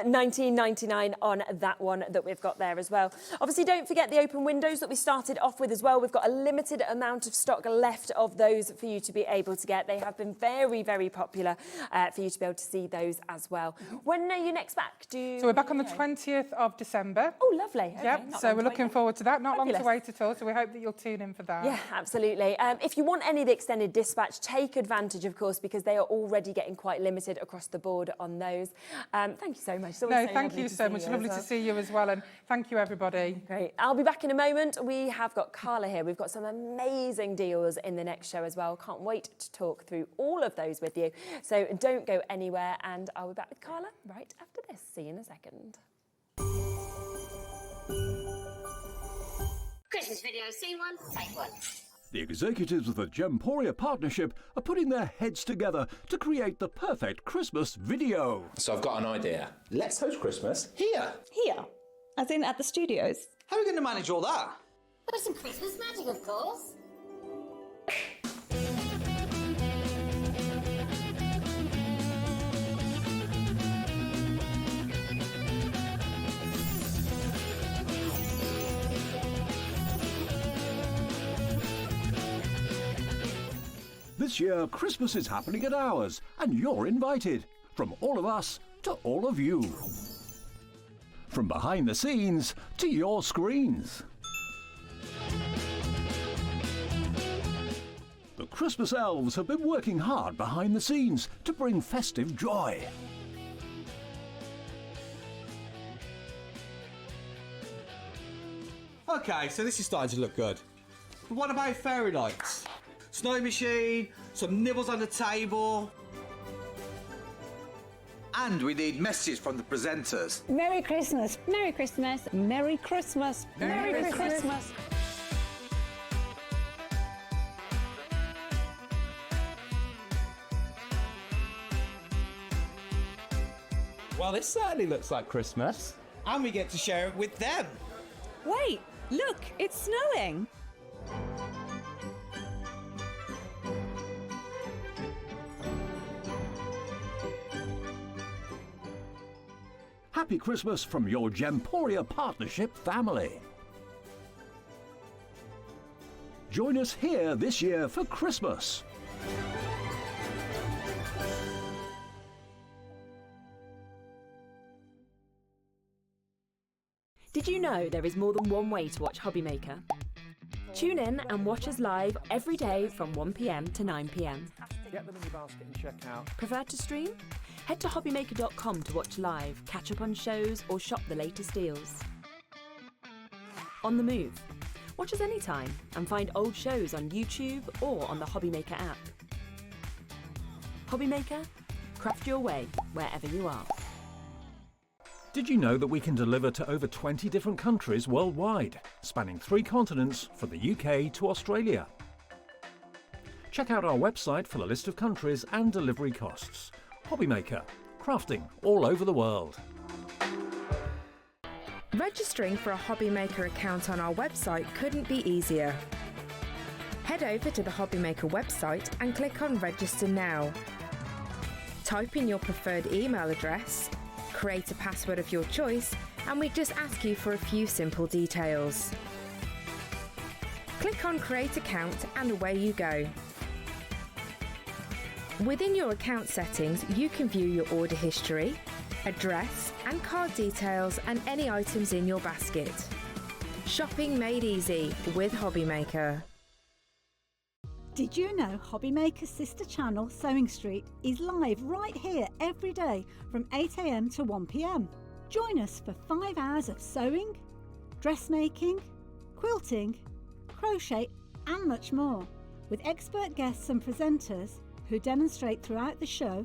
$19.99 on that one that we've got there as well. Obviously, don't forget the open windows that we started off with as well. We've got a limited amount of stock left of those for you to be able to get. They have been very, very popular for you to be able to see those as well. When are you next back?
So we're back on the 20th of December.
Oh, lovely. Okay,
Yep,
not
so
long
we're
to
looking
wait
forward to that. Not long
Fabulous.
to wait at all, so we hope that you'll tune in for that.
Yeah, absolutely. If you want any of the extended dispatch, take advantage, of course, because they are already getting quite limited across the board on those. Thank you so much. It's always
No,
so
thank
lovely
you
to
so
see
much.
you as
Lovely
well.
to see you as well, and thank you, everybody.
Great. I'll be back in a moment. We have got Carla here. We've got some amazing deals in the next show as well. Can't wait to talk through all of those with you. So don't go anywhere, and I'll be back with Carla right after this. See you in a second.
Christmas video, scene 1, take 1.
The executives of the Gemporia partnership are putting their heads together to create the perfect Christmas video.
So I've got an idea. Let's host Christmas here.
Here? As in at the studios?
How are we going to manage all that?
With some Christmas magic, of course.
This year, Christmas is happening at ours, and you're invited. From all of us to all of you. From behind the scenes to your screens. The Christmas elves have been working hard behind the scenes to bring festive joy.
Okay, so this is starting to look good. But what about fairy lights? Snow machine, some nibbles on the table. And we need messages from the presenters.
Merry Christmas. Merry Christmas. Merry Christmas.
Merry Christmas.
Well, this certainly looks like Christmas.
And we get to share it with them.
Wait, look, it's snowing.
Happy Christmas from your Gemporia partnership family. Join us here this year for Christmas.
Did you know there is more than one way to watch Hobbymaker? Tune in and watch us live every day from 1 p.m. to 9 p.m.
Get them in your basket and check out.
Prefer to stream? Head to hobbymaker.com to watch live, catch up on shows, or shop the latest deals. On the move. Watch us anytime and find old shows on YouTube or on the Hobbymaker app. Hobbymaker, craft your way wherever you are.
Did you know that we can deliver to over 20 different countries worldwide, spanning 3 continents from the UK to Australia? Check out our website for the list of countries and delivery costs. Hobbymaker, crafting all over the world.
Registering for a Hobbymaker account on our website couldn't be easier. Head over to the Hobbymaker website and click on Register Now. Type in your preferred email address, create a password of your choice, and we just ask you for a few simple details. Click on Create Account and away you go. Within your account settings, you can view your order history, address and card details and any items in your basket. Shopping made easy with Hobbymaker.
Did you know Hobbymaker's sister channel, Sewing Street, is live right here every day from 8 a.m. to 1 p.m. Join us for 5 hours of sewing, dressmaking, quilting, crochet and much more. With expert guests and presenters who demonstrate throughout the show,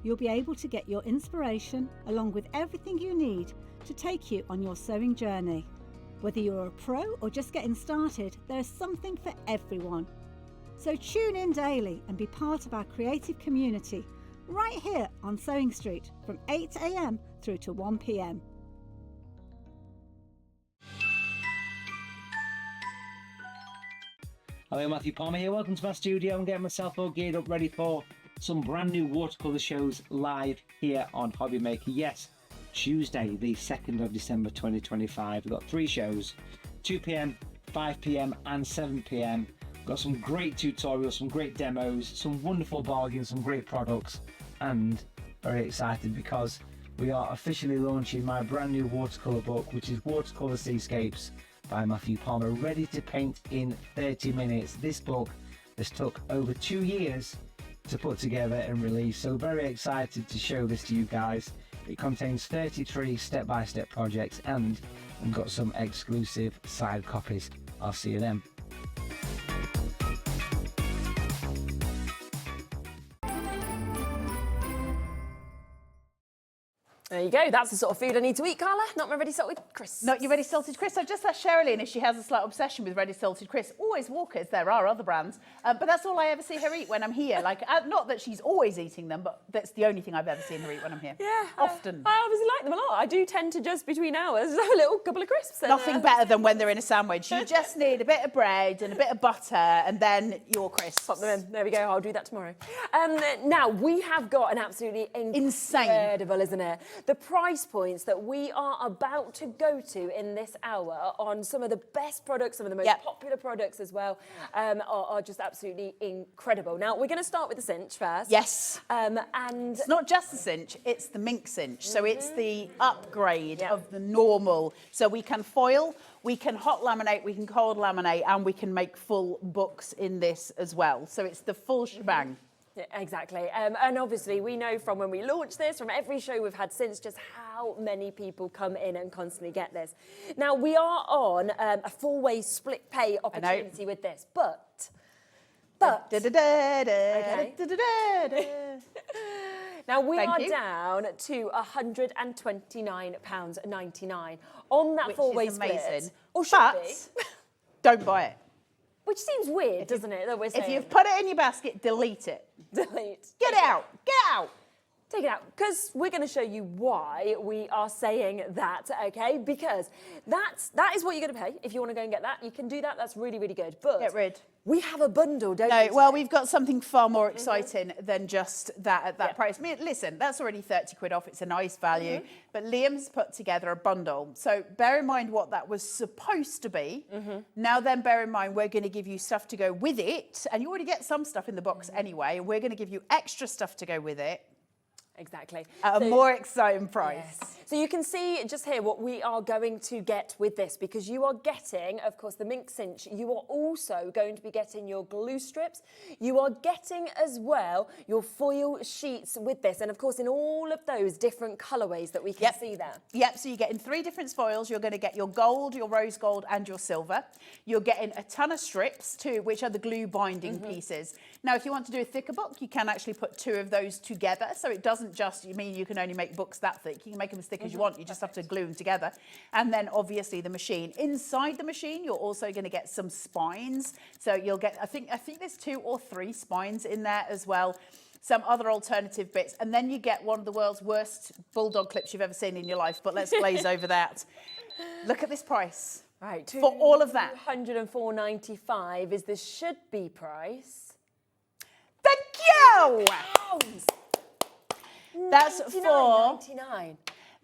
you'll be able to get your inspiration along with everything you need to take you on your sewing journey. Whether you're a pro or just getting started, there's something for everyone. So tune in daily and be part of our creative community right here on Sewing Street from 8 a.m. through to 1 p.m.
Hello, Matthew Palmer here. Welcome to my studio. I'm getting myself all geared up, ready for some brand new watercolour shows live here on Hobbymaker. Yes, Tuesday, the 2nd of December 2025. We've got 3 shows, 2 p.m, 5 p.m, and 7 p.m. Got some great tutorials, some great demos, some wonderful bargains, some great products, and very excited because we are officially launching my brand new watercolour book, which is Watercolour Seascapes by Matthew Palmer, ready to paint in 30 minutes. This book has took over 2 years to put together and release, so very excited to show this to you guys. It contains 33 step-by-step projects and we've got some exclusive side copies. I'll see you then.
There you go. That's the sort of food I need to eat, Carla. Not my ready salted crisps.
Not your ready salted crisps. I just asked Sherilyn if she has a slight obsession with ready salted crisps. Always Walkers. There are other brands, but that's all I ever see her eat when I'm here. Like, not that she's always eating them, but that's the only thing I've ever seen her eat when I'm here.
Yeah,
often.
I obviously like them a lot. I do tend to just between hours have a little couple of crisps.
Nothing better than when they're in a sandwich. You just need a bit of bread and a bit of butter, and then your crisps.
Pop them in. There we go. I'll do that tomorrow. Now we have got an absolutely incredible, isn't it? The price point that we are about to go to in this hour on some of the best products, some of the most popular products as well, are just absolutely incredible. Now, we're going to start with the cinch first.
Yes.
And
it's not just the cinch, it's the mink cinch. So it's the upgrade of the normal. So we can foil, we can hot laminate, we can cold laminate, and we can make full books in this as well. So it's the full shebang.
Yeah, exactly. And obviously we know from when we launched this, from every show we've had since, just how many people come in and constantly get this. Now, we are on a four-way split pay opportunity with this, but... Okay. Now, we are down to £129.99 on that four-way split. Or should be.
Don't buy it.
Which seems weird, doesn't it, that we're saying?
If you've put it in your basket, delete it.
Delete.
Get it out. Get out.
Take it out, because we're going to show you why we are saying that, okay? Because that is what you're going to pay. If you want to go and get that, you can do that. That's really, really good. But
get rid.
We have a bundle, don't we?
Well, we've got something far more exciting than just that at that price. I mean, listen, that's already 30 quid off. It's a nice value. But Liam's put together a bundle. So bear in mind what that was supposed to be. Now then, bear in mind, we're going to give you stuff to go with it. And you already get some stuff in the box anyway. And we're going to give you extra stuff to go with it.
Exactly.
At a more exciting price.
Yes. So you can see just here what we are going to get with this, because you are getting, of course, the mink cinch. You are also going to be getting your glue strips. You are getting as well your foil sheets with this. And of course, in all of those different colourways that we can see there.
Yep, so you're getting 3 different foils. You're going to get your gold, your rose gold and your silver. You're getting a ton of strips too, which are the glue binding pieces. Now, if you want to do a thicker book, you can actually put 2 of those together. So it doesn't just mean you can only make books that thick. You can make them as thick as you want. You just have to glue them together. And then obviously the machine. Inside the machine, you're also going to get some spines. So you'll get, I think there's 2 or 3 spines in there as well. Some other alternative bits. And then you get one of the world's worst bulldog clips you've ever seen in your life. But let's glaze over that. Look at this price.
Right.
For all of that.
£204.95 is the should-be price.
Thank you! That's for
£99.99.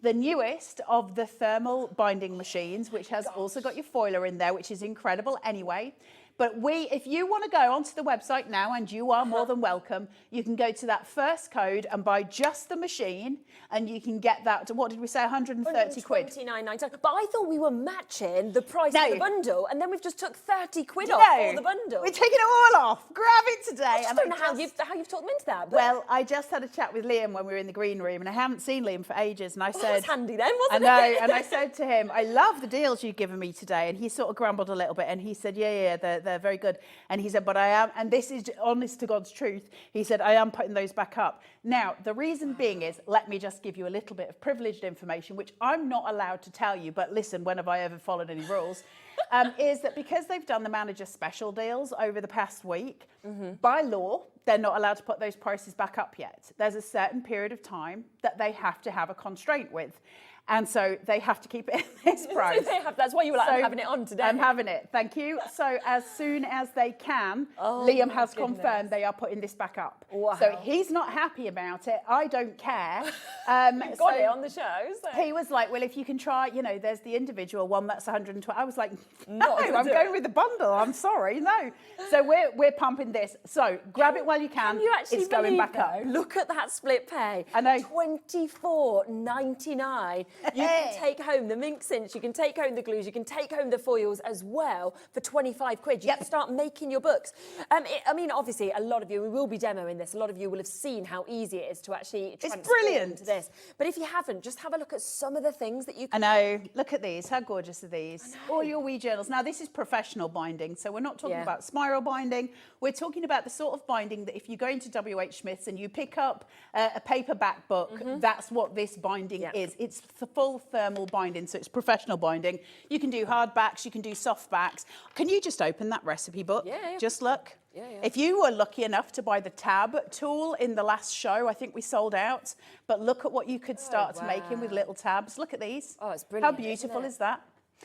the newest of the thermal binding machines, which has also got your foiler in there, which is incredible anyway. But if you want to go onto the website now, and you are more than welcome, you can go to that first code and buy just the machine, and you can get that to, what did we say, 130 quid?
£29.99. But I thought we were matching the price of the bundle, and then we've just took 30 quid off for the bundle.
We're taking it all off. Grab it today.
I just don't know how you've talked them into that. But
well, I just had a chat with Liam when we were in the green room, and I haven't seen Liam for ages, and I said...
That was handy then, wasn't it?
I know, and I said to him, I love the deals you've given me today, and he sort of grumbled a little bit, and he said, yeah, they're very good. And he said, but I am, and this is honest to God's truth, he said, I am putting those back up. Now, the reason being is, let me just give you a little bit of privileged information, which I'm not allowed to tell you, but listen, when have I ever followed any rules? Is that because they've done the manager special deals over the past week, by law, they're not allowed to put those prices back up yet. There's a certain period of time that they have to have a constraint with. And so they have to keep it at this price.
That's why you were like, I'm having it on today.
I'm having it, thank you. So as soon as they can, Liam has confirmed they are putting this back up.
Wow.
So he's not happy about it. I don't care.
You've got it on the show. So.
He was like, well, if you can try, there's the individual one that's 120. I was like, no, I'm going with the bundle. I'm sorry, no. So we're pumping this. So grab it while you can.
You actually
it's going back up.
Look at that split pay.
I know.
£24.99. You can take home the mink cinch, you can take home the glues, you can take home the foils as well for 25 quid. You can start making your books. I mean, obviously, a lot of you, we will be demoing this, a lot of you will have seen how easy it is to actually transform into this. But if you haven't, just have a look at some of the things that you can...
I know. Look at these. How gorgeous are these? All your wee journals. Now, this is professional binding, so we're not talking about spiral binding. We're talking about the sort of binding that if you go into WH Smith's and you pick up a paperback book, that's what this binding is. It's full thermal binding, so it's professional binding. You can do hardbacks, you can do softbacks. Can you just open that recipe book?
Yeah.
Just look. If you were lucky enough to buy the tab tool in the last show, I think we sold out. But look at what you could start to make in with little tabs. Look at these.
Oh, it's brilliant.
How beautiful
isn't it?
is that?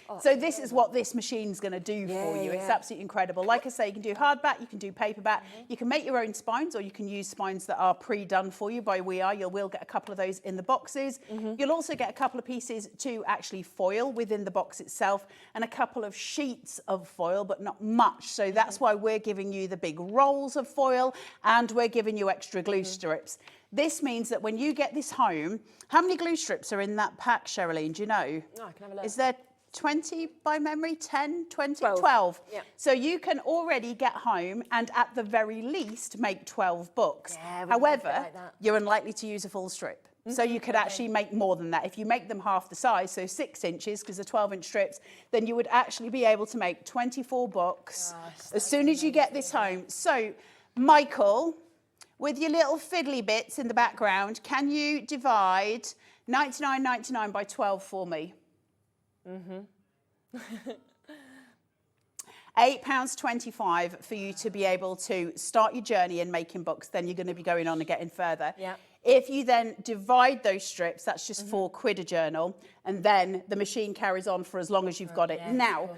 Oh,
so this is what this machine's going to do for you. It's absolutely incredible. Like I say, you can do hardback, you can do paperback, you can make your own spines, or you can use spines that are pre-done for you by We Are. You will get a couple of those in the boxes. You'll also get a couple of pieces to actually foil within the box itself, and a couple of sheets of foil, but not much. So that's why we're giving you the big rolls of foil, and we're giving you extra glue strips. This means that when you get this home, how many glue strips are in that pack, Sherilyn? Do you know?
Oh, I can have a look.
Is there 20 by memory, 10, 20, 12.
Yeah.
So you can already get home and at the very least make 12 books.
Yeah,
however, you're unlikely to use a full strip. So you could actually make more than that. If you make them half the size, so 6 inches, because they're 12-inch strips, then you would actually be able to make 24 books as soon as you get this home. So, Michael, with your little fiddly bits in the background, can you divide 99.99 by 12 for me? £8.25 for you to be able to start your journey in making books. Then you're going to be going on and getting further. If you then divide those strips, that's just £4 a journal, and then the machine carries on for as long as you've got it. Now,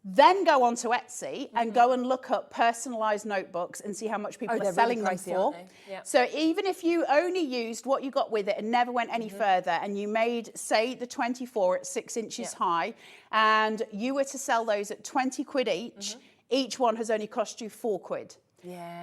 then go onto Etsy and go and look up personalised notebooks and see how much people are selling them for. So even if you only used what you got with it and never went any further, and you made, say, the 24 at 6 inches high, and you were to sell those at 20 quid each, each one has only cost you £4.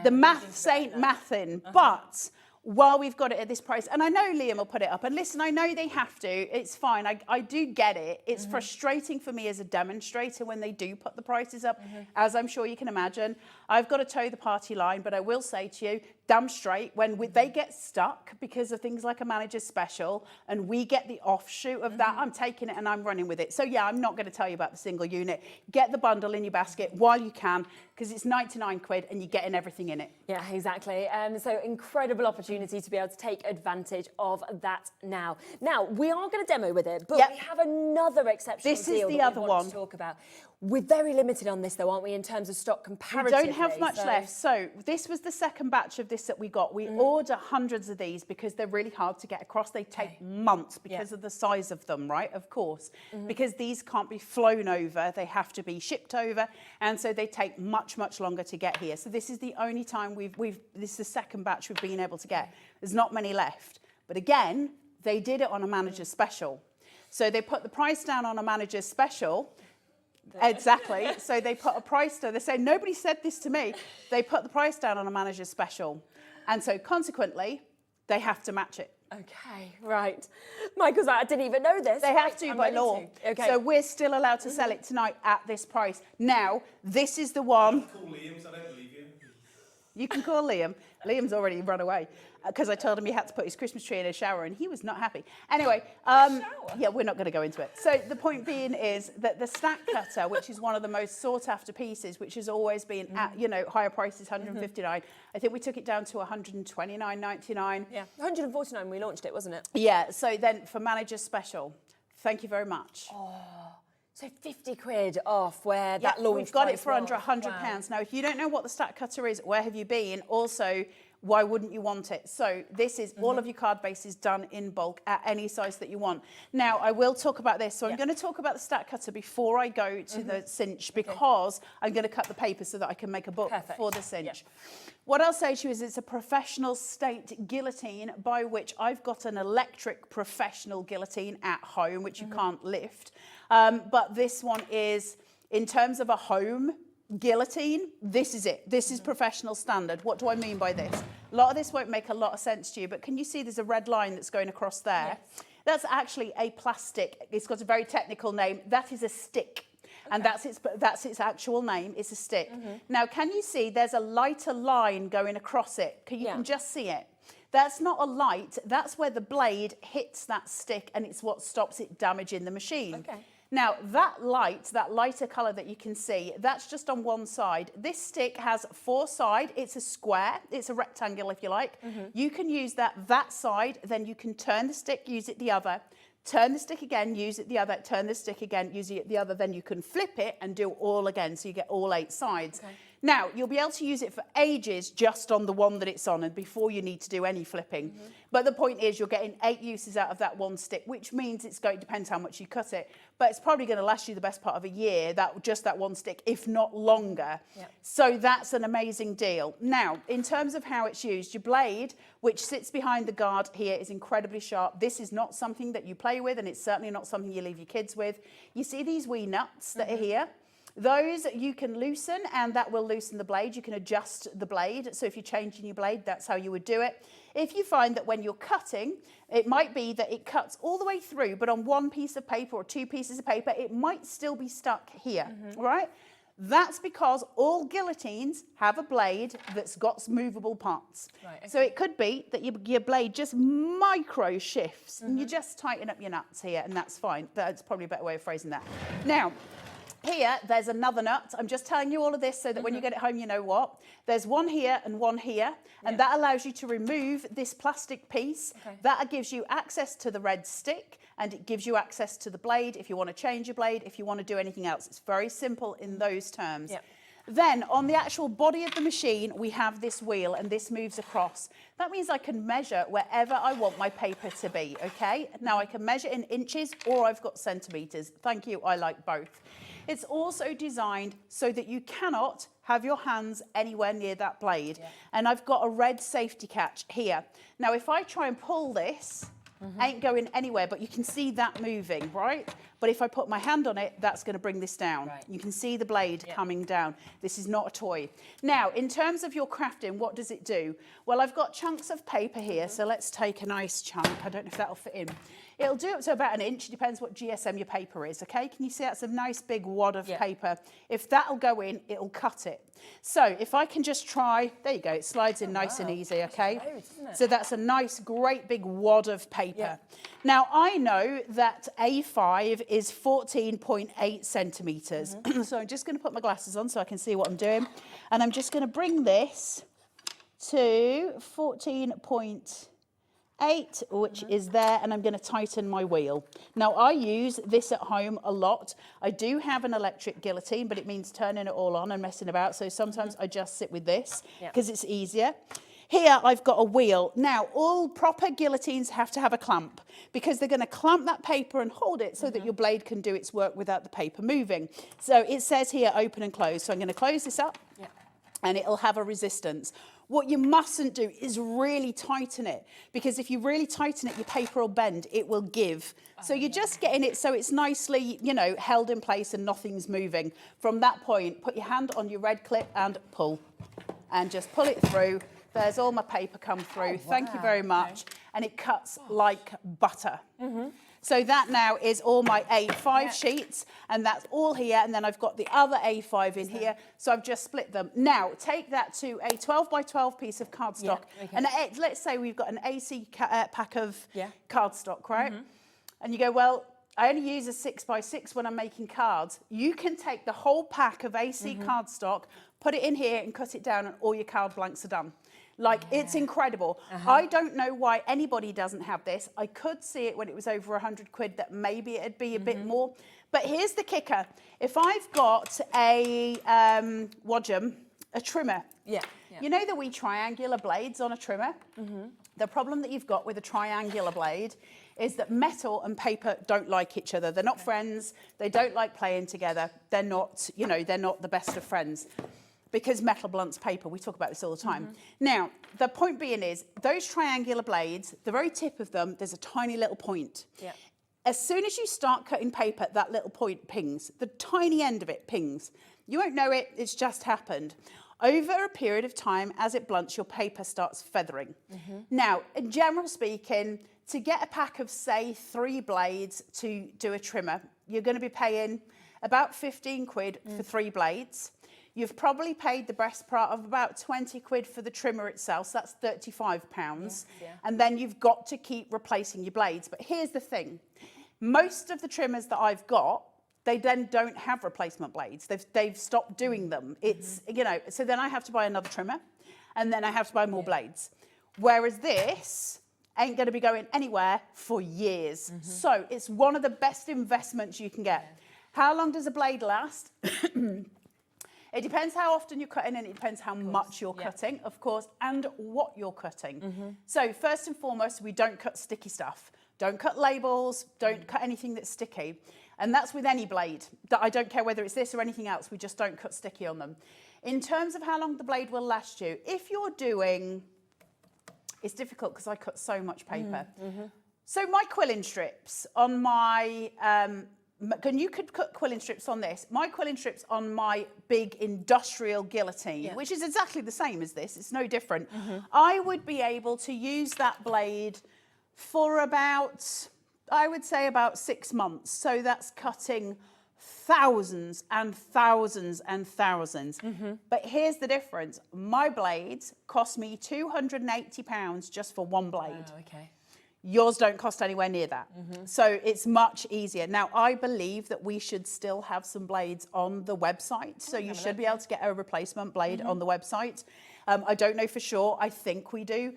The maths ain't mathing, but while we've got it at this price, and I know Liam will put it up, and listen, I know they have to, it's fine, I do get it. It's frustrating for me as a demonstrator when they do put the prices up, as I'm sure you can imagine. I've got to toe the party line, but I will say to you, damn straight, when they get stuck because of things like a manager's special, and we get the offshoot of that, I'm taking it and I'm running with it. So yeah, I'm not going to tell you about the single unit. Get the bundle in your basket while you can, because it's 99 quid and you're getting everything in it.
Yeah, exactly. So incredible opportunity to be able to take advantage of that now. Now, we are going to demo with it, but we have another exceptional
This
deal
is the
that
other
we want
one
to talk about. We're very limited on this though, aren't we, in terms of stock comparatively?
We don't have much left. So this was the second batch of this that we got. We order hundreds of these because they're really hard to get across. They take months because of the size of them, right? Of course, because these can't be flown over. They have to be shipped over. And so they take much, much longer to get here. So this is the only time this is the second batch we've been able to get. There's not many left. But again, they did it on a manager's special. So they put the price down on a manager's special. Exactly. So they put a price down. They say, nobody said this to me. They put the price down on a manager's special. And so consequently, they have to match it.
Okay, right. Michael's like, I didn't even know this.
They have to by law.
Okay.
So we're still allowed to sell it tonight at this price. Now, this is the one.
Call Liam, so I don't believe you.
You can call Liam. Liam's already run away because I told him he had to put his Christmas tree in a shower and he was not happy. Anyway, yeah, we're not going to go into it. So the point being is that the stack cutter, which is one of the most sought after pieces, which has always been at, higher prices, 159. I think we took it down to 129.99.
Yeah, 149 when we launched it, wasn't it?
Yeah, so then for manager's special, thank you very much.
Oh. So 50 quid off where that launch
we've got it
price
for under
was.
£100. Now, if you don't know what the stack cutter is, where have you been? Also, why wouldn't you want it? So this is all of your card bases done in bulk at any size that you want. Now, I will talk about this. So I'm going to talk about the stack cutter before I go to the cinch because I'm going to cut the paper so that I can make a book for the cinch. What I'll say to you is it's a professional state guillotine by which I've got an electric professional guillotine at home, which you can't lift. But this one is, in terms of a home guillotine, this is it. This is professional standard. What do I mean by this? A lot of this won't make a lot of sense to you, but can you see there's a red line that's going across there? Yes. That's actually a plastic. It's got a very technical name. That is a stick. Okay. And that's its actual name. It's a stick. Now, can you see there's a lighter line going across it? You can just see it. That's not a light. That's where the blade hits that stick and it's what stops it damaging the machine. Okay. Now, that lighter colour that you can see, that's just on one side. This stick has 4 sides. It's a square. It's a rectangle, if you like. You can use that side, then you can turn the stick, use it the other. Turn the stick again, use it the other. Turn the stick again, use it the other. Then you can flip it and do all again, so you get all 8 sides. Okay. Now, you'll be able to use it for ages just on the one that it's on and before you need to do any flipping. But the point is you're getting 8 uses out of that one stick, which means it's going to depend how much you cut it. But it's probably going to last you the best part of a year, just that one stick, if not longer. Yep. So that's an amazing deal. Now, in terms of how it's used, your blade, which sits behind the guard here, is incredibly sharp. This is not something that you play with, and it's certainly not something you leave your kids with. You see these wee nuts that are here? Those you can loosen, and that will loosen the blade. You can adjust the blade. So if you're changing your blade, that's how you would do it. If you find that when you're cutting, it might be that it cuts all the way through, but on one piece of paper or 2 pieces of paper, it might still be stuck here, right? That's because all guillotines have a blade that's got movable parts. Right, okay. So it could be that your blade just micro shifts and you just tighten up your nuts here, and that's fine. That's probably a better way of phrasing that. Now, here, there's another nut. I'm just telling you all of this so that when you get it home, you know what. There's one here and one here, and that allows you to remove this plastic piece. Okay. That gives you access to the red stick, and it gives you access to the blade if you want to change your blade, if you want to do anything else. It's very simple in those terms. Yep. Then, on the actual body of the machine, we have this wheel, and this moves across. That means I can measure wherever I want my paper to be, okay? Now, I can measure in inches, or I've got centimetres. Thank you, I like both. It's also designed so that you cannot have your hands anywhere near that blade. Yeah. And I've got a red safety catch here. Now, if I try and pull this, ain't going anywhere, but you can see that moving, right? But if I put my hand on it, that's going to bring this down. Right. You can see the blade coming down. This is not a toy. Now, in terms of your crafting, what does it do? Well, I've got chunks of paper here, so let's take a nice chunk. I don't know if that'll fit in. It'll do up to about an inch, depends what GSM your paper is, okay? Can you see that's a nice big wad of paper? If that'll go in, it'll cut it. So if I can just try, there you go, it slides in nice and easy, okay? So that's a nice, great big wad of paper. Now, I know that A5 is 14.8 centimetres. So I'm just going to put my glasses on so I can see what I'm doing. And I'm just going to bring this to 14.8, which is there, and I'm going to tighten my wheel. Now, I use this at home a lot. I do have an electric guillotine, but it means turning it all on and messing about. So sometimes I just sit with this because it's easier. Here, I've got a wheel. Now, all proper guillotines have to have a clamp because they're going to clamp that paper and hold it so that your blade can do its work without the paper moving. So it says here, open and close. So I'm going to close this up and it'll have a resistance. What you mustn't do is really tighten it, because if you really tighten it, your paper will bend, it will give. So you're just getting it so it's nicely, you know, held in place and nothing's moving. From that point, put your hand on your red clip and pull. And just pull it through. There's all my paper come through. Thank you very much. And it cuts like butter. So that now is all my A5 sheets, and that's all here, and then I've got the other A5 in here, so I've just split them. Now, take that to a 12 by 12 piece of cardstock, and let's say we've got an AC pack of cardstock, right? And you go, well, I only use a 6 by 6 when I'm making cards. You can take the whole pack of AC cardstock, put it in here and cut it down, and all your card blanks are done. Like, it's incredible. I don't know why anybody doesn't have this. I could see it when it was over 100 quid that maybe it'd be a bit more. But here's the kicker. If I've got a wadgum, a trimmer, you know the wee triangular blades on a trimmer? The problem that you've got with a triangular blade is that metal and paper don't like each other. They're not friends. They don't like playing together. They're not, you know, they're not the best of friends. Because metal blunts paper, we talk about this all the time. Now, the point being is, those triangular blades, the very tip of them, there's a tiny little point. As soon as you start cutting paper, that little point pings. The tiny end of it pings. You won't know it, it's just happened. Over a period of time, as it blunts, your paper starts feathering. Now, in general speaking, to get a pack of, say, 3 blades to do a trimmer, you're going to be paying about 15 quid for 3 blades. You've probably paid the best part of about 20 quid for the trimmer itself, so that's £35. And then you've got to keep replacing your blades. But here's the thing. Most of the trimmers that I've got, they then don't have replacement blades. They've stopped doing them. It's, you know, so then I have to buy another trimmer, and then I have to buy more blades. Whereas this ain't going to be going anywhere for years. So it's one of the best investments you can get. How long does a blade last? It depends how often you're cutting, and it depends how much you're cutting, of course, and what you're cutting. So first and foremost, we don't cut sticky stuff. Don't cut labels, don't cut anything that's sticky. And that's with any blade. I don't care whether it's this or anything else, we just don't cut sticky on them. In terms of how long the blade will last you, if you're doing, it's difficult because I cut so much paper. So my quilling strips on my, and you could cut quilling strips on this. My quilling strips on my big industrial guillotine, which is exactly the same as this, it's no different. I would be able to use that blade for about, I would say about 6 months. So that's cutting thousands and thousands and thousands. But here's the difference. My blades cost me £280 just for one blade. Yours don't cost anywhere near that. So it's much easier. Now, I believe that we should still have some blades on the website. So you should be able to get a replacement blade on the website. I don't know for sure. I think we do.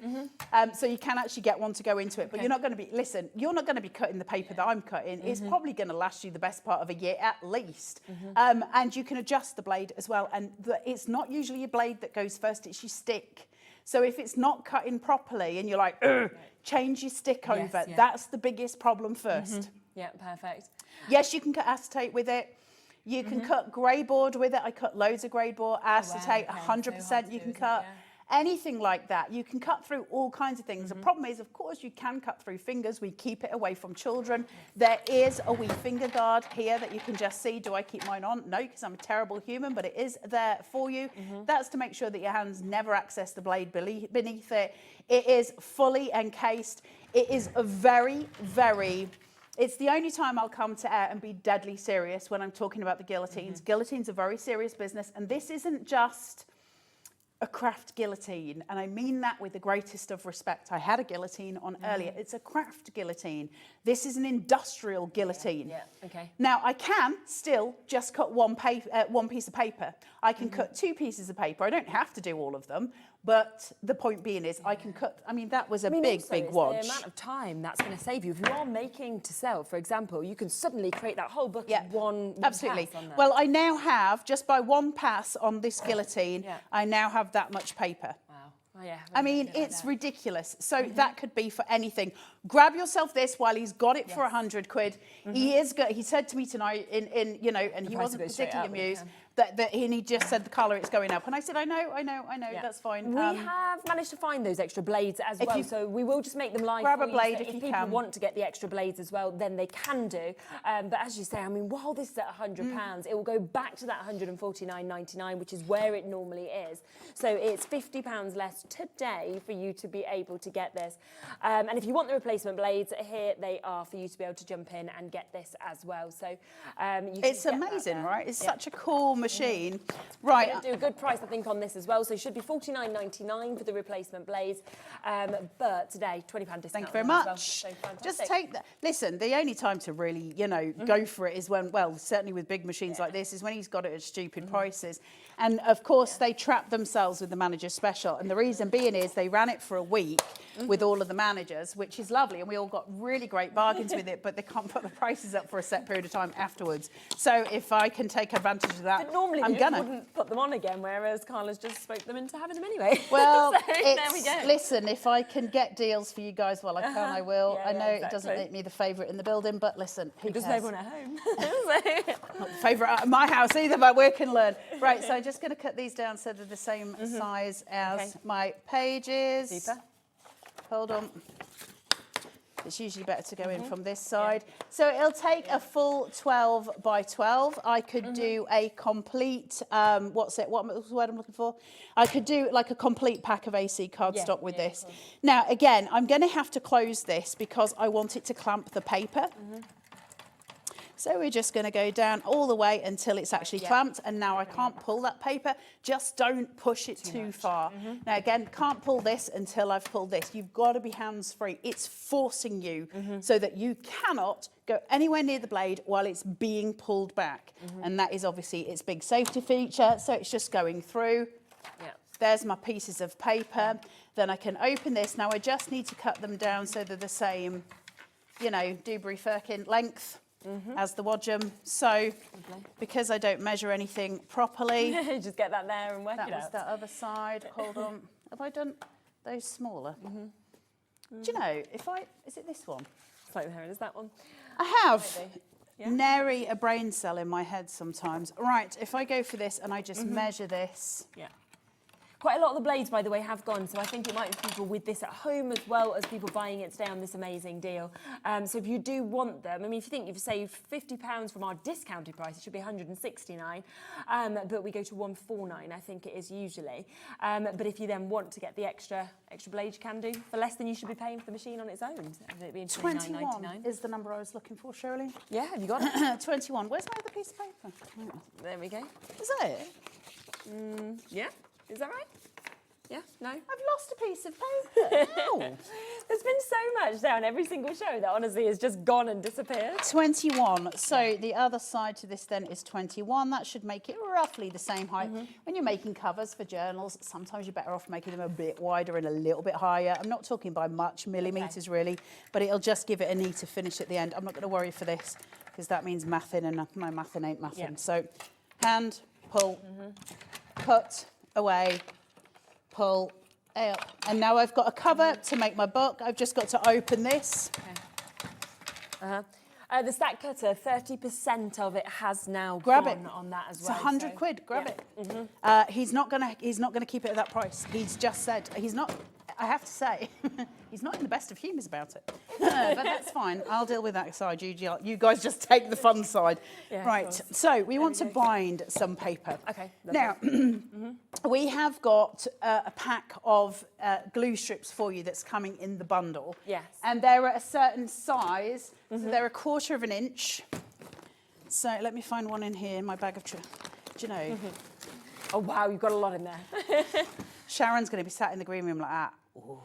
So you can actually get one to go into it. But you're not going to be, listen, you're not going to be cutting the paper that I'm cutting. It's probably going to last you the best part of a year at least. And you can adjust the blade as well. And it's not usually your blade that goes first, it's your stick. So if it's not cutting properly and you're like, change your stick over. That's the biggest problem first.
Yeah, perfect.
Yes, you can cut acetate with it. You can cut grey board with it. I cut loads of grey board, acetate, 100% you can cut. anything like that. You can cut through all kinds of things. The problem is, of course, you can cut through fingers. We keep it away from children. There is a wee finger guard here that you can just see. Do I keep mine on? No, because I'm a terrible human, but it is there for you. That's to make sure that your hands never access the blade beneath it. It is fully encased. It is a very, very... It's the only time I'll come to air and be deadly serious when I'm talking about the guillotines. Guillotines are very serious business, and this isn't just a craft guillotine, and I mean that with the greatest of respect. I had a guillotine on earlier. It's a craft guillotine. This is an industrial guillotine.
Yeah, okay.
Now, I can still just cut one piece of paper. I can cut 2 pieces of paper. I don't have to do all of them, but the point being is I can cut, I mean, that was a big wad.
The amount of time that's going to save you. If you are making to sell, for example, you can suddenly create that whole book in one
absolutely.
pass on that.
Well, I now have, just by one pass on this guillotine, I now have that much paper.
Wow. Oh, yeah.
I mean, it's ridiculous. So that could be for anything. Grab yourself this while he's got it for 100 quid. He is good. He said to me tonight, you know, and he wasn't particularly amused. And he just said, Carla, it's going up. And I said, I know, that's fine.
We have managed to find those extra blades as well, so we will just make them live.
Grab
for
a
you,
blade
so
if you
people
can.
want to get the extra blades as well, then they can do. But as you say, I mean, while this is at £100, it will go back to that £149.99, which is where it normally is. So it's £50 less today for you to be able to get this. And if you want the replacement blades, here they are for you to be able to jump in and get this as well. So
it's amazing, right? It's such a cool machine. Right.
They do a good price, I think, on this as well. So it should be $49.99 for the replacement blades. But today, £20 discount.
Thank you very
as
much.
well. So
just take that. Listen, the only time to really, you know, go for it is when, well, certainly with big machines like this, is when he's got it at stupid prices. And of course, they trap themselves with the manager's special. And the reason being is they ran it for a week with all of the managers, which is lovely. And we all got really great bargains with it, but they can't put the prices up for a set period of time afterwards. So if I can take advantage of that,
but normally
I'm gonna.
Wouldn't put them on again, whereas Carla's just spoke them into having them anyway.
Well,
so, there we go.
Listen, if I can get deals for you guys while I can, I will.
Yeah,
I know
exactly.
it doesn't make me the favourite in the building, but listen, who
Just
cares?
everyone at home.
Not the favourite out of my house either, but we can learn. Right, so I'm just going to cut these down so they're the same size as my pages.
Super.
Hold on. It's usually better to go in from this side. So it'll take a full 12 by 12. I could do a complete, what word I'm looking for? I could do like a complete pack of AC cardstock with this. Now, again, I'm going to have to close this because I want it to clamp the paper. So we're just going to go down all the way until it's actually clamped. And now I can't pull that paper. Just don't push it too far. Now, again, can't pull this until I've pulled this. You've got to be hands-free. It's forcing you so that you cannot go anywhere near the blade while it's being pulled back. And that is obviously its big safety feature. So it's just going through. There's my pieces of paper. Then I can open this. Now I just need to cut them down so they're the same, you know, Dewberry-Firkin length. As the wadgum. So, because I don't measure anything properly.
Just get that there and work it out.
That was that other side. Hold on. Have I done those smaller? Do you know, is it this one?
Slightly there, is that one?
I have. Nary a brain cell in my head sometimes. Right, if I go for this and I just measure this.
Yeah. Quite a lot of the blades, by the way, have gone, so I think it might be people with this at home as well as people buying it today on this amazing deal. So if you do want them, I mean, if you think you've saved £50 from our discounted price, it should be £169, but we go to £149, I think it is usually. But if you then want to get the extra blade, you can do for less than you should be paying for the machine on its own. It being
21 is the number I was looking for, Shirley.
Yeah, have you got it?
21. Where's my other piece of paper?
There we go.
Is that it?
Yeah. Is that right? Yeah? No?
I've lost a piece of paper. How?
There's been so much down every single show that honestly has just gone and disappeared.
21. So the other side to this then is 21. That should make it roughly the same height. When you're making covers for journals, sometimes you're better off making them a bit wider and a little bit higher. I'm not talking by much, millimetres really, but it'll just give it a neater finish at the end. I'm not going to worry for this because that means mathing and my mathing ain't mathing.
Yeah.
So hand, pull, cut, away, pull, up. And now I've got a cover to make my book. I've just got to open this.
The stack cutter, 30% of it has now
Grab
gone
it.
on that as
It's
well.
100 quid. Grab
yeah.
it. He's not gonna keep it at that price. He's just said he's not. I have to say, he's not in the best of humours about it. But that's fine. I'll deal with that side. You guys just take the fun side.
Yeah,
right. So we want to bind some paper.
Okay.
Now, we have got a pack of glue strips for you that's coming in the bundle.
Yes.
And they're at a certain size. So they're 1/4 of an inch. So let me find one in here in my bag of... Do you know?
Oh, wow, you've got a lot in there.
Sharon's going to be sat in the green room like that. Ooh.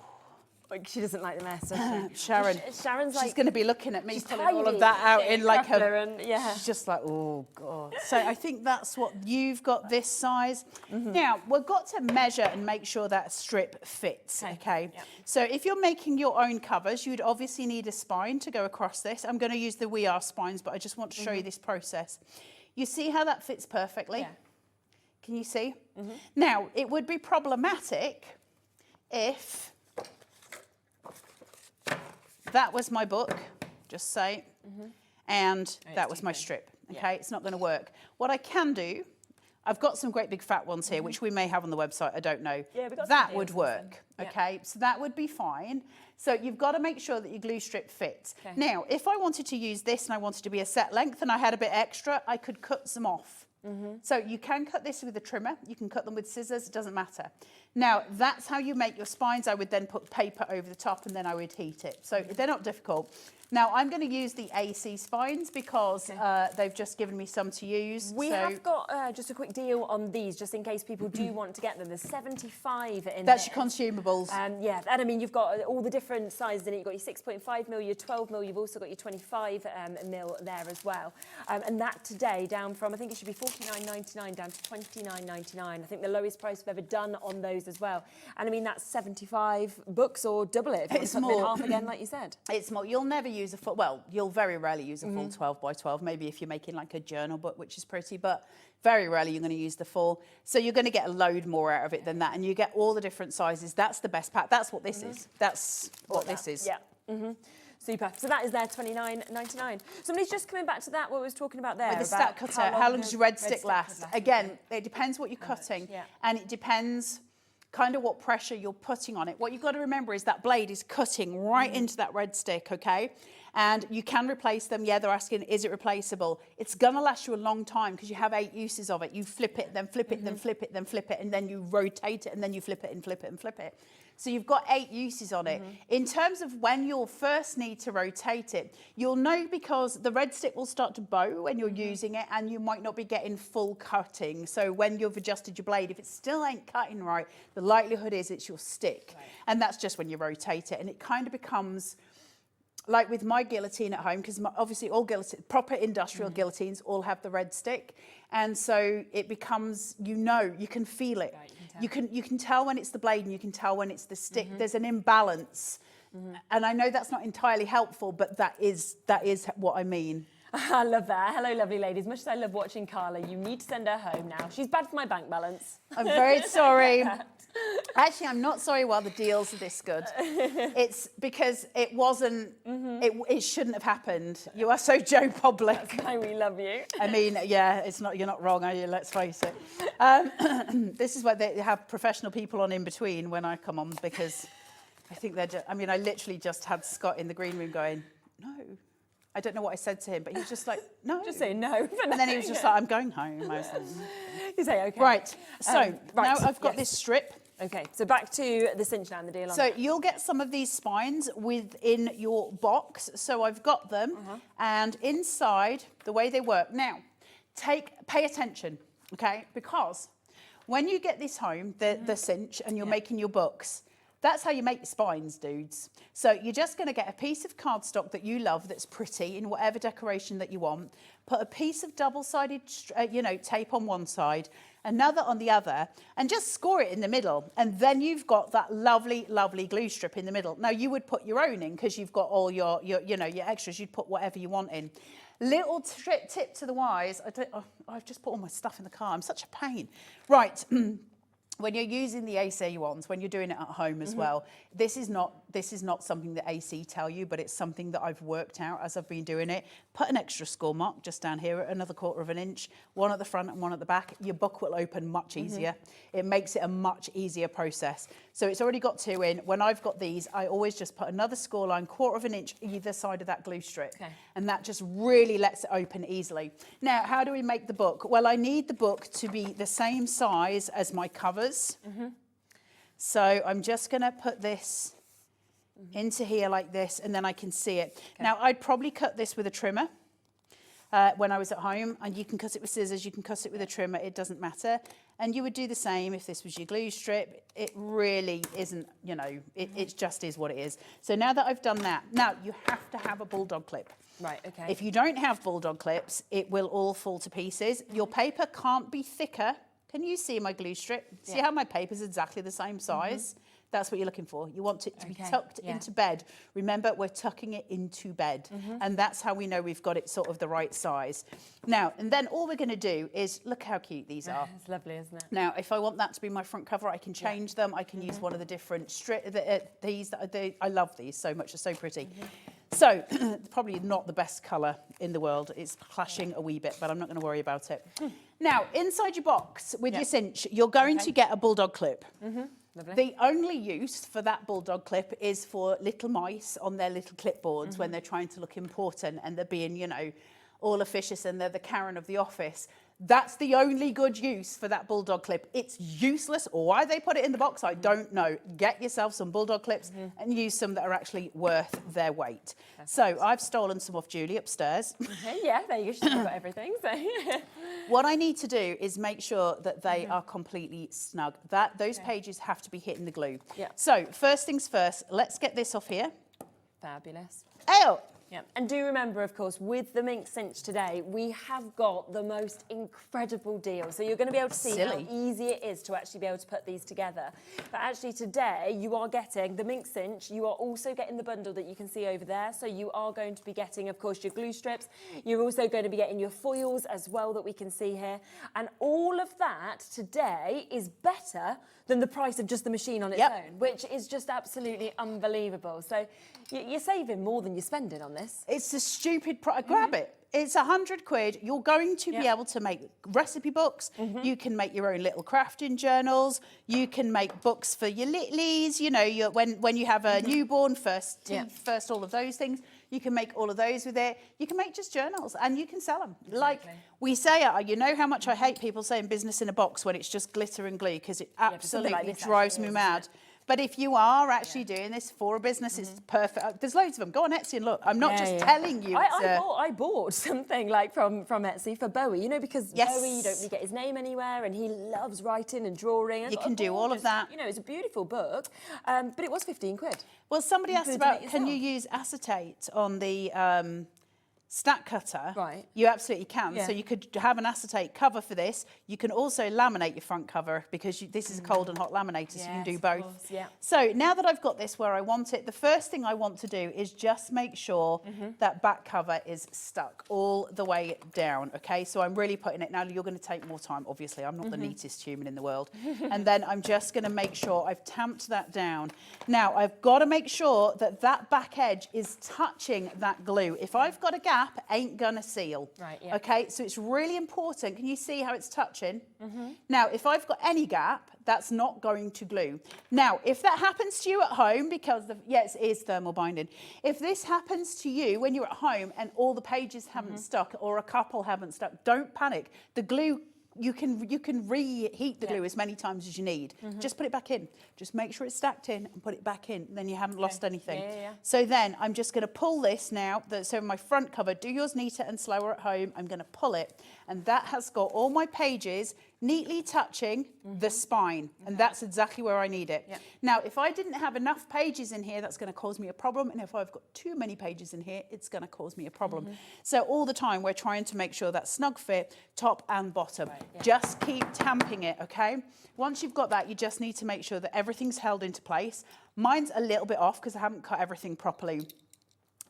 She doesn't like the mess, does she?
Sharon's
like...
She's going to be looking at me
she's
pulling all of
tiny.
that out in like a...
And, yeah.
She's just like, oh, God. So I think that's what you've got, this size. Now, we've got to measure and make sure that strip fits, okay?
Yep.
So if you're making your own covers, you'd obviously need a spine to go across this. I'm going to use the We Are spines, but I just want to show you this process. You see how that fits perfectly?
Yeah.
Can you see? Now, it would be problematic if that was my book, just say, and that was my strip, okay? It's not going to work. What I can do, I've got some great big fat ones here, which we may have on the website, I don't know.
Yeah, we've got
that
some
would
deals
work, okay? So that would be fine. So you've got to make sure that your glue strip fits.
Okay.
Now, if I wanted to use this and I wanted to be a set length and I had a bit extra, I could cut some off. So you can cut this with a trimmer, you can cut them with scissors, it doesn't matter. Now, that's how you make your spines. I would then put paper over the top and then I would heat it. So they're not difficult. Now, I'm going to use the AC spines because they've just given me some to use.
We have got just a quick deal on these, just in case people do want to get them. There's 75 in
That's
here.
your consumables.
Yeah, and I mean, you've got all the different sizes in it. You've got your 6.5 mil, your 12 mil. You've also got your 25 mil there as well. And that today down from, I think it should be $49.99 down to $29.99. I think the lowest price we've ever done on those as well. And I mean, that's 75 books or double it. If
It's
you want to put them in
more.
half again, like you said.
It's more. You'll never use a full, well, you'll very rarely use a full 12 by 12, maybe if you're making like a journal book, which is pretty, but very rarely you're going to use the full. So you're going to get a load more out of it than that, and you get all the different sizes. That's the best pack. That's what this is. That's what this is.
Yeah. Super. So that is there, $29.99. Somebody's just coming back to that, what we was talking about there.
With the stack cutter, how long does your red stick last? Again, it depends what you're cutting, and it depends kind of what pressure you're putting on it. What you've got to remember is that blade is cutting right into that red stick, okay? And you can replace them. Yeah, they're asking, is it replaceable? It's going to last you a long time because you have 8 uses of it. You flip it, then flip it, then flip it, then flip it, and then you rotate it, and then you flip it and flip it and flip it. So you've got 8 uses on it. In terms of when you'll first need to rotate it, you'll know because the red stick will start to bow when you're using it and you might not be getting full cutting. So when you've adjusted your blade, if it still ain't cutting right, the likelihood is it's your stick. Right. And that's just when you rotate it. And it kind of becomes... like with my guillotine at home, because obviously all proper industrial guillotines all have the red stick. And so it becomes, you can feel it. Right, you can tell when it's the blade and you can tell when it's the stick. There's an imbalance. And I know that's not entirely helpful, but that is what I mean.
I love that. Hello, lovely ladies. Much as I love watching Carla, you need to send her home now. She's bad for my bank balance.
I'm very sorry. Actually, I'm not sorry while the deals are this good. It's because it wasn't, it shouldn't have happened. You are so Joe Public.
That's why we love you.
I mean, yeah, you're not wrong, are you? Let's face it. This is why they have professional people on in between when I come on, because I think they're just, I mean, I literally just had Scott in the green room going, no. I don't know what I said to him, but he was just like, no.
Just say no.
And then he was just like, I'm going home. I was like,
you say, okay.
Right, so now I've got this strip.
Okay, so back to the cinch now and the deal on
So
that.
you'll get some of these spines within your box. So I've got them, and inside, the way they work. Now, pay attention, okay? Because when you get this home, the cinch, and you're making your books, that's how you make your spines, dudes. So you're just going to get a piece of cardstock that you love that's pretty in whatever decoration that you want. Put a piece of double-sided, tape on one side, another on the other, and just score it in the middle. And then you've got that lovely, lovely glue strip in the middle. Now, you would put your own in because you've got all your extras. You'd put whatever you want in. Little tip to the wise. I've just put all my stuff in the car. I'm such a pain. Right. when you're using the AC ones, when you're doing it at home as well, this is not something that AC tell you, but it's something that I've worked out as I've been doing it. Put an extra score mark just down here at another 1/4 inch, one at the front and one at the back. Your book will open much easier. It makes it a much easier process. So it's already got 2 in. When I've got these, I always just put another score line, 1/4 inch either side of that glue strip. And that just really lets it open easily. Now, how do we make the book? Well, I need the book to be the same size as my covers. So I'm just going to put this into here like this, and then I can see it. Now, I'd probably cut this with a trimmer when I was at home, and you can cut it with scissors, you can cut it with a trimmer, it doesn't matter. And you would do the same if this was your glue strip. It really isn't, you know, it just is what it is. So now that I've done that, now you have to have a bulldog clip.
Right, okay.
If you don't have bulldog clips, it will all fall to pieces. Your paper can't be thicker. Can you see my glue strip? See how my paper's exactly the same size? That's what you're looking for. You want it to be tucked into bed. Remember, we're tucking it into bed. And that's how we know we've got it sort of the right size. Now, and then all we're going to do is, look how cute these are.
It's lovely, isn't it?
Now, if I want that to be my front cover, I can change them. I can use one of the different these. I love these so much. They're so pretty. So, probably not the best colour in the world. It's clashing a wee bit, but I'm not going to worry about it. Now, inside your box with your cinch, you're going to get a bulldog clip. The only use for that bulldog clip is for little mice on their little clipboards when they're trying to look important and they're being, you know, all officious and they're the Karen of the office. That's the only good use for that bulldog clip. It's useless. Why they put it in the box, I don't know. Get yourself some bulldog clips and use some that are actually worth their weight. So I've stolen some off Julie upstairs.
Yeah, there you go. She's got everything. So.
What I need to do is make sure that they are completely snug. Those pages have to be hitting the glue. So first things first, let's get this off here.
Fabulous.
Oh.
Yeah. And do remember, of course, with the Mink Cinch today, we have got the most incredible deal. So you're going to be able to see how easy it is to actually be able to put these together. But actually today, you are getting the Mink Cinch. You are also getting the bundle that you can see over there. So you are going to be getting, of course, your glue strips. You're also going to be getting your foils as well that we can see here. And all of that today is better than the price of just the machine on its own, which is just absolutely unbelievable. So you're saving more than you're spending on this.
It's a stupid price. Grab it. It's £100. You're going to be able to make recipe books. You can make your own little crafting journals. You can make books for your littlies. You know, when you have a newborn, first teeth, first all of those things. You can make all of those with it. You can make just journals and you can sell them. Like we say, you know how much I hate people saying business in a box when it's just glitter and glue, because it absolutely drives me mad. But if you are actually doing this for a business, it's perfect. There's loads of them. Go on Etsy and look. I'm not just telling you.
I bought something like from Etsy for Bowie, you know, because Bowie, you don't really get his name anywhere, and he loves writing and drawing.
You can do all of that.
You know, it's a beautiful book, but it was 15 quid.
Well, somebody asked about, can you use acetate on the stack cutter?
Right.
You absolutely can. So you could have an acetate cover for this. You can also laminate your front cover, because this is a cold and hot laminator, so you can do both. So now that I've got this where I want it, the first thing I want to do is just make sure that back cover is stuck all the way down, okay? So I'm really putting it, now you're going to take more time, obviously. I'm not the neatest human in the world. And then I'm just going to make sure I've tamped that down. Now, I've got to make sure that that back edge is touching that glue. If I've got a gap, ain't gonna seal. Okay, so it's really important. Can you see how it's touching? Now, if I've got any gap, that's not going to glue. Now, if that happens to you at home, because yes, it is thermal binding. If this happens to you when you're at home and all the pages haven't stuck, or a couple haven't stuck, don't panic. The glue, you can reheat the glue as many times as you need. Just put it back in. Just make sure it's stacked in and put it back in. Then you haven't lost anything. So then I'm just going to pull this now. So my front cover, do yours neater and slower at home. I'm going to pull it. And that has got all my pages neatly touching the spine. And that's exactly where I need it. Now, if I didn't have enough pages in here, that's going to cause me a problem. And if I've got too many pages in here, it's going to cause me a problem. So all the time, we're trying to make sure that snug fit, top and bottom. Just keep tamping it, okay? Once you've got that, you just need to make sure that everything's held into place. Mine's a little bit off because I haven't cut everything properly.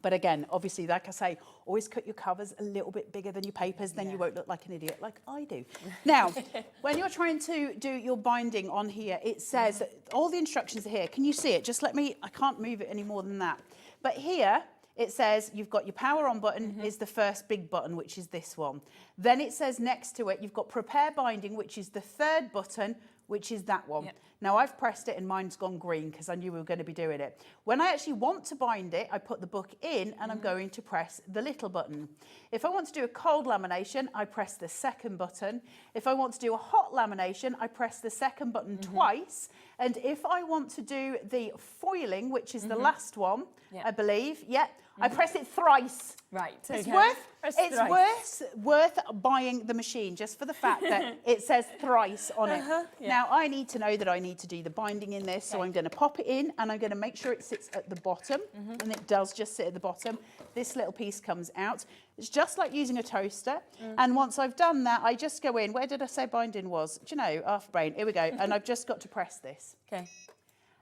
But again, obviously, like I say, always cut your covers a little bit bigger than your papers, then you won't look like an idiot like I do. Now, when you're trying to do your binding on here, it says, all the instructions are here. Can you see it? Just let me, I can't move it any more than that. But here, it says you've got your power on button is the first big button, which is this one. Then it says next to it, you've got prepare binding, which is the third button, which is that one. Yep. Now I've pressed it and mine's gone green because I knew we were going to be doing it. When I actually want to bind it, I put the book in and I'm going to press the little button. If I want to do a cold lamination, I press the second button. If I want to do a hot lamination, I press the second button twice. And if I want to do the foiling, which is the last one, I believe, I press it thrice.
Right.
It's
Okay.
worth buying the machine just for the fact that it says thrice on it. Now, I need to know that I need to do the binding in this, so I'm going to pop it in and I'm going to make sure it sits at the bottom, and it does just sit at the bottom. This little piece comes out. It's just like using a toaster, and once I've done that, I just go in. Where did I say binding was? Do you know, half brain. Here we go, and I've just got to press this.
Okay.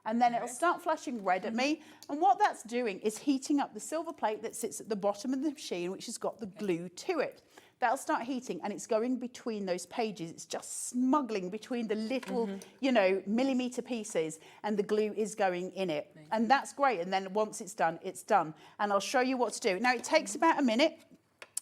And then it'll start flashing red at me. And what that's doing is heating up the silver plate that sits at the bottom of the machine, which has got the glue to it. That'll start heating and it's going between those pages. It's just smuggling between the little, you know, millimetre pieces, and the glue is going in it. And that's great. And then once it's done, it's done. And I'll show you what to do. Now, it takes about a minute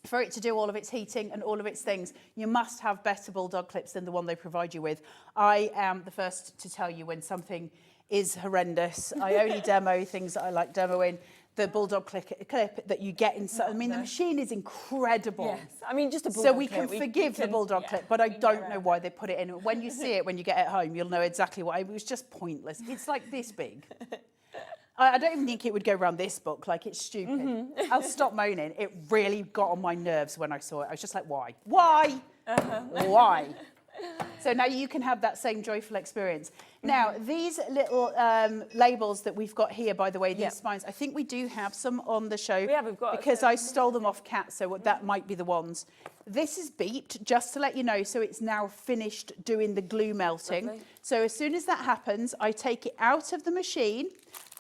for it to do all of its heating and all of its things. You must have better Bulldog clips than the one they provide you with. I am the first to tell you when something is horrendous. I only demo things that I like demoing. The Bulldog clip that you get inside. I mean, the machine is incredible.
Yes, I mean, just a Bulldog
so we
clip.
can forgive the Bulldog clip, but I don't know why they put it in. When you see it, when you get it home, you'll know exactly why. It was just pointless. It's like this big. I don't even think it would go around this book. Like, it's stupid. I'll stop moaning. It really got on my nerves when I saw it. I was just like, why? Why? Why? So now you can have that same joyful experience. Now, these little labels that we've got here, by the way, these spines, I think we do have some on the show.
We've got
because I stole them off Kat, so that might be the ones. This is beeped, just to let you know, so it's now finished doing the glue melting.
Lovely.
So as soon as that happens, I take it out of the machine,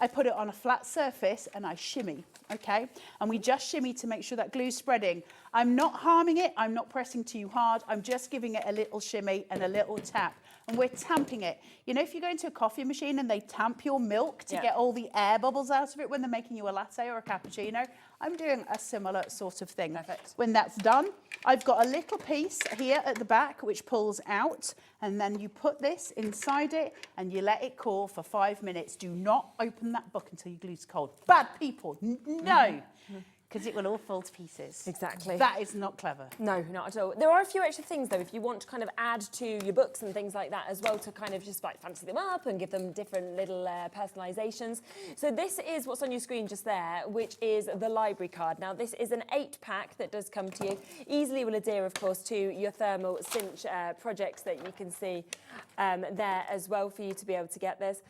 I put it on a flat surface, and I shimmy, okay? And we just shimmy to make sure that glue's spreading. I'm not harming it, I'm not pressing too hard, I'm just giving it a little shimmy and a little tap. And we're tamping it. You know, if you go into a coffee machine and they tamp your milk to get all the air bubbles out of it when they're making you a latte or a cappuccino, I'm doing a similar sort of thing.
Perfect.
When that's done, I've got a little piece here at the back which pulls out, and then you put this inside it and you let it cool for 5 minutes. Do not open that book until your glue's cold. Bad people, no. Because it will all fall to pieces.
Exactly.
That is not clever.
No, not at all. There are a few extra things, though, if you want to kind of add to your books and things like that as well, to kind of just like fancy them up and give them different little personalisations. So this is what's on your screen just there, which is the library card. Now, this is an 8-pack that does come to you. Easily will adhere, of course, to your thermal cinch projects that you can see there as well for you to be able to get this.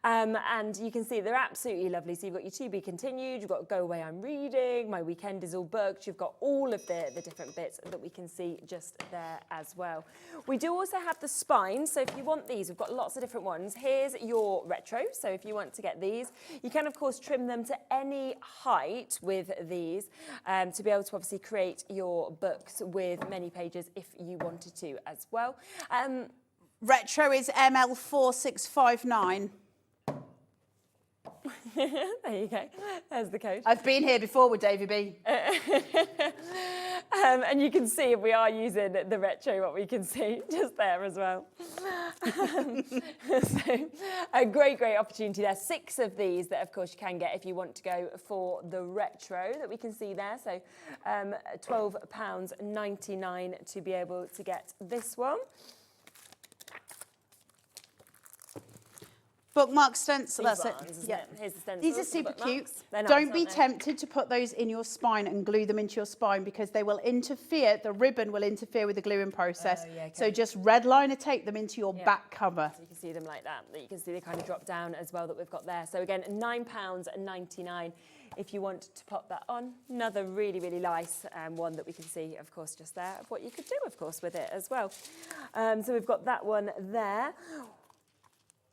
And you can see they're absolutely lovely. So you've got your To Be Continued, you've got Go Away I'm Reading, My Weekend is All Booked. You've got all of the different bits that we can see just there as well. We do also have the spines. So if you want these, we've got lots of different ones. Here's your retro. So if you want to get these, you can, of course, trim them to any height with these to be able to obviously create your books with many pages if you wanted to as well.
Retro is ML4659.
There you go. There's the code.
I've been here before with Davy B.
And you can see if we are using the retro, what we can see just there as well. So a great opportunity there. 6 of these that, of course, you can get if you want to go for the retro that we can see there. So £12.99 to be able to get this one.
Bookmark stencil, that's it.
Here's the stencils.
These are super cute.
Nice,
Don't be
aren't they?
tempted to put those in your spine and glue them into your spine, because they will interfere, the ribbon will interfere with the gluing process. So just red liner tape them into your back cover.
So you can see them like that. You can see they kind of drop down as well that we've got there. So again, £9.99 if you want to pop that on. Another really nice one that we can see, of course, just there, of what you could do, of course, with it as well. So we've got that one there.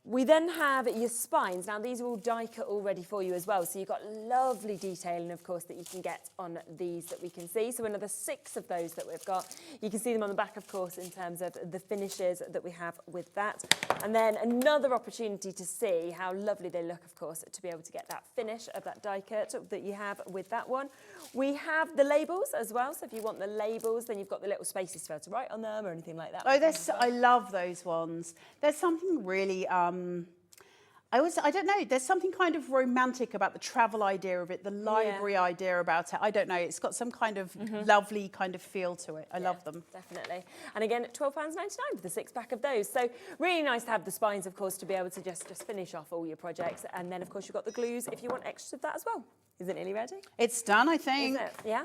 We then have your spines. Now, these are all die cut already for you as well. So you've got lovely detailing, of course, that you can get on these that we can see. So another 6 of those that we've got. You can see them on the back, of course, in terms of the finishes that we have with that. And then another opportunity to see how lovely they look, of course, to be able to get that finish of that die cut that you have with that one. We have the labels as well. So if you want the labels, then you've got the little spaces to be able to write on them or anything like that.
Oh, I love those ones. There's something really, I don't know, there's something kind of romantic about the travel idea of it, the library idea about it. I don't know, it's got some kind of lovely kind of feel to it. I love them.
Definitely. And again, £12.99 for the 6-pack of those. So really nice to have the spines, of course, to be able to just finish off all your projects. And then, of course, you've got the glues if you want extras of that as well. Is it nearly ready?
It's done, I think.
Is it? Yeah?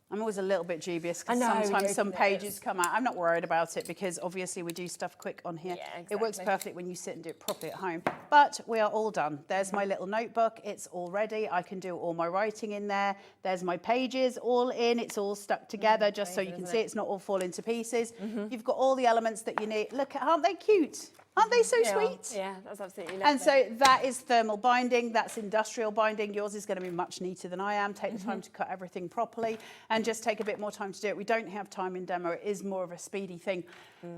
I'm always a little bit dubious because
I know,
sometimes some pages come out. I'm not worried about it because obviously we do stuff quick on here.
Yeah, exactly.
It works perfect when you sit and do it properly at home. But we are all done. There's my little notebook. It's all ready. I can do all my writing in there. There's my pages all in. It's all stuck together just so you can see it's not all falling to pieces. You've got all the elements that you need. Look, aren't they cute? Aren't they so sweet?
Yeah, that's absolutely lovely.
And so that is thermal binding, that's industrial binding. Yours is going to be much neater than I am. Take the time to cut everything properly and just take a bit more time to do it. We don't have time in demo. It is more of a speedy thing,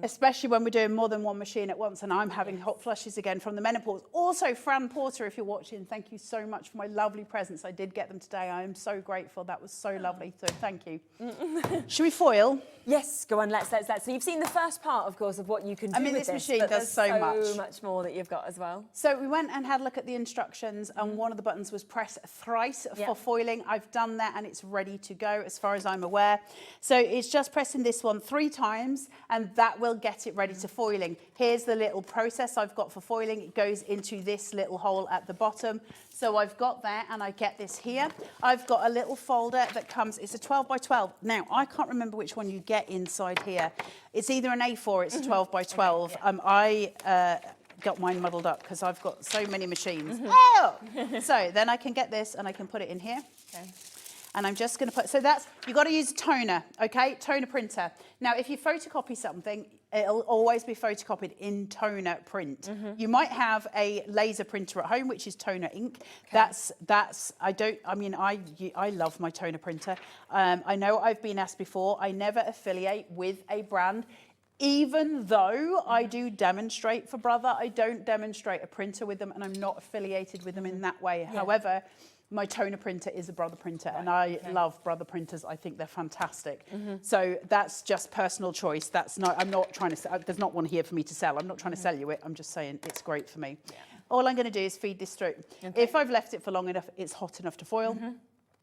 especially when we're doing more than one machine at once and I'm having hot flushes again from the menopause. Also, Fran Porter, if you're watching, thank you so much for my lovely presents. I did get them today. I am so grateful. That was so lovely. So thank you. Should we foil?
Yes, go on, let's. So you've seen the first part, of course, of what you can do with
this machine does so
much more that you've got as well.
So we went and had a look at the instructions and one of the buttons was press thrice for foiling. I've done that and it's ready to go as far as I'm aware. So it's just pressing this one 3 times and that will get it ready to foiling. Here's the little process I've got for foiling. It goes into this little hole at the bottom. So I've got that and I get this here. I've got a little folder that comes, it's a 12 by 12. Now, I can't remember which one you get inside here. It's either an A4 or it's a 12 by 12. I got mine muddled up because I've got so many machines. Oh! So then I can get this and I can put it in here.
Okay.
And I'm just going to put, so that's, you've got to use a toner, okay? Toner printer. Now, if you photocopy something, it'll always be photocopied in toner print. You might have a laser printer at home, which is toner ink. Okay. I love my toner printer. I know I've been asked before, I never affiliate with a brand. Even though I do demonstrate for Brother, I don't demonstrate a printer with them and I'm not affiliated with them in that way. Yeah. However, my toner printer is a Brother printer and I love Brother printers. I think they're fantastic. So that's just personal choice. That's not, I'm not trying to sell, there's not one here for me to sell. I'm not trying to sell you it. I'm just saying it's great for me. Yeah. All I'm going to do is feed this through. Okay. If I've left it for long enough, it's hot enough to foil.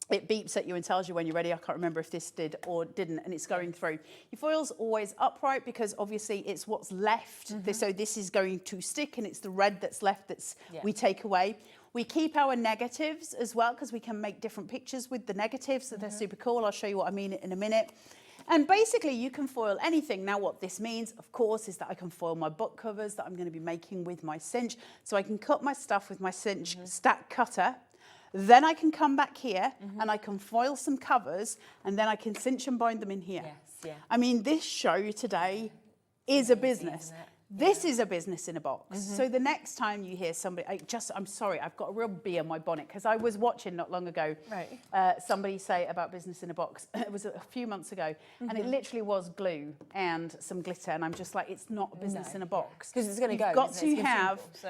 It beeps at you and tells you when you're ready. I can't remember if this did or didn't, and it's going through. Your foil's always upright because obviously it's what's left. So this is going to stick and it's the red that's left that's we take away. We keep our negatives as well because we can make different pictures with the negatives. So they're super cool. I'll show you what I mean in a minute. And basically you can foil anything. Now what this means, of course, is that I can foil my book covers that I'm going to be making with my cinch. So I can cut my stuff with my cinch stack cutter. Then I can come back here and I can foil some covers and then I can cinch and bind them in here.
Yes, yeah.
I mean, this show today is a business. This is a business in a box. So the next time you hear somebody, I'm sorry, I've got a real bee on my bonnet because I was watching not long ago somebody say about business in a box. It was a few months ago and it literally was glue and some glitter and I'm just like, it's not a business in a box.
Because it's going to go.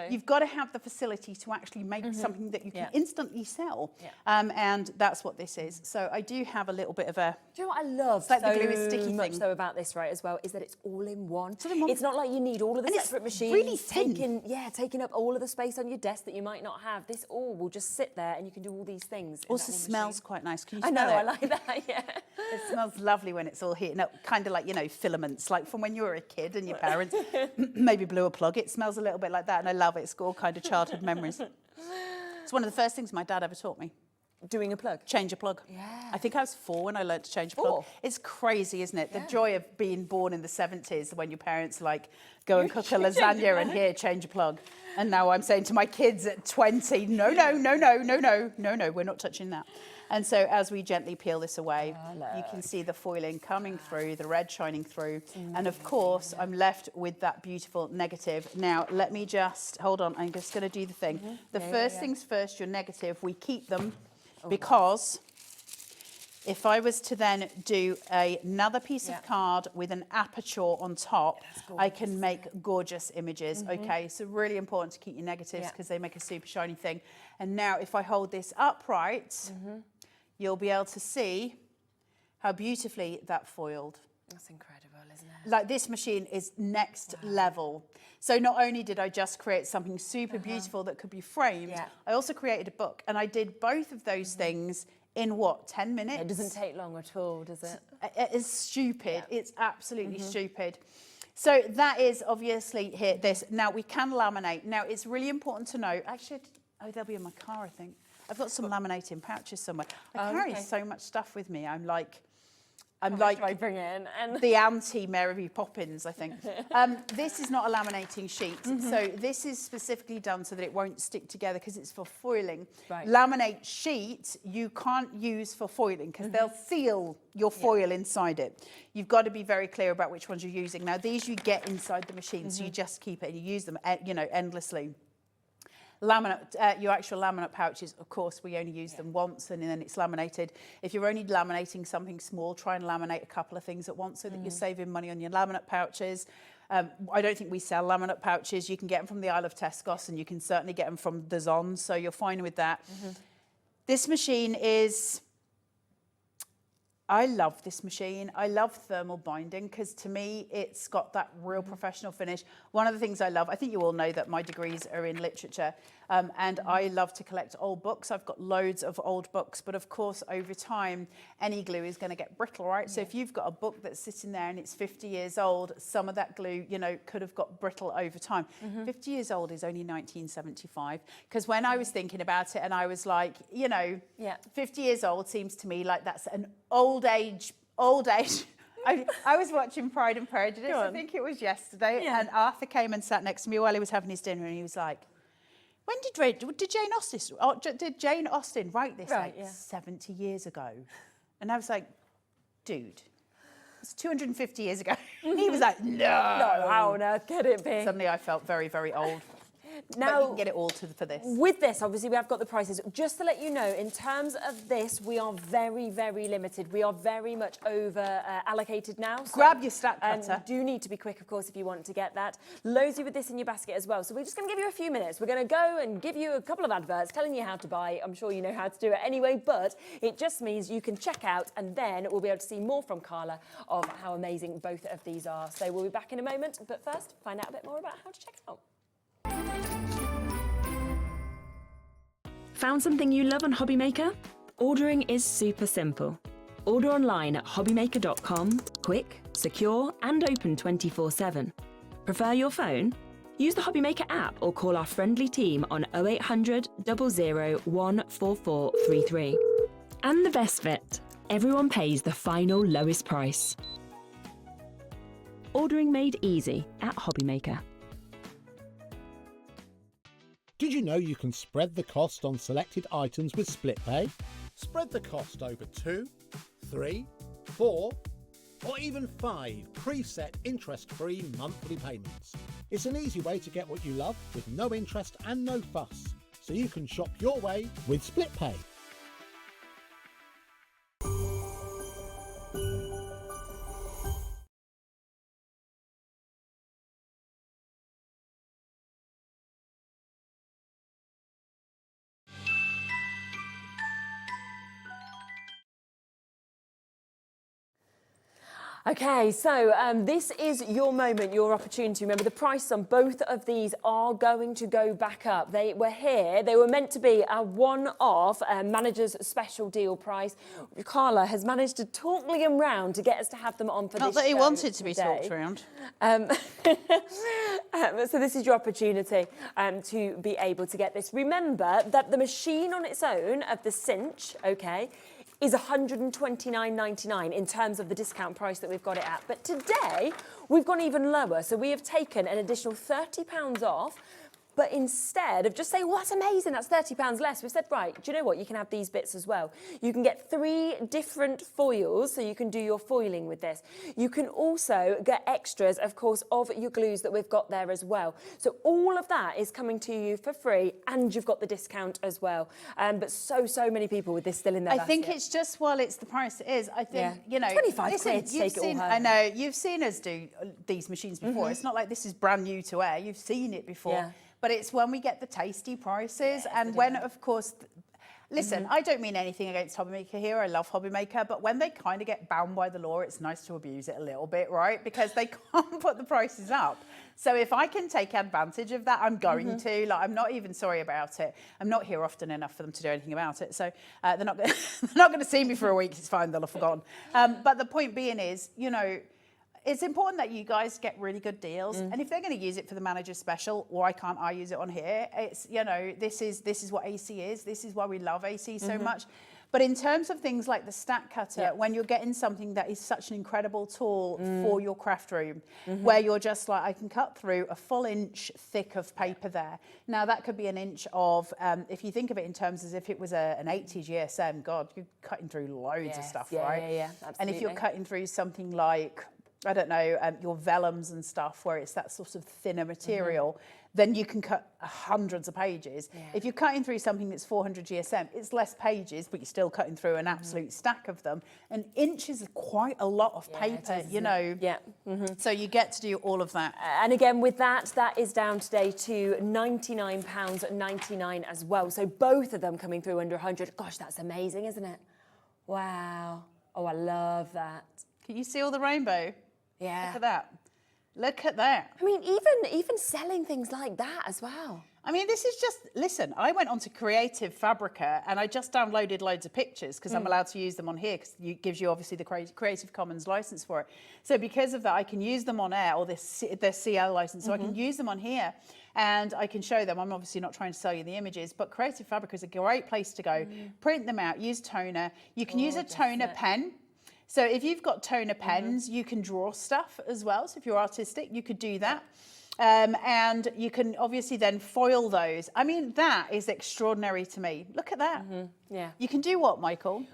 You've got to have the facility to actually make something that you can instantly sell. And that's what this is. So I do have a little bit of a...
Do you know what I love
it's like the glue is sticky
much
thing.
though about this, right, as well, is that it's all in one. It's not like you need all of the separate machines,
really thin.
taking up all of the space on your desk that you might not have. This all will just sit there and you can do all these things.
Also smells quite nice. Can you
I
smell
know,
it?
I like that, yeah.
It smells lovely when it's all heating up, kind of like, you know, filaments, like from when you were a kid and your parents maybe blew a plug. It smells a little bit like that and I love it. It's got all kind of childhood memories. It's one of the first things my dad ever taught me.
Doing a plug?
Change a plug.
Yeah.
I think I was 4 when I learned to change a plug.
4?
It's crazy, isn't it?
Yeah.
The joy of being born in the 70s when your parents like, go and cook a lasagna and here, change a plug. And now I'm saying to my kids at 20, no, we're not touching that. And so as we gently peel this away, you can see the foiling coming through, the red shining through. And of course, I'm left with that beautiful negative. Now, let me just, hold on, I'm just gonna do the thing. The first things first, your negative, we keep them because if I was to then do another piece of card with an aperture on top, I can make gorgeous images, okay? So really important to keep your negatives because they make a super shiny thing. And now if I hold this upright, you'll be able to see how beautifully that foiled.
That's incredible, isn't it?
Like this machine is next level. So not only did I just create something super beautiful that could be framed, I also created a book. And I did both of those things in what, 10 minutes?
It doesn't take long at all, does it?
It's stupid. It's absolutely stupid. So that is obviously here, this. Now we can laminate. Now it's really important to know, actually, oh, they'll be in my car, I think. I've got some laminating pouches somewhere. I carry so much stuff with me. I'm like
I bring in? And
the anti-Mary Poppins, I think. This is not a laminating sheet. So this is specifically done so that it won't stick together because it's for foiling.
Right.
Laminate sheet, you can't use for foiling because they'll seal your foil inside it. You've got to be very clear about which ones you're using. Now, these you get inside the machine, so you just keep it and you use them, endlessly. Laminate, your actual laminate pouches, of course, we only use them once and then it's laminated. If you're only laminating something small, try and laminate a couple of things at once so that you're saving money on your laminate pouches. I don't think we sell laminate pouches. You can get them from the Isle of Tescos and you can certainly get them from the Zons, so you're fine with that. This machine is... I love this machine. I love thermal binding because to me, it's got that real professional finish. One of the things I love, I think you all know that my degrees are in literature and I love to collect old books. I've got loads of old books, but of course, over time, any glue is going to get brittle, right? So if you've got a book that's sitting there and it's 50 years old, some of that glue, could have got brittle over time. 50 years old is only 1975 because when I was thinking about it and I was like, 50 years old seems to me like that's an old age. I was watching Pride and Prejudice, I think it was yesterday, and Arthur came and sat next to me while he was having his dinner and he was like, when did Jane Austen write this?
Right,
70 years ago. And I was like, dude, it's 250 years ago. And he was like, no.
No, how on earth could it be?
Suddenly I felt very, very old.
Now,
but you can get it all for this.
With this, obviously, we have got the prices. Just to let you know, in terms of this, we are very, very limited. We are very much over allocated now. So,
grab your stack cutter.
You do need to be quick, of course, if you want to get that. Loads with this in your basket as well. So we're just going to give you a few minutes. We're going to go and give you a couple of adverts telling you how to buy. I'm sure you know how to do it anyway, but it just means you can check out and then we'll be able to see more from Carla of how amazing both of these are. So we'll be back in a moment, but first, find out a bit more about how to check it out.
Found something you love on HobbyMaker? Ordering is super simple. Order online at hobbymaker.com, quick, secure, and open 24/7. Prefer your phone? Use the HobbyMaker app or call our friendly team on 0800 00 14433. And the best bit, everyone pays the final lowest price. Ordering made easy at HobbyMaker.
Did you know you can spread the cost on selected items with split pay? Spread the cost over 2, 3, 4, or even 5 preset interest-free monthly payments. It's an easy way to get what you love with no interest and no fuss, so you can shop your way with split pay.
Okay, so this is your moment, your opportunity. Remember, the price on both of these are going to go back up. They were here. They were meant to be a one-off manager's special deal price. Carla has managed to talk Liam round to get us to have them on for
Not
this
that he
show
wanted to be
today.
talked round.
So this is your opportunity to be able to get this. Remember that the machine on its own of the cinch, okay, is $129.99 in terms of the discount price that we've got it at. But today, we've gone even lower. So we have taken an additional £30 off. But instead of just saying, well, that's amazing, that's £30 less, we've said, right, do you know what? You can have these bits as well. You can get 3 different foils, so you can do your foiling with this. You can also get extras, of course, of your glues that we've got there as well. So all of that is coming to you for free, and you've got the discount as well. But so many people with this still in their
I
basket.
think it's just while it's the price it is. I think, you know,
25
listen,
quid to
you've
take it all
seen,
home.
I know, you've seen us do these machines before. It's not like this is brand new to air. You've seen it before.
Yeah.
But it's when we get the tasty prices and when, of course, listen, I don't mean anything against Hobbymaker here. I love Hobbymaker, but when they kind of get bound by the law, it's nice to abuse it a little bit, right? Because they can't put the prices up. So if I can take advantage of that, I'm going to. Like, I'm not even sorry about it. I'm not here often enough for them to do anything about it. So they're not going to see me for a week. It's fine. They'll have forgotten. But the point being is, you know, it's important that you guys get really good deals. And if they're going to use it for the manager special, why can't I use it on here? It's, you know, this is what AC is. This is why we love AC so much. But in terms of things like the stack cutter, when you're getting something that is such an incredible tool for your craft room, where you're just like, I can cut through a full inch thick of paper there. Now that could be an inch of, if you think of it in terms as if it was an 80 GSM, God, you're cutting through loads of stuff, right?
Yeah, absolutely.
And if you're cutting through something like, I don't know, your vellums and stuff where it's that sort of thinner material, then you can cut hundreds of pages. If you're cutting through something that's 400 GSM, it's less pages, but you're still cutting through an absolute stack of them. An inch is quite a lot of paper, you know. So you get to do all of that.
And again, with that is down today to £99.99 as well. So both of them coming through under 100. Gosh, that's amazing, isn't it? Wow. Oh, I love that.
Can you see all the rainbow?
Yeah.
Look at that. Look at that.
I mean, even selling things like that as well.
I mean, this is just, listen, I went onto Creative Fabrica and I just downloaded loads of pictures because I'm allowed to use them on here because it gives you obviously the Creative Commons license for it. So because of that, I can use them on air, or their CL license, so I can use them on here and I can show them. I'm obviously not trying to sell you the images, but Creative Fabrica is a great place to go. Print them out, use toner. You can use a toner pen. So if you've got toner pens, you can draw stuff as well. So if you're artistic, you could do that. And you can obviously then foil those. I mean, that is extraordinary to me. Look at that.
Yeah.
You can do what, Michael?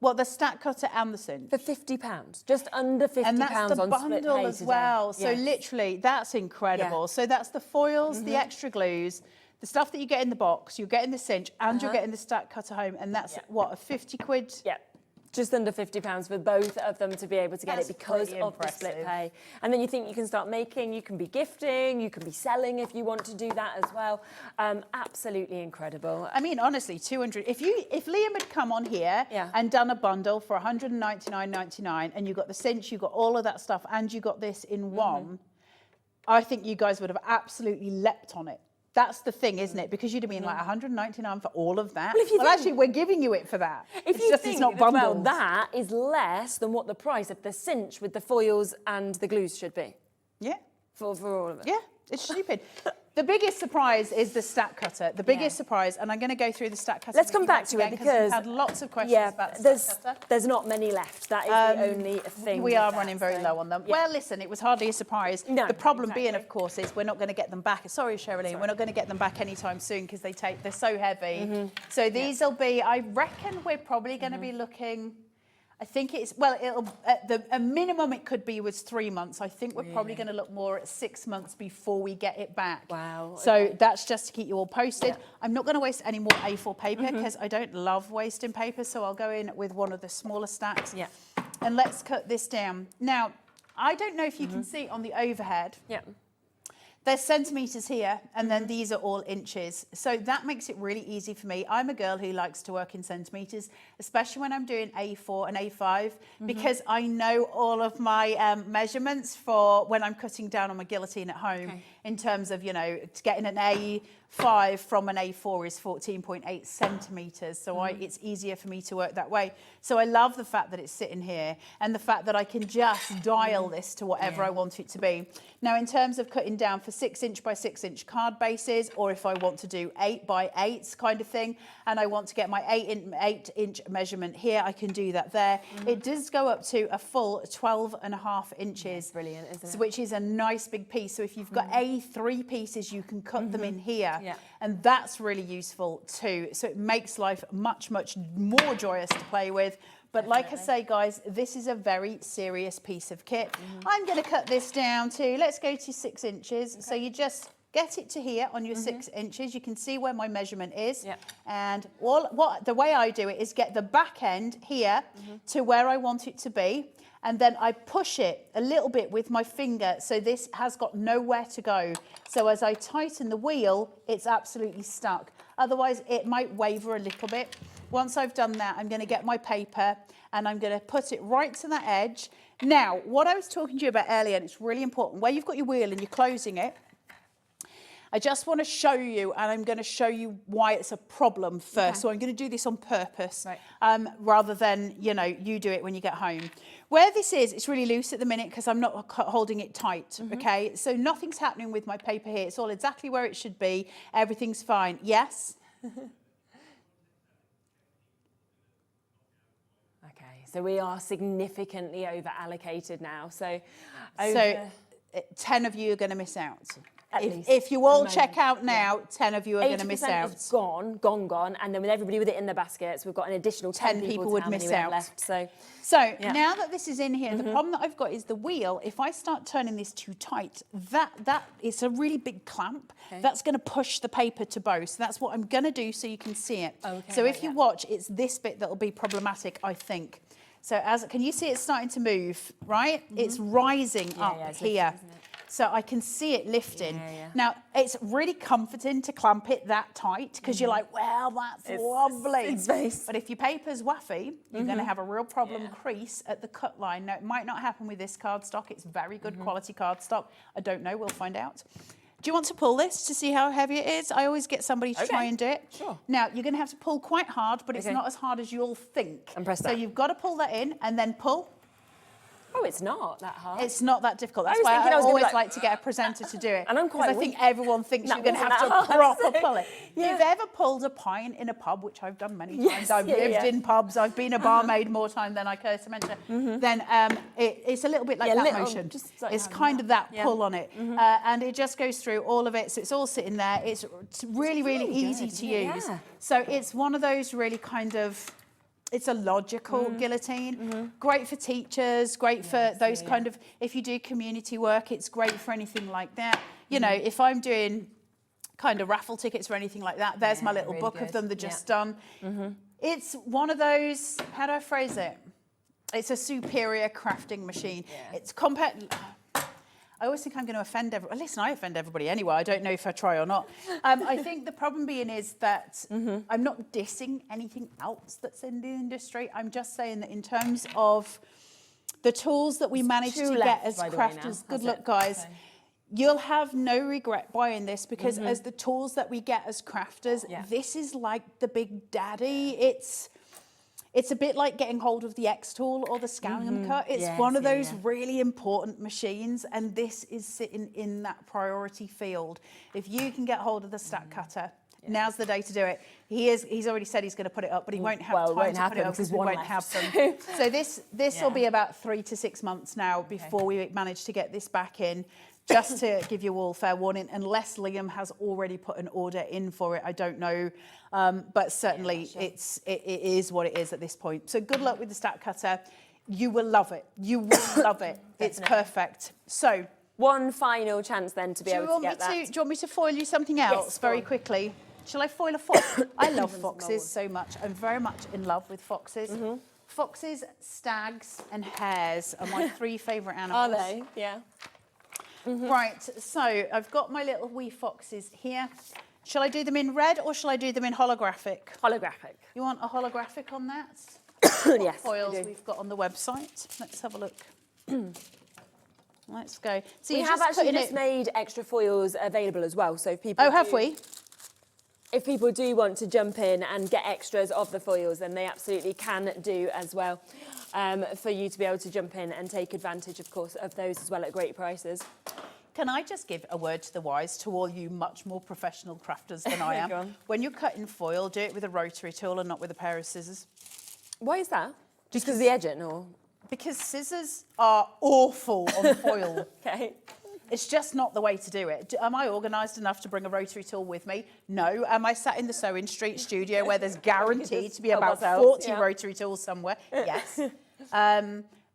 Well, the stack cutter and the cinch.
For £50, just under £50
and that's the
on split
bundle
pay
as
today.
well. So
Yes.
literally, that's incredible. So that's the foils, the extra glues, the stuff that you get in the box, you're getting the cinch, and you're getting the stack cutter home, and that's what, a 50 quid?
Yeah. Just under £50 for both of them to be able to get
That's
it because
pretty
of the split
impressive.
pay. And then you think you can start making, you can be gifting, you can be selling if you want to do that as well. Absolutely incredible.
I mean, honestly, 200. If Liam had come on here and done a bundle for $199.99, and you got the cinch, you got all of that stuff, and you got this in one, I think you guys would have absolutely leapt on it. That's the thing, isn't it? Because you'd have been like $199 for all of that. Well, actually, we're giving you it for that.
If
it's
you
just
think
it's not
as well,
bundled.
that is less than what the price of the cinch with the foils and the glues should be.
Yeah.
For all of it.
Yeah, it's stupid. The biggest surprise is the stack cutter. The biggest surprise, and I'm going to go through the stack cutter.
Let's come back to it because
we've had lots of questions about the stack cutter.
There's not many left. That is the only thing.
We
with
are
that,
running very low on them. Well, listen, it was hardly a surprise.
No,
the problem being, of course, is we're not going to get them back. Sorry, Sherilyn, we're not going to get them back anytime soon because they're so heavy. So these will be, I reckon we're probably going to be looking. I think it's, well, it'll, a minimum it could be was 3 months. I think we're probably going to look more at 6 months before we get it back.
Wow.
So that's just to keep you all posted. I'm not going to waste any more A4 paper because I don't love wasting paper. So I'll go in with one of the smaller stacks.
Yeah.
And let's cut this down. Now, I don't know if you can see on the overhead.
Yeah.
There's centimetres here, and then these are all inches. So that makes it really easy for me. I'm a girl who likes to work in centimetres, especially when I'm doing A4 and A5, because I know all of my measurements for when I'm cutting down on my guillotine at home, in terms of, you know, getting an A5 from an A4 is 14.8 centimetres. So it's easier for me to work that way. So I love the fact that it's sitting here, and the fact that I can just dial this to whatever I want it to be. Now, in terms of cutting down for 6" by 6" card bases, or if I want to do 8 by 8 kind of thing, and I want to get my 8" measurement here, I can do that there. It does go up to a full 12.5 inches.
Brilliant, isn't it?
Which is a nice big piece. So if you've got A3 pieces, you can cut them in here. And that's really useful too. So it makes life much, much more joyous to play with. But like I say, guys, this is a very serious piece of kit. I'm going to cut this down to, let's go to 6 inches. So you just get it to here on your 6 inches. You can see where my measurement is. And the way I do it is get the back end here to where I want it to be. And then I push it a little bit with my finger, so this has got nowhere to go. So as I tighten the wheel, it's absolutely stuck. Otherwise, it might waver a little bit. Once I've done that, I'm going to get my paper and I'm going to put it right to that edge. Now, what I was talking to you about earlier, and it's really important, where you've got your wheel and you're closing it, I just want to show you, and I'm going to show you why it's a problem first. So I'm going to do this on purpose, rather than, you know, you do it when you get home. Where this is, it's really loose at the minute because I'm not holding it tight, okay? So nothing's happening with my paper here. It's all exactly where it should be. Everything's fine. Yes?
So we are significantly over allocated now. So
10 of you are going to miss out. If you all check out now, 10 of you are going to miss out.
Is gone, and then with everybody with it in their baskets, we've got an additional 10
people would miss out.
Left. So
now that this is in here, the problem that I've got is the wheel. If I start turning this too tight, that is a really big clamp. That's going to push the paper to bow. So that's what I'm going to do so you can see it. So if you watch, it's this bit that will be problematic, I think. So can you see it starting to move, right? It's rising up here. So I can see it lifting. Now, it's really comforting to clamp it that tight because you're like, well, that's lovely. But if your paper's waffy, you're going to have a real problem crease at the cut line. Now, it might not happen with this cardstock. It's very good quality cardstock. I don't know. We'll find out. Do you want to pull this to see how heavy it is? I always get somebody to try and do it.
Sure.
Now, you're going to have to pull quite hard, but it's not as hard as you'll think.
And press
that. So you've got to pull that in and then pull.
Oh, it's not that hard.
It's not that difficult. That's why I always like to get a presenter to do it.
And I'm quite
Because I think everyone thinks you're going to have to proper pull it. If you've ever pulled a pint in a pub, which I've done many times, I've lived in pubs, I've been a barmaid more time than I care to mention, then it's a little bit like that motion. It's kind of that pull on it. And it just goes through all of it. So it's all sitting there. It's really, really easy to use. So it's one of those really kind of... It's a logical guillotine, great for teachers, great for those kind of, if you do community work, it's great for anything like that. You know, if I'm doing kind of raffle tickets or anything like that, there's my little book of them, they're just done. It's one of those, how do I phrase it? It's a superior crafting machine. It's compact. I always think I'm going to offend everyone. Listen, I offend everybody anyway. I don't know if I try or not. I think the problem being is that I'm not dissing anything else that's in the industry. I'm just saying that in terms of the tools that we manage to get as crafters, good luck, guys. You'll have no regret buying this because as the tools that we get as crafters, this is like the big daddy. It's a bit like getting hold of the X tool or the Scallion cut. It's one of those really important machines, and this is sitting in that priority field. If you can get hold of the stack cutter, now's the day to do it. He's already said he's going to put it up, but he won't have time to put it up because we won't have them. So this will be about 3 to 6 months now before we manage to get this back in. Just to give you all fair warning, unless Liam has already put an order in for it, I don't know. But certainly it is what it is at this point. So good luck with the stack cutter. You will love it. You will love it. It's perfect. So
one final chance then to be able to get that. Do
you want me to foil you something else very quickly? Shall I foil a fox? I love foxes so much. I'm very much in love with foxes. Foxes, stags and hares are my 3 favourite animals.
Are they? Yeah.
Right, so I've got my little wee foxes here. Shall I do them in red or shall I do them in holographic?
Holographic.
You want a holographic on that?
Yes,
foils
I do.
we've got on the website. Let's have a look. Let's go. So
We
you
have
just
actually
put in
just
it.
made extra foils available as well. So if people
Oh, have we?
If people do want to jump in and get extras of the foils, then they absolutely can do as well. For you to be able to jump in and take advantage, of course, of those as well at great prices.
Can I just give a word to the wise to all you much more professional crafters than I
Go
am?
on.
When you're cutting foil, do it with a rotary tool and not with a pair of scissors.
Why is that? Just because of the edging, or?
Because scissors are awful on foil.
Okay.
It's just not the way to do it. Am I organised enough to bring a rotary tool with me? No. Am I sat in the Sewing Street studio where there's guaranteed to be
help
about
ourselves,
40
yeah.
rotary tools somewhere? Yes.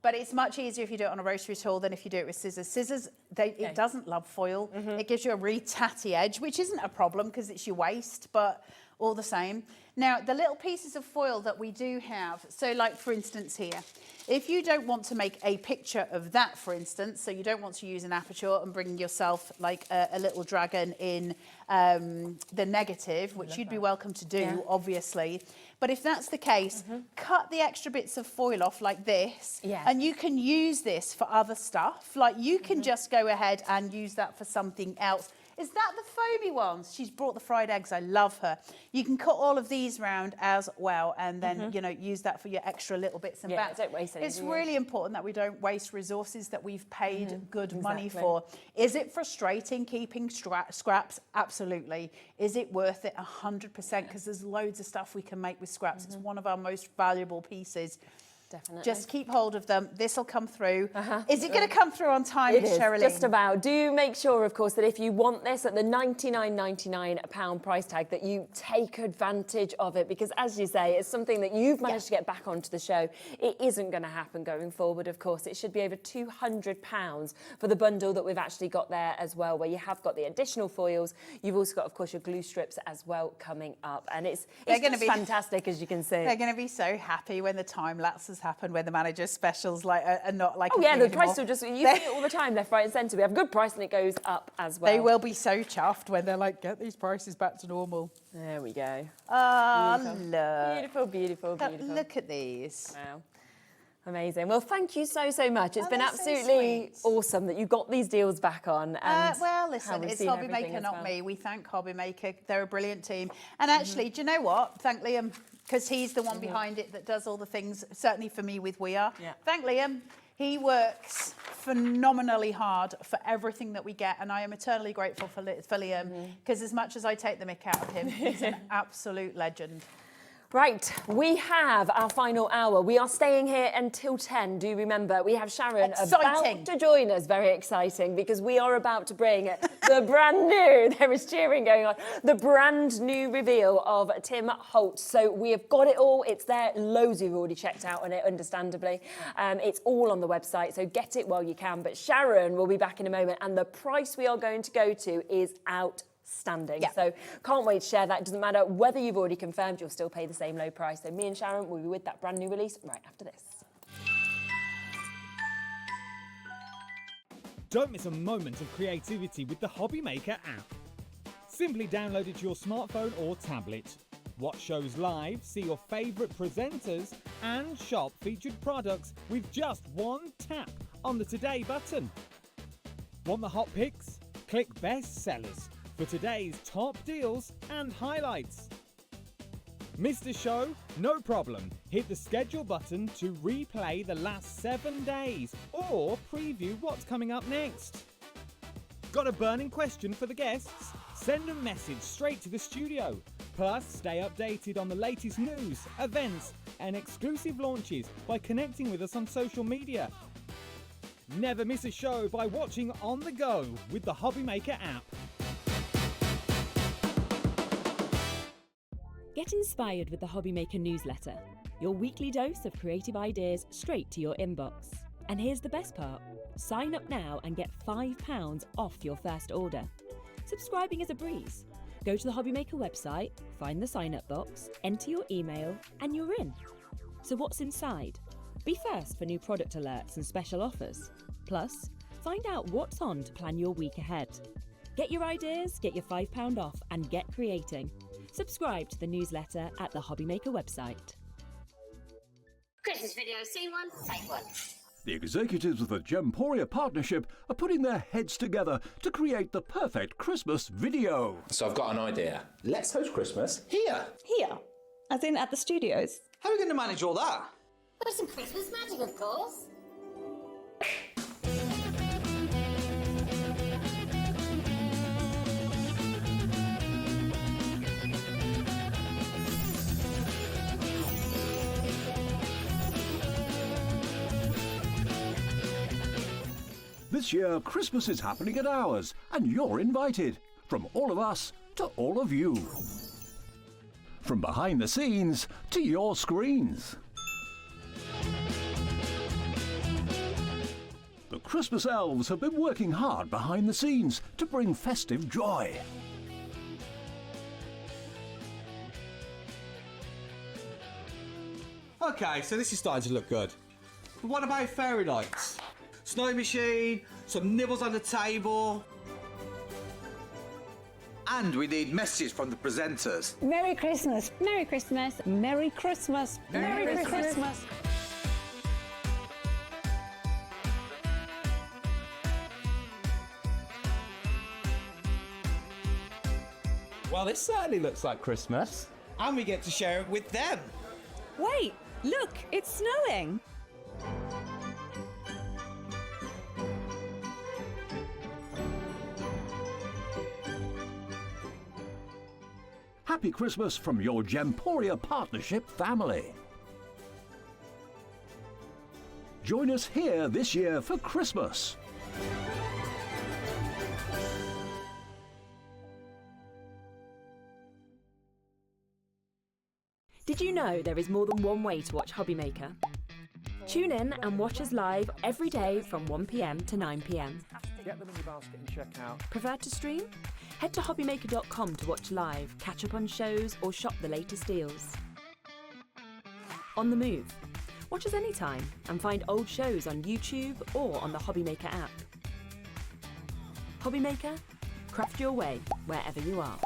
But it's much easier if you do it on a rotary tool than if you do it with scissors. Scissors, it doesn't love foil. It gives you a really tatty edge, which isn't a problem because it's your waste, but all the same. Now, the little pieces of foil that we do have, so like for instance here, if you don't want to make a picture of that, for instance, so you don't want to use an aperture and bring yourself like a little dragon in the negative, which you'd be welcome to do, obviously. But if that's the case, cut the extra bits of foil off like this, and you can use this for other stuff. Like you can just go ahead and use that for something else. Is that the foamy ones? She's brought the fried eggs. I love her. You can cut all of these round as well and then, you know, use that for your extra little bits and bats.
Don't waste anything.
It's really important that we don't waste resources that we've paid good money for. Is it frustrating keeping scraps? Absolutely. Is it worth it? 100%, because there's loads of stuff we can make with scraps. It's one of our most valuable pieces.
Definitely.
Just keep hold of them. This will come through. Is it going to come through on time,
It is,
Sherilyn?
just about. Do make sure, of course, that if you want this at the £99.99 price tag, that you take advantage of it, because as you say, it's something that you've managed to get back onto the show. It isn't going to happen going forward, of course. It should be over £200 for the bundle that we've actually got there as well, where you have got the additional foils. You've also got, of course, your glue strips as well coming up. And it's just fantastic, as you can see.
They're going to be so happy when the time lapses happen, when the manager's specials are not like.
Oh yeah, the price will just, you see it all the time, left, right and centre. We have a good price and it goes up as well.
They will be so chuffed when they're like, get these prices back to normal.
There we go.
Ah,
Beautiful.
look.
Beautiful, beautiful, beautiful.
Look at these.
Wow. Amazing. Well, thank you so, so much. It's been
they're so
absolutely awesome that you got these deals back on. And
Well, listen, it's Hobby Maker, not me. We thank Hobby Maker. They're a brilliant team. And actually, do you know what? Thank Liam, because he's the one behind it that does all the things, certainly for me with We Are. Thank Liam. He works phenomenally hard for everything that we get, and I am eternally grateful for Liam, because as much as I take the mick out of him, he's an absolute legend.
Right, we have our final hour. We are staying here until 10. Do remember, we have Sharon about to join us. Very exciting, because we are about to bring the brand new, there is cheering going on, the brand new reveal of Tim Holtz. So we have got it all. It's there. Loads you've already checked out on it, understandably. It's all on the website, so get it while you can. But Sharon will be back in a moment, and the price we are going to go to is outstanding. So can't wait to share that. It doesn't matter whether you've already confirmed, you'll still pay the same low price. So me and Sharon will be with that brand new release right after this.
Don't miss a moment of creativity with the Hobby Maker app. Simply download it to your smartphone or tablet. Watch shows live, see your favourite presenters, and shop featured products with just one tap on the Today button. Want the hot picks? Click Best Sellers for today's top deals and highlights. Missed a show? No problem. Hit the schedule button to replay the last 7 days or preview what's coming up next. Got a burning question for the guests? Send a message straight to the studio. Plus, stay updated on the latest news, events, and exclusive launches by connecting with us on social media. Never miss a show by watching on the go with the Hobby Maker app.
Get inspired with the Hobby Maker newsletter, your weekly dose of creative ideas straight to your inbox. And here's the best part. Sign up now and get £5 off your first order. Subscribing is a breeze. Go to the Hobby Maker website, find the sign-up box, enter your email, and you're in. So what's inside? Be first for new product alerts and special offers. Plus, Find out what's on to plan your week ahead. Get your ideas, get your £5 off, and get creating. Subscribe to the newsletter at the Hobbymaker website.
Christmas video, scene one, take one.
The executives of the Gemporia partnership are putting their heads together to create the perfect Christmas video.
So I've got an idea. Let's host Christmas here.
Here? As in at the studios?
How are we going to manage all that?
With some Christmas magic, of course.
This year, Christmas is happening at ours, and you're invited. From all of us to all of you. From behind the scenes to your screens. The Christmas elves have been working hard behind the scenes to bring festive joy.
Okay, so this is starting to look good. But what about fairy lights? Snow machine, some nibbles on the table. And we need messages from the presenters.
Merry Christmas. Merry Christmas. Merry Christmas.
Merry
Christmas.
Well, this certainly looks like Christmas.
And we get to share it with them.
Wait, look, it's snowing.
Happy Christmas from your Gemporia partnership family. Join us here this year for Christmas.
Did you know there is more than one way to watch Hobbymaker? Tune in and watch us live every day from 1 p.m. to 9 p.m.
Get them in your basket and check out.
Prefer to stream? Head to hobbymaker.com to watch live, catch up on shows, or shop the latest deals. On the move. Watch us anytime and find old shows on YouTube or on the Hobbymaker app. Hobbymaker, craft your way wherever you are.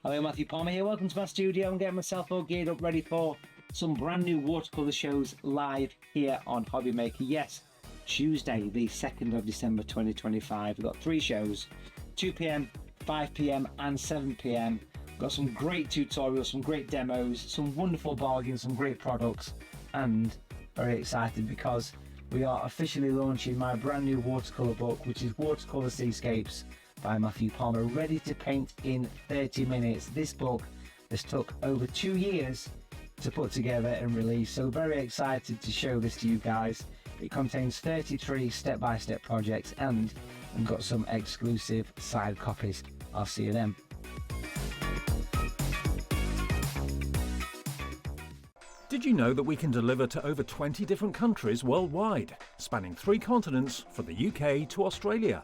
Hello, Matthew Palmer here. Welcome to my studio. I'm getting myself all geared up, ready for some brand new watercolour shows live here on Hobbymaker. Yes, Tuesday, the 2nd of December 2025. We've got 3 shows, 2 p.m, 5 p.m, and 7 p.m. We've got some great tutorials, some great demos, some wonderful bargains, some great products, and very excited because we are officially launching my brand new watercolour book, which is Watercolour Seascapes by Matthew Palmer, ready to paint in 30 minutes. This book has took over 2 years to put together and release, so very excited to show this to you guys. It contains 33 step-by-step projects, and we've got some exclusive side copies. I'll see you then.
Did you know that we can deliver to over 20 different countries worldwide, spanning 3 continents from the UK to Australia?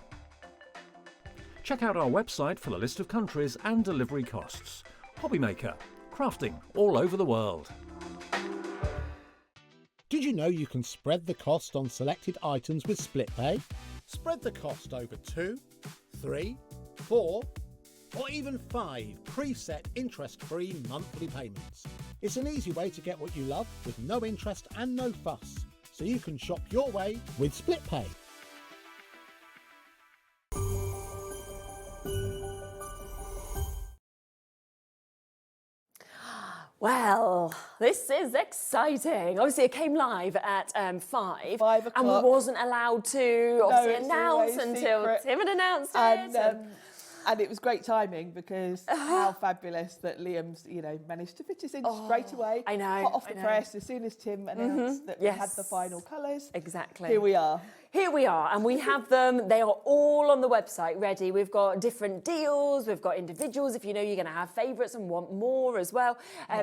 Check out our website for the list of countries and delivery costs. Hobbymaker, crafting all over the world.
Did you know you can spread the cost on selected items with split pay? Spread the cost over 2, 3, 4, or even 5 preset interest-free monthly payments. It's an easy way to get what you love with no interest and no fuss, so you can shop your way with split pay.
Well, this is exciting. Obviously, it came live at 5.
5 o'clock.
And we wasn't allowed to obviously announce
always
until
secret.
Tim had announced
And,
it.
and it was great timing because how fabulous that Liam's, managed to fit us in straight away.
I know.
Hot off the press as soon as Tim announced that we had the final colours.
Exactly.
Here we are.
Here we are, and we have them. They are all on the website ready. We've got different deals. We've got individuals if you know you're going to have favourites and want more as well.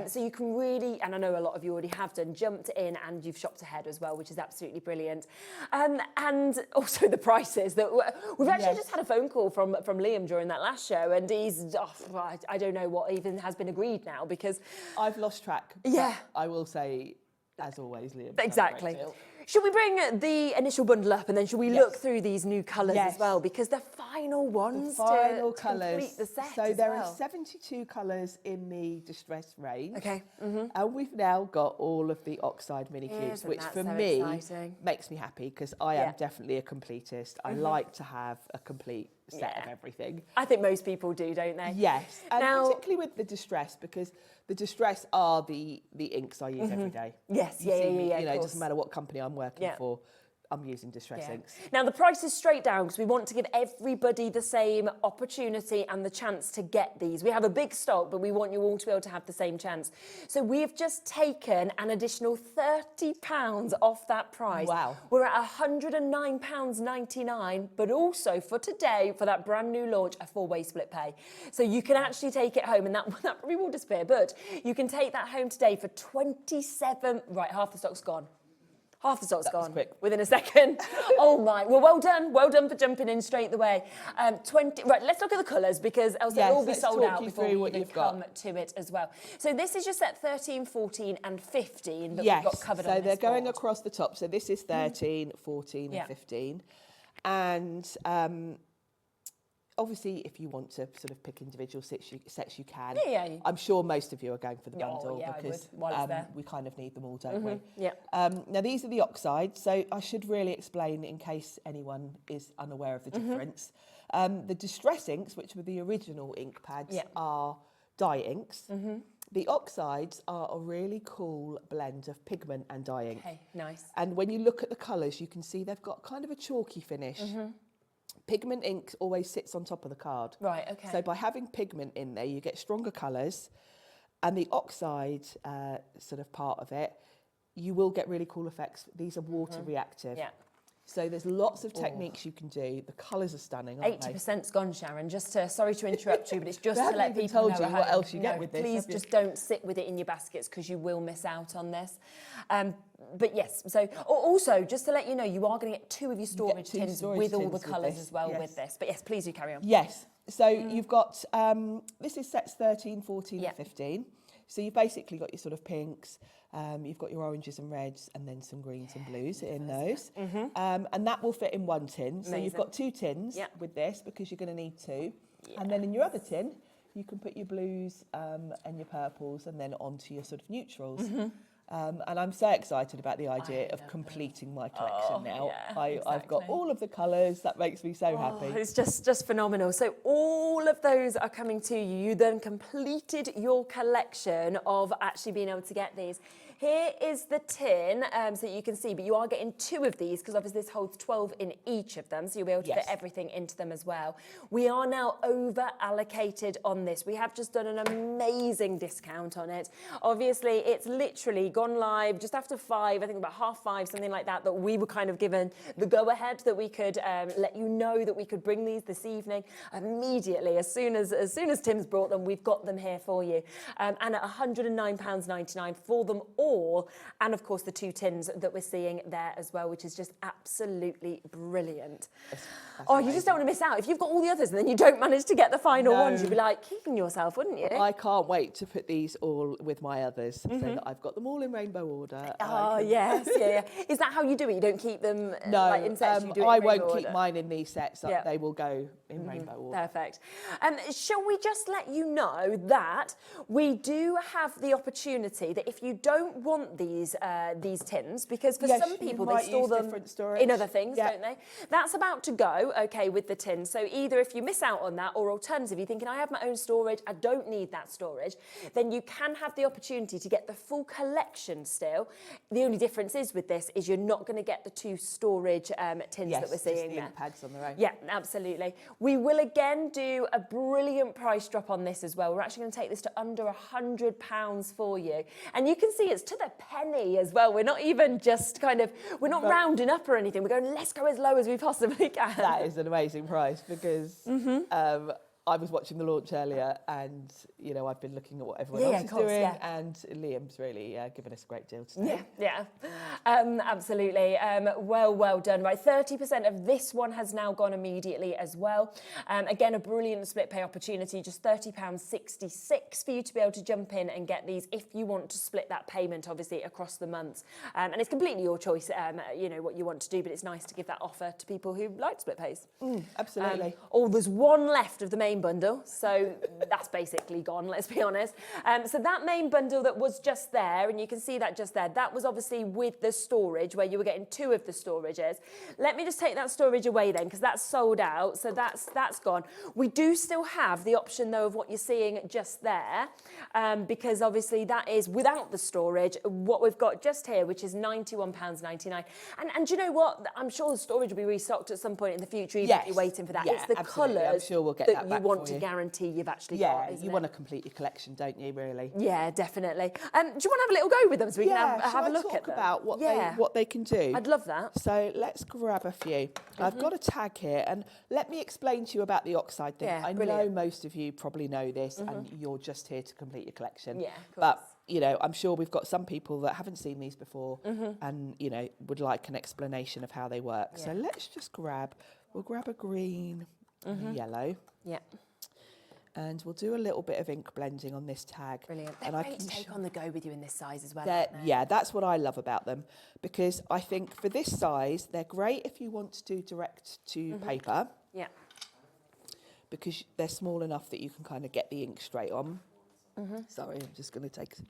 So you can really, and I know a lot of you already have done, jumped in and you've shopped ahead as well, which is absolutely brilliant. And also the prices. That we've actually just had a phone call from Liam during that last show, and he's, I don't know what even has been agreed now because...
I've lost track.
Yeah.
I will say, as always, Liam.
Exactly. Should we bring the initial bundle up and then should we look through these new colours
Yes.
as well? Because the final ones
The final
to
colours.
complete the set
So
as
there
well.
are 72 colours in the distress range.
Okay.
And we've now got all of the oxide mini cubes,
Isn't
which
that
for
so
me
exciting?
makes me happy because I am definitely a completist. I like to have a complete set of everything.
I think most people do, don't they?
Yes, and
Now-
particularly with the distress, because the distress are the inks I use every day.
Yes,
You
yeah,
see
yeah,
me,
yeah,
You know,
of
it
course.
doesn't matter what company I'm working
Yeah.
for, I'm using distress
Yeah.
inks.
Now the price is straight down because we want to give everybody the same opportunity and the chance to get these. We have a big stock, but we want you all to be able to have the same chance. So we have just taken an additional £30 off that price.
Wow.
We're at £109.99, but also for today, for that brand new launch, a 4-way split pay. So you can actually take it home, and that probably will disappear, but you can take that home today for 27, right, half the stock's gone. Half the stock's gone within a second. Oh my, well done for jumping in straight away. 20, right, let's look at the colours because else
Yes,
they'll all be
let's
sold
talk
out
you
before
through
we
what
even
you've got.
come to it as well. So this is your set 13, 14 and 15 that
Yes,
we've got covered
so
on
they're
this
going
board.
across the top. So this is 13, 14
Yeah.
and 15. And obviously, if you want to sort of pick individual sets, you can.
Yeah.
I'm sure most of you are going for the bundle
yeah, I
because
would, while it's there.
we kind of need them all, don't we?
Yeah.
Now, these are the oxides, so I should really explain in case anyone is unaware of the difference. The distress inks, which were the original ink pads, are dye inks. The oxides are a really cool blend of pigment and dye ink.
Okay, nice.
And when you look at the colours, you can see they've got kind of a chalky finish. Pigment ink always sits on top of the card.
Right, okay.
So by having pigment in there, you get stronger colours. And the oxide sort of part of it, you will get really cool effects. These are water reactive.
Yeah.
So there's lots of techniques you can do. The colours are stunning, aren't they?
80%'s gone, Sharon. Just to, sorry to interrupt you, but it's just
They
to let
haven't even
people
told
know
you
at
what
home.
else you get
No,
with this,
please
have you?
just don't sit with it in your baskets because you will miss out on this. But yes, so also just to let you know, you are going to get 2 of your storage
two
tins
storage
with all
tins
the
with
colours
this,
as well
yes.
with this. But yes, please do carry on.
Yes. So you've got, this is sets 13, 14 and 15. So you've basically got your sort of pinks, you've got your oranges and reds and then some greens and blues in those. And that will fit in 1 tin. So you've
Amazing.
got 2 tins with this because you're going to need 2. And then in your other tin, you can put your blues and your purples and then onto your sort of neutrals. And I'm so excited about the idea of completing my collection now. I've got all of the colours. That makes me so happy.
It's just phenomenal. So all of those are coming to you. You then completed your collection of actually being able to get these. Here is the tin, so you can see, but you are getting 2 of these because obviously this holds 12 in each of them, so you'll be able to fit everything into them as well. We are now over allocated on this. We have just done an amazing discount on it. Obviously, it's literally gone live just after 5, I think about 5:30, something like that, that we were kind of given the go-ahead that we could let you know that we could bring these this evening. Immediately, as soon as Tim's brought them, we've got them here for you. And at £109.99 for them all. And of course the 2 tins that we're seeing there as well, which is just absolutely brilliant. That's you just don't want to miss out. If you've got all the others and then you don't manage to get the final ones, you'd be like kicking yourself, wouldn't you?
I can't wait to put these all with my others so that I've got them all in rainbow order.
Yes, yeah. Is that how you do it? You don't keep them
No,
like in sets? You do it
I
in
won't
rainbow
keep
order?
mine in these sets. They will go in rainbow order.
Perfect. Shall we just let you know that we do have the opportunity that if you don't want these tins, because for some people they store them in other things, don't they? That's about to go, okay, with the tins. So either if you miss out on that, or alternatively, you're thinking, I have my own storage, I don't need that storage, then you can have the opportunity to get the full collection still. The only difference is with this is you're not going to get the 2 storage tins that we're seeing there.
Pads on their own.
Yeah, absolutely. We will again do a brilliant price drop on this as well. We're actually going to take this to under £100 for you. And you can see it's to the penny as well. We're not even just we're not rounding up or anything. We're going, let's go as low as we possibly can.
That is an amazing price because I was watching the launch earlier, and you know I've been looking at what everyone else is doing, and Liam's really given us a great deal today.
Yeah, absolutely. Well done. Right, 30% of this one has now gone immediately as well. Again, a brilliant split pay opportunity, just £30.66 for you to be able to jump in and get these if you want to split that payment, obviously, across the months. And it's completely your choice, you know, what you want to do, but it's nice to give that offer to people who like split pays.
Absolutely.
There's one left of the main bundle, so that's basically gone, let's be honest. So that main bundle that was just there, and you can see that just there, that was obviously with the storage, where you were getting 2 of the storages. Let me just take that storage away then, because that's sold out, so that's gone. We do still have the option, though, of what you're seeing just there, because obviously that is without the storage, what we've got just here, which is £91.99. And do you know what? I'm sure the storage will be restocked at some point in the future, even if you're waiting for that.
Yeah,
it's the
absolutely. I'm
colours
sure we'll get
that
that
you want
for
to
you.
guarantee you've actually
Yeah,
got.
you want to complete your collection, don't you, really?
Yeah, definitely. Do you want to have a little go with them so we can have a look
talk
at them?
about what they can do?
I'd love that.
So let's grab a few. I've got a tag here, and let me explain to you about the oxide thing.
Yeah,
I
brilliant.
know most of you probably know this, and you're just here to complete your collection.
Yeah, of course.
But you know, I'm sure we've got some people that haven't seen these before, and you know, would like an explanation of how they work. So let's just we'll grab a green and a yellow.
Yeah.
And we'll do a little bit of ink blending on this tag.
Brilliant.
And
They're
I
great
can
to take on the go with you in this size as well.
Yeah, that's what I love about them, because I think for this size, they're great if you want to do direct to paper.
Yeah.
Because they're small enough that you can kind of get the ink straight on. Sorry, I'm just going to take some.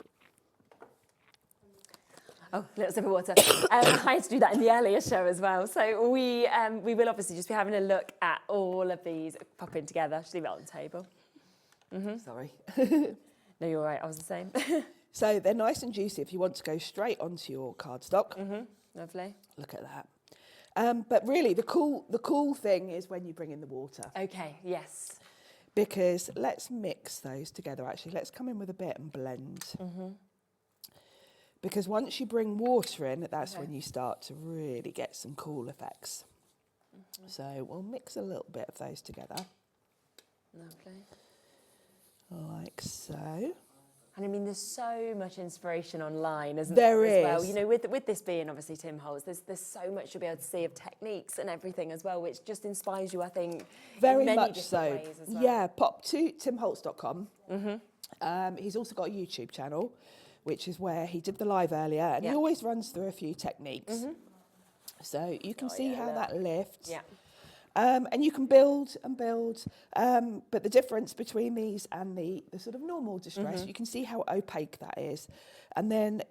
Oh, a little sip of water. I had to do that in the earlier show as well. So we will obviously just be having a look at all of these popping together. Just leave it on the table.
Sorry.
No, you're right. I was the same.
So they're nice and juicy if you want to go straight onto your cardstock.
Lovely.
Look at that. But really, the cool thing is when you bring in the water.
Okay. Yes.
Because let's mix those together. Actually, let's come in with a bit and blend. Because once you bring water in, that's when you start to really get some cool effects. So we'll mix a little bit of those together.
Lovely.
Like so.
And I mean, there's so much inspiration online, isn't
there?
As well, you know, with this being obviously Tim Holtz, there's so much you'll be able to see of techniques and everything as well, which just inspires you, I think,
very
in many
much
different
so.
ways as well.
Yeah, pop to timholtz.com. He's also got a YouTube channel, which is where he did the live earlier, and he always runs through a few techniques. So you can see how that lifts.
Yeah.
And you can build and build, but the difference between these and the sort of normal distress, you can see how opaque that is. And then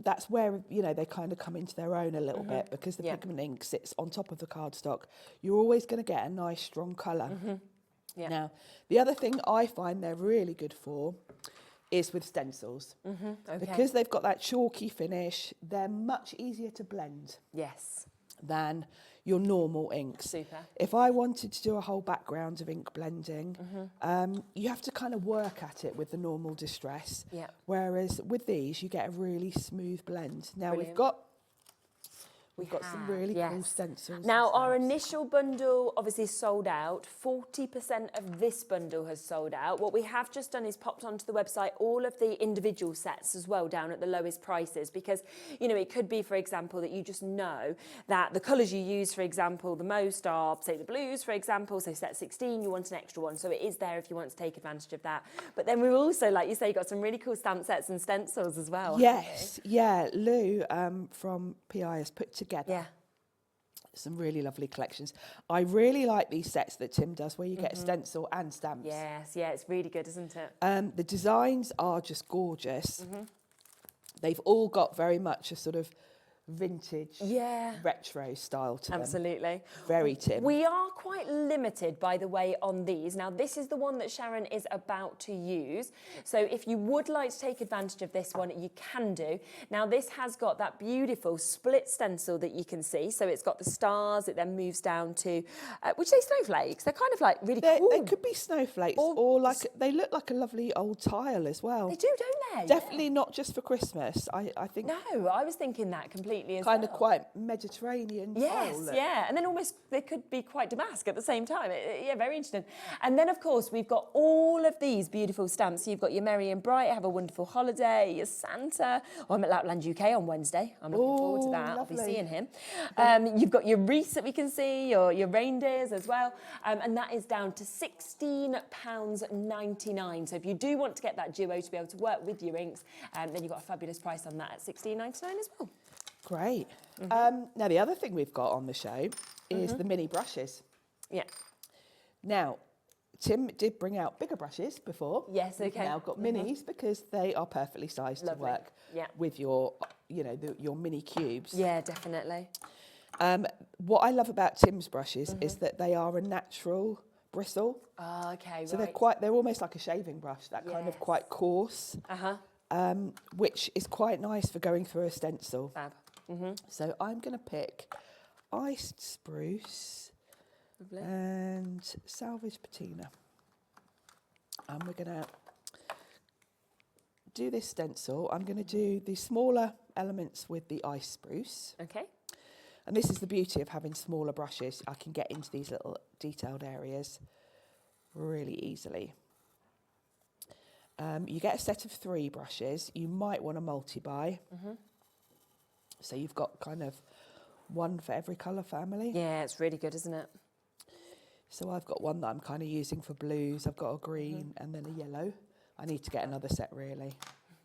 that's where, you know, they kind of come into their own a little bit, because the pigment ink sits on top of the cardstock. You're always going to get a nice strong colour. Now, the other thing I find they're really good for is with stencils. Because they've got that chalky finish, they're much easier to blend.
Yes.
Than your normal inks.
Super.
If I wanted to do a whole background of ink blending, you have to kind of work at it with the normal distress.
Yeah.
Whereas with these, you get a really smooth blend. Now
Brilliant.
we've got some really cool stencils.
Now, our initial bundle obviously sold out. 40% of this bundle has sold out. What we have just done is popped onto the website all of the individual sets as well, down at the lowest prices, because, you know, it could be, for example, that you just know that the colours you use, for example, the most are, say, the blues, for example, so set 16, you want an extra one. So it is there if you want to take advantage of that. But then we've also, like you say, got some really cool stamp sets and stencils as well.
Yes, yeah. Lou from PI has put together some really lovely collections. I really like these sets that Tim does, where you get a stencil and stamps.
Yes, yeah, it's really good, isn't it?
The designs are just gorgeous. They've all got very much a sort of vintage, retro style to them.
Absolutely.
Very Tim.
We are quite limited, by the way, on these. Now, this is the one that Sharon is about to use. So if you would like to take advantage of this one, you can do. Now, this has got that beautiful split stencil that you can see. So it's got the stars. It then moves down to, would you say snowflakes? They're kind of like really cool.
They could be snowflakes, or like they look like a lovely old tile as well.
They do, don't they?
Definitely not just for Christmas. I think.
No, I was thinking that completely. completely as
kind of
well.
quite Mediterranean
Yes,
style look.
yeah, and then almost they could be quite damask at the same time. Yeah, very interesting. And then, of course, we've got all of these beautiful stamps. So you've got your Merry and Bright, Have a Wonderful Holiday, your Santa. Oh, I'm at Lapland UK on Wednesday. I'm looking forward to that. I'll be seeing him. You've got your wreaths that we can see, your reindeers as well, and that is down to £16.99. So if you do want to get that duo to be able to work with your inks, then you've got a fabulous price on that at £16.99 as well.
Great. Now, the other thing we've got on the show is the mini brushes.
Yeah.
Now, Tim did bring out bigger brushes before.
Yes,
We've
okay.
now got minis because they are perfectly sized
Lovely.
to work
Yeah.
with your, your mini cubes.
Yeah, definitely.
What I love about Tim's brushes is that they are a natural bristle.
Oh, okay,
So
right.
they're almost like a shaving brush, that kind of quite coarse, which is quite nice for going through a stencil.
Fab.
So I'm going to pick iced spruce and salvage patina. And we're going to do this stencil. I'm going to do the smaller elements with the iced spruce.
Okay.
And this is the beauty of having smaller brushes. I can get into these little detailed areas really easily. You get a set of 3 brushes. You might want to multi-buy. So you've got kind of one for every colour family.
Yeah, it's really good, isn't it?
So I've got one that I'm kind of using for blues. I've got a green and then a yellow. I need to get another set, really.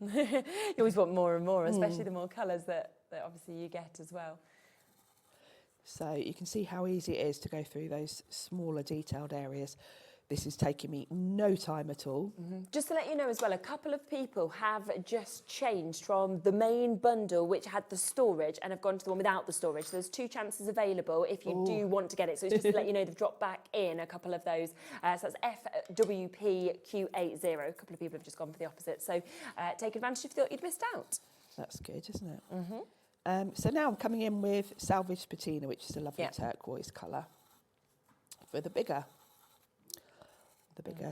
You always want more and more, especially the more colours that obviously you get as well.
So you can see how easy it is to go through those smaller detailed areas. This is taking me no time at all.
Just to let you know as well, a couple of people have just changed from the main bundle, which had the storage, and have gone to the one without the storage. So there's 2 chances available if you do want to get it. So it's just to let you know they've dropped back in a couple of those. So that's FWPQ80. A couple of people have just gone for the opposite. So take advantage if you thought you'd missed out.
That's good, isn't it? So now I'm coming in with salvage patina, which is a lovely turquoise colour. For the bigger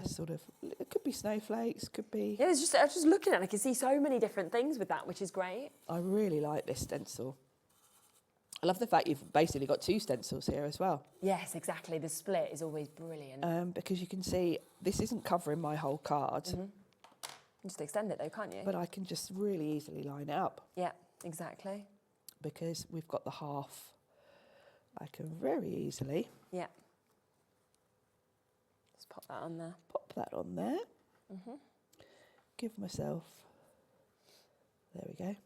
sort of, it could be snowflakes, could be...
Yeah, I was just looking at it, I can see so many different things with that, which is great.
I really like this stencil. I love the fact you've basically got 2 stencils here as well.
Yes, exactly. The split is always brilliant.
Because you can see this isn't covering my whole card.
You just extend it though, can't you?
But I can just really easily line it up.
Yeah, exactly.
Because we've got the half. I can very easily...
Yeah. Just pop that on there.
Pop that on there. Give myself... There we go.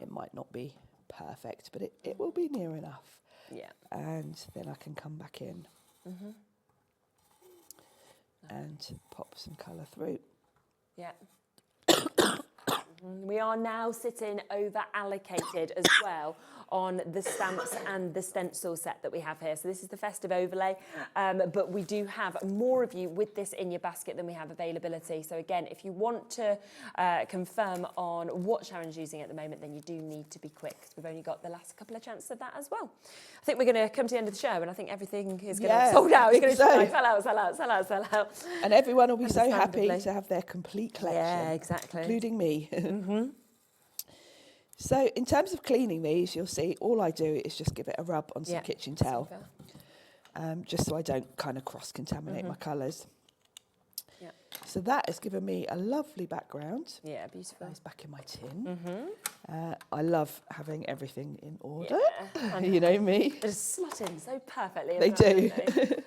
It might not be perfect, but it will be near enough.
Yeah.
And then I can come back in and pop some colour through.
Yeah. We are now sitting over allocated as well on the stamps and the stencil set that we have here. So this is the festive overlay, but we do have more of you with this in your basket than we have availability. So again, if you want to confirm on what Sharon's using at the moment, then you do need to be quick, because we've only got the last couple of chances of that as well. I think we're going to come to the end of the show, and I think everything is going to be sold out. It's going to sell out, sell out, sell out, sell out.
And everyone will be so happy to have their complete collection.
Yeah, exactly.
Including me. So in terms of cleaning these, you'll see all I do is just give it a rub on some kitchen towel, just so I don't kind of cross-contaminate my colours.
Yeah.
So that has given me a lovely background.
Yeah, beautiful.
It's back in my tin. I love having everything in order.
Yeah.
You know me.
They just slot in so perfectly.
They do.
They?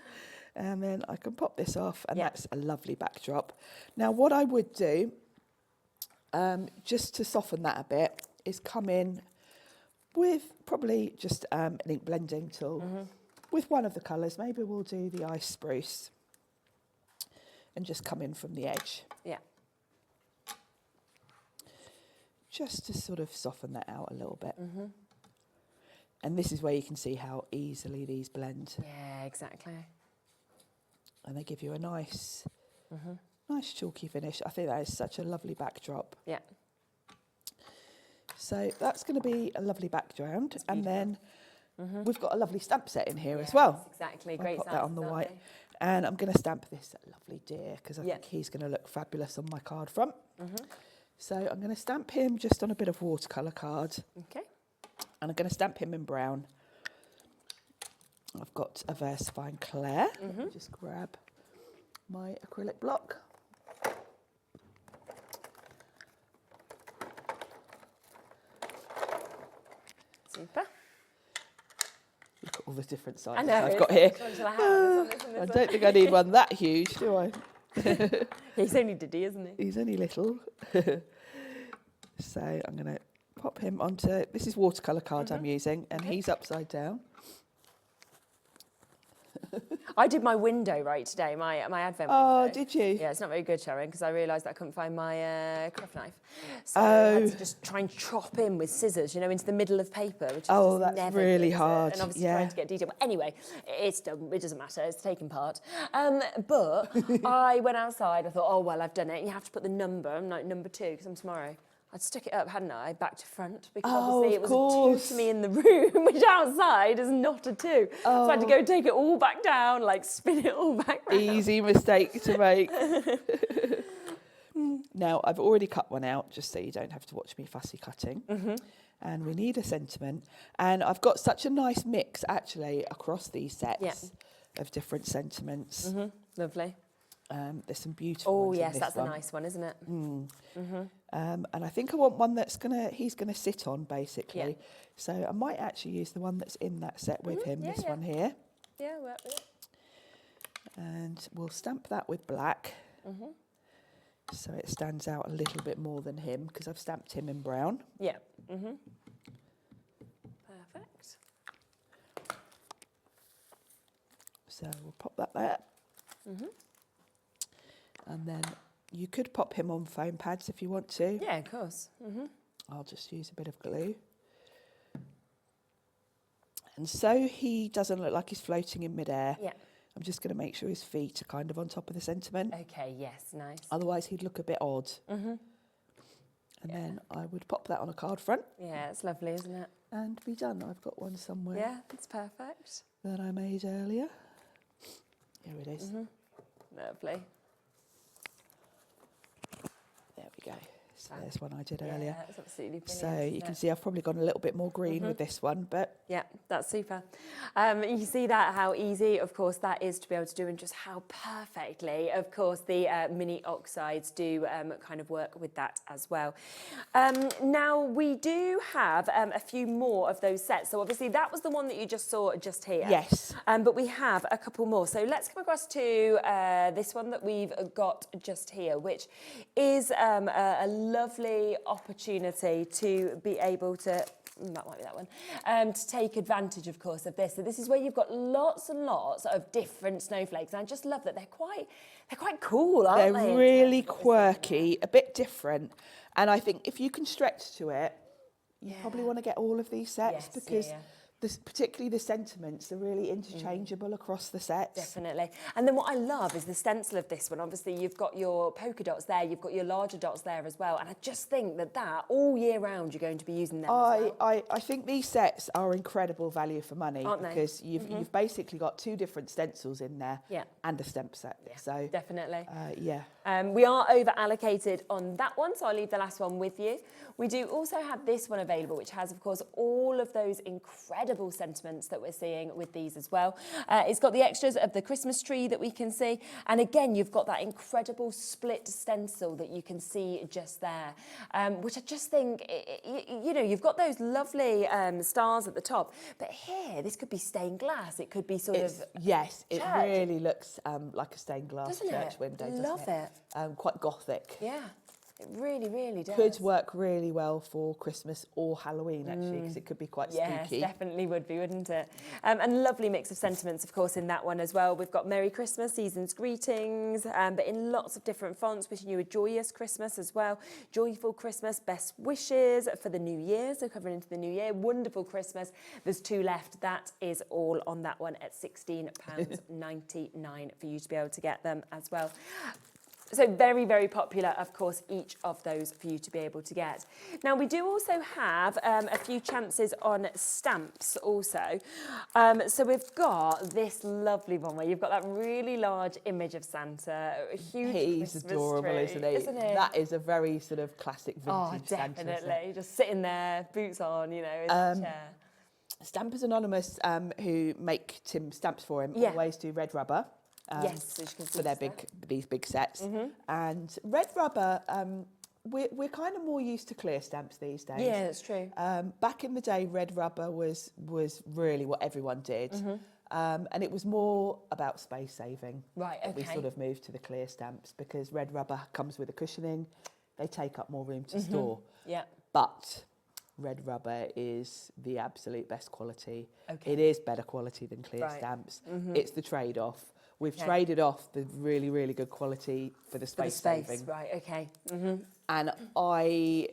And then I can pop this off, and that's a lovely backdrop. Now, what I would do, just to soften that a bit, is come in with probably just an ink blending tool with one of the colours. Maybe we'll do the ice spruce and just come in from the edge.
Yeah.
Just to sort of soften that out a little bit. And this is where you can see how easily these blend.
Yeah, exactly.
And they give you a nice, nice chalky finish. I think that is such a lovely backdrop.
Yeah.
So that's going to be a lovely background, and then we've got a lovely stamp set in here as well.
Exactly,
I'll
great
pop that
stamps,
on the
aren't
white,
they?
and I'm going to stamp this lovely deer because I think he's going to look fabulous on my card front. So I'm going to stamp him just on a bit of watercolour card.
Okay.
And I'm going to stamp him in brown. I've got a VersaFine Claire. Let me just grab my acrylic block.
Super.
Look at all the different sizes
I know,
I've got here.
I
don't think I need one that huge, do I?
He's only Diddy, isn't he?
He's only little. So I'm going to pop him onto, this is watercolour cards I'm using, and he's upside down.
I did my window right today, my advent window.
Oh, did you?
Yeah, it's not very good, Sharon, because I realised that I couldn't find my craft knife. So
Oh.
I had to just try and chop in with scissors, you know, into the middle of paper, which is
Oh,
just
that's
never
really
good, is it?
hard,
And obviously
yeah.
trying to get detail. But anyway, it's done. It doesn't matter. It's taking part. But I went outside. I thought, oh, well, I've done it. You have to put the number. I'm like, number 2, because I'm tomorrow. I'd stuck it up, hadn't I, back to front, because obviously it was a 2 to me in the room, which outside is not a 2. So I had to go take it all back down, like spin it all back round.
Easy mistake to make. Now, I've already cut one out, just so you don't have to watch me fussy cutting. And we need a sentiment. And I've got such a nice mix, actually, across these sets of different sentiments.
Lovely.
There's some beautiful ones in
yes,
this
that's
one.
a nice one, isn't it?
And I think I want one that's he's gonna sit on, basically.
Yeah.
So I might actually use the one that's in that set with him, this one here.
Yeah, work with it.
And we'll stamp that with black. So it stands out a little bit more than him, because I've stamped him in brown.
Yeah. Perfect.
So we'll pop that there. And then you could pop him on foam pads if you want to.
Yeah, of course.
I'll just use a bit of glue. And so he doesn't look like he's floating in midair.
Yeah.
I'm just going to make sure his feet are kind of on top of the sentiment.
Okay, yes, nice.
Otherwise he'd look a bit odd. And then I would pop that on a card front.
Yeah, it's lovely, isn't it?
And be done. I've got one somewhere.
Yeah, it's perfect.
That I made earlier. Here it is.
Lovely.
There we go. So there's one I did earlier.
That's absolutely brilliant.
So you can see I've probably gone a little bit more green with this one, but
yeah, that's super. You see that, how easy, of course, that is to be able to do, and just how perfectly, of course, the mini oxides do kind of work with that as well. Now, we do have a few more of those sets. So obviously that was the one that you just saw just here.
Yes.
But we have a couple more. So let's come across to this one that we've got just here, which is a lovely opportunity to be able to, that might be that one, to take advantage, of course, of this. So this is where you've got lots and lots of different snowflakes. And I just love that they're quite cool, aren't they?
they're really quirky, a bit different. And I think if you can stretch to it, you probably want to get all of these sets, because particularly the sentiments are really interchangeable across the sets.
Definitely. And then what I love is the stencil of this one. Obviously, you've got your polka dots there, you've got your larger dots there as well. And I just think that all year round, you're going to be using them as well.
I think these sets are incredible value for money,
aren't they?
because you've basically got 2 different stencils in there and a stamp set.
Yeah,
so
definitely.
We
are over allocated on that one, so I'll leave the last one with you. We do also have this one available, which has, of course, all of those incredible sentiments that we're seeing with these as well. It's got the extras of the Christmas tree that we can see, and again, you've got that incredible split stencil that you can see just there, which I just think, you know, you've got those lovely stars at the top, but here, this could be stained glass. It could be sort of
yes, it
church.
really looks like a stained glass
Doesn't
church
it?
window.
Love
doesn't it? Quite gothic.
Yeah. It really, really does.
Could work really well for Christmas or Halloween, actually, because it could be quite spooky.
Yes, definitely would be, wouldn't it? And lovely mix of sentiments, of course, in that one as well. We've got Merry Christmas, Season's Greetings, but in lots of different fonts, wishing you a joyous Christmas as well. Joyful Christmas, Best Wishes for the New Year, so covering into the New Year. Wonderful Christmas. There's 2 left. That is all on that one at £16.99 for you to be able to get them as well. So very, very popular, of course, each of those for you to be able to get. Now, we do also have a few chances on stamps also. So we've got this lovely one where you've got that really large image of Santa, a huge
He's
Christmas
adorable,
tree,
isn't he? That is a very sort of classic vintage Santa.
Definitely.
Isn't it?
Just sitting there, boots on, you know, in the chair.
Stampers Anonymous, who make Tim stamps for him,
Yeah.
always do red rubber.
Yes, as you can see
for their
there.
these big sets. And red rubber, we're kind of more used to clear stamps these days.
Yeah, that's true.
Back in the day, red rubber was really what everyone did. And it was more about space saving.
Right,
We
okay.
sort of moved to the clear stamps because red rubber comes with a cushioning. They take up more room to store.
Yeah.
But red rubber is the absolute best quality.
Okay.
It is better quality than clear
Right.
stamps. It's the trade-off. We've
Okay.
traded off the really, really good quality for the space saving.
Right, okay.
And I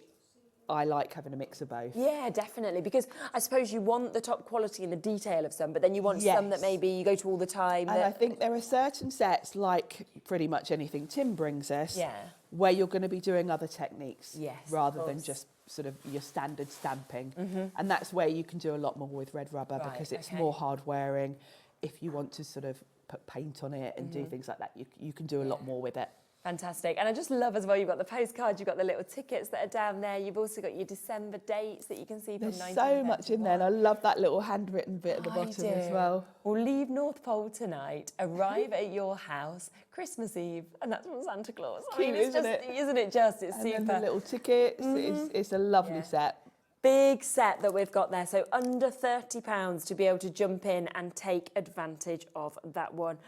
like having a mix of both.
Yeah, definitely, because I suppose you want the top quality and the detail of some, but then you want some that
Yes.
maybe you go to all the time.
And
that,
I think there are certain sets, like pretty much anything Tim brings us,
Yeah.
where you're going to be doing other techniques
Yes, of
rather than
course.
just sort of your standard stamping. And that's where you can do a lot more with red rubber
Right,
because it's
okay.
more hard wearing. If you want to sort of put paint on it and do things like that, you can do a lot more with it.
Fantastic. And I just love as well, you've got the postcards, you've got the little tickets that are down there. You've also got your December dates that you can see from
There's so much in there, and I love that little handwritten bit at the bottom as well.
We'll leave North Pole tonight, arrive at your house, Christmas Eve, and that's from Santa Claus. I mean,
Cute,
it's
isn't
just,
it?
isn't it just? It's
And
super.
then the little tickets, it's a lovely set.
Big set that we've got there, so under £30 to be able to jump in and take advantage of that one,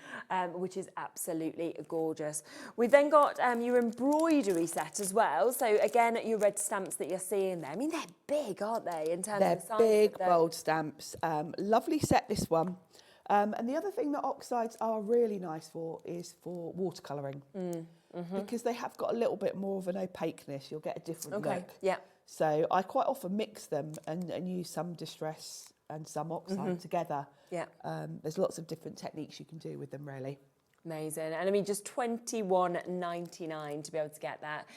which is absolutely gorgeous. We've then got your embroidery set as well. So again, your red stamps that you're seeing there. I mean, they're big, aren't they, in terms
They're
of the size
big,
of them?
bold stamps. Lovely set, this one. And the other thing that oxides are really nice for is for watercolouring. Because they have got a little bit more of an opaqueness. You'll get a different look.
Yeah.
So I quite often mix them and use some distress and some oxide together.
Yeah.
There's lots of different techniques you can do with them, really.
Amazing. And I mean, just $21.99 to be able to get that.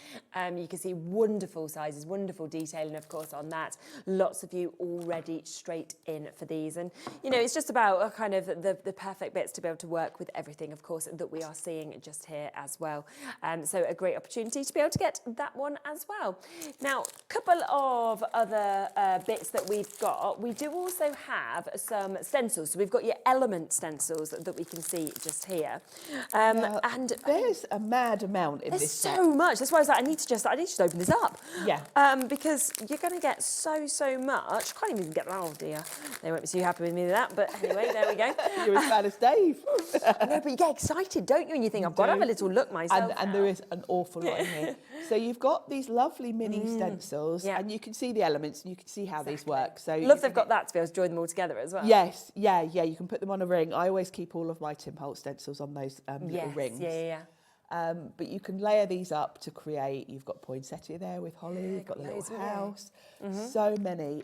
You can see wonderful sizes, wonderful detailing, of course, on that. Lots of you already straight in for these. And, you know, it's just about kind of the perfect bits to be able to work with everything, of course, that we are seeing just here as well. So a great opportunity to be able to get that one as well. Now, a couple of other bits that we've got. We do also have some stencils. So we've got your element stencils that we can see just here. And
there's a mad amount in
there's
this set.
so much. That's why I was like, I need to just open this up.
Yeah.
Because you're going to get so much. Can't even get. Oh dear, they won't be too happy with me with that. But anyway, there we go.
You're as bad as Dave.
No, but you get excited, don't you? And you think, I've got to have a little look myself.
And there is an awful lot in here. So you've got these lovely mini stencils, and you can see the elements, and you can see how these work. So
Love they've got that to be able to join them all together as well.
Yes, yeah. You can put them on a ring. I always keep all of my Tim Holt stencils on those little rings.
Yeah.
But you can layer these up to create. You've got poinsettia there with holly. You've got the little house. So many.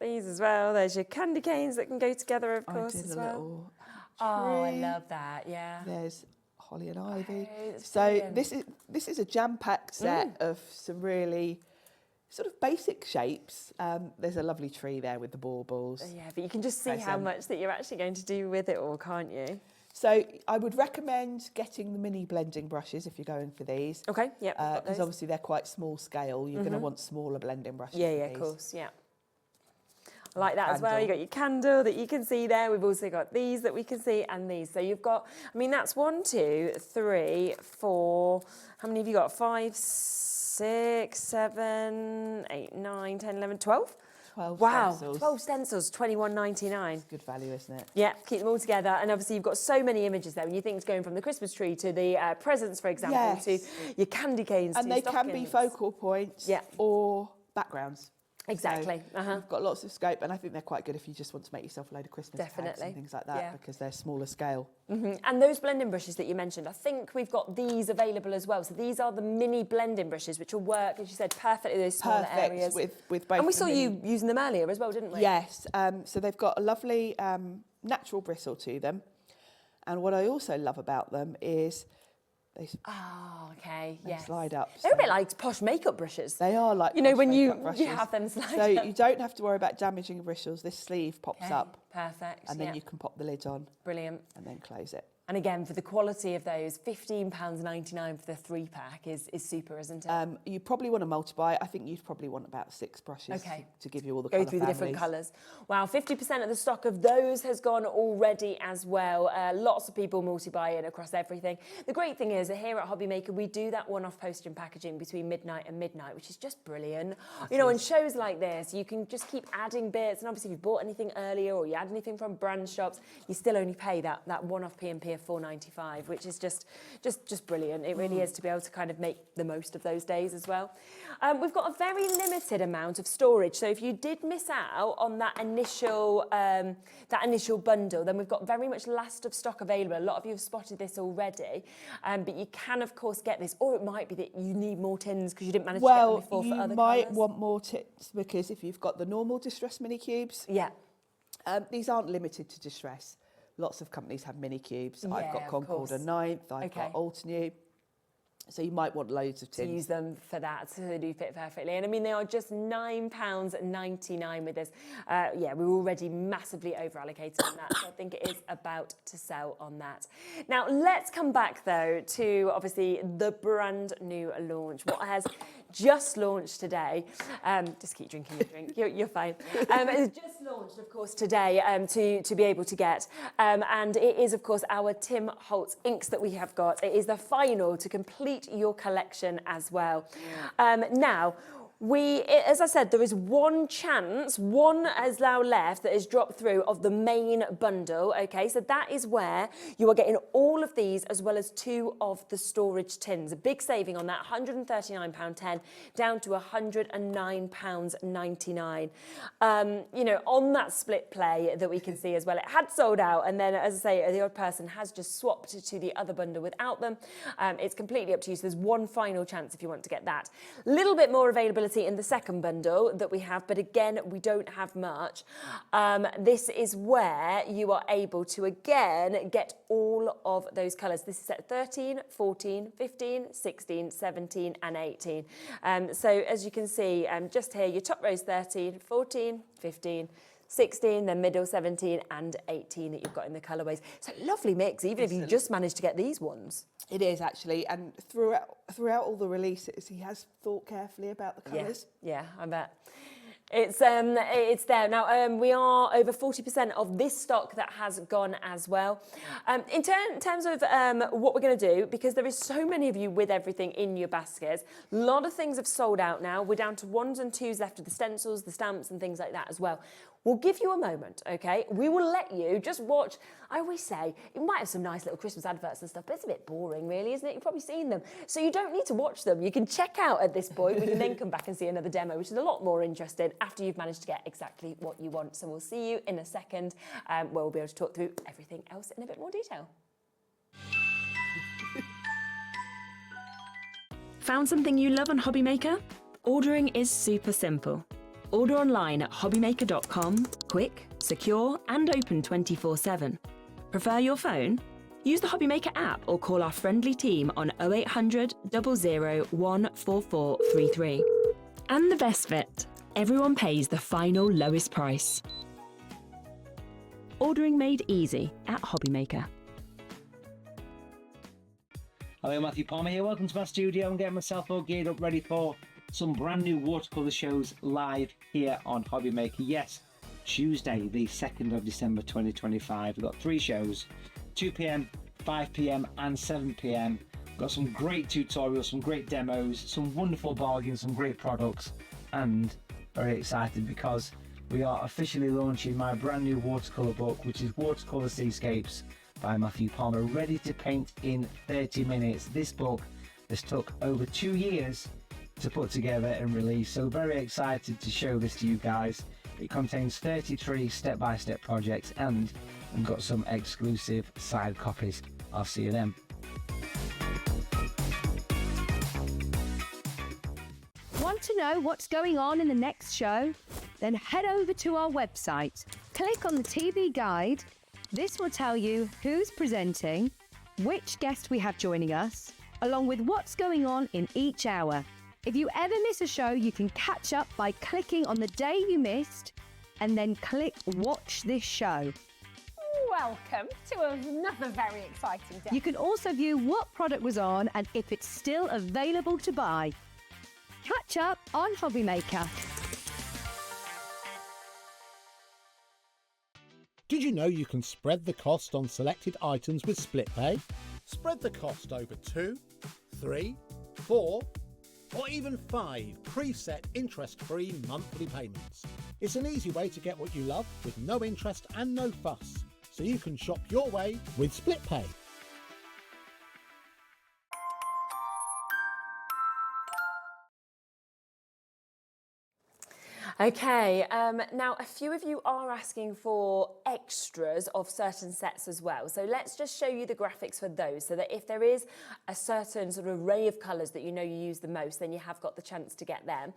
These as well. There's your candy canes that can go together, of
I
course,
did
as
a
well.
little
Oh, I
tree.
love that. Yeah.
There's holly and ivy.
it's
So
brilliant.
this is a jam-packed set of some really sort of basic shapes. There's a lovely tree there with the baubles.
Yeah, but you can just see how much that you're actually going to do with it all, can't you?
So I would recommend getting the mini blending brushes if you're going for these.
Okay, yeah.
Because obviously they're quite small scale. You're going to want smaller blending brushes.
Yeah,
for
of
these.
course, yeah. I like that as well.
Candle.
You've got your candle that you can see there. We've also got these that we can see and these. So you've got, I mean, that's 1, 2, 3, 4. How many have you got? 5, 6, 7, 8, 9, 10, 11, 12?
12
wow,
stencils.
12 stencils, $21.99.
Good value, isn't it?
Yeah, keep them all together. And obviously you've got so many images there. When you think it's going from the Christmas tree to the presents, for example,
Yes.
to your candy canes,
And
to
they
your
can be
stockings.
focal points
Yeah.
or backgrounds.
Exactly.
So you've got lots of scope, and I think they're quite good if you just want to make yourself a load of Christmas tags
Definitely.
and things like that,
Yeah.
because they're smaller scale.
And those blending brushes that you mentioned, I think we've got these available as well. So these are the mini blending brushes, which will work, as you said, perfectly in those smaller
Perfect
areas.
with both.
And we
the
saw
mini-
you using them earlier as well, didn't we?
Yes. So they've got a lovely natural bristle to them, and what I also love about them is
Oh, okay,
They
yes.
slide up.
They're a bit like posh makeup brushes.
They are like
You know,
posh
when you
makeup brushes.
have them slide
So
up.
you don't have to worry about damaging the bristles. This sleeve pops
Okay,
up.
perfect,
And then
yeah.
you can pop the lid on.
Brilliant.
And then close it.
And again, for the quality of those, £15.99 for the 3-pack is super, isn't it?
You probably want to multiply. I think you'd probably want about 6 brushes to give you all the
Go
colour
through the different
families.
colours. Wow, 50% of the stock of those has gone already as well. Lots of people multi-buying across everything. The great thing is that here at Hobbymaker, we do that one-off postage and packaging between midnight and midnight, which is just brilliant. You know, on shows like this, you can just keep adding bits. And obviously, if you bought anything earlier or you add anything from brand shops, you still only pay that one-off P&P of $4.95, which is just brilliant. It really is to be able to kind of make the most of those days as well. We've got a very limited amount of storage, so if you did miss out on that initial bundle, then we've got very much last of stock available. A lot of you have spotted this already, but you can of course get this, or it might be that you need more tins because you didn't manage to get them before for other
you might
colours.
want more tins because if you've got the normal distress mini cubes, these aren't limited to distress. Lots of companies have mini cubes. I've
Yeah,
got
of
Concord
course.
and Ninth. I've got Altenew. So you might want loads of
to
tins.
use them for that, so they do fit perfectly. And I mean, they are just £9.99 with this. Yeah, we're already massively over allocated on that, so I think it is about to sell on that. Now, let's come back though to obviously the brand new launch, what has just launched today. Just keep drinking your drink, you're fine. It's just launched, of course, today to be able to get. And it is, of course, our Tim Holtz inks that we have got. It is the final to complete your collection as well. Now, as I said, there is one has now left that has dropped through of the main bundle, okay? So that is where you are getting all of these as well as 2 of the storage tins. A big saving on that, £139.10 down to £109.99. You know, on that split play that we can see as well, it had sold out, and then, as I say, the odd person has just swapped to the other bundle without them. It's completely up to you, so there's one final chance if you want to get that. A little bit more availability in the second bundle that we have, but again, we don't have much. This is where you are able to again get all of those colours. This is set 13, 14, 15, 16, 17 and 18. So as you can see, just here, your top row is 13, 14, 15, 16, then middle 17 and 18 that you've got in the colourways. So lovely mix, even if you just managed to get these ones.
It is actually, and throughout all the releases, he has thought carefully about the colours.
Yeah, I bet. It's there. Now, we are over 40% of this stock that has gone as well. In terms of what we're going to do, because there is so many of you with everything in your baskets, a lot of things have sold out now. We're down to 1s and 2s left of the stencils, the stamps and things like that as well. We'll give you a moment, okay? We will let you just watch. I always say, it might have some nice little Christmas adverts and stuff, but it's a bit boring, really, isn't it? You've probably seen them. So you don't need to watch them. You can check out at this point. We can then come back and see another demo, which is a lot more interesting after you've managed to get exactly what you want. So we'll see you in a second, where we'll be able to talk through everything else in a bit more detail.
Found something you love on Hobbymaker? Ordering is super simple. Order online at hobbymaker.com, quick, secure and open 24/7. Prefer your phone? Use the Hobbymaker app or call our friendly team on 0800 00 14433. And the best bit, everyone pays the final lowest price. Ordering made easy at Hobbymaker.
Hello, Matthew Palmer here. Welcome to my studio. I'm getting myself all geared up, ready for some brand new watercolour shows live here on Hobbymaker. Yes, Tuesday, the 2nd of December 2025. We've got 3 shows, 2 p.m, 5 p.m and 7 p.m. We've got some great tutorials, some great demos, some wonderful bargains, some great products, and very excited because we are officially launching my brand new watercolour book, which is Watercolour Seascapes by Matthew Palmer, ready to paint in 30 minutes. This book has took over 2 years to put together and release, so very excited to show this to you guys. It contains 33 step-by-step projects, and we've got some exclusive side copies. I'll see you then.
Want to know what's going on in the next show? Then head over to our website, click on the TV guide. This will tell you who's presenting, which guest we have joining us, along with what's going on in each hour. If you ever miss a show, you can catch up by clicking on the day you missed and then click Watch This Show.
Welcome to another very exciting day.
You can also view what product was on and if it's still available to buy. Catch up on Hobby Maker.
Did you know you can spread the cost on selected items with split pay? Spread the cost over 2, 3, 4, or even 5 preset interest-free monthly payments. It's an easy way to get what you love with no interest and no fuss, so you can shop your way with split pay.
Okay, now a few of you are asking for extras of certain sets as well. So let's just show you the graphics for those so that if there is a certain sort of array of colours that you know you use the most, then you have got the chance to get them.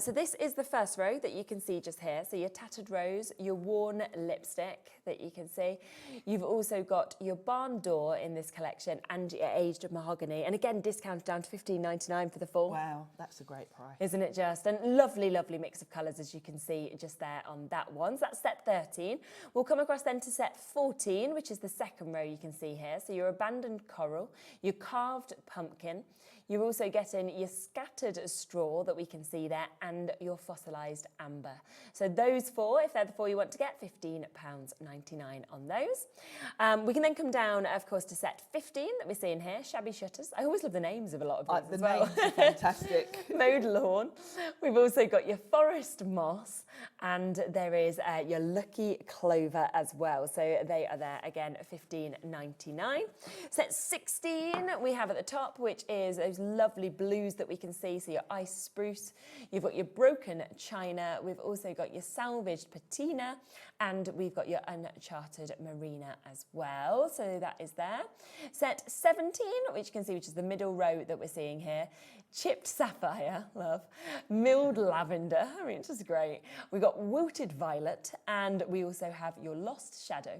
So this is the first row that you can see just here. So your tattered rose, your worn lipstick that you can see. You've also got your barn door in this collection and your aged mahogany. And again, discounted down to $15.99 for the full.
Wow, that's a great price.
Isn't it just? And lovely, lovely mix of colours, as you can see just there on that one. So that's set 13. We'll come across then to set 14, which is the second row you can see here. So your abandoned coral, your carved pumpkin. You're also getting your scattered straw that we can see there and your fossilised amber. So those four, if they're the four you want to get, £15.99 on those. We can then come down, of course, to set 15 that we're seeing here, shabby shutters. I always love the names of a lot of these as well.
The names are fantastic.
Mowed lawn. We've also got your forest moss and there is your lucky clover as well. So they are there again, £15.99. Set 16 we have at the top, which is those lovely blues that we can see. So your ice spruce, you've got your broken china, we've also got your salvaged patina, and we've got your uncharted marina as well. So that is there. Set 17, which you can see, which is the middle row that we're seeing here. Chipped sapphire, love. Milled lavender, I mean, it's just great. We've got wilted violet, and we also have your lost shadow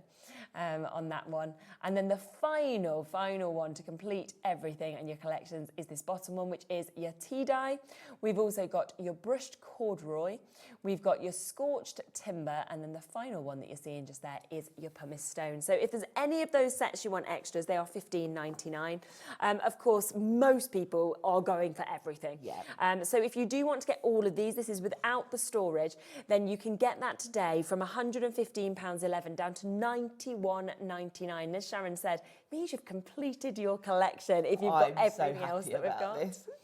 on that one. And then the final one to complete everything and your collections is this bottom one, which is your tea dye. We've also got your brushed corduroy. We've got your scorched timber, and then the final one that you're seeing just there is your pumice stone. So if there's any of those sets you want extras, they are £15.99. Of course, most people are going for everything. Yeah. So if you do want to get all of these, this is without the storage, then you can get that today from £115.11 down to £91.99. As Sharon said, it means you've completed your collection if you've got everything else that we've got.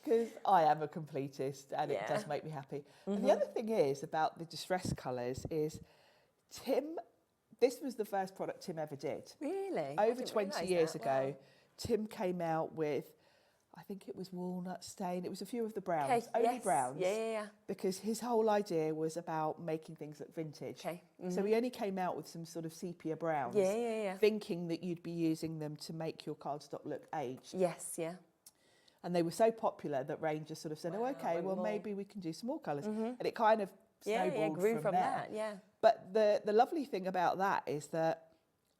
Because I am a completist and it does make me happy. And the other thing is about the distress colours is Tim, this was the first product Tim ever did.
Really?
Over 20 years ago, Tim came out with, I think it was walnut stain. It was a few of the browns, only browns.
Yeah.
Because his whole idea was about making things look vintage. So he only came out with some sort of sepia browns.
Yeah.
Thinking that you'd be using them to make your cardstock look aged.
Yes, yeah.
And they were so popular that Rain just sort of said, oh, okay, well, maybe we can do some more colours. And it kind of snowballed
grew from
there.
that,
But the lovely thing about that is that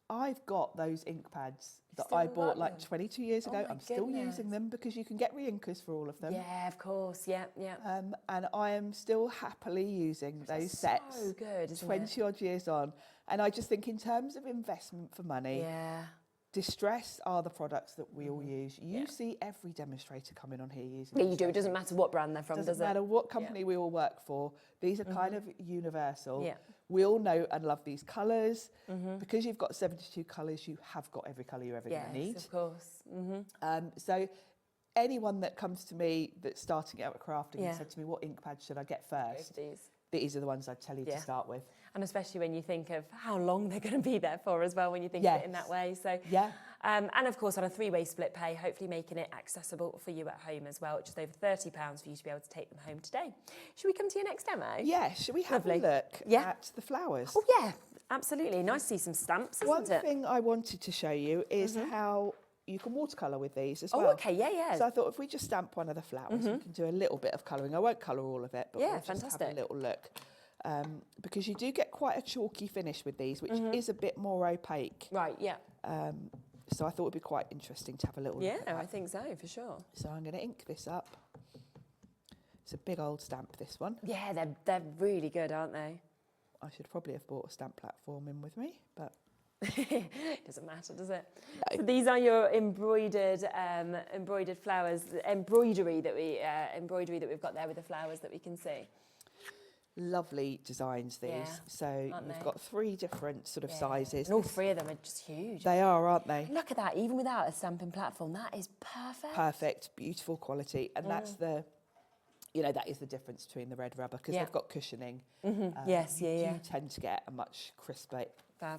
I've got those ink pads that I bought like 22 years ago. I'm still using them because you can get reinkers for all of them.
Yeah, of course. Yeah.
And I am still happily using those sets.
So good, isn't
20 odd years on. And I just think in terms of investment for money, Distress are the products that we all use. You see every demonstrator coming on here using
Yeah, you do. It doesn't matter what brand they're from, does it?
Doesn't matter what company we all work for. These are kind of universal. We all know and love these colours. Because you've got 72 colours, you have got every colour you're ever going to need.
Yes, of course.
So anyone that comes to me that's starting out with crafting and said to me, what ink pad should I get first? These are the ones I'd tell you to start with.
And especially when you think of how long they're going to be there for as well, when you think of it in that way. So, and of course, on a three-way split pay, hopefully making it accessible for you at home as well, just over £30 for you to be able to take them home today. Should we come to your next demo?
Yeah, should we have a look at the flowers?
Oh, yeah, absolutely. Nice to see some stamps, isn't
One
it?
thing I wanted to show you is how you can watercolour with these as well.
Oh, okay, yeah.
So I thought if we just stamp one of the flowers, we can do a little bit of colouring. I won't colour all of it, but we'll just have a little look. Because you do get quite a chalky finish with these, which is a bit more opaque.
Right, yeah.
So I thought it'd be quite interesting to have a little look at that.
I think so, for sure.
So I'm going to ink this up. It's a big old stamp, this one.
Yeah, they're really good, aren't they?
I should probably have brought a stamp platform in with me, but...
Doesn't matter, does it? No. So these are your embroidered flowers, embroidery that we've got there with the flowers that we can see.
Lovely designs, these.
Yeah,
so you've got 3 different sort of sizes.
And all 3 of them are just huge.
They are, aren't they?
Look at that, even without a stamping platform, that is perfect.
Perfect, beautiful quality. And that's the, that is the difference between the red rubber, because they've got cushioning.
Yes,
You tend to get a much crisper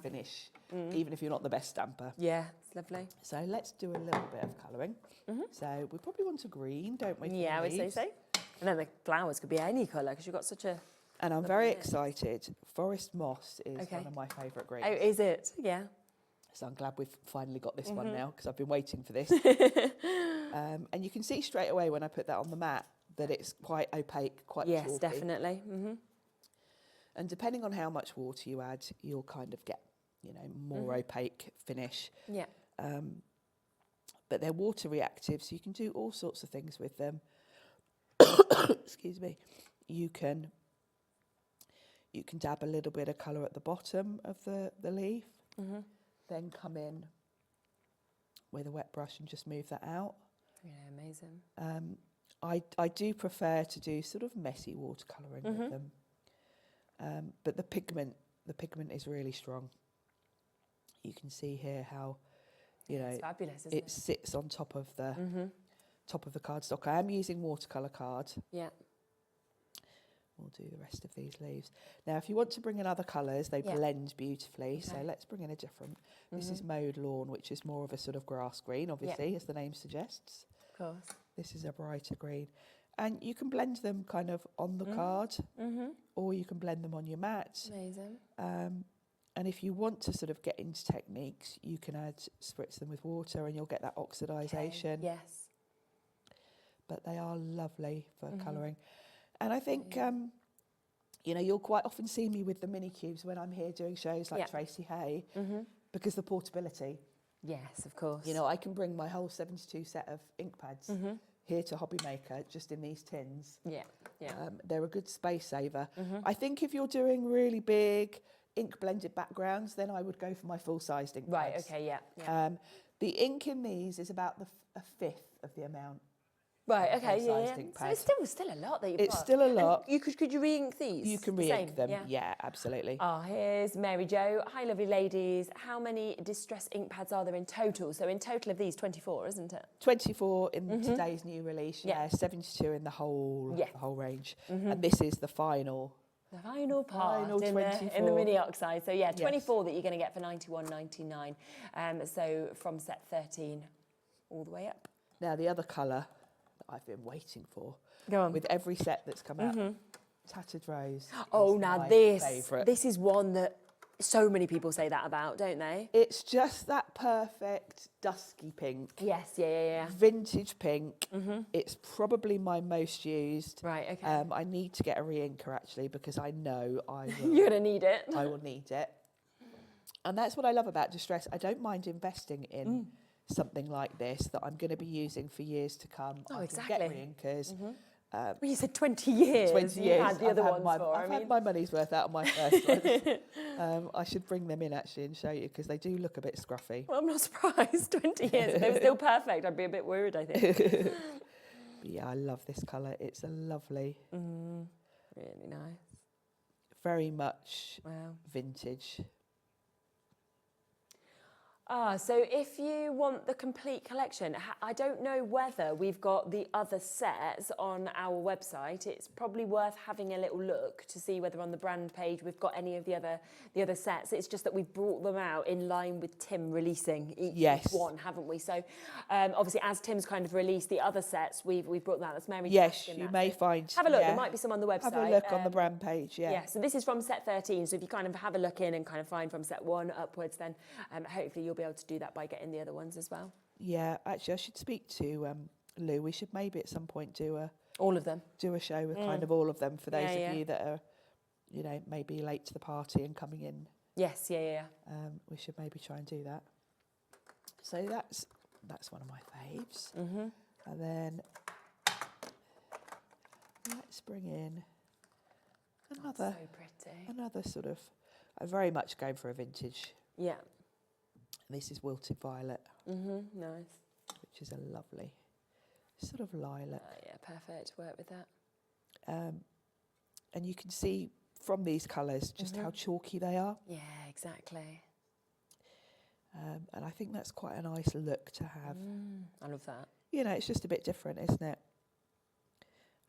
finish, even if you're not the best stamper.
Yeah, it's lovely.
So let's do a little bit of colouring. So we probably want a green, don't we?
Yeah, I would say so. And then the flowers could be any colour, because you've got such a...
And I'm very excited. Forest moss is one of my favourite greens.
Oh, is it? Yeah.
So I'm glad we've finally got this one now, because I've been waiting for this. And you can see straight away when I put that on the mat that it's quite opaque, quite chalky.
Yes, definitely.
And depending on how much water you add, you'll kind of get, more opaque finish.
Yeah.
But they're water reactive, so you can do all sorts of things with them. Excuse me. You can dab a little bit of colour at the bottom of the leaf, then come in with a wet brush and just move that out.
Yeah, amazing.
I do prefer to do sort of messy watercolouring with them, but the pigment is really strong. You can see here how,
it's fabulous, isn't it?
Sits on top of the top of the cardstock. I am using watercolour card.
Yeah.
We'll do the rest of these leaves. Now, if you want to bring in other colours, they blend beautifully. Okay. So let's bring in a different. This is Mowed Lawn, which is more of a sort of grass green, obviously, as the name suggests.
Of course.
This is a brighter green. And you can blend them kind of on the card, or you can blend them on your mat.
Amazing.
And if you want to sort of get into techniques, you can spritz them with water and you'll get that oxidisation.
Okay. Yes.
But they are lovely for colouring. And I think, you'll quite often see me with the mini cubes when I'm here doing shows like Tracy Hay, because the portability.
Yes, of course.
I can bring my whole 72 set of ink pads here to Hobby Maker, just in these tins.
Yeah, yeah.
They're a good space saver. I think if you're doing really big ink blended backgrounds, then I would go for my full-sized ink pads.
Right, okay, yeah.
The ink in these is about a fifth of the amount.
Right, okay, yeah. So it's still a lot that you've got.
It's still a lot.
And could you re-ink these?
You can re-ink them, yeah, absolutely.
Oh, here's Mary Jo. Hi, lovely ladies. How many distress ink pads are there in total? So in total of these, 24, isn't it?
24 in today's new release, 72 in the whole range. And this is the final.
The final part in the mini oxide. So 24 that you're going to get for £91.99. So from set 13 all the way up.
Now the other colour I've been waiting for.
Go on.
With every set that's come out. Tattered Rose.
Oh, now this is one that so many people say that about, don't they?
It's just that perfect dusky pink.
Yes, yeah.
Vintage pink. It's probably my most used.
Right, okay.
I need to get a re-inker actually, because I know I will.
You're going to need it.
I will need it. And that's what I love about distress. I don't mind investing in something like this that I'm going to be using for years to come.
Oh,
exactly. Get re-inkers.
Well, you said 20 years.
20 years.
Had the other ones
I've had my money's worth out of my first ones. I should bring them in actually and show you, because they do look a bit scruffy.
Well, I'm not surprised. 20 years. They were still perfect. I'd be a bit worried, I think.
Yeah, I love this colour. It's a lovely.
Really nice.
Very much vintage.
So if you want the complete collection, I don't know whether we've got the other sets on our website. It's probably worth having a little look to see whether on the brand page we've got any of the other sets. It's just that we've brought them out in line with Tim releasing each one, haven't we? So obviously as Tim's kind of released the other sets, we've brought them out. That's Mary.
Yes, you may find.
Have a look. There might be some on the website.
Have a look on the brand page.
Yeah. So this is from set 13. So if you kind of have a look in and kind of find from set 1 upwards, then hopefully you'll be able to do that by getting the other ones as well.
Yeah, actually, I should speak to Lou. We should maybe at some point do
all of them.
Do a show with kind of all of them for those of you that are, maybe late to the party and coming in.
Yes, yeah.
We should maybe try and do that. So that's one of my faves. And then let's bring in another,
so pretty.
another sort of, I'm very much going for a vintage.
Yeah.
This is wilted violet.
Nice.
Which is a lovely sort of lilac.
Yeah, perfect. Work with that.
And you can see from these colours just how chalky they are.
Yeah, exactly.
And I think that's quite a nice look to have.
I love that.
You know, it's just a bit different, isn't it?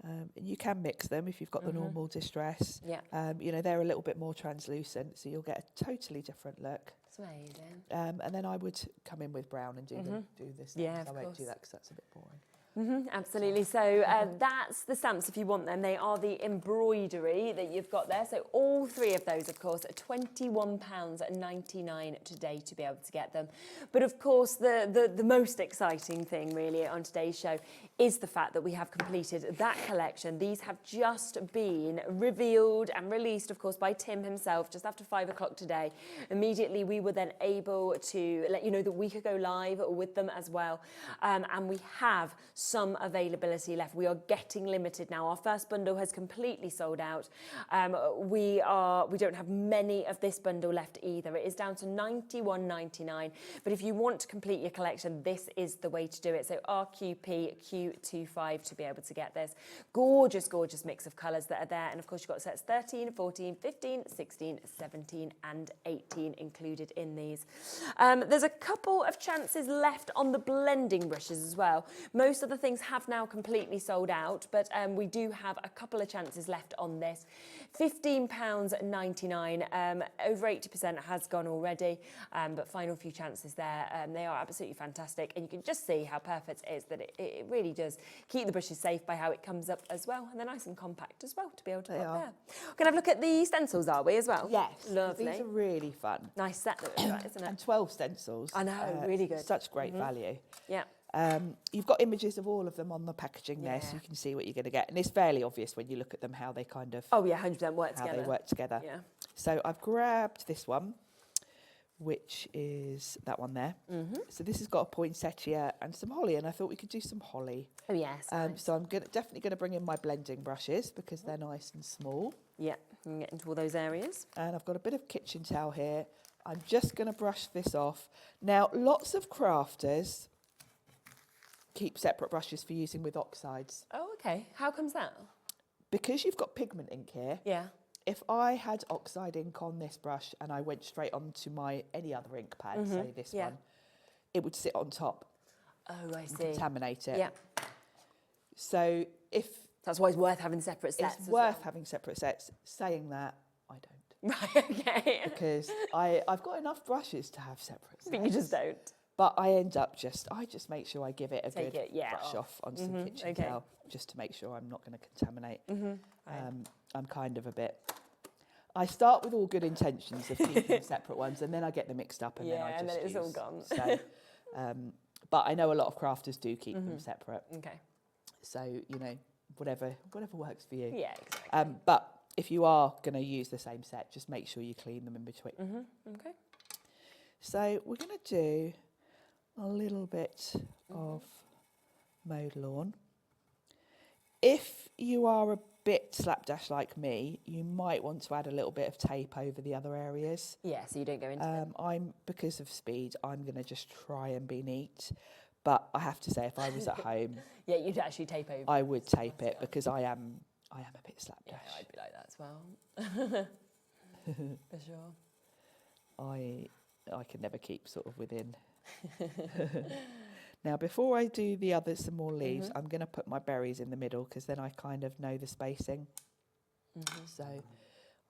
And you can mix them if you've got the normal distress.
Yeah.
You know, they're a little bit more translucent, so you'll get a totally different look.
It's amazing.
And then I would come in with brown and do this.
Yeah,
I
of
won't do
course.
that because that's a bit boring.
Absolutely. So that's the stamps if you want them. They are the embroidery that you've got there. So all three of those, of course, are £21.99 today to be able to get them. But of course, the most exciting thing really on today's show is the fact that we have completed that collection. These have just been revealed and released, of course, by Tim himself just after 5 o'clock today. Immediately, we were then able to let you know that we could go live with them as well. And we have some availability left. We are getting limited now. Our first bundle has completely sold out. We don't have many of this bundle left either. It is down to £91.99. But if you want to complete your collection, this is the way to do it. So RQPQ25 to be able to get this. Gorgeous, gorgeous mix of colours that are there. And of course, you've got sets 13, 14, 15, 16, 17 and 18 included in these. There's a couple of chances left on the blending brushes as well. Most of the things have now completely sold out, but we do have a couple of chances left on this. £15.99, over 80% has gone already, but final few chances there. They are absolutely fantastic, and you can just see how perfect it is, that it really does keep the brushes safe by how it comes up as well, and they're nice and compact as well to be able to put there. We're going to have a look at the stencils, are we, as well?
Yes.
Lovely.
These are really fun.
Nice set that we've got, isn't it?
And 12 stencils.
I know, really good.
Such great value.
Yeah.
You've got images of all of them on the packaging there, so you can see what you're going to get. And it's fairly obvious when you look at them how they kind of...
Oh, yeah, 100% work
how
together.
they work together.
Yeah.
So I've grabbed this one, which is that one there. So this has got a poinsettia and some holly, and I thought we could do some holly.
Oh, yes. Nice.
So I'm definitely going to bring in my blending brushes because they're nice and small.
Yeah, you can get into all those areas.
And I've got a bit of kitchen towel here. I'm just going to brush this off. Now, lots of crafters keep separate brushes for using with oxides.
Oh, okay. How comes that?
Because you've got pigment ink here.
Yeah.
If I had oxide ink on this brush and I went straight onto any other ink pad, say this one, it would sit on top.
Oh, I see.
Contaminate it.
Yeah.
So
that's why it's worth having separate sets.
It's worth having separate sets. Saying that, I don't.
Right, okay.
Because I've got enough brushes to have separate sets.
But you just don't.
But I end up I just make sure I give it a
Take
good
it, yeah,
brush off onto the kitchen
okay.
towel, just to make sure I'm not going to contaminate. I'm kind of a bit... I start with all good intentions of keeping separate ones, and then I get them mixed up, and then I just
and then it's all
use.
gone.
So, but I know a lot of crafters do keep them separate.
Okay.
So, you know, whatever works for you.
Yeah, exactly.
But if you are going to use the same set, just make sure you clean them in between.
Okay.
So we're going to do a little bit of mowed lawn. If you are a bit slapdash like me, you might want to add a little bit of tape over the other areas.
Yeah, so you don't go into it.
Because of speed, I'm going to just try and be neat. But I have to say, if I was at home...
Yeah, you'd actually tape over.
I would tape it because I am a bit slapdash.
Yeah, I'd be like that as well. For sure.
I can never keep sort of within. Now, before I do some more leaves, I'm going to put my berries in the middle because then I kind of know the spacing. So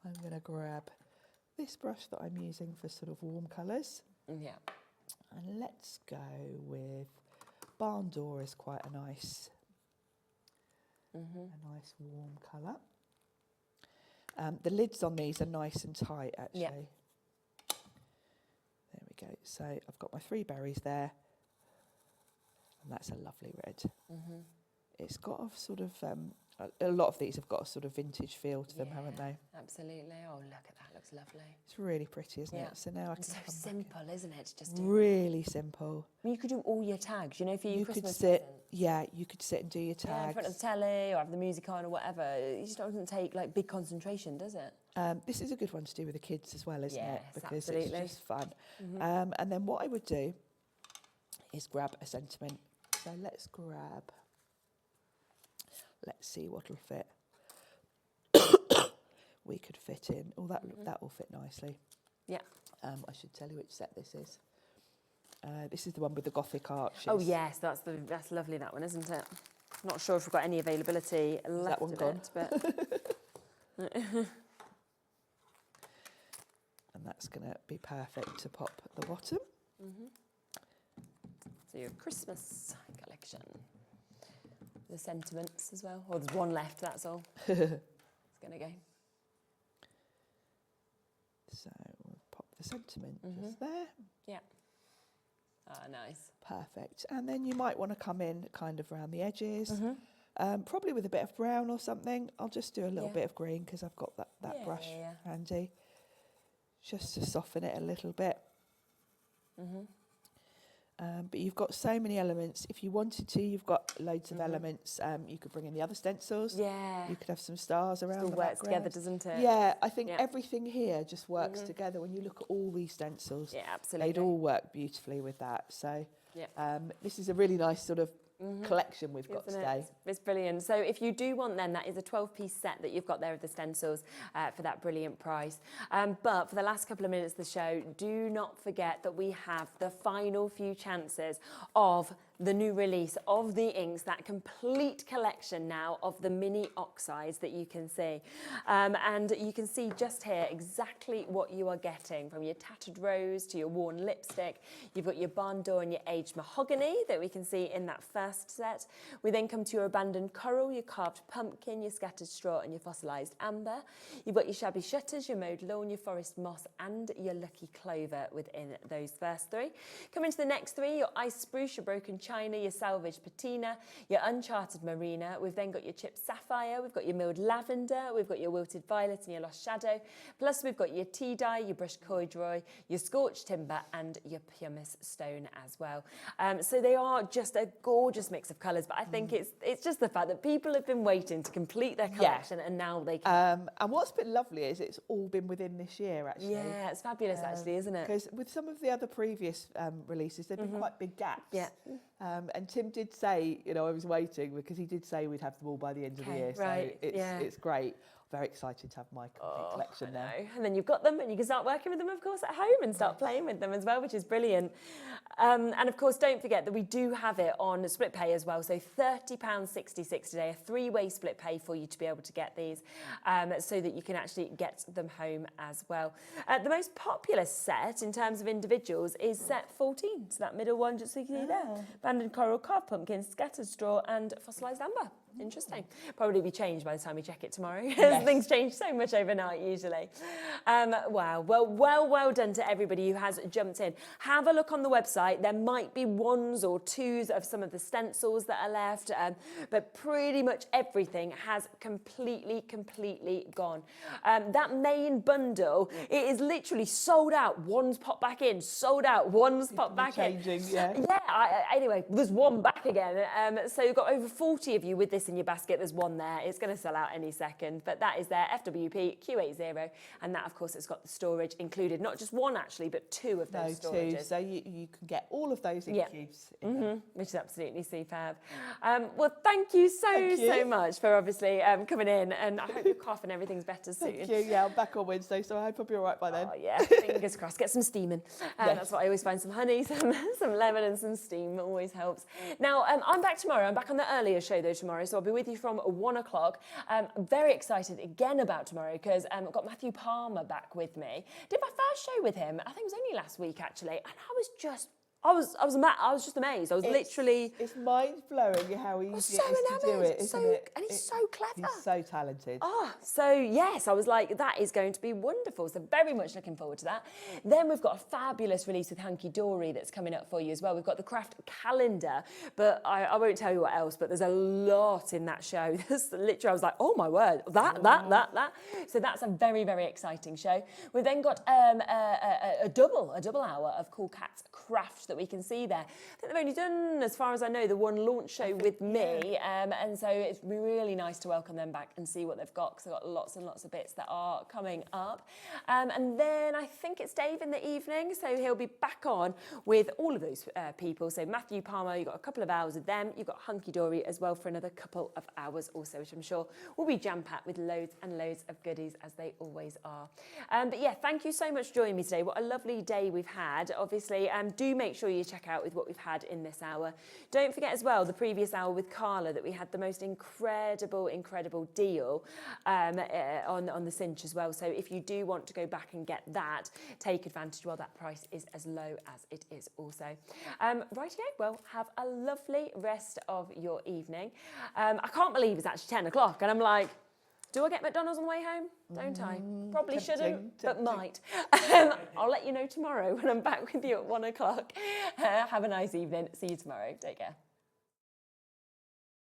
I'm going to grab this brush that I'm using for sort of warm colours.
Yeah.
And let's go with Barn Door is quite a nice warm colour. The lids on these are nice and tight, actually.
Yeah.
There we go. So I've got my 3 berries there. And that's a lovely red. It's got a sort of a lot of these have got a sort of vintage feel to them, haven't they?
Absolutely. Oh, look at that. Looks lovely.
It's really pretty, isn't it? So now I can
so
come
simple, isn't it? Just
really simple.
I mean, you could do all your tags, you know, for your
You
Christmas
could sit,
presents.
you could sit and do your tags.
In front of the telly or have the music on or whatever. It just doesn't take like big concentration, does it?
This is a good one to do with the kids as well, isn't it?
Yes,
Because
absolutely.
it's just fun. And then what I would do is grab a sentiment. So let's see what'll fit. We could fit in. Oh, that will fit nicely.
Yeah.
I should tell you which set this is. This is the one with the Gothic arches.
Oh yes, that's lovely, that one, isn't it? Not sure if we've got any availability left
that one
of
gone?
it, but
and that's going to be perfect to pop at the bottom.
So your Christmas collection. The sentiments as well. Or there's one left, that's all. It's going to go.
So we'll pop the sentiment just there.
Yeah. Ah, nice.
Perfect. And then you might want to come in kind of around the edges, probably with a bit of brown or something. I'll just do a little bit of green because I've got that brush handy, just to soften it a little bit. But you've got so many elements. If you wanted to, you've got loads of elements. You could bring in the other stencils.
Yeah.
You could have some stars around
It
the
all works
background.
together, doesn't it?
Yeah, I think everything here just works together. When you look at all these stencils,
Yeah, absolutely.
they'd all work beautifully with that. So
Yeah.
this is a really nice sort of collection we've got
Isn't
today.
it? It's brilliant. So if you do want then, that is a 12-piece set that you've got there of the stencils for that brilliant price. But for the last couple of minutes of the show, do not forget that we have the final few chances of the new release of the inks, that complete collection now of the mini oxides that you can see. And you can see just here exactly what you are getting, from your tattered rose to your worn lipstick. You've got your barn door and your aged mahogany that we can see in that first set. We then come to your abandoned coral, your carved pumpkin, your scattered straw and your fossilised amber. You've got your shabby shutters, your mowed lawn, your forest moss and your lucky clover within those first three. Come into the next three, your ice spruce, your broken china, your salvaged patina, your uncharted marina. We've then got your chipped sapphire, we've got your milled lavender, we've got your wilted violet and your lost shadow. Plus we've got your tea dye, your brushed corduroy, your scorched timber and your pumice stone as well. So they are just a gorgeous mix of colours, but I think it's just the fact that people have been waiting to complete their collection and now they can.
And what's been lovely is it's all been within this year, actually.
Yeah, it's fabulous actually, isn't it?
Because with some of the other previous releases, there've been quite big gaps.
Yeah.
And Tim did say, I was waiting because he did say we'd have them all by the end of the year.
Right,
So it's great. Very excited to have my complete collection now.
And then you've got them and you can start working with them, of course, at home and start playing with them as well, which is brilliant. And of course, don't forget that we do have it on split pay as well. So £30.66 today, a three-way split pay for you to be able to get these so that you can actually get them home as well. The most popular set in terms of individuals is set 14. So that middle one, just so you can see there. Abandoned coral, carved pumpkin, scattered straw and fossilised amber. Interesting. Probably be changed by the time we check it tomorrow. Yes. Things change so much overnight usually. Wow. Well done to everybody who has jumped in. Have a look on the website. There might be ones or twos of some of the stencils that are left, but pretty much everything has completely gone. That main bundle, it is literally sold out. One's popped back in, sold out. One's popped back in.
Yeah.
Anyway, there's one back again. So you've got over 40 of you with this in your basket. There's one there. It's going to sell out any second, but that is there, FWP Q80, and that of course has got the storage included, not just one actually, but two of those storages.
Two, so you can get all of those in cubes.
Which is absolutely superb. Well, thank you so much for obviously coming in, and I hope your cough and everything's better soon.
Thank you. Yeah, I'm back on Wednesday, so I hope I'll be all right by then.
Oh yeah, fingers crossed. Get some steam in. That's what I always find. Some honey, some lemon and some steam always helps. Now, I'm back tomorrow. I'm back on the earlier show though tomorrow, so I'll be with you from 1 o'clock. I'm very excited again about tomorrow because I've got Matthew Palmer back with me. Did my first show with him, I think it was only last week actually, and I was just I was just amazed. I was literally.
It's mind blowing how easy it is to do it, isn't it?
And he's so clever.
He's so talented.
So yes, I was like, that is going to be wonderful. So very much looking forward to that. Then we've got a fabulous release with Hunky Dory that's coming up for you as well. We've got the craft calendar, but I won't tell you what else, but there's a lot in that show. There's literally, I was like, oh my word, that. So that's a very, very exciting show. We've then got a double hour of Cool Cats craft that we can see there. I think they've only done, as far as I know, the one launch show with me, and so it's really nice to welcome them back and see what they've got, because they've got lots and lots of bits that are coming up. And then I think it's Dave in the evening, so he'll be back on with all of those people. So Matthew Palmer, you've got a couple of hours with them. You've got Hunky Dory as well for another couple of hours also, which I'm sure will be jam-packed with loads and loads of goodies, as they always are. But yeah, thank you so much for joining me today. What a lovely day we've had. Obviously, do make sure you check out with what we've had in this hour. Don't forget as well the previous hour with Carla, that we had the most incredible deal on the cinch as well. So if you do want to go back and get that, take advantage while that price is as low as it is also. Rightio, well, have a lovely rest of your evening. I can't believe it's actually 10 o'clock and I'm like, do I get McDonald's on the way home? Don't I? Probably shouldn't, but might. I'll let you know tomorrow when I'm back with you at 1 o'clock. Have a nice evening. See you tomorrow. Take care.